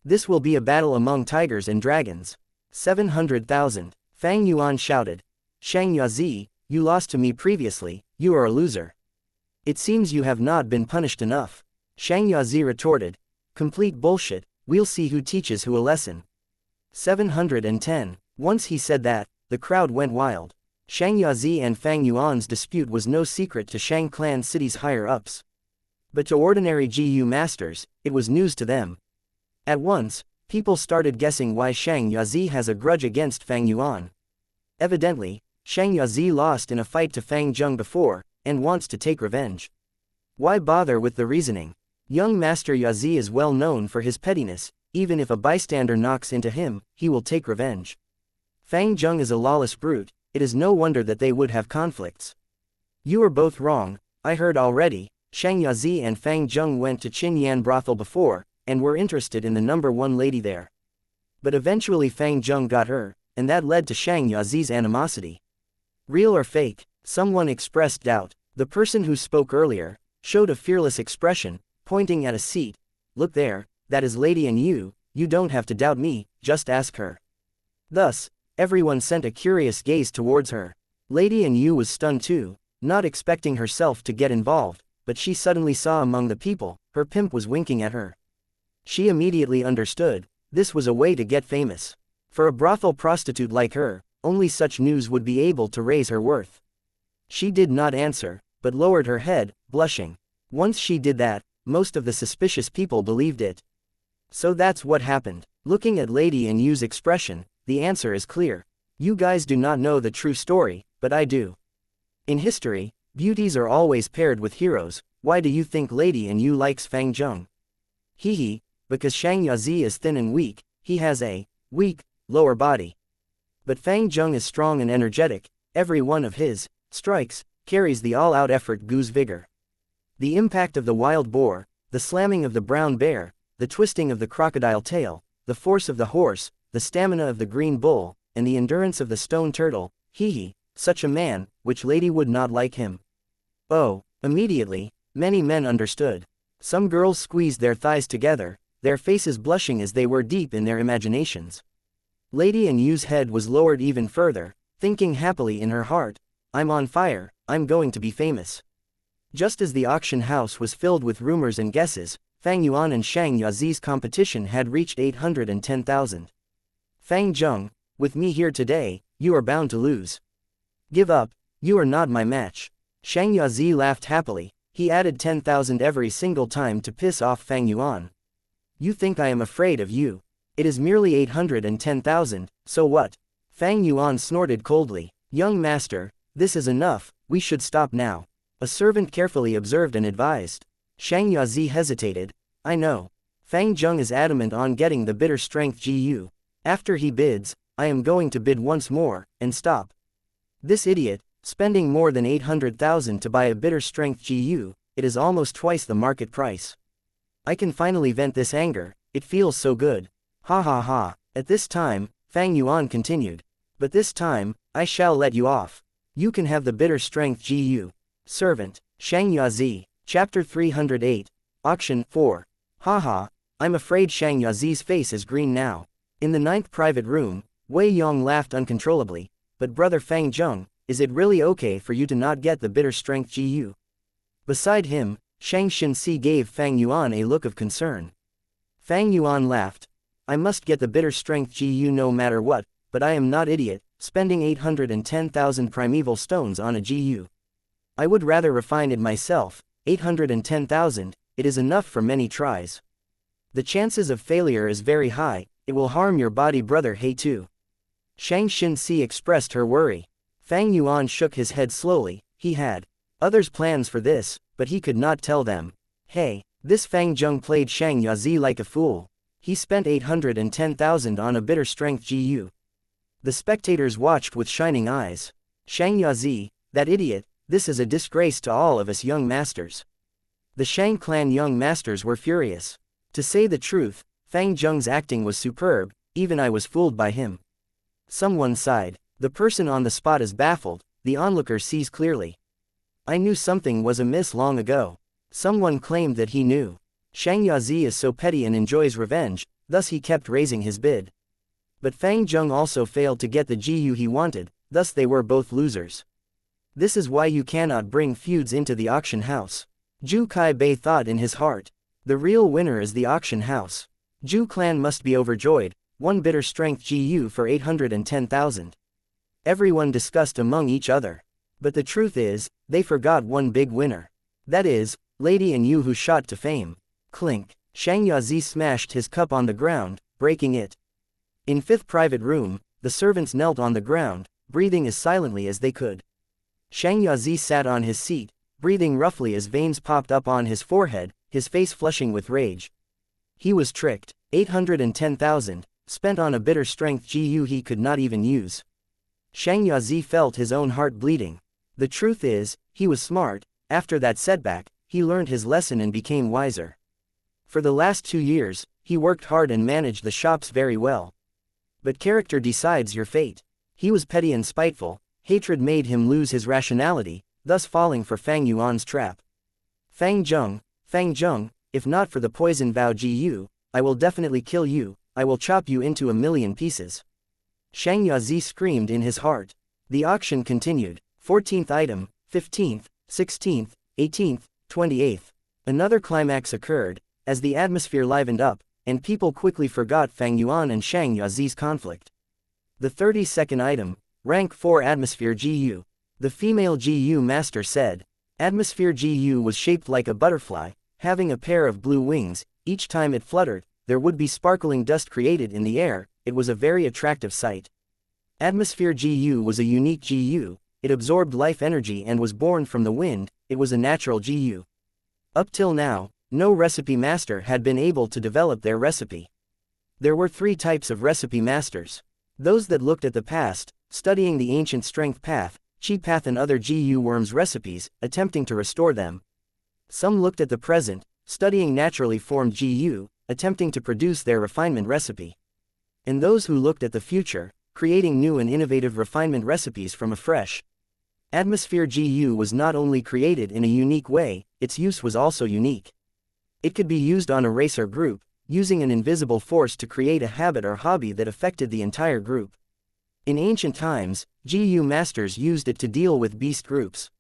This will be a battle among tigers and dragons. 700,000. Fang Yuan shouted. Shang Yazi, you lost to me previously, you are a loser. It seems you have not been punished enough. Shang Yazi retorted. Complete bullshit, we'll see who teaches who a lesson. 710. Once he said that, the crowd went wild. Shang Yazi and Fang Yuan's dispute was no secret to Shang Clan City's higher-ups. But to ordinary GU masters, it was news to them. At once, people started guessing why Shang Yazi has a grudge against Fang Yuan. Evidently, Shang Yazi lost in a fight to Fang Zheng before, and wants to take revenge. Why bother with the reasoning? Young Master Yazi is well known for his pettiness. Even if a bystander knocks into him, he will take revenge. Fang Zheng is a lawless brute, it is no wonder that they would have conflicts. You are both wrong, I heard already. Shang Yazi and Fang Zheng went to Qin Yan brothel before, and were interested in the number one lady there. But eventually Fang Zheng got her, and that led to Shang Yazi's animosity. Real or fake? Someone expressed doubt. The person who spoke earlier showed a fearless expression, pointing at a seat. Look there, that is Lady and you don't have to doubt me, just ask her. Thus, everyone sent a curious gaze towards her. Lady and you was stunned too, not expecting herself to get involved, but she suddenly saw among the people, her pimp was winking at her. She immediately understood, this was a way to get famous. For a brothel prostitute like her, only such news would be able to raise her worth. She did not answer, but lowered her head, blushing. Once she did that, most of the suspicious people believed it. So that's what happened. Looking at Lady and Yu's expression, the answer is clear. You guys do not know the true story, but I do. In history, beauties are always paired with heroes. Why do you think Lady and Yu likes Fang Zheng? Hee, because Shang Yazi is thin and weak, he has a weak, lower body. But Fang Zheng is strong and energetic, every one of his strikes carries the all-out effort goose vigor. The impact of the wild boar, the slamming of the brown bear, the twisting of the crocodile tail, the force of the horse, the stamina of the green bull, and the endurance of the stone turtle, such a man, which lady would not like him? Oh, immediately, many men understood. Some girls squeezed their thighs together, their faces blushing as they were deep in their imaginations. Lady and Yu's head was lowered even further, thinking happily in her heart, I'm on fire, I'm going to be famous. Just as the auction house was filled with rumors and guesses, Fang Yuan and Shang Yazi's competition had reached 810,000. Fang Zheng, with me here today, you are bound to lose. Give up, you are not my match. Shang Yazi laughed happily, he added 10,000 every single time to piss off Fang Yuan. You think I am afraid of you? It is merely 810,000, so what? Fang Yuan snorted coldly. Young master, this is enough, we should stop now. A servant carefully observed and advised. Shang Yazi hesitated. I know. Fang Zheng is adamant on getting the bitter strength GU. After he bids, I am going to bid once more, and stop. This idiot, spending more than 800,000 to buy a bitter strength GU, it is almost twice the market price. I can finally vent this anger, it feels so good. Ha ha ha. At this time, Fang Yuan continued. But this time, I shall let you off. You can have the bitter strength GU. Servant, Shang Yazi, Chapter 308. Auction 4. Haha, I'm afraid Xianxia Zi's face is green now. In the 9th private room, Wei Yong laughed uncontrollably. But brother Fang Zheng, is it really okay for you to not get the bitter strength GU? Beside him, Shang Xinxi gave Fang Yuan a look of concern. Fang Yuan laughed. I must get the bitter strength GU no matter what, but I am not idiot, spending 810,000 primeval stones on a GU. I would rather refine it myself. 810,000, it is enough for many tries. The chances of failure is very high, it will harm your body brother He too. Shang Xinxi expressed her worry. Fang Yuan shook his head slowly. He had others' plans for this, but he could not tell them. Hey, this Fang Zheng played Xianxia Zi like a fool. He spent 810,000 on a bitter strength GU. The spectators watched with shining eyes. Xianxia Zi, that idiot, this is a disgrace to all of us young masters. The Shang clan young masters were furious. To say the truth, Fang Zheng's acting was superb, even I was fooled by him. Someone sighed. The person on the spot is baffled, the onlooker sees clearly. I knew something was amiss long ago. Someone claimed that he knew. Xianxia Zi is so petty and enjoys revenge, thus he kept raising his bid. But Fang Zheng also failed to get the GU he wanted, thus they were both losers. This is why you cannot bring feuds into the auction house. Zhu Kai-bei thought in his heart. The real winner is the auction house. Zhu clan must be overjoyed, one bitter strength GU for 810,000. Everyone discussed among each other. But the truth is, they forgot one big winner. That is, Lady and you who shot to fame. Clink. Xianxia Zi smashed his cup on the ground, breaking it. In 5th private room, the servants knelt on the ground, breathing as silently as they could. Xianxia Zi sat on his seat, breathing roughly as veins popped up on his forehead, his face flushing with rage. He was tricked. 810,000, spent on a bitter strength GU he could not even use. Xianxia Zi felt his own heart bleeding. The truth is, he was smart. After that setback, he learned his lesson and became wiser. For the last 2 years, he worked hard and managed the shops very well. But character decides your fate. He was petty and spiteful. Hatred made him lose his rationality, thus falling for Fang Yuan's trap. Fang Zheng, if not for the poison vow GU, I will definitely kill you, I will chop you into a million pieces. Xianxia Zi screamed in his heart. The auction continued. 14th item, 15th, 16th, 18th, 28th. Another climax occurred, as the atmosphere livened up, and people quickly forgot Fang Yuan and Xianxia Zi's conflict. The 32nd item, rank 4 atmosphere GU. The female GU master said. Atmosphere GU was shaped like a butterfly, having a pair of blue wings. Each time it fluttered, there would be sparkling dust created in the air. It was a very attractive sight. Atmosphere GU was a unique GU, it absorbed life energy and was born from the wind. It was a natural GU. Up till now, no recipe master had been able to develop their recipe. There were 3 types of recipe masters. Those that looked at the past, studying the ancient strength path, chi path and other GU worms recipes, attempting to restore them. Some looked at the present, studying naturally formed GU, attempting to produce their refinement recipe. And those who looked at the future, creating new and innovative refinement recipes from afresh. Atmosphere GU was not only created in a unique way, its use was also unique. It could be used on a race or group, using an invisible force to create a habit or hobby that affected the entire group. In ancient times, GU masters used it to deal with beast groups.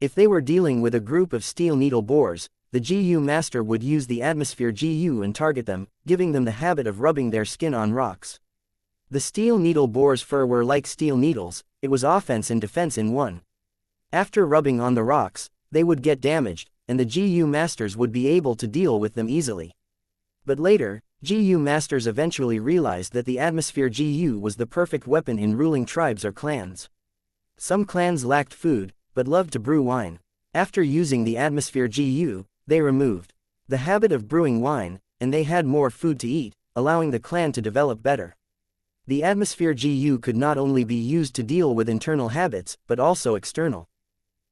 If they were dealing with a group of steel needle boars, the GU master would use the atmosphere GU and target them, giving them the habit of rubbing their skin on rocks. The steel needle boar's fur were like steel needles, it was offense and defense in one. After rubbing on the rocks, they would get damaged, and the GU masters would be able to deal with them easily. But later, GU masters eventually realized that the atmosphere GU was the perfect weapon in ruling tribes or clans. Some clans lacked food, but loved to brew wine. After using the atmosphere GU, they removed the habit of brewing wine, and they had more food to eat, allowing the clan to develop better. The atmosphere GU could not only be used to deal with internal habits, but also external.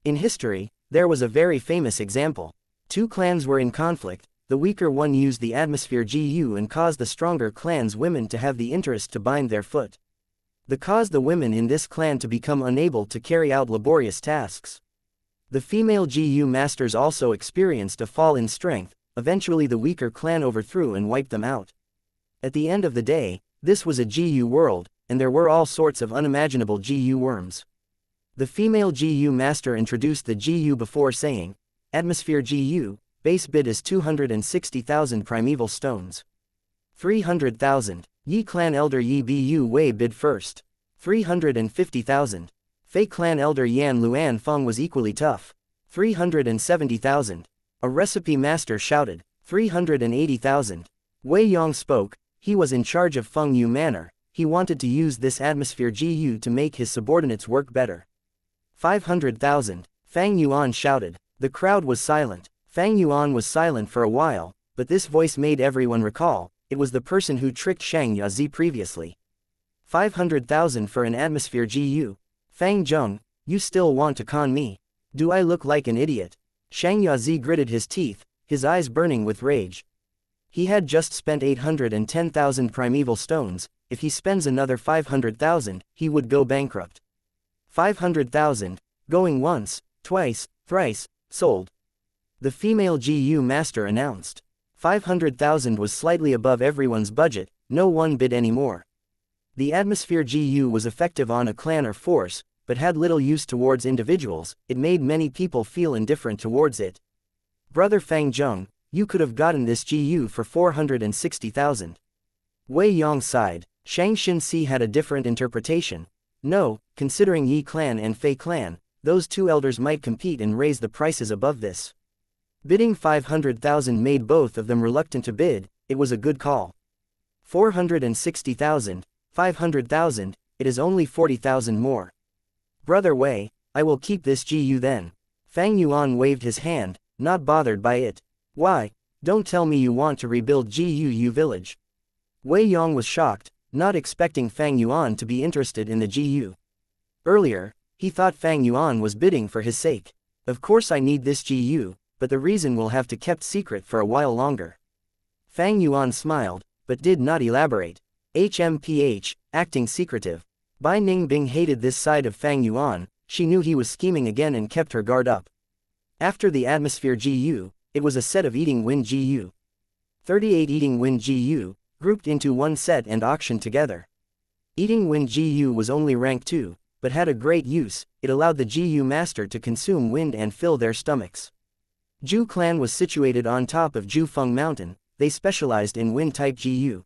In history, there was a very famous example. 2 clans were in conflict, the weaker one used the atmosphere GU and caused the stronger clan's women to have the interest to bind their foot. This caused the women in this clan to become unable to carry out laborious tasks. The female GU masters also experienced a fall in strength. Eventually the weaker clan overthrew and wiped them out. At the end of the day, this was a GU world, and there were all sorts of unimaginable GU worms. The female GU master introduced the GU before saying, Atmosphere GU, base bid is 260,000 primeval stones. 300,000. Yi clan elder Yi Bu Wei bid first. 350,000. Fei clan elder Yan Luan Feng was equally tough. 370,000. A recipe master shouted, 380,000. Wei Yong spoke. He was in charge of Feng Yu Manor. He wanted to use this atmosphere GU to make his subordinates work better. 500,000. Fang Yuan shouted. The crowd was silent. Fang Yuan was silent for a while, but this voice made everyone recall, it was the person who tricked Xianxia previously. 500,000 for an atmosphere GU. Fang Zheng, you still want to con me? Do I look like an idiot? Xianxia gritted his teeth, his eyes burning with rage. He had just spent 810,000 primeval stones. If he spends another 500,000, he would go bankrupt. 500,000, going once, twice, thrice, sold. The female GU master announced. 500,000 was slightly above everyone's budget, no one bid any more. The atmosphere GU was effective on a clan or force, but had little use towards individuals. It made many people feel indifferent towards it. Brother Fang Zheng, you could have gotten this GU for 460,000. Wei Yong sighed. Shang Xinxi had a different interpretation. No, considering Yi clan and Fei clan, those two elders might compete and raise the prices above this. Bidding 500,000 made both of them reluctant to bid. It was a good call. 460,000, 500,000, it is only 40,000 more. Brother Wei, I will keep this GU then. Fang Yuan waved his hand, not bothered by it. Why? Don't tell me you want to rebuild GU village. Wei Yong was shocked, not expecting Fang Yuan to be interested in the GU. Earlier, he thought Fang Yuan was bidding for his sake. Of course I need this GU, but the reason will have to kept secret for a while longer. Fang Yuan smiled, but did not elaborate. HMPH, acting secretive. Bai Ningbing hated this side of Fang Yuan. She knew he was scheming again and kept her guard up. After the atmosphere GU, it was a set of eating wind GU. 38 eating wind GU, grouped into one set and auctioned together. Eating wind GU was only rank 2, but had a great use. It allowed the GU master to consume wind and fill their stomachs. Zhu clan was situated on top of Zhufeng Mountain. They specialized in wind type GU.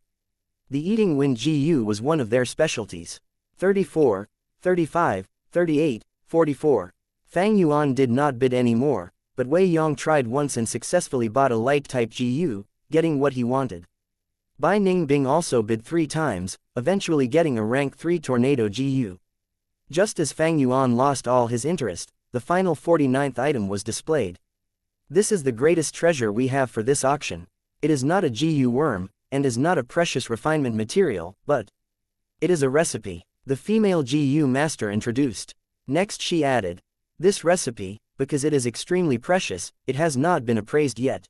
The eating wind GU was one of their specialties. 34, 35, 38, 44. Fang Yuan did not bid any more, but Wei Yong tried once and successfully bought a light type GU, getting what he wanted. Bai Ningbing also bid 3 times, eventually getting a rank 3 tornado GU. Just as Fang Yuan lost all his interest, the final 49th item was displayed. This is the greatest treasure we have for this auction. It is not a GU worm, and is not a precious refinement material, but it is a recipe. The female GU master introduced. Next she added, this recipe, because it is extremely precious, it has not been appraised yet.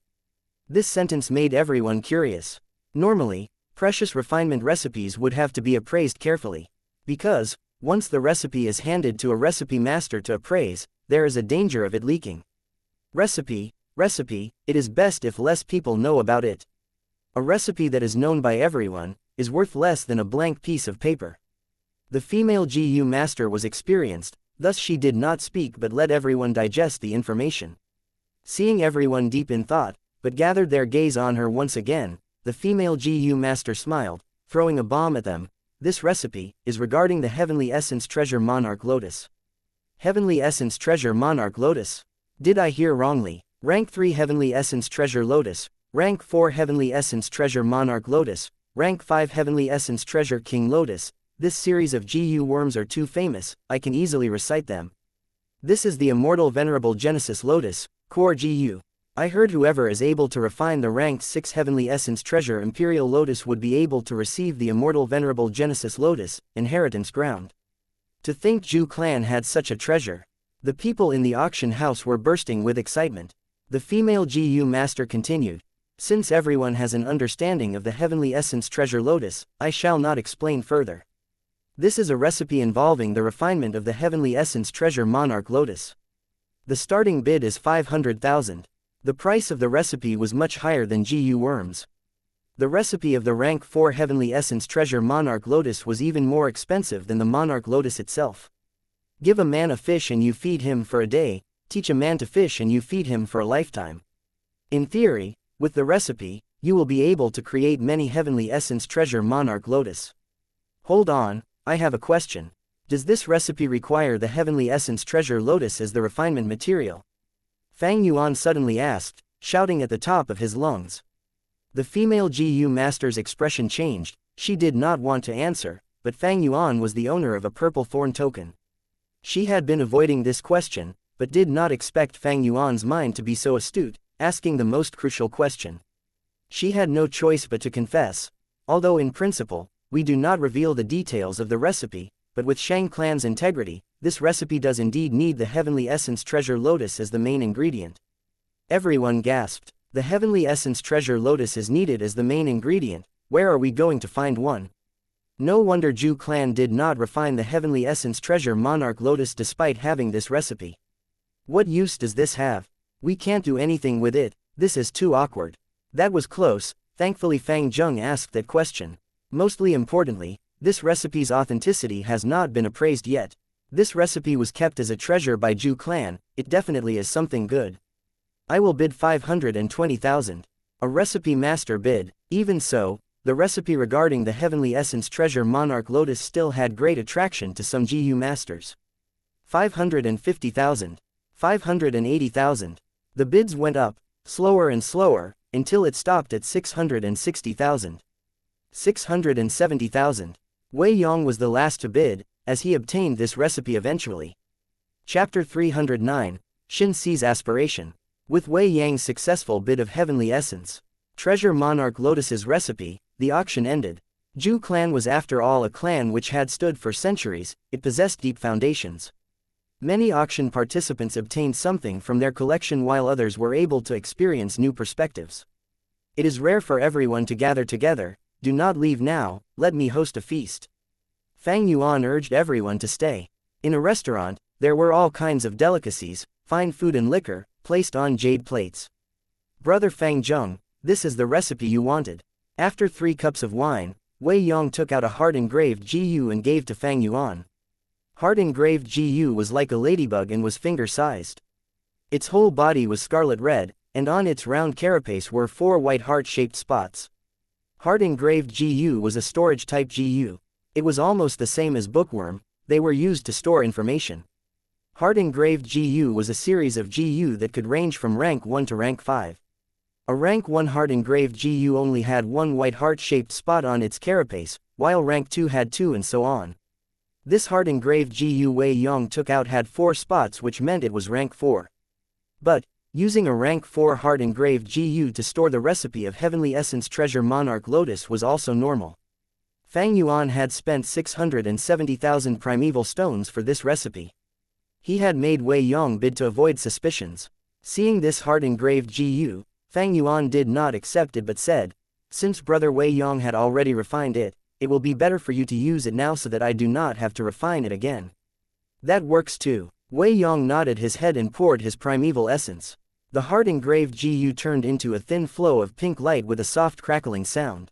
This sentence made everyone curious. Normally, precious refinement recipes would have to be appraised carefully. Because, once the recipe is handed to a recipe master to appraise, there is a danger of it leaking. Recipe, it is best if less people know about it. A recipe that is known by everyone, is worth less than a blank piece of paper. The female GU master was experienced, thus she did not speak but let everyone digest the information. Seeing everyone deep in thought, but gathered their gaze on her once again, the female GU master smiled, throwing a bomb at them. This recipe is regarding the Heavenly Essence Treasure Monarch Lotus. Heavenly Essence Treasure Monarch Lotus? Did I hear wrongly? Rank 3 Heavenly Essence Treasure Lotus, Rank 4 Heavenly Essence Treasure Monarch Lotus, Rank 5 Heavenly Essence Treasure King Lotus. This series of GU worms are too famous, I can easily recite them. This is the Immortal Venerable Genesis Lotus, Core GU. I heard whoever is able to refine the ranked 6 Heavenly Essence Treasure Imperial Lotus would be able to receive the Immortal Venerable Genesis Lotus, Inheritance Ground. To think Zhu clan had such a treasure. The people in the auction house were bursting with excitement. The female GU master continued. Since everyone has an understanding of the Heavenly Essence Treasure Lotus, I shall not explain further. This is a recipe involving the refinement of the Heavenly Essence Treasure Monarch Lotus. The starting bid is 500,000. The price of the recipe was much higher than GU worms. The recipe of the rank 4 Heavenly Essence Treasure Monarch Lotus was even more expensive than the Monarch Lotus itself. Give a man a fish and you feed him for a day, teach a man to fish and you feed him for a lifetime. In theory, with the recipe, you will be able to create many Heavenly Essence Treasure Monarch Lotus. Hold on, I have a question. Does this recipe require the Heavenly Essence Treasure Lotus as the refinement material? Fang Yuan suddenly asked, shouting at the top of his lungs. The female GU master's expression changed. She did not want to answer, but Fang Yuan was the owner of a purple thorn token. She had been avoiding this question, but did not expect Fang Yuan's mind to be so astute, asking the most crucial question. She had no choice but to confess. Although in principle, we do not reveal the details of the recipe, but with Shang clan's integrity, this recipe does indeed need the Heavenly Essence Treasure Lotus as the main ingredient. Everyone gasped. The Heavenly Essence Treasure Lotus is needed as the main ingredient. Where are we going to find one? No wonder Zhu clan did not refine the Heavenly Essence Treasure Monarch Lotus despite having this recipe. What use does this have? We can't do anything with it, this is too awkward. That was close. Thankfully Fang Zheng asked that question. Mostly importantly, this recipe's authenticity has not been appraised yet. This recipe was kept as a treasure by Zhu clan, it definitely is something good. I will bid 520,000. A recipe master bid. Even so, the recipe regarding the Heavenly Essence Treasure Monarch Lotus still had great attraction to some GU masters. 550,000. 580,000. The bids went up, slower and slower, until it stopped at 660,000. 670,000. Wei Yong was the last to bid, as he obtained this recipe eventually. Chapter 309, Xin Si's Aspiration. With Wei Yang's successful bid of Heavenly Essence Treasure Monarch Lotus's recipe, the auction ended. Zhu clan was after all a clan which had stood for centuries, it possessed deep foundations. Many auction participants obtained something from their collection while others were able to experience new perspectives. It is rare for everyone to gather together. Do not leave now, let me host a feast. Fang Yuan urged everyone to stay. In a restaurant, there were all kinds of delicacies, fine food and liquor, placed on jade plates. Brother Fang Zheng, this is the recipe you wanted. After 3 cups of wine, Wei Yong took out a heart-engraved GU and gave to Fang Yuan. Heart-engraved GU was like a ladybug and was finger-sized. Its whole body was scarlet red, and on its round carapace were 4 white heart-shaped spots. Heart-engraved GU was a storage-type GU. It was almost the same as bookworm, they were used to store information. Heart-engraved GU was a series of GU that could range from rank 1 to rank 5. A rank 1 heart-engraved GU only had 1 white heart-shaped spot on its carapace, while rank 2 had 2 and so on. This heart-engraved GU Wei Yong took out had 4 spots, which meant it was rank 4. But, using a rank 4 heart-engraved GU to store the recipe of Heavenly Essence Treasure Monarch Lotus was also normal. Fang Yuan had spent 670,000 primeval stones for this recipe. He had made Wei Yong bid to avoid suspicions. Seeing this heart-engraved GU, Fang Yuan did not accept it but said, "Since brother Wei Yong had already refined it, it will be better for you to use it now so that I do not have to refine it again." "That works too." Wei Yong nodded his head and poured his primeval essence. The heart-engraved GU turned into a thin flow of pink light with a soft crackling sound.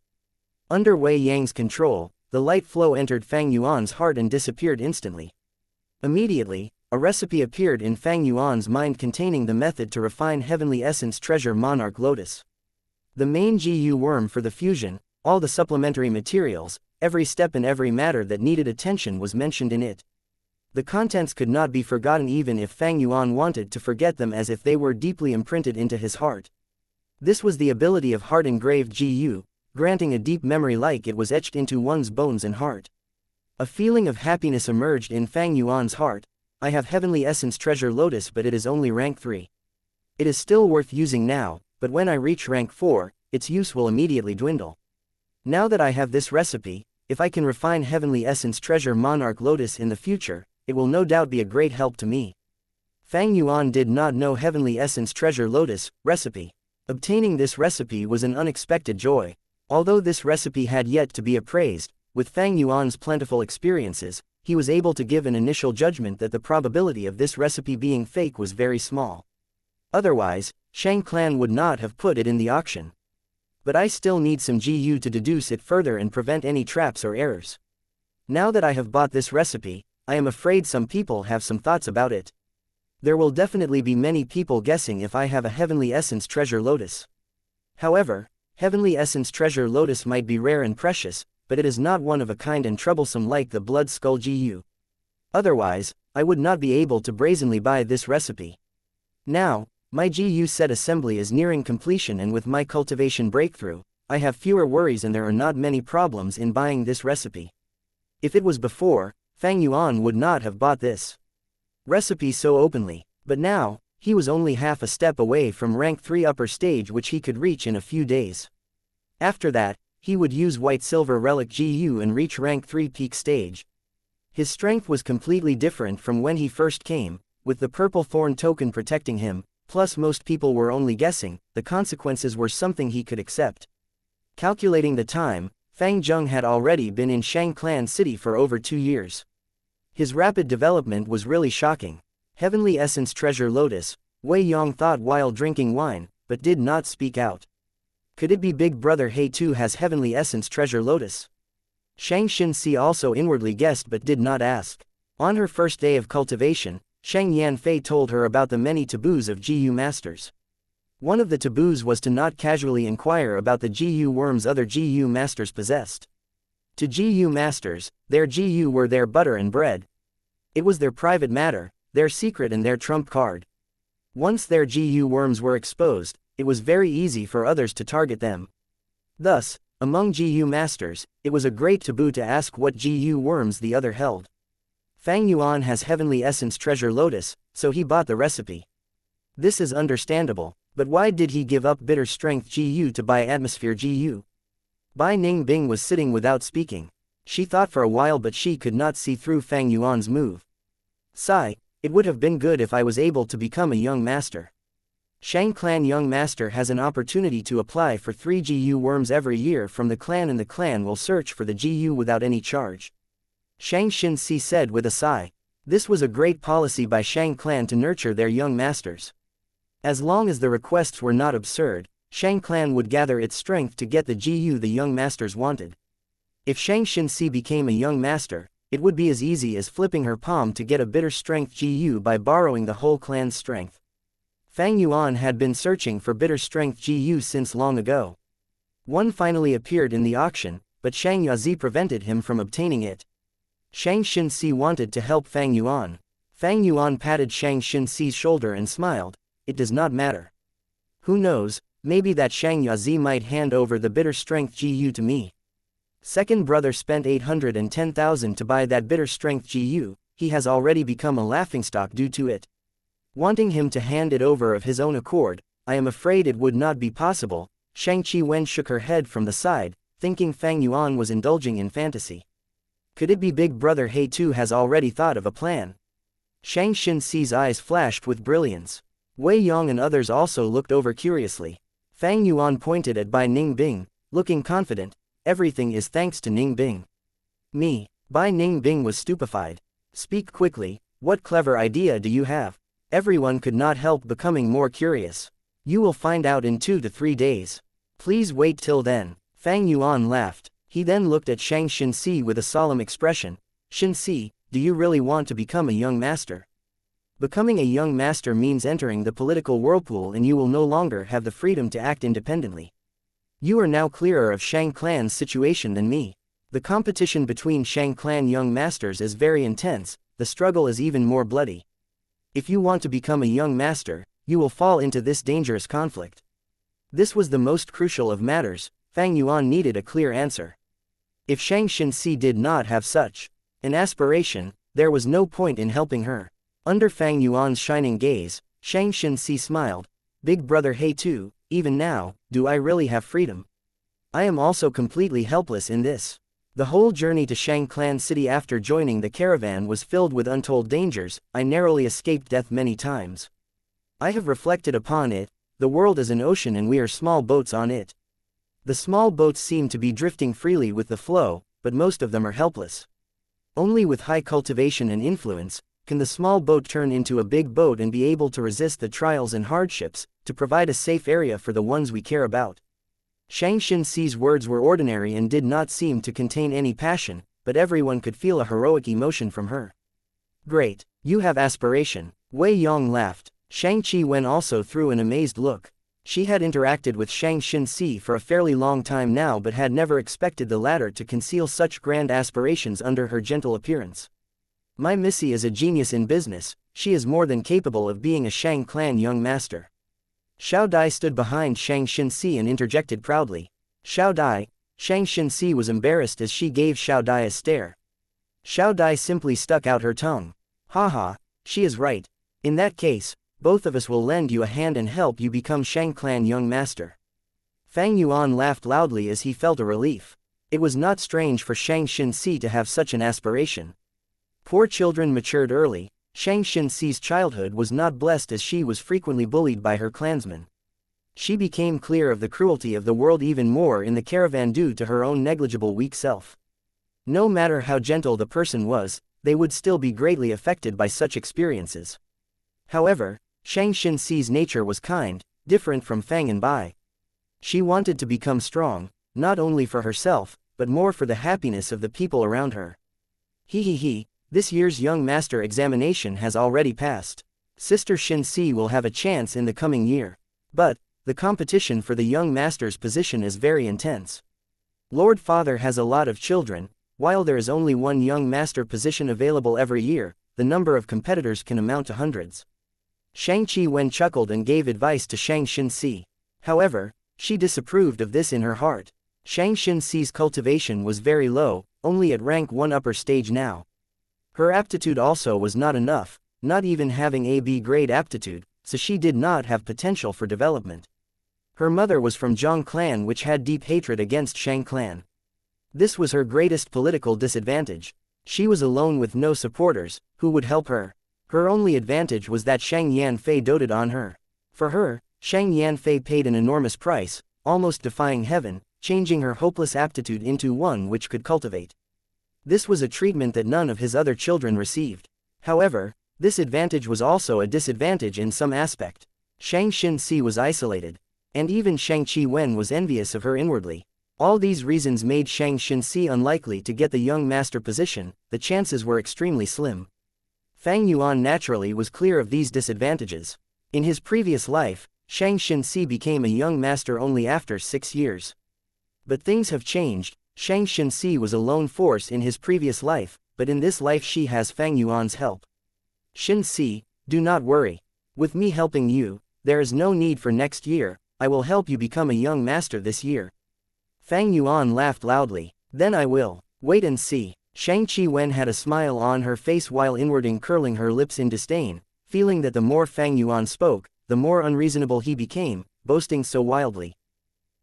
Under Wei Yang's control, the light flow entered Fang Yuan's heart and disappeared instantly. Immediately, a recipe appeared in Fang Yuan's mind containing the method to refine Heavenly Essence Treasure Monarch Lotus. The main GU worm for the fusion, all the supplementary materials, every step and every matter that needed attention was mentioned in it. The contents could not be forgotten even if Fang Yuan wanted to forget them, as if they were deeply imprinted into his heart. This was the ability of heart-engraved GU, granting a deep memory like it was etched into one's bones and heart. A feeling of happiness emerged in Fang Yuan's heart. "I have Heavenly Essence Treasure Lotus, but it is only rank 3. It is still worth using now, but when I reach rank 4, its use will immediately dwindle. Now that I have this recipe, if I can refine Heavenly Essence Treasure Monarch Lotus in the future, it will no doubt be a great help to me." Fang Yuan did not know Heavenly Essence Treasure Lotus recipe. Obtaining this recipe was an unexpected joy. Although this recipe had yet to be appraised, with Fang Yuan's plentiful experiences, he was able to give an initial judgment that the probability of this recipe being fake was very small. Otherwise, Shang Clan would not have put it in the auction. But I still need some GU to deduce it further and prevent any traps or errors. Now that I have bought this recipe, I am afraid some people have some thoughts about it. There will definitely be many people guessing if I have a Heavenly Essence Treasure Lotus. However, Heavenly Essence Treasure Lotus might be rare and precious, but it is not one of a kind and troublesome like the Blood Skull GU. Otherwise, I would not be able to brazenly buy this recipe. Now, my GU set assembly is nearing completion, and with my cultivation breakthrough, I have fewer worries and there are not many problems in buying this recipe. If it was before, Fang Yuan would not have bought this recipe so openly, but now, he was only half a step away from rank 3 upper stage, which he could reach in a few days. After that, he would use White Silver Relic GU and reach rank 3 peak stage. His strength was completely different from when he first came, with the Purple Thorn token protecting him. Plus most people were only guessing, the consequences were something he could accept. Calculating the time, Fang Zheng had already been in Shang Clan City for over 2 years. His rapid development was really shocking. Heavenly Essence Treasure Lotus, Wei Yong thought while drinking wine, but did not speak out. Could it be Big Brother He too has Heavenly Essence Treasure Lotus? Shang Xinxi also inwardly guessed but did not ask. On her first day of cultivation, Shang Yanfei told her about the many taboos of GU masters. One of the taboos was to not casually inquire about the GU worms other GU masters possessed. To GU masters, their GU were their butter and bread. It was their private matter, their secret and their trump card. Once their GU worms were exposed, it was very easy for others to target them. Thus, among GU masters, it was a great taboo to ask what GU worms the other held. Fang Yuan has Heavenly Essence Treasure Lotus, so he bought the recipe. This is understandable, but why did he give up Bitter Strength GU to buy Atmosphere GU? Bai Ningbing was sitting without speaking. She thought for a while but she could not see through Fang Yuan's move. Sigh, it would have been good if I was able to become a young master. Shang Clan Young Master has an opportunity to apply for 3 GU worms every year from the clan, and the clan will search for the GU without any charge. Shang Xinxi said with a sigh. This was a great policy by Shang Clan to nurture their young masters. As long as the requests were not absurd, Shang Clan would gather its strength to get the GU the young masters wanted. If Shang Xinxi became a young master, it would be as easy as flipping her palm to get a Bitter Strength GU by borrowing the whole clan's strength. Fang Yuan had been searching for Bitter Strength GU since long ago. One finally appeared in the auction, but Shang Yazi prevented him from obtaining it. Shang Xinxi wanted to help Fang Yuan. Fang Yuan patted Shang Xinxi's shoulder and smiled. It does not matter. Who knows, maybe that Shang Yazi might hand over the Bitter Strength GU to me. Second brother spent 810,000 to buy that Bitter Strength GU, he has already become a laughingstock due to it. Wanting him to hand it over of his own accord, I am afraid it would not be possible. Shang Qiwen shook her head from the side, thinking Fang Yuan was indulging in fantasy. Could it be Big Brother He too has already thought of a plan? Shang Xinxi's eyes flashed with brilliance. Wei Yong and others also looked over curiously. Fang Yuan pointed at Bai Ningbing, looking confident. Everything is thanks to Ningbing. Me. Bai Ningbing was stupefied. Speak quickly, what clever idea do you have? Everyone could not help becoming more curious. You will find out in 2 to 3 days. Please wait till then. Fang Yuan laughed. He then looked at Shang Xinxi with a solemn expression. Xinxi, do you really want to become a young master? Becoming a young master means entering the political whirlpool, and you will no longer have the freedom to act independently. You are now clearer of Shang Clan's situation than me. The competition between Shang Clan young masters is very intense, the struggle is even more bloody. If you want to become a young master, you will fall into this dangerous conflict. This was the most crucial of matters. Fang Yuan needed a clear answer. If Shang Xinxi did not have such an aspiration, there was no point in helping her. Under Fang Yuan's shining gaze, Shang Xinxi smiled. Big Brother He too, even now, do I really have freedom? I am also completely helpless in this. The whole journey to Shang Clan City after joining the caravan was filled with untold dangers. I narrowly escaped death many times. I have reflected upon it. The world is an ocean and we are small boats on it. The small boats seem to be drifting freely with the flow, but most of them are helpless. Only with high cultivation and influence can the small boat turn into a big boat and be able to resist the trials and hardships, to provide a safe area for the ones we care about. Xianxia's words were ordinary and did not seem to contain any passion, but everyone could feel a heroic emotion from her. Great, you have aspiration. Wei Yong laughed. Shang-Chi Wen also threw an amazed look. She had interacted with Xianxia for a fairly long time now but had never expected the latter to conceal such grand aspirations under her gentle appearance. My Missy is a genius in business, she is more than capable of being a Shang clan young master. Xiao Dai stood behind Xianxia and interjected proudly. Xiao Dai. Xianxia was embarrassed as she gave Xiao Dai a stare. Xiao Dai simply stuck out her tongue. Haha, she is right. In that case, both of us will lend you a hand and help you become Shang clan young master. Fang Yuan laughed loudly as he felt a relief. It was not strange for Xianxia to have such an aspiration. Poor children matured early. Xianxia's childhood was not blessed as she was frequently bullied by her clansmen. She became clear of the cruelty of the world even more in the caravan due to her own negligible weak self. No matter how gentle the person was, they would still be greatly affected by such experiences. However, Xianxia's nature was kind, different from Fang and Bai. She wanted to become strong, not only for herself, but more for the happiness of the people around her. This year's young master examination has already passed. Sister Xin will have a chance in the coming year. But, the competition for the young master's position is very intense. Lord Father has a lot of children. While there is only one young master position available every year, the number of competitors can amount to hundreds. Shang-Chi Wen chuckled and gave advice to Xianxia. However, she disapproved of this in her heart. Xianxia's cultivation was very low, only at rank 1 upper stage now. Her aptitude also was not enough, not even having a B grade aptitude, so she did not have potential for development. Her mother was from Zhang clan, which had deep hatred against Shang clan. This was her greatest political disadvantage. She was alone with no supporters, who would help her. Her only advantage was that Shang Yanfei doted on her. For her, Shang Yanfei paid an enormous price, almost defying heaven, changing her hopeless aptitude into one which could cultivate. This was a treatment that none of his other children received. However, this advantage was also a disadvantage in some aspect. Xianxia was isolated, and even Shang-Chi Wen was envious of her inwardly. All these reasons made Xianxia unlikely to get the young master position. The chances were extremely slim. Fang Yuan naturally was clear of these disadvantages. In his previous life, Xianxia became a young master only after 6 years. But things have changed. Xianxia was a lone force in his previous life, but in this life she has Fang Yuan's help. Xin, do not worry. With me helping you, there is no need for next year. I will help you become a young master this year. Fang Yuan laughed loudly. Then I will. Wait and see. Shang-Chi Wen had a smile on her face while inwarding curling her lips in disdain, feeling that the more Fang Yuan spoke, the more unreasonable he became, boasting so wildly.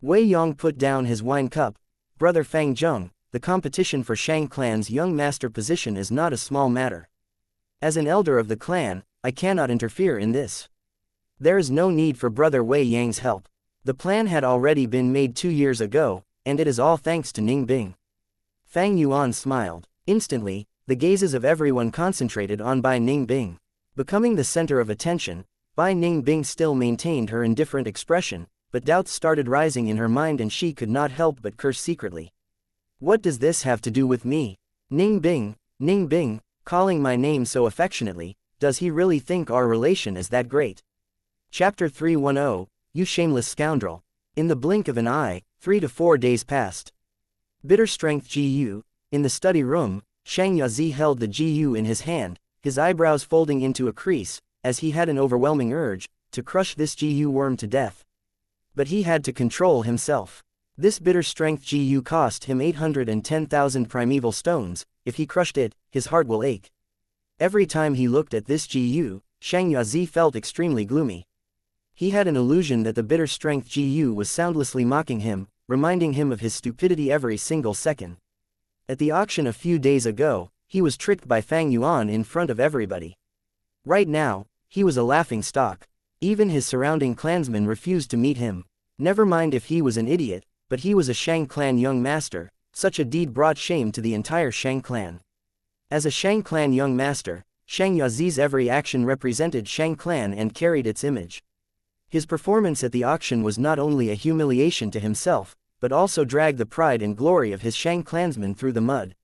Wei Yong put down his wine cup. Brother Fang Zheng, the competition for Shang clan's young master position is not a small matter. As an elder of the clan, I cannot interfere in this. There is no need for Brother Wei Yang's help. The plan had already been made 2 years ago, and it is all thanks to Ning Bing. Fang Yuan smiled. Instantly, the gazes of everyone concentrated on Bai Ning Bing. Becoming the center of attention, Bai Ning Bing still maintained her indifferent expression, but doubts started rising in her mind and she could not help but curse secretly. What does this have to do with me? Ning Bing, calling my name so affectionately, does he really think our relation is that great? Chapter 310, You Shameless Scoundrel. In the blink of an eye, 3 to 4 days passed. Bitter Strength GU. In the study room, Shang Yazi held the GU in his hand, his eyebrows folding into a crease, as he had an overwhelming urge to crush this GU worm to death. But he had to control himself. This Bitter Strength GU cost him 810,000 primeval stones. If he crushed it, his heart will ache. Every time he looked at this GU, Shang Yazi felt extremely gloomy. He had an illusion that the Bitter Strength GU was soundlessly mocking him, reminding him of his stupidity every single second. At the auction a few days ago, he was tricked by Fang Yuan in front of everybody. Right now, he was a laughing stock. Even his surrounding clansmen refused to meet him. Never mind if he was an idiot, but he was a Shang clan young master. Such a deed brought shame to the entire Shang clan. As a Shang clan young master, Xianxia Zi's every action represented Shang clan and carried its image. His performance at the auction was not only a humiliation to himself, but also dragged the pride and glory of his Shang clansmen through the mud.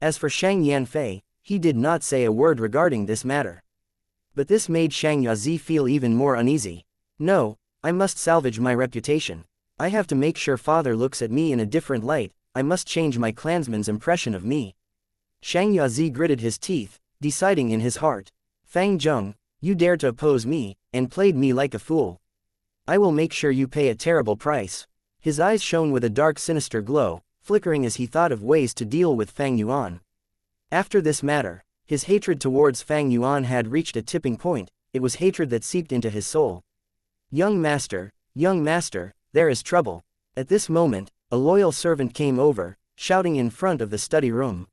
As for Shang Yanfei, he did not say a word regarding this matter. But this made Xianxia Zi feel even more uneasy. No, I must salvage my reputation. I have to make sure father looks at me in a different light. I must change my clansmen's impression of me. Xianxia Zi gritted his teeth, deciding in his heart. Fang Zheng, you dared to oppose me, and played me like a fool. I will make sure you pay a terrible price. His eyes shone with a dark sinister glow, flickering as he thought of ways to deal with Fang Yuan. After this matter, his hatred towards Fang Yuan had reached a tipping point. It was hatred that seeped into his soul. Young master, there is trouble. At this moment, a loyal servant came over, shouting in front of the study room.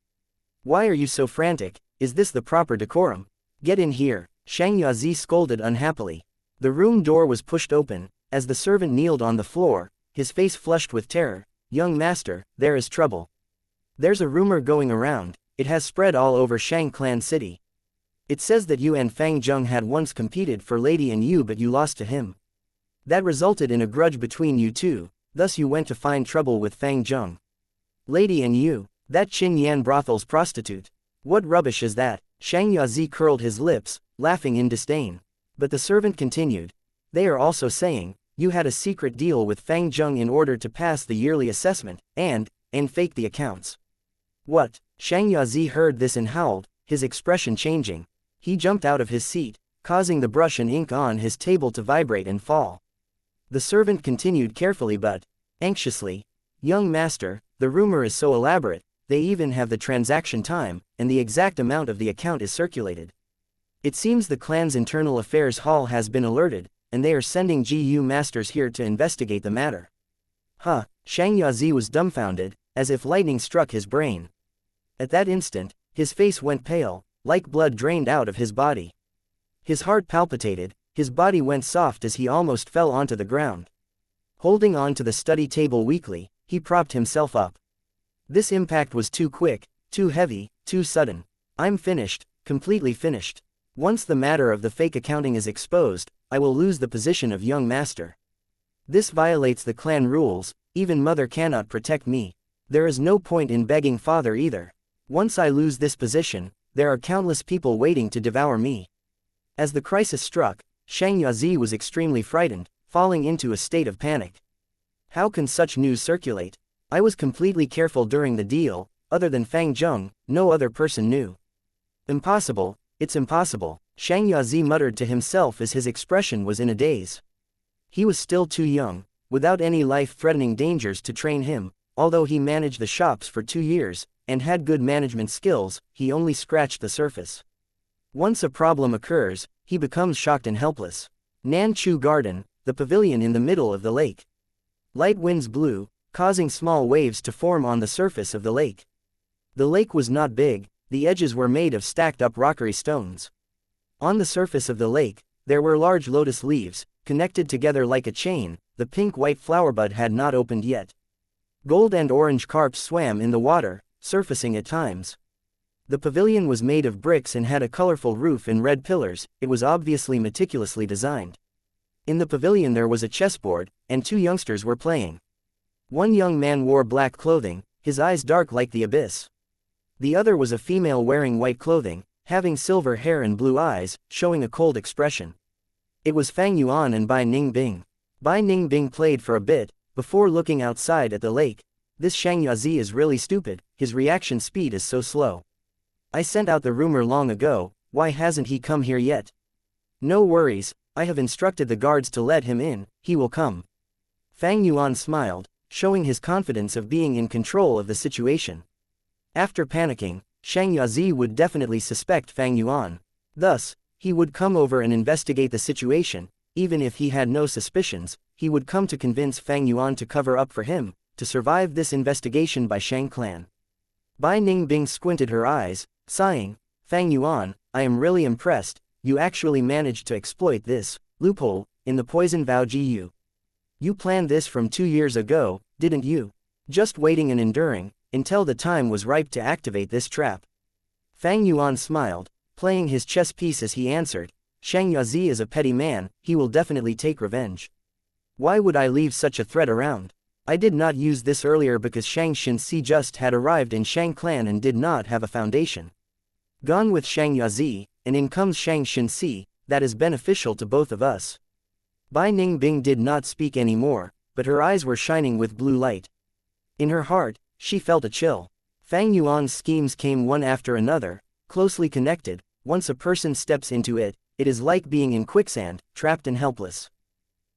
Why are you so frantic? Is this the proper decorum? Get in here, Xianxia Zi scolded unhappily. The room door was pushed open. As the servant kneeled on the floor, his face flushed with terror. Young master, there is trouble. There's a rumor going around. It has spread all over Shang Clan City. It says that you and Fang Zheng had once competed for Lady and you, but you lost to him. That resulted in a grudge between you two, thus you went to find trouble with Fang Zheng. Lady and you, that Qin Yan brothel's prostitute. What rubbish is that? Xianxia Zi curled his lips, laughing in disdain. But the servant continued. They are also saying, you had a secret deal with Fang Zheng in order to pass the yearly assessment, and fake the accounts. What? Xianxia Zi heard this and howled, his expression changing. He jumped out of his seat, causing the brush and ink on his table to vibrate and fall. The servant continued carefully but anxiously. Young master, the rumor is so elaborate, they even have the transaction time, and the exact amount of the account is circulated. It seems the clan's internal affairs hall has been alerted, and they are sending GU masters here to investigate the matter. Huh, Xianxia Zi was dumbfounded, as if lightning struck his brain. At that instant, his face went pale, like blood drained out of his body. His heart palpitated, his body went soft as he almost fell onto the ground. Holding on to the study table weakly, he propped himself up. This impact was too quick, too heavy, too sudden. I'm finished, completely finished. Once the matter of the fake accounting is exposed, I will lose the position of young master. This violates the clan rules, even mother cannot protect me. There is no point in begging father either. Once I lose this position, there are countless people waiting to devour me. As the crisis struck, Xianxia Zi was extremely frightened, falling into a state of panic. How can such news circulate? I was completely careful during the deal. Other than Fang Zheng, no other person knew. Impossible, it's impossible, Xianxia Zi muttered to himself as his expression was in a daze. He was still too young, without any life-threatening dangers to train him. Although he managed the shops for 2 years, and had good management skills, he only scratched the surface. Once a problem occurs, he becomes shocked and helpless. Nanchu Garden, the pavilion in the middle of the lake. Light winds blew, causing small waves to form on the surface of the lake. The lake was not big, the edges were made of stacked up rockery stones. On the surface of the lake, there were large lotus leaves, connected together like a chain. The pink-white flower bud had not opened yet. Gold and orange carps swam in the water, surfacing at times. The pavilion was made of bricks and had a colorful roof and red pillars. It was obviously meticulously designed. In the pavilion there was a chessboard, and 2 youngsters were playing. One young man wore black clothing, his eyes dark like the abyss. The other was a female wearing white clothing, having silver hair and blue eyes, showing a cold expression. It was Fang Yuan and Bai Ningbing. Bai Ningbing played for a bit, before looking outside at the lake. This Xianxia Zi is really stupid, his reaction speed is so slow. I sent out the rumor long ago, why hasn't he come here yet? No worries, I have instructed the guards to let him in, he will come. Fang Yuan smiled, showing his confidence of being in control of the situation. After panicking, Xianxia Zi would definitely suspect Fang Yuan. Thus, he would come over and investigate the situation. Even if he had no suspicions, he would come to convince Fang Yuan to cover up for him, to survive this investigation by Shang clan. Bai Ningbing squinted her eyes, sighing. Fang Yuan, I am really impressed, you actually managed to exploit this loophole in the poison vow GU. You planned this from 2 years ago, didn't you? Just waiting and enduring, until the time was ripe to activate this trap. Fang Yuan smiled, playing his chess piece as he answered, Xianxia is a petty man, he will definitely take revenge. Why would I leave such a threat around? I did not use this earlier because Xianxia just had arrived in Shang clan and did not have a foundation. Gone with Xianxia, and in comes Xianxia, that is beneficial to both of us. Bai Ningbing did not speak anymore, but her eyes were shining with blue light. In her heart, she felt a chill. Fang Yuan's schemes came one after another, closely connected. Once a person steps into it, it is like being in quicksand, trapped and helpless.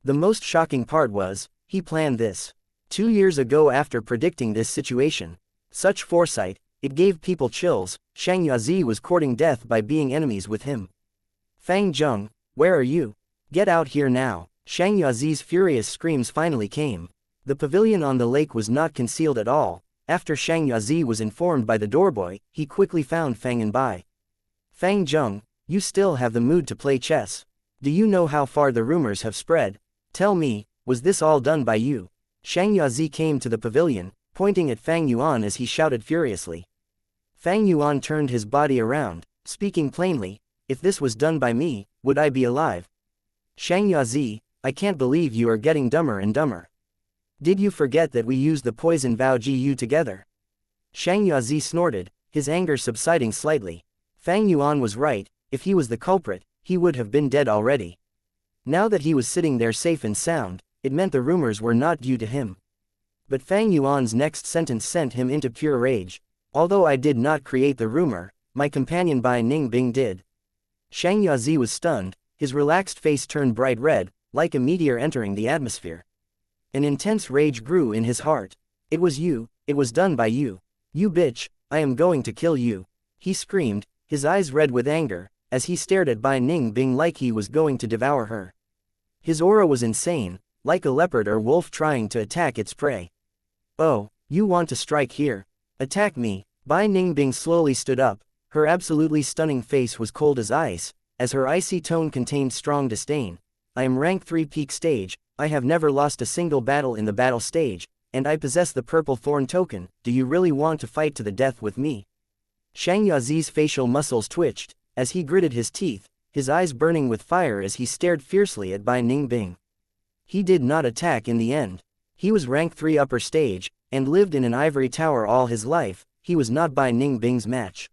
The most shocking part was, he planned this 2 years ago after predicting this situation. Such foresight, it gave people chills. Xianxia was courting death by being enemies with him. Fang Zheng, where are you? Get out here now. Xianxia's furious screams finally came. The pavilion on the lake was not concealed at all. After Xianxia was informed by the doorboy, he quickly found Fang and Bai. Fang Zheng, you still have the mood to play chess. Do you know how far the rumors have spread? Tell me, was this all done by you? Xianxia came to the pavilion, pointing at Fang Yuan as he shouted furiously. Fang Yuan turned his body around, speaking plainly, if this was done by me, would I be alive? Xianxia, I can't believe you are getting dumber and dumber. Did you forget that we used the poison vow Gu together? Xianxia snorted, his anger subsiding slightly. Fang Yuan was right, if he was the culprit, he would have been dead already. Now that he was sitting there safe and sound, it meant the rumors were not due to him. But Fang Yuan's next sentence sent him into pure rage. Although I did not create the rumor, my companion Bai Ningbing did. Xianxia was stunned, his relaxed face turned bright red, like a meteor entering the atmosphere. An intense rage grew in his heart. It was you, it was done by you. You bitch, I am going to kill you. He screamed, his eyes red with anger, as he stared at Bai Ningbing like he was going to devour her. His aura was insane, like a leopard or wolf trying to attack its prey. Oh, you want to strike here? Attack me. Bai Ningbing slowly stood up, her absolutely stunning face was cold as ice, as her icy tone contained strong disdain. I am rank 3 peak stage, I have never lost a single battle in the battle stage, and I possess the purple thorn token. Do you really want to fight to the death with me? Xianxia's facial muscles twitched, as he gritted his teeth, his eyes burning with fire as he stared fiercely at Bai Ningbing. He did not attack in the end. He was rank 3 upper stage, and lived in an ivory tower all his life. He was not Bai Ningbing's match.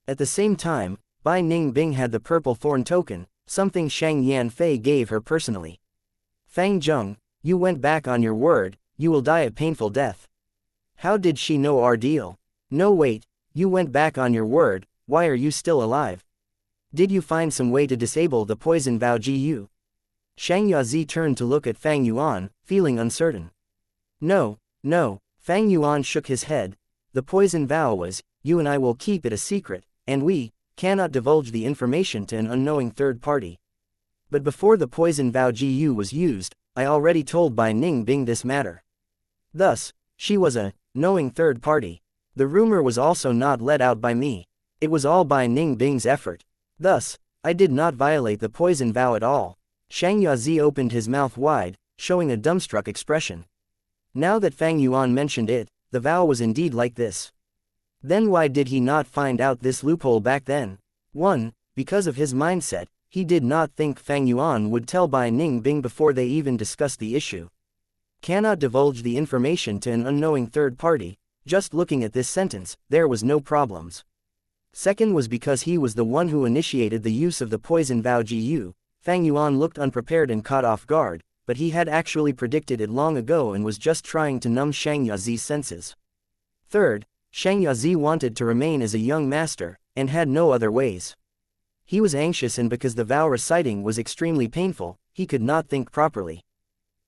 At the same time, Bai Ningbing had the purple thorn token, something Shang Yanfei gave her personally. Fang Zheng, you went back on your word, you will die a painful death. How did she know our deal? No wait, you went back on your word, why are you still alive? Did you find some way to disable the poison vow Gu? Xianxia turned to look at Fang Yuan, feeling uncertain. No, Fang Yuan shook his head. The poison vow was, you and I will keep it a secret, and we cannot divulge the information to an unknowing third party. But before the poison vow Gu was used, I already told Bai Ningbing this matter. Thus, she was a knowing third party. The rumor was also not let out by me. It was all Bai Ningbing's effort. Thus, I did not violate the poison vow at all. Xianxia opened his mouth wide, showing a dumbstruck expression. Now that Fang Yuan mentioned it, the vow was indeed like this. Then why did he not find out this loophole back then? 1. Because of his mindset, he did not think Fang Yuan would tell Bai Ningbing before they even discussed the issue. Cannot divulge the information to an unknowing third party. Just looking at this sentence, there was no problems. Second was because he was the one who initiated the use of the poison vow Gu. Fang Yuan looked unprepared and caught off guard, but he had actually predicted it long ago and was just trying to numb Xianxia's senses. Third, Xianxia wanted to remain as a young master, and had no other ways. He was anxious, and because the vow reciting was extremely painful, he could not think properly.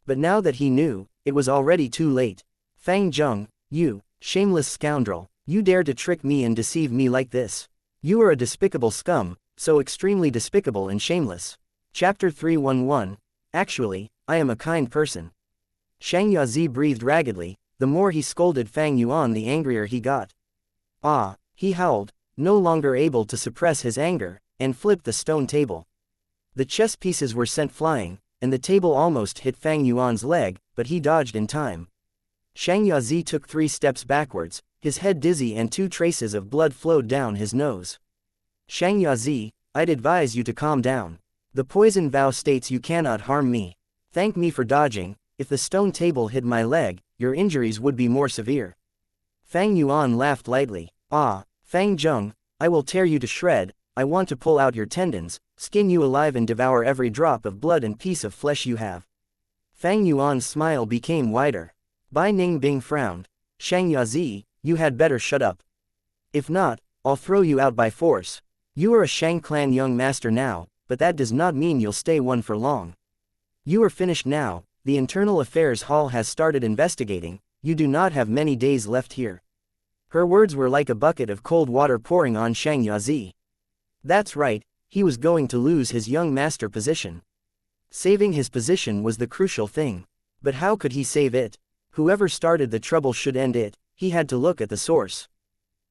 But now that he knew, it was already too late. Fang Zheng, you shameless scoundrel, you dare to trick me and deceive me like this. You are a despicable scum, so extremely despicable and shameless. Chapter 311. Actually, I am a kind person. Xianxia breathed raggedly. The more he scolded Fang Yuan, the angrier he got. Ah, he howled, no longer able to suppress his anger, and flipped the stone table. The chess pieces were sent flying, and the table almost hit Fang Yuan's leg, but he dodged in time. Xianxia took 3 steps backwards, his head dizzy and 2 traces of blood flowed down his nose. Xianxia, I'd advise you to calm down. The poison vow states you cannot harm me. Thank me for dodging. If the stone table hit my leg, your injuries would be more severe. Fang Yuan laughed lightly. Ah, Fang Zheng, I will tear you to shred. I want to pull out your tendons, skin you alive and devour every drop of blood and piece of flesh you have. Fang Yuan's smile became wider. Bai Ningbing frowned. Xianxia, you had better shut up. If not, I'll throw you out by force. You are a Shang clan young master now, but that does not mean you'll stay one for long. You are finished now, the Internal Affairs Hall has started investigating, you do not have many days left here. Her words were like a bucket of cold water pouring on Xianxia. That's right, he was going to lose his young master position. Saving his position was the crucial thing. But how could he save it? Whoever started the trouble should end it. He had to look at the source.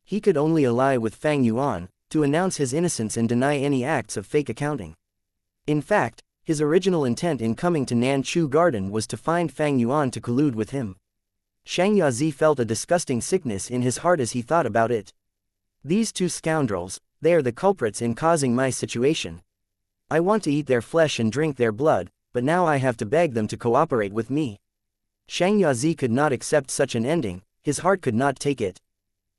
He could only ally with Fang Yuan, to announce his innocence and deny any acts of fake accounting. In fact, his original intent in coming to Nanchu Garden was to find Fang Yuan to collude with him. Xianxia felt a disgusting sickness in his heart as he thought about it. These 2 scoundrels, they are the culprits in causing my situation. I want to eat their flesh and drink their blood, but now I have to beg them to cooperate with me. Xianxia could not accept such an ending, his heart could not take it.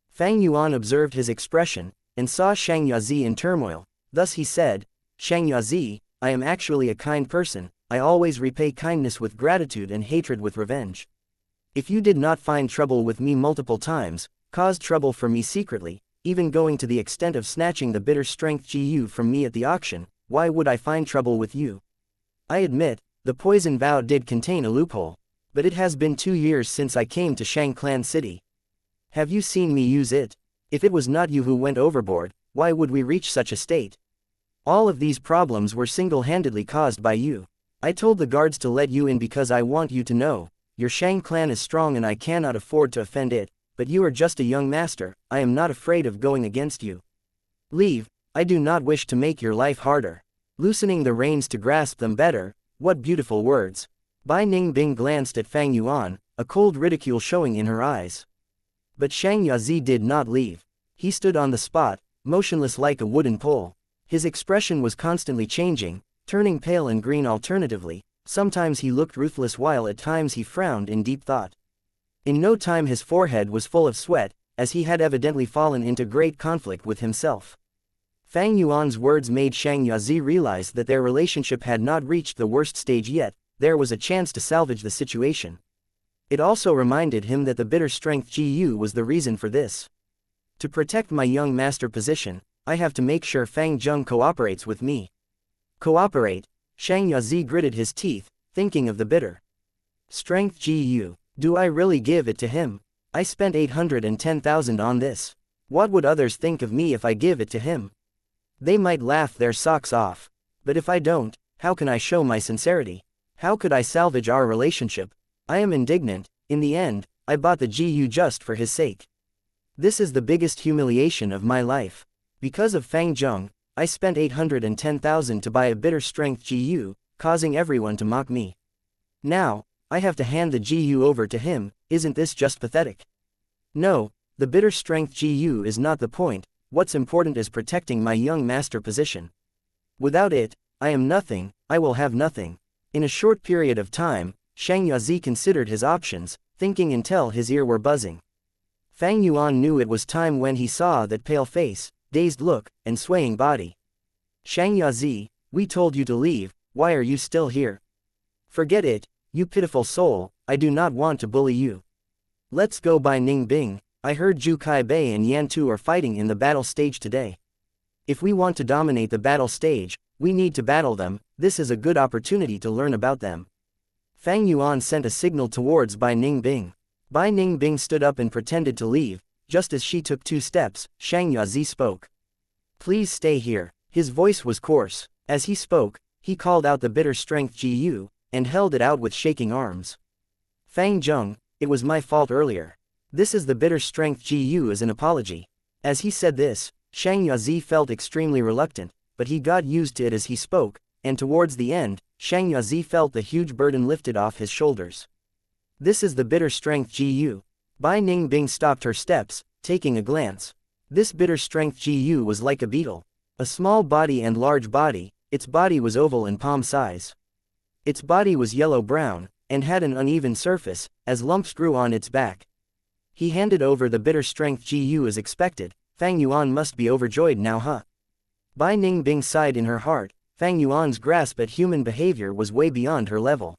Fang Yuan observed his expression, and saw Xianxia in turmoil. Thus he said, Xianxia, I am actually a kind person, I always repay kindness with gratitude and hatred with revenge. If you did not find trouble with me multiple times, caused trouble for me secretly, even going to the extent of snatching the bitter strength GU from me at the auction, why would I find trouble with you? I admit, the poison vow did contain a loophole. But it has been 2 years since I came to Shang Clan City. Have you seen me use it? If it was not you who went overboard, why would we reach such a state? All of these problems were single-handedly caused by you. I told the guards to let you in because I want you to know, your Shang Clan is strong and I cannot afford to offend it, but you are just a young master, I am not afraid of going against you. Leave, I do not wish to make your life harder. Loosening the reins to grasp them better, what beautiful words. Bai Ningbing glanced at Fang Yuan, a cold ridicule showing in her eyes. But Xianxia did not leave. He stood on the spot, motionless like a wooden pole. His expression was constantly changing, turning pale and green alternatively. Sometimes he looked ruthless while at times he frowned in deep thought. In no time his forehead was full of sweat, as he had evidently fallen into great conflict with himself. Fang Yuan's words made Xianxia realize that their relationship had not reached the worst stage yet. There was a chance to salvage the situation. It also reminded him that the bitter strength GU was the reason for this. To protect my young master position, I have to make sure Fang Zheng cooperates with me. Cooperate? Xianxia gritted his teeth, thinking of the bitter strength GU. Do I really give it to him? I spent 810,000 on this. What would others think of me if I give it to him? They might laugh their socks off. But if I don't, how can I show my sincerity? How could I salvage our relationship? I am indignant. In the end, I bought the GU just for his sake. This is the biggest humiliation of my life. Because of Fang Zheng, I spent 810,000 to buy a bitter strength GU, causing everyone to mock me. Now, I have to hand the GU over to him. Isn't this just pathetic? No, the bitter strength GU is not the point. What's important is protecting my young master position. Without it, I am nothing, I will have nothing. In a short period of time, Xianxia considered his options, thinking until his ear were buzzing. Fang Yuan knew it was time when he saw that pale face, dazed look, and swaying body. Xianxia, we told you to leave, why are you still here? Forget it, you pitiful soul, I do not want to bully you. Let's go by Ningbing. I heard Zhu Kaibei and Yan Tu are fighting in the battle stage today. If we want to dominate the battle stage, we need to battle them. This is a good opportunity to learn about them. Fang Yuan sent a signal towards Bai Ningbing. Bai Ningbing stood up and pretended to leave. Just as she took 2 steps, Xianxia spoke. Please stay here. His voice was coarse. As he spoke, he called out the bitter strength GU, and held it out with shaking arms. Fang Zheng, it was my fault earlier. This is the bitter strength GU as an apology. As he said this, Xianxia felt extremely reluctant, but he got used to it as he spoke, and towards the end, Xianxia felt the huge burden lifted off his shoulders. This is the bitter strength GU. Bai Ningbing stopped her steps, taking a glance. This bitter strength GU was like a beetle. A small body and large body, its body was oval and palm size. Its body was yellow-brown, and had an uneven surface, as lumps grew on its back. He handed over the bitter strength GU as expected. Fang Yuan must be overjoyed now, huh? Bai Ningbing sighed in her heart. Fang Yuan's grasp at human behavior was way beyond her level.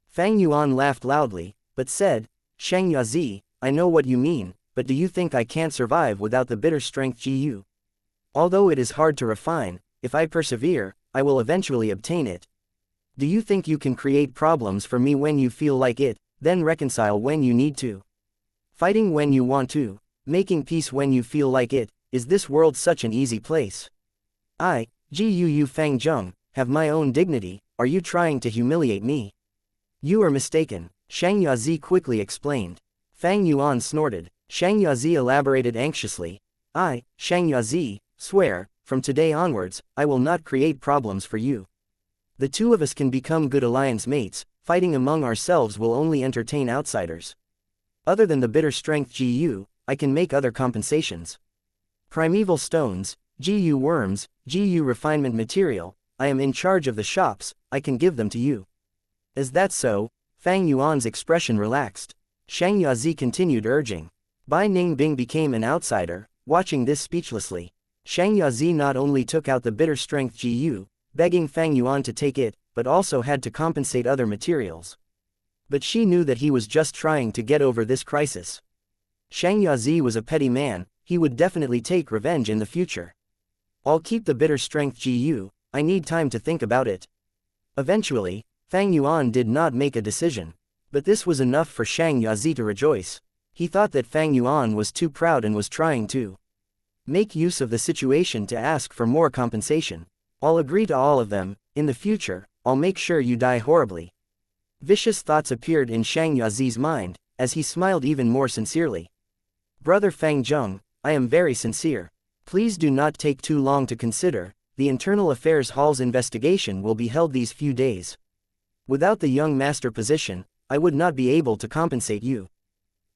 Fang Yuan laughed loudly, but said, Xianxia Zi, I know what you mean, but do you think I can't survive without the bitter strength GU? Although it is hard to refine, if I persevere, I will eventually obtain it. Do you think you can create problems for me when you feel like it, then reconcile when you need to? Fighting when you want to, making peace when you feel like it, is this world such an easy place? I, Gu Fang Zheng, have my own dignity. Are you trying to humiliate me? You are mistaken, Xianxia Zi quickly explained. Fang Yuan snorted. Xianxia Zi elaborated anxiously. I, Xianxia Zi, swear, from today onwards, I will not create problems for you. The two of us can become good alliance mates. Fighting among ourselves will only entertain outsiders. Other than the bitter strength GU, I can make other compensations. Primeval stones, GU worms, GU refinement material, I am in charge of the shops, I can give them to you. Is that so? Fang Yuan's expression relaxed. Xianxia Zi continued urging. Bai Ningbing became an outsider, watching this speechlessly. Xianxia Zi not only took out the bitter strength GU, begging Fang Yuan to take it, but also had to compensate other materials. But she knew that he was just trying to get over this crisis. Xianxia Zi was a petty man, he would definitely take revenge in the future. I'll keep the bitter strength GU, I need time to think about it. Eventually, Fang Yuan did not make a decision. But this was enough for Xianxia Zi to rejoice. He thought that Fang Yuan was too proud and was trying to make use of the situation to ask for more compensation. I'll agree to all of them. In the future, I'll make sure you die horribly. Vicious thoughts appeared in Xianxia Zi's mind, as he smiled even more sincerely. Brother Fang Zheng, I am very sincere. Please do not take too long to consider. The Internal Affairs Hall's investigation will be held these few days. Without the young master position, I would not be able to compensate you.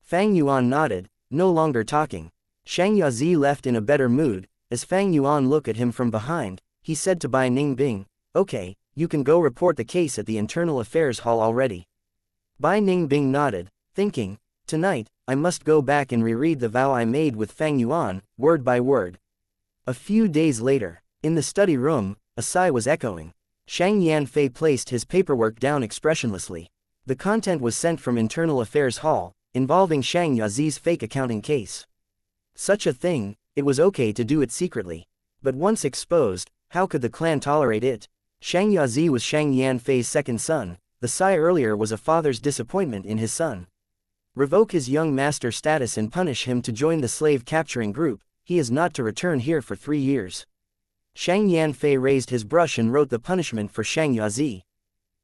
Fang Yuan nodded, no longer talking. Xianxia Zi left in a better mood. As Fang Yuan looked at him from behind, he said to Bai Ningbing, okay, you can go report the case at the Internal Affairs Hall already. Bai Ningbing nodded, thinking, tonight, I must go back and reread the vow I made with Fang Yuan, word by word. A few days later, in the study room, a sigh was echoing. Shang Yanfei placed his paperwork down expressionlessly. The content was sent from Internal Affairs Hall, involving Xianxia Zi's fake accounting case. Such a thing, it was okay to do it secretly. But once exposed, how could the clan tolerate it? Xianxia Zi was Shang Yanfei's second son. The sigh earlier was a father's disappointment in his son. Revoke his young master status and punish him to join the slave-capturing group. He is not to return here for 3 years. Shang Yanfei raised his brush and wrote the punishment for Xianxia Zi.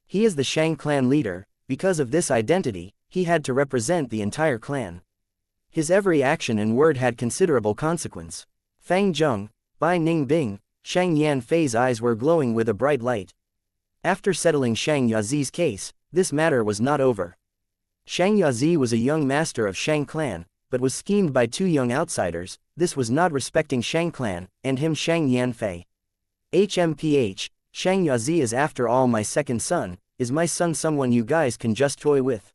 He is the Shang clan leader. Because of this identity, he had to represent the entire clan. His every action and word had considerable consequence. Fang Zheng, Bai Ningbing, Shang Yanfei's eyes were glowing with a bright light. After settling Xianxia Zi's case, this matter was not over. Xianxia Zi was a young master of Shang clan, but was schemed by 2 young outsiders. This was not respecting Shang clan, and him Shang Yanfei. HMPH, Xianxia Zi is after all my second son. Is my son someone you guys can just toy with?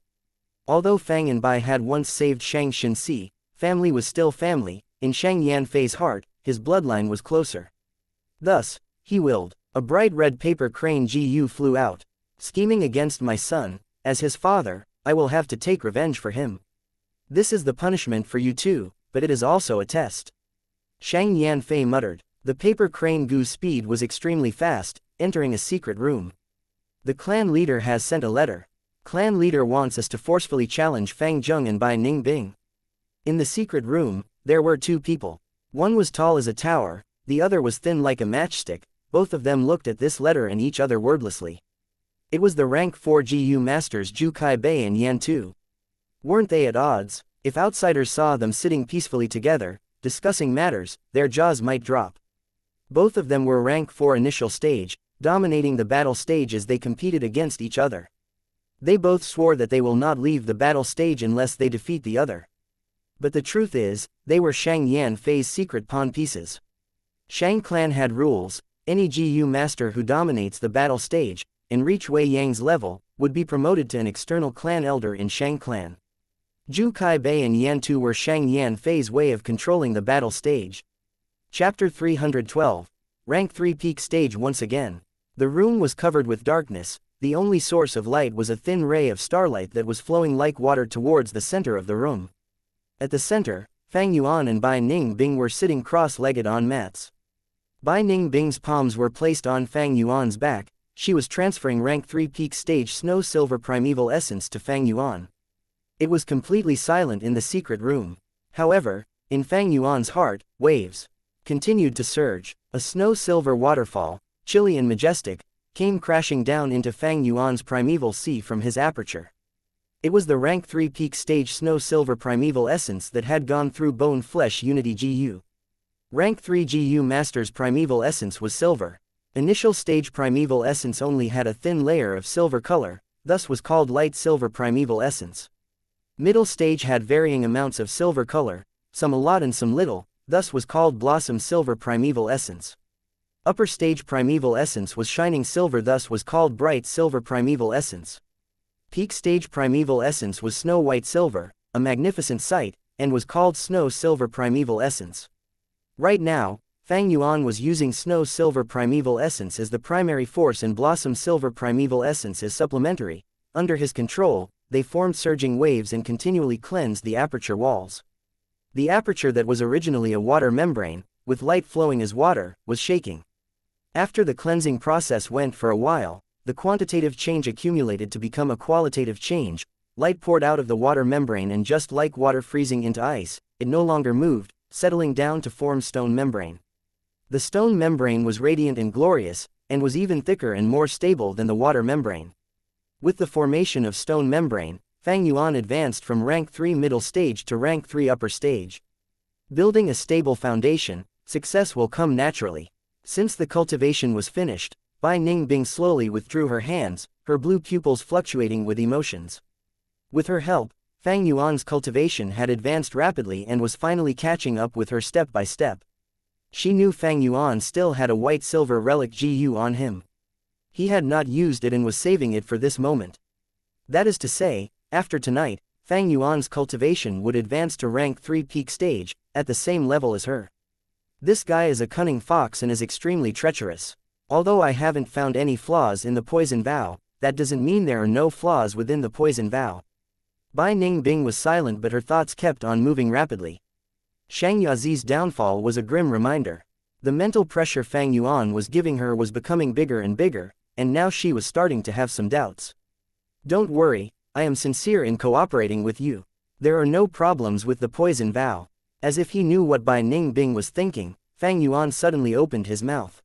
Although Fang and Bai had once saved Shang Xinxi, family was still family. In Shang Yanfei's heart, his bloodline was closer. Thus, he willed. A bright red paper crane GU flew out. Scheming against my son, as his father, I will have to take revenge for him. This is the punishment for you too, but it is also a test. Shang Yanfei muttered. The paper crane Gu's speed was extremely fast, entering a secret room. The clan leader has sent a letter. Clan leader wants us to forcefully challenge Fang Zheng and Bai Ningbing. In the secret room, there were 2 people. One was tall as a tower, the other was thin like a matchstick. Both of them looked at this letter and each other wordlessly. It was the rank 4 GU masters Zhu Kaibei and Yan Tu. Weren't they at odds? If outsiders saw them sitting peacefully together, discussing matters, their jaws might drop. Both of them were rank 4 initial stage, dominating the battle stage as they competed against each other. They both swore that they will not leave the battle stage unless they defeat the other. But the truth is, they were Shang Yanfei's secret pawn pieces. Shang clan had rules. Any GU master who dominates the battle stage, and reach Wei Yang's level, would be promoted to an external clan elder in Shang clan. Zhu Kaibei and Yantu were Shang Yanfei's way of controlling the battle stage. Chapter 312. Rank 3 Peak Stage. Once again, the room was covered with darkness. The only source of light was a thin ray of starlight that was flowing like water towards the center of the room. At the center, Fang Yuan and Bai Ningbing were sitting cross-legged on mats. Bai Ningbing's palms were placed on Fang Yuan's back. She was transferring rank 3 peak stage snow silver primeval essence to Fang Yuan. It was completely silent in the secret room. However, in Fang Yuan's heart, waves continued to surge. A snow silver waterfall, chilly and majestic, came crashing down into Fang Yuan's primeval sea from his aperture. It was the rank 3 peak stage snow silver primeval essence that had gone through bone flesh unity GU. Rank 3 GU master's primeval essence was silver. Initial stage primeval essence only had a thin layer of silver color, thus was called light silver primeval essence. Middle stage had varying amounts of silver color, some a lot and some little, thus was called blossom silver primeval essence. Upper stage primeval essence was shining silver, thus was called bright silver primeval essence. Peak stage primeval essence was snow white silver, a magnificent sight, and was called snow silver primeval essence. Right now, Fang Yuan was using snow silver primeval essence as the primary force and blossom silver primeval essence as supplementary. Under his control, they formed surging waves and continually cleansed the aperture walls. The aperture that was originally a water membrane, with light flowing as water, was shaking. After the cleansing process went for a while, the quantitative change accumulated to become a qualitative change. Light poured out of the water membrane, and just like water freezing into ice, it no longer moved, settling down to form stone membrane. The stone membrane was radiant and glorious, and was even thicker and more stable than the water membrane. With the formation of stone membrane, Fang Yuan advanced from rank 3 middle stage to rank 3 upper stage. Building a stable foundation, success will come naturally. Since the cultivation was finished, Bai Ningbing slowly withdrew her hands, her blue pupils fluctuating with emotions. With her help, Fang Yuan's cultivation had advanced rapidly and was finally catching up with her step by step. She knew Fang Yuan still had a white silver relic GU on him. He had not used it and was saving it for this moment. That is to say, after tonight, Fang Yuan's cultivation would advance to rank 3 peak stage, at the same level as her. This guy is a cunning fox and is extremely treacherous. Although I haven't found any flaws in the poison vow, that doesn't mean there are no flaws within the poison vow. Bai Ningbing was silent, but her thoughts kept on moving rapidly. Shang Yazi's downfall was a grim reminder. The mental pressure Fang Yuan was giving her was becoming bigger and bigger, and now she was starting to have some doubts. Don't worry, I am sincere in cooperating with you. There are no problems with the poison vow. As if he knew what Bai Ningbing was thinking, Fang Yuan suddenly opened his mouth.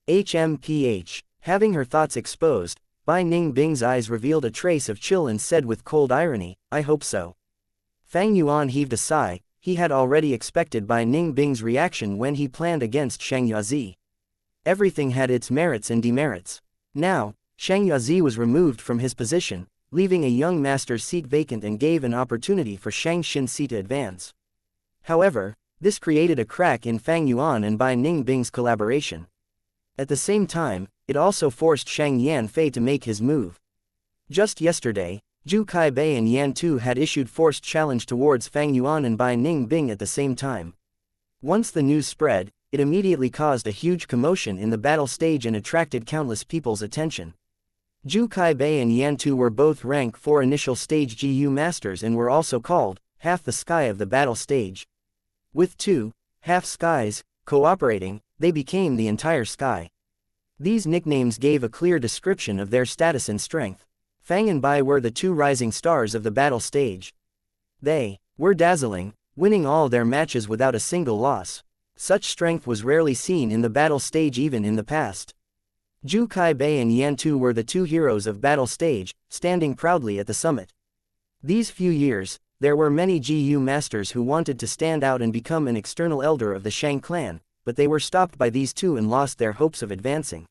HMPH. Having her thoughts exposed, Bai Ningbing's eyes revealed a trace of chill and said with cold irony, I hope so. Fang Yuan heaved a sigh. He had already expected Bai Ningbing's reaction when he planned against Shang Yazi. Everything had its merits and demerits. Now, Shang Yazi was removed from his position, leaving a young master's seat vacant, and gave an opportunity for Shang Xinxi to advance. However, this created a crack in Fang Yuan and Bai Ningbing's collaboration. At the same time, it also forced Shang Yanfei to make his move. Just yesterday, Zhu Kaibei and Yan Tu had issued forced challenge towards Fang Yuan and Bai Ningbing at the same time. Once the news spread, it immediately caused a huge commotion in the battle stage and attracted countless people's attention. Zhu Kaibei and Yan Tu were both rank 4 initial stage GU masters and were also called half the sky of the battle stage. With 2 half skies cooperating, they became the entire sky. These nicknames gave a clear description of their status and strength. Fang and Bai were the 2 rising stars of the battle stage. They were dazzling, winning all their matches without a single loss. Such strength was rarely seen in the battle stage even in the past. Zhu Kaibei and Yan Tu were the 2 heroes of battle stage, standing proudly at the summit. These few years, there were many GU masters who wanted to stand out and become an external elder of the Shang clan, but they were stopped by these 2 and lost their hopes of advancing.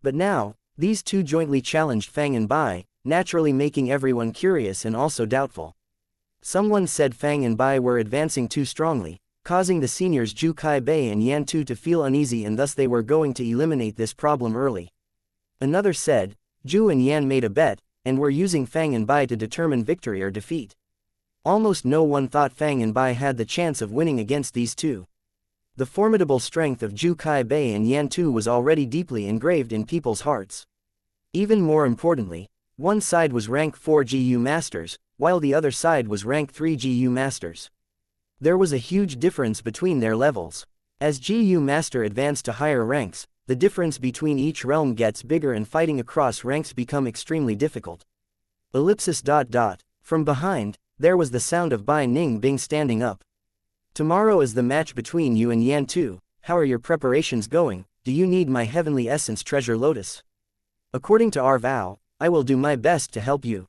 But now, these 2 jointly challenged Fang and Bai, naturally making everyone curious and also doubtful. Someone said Fang and Bai were advancing too strongly, causing the seniors Zhu Kai-bei and Yan Tu to feel uneasy, and thus they were going to eliminate this problem early. Another said, Zhu and Yan made a bet, and were using Fang and Bai to determine victory or defeat. Almost no one thought Fang and Bai had the chance of winning against these two. The formidable strength of Zhu Kai-bei and Yan Tu was already deeply engraved in people's hearts. Even more importantly, one side was rank 4 GU Masters, while the other side was rank 3 GU Masters. There was a huge difference between their levels. As GU Master advanced to higher ranks, the difference between each realm gets bigger and fighting across ranks become extremely difficult. From behind, there was the sound of Bai Ningbing standing up. Tomorrow is the match between you and Yan Tu. How are your preparations going? Do you need my heavenly essence treasure lotus? According to our vow, I will do my best to help you.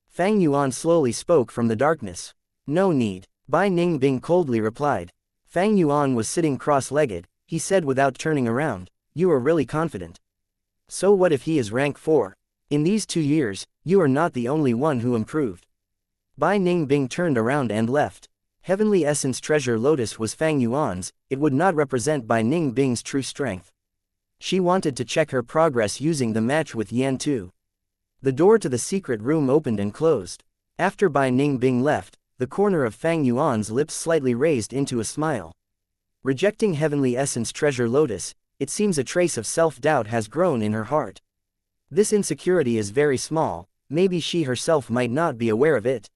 Fang Yuan slowly spoke from the darkness. No need, Bai Ningbing coldly replied. Fang Yuan was sitting cross-legged. He said without turning around, you are really confident. So what if he is rank 4? In these 2 years, you are not the only one who improved. Bai Ningbing turned around and left. Heavenly Essence Treasure Lotus was Fang Yuan's, it would not represent Bai Ningbing's true strength. She wanted to check her progress using the match with Yan Tu. The door to the secret room opened and closed. After Bai Ningbing left, the corner of Fang Yuan's lips slightly raised into a smile. Rejecting Heavenly Essence Treasure Lotus, it seems a trace of self-doubt has grown in her heart. This insecurity is very small, maybe she herself might not be aware of it.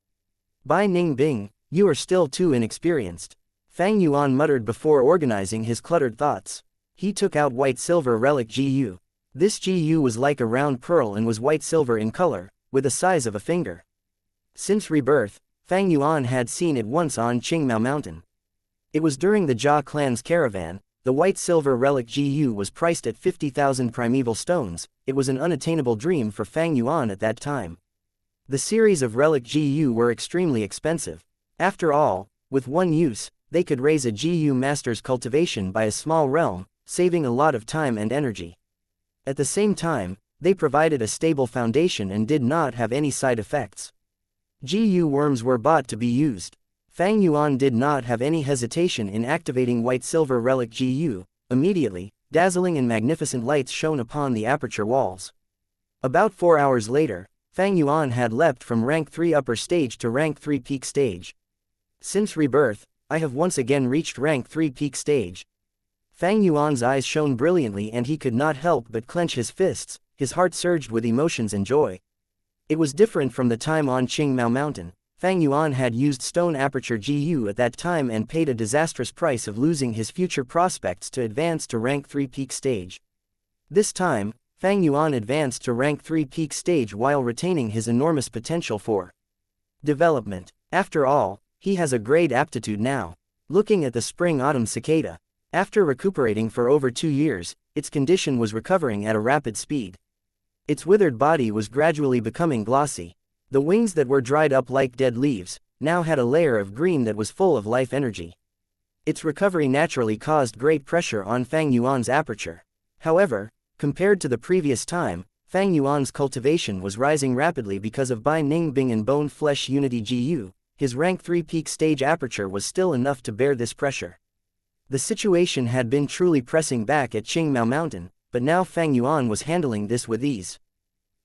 Bai Ningbing, you are still too inexperienced. Fang Yuan muttered before organizing his cluttered thoughts. He took out white-silver relic GU. This GU was like a round pearl and was white-silver in color, with the size of a finger. Since rebirth, Fang Yuan had seen it once on Qingmao Mountain. It was during the Jia clan's caravan. The white-silver relic GU was priced at 50,000 primeval stones. It was an unattainable dream for Fang Yuan at that time. The series of relic GU were extremely expensive. After all, with one use, they could raise a GU master's cultivation by a small realm, saving a lot of time and energy. At the same time, they provided a stable foundation and did not have any side effects. GU worms were bought to be used. Fang Yuan did not have any hesitation in activating white-silver relic GU. Immediately, dazzling and magnificent lights shone upon the aperture walls. About 4 hours later, Fang Yuan had leapt from rank 3 upper stage to rank 3 peak stage. Since rebirth, I have once again reached rank 3 peak stage. Fang Yuan's eyes shone brilliantly and he could not help but clench his fists. His heart surged with emotions and joy. It was different from the time on Qingmao Mountain. Fang Yuan had used stone aperture GU at that time and paid a disastrous price of losing his future prospects to advance to rank 3 peak stage. This time, Fang Yuan advanced to rank 3 peak stage while retaining his enormous potential for development. After all, he has a great aptitude now. Looking at the spring-autumn cicada. After recuperating for over 2 years, its condition was recovering at a rapid speed. Its withered body was gradually becoming glossy. The wings that were dried up like dead leaves, now had a layer of green that was full of life energy. Its recovery naturally caused great pressure on Fang Yuan's aperture. However, compared to the previous time, Fang Yuan's cultivation was rising rapidly because of Bai Ningbing and Bone Flesh Unity GU. His rank 3 peak stage aperture was still enough to bear this pressure. The situation had been truly pressing back at Qingmao Mountain, but now Fang Yuan was handling this with ease.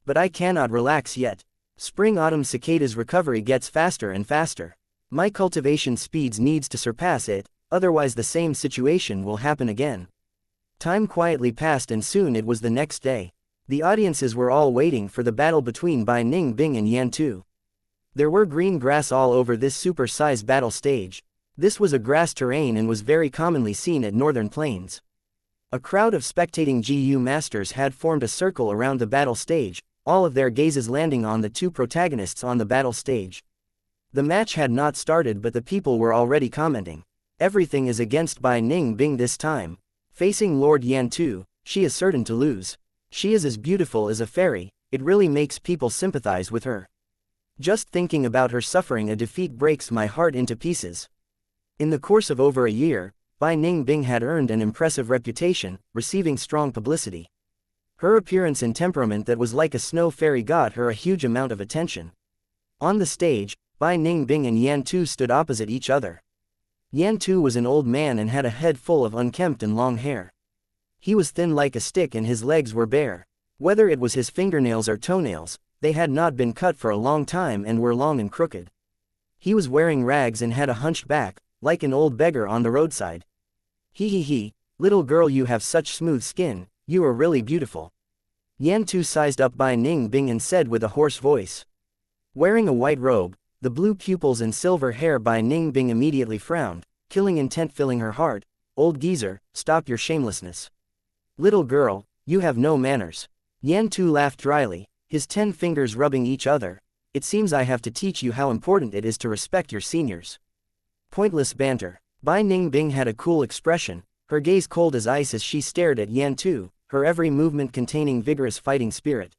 But I cannot relax yet. Spring-autumn cicada's recovery gets faster and faster. My cultivation speeds needs to surpass it, otherwise the same situation will happen again. Time quietly passed and soon it was the next day. The audiences were all waiting for the battle between Bai Ningbing and Yan Tu. There were green grass all over this super-sized battle stage. This was a grass terrain and was very commonly seen at northern plains. A crowd of spectating GU masters had formed a circle around the battle stage, all of their gazes landing on the two protagonists on the battle stage. The match had not started but the people were already commenting. Everything is against Bai Ningbing this time. Facing Lord Yan Tu, she is certain to lose. She is as beautiful as a fairy, it really makes people sympathize with her. Just thinking about her suffering a defeat breaks my heart into pieces. In the course of over a year, Bai Ningbing had earned an impressive reputation, receiving strong publicity. Her appearance and temperament that was like a snow fairy got her a huge amount of attention. On the stage, Bai Ningbing and Yan Tu stood opposite each other. Yan Tu was an old man and had a head full of unkempt and long hair. He was thin like a stick and his legs were bare. Whether it was his fingernails or toenails, they had not been cut for a long time and were long and crooked. He was wearing rags and had a hunched back, like an old beggar on the roadside. He, little girl, you have such smooth skin, you are really beautiful. Yan Tu sized up Bai Ningbing and said with a hoarse voice. Wearing a white robe, the blue pupils and silver hair, Bai Ningbing immediately frowned, killing intent filling her heart. Old geezer, stop your shamelessness. Little girl, you have no manners. Yan Tu laughed dryly, his 10 fingers rubbing each other. It seems I have to teach you how important it is to respect your seniors. Pointless banter. Bai Ningbing had a cool expression, her gaze cold as ice as she stared at Yan Tu, her every movement containing vigorous fighting spirit.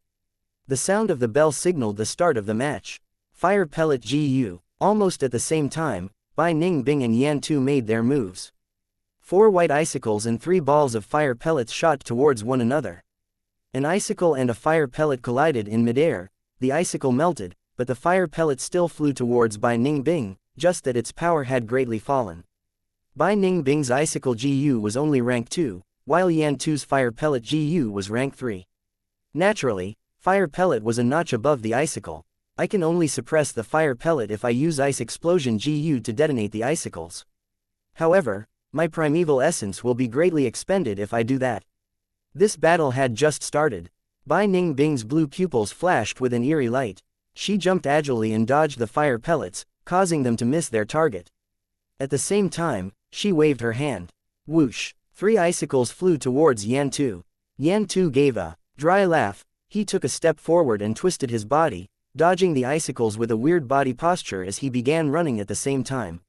The sound of the bell signaled the start of the match. Fire pellet GU. Almost at the same time, Bai Ningbing and Yan Tu made their moves. 4 white icicles and 3 balls of fire pellets shot towards one another. An icicle and a fire pellet collided in midair. The icicle melted, but the fire pellet still flew towards Bai Ningbing, just that its power had greatly fallen. Bai Ningbing's icicle GU was only rank 2, while Yan Tu's fire pellet GU was rank 3. Naturally, fire pellet was a notch above the icicle. I can only suppress the fire pellet if I use ice explosion GU to detonate the icicles. However, my primeval essence will be greatly expended if I do that. This battle had just started. Bai Ningbing's blue pupils flashed with an eerie light. She jumped agilely and dodged the fire pellets, causing them to miss their target. At the same time, she waved her hand. Whoosh! 3 icicles flew towards Yan Tu. Yan Tu gave a dry laugh. He took a step forward and twisted his body, dodging the icicles with a weird body posture as he began running at the same time.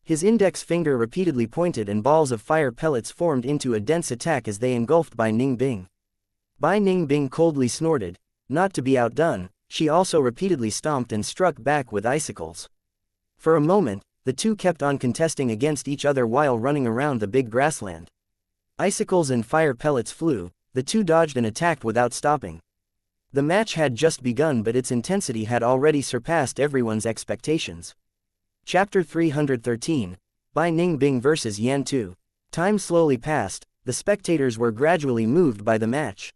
His index finger repeatedly pointed and balls of fire pellets formed into a dense attack as they engulfed Bai Ningbing. Bai Ningbing coldly snorted. Not to be outdone, she also repeatedly stomped and struck back with icicles. For a moment, the two kept on contesting against each other while running around the big grassland. Icicles and fire pellets flew, the two dodged and attacked without stopping. The match had just begun, but its intensity had already surpassed everyone's expectations. Chapter 313, Bai Ningbing vs Yan Tu. Time slowly passed, the spectators were gradually moved by the match.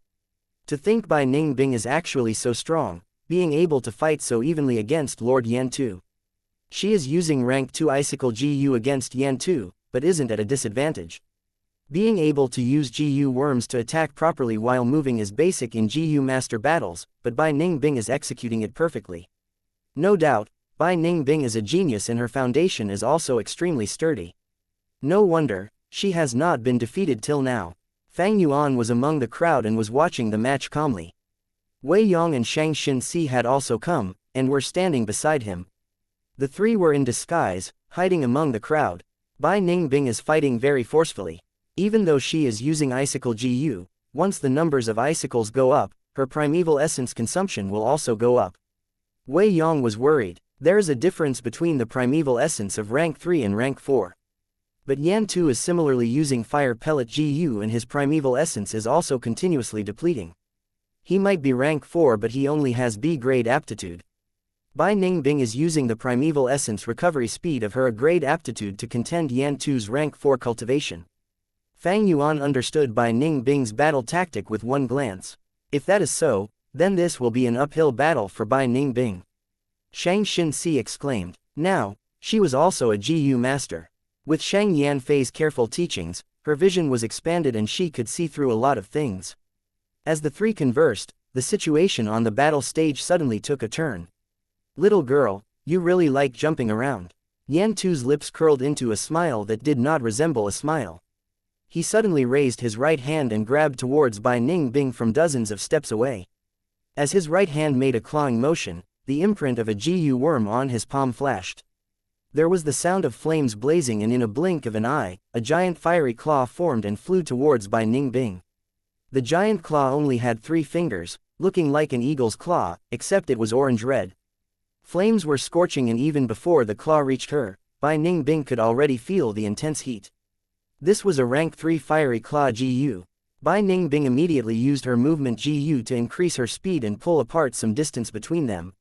To think Bai Ningbing is actually so strong, being able to fight so evenly against Lord Yan Tu. She is using rank 2 icicle GU against Yan Tu, but isn't at a disadvantage. Being able to use GU worms to attack properly while moving is basic in GU master battles, but Bai Ningbing is executing it perfectly. No doubt, Bai Ningbing is a genius and her foundation is also extremely sturdy. No wonder, she has not been defeated till now. Fang Yuan was among the crowd and was watching the match calmly. Wei Yong and Xianxia had also come, and were standing beside him. The 3 were in disguise, hiding among the crowd. Bai Ningbing is fighting very forcefully. Even though she is using icicle GU, once the numbers of icicles go up, her primeval essence consumption will also go up. Wei Yong was worried. There is a difference between the primeval essence of rank 3 and rank 4. But Yan Tu is similarly using fire pellet GU and his primeval essence is also continuously depleting. He might be rank 4 but he only has B grade aptitude. Bai Ningbing is using the primeval essence recovery speed of her A grade aptitude to contend Yan Tu's rank 4 cultivation. Fang Yuan understood Bai Ningbing's battle tactic with one glance. If that is so, then this will be an uphill battle for Bai Ningbing. Xianxia exclaimed. Now, she was also a GU master. With Shang Yanfei's careful teachings, her vision was expanded and she could see through a lot of things. As the 3 conversed, the situation on the battle stage suddenly took a turn. Little girl, you really like jumping around. Yan Tu's lips curled into a smile that did not resemble a smile. He suddenly raised his right hand and grabbed towards Bai Ningbing from dozens of steps away. As his right hand made a clawing motion, the imprint of a GU worm on his palm flashed. There was the sound of flames blazing and in a blink of an eye, a giant fiery claw formed and flew towards Bai Ningbing. The giant claw only had 3 fingers, looking like an eagle's claw, except it was orange-red. Flames were scorching and even before the claw reached her, Bai Ningbing could already feel the intense heat. This was a rank 3 fiery claw GU. Bai Ningbing immediately used her movement GU to increase her speed and pull apart some distance between them.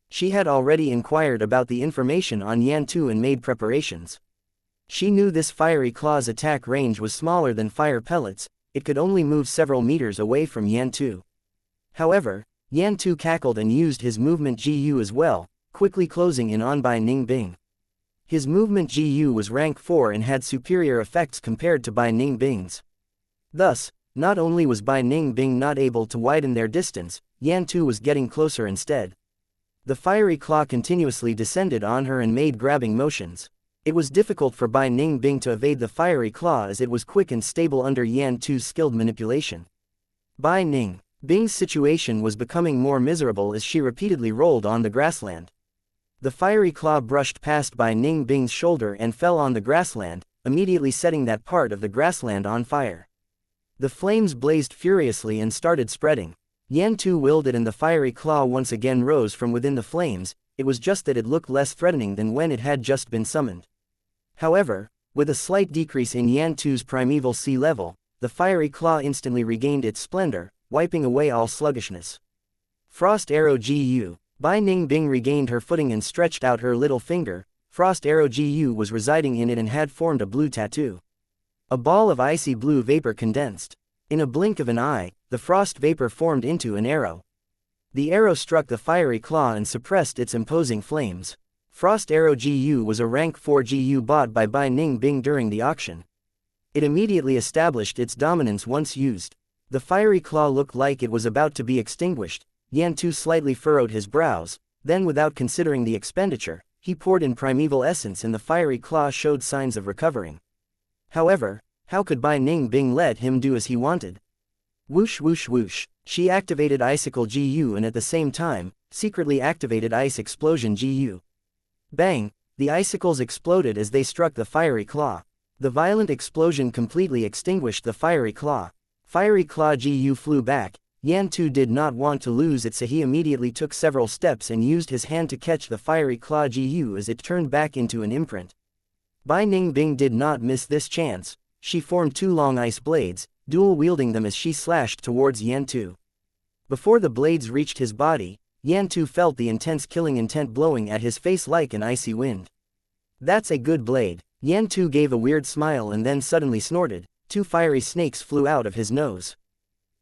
She had already inquired about the information on Yan Tu and made preparations. She knew this fiery claw's attack range was smaller than fire pellets, it could only move several meters away from Yan Tu. However, Yan Tu cackled and used his movement GU as well, quickly closing in on Bai Ningbing. His movement GU was rank 4 and had superior effects compared to Bai Ningbing's. Thus, not only was Bai Ningbing not able to widen their distance, Yan Tu was getting closer instead. The fiery claw continuously descended on her and made grabbing motions. It was difficult for Bai Ningbing to evade the fiery claw as it was quick and stable under Yan Tu's skilled manipulation. Bai Ningbing's situation was becoming more miserable as she repeatedly rolled on the grassland. The fiery claw brushed past Bai Ningbing's shoulder and fell on the grassland, immediately setting that part of the grassland on fire. The flames blazed furiously and started spreading. Yan Tu willed it and the fiery claw once again rose from within the flames, it was just that it looked less threatening than when it had just been summoned. However, with a slight decrease in Yan Tu's primeval sea level, the fiery claw instantly regained its splendor, wiping away all sluggishness. Frost Arrow GU. Bai Ningbing regained her footing and stretched out her little finger. Frost Arrow GU was residing in it and had formed a blue tattoo. A ball of icy blue vapor condensed. In a blink of an eye, the frost vapor formed into an arrow. The arrow struck the fiery claw and suppressed its imposing flames. Frost Arrow GU was a rank 4 GU bought by Bai Ningbing during the auction. It immediately established its dominance once used. The fiery claw looked like it was about to be extinguished. Yan Tu slightly furrowed his brows, then without considering the expenditure, he poured in primeval essence and the fiery claw showed signs of recovering. However, how could Bai Ningbing let him do as he wanted? Whoosh whoosh whoosh. She activated Icicle GU and at the same time, secretly activated Ice Explosion GU. Bang! The icicles exploded as they struck the fiery claw. The violent explosion completely extinguished the fiery claw. Fiery claw GU flew back. Yan Tu did not want to lose it, so he immediately took several steps and used his hand to catch the fiery claw GU as it turned back into an imprint. Bai Ningbing did not miss this chance. She formed two long ice blades, dual-wielding them as she slashed towards Yan Tu. Before the blades reached his body, Yan Tu felt the intense killing intent blowing at his face like an icy wind. "That's a good blade." Yan Tu gave a weird smile and then suddenly snorted. Two fiery snakes flew out of his nose.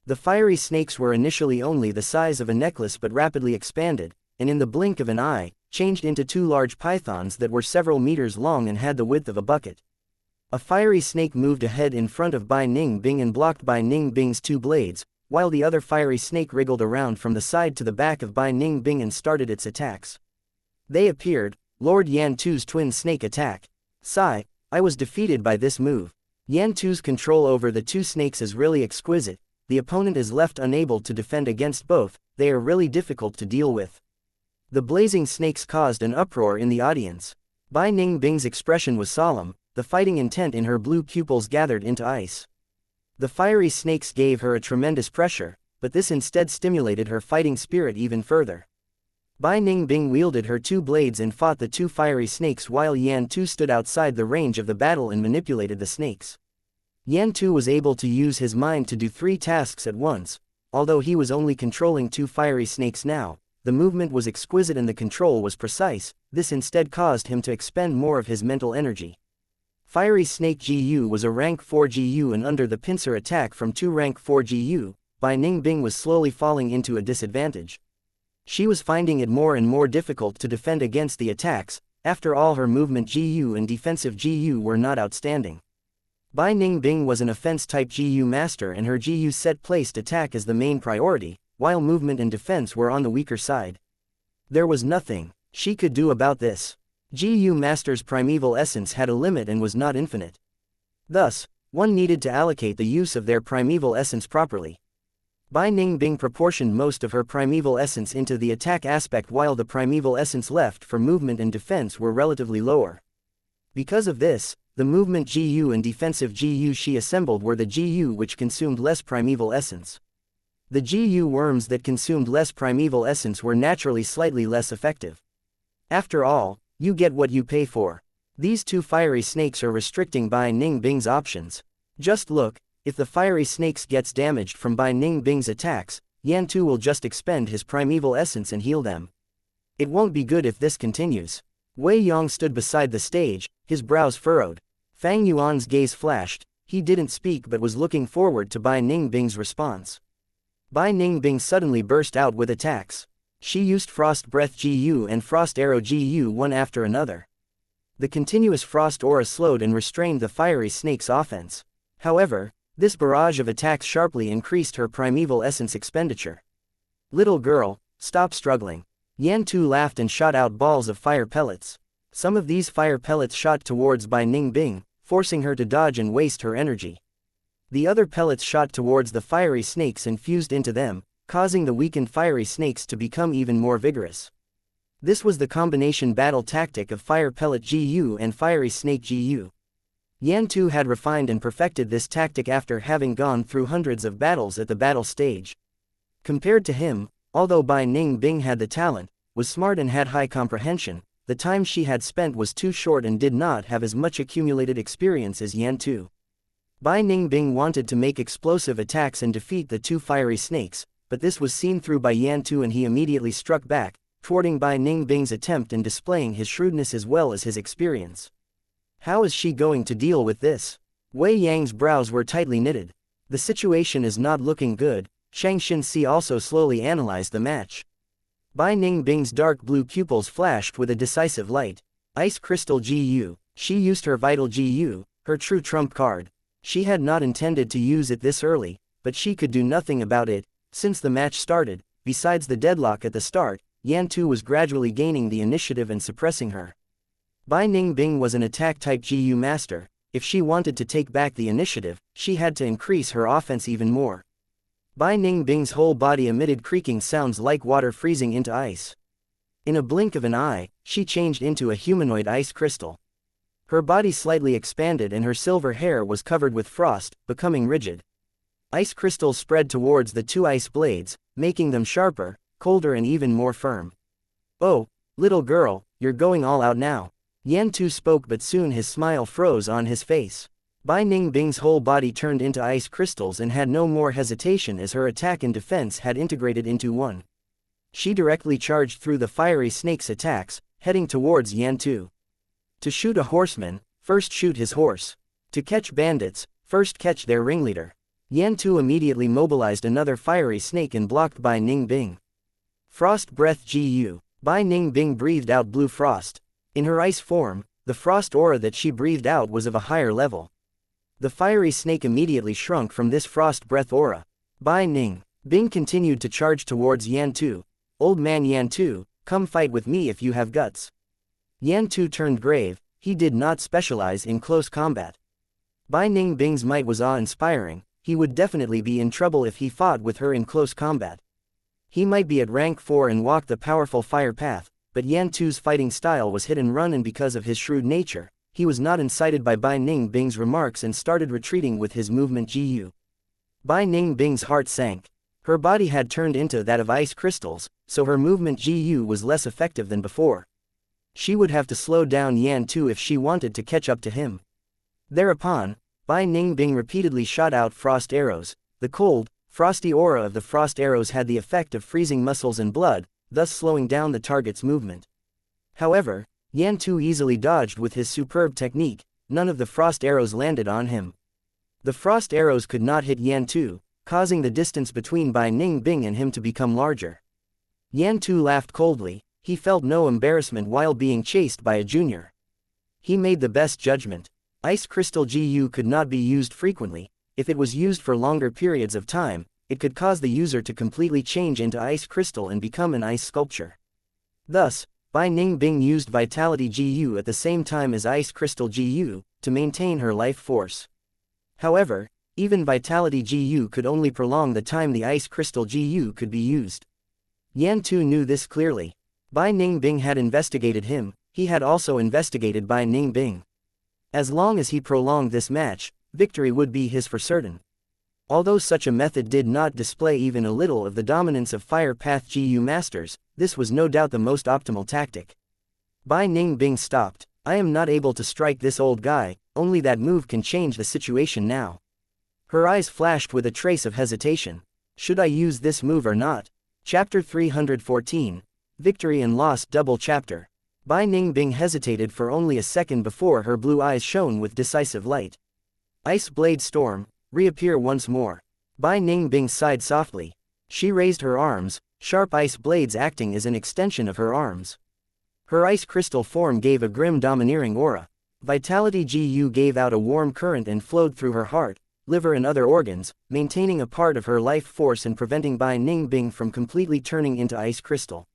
The fiery snakes were initially only the size of a necklace but rapidly expanded, and in the blink of an eye, changed into two large pythons that were several meters long and had the width of a bucket. A fiery snake moved ahead in front of Bai Ningbing and blocked Bai Ningbing's two blades, while the other fiery snake wriggled around from the side to the back of Bai Ningbing and started its attacks. They appeared. Lord Yan Tu's twin snake attack. Sigh, I was defeated by this move. Yan Tu's control over the two snakes is really exquisite. The opponent is left unable to defend against both, they are really difficult to deal with. The blazing snakes caused an uproar in the audience. Bai Ningbing's expression was solemn, the fighting intent in her blue pupils gathered into ice. The fiery snakes gave her a tremendous pressure, but this instead stimulated her fighting spirit even further. Bai Ningbing wielded her two blades and fought the two fiery snakes while Yan Tu stood outside the range of the battle and manipulated the snakes. Yan Tu was able to use his mind to do three tasks at once. Although he was only controlling two fiery snakes now, the movement was exquisite and the control was precise. This instead caused him to expend more of his mental energy. Fiery Snake GU was a rank 4 GU and under the pincer attack from two rank 4 GU, Bai Ningbing was slowly falling into a disadvantage. She was finding it more and more difficult to defend against the attacks. After all, her movement GU and defensive GU were not outstanding. Bai Ningbing was an offense-type GU master and her GU set placed attack as the main priority, while movement and defense were on the weaker side. There was nothing she could do about this. GU Master's primeval essence had a limit and was not infinite. Thus, one needed to allocate the use of their primeval essence properly. Bai Ningbing proportioned most of her primeval essence into the attack aspect while the primeval essence left for movement and defense were relatively lower. Because of this, the movement GU and defensive GU she assembled were the GU which consumed less primeval essence. The GU worms that consumed less primeval essence were naturally slightly less effective. After all, you get what you pay for. These two fiery snakes are restricting Bai Ningbing's options. Just look, If the fiery snakes gets damaged from Bai Ningbing's attacks, Yan Tu will just expend his primeval essence and heal them. It won't be good if this continues. Wei Yong stood beside the stage, his brows furrowed. Fang Yuan's gaze flashed. He didn't speak but was looking forward to Bai Ningbing's response. Bai Ningbing suddenly burst out with attacks. She used Frost Breath GU and Frost Arrow GU one after another. The continuous frost aura slowed and restrained the fiery snake's offense. However, this barrage of attacks sharply increased her primeval essence expenditure. Little girl, stop struggling. Yan Tu laughed and shot out balls of fire pellets. Some of these fire pellets shot towards Bai Ningbing, forcing her to dodge and waste her energy. The other pellets shot towards the fiery snakes and fused into them, causing the weakened fiery snakes to become even more vigorous. This was the combination battle tactic of fire pellet GU and fiery snake GU. Yan Tu had refined and perfected this tactic after having gone through hundreds of battles at the battle stage. Compared to him, although Bai Ningbing had the talent, was smart and had high comprehension, the time she had spent was too short and did not have as much accumulated experience as Yan Tu. Bai Ningbing wanted to make explosive attacks and defeat the two fiery snakes, but this was seen through by Yan Tu and he immediately struck back, thwarting Bai Ningbing's attempt and displaying his shrewdness as well as his experience. How is she going to deal with this? Wei Yang's brows were tightly knitted. The situation is not looking good. Xianxia also slowly analyzed the match. Bai Ningbing's dark blue pupils flashed with a decisive light. Ice Crystal GU. She used her Vital GU, her true trump card. She had not intended to use it this early, but she could do nothing about it. Since the match started, besides the deadlock at the start, Yan Tu was gradually gaining the initiative and suppressing her. Bai Ningbing was an attack-type GU master. If she wanted to take back the initiative, she had to increase her offense even more. Bai Ningbing's whole body emitted creaking sounds like water freezing into ice. In a blink of an eye, she changed into a humanoid ice crystal. Her body slightly expanded and her silver hair was covered with frost, becoming rigid. Ice crystals spread towards the two ice blades, making them sharper, colder and even more firm. "Oh, little girl, you're going all out now." Yan Tu spoke but soon his smile froze on his face. Bai Ningbing's whole body turned into ice crystals and had no more hesitation as her attack and defense had integrated into one. She directly charged through the fiery snake's attacks, heading towards Yan Tu. To shoot a horseman, first shoot his horse. To catch bandits, first catch their ringleader. Yan Tu immediately mobilized another fiery snake and blocked Bai Ningbing. Frost Breath GU. Bai Ningbing breathed out blue frost. In her ice form, the frost aura that she breathed out was of a higher level. The fiery snake immediately shrunk from this frost breath aura. Bai Ningbing continued to charge towards Yan Tu. "Old man Yan Tu, come fight with me if you have guts." Yan Tu turned grave. He did not specialize in close combat. Bai Ningbing's might was awe-inspiring. He would definitely be in trouble if he fought with her in close combat. He might be at rank 4 and walk the powerful fire path, but Yan Tu's fighting style was hit and run, and because of his shrewd nature, he was not incited by Bai Ningbing's remarks and started retreating with his movement GU. Bai Ningbing's heart sank. Her body had turned into that of ice crystals, so her movement GU was less effective than before. She would have to slow down Yan Tu if she wanted to catch up to him. Thereupon, Bai Ningbing repeatedly shot out frost arrows. The cold, frosty aura of the frost arrows had the effect of freezing muscles and blood, thus slowing down the target's movement. However, Yan Tu easily dodged with his superb technique. None of the frost arrows landed on him. The frost arrows could not hit Yan Tu, causing the distance between Bai Ningbing and him to become larger. Yan Tu laughed coldly. He felt no embarrassment while being chased by a junior. He made the best judgment. Ice Crystal GU could not be used frequently. If it was used for longer periods of time, it could cause the user to completely change into ice crystal and become an ice sculpture. Thus, Bai Ningbing used Vitality GU at the same time as Ice Crystal GU, to maintain her life force. However, even Vitality GU could only prolong the time the Ice Crystal GU could be used. Yan Tu knew this clearly. Bai Ningbing had investigated him, he had also investigated Bai Ningbing. As long as he prolonged this match, victory would be his for certain. Although such a method did not display even a little of the dominance of Fire Path GU masters, this was no doubt the most optimal tactic. Bai Ningbing stopped. "I am not able to strike this old guy, only that move can change the situation now." Her eyes flashed with a trace of hesitation. Should I use this move or not? Chapter 314. Victory and Loss Double Chapter. Bai Ningbing hesitated for only a second before her blue eyes shone with decisive light. Ice Blade Storm, reappear once more. Bai Ningbing sighed softly. She raised her arms, sharp ice blades acting as an extension of her arms. Her ice crystal form gave a grim domineering aura. Vitality Gu gave out a warm current and flowed through her heart, liver and other organs, maintaining a part of her life force and preventing Bai Ningbing from completely turning into ice crystal.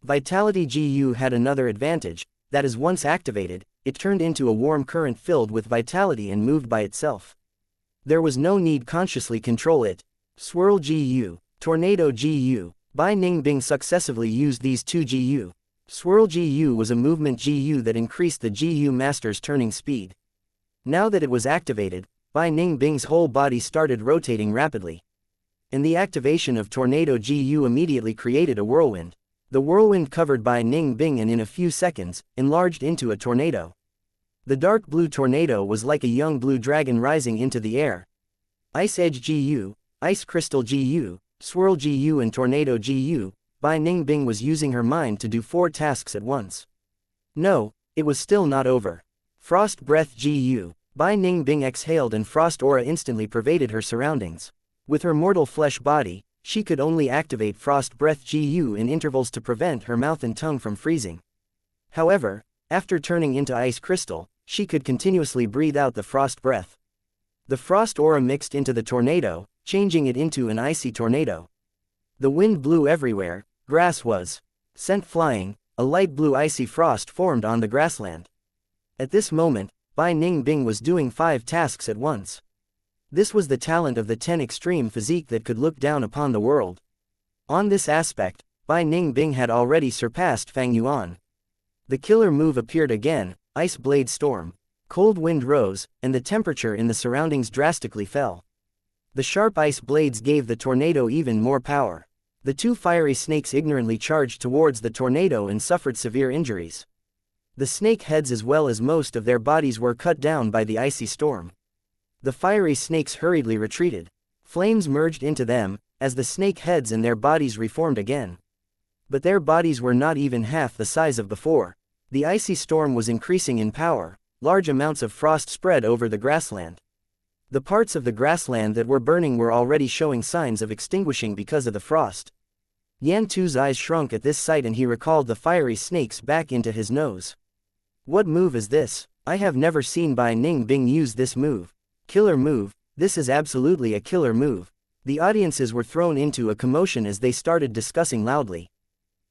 Vitality Gu had another advantage, that is once activated, it turned into a warm current filled with vitality and moved by itself. There was no need consciously control it. Swirl Gu, Tornado Gu, Bai Ningbing successively used these two Gu. Swirl Gu was a movement Gu that increased the Gu master's turning speed. Now that it was activated, Bai Ningbing's whole body started rotating rapidly. And the activation of Tornado Gu immediately created a whirlwind. The whirlwind covered Bai Ningbing and in a few seconds, enlarged into a tornado. The dark blue tornado was like a young blue dragon rising into the air. Ice Edge Gu, Ice Crystal Gu, Swirl Gu and Tornado Gu, Bai Ningbing was using her mind to do 4 tasks at once. No, it was still not over. Frost Breath Gu, Bai Ningbing exhaled and frost aura instantly pervaded her surroundings. With her mortal flesh body, she could only activate Frost Breath Gu in intervals to prevent her mouth and tongue from freezing. However, after turning into ice crystal, she could continuously breathe out the frost breath. The frost aura mixed into the tornado, changing it into an icy tornado. The wind blew everywhere, grass was sent flying, a light blue icy frost formed on the grassland. At this moment, Bai Ningbing was doing 5 tasks at once. This was the talent of the 10 extreme physique that could look down upon the world. On this aspect, Bai Ningbing had already surpassed Fang Yuan. The killer move appeared again, Ice Blade Storm. Cold wind rose, and the temperature in the surroundings drastically fell. The sharp ice blades gave the tornado even more power. The 2 fiery snakes ignorantly charged towards the tornado and suffered severe injuries. The snake heads as well as most of their bodies were cut down by the icy storm. The fiery snakes hurriedly retreated. Flames merged into them, as the snake heads and their bodies reformed again. But their bodies were not even half the size of before. The icy storm was increasing in power, large amounts of frost spread over the grassland. The parts of the grassland that were burning were already showing signs of extinguishing because of the frost. Yan Tu's eyes shrunk at this sight and he recalled the fiery snakes back into his nose. What move is this? I have never seen Bai Ningbing use this move. Killer move, this is absolutely a killer move. The audiences were thrown into a commotion as they started discussing loudly.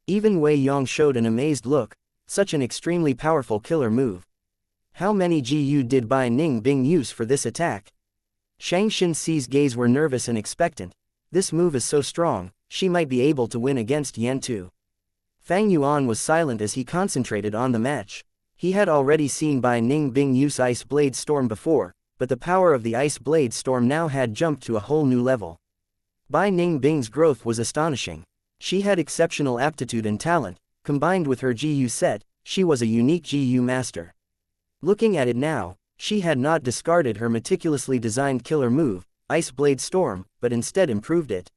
Even Wei Yong showed an amazed look, such an extremely powerful killer move. How many Gu did Bai Ningbing use for this attack? Xianxia Audiobook's gaze were nervous and expectant. This move is so strong, she might be able to win against Yan Tu. Fang Yuan was silent as he concentrated on the match. He had already seen Bai Ningbing use Ice Blade Storm before, but the power of the Ice Blade Storm now had jumped to a whole new level. Bai Ningbing's growth was astonishing. She had exceptional aptitude and talent, combined with her Gu set, she was a unique Gu master. Looking at it now, she had not discarded her meticulously designed killer move, Ice Blade Storm, but instead improved it.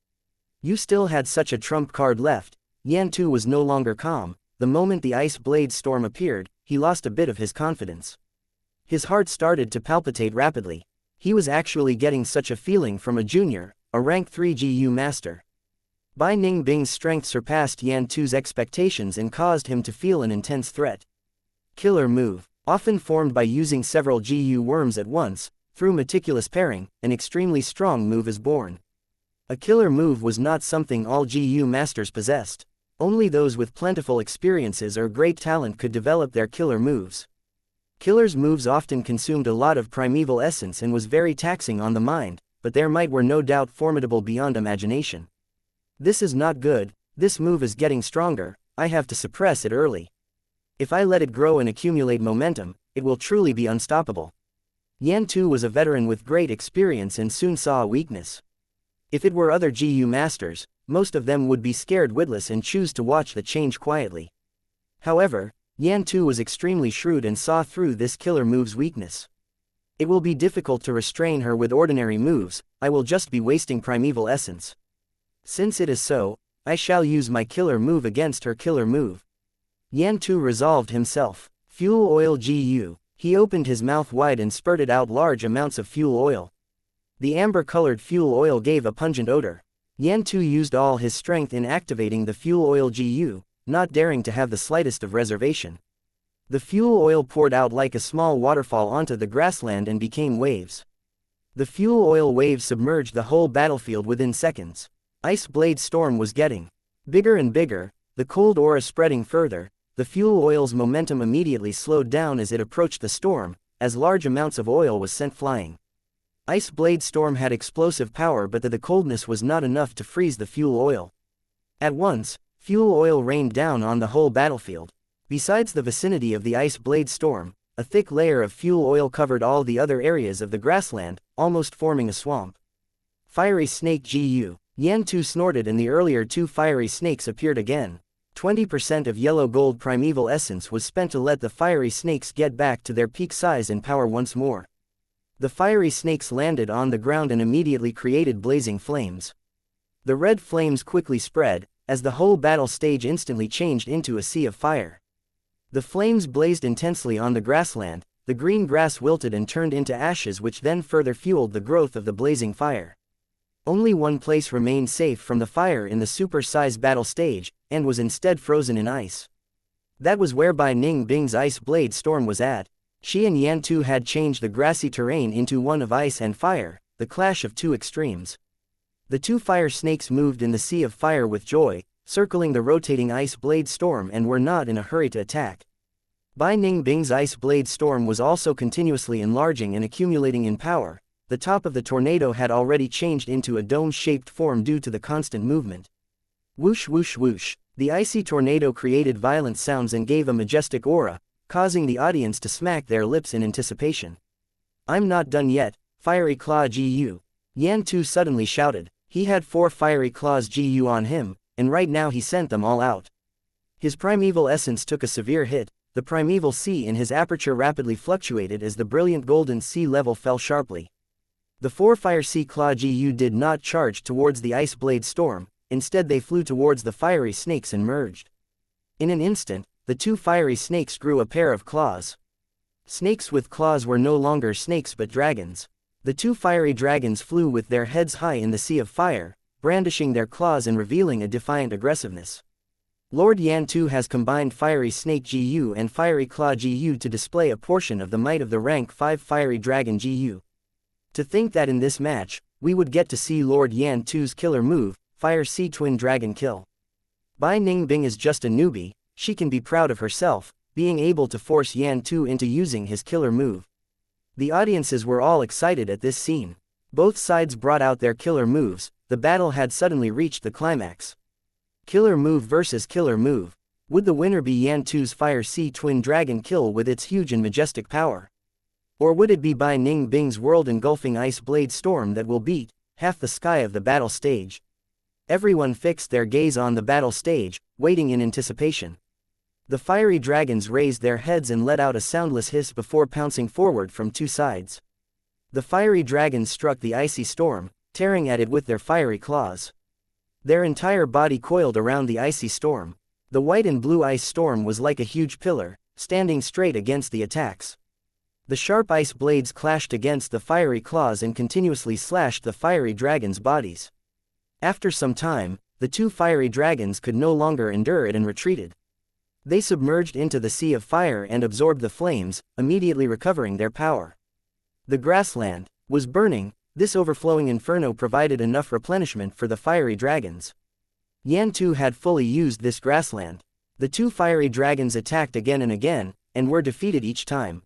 You still had such a trump card left. Yan Tu was no longer calm. The moment the Ice Blade Storm appeared, he lost a bit of his confidence. His heart started to palpitate rapidly. He was actually getting such a feeling from a junior, a rank 3 Gu master. Bai Ningbing's strength surpassed Yan Tu's expectations and caused him to feel an intense threat. Killer move, often formed by using several Gu worms at once, through meticulous pairing, an extremely strong move is born. A killer move was not something all Gu masters possessed. Only those with plentiful experiences or great talent could develop their killer moves. Killer's moves often consumed a lot of primeval essence and was very taxing on the mind, but their might were no doubt formidable beyond imagination. This is not good, this move is getting stronger, I have to suppress it early. If I let it grow and accumulate momentum, it will truly be unstoppable. Yan Tu was a veteran with great experience and soon saw a weakness. If it were other Gu masters, most of them would be scared witless and choose to watch the change quietly. However, Yan Tu was extremely shrewd and saw through this killer move's weakness. It will be difficult to restrain her with ordinary moves, I will just be wasting primeval essence. Since it is so, I shall use my killer move against her killer move. Yan Tu resolved himself. Fuel oil GU. He opened his mouth wide and spurted out large amounts of fuel oil. The amber-colored fuel oil gave a pungent odor. Yan Tu used all his strength in activating the fuel oil GU, not daring to have the slightest of reservation. The fuel oil poured out like a small waterfall onto the grassland and became waves. The fuel oil waves submerged the whole battlefield within seconds. Ice Blade Storm was getting bigger and bigger, the cold aura spreading further. The fuel oil's momentum immediately slowed down as it approached the storm, as large amounts of oil was sent flying. Ice Blade Storm had explosive power, but the coldness was not enough to freeze the fuel oil. At once, fuel oil rained down on the whole battlefield. Besides the vicinity of the Ice Blade Storm, a thick layer of fuel oil covered all the other areas of the grassland, almost forming a swamp. Fiery Snake GU. Yan Tu snorted and the earlier two fiery snakes appeared again. 20% of yellow gold primeval essence was spent to let the fiery snakes get back to their peak size and power once more. The fiery snakes landed on the ground and immediately created blazing flames. The red flames quickly spread, as the whole battle stage instantly changed into a sea of fire. The flames blazed intensely on the grassland, the green grass wilted and turned into ashes, which then further fueled the growth of the blazing fire. Only one place remained safe from the fire in the super-sized battle stage, and was instead frozen in ice. That was where Bai Ning Bing's Ice Blade Storm was at. She and Yan Tu had changed the grassy terrain into one of ice and fire, the clash of two extremes. The two fire snakes moved in the sea of fire with joy, circling the rotating Ice Blade Storm, and were not in a hurry to attack. Bai Ning Bing's Ice Blade Storm was also continuously enlarging and accumulating in power. The top of the tornado had already changed into a dome-shaped form due to the constant movement. Whoosh whoosh whoosh. The icy tornado created violent sounds and gave a majestic aura, causing the audience to smack their lips in anticipation. I'm not done yet, Fiery Claw GU. Yan Tu suddenly shouted. He had 4 Fiery Claws GU on him, and right now he sent them all out. His primeval essence took a severe hit. The primeval sea in his aperture rapidly fluctuated as the brilliant golden sea level fell sharply. The 4 Fire Sea Claw GU did not charge towards the Ice Blade Storm, instead they flew towards the fiery snakes and merged. In an instant, the 2 fiery snakes grew a pair of claws. Snakes with claws were no longer snakes but dragons. The 2 fiery dragons flew with their heads high in the sea of fire, brandishing their claws and revealing a defiant aggressiveness. Lord Yan Tu has combined Fiery Snake GU and Fiery Claw GU to display a portion of the might of the rank 5 Fiery Dragon GU. To think that in this match, we would get to see Lord Yan Tu's killer move, Fire Sea Twin Dragon Kill. Bai Ning Bing is just a newbie, she can be proud of herself, being able to force Yan Tu into using his killer move. The audiences were all excited at this scene. Both sides brought out their killer moves, the battle had suddenly reached the climax. Killer move versus killer move. Would the winner be Yan Tu's Fire Sea Twin Dragon Kill with its huge and majestic power? Or would it be Bai Ning Bing's world-engulfing Ice Blade Storm that will beat half the sky of the battle stage? Everyone fixed their gaze on the battle stage, waiting in anticipation. The fiery dragons raised their heads and let out a soundless hiss before pouncing forward from 2 sides. The fiery dragons struck the icy storm, tearing at it with their fiery claws. Their entire body coiled around the icy storm. The white and blue ice storm was like a huge pillar, standing straight against the attacks. The sharp ice blades clashed against the fiery claws and continuously slashed the fiery dragons' bodies. After some time, the 2 fiery dragons could no longer endure it and retreated. They submerged into the sea of fire and absorbed the flames, immediately recovering their power. The grassland was burning. This overflowing inferno provided enough replenishment for the fiery dragons. Yan Tu had fully used this grassland. The 2 fiery dragons attacked again and again, and were defeated each time.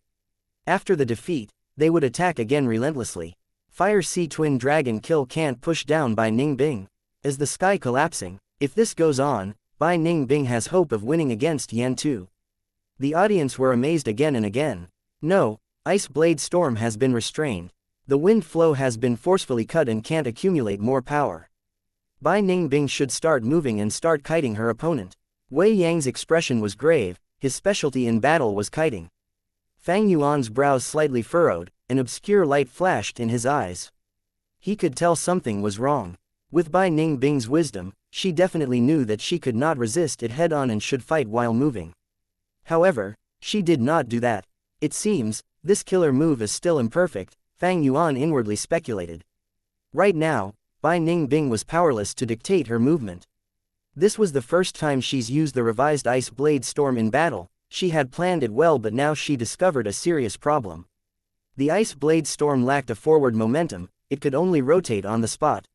After the defeat, they would attack again relentlessly. Fire Sea Twin Dragon Kill can't push down Bai Ning Bing. Is the sky collapsing? If this goes on, Bai Ning Bing has hope of winning against Yan Tu. The audience were amazed again and again. No, Ice Blade Storm has been restrained. The wind flow has been forcefully cut and can't accumulate more power. Bai Ning Bing should start moving and start kiting her opponent. Wei Yang's expression was grave, his specialty in battle was kiting. Fang Yuan's brows slightly furrowed, an obscure light flashed in his eyes. He could tell something was wrong. With Bai Ningbing's wisdom, she definitely knew that she could not resist it head-on and should fight while moving. However, she did not do that. It seems, this killer move is still imperfect, Fang Yuan inwardly speculated. Right now, Bai Ningbing was powerless to dictate her movement. This was the first time she's used the revised Ice Blade Storm in battle. She had planned it well, but now she discovered a serious problem. The Ice Blade Storm lacked a forward momentum, it could only rotate on the spot.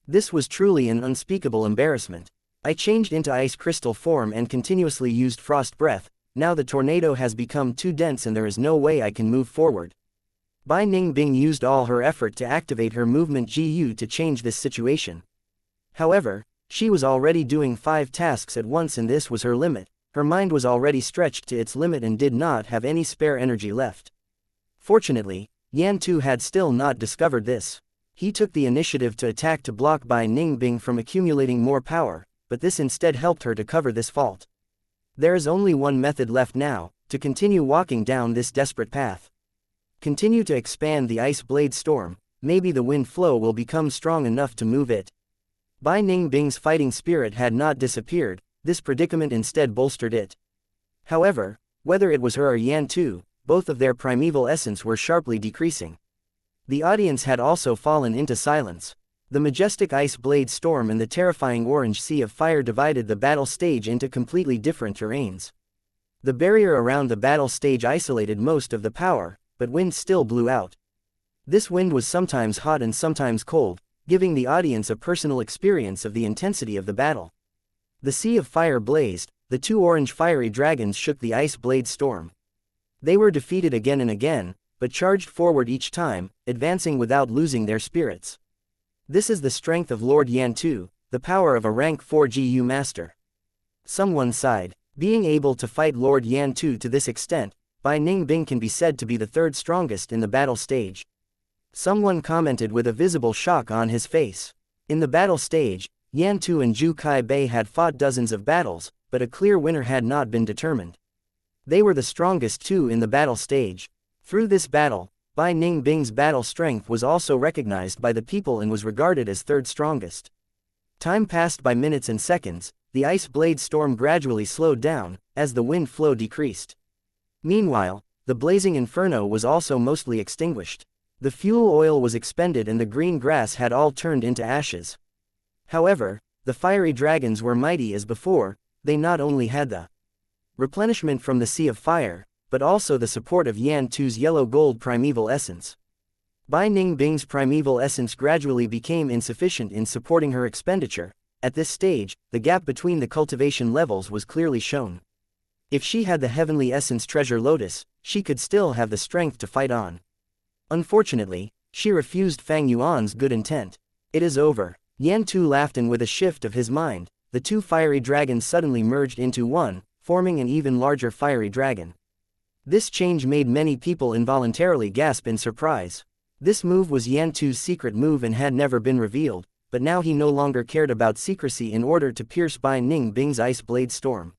This was truly an unspeakable embarrassment. I changed into ice crystal form and continuously used frost breath. Now the tornado has become too dense and there is no way I can move forward. Bai Ningbing used all her effort to activate her movement GU to change this situation. However, she was already doing 5 tasks at once and this was her limit. Her mind was already stretched to its limit and did not have any spare energy left. Fortunately, Yan Tu had still not discovered this. He took the initiative to attack to block Bai Ningbing from accumulating more power, but this instead helped her to cover this fault. There is only one method left now, to continue walking down this desperate path. Continue to expand the Ice Blade Storm, maybe the wind flow will become strong enough to move it. Bai Ningbing's fighting spirit had not disappeared, this predicament instead bolstered it. However, whether it was her or Yan Tu, both of their primeval essence were sharply decreasing. The audience had also fallen into silence. The majestic Ice Blade Storm and the terrifying orange sea of fire divided the battle stage into completely different terrains. The barrier around the battle stage isolated most of the power, but wind still blew out. This wind was sometimes hot and sometimes cold, giving the audience a personal experience of the intensity of the battle. The sea of fire blazed, the 2 orange fiery dragons shook the Ice Blade Storm. They were defeated again and again, but charged forward each time, advancing without losing their spirits. This is the strength of Lord Yan Tu, the power of a rank 4 GU master. Someone sighed. Being able to fight Lord Yan Tu to this extent, Bai Ningbing can be said to be the 3rd strongest in the battle stage. Someone commented with a visible shock on his face. In the battle stage, Yan Tu and Zhu Kai Bei had fought dozens of battles, but a clear winner had not been determined. They were the strongest 2 in the battle stage. Through this battle, Bai Ningbing's battle strength was also recognized by the people and was regarded as 3rd strongest. Time passed by minutes and seconds, the Ice Blade Storm gradually slowed down, as the wind flow decreased. Meanwhile, the blazing inferno was also mostly extinguished. The fuel oil was expended and the green grass had all turned into ashes. However, the fiery dragons were mighty as before. They not only had the replenishment from the Sea of Fire, but also the support of Yan Tu's yellow-gold primeval essence. Bai Ningbing's primeval essence gradually became insufficient in supporting her expenditure. At this stage, the gap between the cultivation levels was clearly shown. If she had the heavenly essence treasure lotus, she could still have the strength to fight on. Unfortunately, she refused Fang Yuan's good intent. It is over. Yan Tu laughed, and with a shift of his mind, the 2 fiery dragons suddenly merged into one, forming an even larger fiery dragon. This change made many people involuntarily gasp in surprise. This move was Yan Tu's secret move and had never been revealed, but now he no longer cared about secrecy in order to pierce Bai Ningbing's Ice Blade Storm.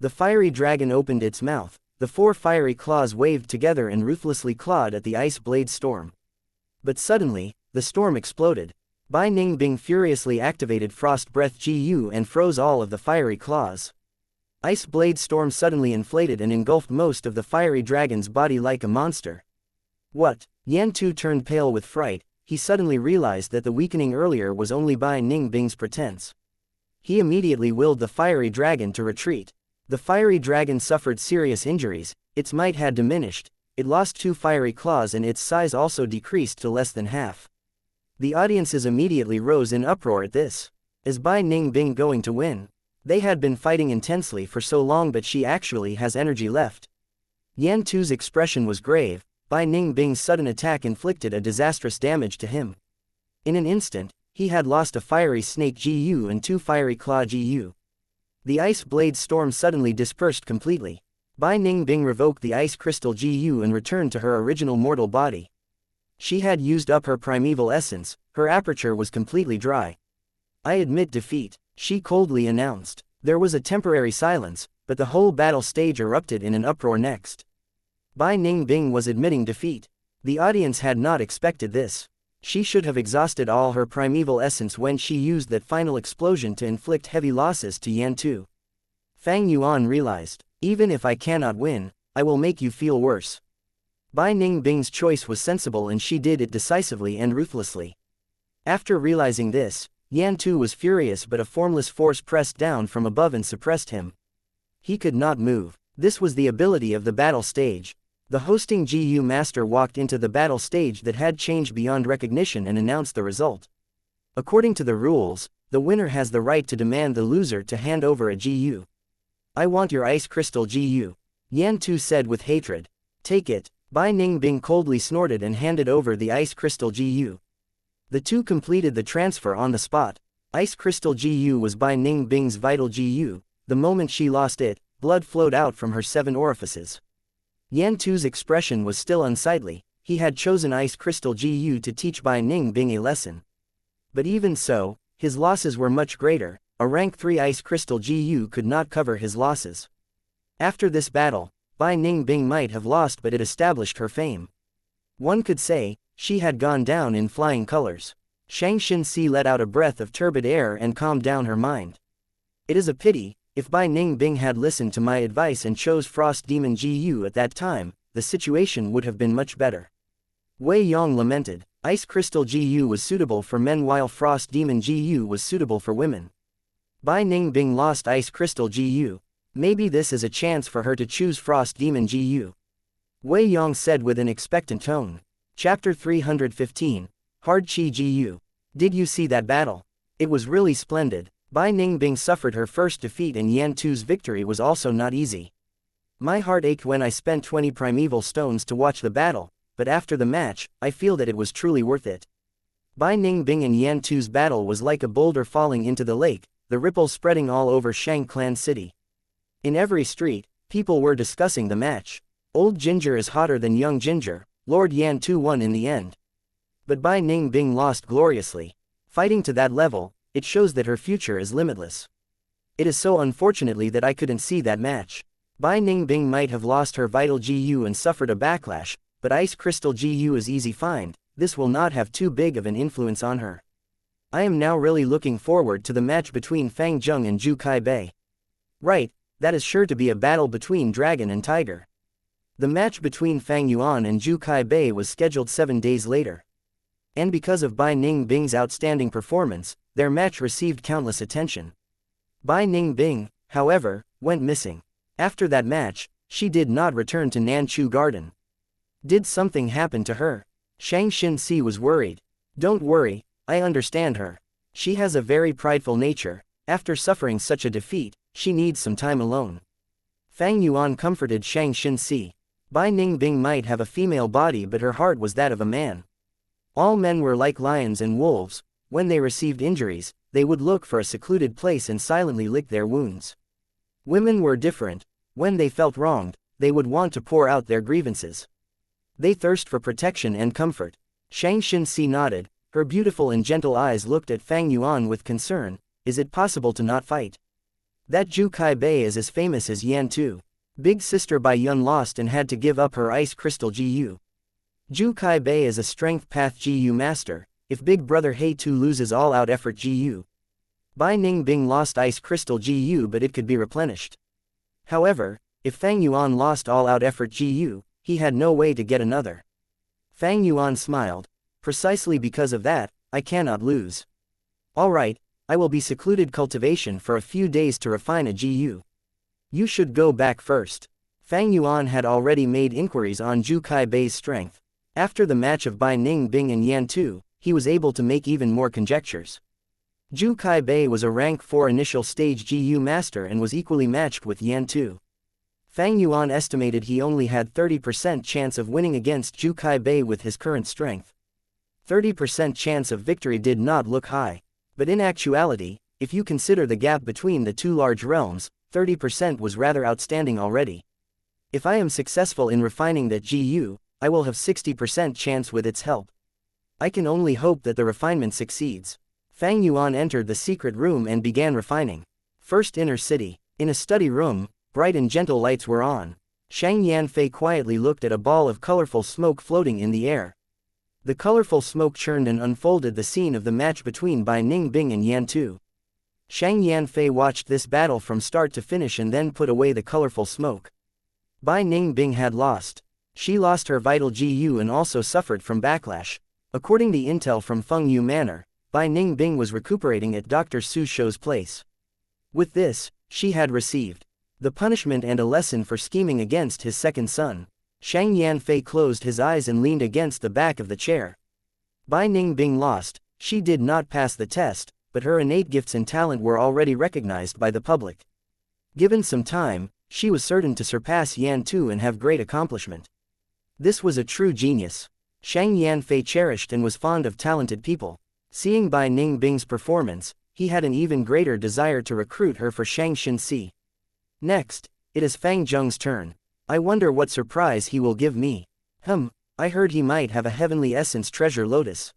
The fiery dragon opened its mouth, the 4 fiery claws waved together and ruthlessly clawed at the Ice Blade Storm. But suddenly, the storm exploded. Bai Ningbing furiously activated Frost Breath GU and froze all of the fiery claws. Ice Blade Storm suddenly inflated and engulfed most of the fiery dragon's body like a monster. What? Yan Tu turned pale with fright. He suddenly realized that the weakening earlier was only Bai Ningbing's pretense. He immediately willed the fiery dragon to retreat. The fiery dragon suffered serious injuries, its might had diminished, it lost 2 fiery claws and its size also decreased to less than half. The audiences immediately rose in uproar at this. Is Bai Ningbing going to win? They had been fighting intensely for so long, but she actually has energy left. Yan Tu's expression was grave. Bai Ningbing's sudden attack inflicted a disastrous damage to him. In an instant, he had lost a fiery snake GU and 2 fiery claw GU. The Ice Blade Storm suddenly dispersed completely. Bai Ningbing revoked the Ice Crystal GU and returned to her original mortal body. She had used up her primeval essence, her aperture was completely dry. I admit defeat, she coldly announced. There was a temporary silence, but the whole battle stage erupted in an uproar next. Bai Ningbing was admitting defeat. The audience had not expected this. She should have exhausted all her primeval essence when she used that final explosion to inflict heavy losses to Yan Tu. Fang Yuan realized, even if I cannot win, I will make you feel worse. Bai Ningbing's choice was sensible and she did it decisively and ruthlessly. After realizing this, Yan Tu was furious, but a formless force pressed down from above and suppressed him. He could not move. This was the ability of the battle stage. The hosting GU master walked into the battle stage that had changed beyond recognition and announced the result. According to the rules, the winner has the right to demand the loser to hand over a GU. I want your ice crystal GU. Yan Tu said with hatred. Take it. Bai Ningbing coldly snorted and handed over the ice crystal GU. The two completed the transfer on the spot. Ice crystal GU was Bai Ningbing's vital GU. The moment she lost it, blood flowed out from her 7 orifices. Yan Tu's expression was still unsightly. He had chosen ice crystal GU to teach Bai Ningbing a lesson. But even so, his losses were much greater. A rank 3 ice crystal GU could not cover his losses. After this battle, Bai Ningbing might have lost, but it established her fame. One could say, she had gone down in flying colors. Xianxia let out a breath of turbid air and calmed down her mind. It is a pity. If Bai Ningbing had listened to my advice and chose Frost Demon GU at that time, the situation would have been much better. Wei Yong lamented. Ice Crystal GU was suitable for men while Frost Demon GU was suitable for women. Bai Ningbing lost Ice Crystal GU. Maybe this is a chance for her to choose Frost Demon GU. Wei Yong said with an expectant tone. Chapter 315. Hard Chi GU. Did you see that battle? It was really splendid. Bai Ningbing suffered her first defeat and Yan Tu's victory was also not easy. My heart ached when I spent 20 primeval stones to watch the battle, but after the match, I feel that it was truly worth it. Bai Ningbing and Yan Tu's battle was like a boulder falling into the lake, the ripples spreading all over Shang Clan City. In every street, people were discussing the match. Old Ginger is hotter than young Ginger. Lord Yan Tu won in the end. But Bai Ningbing lost gloriously. Fighting to that level, it shows that her future is limitless. It is so unfortunately that I couldn't see that match. Bai Ningbing might have lost her vital GU and suffered a backlash, but Ice Crystal GU is easy find. This will not have too big of an influence on her. I am now really looking forward to the match between Fang Zheng and Zhu Kai Bei. Right, that is sure to be a battle between Dragon and Tiger. The match between Fang Yuan and Zhu Kai Bei was scheduled 7 days later. And because of Bai Ningbing's outstanding performance, their match received countless attention. Bai Ningbing, however, went missing. After that match, she did not return to Nanchu Garden. Did something happen to her? Xianxia was worried. Don't worry, I understand her. She has a very prideful nature. After suffering such a defeat, she needs some time alone. Fang Yuan comforted Xianxia. Bai Ningbing might have a female body, but her heart was that of a man. All men were like lions and wolves. When they received injuries, they would look for a secluded place and silently lick their wounds. Women were different. When they felt wronged, they would want to pour out their grievances. They thirst for protection and comfort. Xianxia nodded. Her beautiful and gentle eyes looked at Fang Yuan with concern. Is it possible to not fight? That Zhu Kai Bei is as famous as Yan Tu. Big sister Bai Yun lost and had to give up her Ice Crystal GU. Zhu Kai Bei is a Strength Path GU master. If big brother He Tu loses all out effort GU. Bai Ningbing lost Ice Crystal GU, but it could be replenished. However, if Fang Yuan lost all out effort GU, he had no way to get another. Fang Yuan smiled. Precisely because of that, I cannot lose. Alright, I will be secluded cultivation for a few days to refine a GU. You should go back first. Fang Yuan had already made inquiries on Zhu Kai Bei's strength. After the match of Bai Ningbing and Yan Tu, he was able to make even more conjectures. Zhu Kai Bei was a rank 4 initial stage GU master and was equally matched with Yan Tu. Fang Yuan estimated he only had 30% chance of winning against Zhu Kai Bei with his current strength. 30% chance of victory did not look high. But in actuality, if you consider the gap between the two large realms, 30% was rather outstanding already. If I am successful in refining that GU, I will have 60% chance with its help. I can only hope that the refinement succeeds. Fang Yuan entered the secret room and began refining. First inner city. In a study room, bright and gentle lights were on. Shang Yanfei quietly looked at a ball of colorful smoke floating in the air. The colorful smoke churned and unfolded the scene of the match between Bai Ningbing and Yan Tu. Shang Yanfei watched this battle from start to finish and then put away the colorful smoke. Bai Ningbing had lost. She lost her vital GU and also suffered from backlash. According to intel from Fengyu Manor, Bai Ningbing was recuperating at Dr. Su Shou's place. With this, she had received the punishment and a lesson for scheming against his second son. Shang Yanfei closed his eyes and leaned against the back of the chair. Bai Ningbing lost. She did not pass the test, but her innate gifts and talent were already recognized by the public. Given some time, she was certain to surpass Yan Tu and have great accomplishment. This was a true genius. Shang Yanfei cherished and was fond of talented people. Seeing Bai Ningbing's performance, he had an even greater desire to recruit her for Shang Xinxi. Next, it is Fang Zheng's turn. I wonder what surprise he will give me. I heard he might have a Heavenly Essence Treasure Lotus.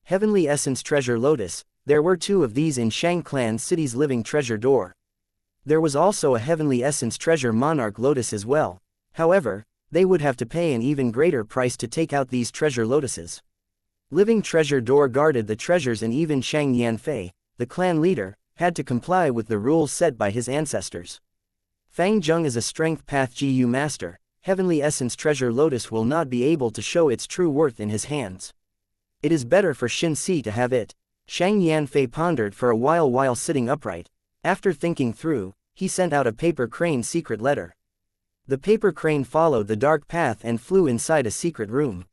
Heavenly Essence Treasure Lotus, there were 2 of these in Shang Clan City's living treasure door. There was also a Heavenly Essence Treasure Monarch Lotus as well. However, they would have to pay an even greater price to take out these treasure lotuses. Living treasure door guarded the treasures and even Shang Yanfei, the clan leader, had to comply with the rules set by his ancestors. Fang Zheng is a Strength Path GU Master. Heavenly Essence Treasure Lotus will not be able to show its true worth in his hands. It is better for Xinxi to have it. Shang Yanfei pondered for a while sitting upright. After thinking through, he sent out a paper crane secret letter. The paper crane followed the dark path and flew inside a secret room.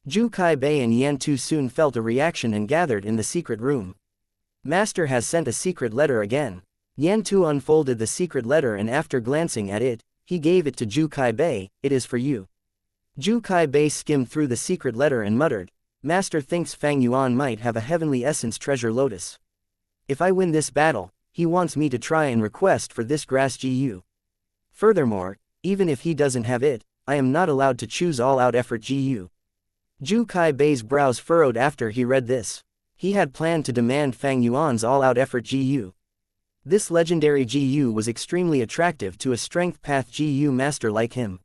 Zhu Kaibei and Yan Tu soon felt a reaction and gathered in the secret room. Master has sent a secret letter again. Yan Tu unfolded the secret letter and after glancing at it, he gave it to Zhu Kaibei. It is for you. Zhu Kaibei skimmed through the secret letter and muttered, Master thinks Fang Yuan might have a Heavenly Essence Treasure Lotus. If I win this battle, he wants me to try and request for this grass GU. Furthermore, even if he doesn't have it, I am not allowed to choose all-out effort GU. Zhu Kaibei's brows furrowed after he read this. He had planned to demand Fang Yuan's all-out effort GU. This legendary GU was extremely attractive to a Strength Path GU master like him.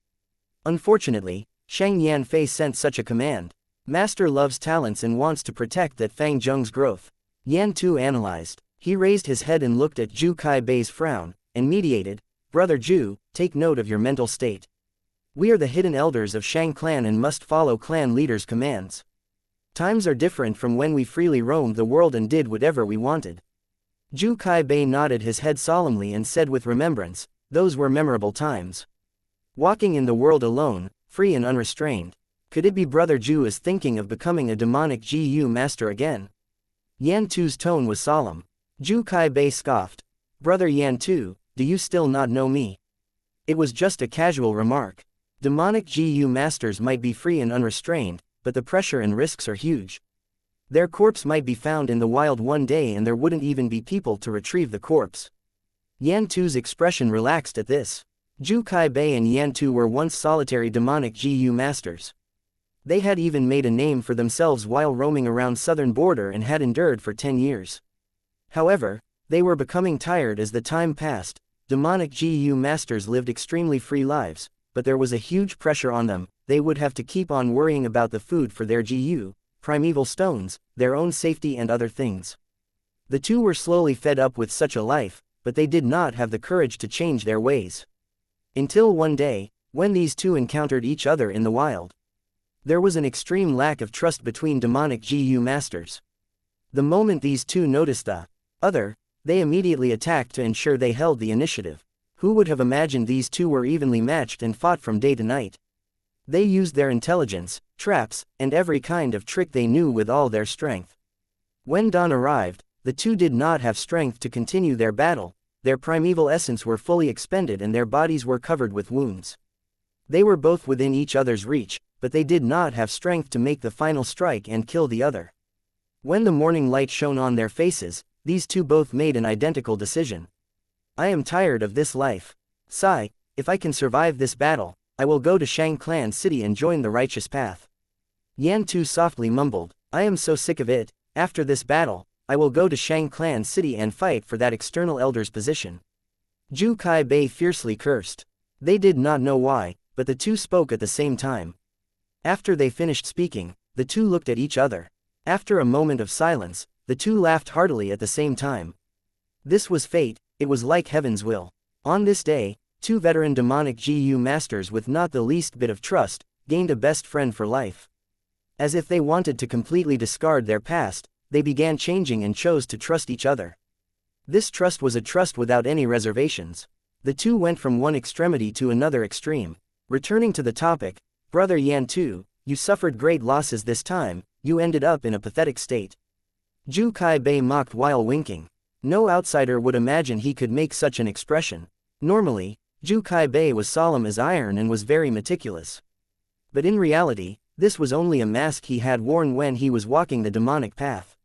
Unfortunately, Shang Yanfei sent such a command. Master loves talents and wants to protect that Fang Zheng's growth. Yan Tu analyzed. He raised his head and looked at Zhu Kaibei's frown, and mediated, Brother Zhu, take note of your mental state. We are the hidden elders of Shang Clan and must follow clan leaders' commands. Times are different from when we freely roamed the world and did whatever we wanted. Zhu Kaibei nodded his head solemnly and said with remembrance, those were memorable times. Walking in the world alone, free and unrestrained. Could it be Brother Zhu is thinking of becoming a demonic GU master again? Yan Tu's tone was solemn. Zhu Kaibei scoffed. Brother Yan Tu, do you still not know me? It was just a casual remark. Demonic GU masters might be free and unrestrained, but the pressure and risks are huge. Their corpse might be found in the wild one day and there wouldn't even be people to retrieve the corpse. Yan Tu's expression relaxed at this. Zhu Kaibei and Yan Tu were once solitary demonic GU masters. They had even made a name for themselves while roaming around southern border and had endured for 10 years. However, they were becoming tired as the time passed. Demonic GU masters lived extremely free lives, but there was a huge pressure on them. They would have to keep on worrying about the food for their GU, primeval stones, their own safety and other things. The 2 were slowly fed up with such a life, but they did not have the courage to change their ways. Until one day, when these 2 encountered each other in the wild. There was an extreme lack of trust between demonic GU masters. The moment these 2 noticed the other, they immediately attacked to ensure they held the initiative. Who would have imagined these 2 were evenly matched and fought from day to night? They used their intelligence, traps, and every kind of trick they knew with all their strength. When dawn arrived, the 2 did not have strength to continue their battle. Their primeval essence were fully expended and their bodies were covered with wounds. They were both within each other's reach, but they did not have strength to make the final strike and kill the other. When the morning light shone on their faces, these 2 both made an identical decision. I am tired of this life. Sigh, if I can survive this battle, I will go to Shang Clan City and join the righteous path. Yan Tu softly mumbled, I am so sick of it. After this battle, I will go to Shang Clan City and fight for that external elder's position. Zhu Kaibei fiercely cursed. They did not know why, but the two spoke at the same time. After they finished speaking, the two looked at each other. After a moment of silence, the two laughed heartily at the same time. This was fate, it was like heaven's will. On this day, two veteran demonic GU masters with not the least bit of trust, gained a best friend for life. As if they wanted to completely discard their past, they began changing and chose to trust each other. This trust was a trust without any reservations. The two went from one extremity to another extreme. Returning to the topic, Brother Yan Tu, you suffered great losses this time, you ended up in a pathetic state. Zhu Kai Bei mocked while winking. No outsider would imagine he could make such an expression. Normally, Zhu Kai Bei was solemn as iron and was very meticulous. But in reality, this was only a mask he had worn when he was walking the demonic path.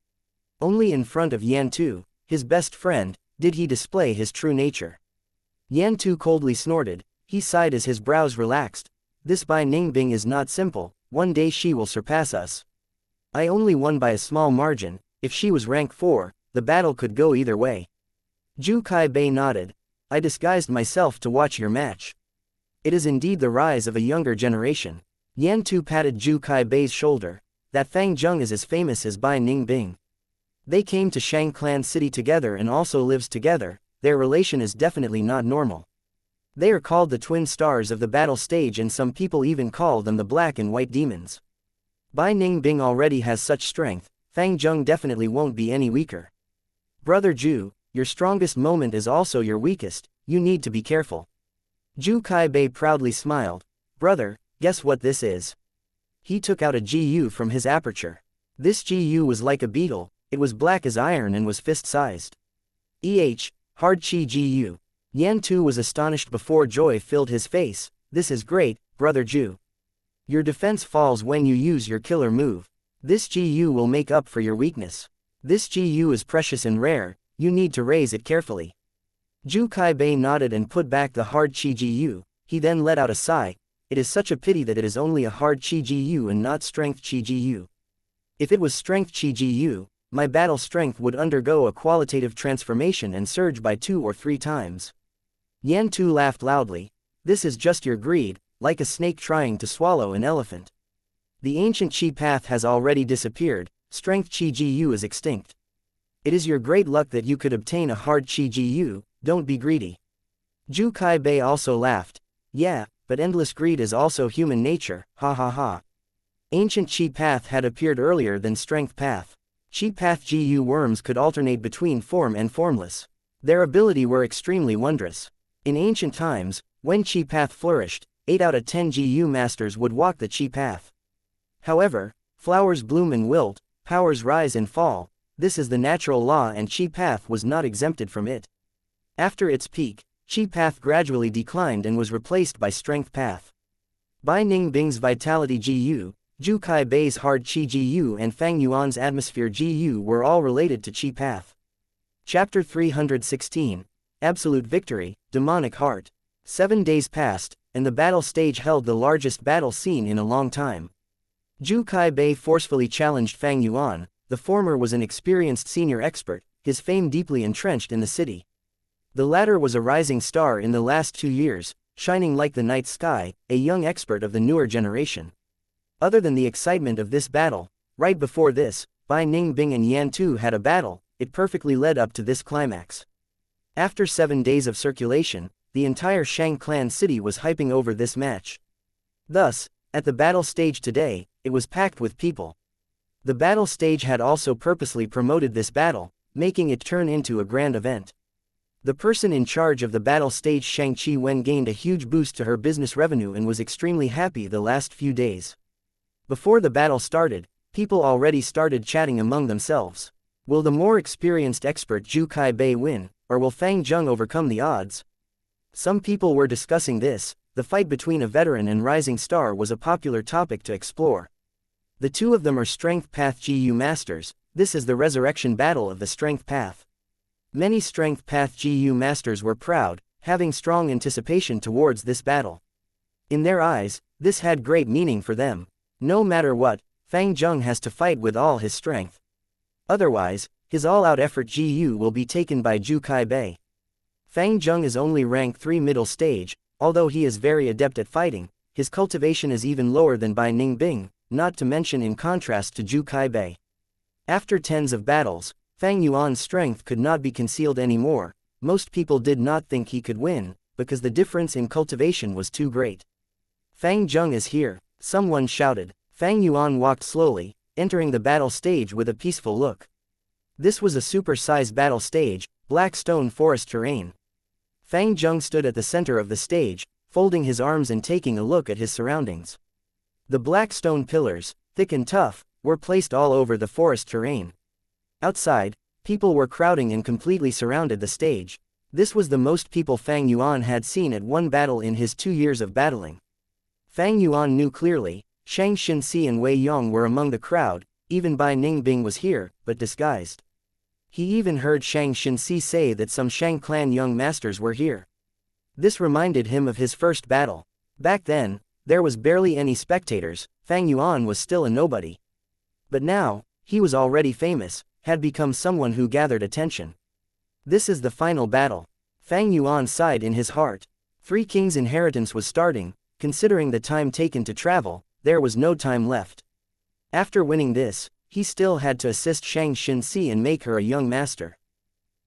Only in front of Yan Tu, his best friend, did he display his true nature. Yan Tu coldly snorted, he sighed as his brows relaxed. This Bai Ningbing is not simple, one day she will surpass us. I only won by a small margin, if she was rank 4, the battle could go either way. Zhu Kai Bei nodded. I disguised myself to watch your match. It is indeed the rise of a younger generation. Yan Tu patted Zhu Kai Bei's shoulder. That Fang Zheng is as famous as Bai Ningbing. They came to Shang Clan City together and also lives together, their relation is definitely not normal. They are called the twin stars of the battle stage and some people even call them the black and white demons. Bai Ningbing already has such strength, Fang Zheng definitely won't be any weaker. Brother Zhu, your strongest moment is also your weakest, you need to be careful. Zhu Kai Bei proudly smiled. Brother, guess what this is? He took out a GU from his aperture. This GU was like a beetle, it was black as iron and was fist-sized. Hard Chi GU. Yan Tu was astonished before joy filled his face. This is great, Brother Zhu. Your defense falls when you use your killer move. This GU will make up for your weakness. This GU is precious and rare, you need to raise it carefully. Zhu Kai Bei nodded and put back the hard Chi GU, he then let out a sigh. It is such a pity that it is only a hard Chi GU and not strength Chi GU. If it was strength Chi GU, my battle strength would undergo a qualitative transformation and surge by 2 or 3 times. Yan Tu laughed loudly. This is just your greed, like a snake trying to swallow an elephant. The ancient Chi path has already disappeared, strength Chi GU is extinct. It is your great luck that you could obtain a hard Chi GU, don't be greedy. Zhu Kai Bei also laughed. Yeah, but endless greed is also human nature, ha ha ha. Ancient Chi path had appeared earlier than strength path. Chi path GU worms could alternate between form and formless. Their ability were extremely wondrous. In ancient times, when Chi path flourished, 8 out of 10 GU masters would walk the Chi path. However, flowers bloom and wilt, powers rise and fall, this is the natural law and Chi path was not exempted from it. After its peak, Chi path gradually declined and was replaced by strength path. Bai Ningbing's vitality GU, Zhu Kai Bei's hard Chi GU and Fang Yuan's atmosphere GU were all related to Chi path. Chapter 316. Absolute Victory, Demonic Heart. 7 days passed, and the battle stage held the largest battle scene in a long time. Zhu Kai Bei forcefully challenged Fang Yuan, the former was an experienced senior expert, his fame deeply entrenched in the city. The latter was a rising star in the last 2 years, shining like the night sky, a young expert of the newer generation. Other than the excitement of this battle, right before this, Bai Ningbing and Yan Tu had a battle, it perfectly led up to this climax. After 7 days of circulation, the entire Shang Clan City was hyping over this match. Thus, at the battle stage today, it was packed with people. The battle stage had also purposely promoted this battle, making it turn into a grand event. The person in charge of the battle stage, Shang Chi Wen, gained a huge boost to her business revenue and was extremely happy the last few days. Before the battle started, people already started chatting among themselves. Will the more experienced expert Zhu Kai Bei win, or will Fang Zheng overcome the odds? Some people were discussing this. The fight between a veteran and rising star was a popular topic to explore. The two of them are Strength Path GU Masters, this is the resurrection battle of the Strength Path. Many Strength Path GU Masters were proud, having strong anticipation towards this battle. In their eyes, this had great meaning for them. No matter what, Fang Zheng has to fight with all his strength. Otherwise, his all-out effort GU will be taken by Zhu Kai Bei. Fang Zheng is only rank 3 middle stage, although he is very adept at fighting, his cultivation is even lower than Bai Ningbing, not to mention in contrast to Zhu Kaibei. After tens of battles, Fang Yuan's strength could not be concealed anymore. Most people did not think he could win, because the difference in cultivation was too great. Fang Zheng is here, someone shouted. Fang Yuan walked slowly, entering the battle stage with a peaceful look. This was a super-sized battle stage, black stone forest terrain. Fang Zheng stood at the center of the stage, folding his arms and taking a look at his surroundings. The black stone pillars, thick and tough, were placed all over the forest terrain. Outside, people were crowding and completely surrounded the stage. This was the most people Fang Yuan had seen at one battle in his 2 years of battling. Fang Yuan knew clearly, Shang Xinxi and Wei Yong were among the crowd, even Bai Ningbing was here, but disguised. He even heard Shang Xinxi say that some Shang clan young masters were here. This reminded him of his first battle. Back then, there was barely any spectators, Fang Yuan was still a nobody. But now, he was already famous, had become someone who gathered attention. This is the final battle. Fang Yuan sighed in his heart. Three Kings' inheritance was starting, considering the time taken to travel, there was no time left. After winning this, he still had to assist Shang Xinxi and make her a young master.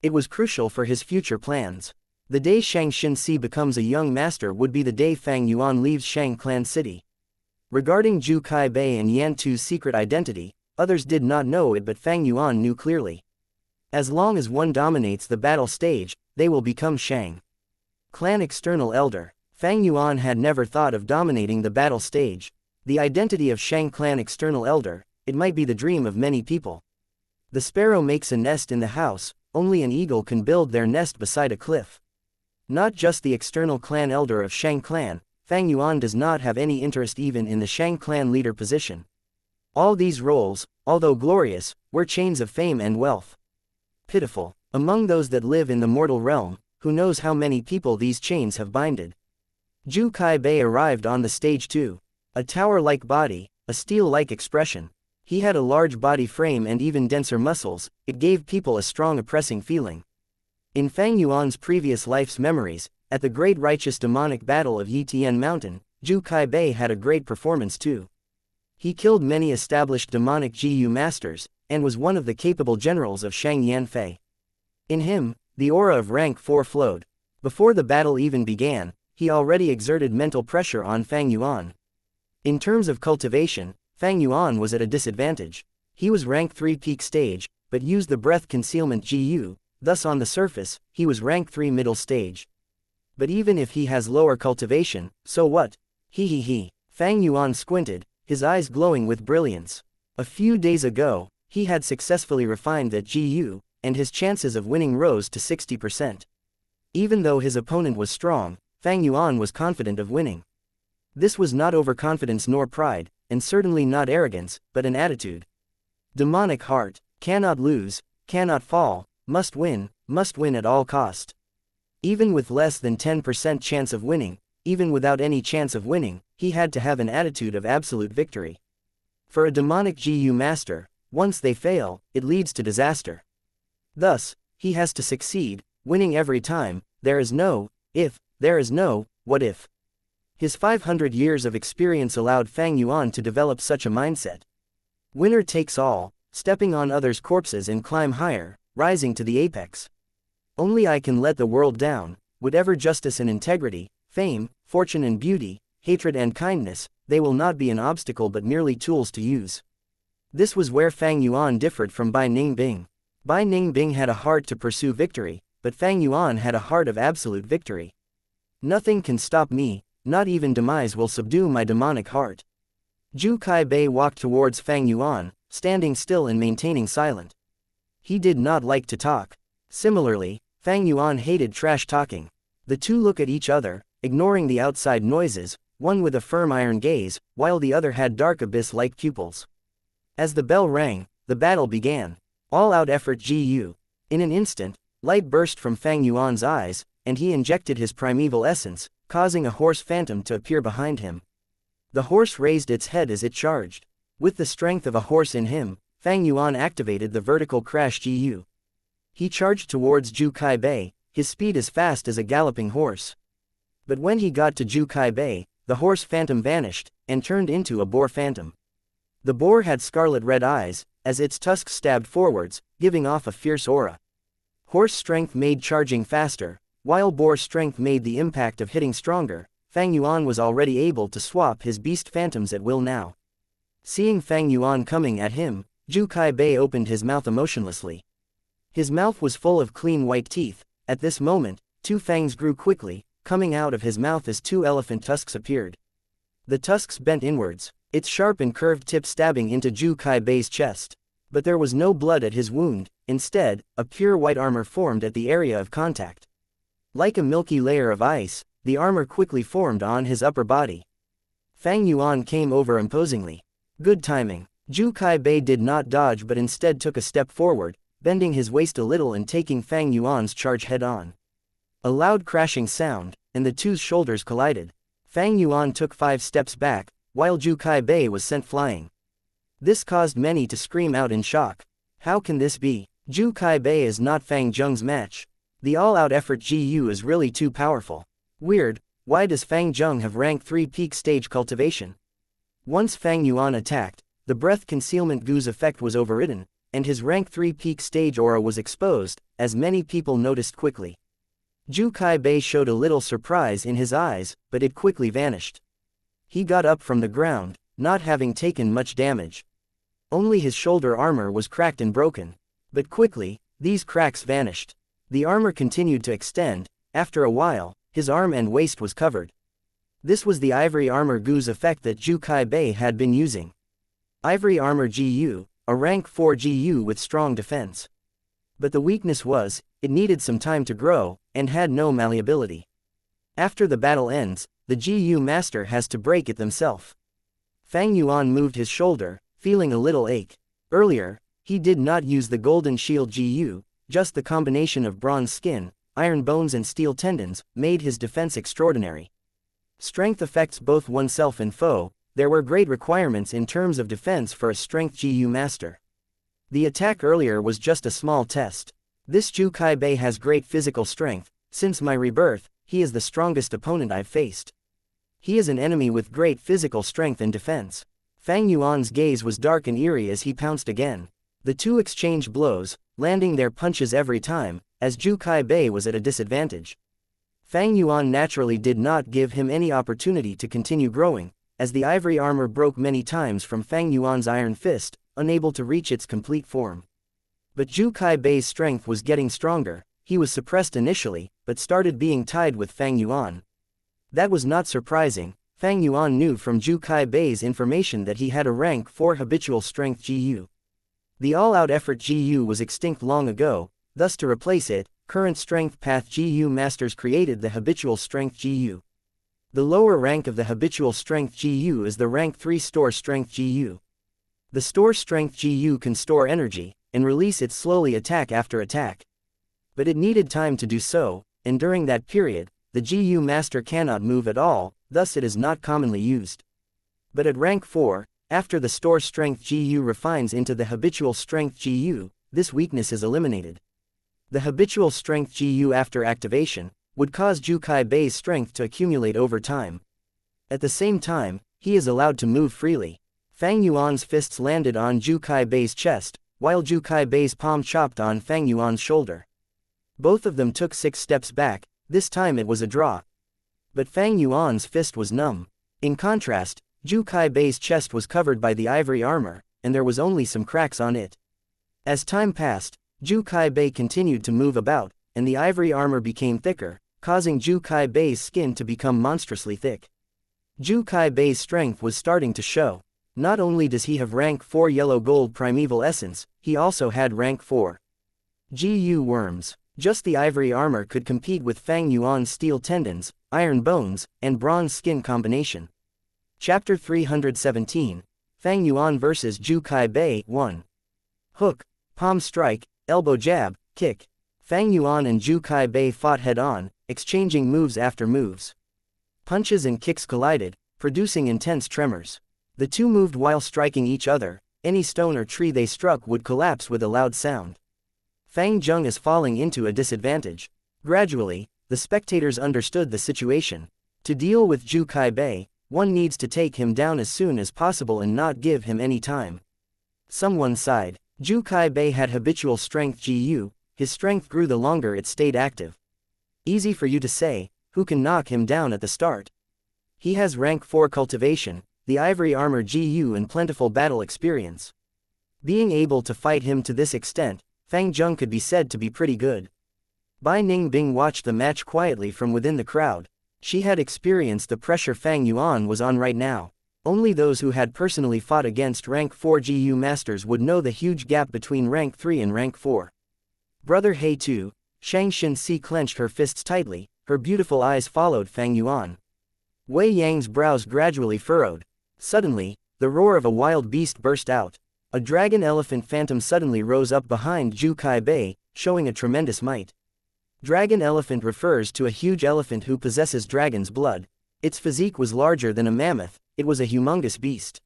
It was crucial for his future plans. The day Shang Xinxi becomes a young master would be the day Fang Yuan leaves Shang Clan City. Regarding Zhu Kaibei and Yan Tu's secret identity, others did not know it, but Fang Yuan knew clearly. As long as one dominates the battle stage, they will become Shang Clan External Elder. Fang Yuan had never thought of dominating the battle stage. The identity of Shang Clan External Elder, it might be the dream of many people. The sparrow makes a nest in the house, only an eagle can build their nest beside a cliff. Not just the external clan elder of Shang Clan, Fang Yuan does not have any interest even in the Shang Clan leader position. All these roles, although glorious, were chains of fame and wealth. Pitiful. Among those that live in the mortal realm, who knows how many people these chains have binded. Zhu Kaibei arrived on the stage too. A tower-like body, a steel-like expression. He had a large body frame and even denser muscles, it gave people a strong oppressing feeling. In Fang Yuan's previous life's memories, at the great righteous demonic battle of Yitian Mountain, Zhu Kaibei had a great performance too. He killed many established demonic Jiyu masters, and was one of the capable generals of Shang Yanfei. In him, the aura of rank 4 flowed. Before the battle even began, he already exerted mental pressure on Fang Yuan. In terms of cultivation, Fang Yuan was at a disadvantage. He was rank 3 peak stage, but used the breath concealment Jiyu, thus on the surface, he was rank 3 middle stage. But even if he has lower cultivation, so what? He. Fang Yuan squinted, his eyes glowing with brilliance. A few days ago, he had successfully refined that Jiyu, and his chances of winning rose to 60%. Even though his opponent was strong, Fang Yuan was confident of winning. This was not overconfidence nor pride, and certainly not arrogance, but an attitude. Demonic heart, cannot lose, cannot fall, must win at all cost. Even with less than 10% chance of winning, even without any chance of winning, he had to have an attitude of absolute victory. For a demonic Jiyu master, once they fail, it leads to disaster. Thus, he has to succeed, winning every time. There is no if, there is no what if. His 500 years of experience allowed Fang Yuan to develop such a mindset. Winner takes all, stepping on others' corpses and climb higher, rising to the apex. Only I can let the world down, whatever justice and integrity, fame, fortune and beauty, hatred and kindness, they will not be an obstacle but merely tools to use. This was where Fang Yuan differed from Bai Ningbing. Bai Ningbing had a heart to pursue victory, but Fang Yuan had a heart of absolute victory. Nothing can stop me, not even demise will subdue my demonic heart. Zhu Kaibei walked towards Fang Yuan, standing still and maintaining silent. He did not like to talk. Similarly, Fang Yuan hated trash talking. The two look at each other, ignoring the outside noises, one with a firm iron gaze, while the other had dark abyss-like pupils. As the bell rang, the battle began. All-out effort Jiyu. In an instant, light burst from Fang Yuan's eyes, and he injected his primeval essence, causing a horse phantom to appear behind him. The horse raised its head as it charged. With the strength of a horse in him, Fang Yuan activated the vertical crash Jiyu. He charged towards Zhu Kaibei, his speed as fast as a galloping horse. But when he got to Zhu Kai Bei, the horse phantom vanished, and turned into a boar phantom. The boar had scarlet red eyes, as its tusks stabbed forwards, giving off a fierce aura. Horse strength made charging faster, while boar strength made the impact of hitting stronger. Fang Yuan was already able to swap his beast phantoms at will now. Seeing Fang Yuan coming at him, Zhu Kai Bei opened his mouth emotionlessly. His mouth was full of clean white teeth. At this moment, two fangs grew quickly, coming out of his mouth as two elephant tusks appeared. The tusks bent inwards, its sharp and curved tip stabbing into Zhu Kai Bei's chest. But there was no blood at his wound. Instead, a pure white armor formed at the area of contact. Like a milky layer of ice, the armor quickly formed on his upper body. Fang Yuan came over imposingly. Good timing. Zhu Kai Bei did not dodge but instead took a step forward, bending his waist a little and taking Fang Yuan's charge head-on. A loud crashing sound, and the two's shoulders collided. Fang Yuan took 5 steps back, while Zhu Kai Bei was sent flying. This caused many to scream out in shock. How can this be? Zhu Kai Bei is not Fang Zheng's match. The all-out effort GU is really too powerful. Weird, why does Fang Zheng have rank 3 peak stage cultivation? Once Fang Yuan attacked, the breath concealment goo's effect was overridden, and his rank 3 peak stage aura was exposed, as many people noticed quickly. Zhu Kai Bei showed a little surprise in his eyes, but it quickly vanished. He got up from the ground, not having taken much damage. Only his shoulder armor was cracked and broken. But quickly, these cracks vanished. The armor continued to extend. After a while, his arm and waist was covered. This was the ivory armor goo's effect that Zhu Kai Bei had been using. Ivory armor GU, a rank 4 GU with strong defense. But the weakness was, it needed some time to grow, and had no malleability. After the battle ends, the GU master has to break it themselves. Fang Yuan moved his shoulder, feeling a little ache. Earlier, he did not use the golden shield GU, just the combination of bronze skin, iron bones and steel tendons, made his defense extraordinary. Strength affects both oneself and foe. There were great requirements in terms of defense for a strength GU master. The attack earlier was just a small test. This Zhu Kai Bei has great physical strength. Since my rebirth, he is the strongest opponent I've faced. He is an enemy with great physical strength and defense. Fang Yuan's gaze was dark and eerie as he pounced again. The two exchanged blows, landing their punches every time, as Zhu Kai Bei was at a disadvantage. Fang Yuan naturally did not give him any opportunity to continue growing, as the ivory armor broke many times from Fang Yuan's iron fist, unable to reach its complete form. But Zhu Kai Bei's strength was getting stronger. He was suppressed initially, but started being tied with Fang Yuan. That was not surprising. Fang Yuan knew from Zhu Kai Bei's information that he had a rank 4 habitual strength GU. The all-out effort GU was extinct long ago, thus to replace it, current strength path GU masters created the habitual strength GU. The lower rank of the habitual strength GU is the rank 3 store strength GU. The store strength GU can store energy, and release it slowly attack after attack. But it needed time to do so, and during that period, the GU master cannot move at all, thus it is not commonly used. But at rank 4, after the store strength GU refines into the habitual strength GU, this weakness is eliminated. The habitual strength GU after activation would cause Zhu Kai Bei's strength to accumulate over time. At the same time, he is allowed to move freely. Fang Yuan's fists landed on Zhu Kai Bei's chest, while Zhu Kai Bei's palm chopped on Fang Yuan's shoulder. Both of them took 6 steps back. This time it was a draw. But Fang Yuan's fist was numb. In contrast, Zhu Kai Bei's chest was covered by the ivory armor, and there was only some cracks on it. As time passed, Zhu Kai Bei continued to move about, and the ivory armor became thicker, causing Zhu Kai Bei's skin to become monstrously thick. Zhu Kai Bei's strength was starting to show. Not only does he have rank 4 yellow gold primeval essence, he also had rank 4 GU worms. Just the ivory armor could compete with Fang Yuan's steel tendons, iron bones, and bronze skin combination. Chapter 317, Fang Yuan vs Zhu Kai Bei 1. Hook, palm strike, elbow jab, kick. Fang Yuan and Zhu Kai Bei fought head-on, exchanging moves after moves. Punches and kicks collided, producing intense tremors. The two moved while striking each other. Any stone or tree they struck would collapse with a loud sound. Fang Zheng is falling into a disadvantage. Gradually, the spectators understood the situation. To deal with Zhu Kaibei, one needs to take him down as soon as possible and not give him any time. Someone sighed. Zhu Kaibei had habitual strength GU, his strength grew the longer it stayed active. Easy for you to say, who can knock him down at the start? He has rank 4 cultivation, the ivory armor GU and plentiful battle experience. Being able to fight him to this extent, Fang Zheng could be said to be pretty good. Bai Ningbing watched the match quietly from within the crowd. She had experienced the pressure Fang Yuan was on right now. Only those who had personally fought against rank 4 GU masters would know the huge gap between rank 3 and rank 4. Brother He Tu, Xianxia Si clenched her fists tightly, her beautiful eyes followed Fang Yuan. Wei Yang's brows gradually furrowed. Suddenly, the roar of a wild beast burst out. A dragon elephant phantom suddenly rose up behind Zhu Kaibei, showing a tremendous might. Dragon elephant refers to a huge elephant who possesses dragon's blood. Its physique was larger than a mammoth, it was a humongous beast.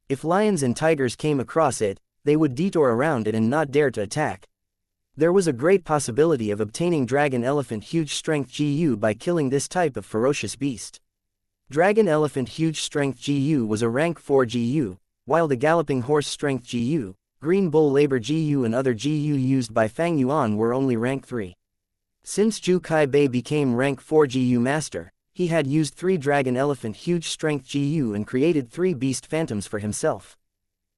If lions and tigers came across it, they would detour around it and not dare to attack. There was a great possibility of obtaining dragon elephant huge strength GU by killing this type of ferocious beast. Dragon elephant huge strength GU was a rank 4 GU, while the galloping horse strength GU, green bull labor GU and other GU used by Fang Yuan were only rank 3. Since Zhu Kaibei became rank 4 GU master, he had used 3 dragon elephant huge strength GU and created 3 beast phantoms for himself.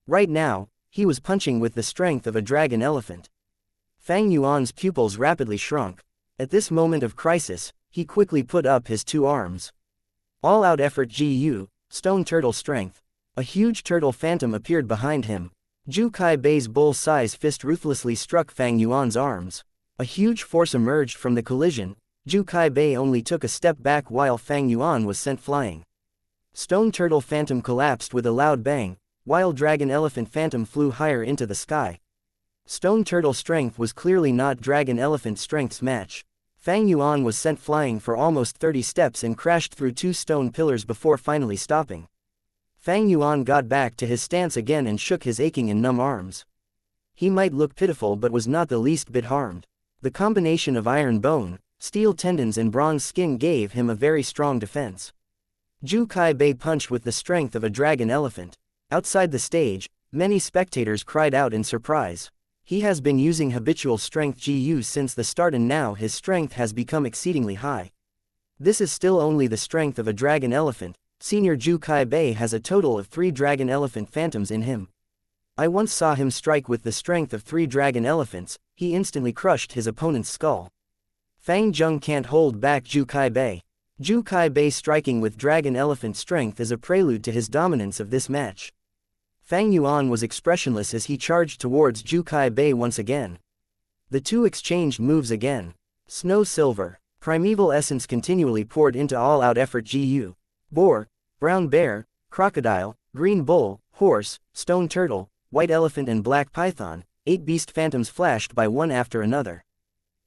Right now, he was punching with the strength of a dragon elephant. Fang Yuan's pupils rapidly shrunk. At this moment of crisis, he quickly put up his 2 arms. All-out effort GU, stone turtle strength. A huge turtle phantom appeared behind him. Zhu Kaibei's bull-size fist ruthlessly struck Fang Yuan's arms. A huge force emerged from the collision. Zhu Kaibei only took a step back while Fang Yuan was sent flying. Stone turtle phantom collapsed with a loud bang, while dragon elephant phantom flew higher into the sky. Stone turtle strength was clearly not dragon elephant strength's match. Fang Yuan was sent flying for almost 30 steps and crashed through 2 stone pillars before finally stopping. Fang Yuan got back to his stance again and shook his aching and numb arms. He might look pitiful but was not the least bit harmed. The combination of iron bone, steel tendons and bronze skin gave him a very strong defense. Zhu Kaibei punched with the strength of a dragon elephant. Outside the stage, many spectators cried out in surprise. He has been using habitual strength GU since the start and now his strength has become exceedingly high. This is still only the strength of a dragon elephant. Senior Zhu Kaibei has a total of 3 dragon elephant phantoms in him. I once saw him strike with the strength of 3 dragon elephants, he instantly crushed his opponent's skull. Fang Zheng can't hold back Zhu Kaibei. Zhu Kaibei striking with dragon elephant strength is a prelude to his dominance of this match. Fang Yuan was expressionless as he charged towards Zhu Kaibei once again. The two exchanged moves again. Snow Silver, primeval essence continually poured into all-out effort GU. Boar, brown bear, crocodile, green bull, horse, stone turtle, white elephant and black python, 8 beast phantoms flashed by one after another.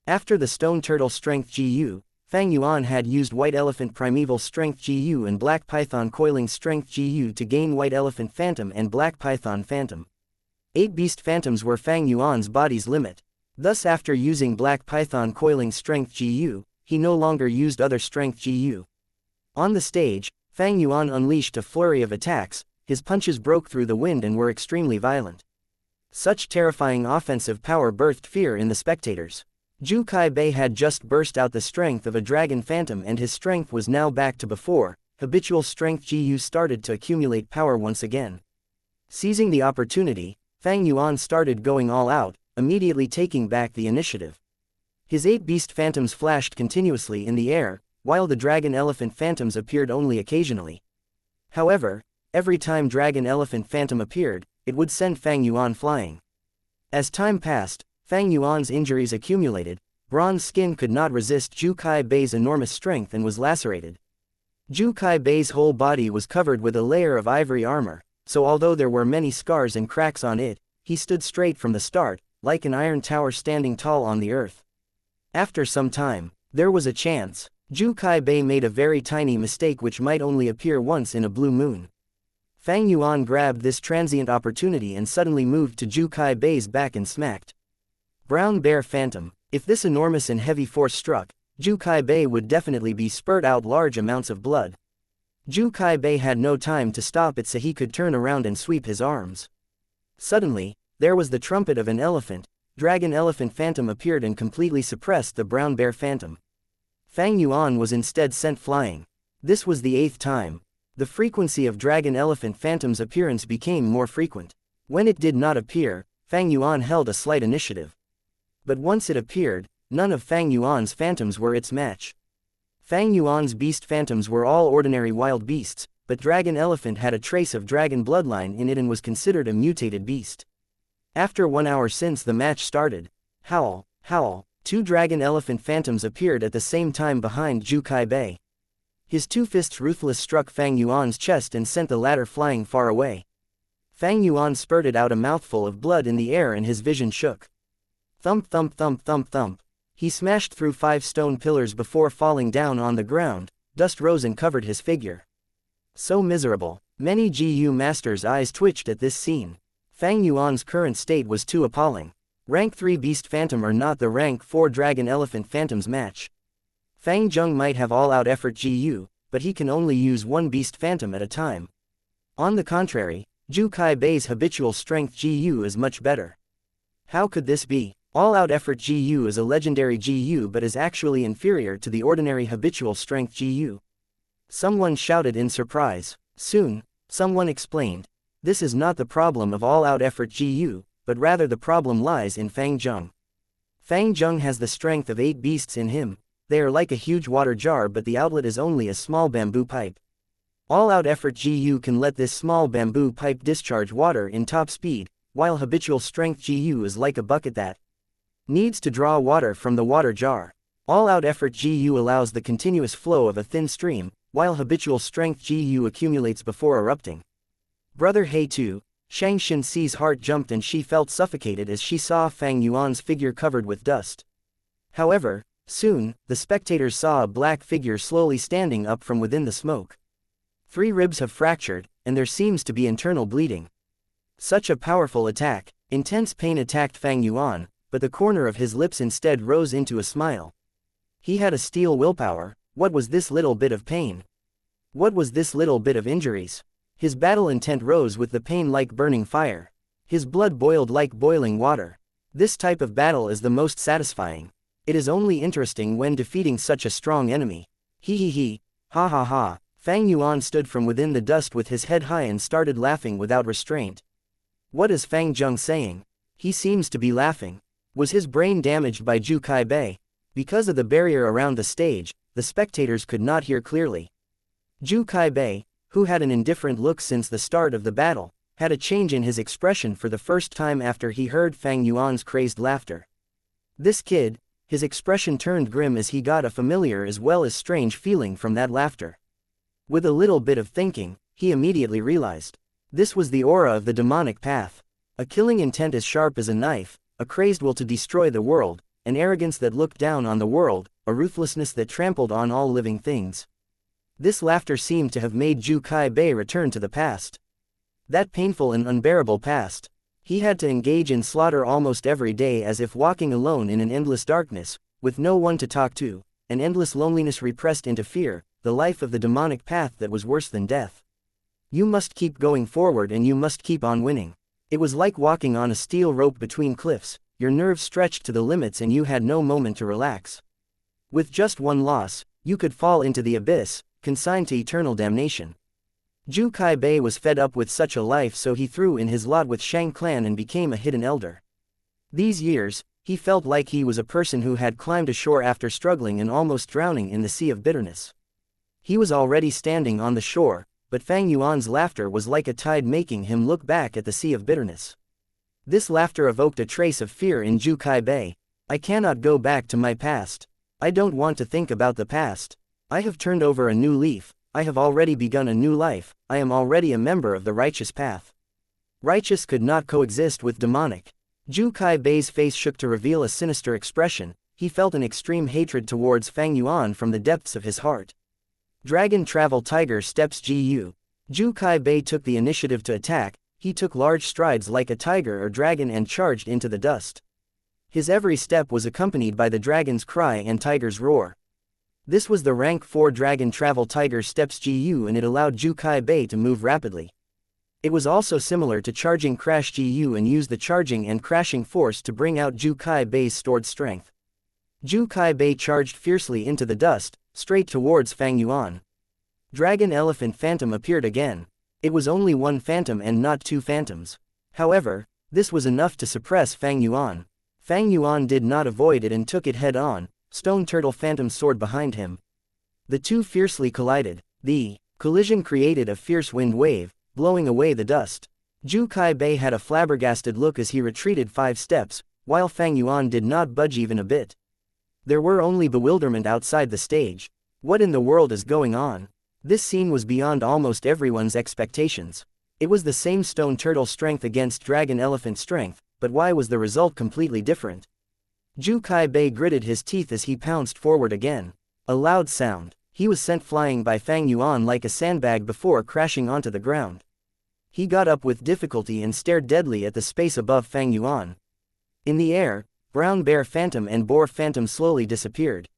After the stone turtle strength GU, Fang Yuan had used white elephant primeval strength GU and black python coiling strength GU to gain white elephant phantom and black python phantom. 8 beast phantoms were Fang Yuan's body's limit. Thus after using black python coiling strength GU, he no longer used other strength GU. On the stage, Fang Yuan unleashed a flurry of attacks, his punches broke through the wind and were extremely violent. Such terrifying offensive power birthed fear in the spectators. Zhu Kaibei had just burst out the strength of a dragon phantom and his strength was now back to before. Habitual strength GU started to accumulate power once again. Seizing the opportunity, Fang Yuan started going all out, immediately taking back the initiative. His 8 beast phantoms flashed continuously in the air, while the dragon elephant phantoms appeared only occasionally. However, every time dragon elephant phantom appeared, it would send Fang Yuan flying. As time passed, Fang Yuan's injuries accumulated. Bronze skin could not resist Zhu Kaibei's enormous strength and was lacerated. Zhu Kaibei's whole body was covered with a layer of ivory armor, so although there were many scars and cracks on it, he stood straight from the start, like an iron tower standing tall on the earth. After some time, there was a chance. Zhu Kaibei made a very tiny mistake which might only appear once in a blue moon. Fang Yuan grabbed this transient opportunity and suddenly moved to Zhu Kaibei's back and smacked. Brown Bear Phantom. If this enormous and heavy force struck, Zhu Kaibei would definitely be spurt out large amounts of blood. Zhu Kaibei had no time to stop it so he could turn around and sweep his arms. Suddenly, there was the trumpet of an elephant. Dragon Elephant Phantom appeared and completely suppressed the Brown Bear Phantom. Fang Yuan was instead sent flying. This was the 8th time. The frequency of Dragon Elephant Phantom's appearance became more frequent. When it did not appear, Fang Yuan held a slight initiative. But once it appeared, none of Fang Yuan's phantoms were its match. Fang Yuan's beast phantoms were all ordinary wild beasts, but Dragon Elephant had a trace of dragon bloodline in it and was considered a mutated beast. After 1 hour since the match started, howl, howl, 2 Dragon Elephant Phantoms appeared at the same time behind Zhu Kaibei. His 2 fists ruthless struck Fang Yuan's chest and sent the latter flying far away. Fang Yuan spurted out a mouthful of blood in the air and his vision shook. Thump thump thump thump thump. He smashed through 5 stone pillars before falling down on the ground. Dust rose and covered his figure. So miserable. Many GU masters' eyes twitched at this scene. Fang Yuan's current state was too appalling. Rank 3 Beast Phantom are not the Rank 4 Dragon Elephant Phantom's match. Fang Zheng might have all-out effort GU, but he can only use 1 Beast Phantom at a time. On the contrary, Zhu Kaibei's habitual strength GU is much better. How could this be? All-out effort GU is a legendary GU but is actually inferior to the ordinary habitual strength GU. Someone shouted in surprise. Soon, someone explained. This is not the problem of all-out effort GU, but rather the problem lies in Fang Zheng. Fang Zheng has the strength of 8 beasts in him. They are like a huge water jar but the outlet is only a small bamboo pipe. All-out effort GU can let this small bamboo pipe discharge water in top speed, while habitual strength GU is like a bucket that needs to draw water from the water jar. All-out effort GU allows the continuous flow of a thin stream, while habitual strength GU accumulates before erupting. Brother He too, Shang Xinxi's heart jumped and she felt suffocated as she saw Fang Yuan's figure covered with dust. However, soon, the spectators saw a black figure slowly standing up from within the smoke. 3 ribs have fractured, and there seems to be internal bleeding. Such a powerful attack. Intense pain attacked Fang Yuan, but the corner of his lips instead rose into a smile. He had a steel willpower. What was this little bit of pain? What was this little bit of injuries? His battle intent rose with the pain like burning fire. His blood boiled like boiling water. This type of battle is the most satisfying. It is only interesting when defeating such a strong enemy. He, ha ha ha. Fang Yuan stood from within the dust with his head high and started laughing without restraint. What is Fang Zheng saying? He seems to be laughing. Was his brain damaged by Zhu Kaibei? Because of the barrier around the stage, the spectators could not hear clearly. Zhu Kaibei, who had an indifferent look since the start of the battle, had a change in his expression for the first time after he heard Fang Yuan's crazed laughter. This kid, his expression turned grim as he got a familiar as well as strange feeling from that laughter. With a little bit of thinking, he immediately realized. This was the aura of the demonic path. A killing intent as sharp as a knife, a crazed will to destroy the world, an arrogance that looked down on the world, a ruthlessness that trampled on all living things. This laughter seemed to have made Zhu Kaibei return to the past. That painful and unbearable past. He had to engage in slaughter almost every day as if walking alone in an endless darkness, with no one to talk to, an endless loneliness repressed into fear, the life of the demonic path that was worse than death. You must keep going forward and you must keep on winning. It was like walking on a steel rope between cliffs, your nerves stretched to the limits and you had no moment to relax. With just one loss, you could fall into the abyss, consigned to eternal damnation. Zhu Kaibei was fed up with such a life so he threw in his lot with Shang clan and became a hidden elder. These years, he felt like he was a person who had climbed ashore after struggling and almost drowning in the sea of bitterness. He was already standing on the shore, but Fang Yuan's laughter was like a tide making him look back at the sea of bitterness. This laughter evoked a trace of fear in Zhu Kaibei. I cannot go back to my past. I don't want to think about the past. I have turned over a new leaf. I have already begun a new life. I am already a member of the righteous path. Righteous could not coexist with demonic. Zhu Kaibei's face shook to reveal a sinister expression. He felt an extreme hatred towards Fang Yuan from the depths of his heart. Dragon Travel Tiger Steps GU. Zhu Kaibei took the initiative to attack. He took large strides like a tiger or dragon and charged into the dust. His every step was accompanied by the dragon's cry and tiger's roar. This was the rank 4 Dragon Travel Tiger Steps GU, and it allowed Zhu Kai Bei to move rapidly. It was also similar to charging Crash GU and used the charging and crashing force to bring out Zhu Kai Bei's stored strength. Zhu Kai Bei charged fiercely into the dust, straight towards Fang Yuan. Dragon Elephant Phantom appeared again. It was only one phantom and not two phantoms. However, this was enough to suppress Fang Yuan. Fang Yuan did not avoid it and took it head-on. Stone Turtle Phantom soared behind him. The two fiercely collided. The collision created a fierce wind wave, blowing away the dust. Zhu Kai Bei had a flabbergasted look as he retreated 5 steps, while Fang Yuan did not budge even a bit. There were only bewilderment outside the stage. What in the world is going on? This scene was beyond almost everyone's expectations. It was the same Stone Turtle strength against Dragon Elephant strength, but why was the result completely different? Zhu Kai Bei gritted his teeth as he pounced forward again. A loud sound. He was sent flying by Fang Yuan like a sandbag before crashing onto the ground. He got up with difficulty and stared deadly at the space above Fang Yuan. In the air, Brown Bear Phantom and Boar Phantom slowly disappeared.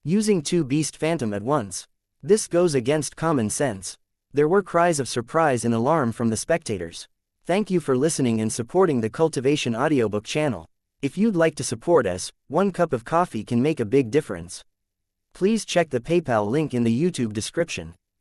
Using 2 Beast Phantom at once. This goes against common sense. There were cries of surprise and alarm from the spectators. Thank you for listening and supporting the Cultivation Audiobook channel. If you'd like to support us, 1 cup of coffee can make a big difference. Please check the PayPal link in the YouTube description.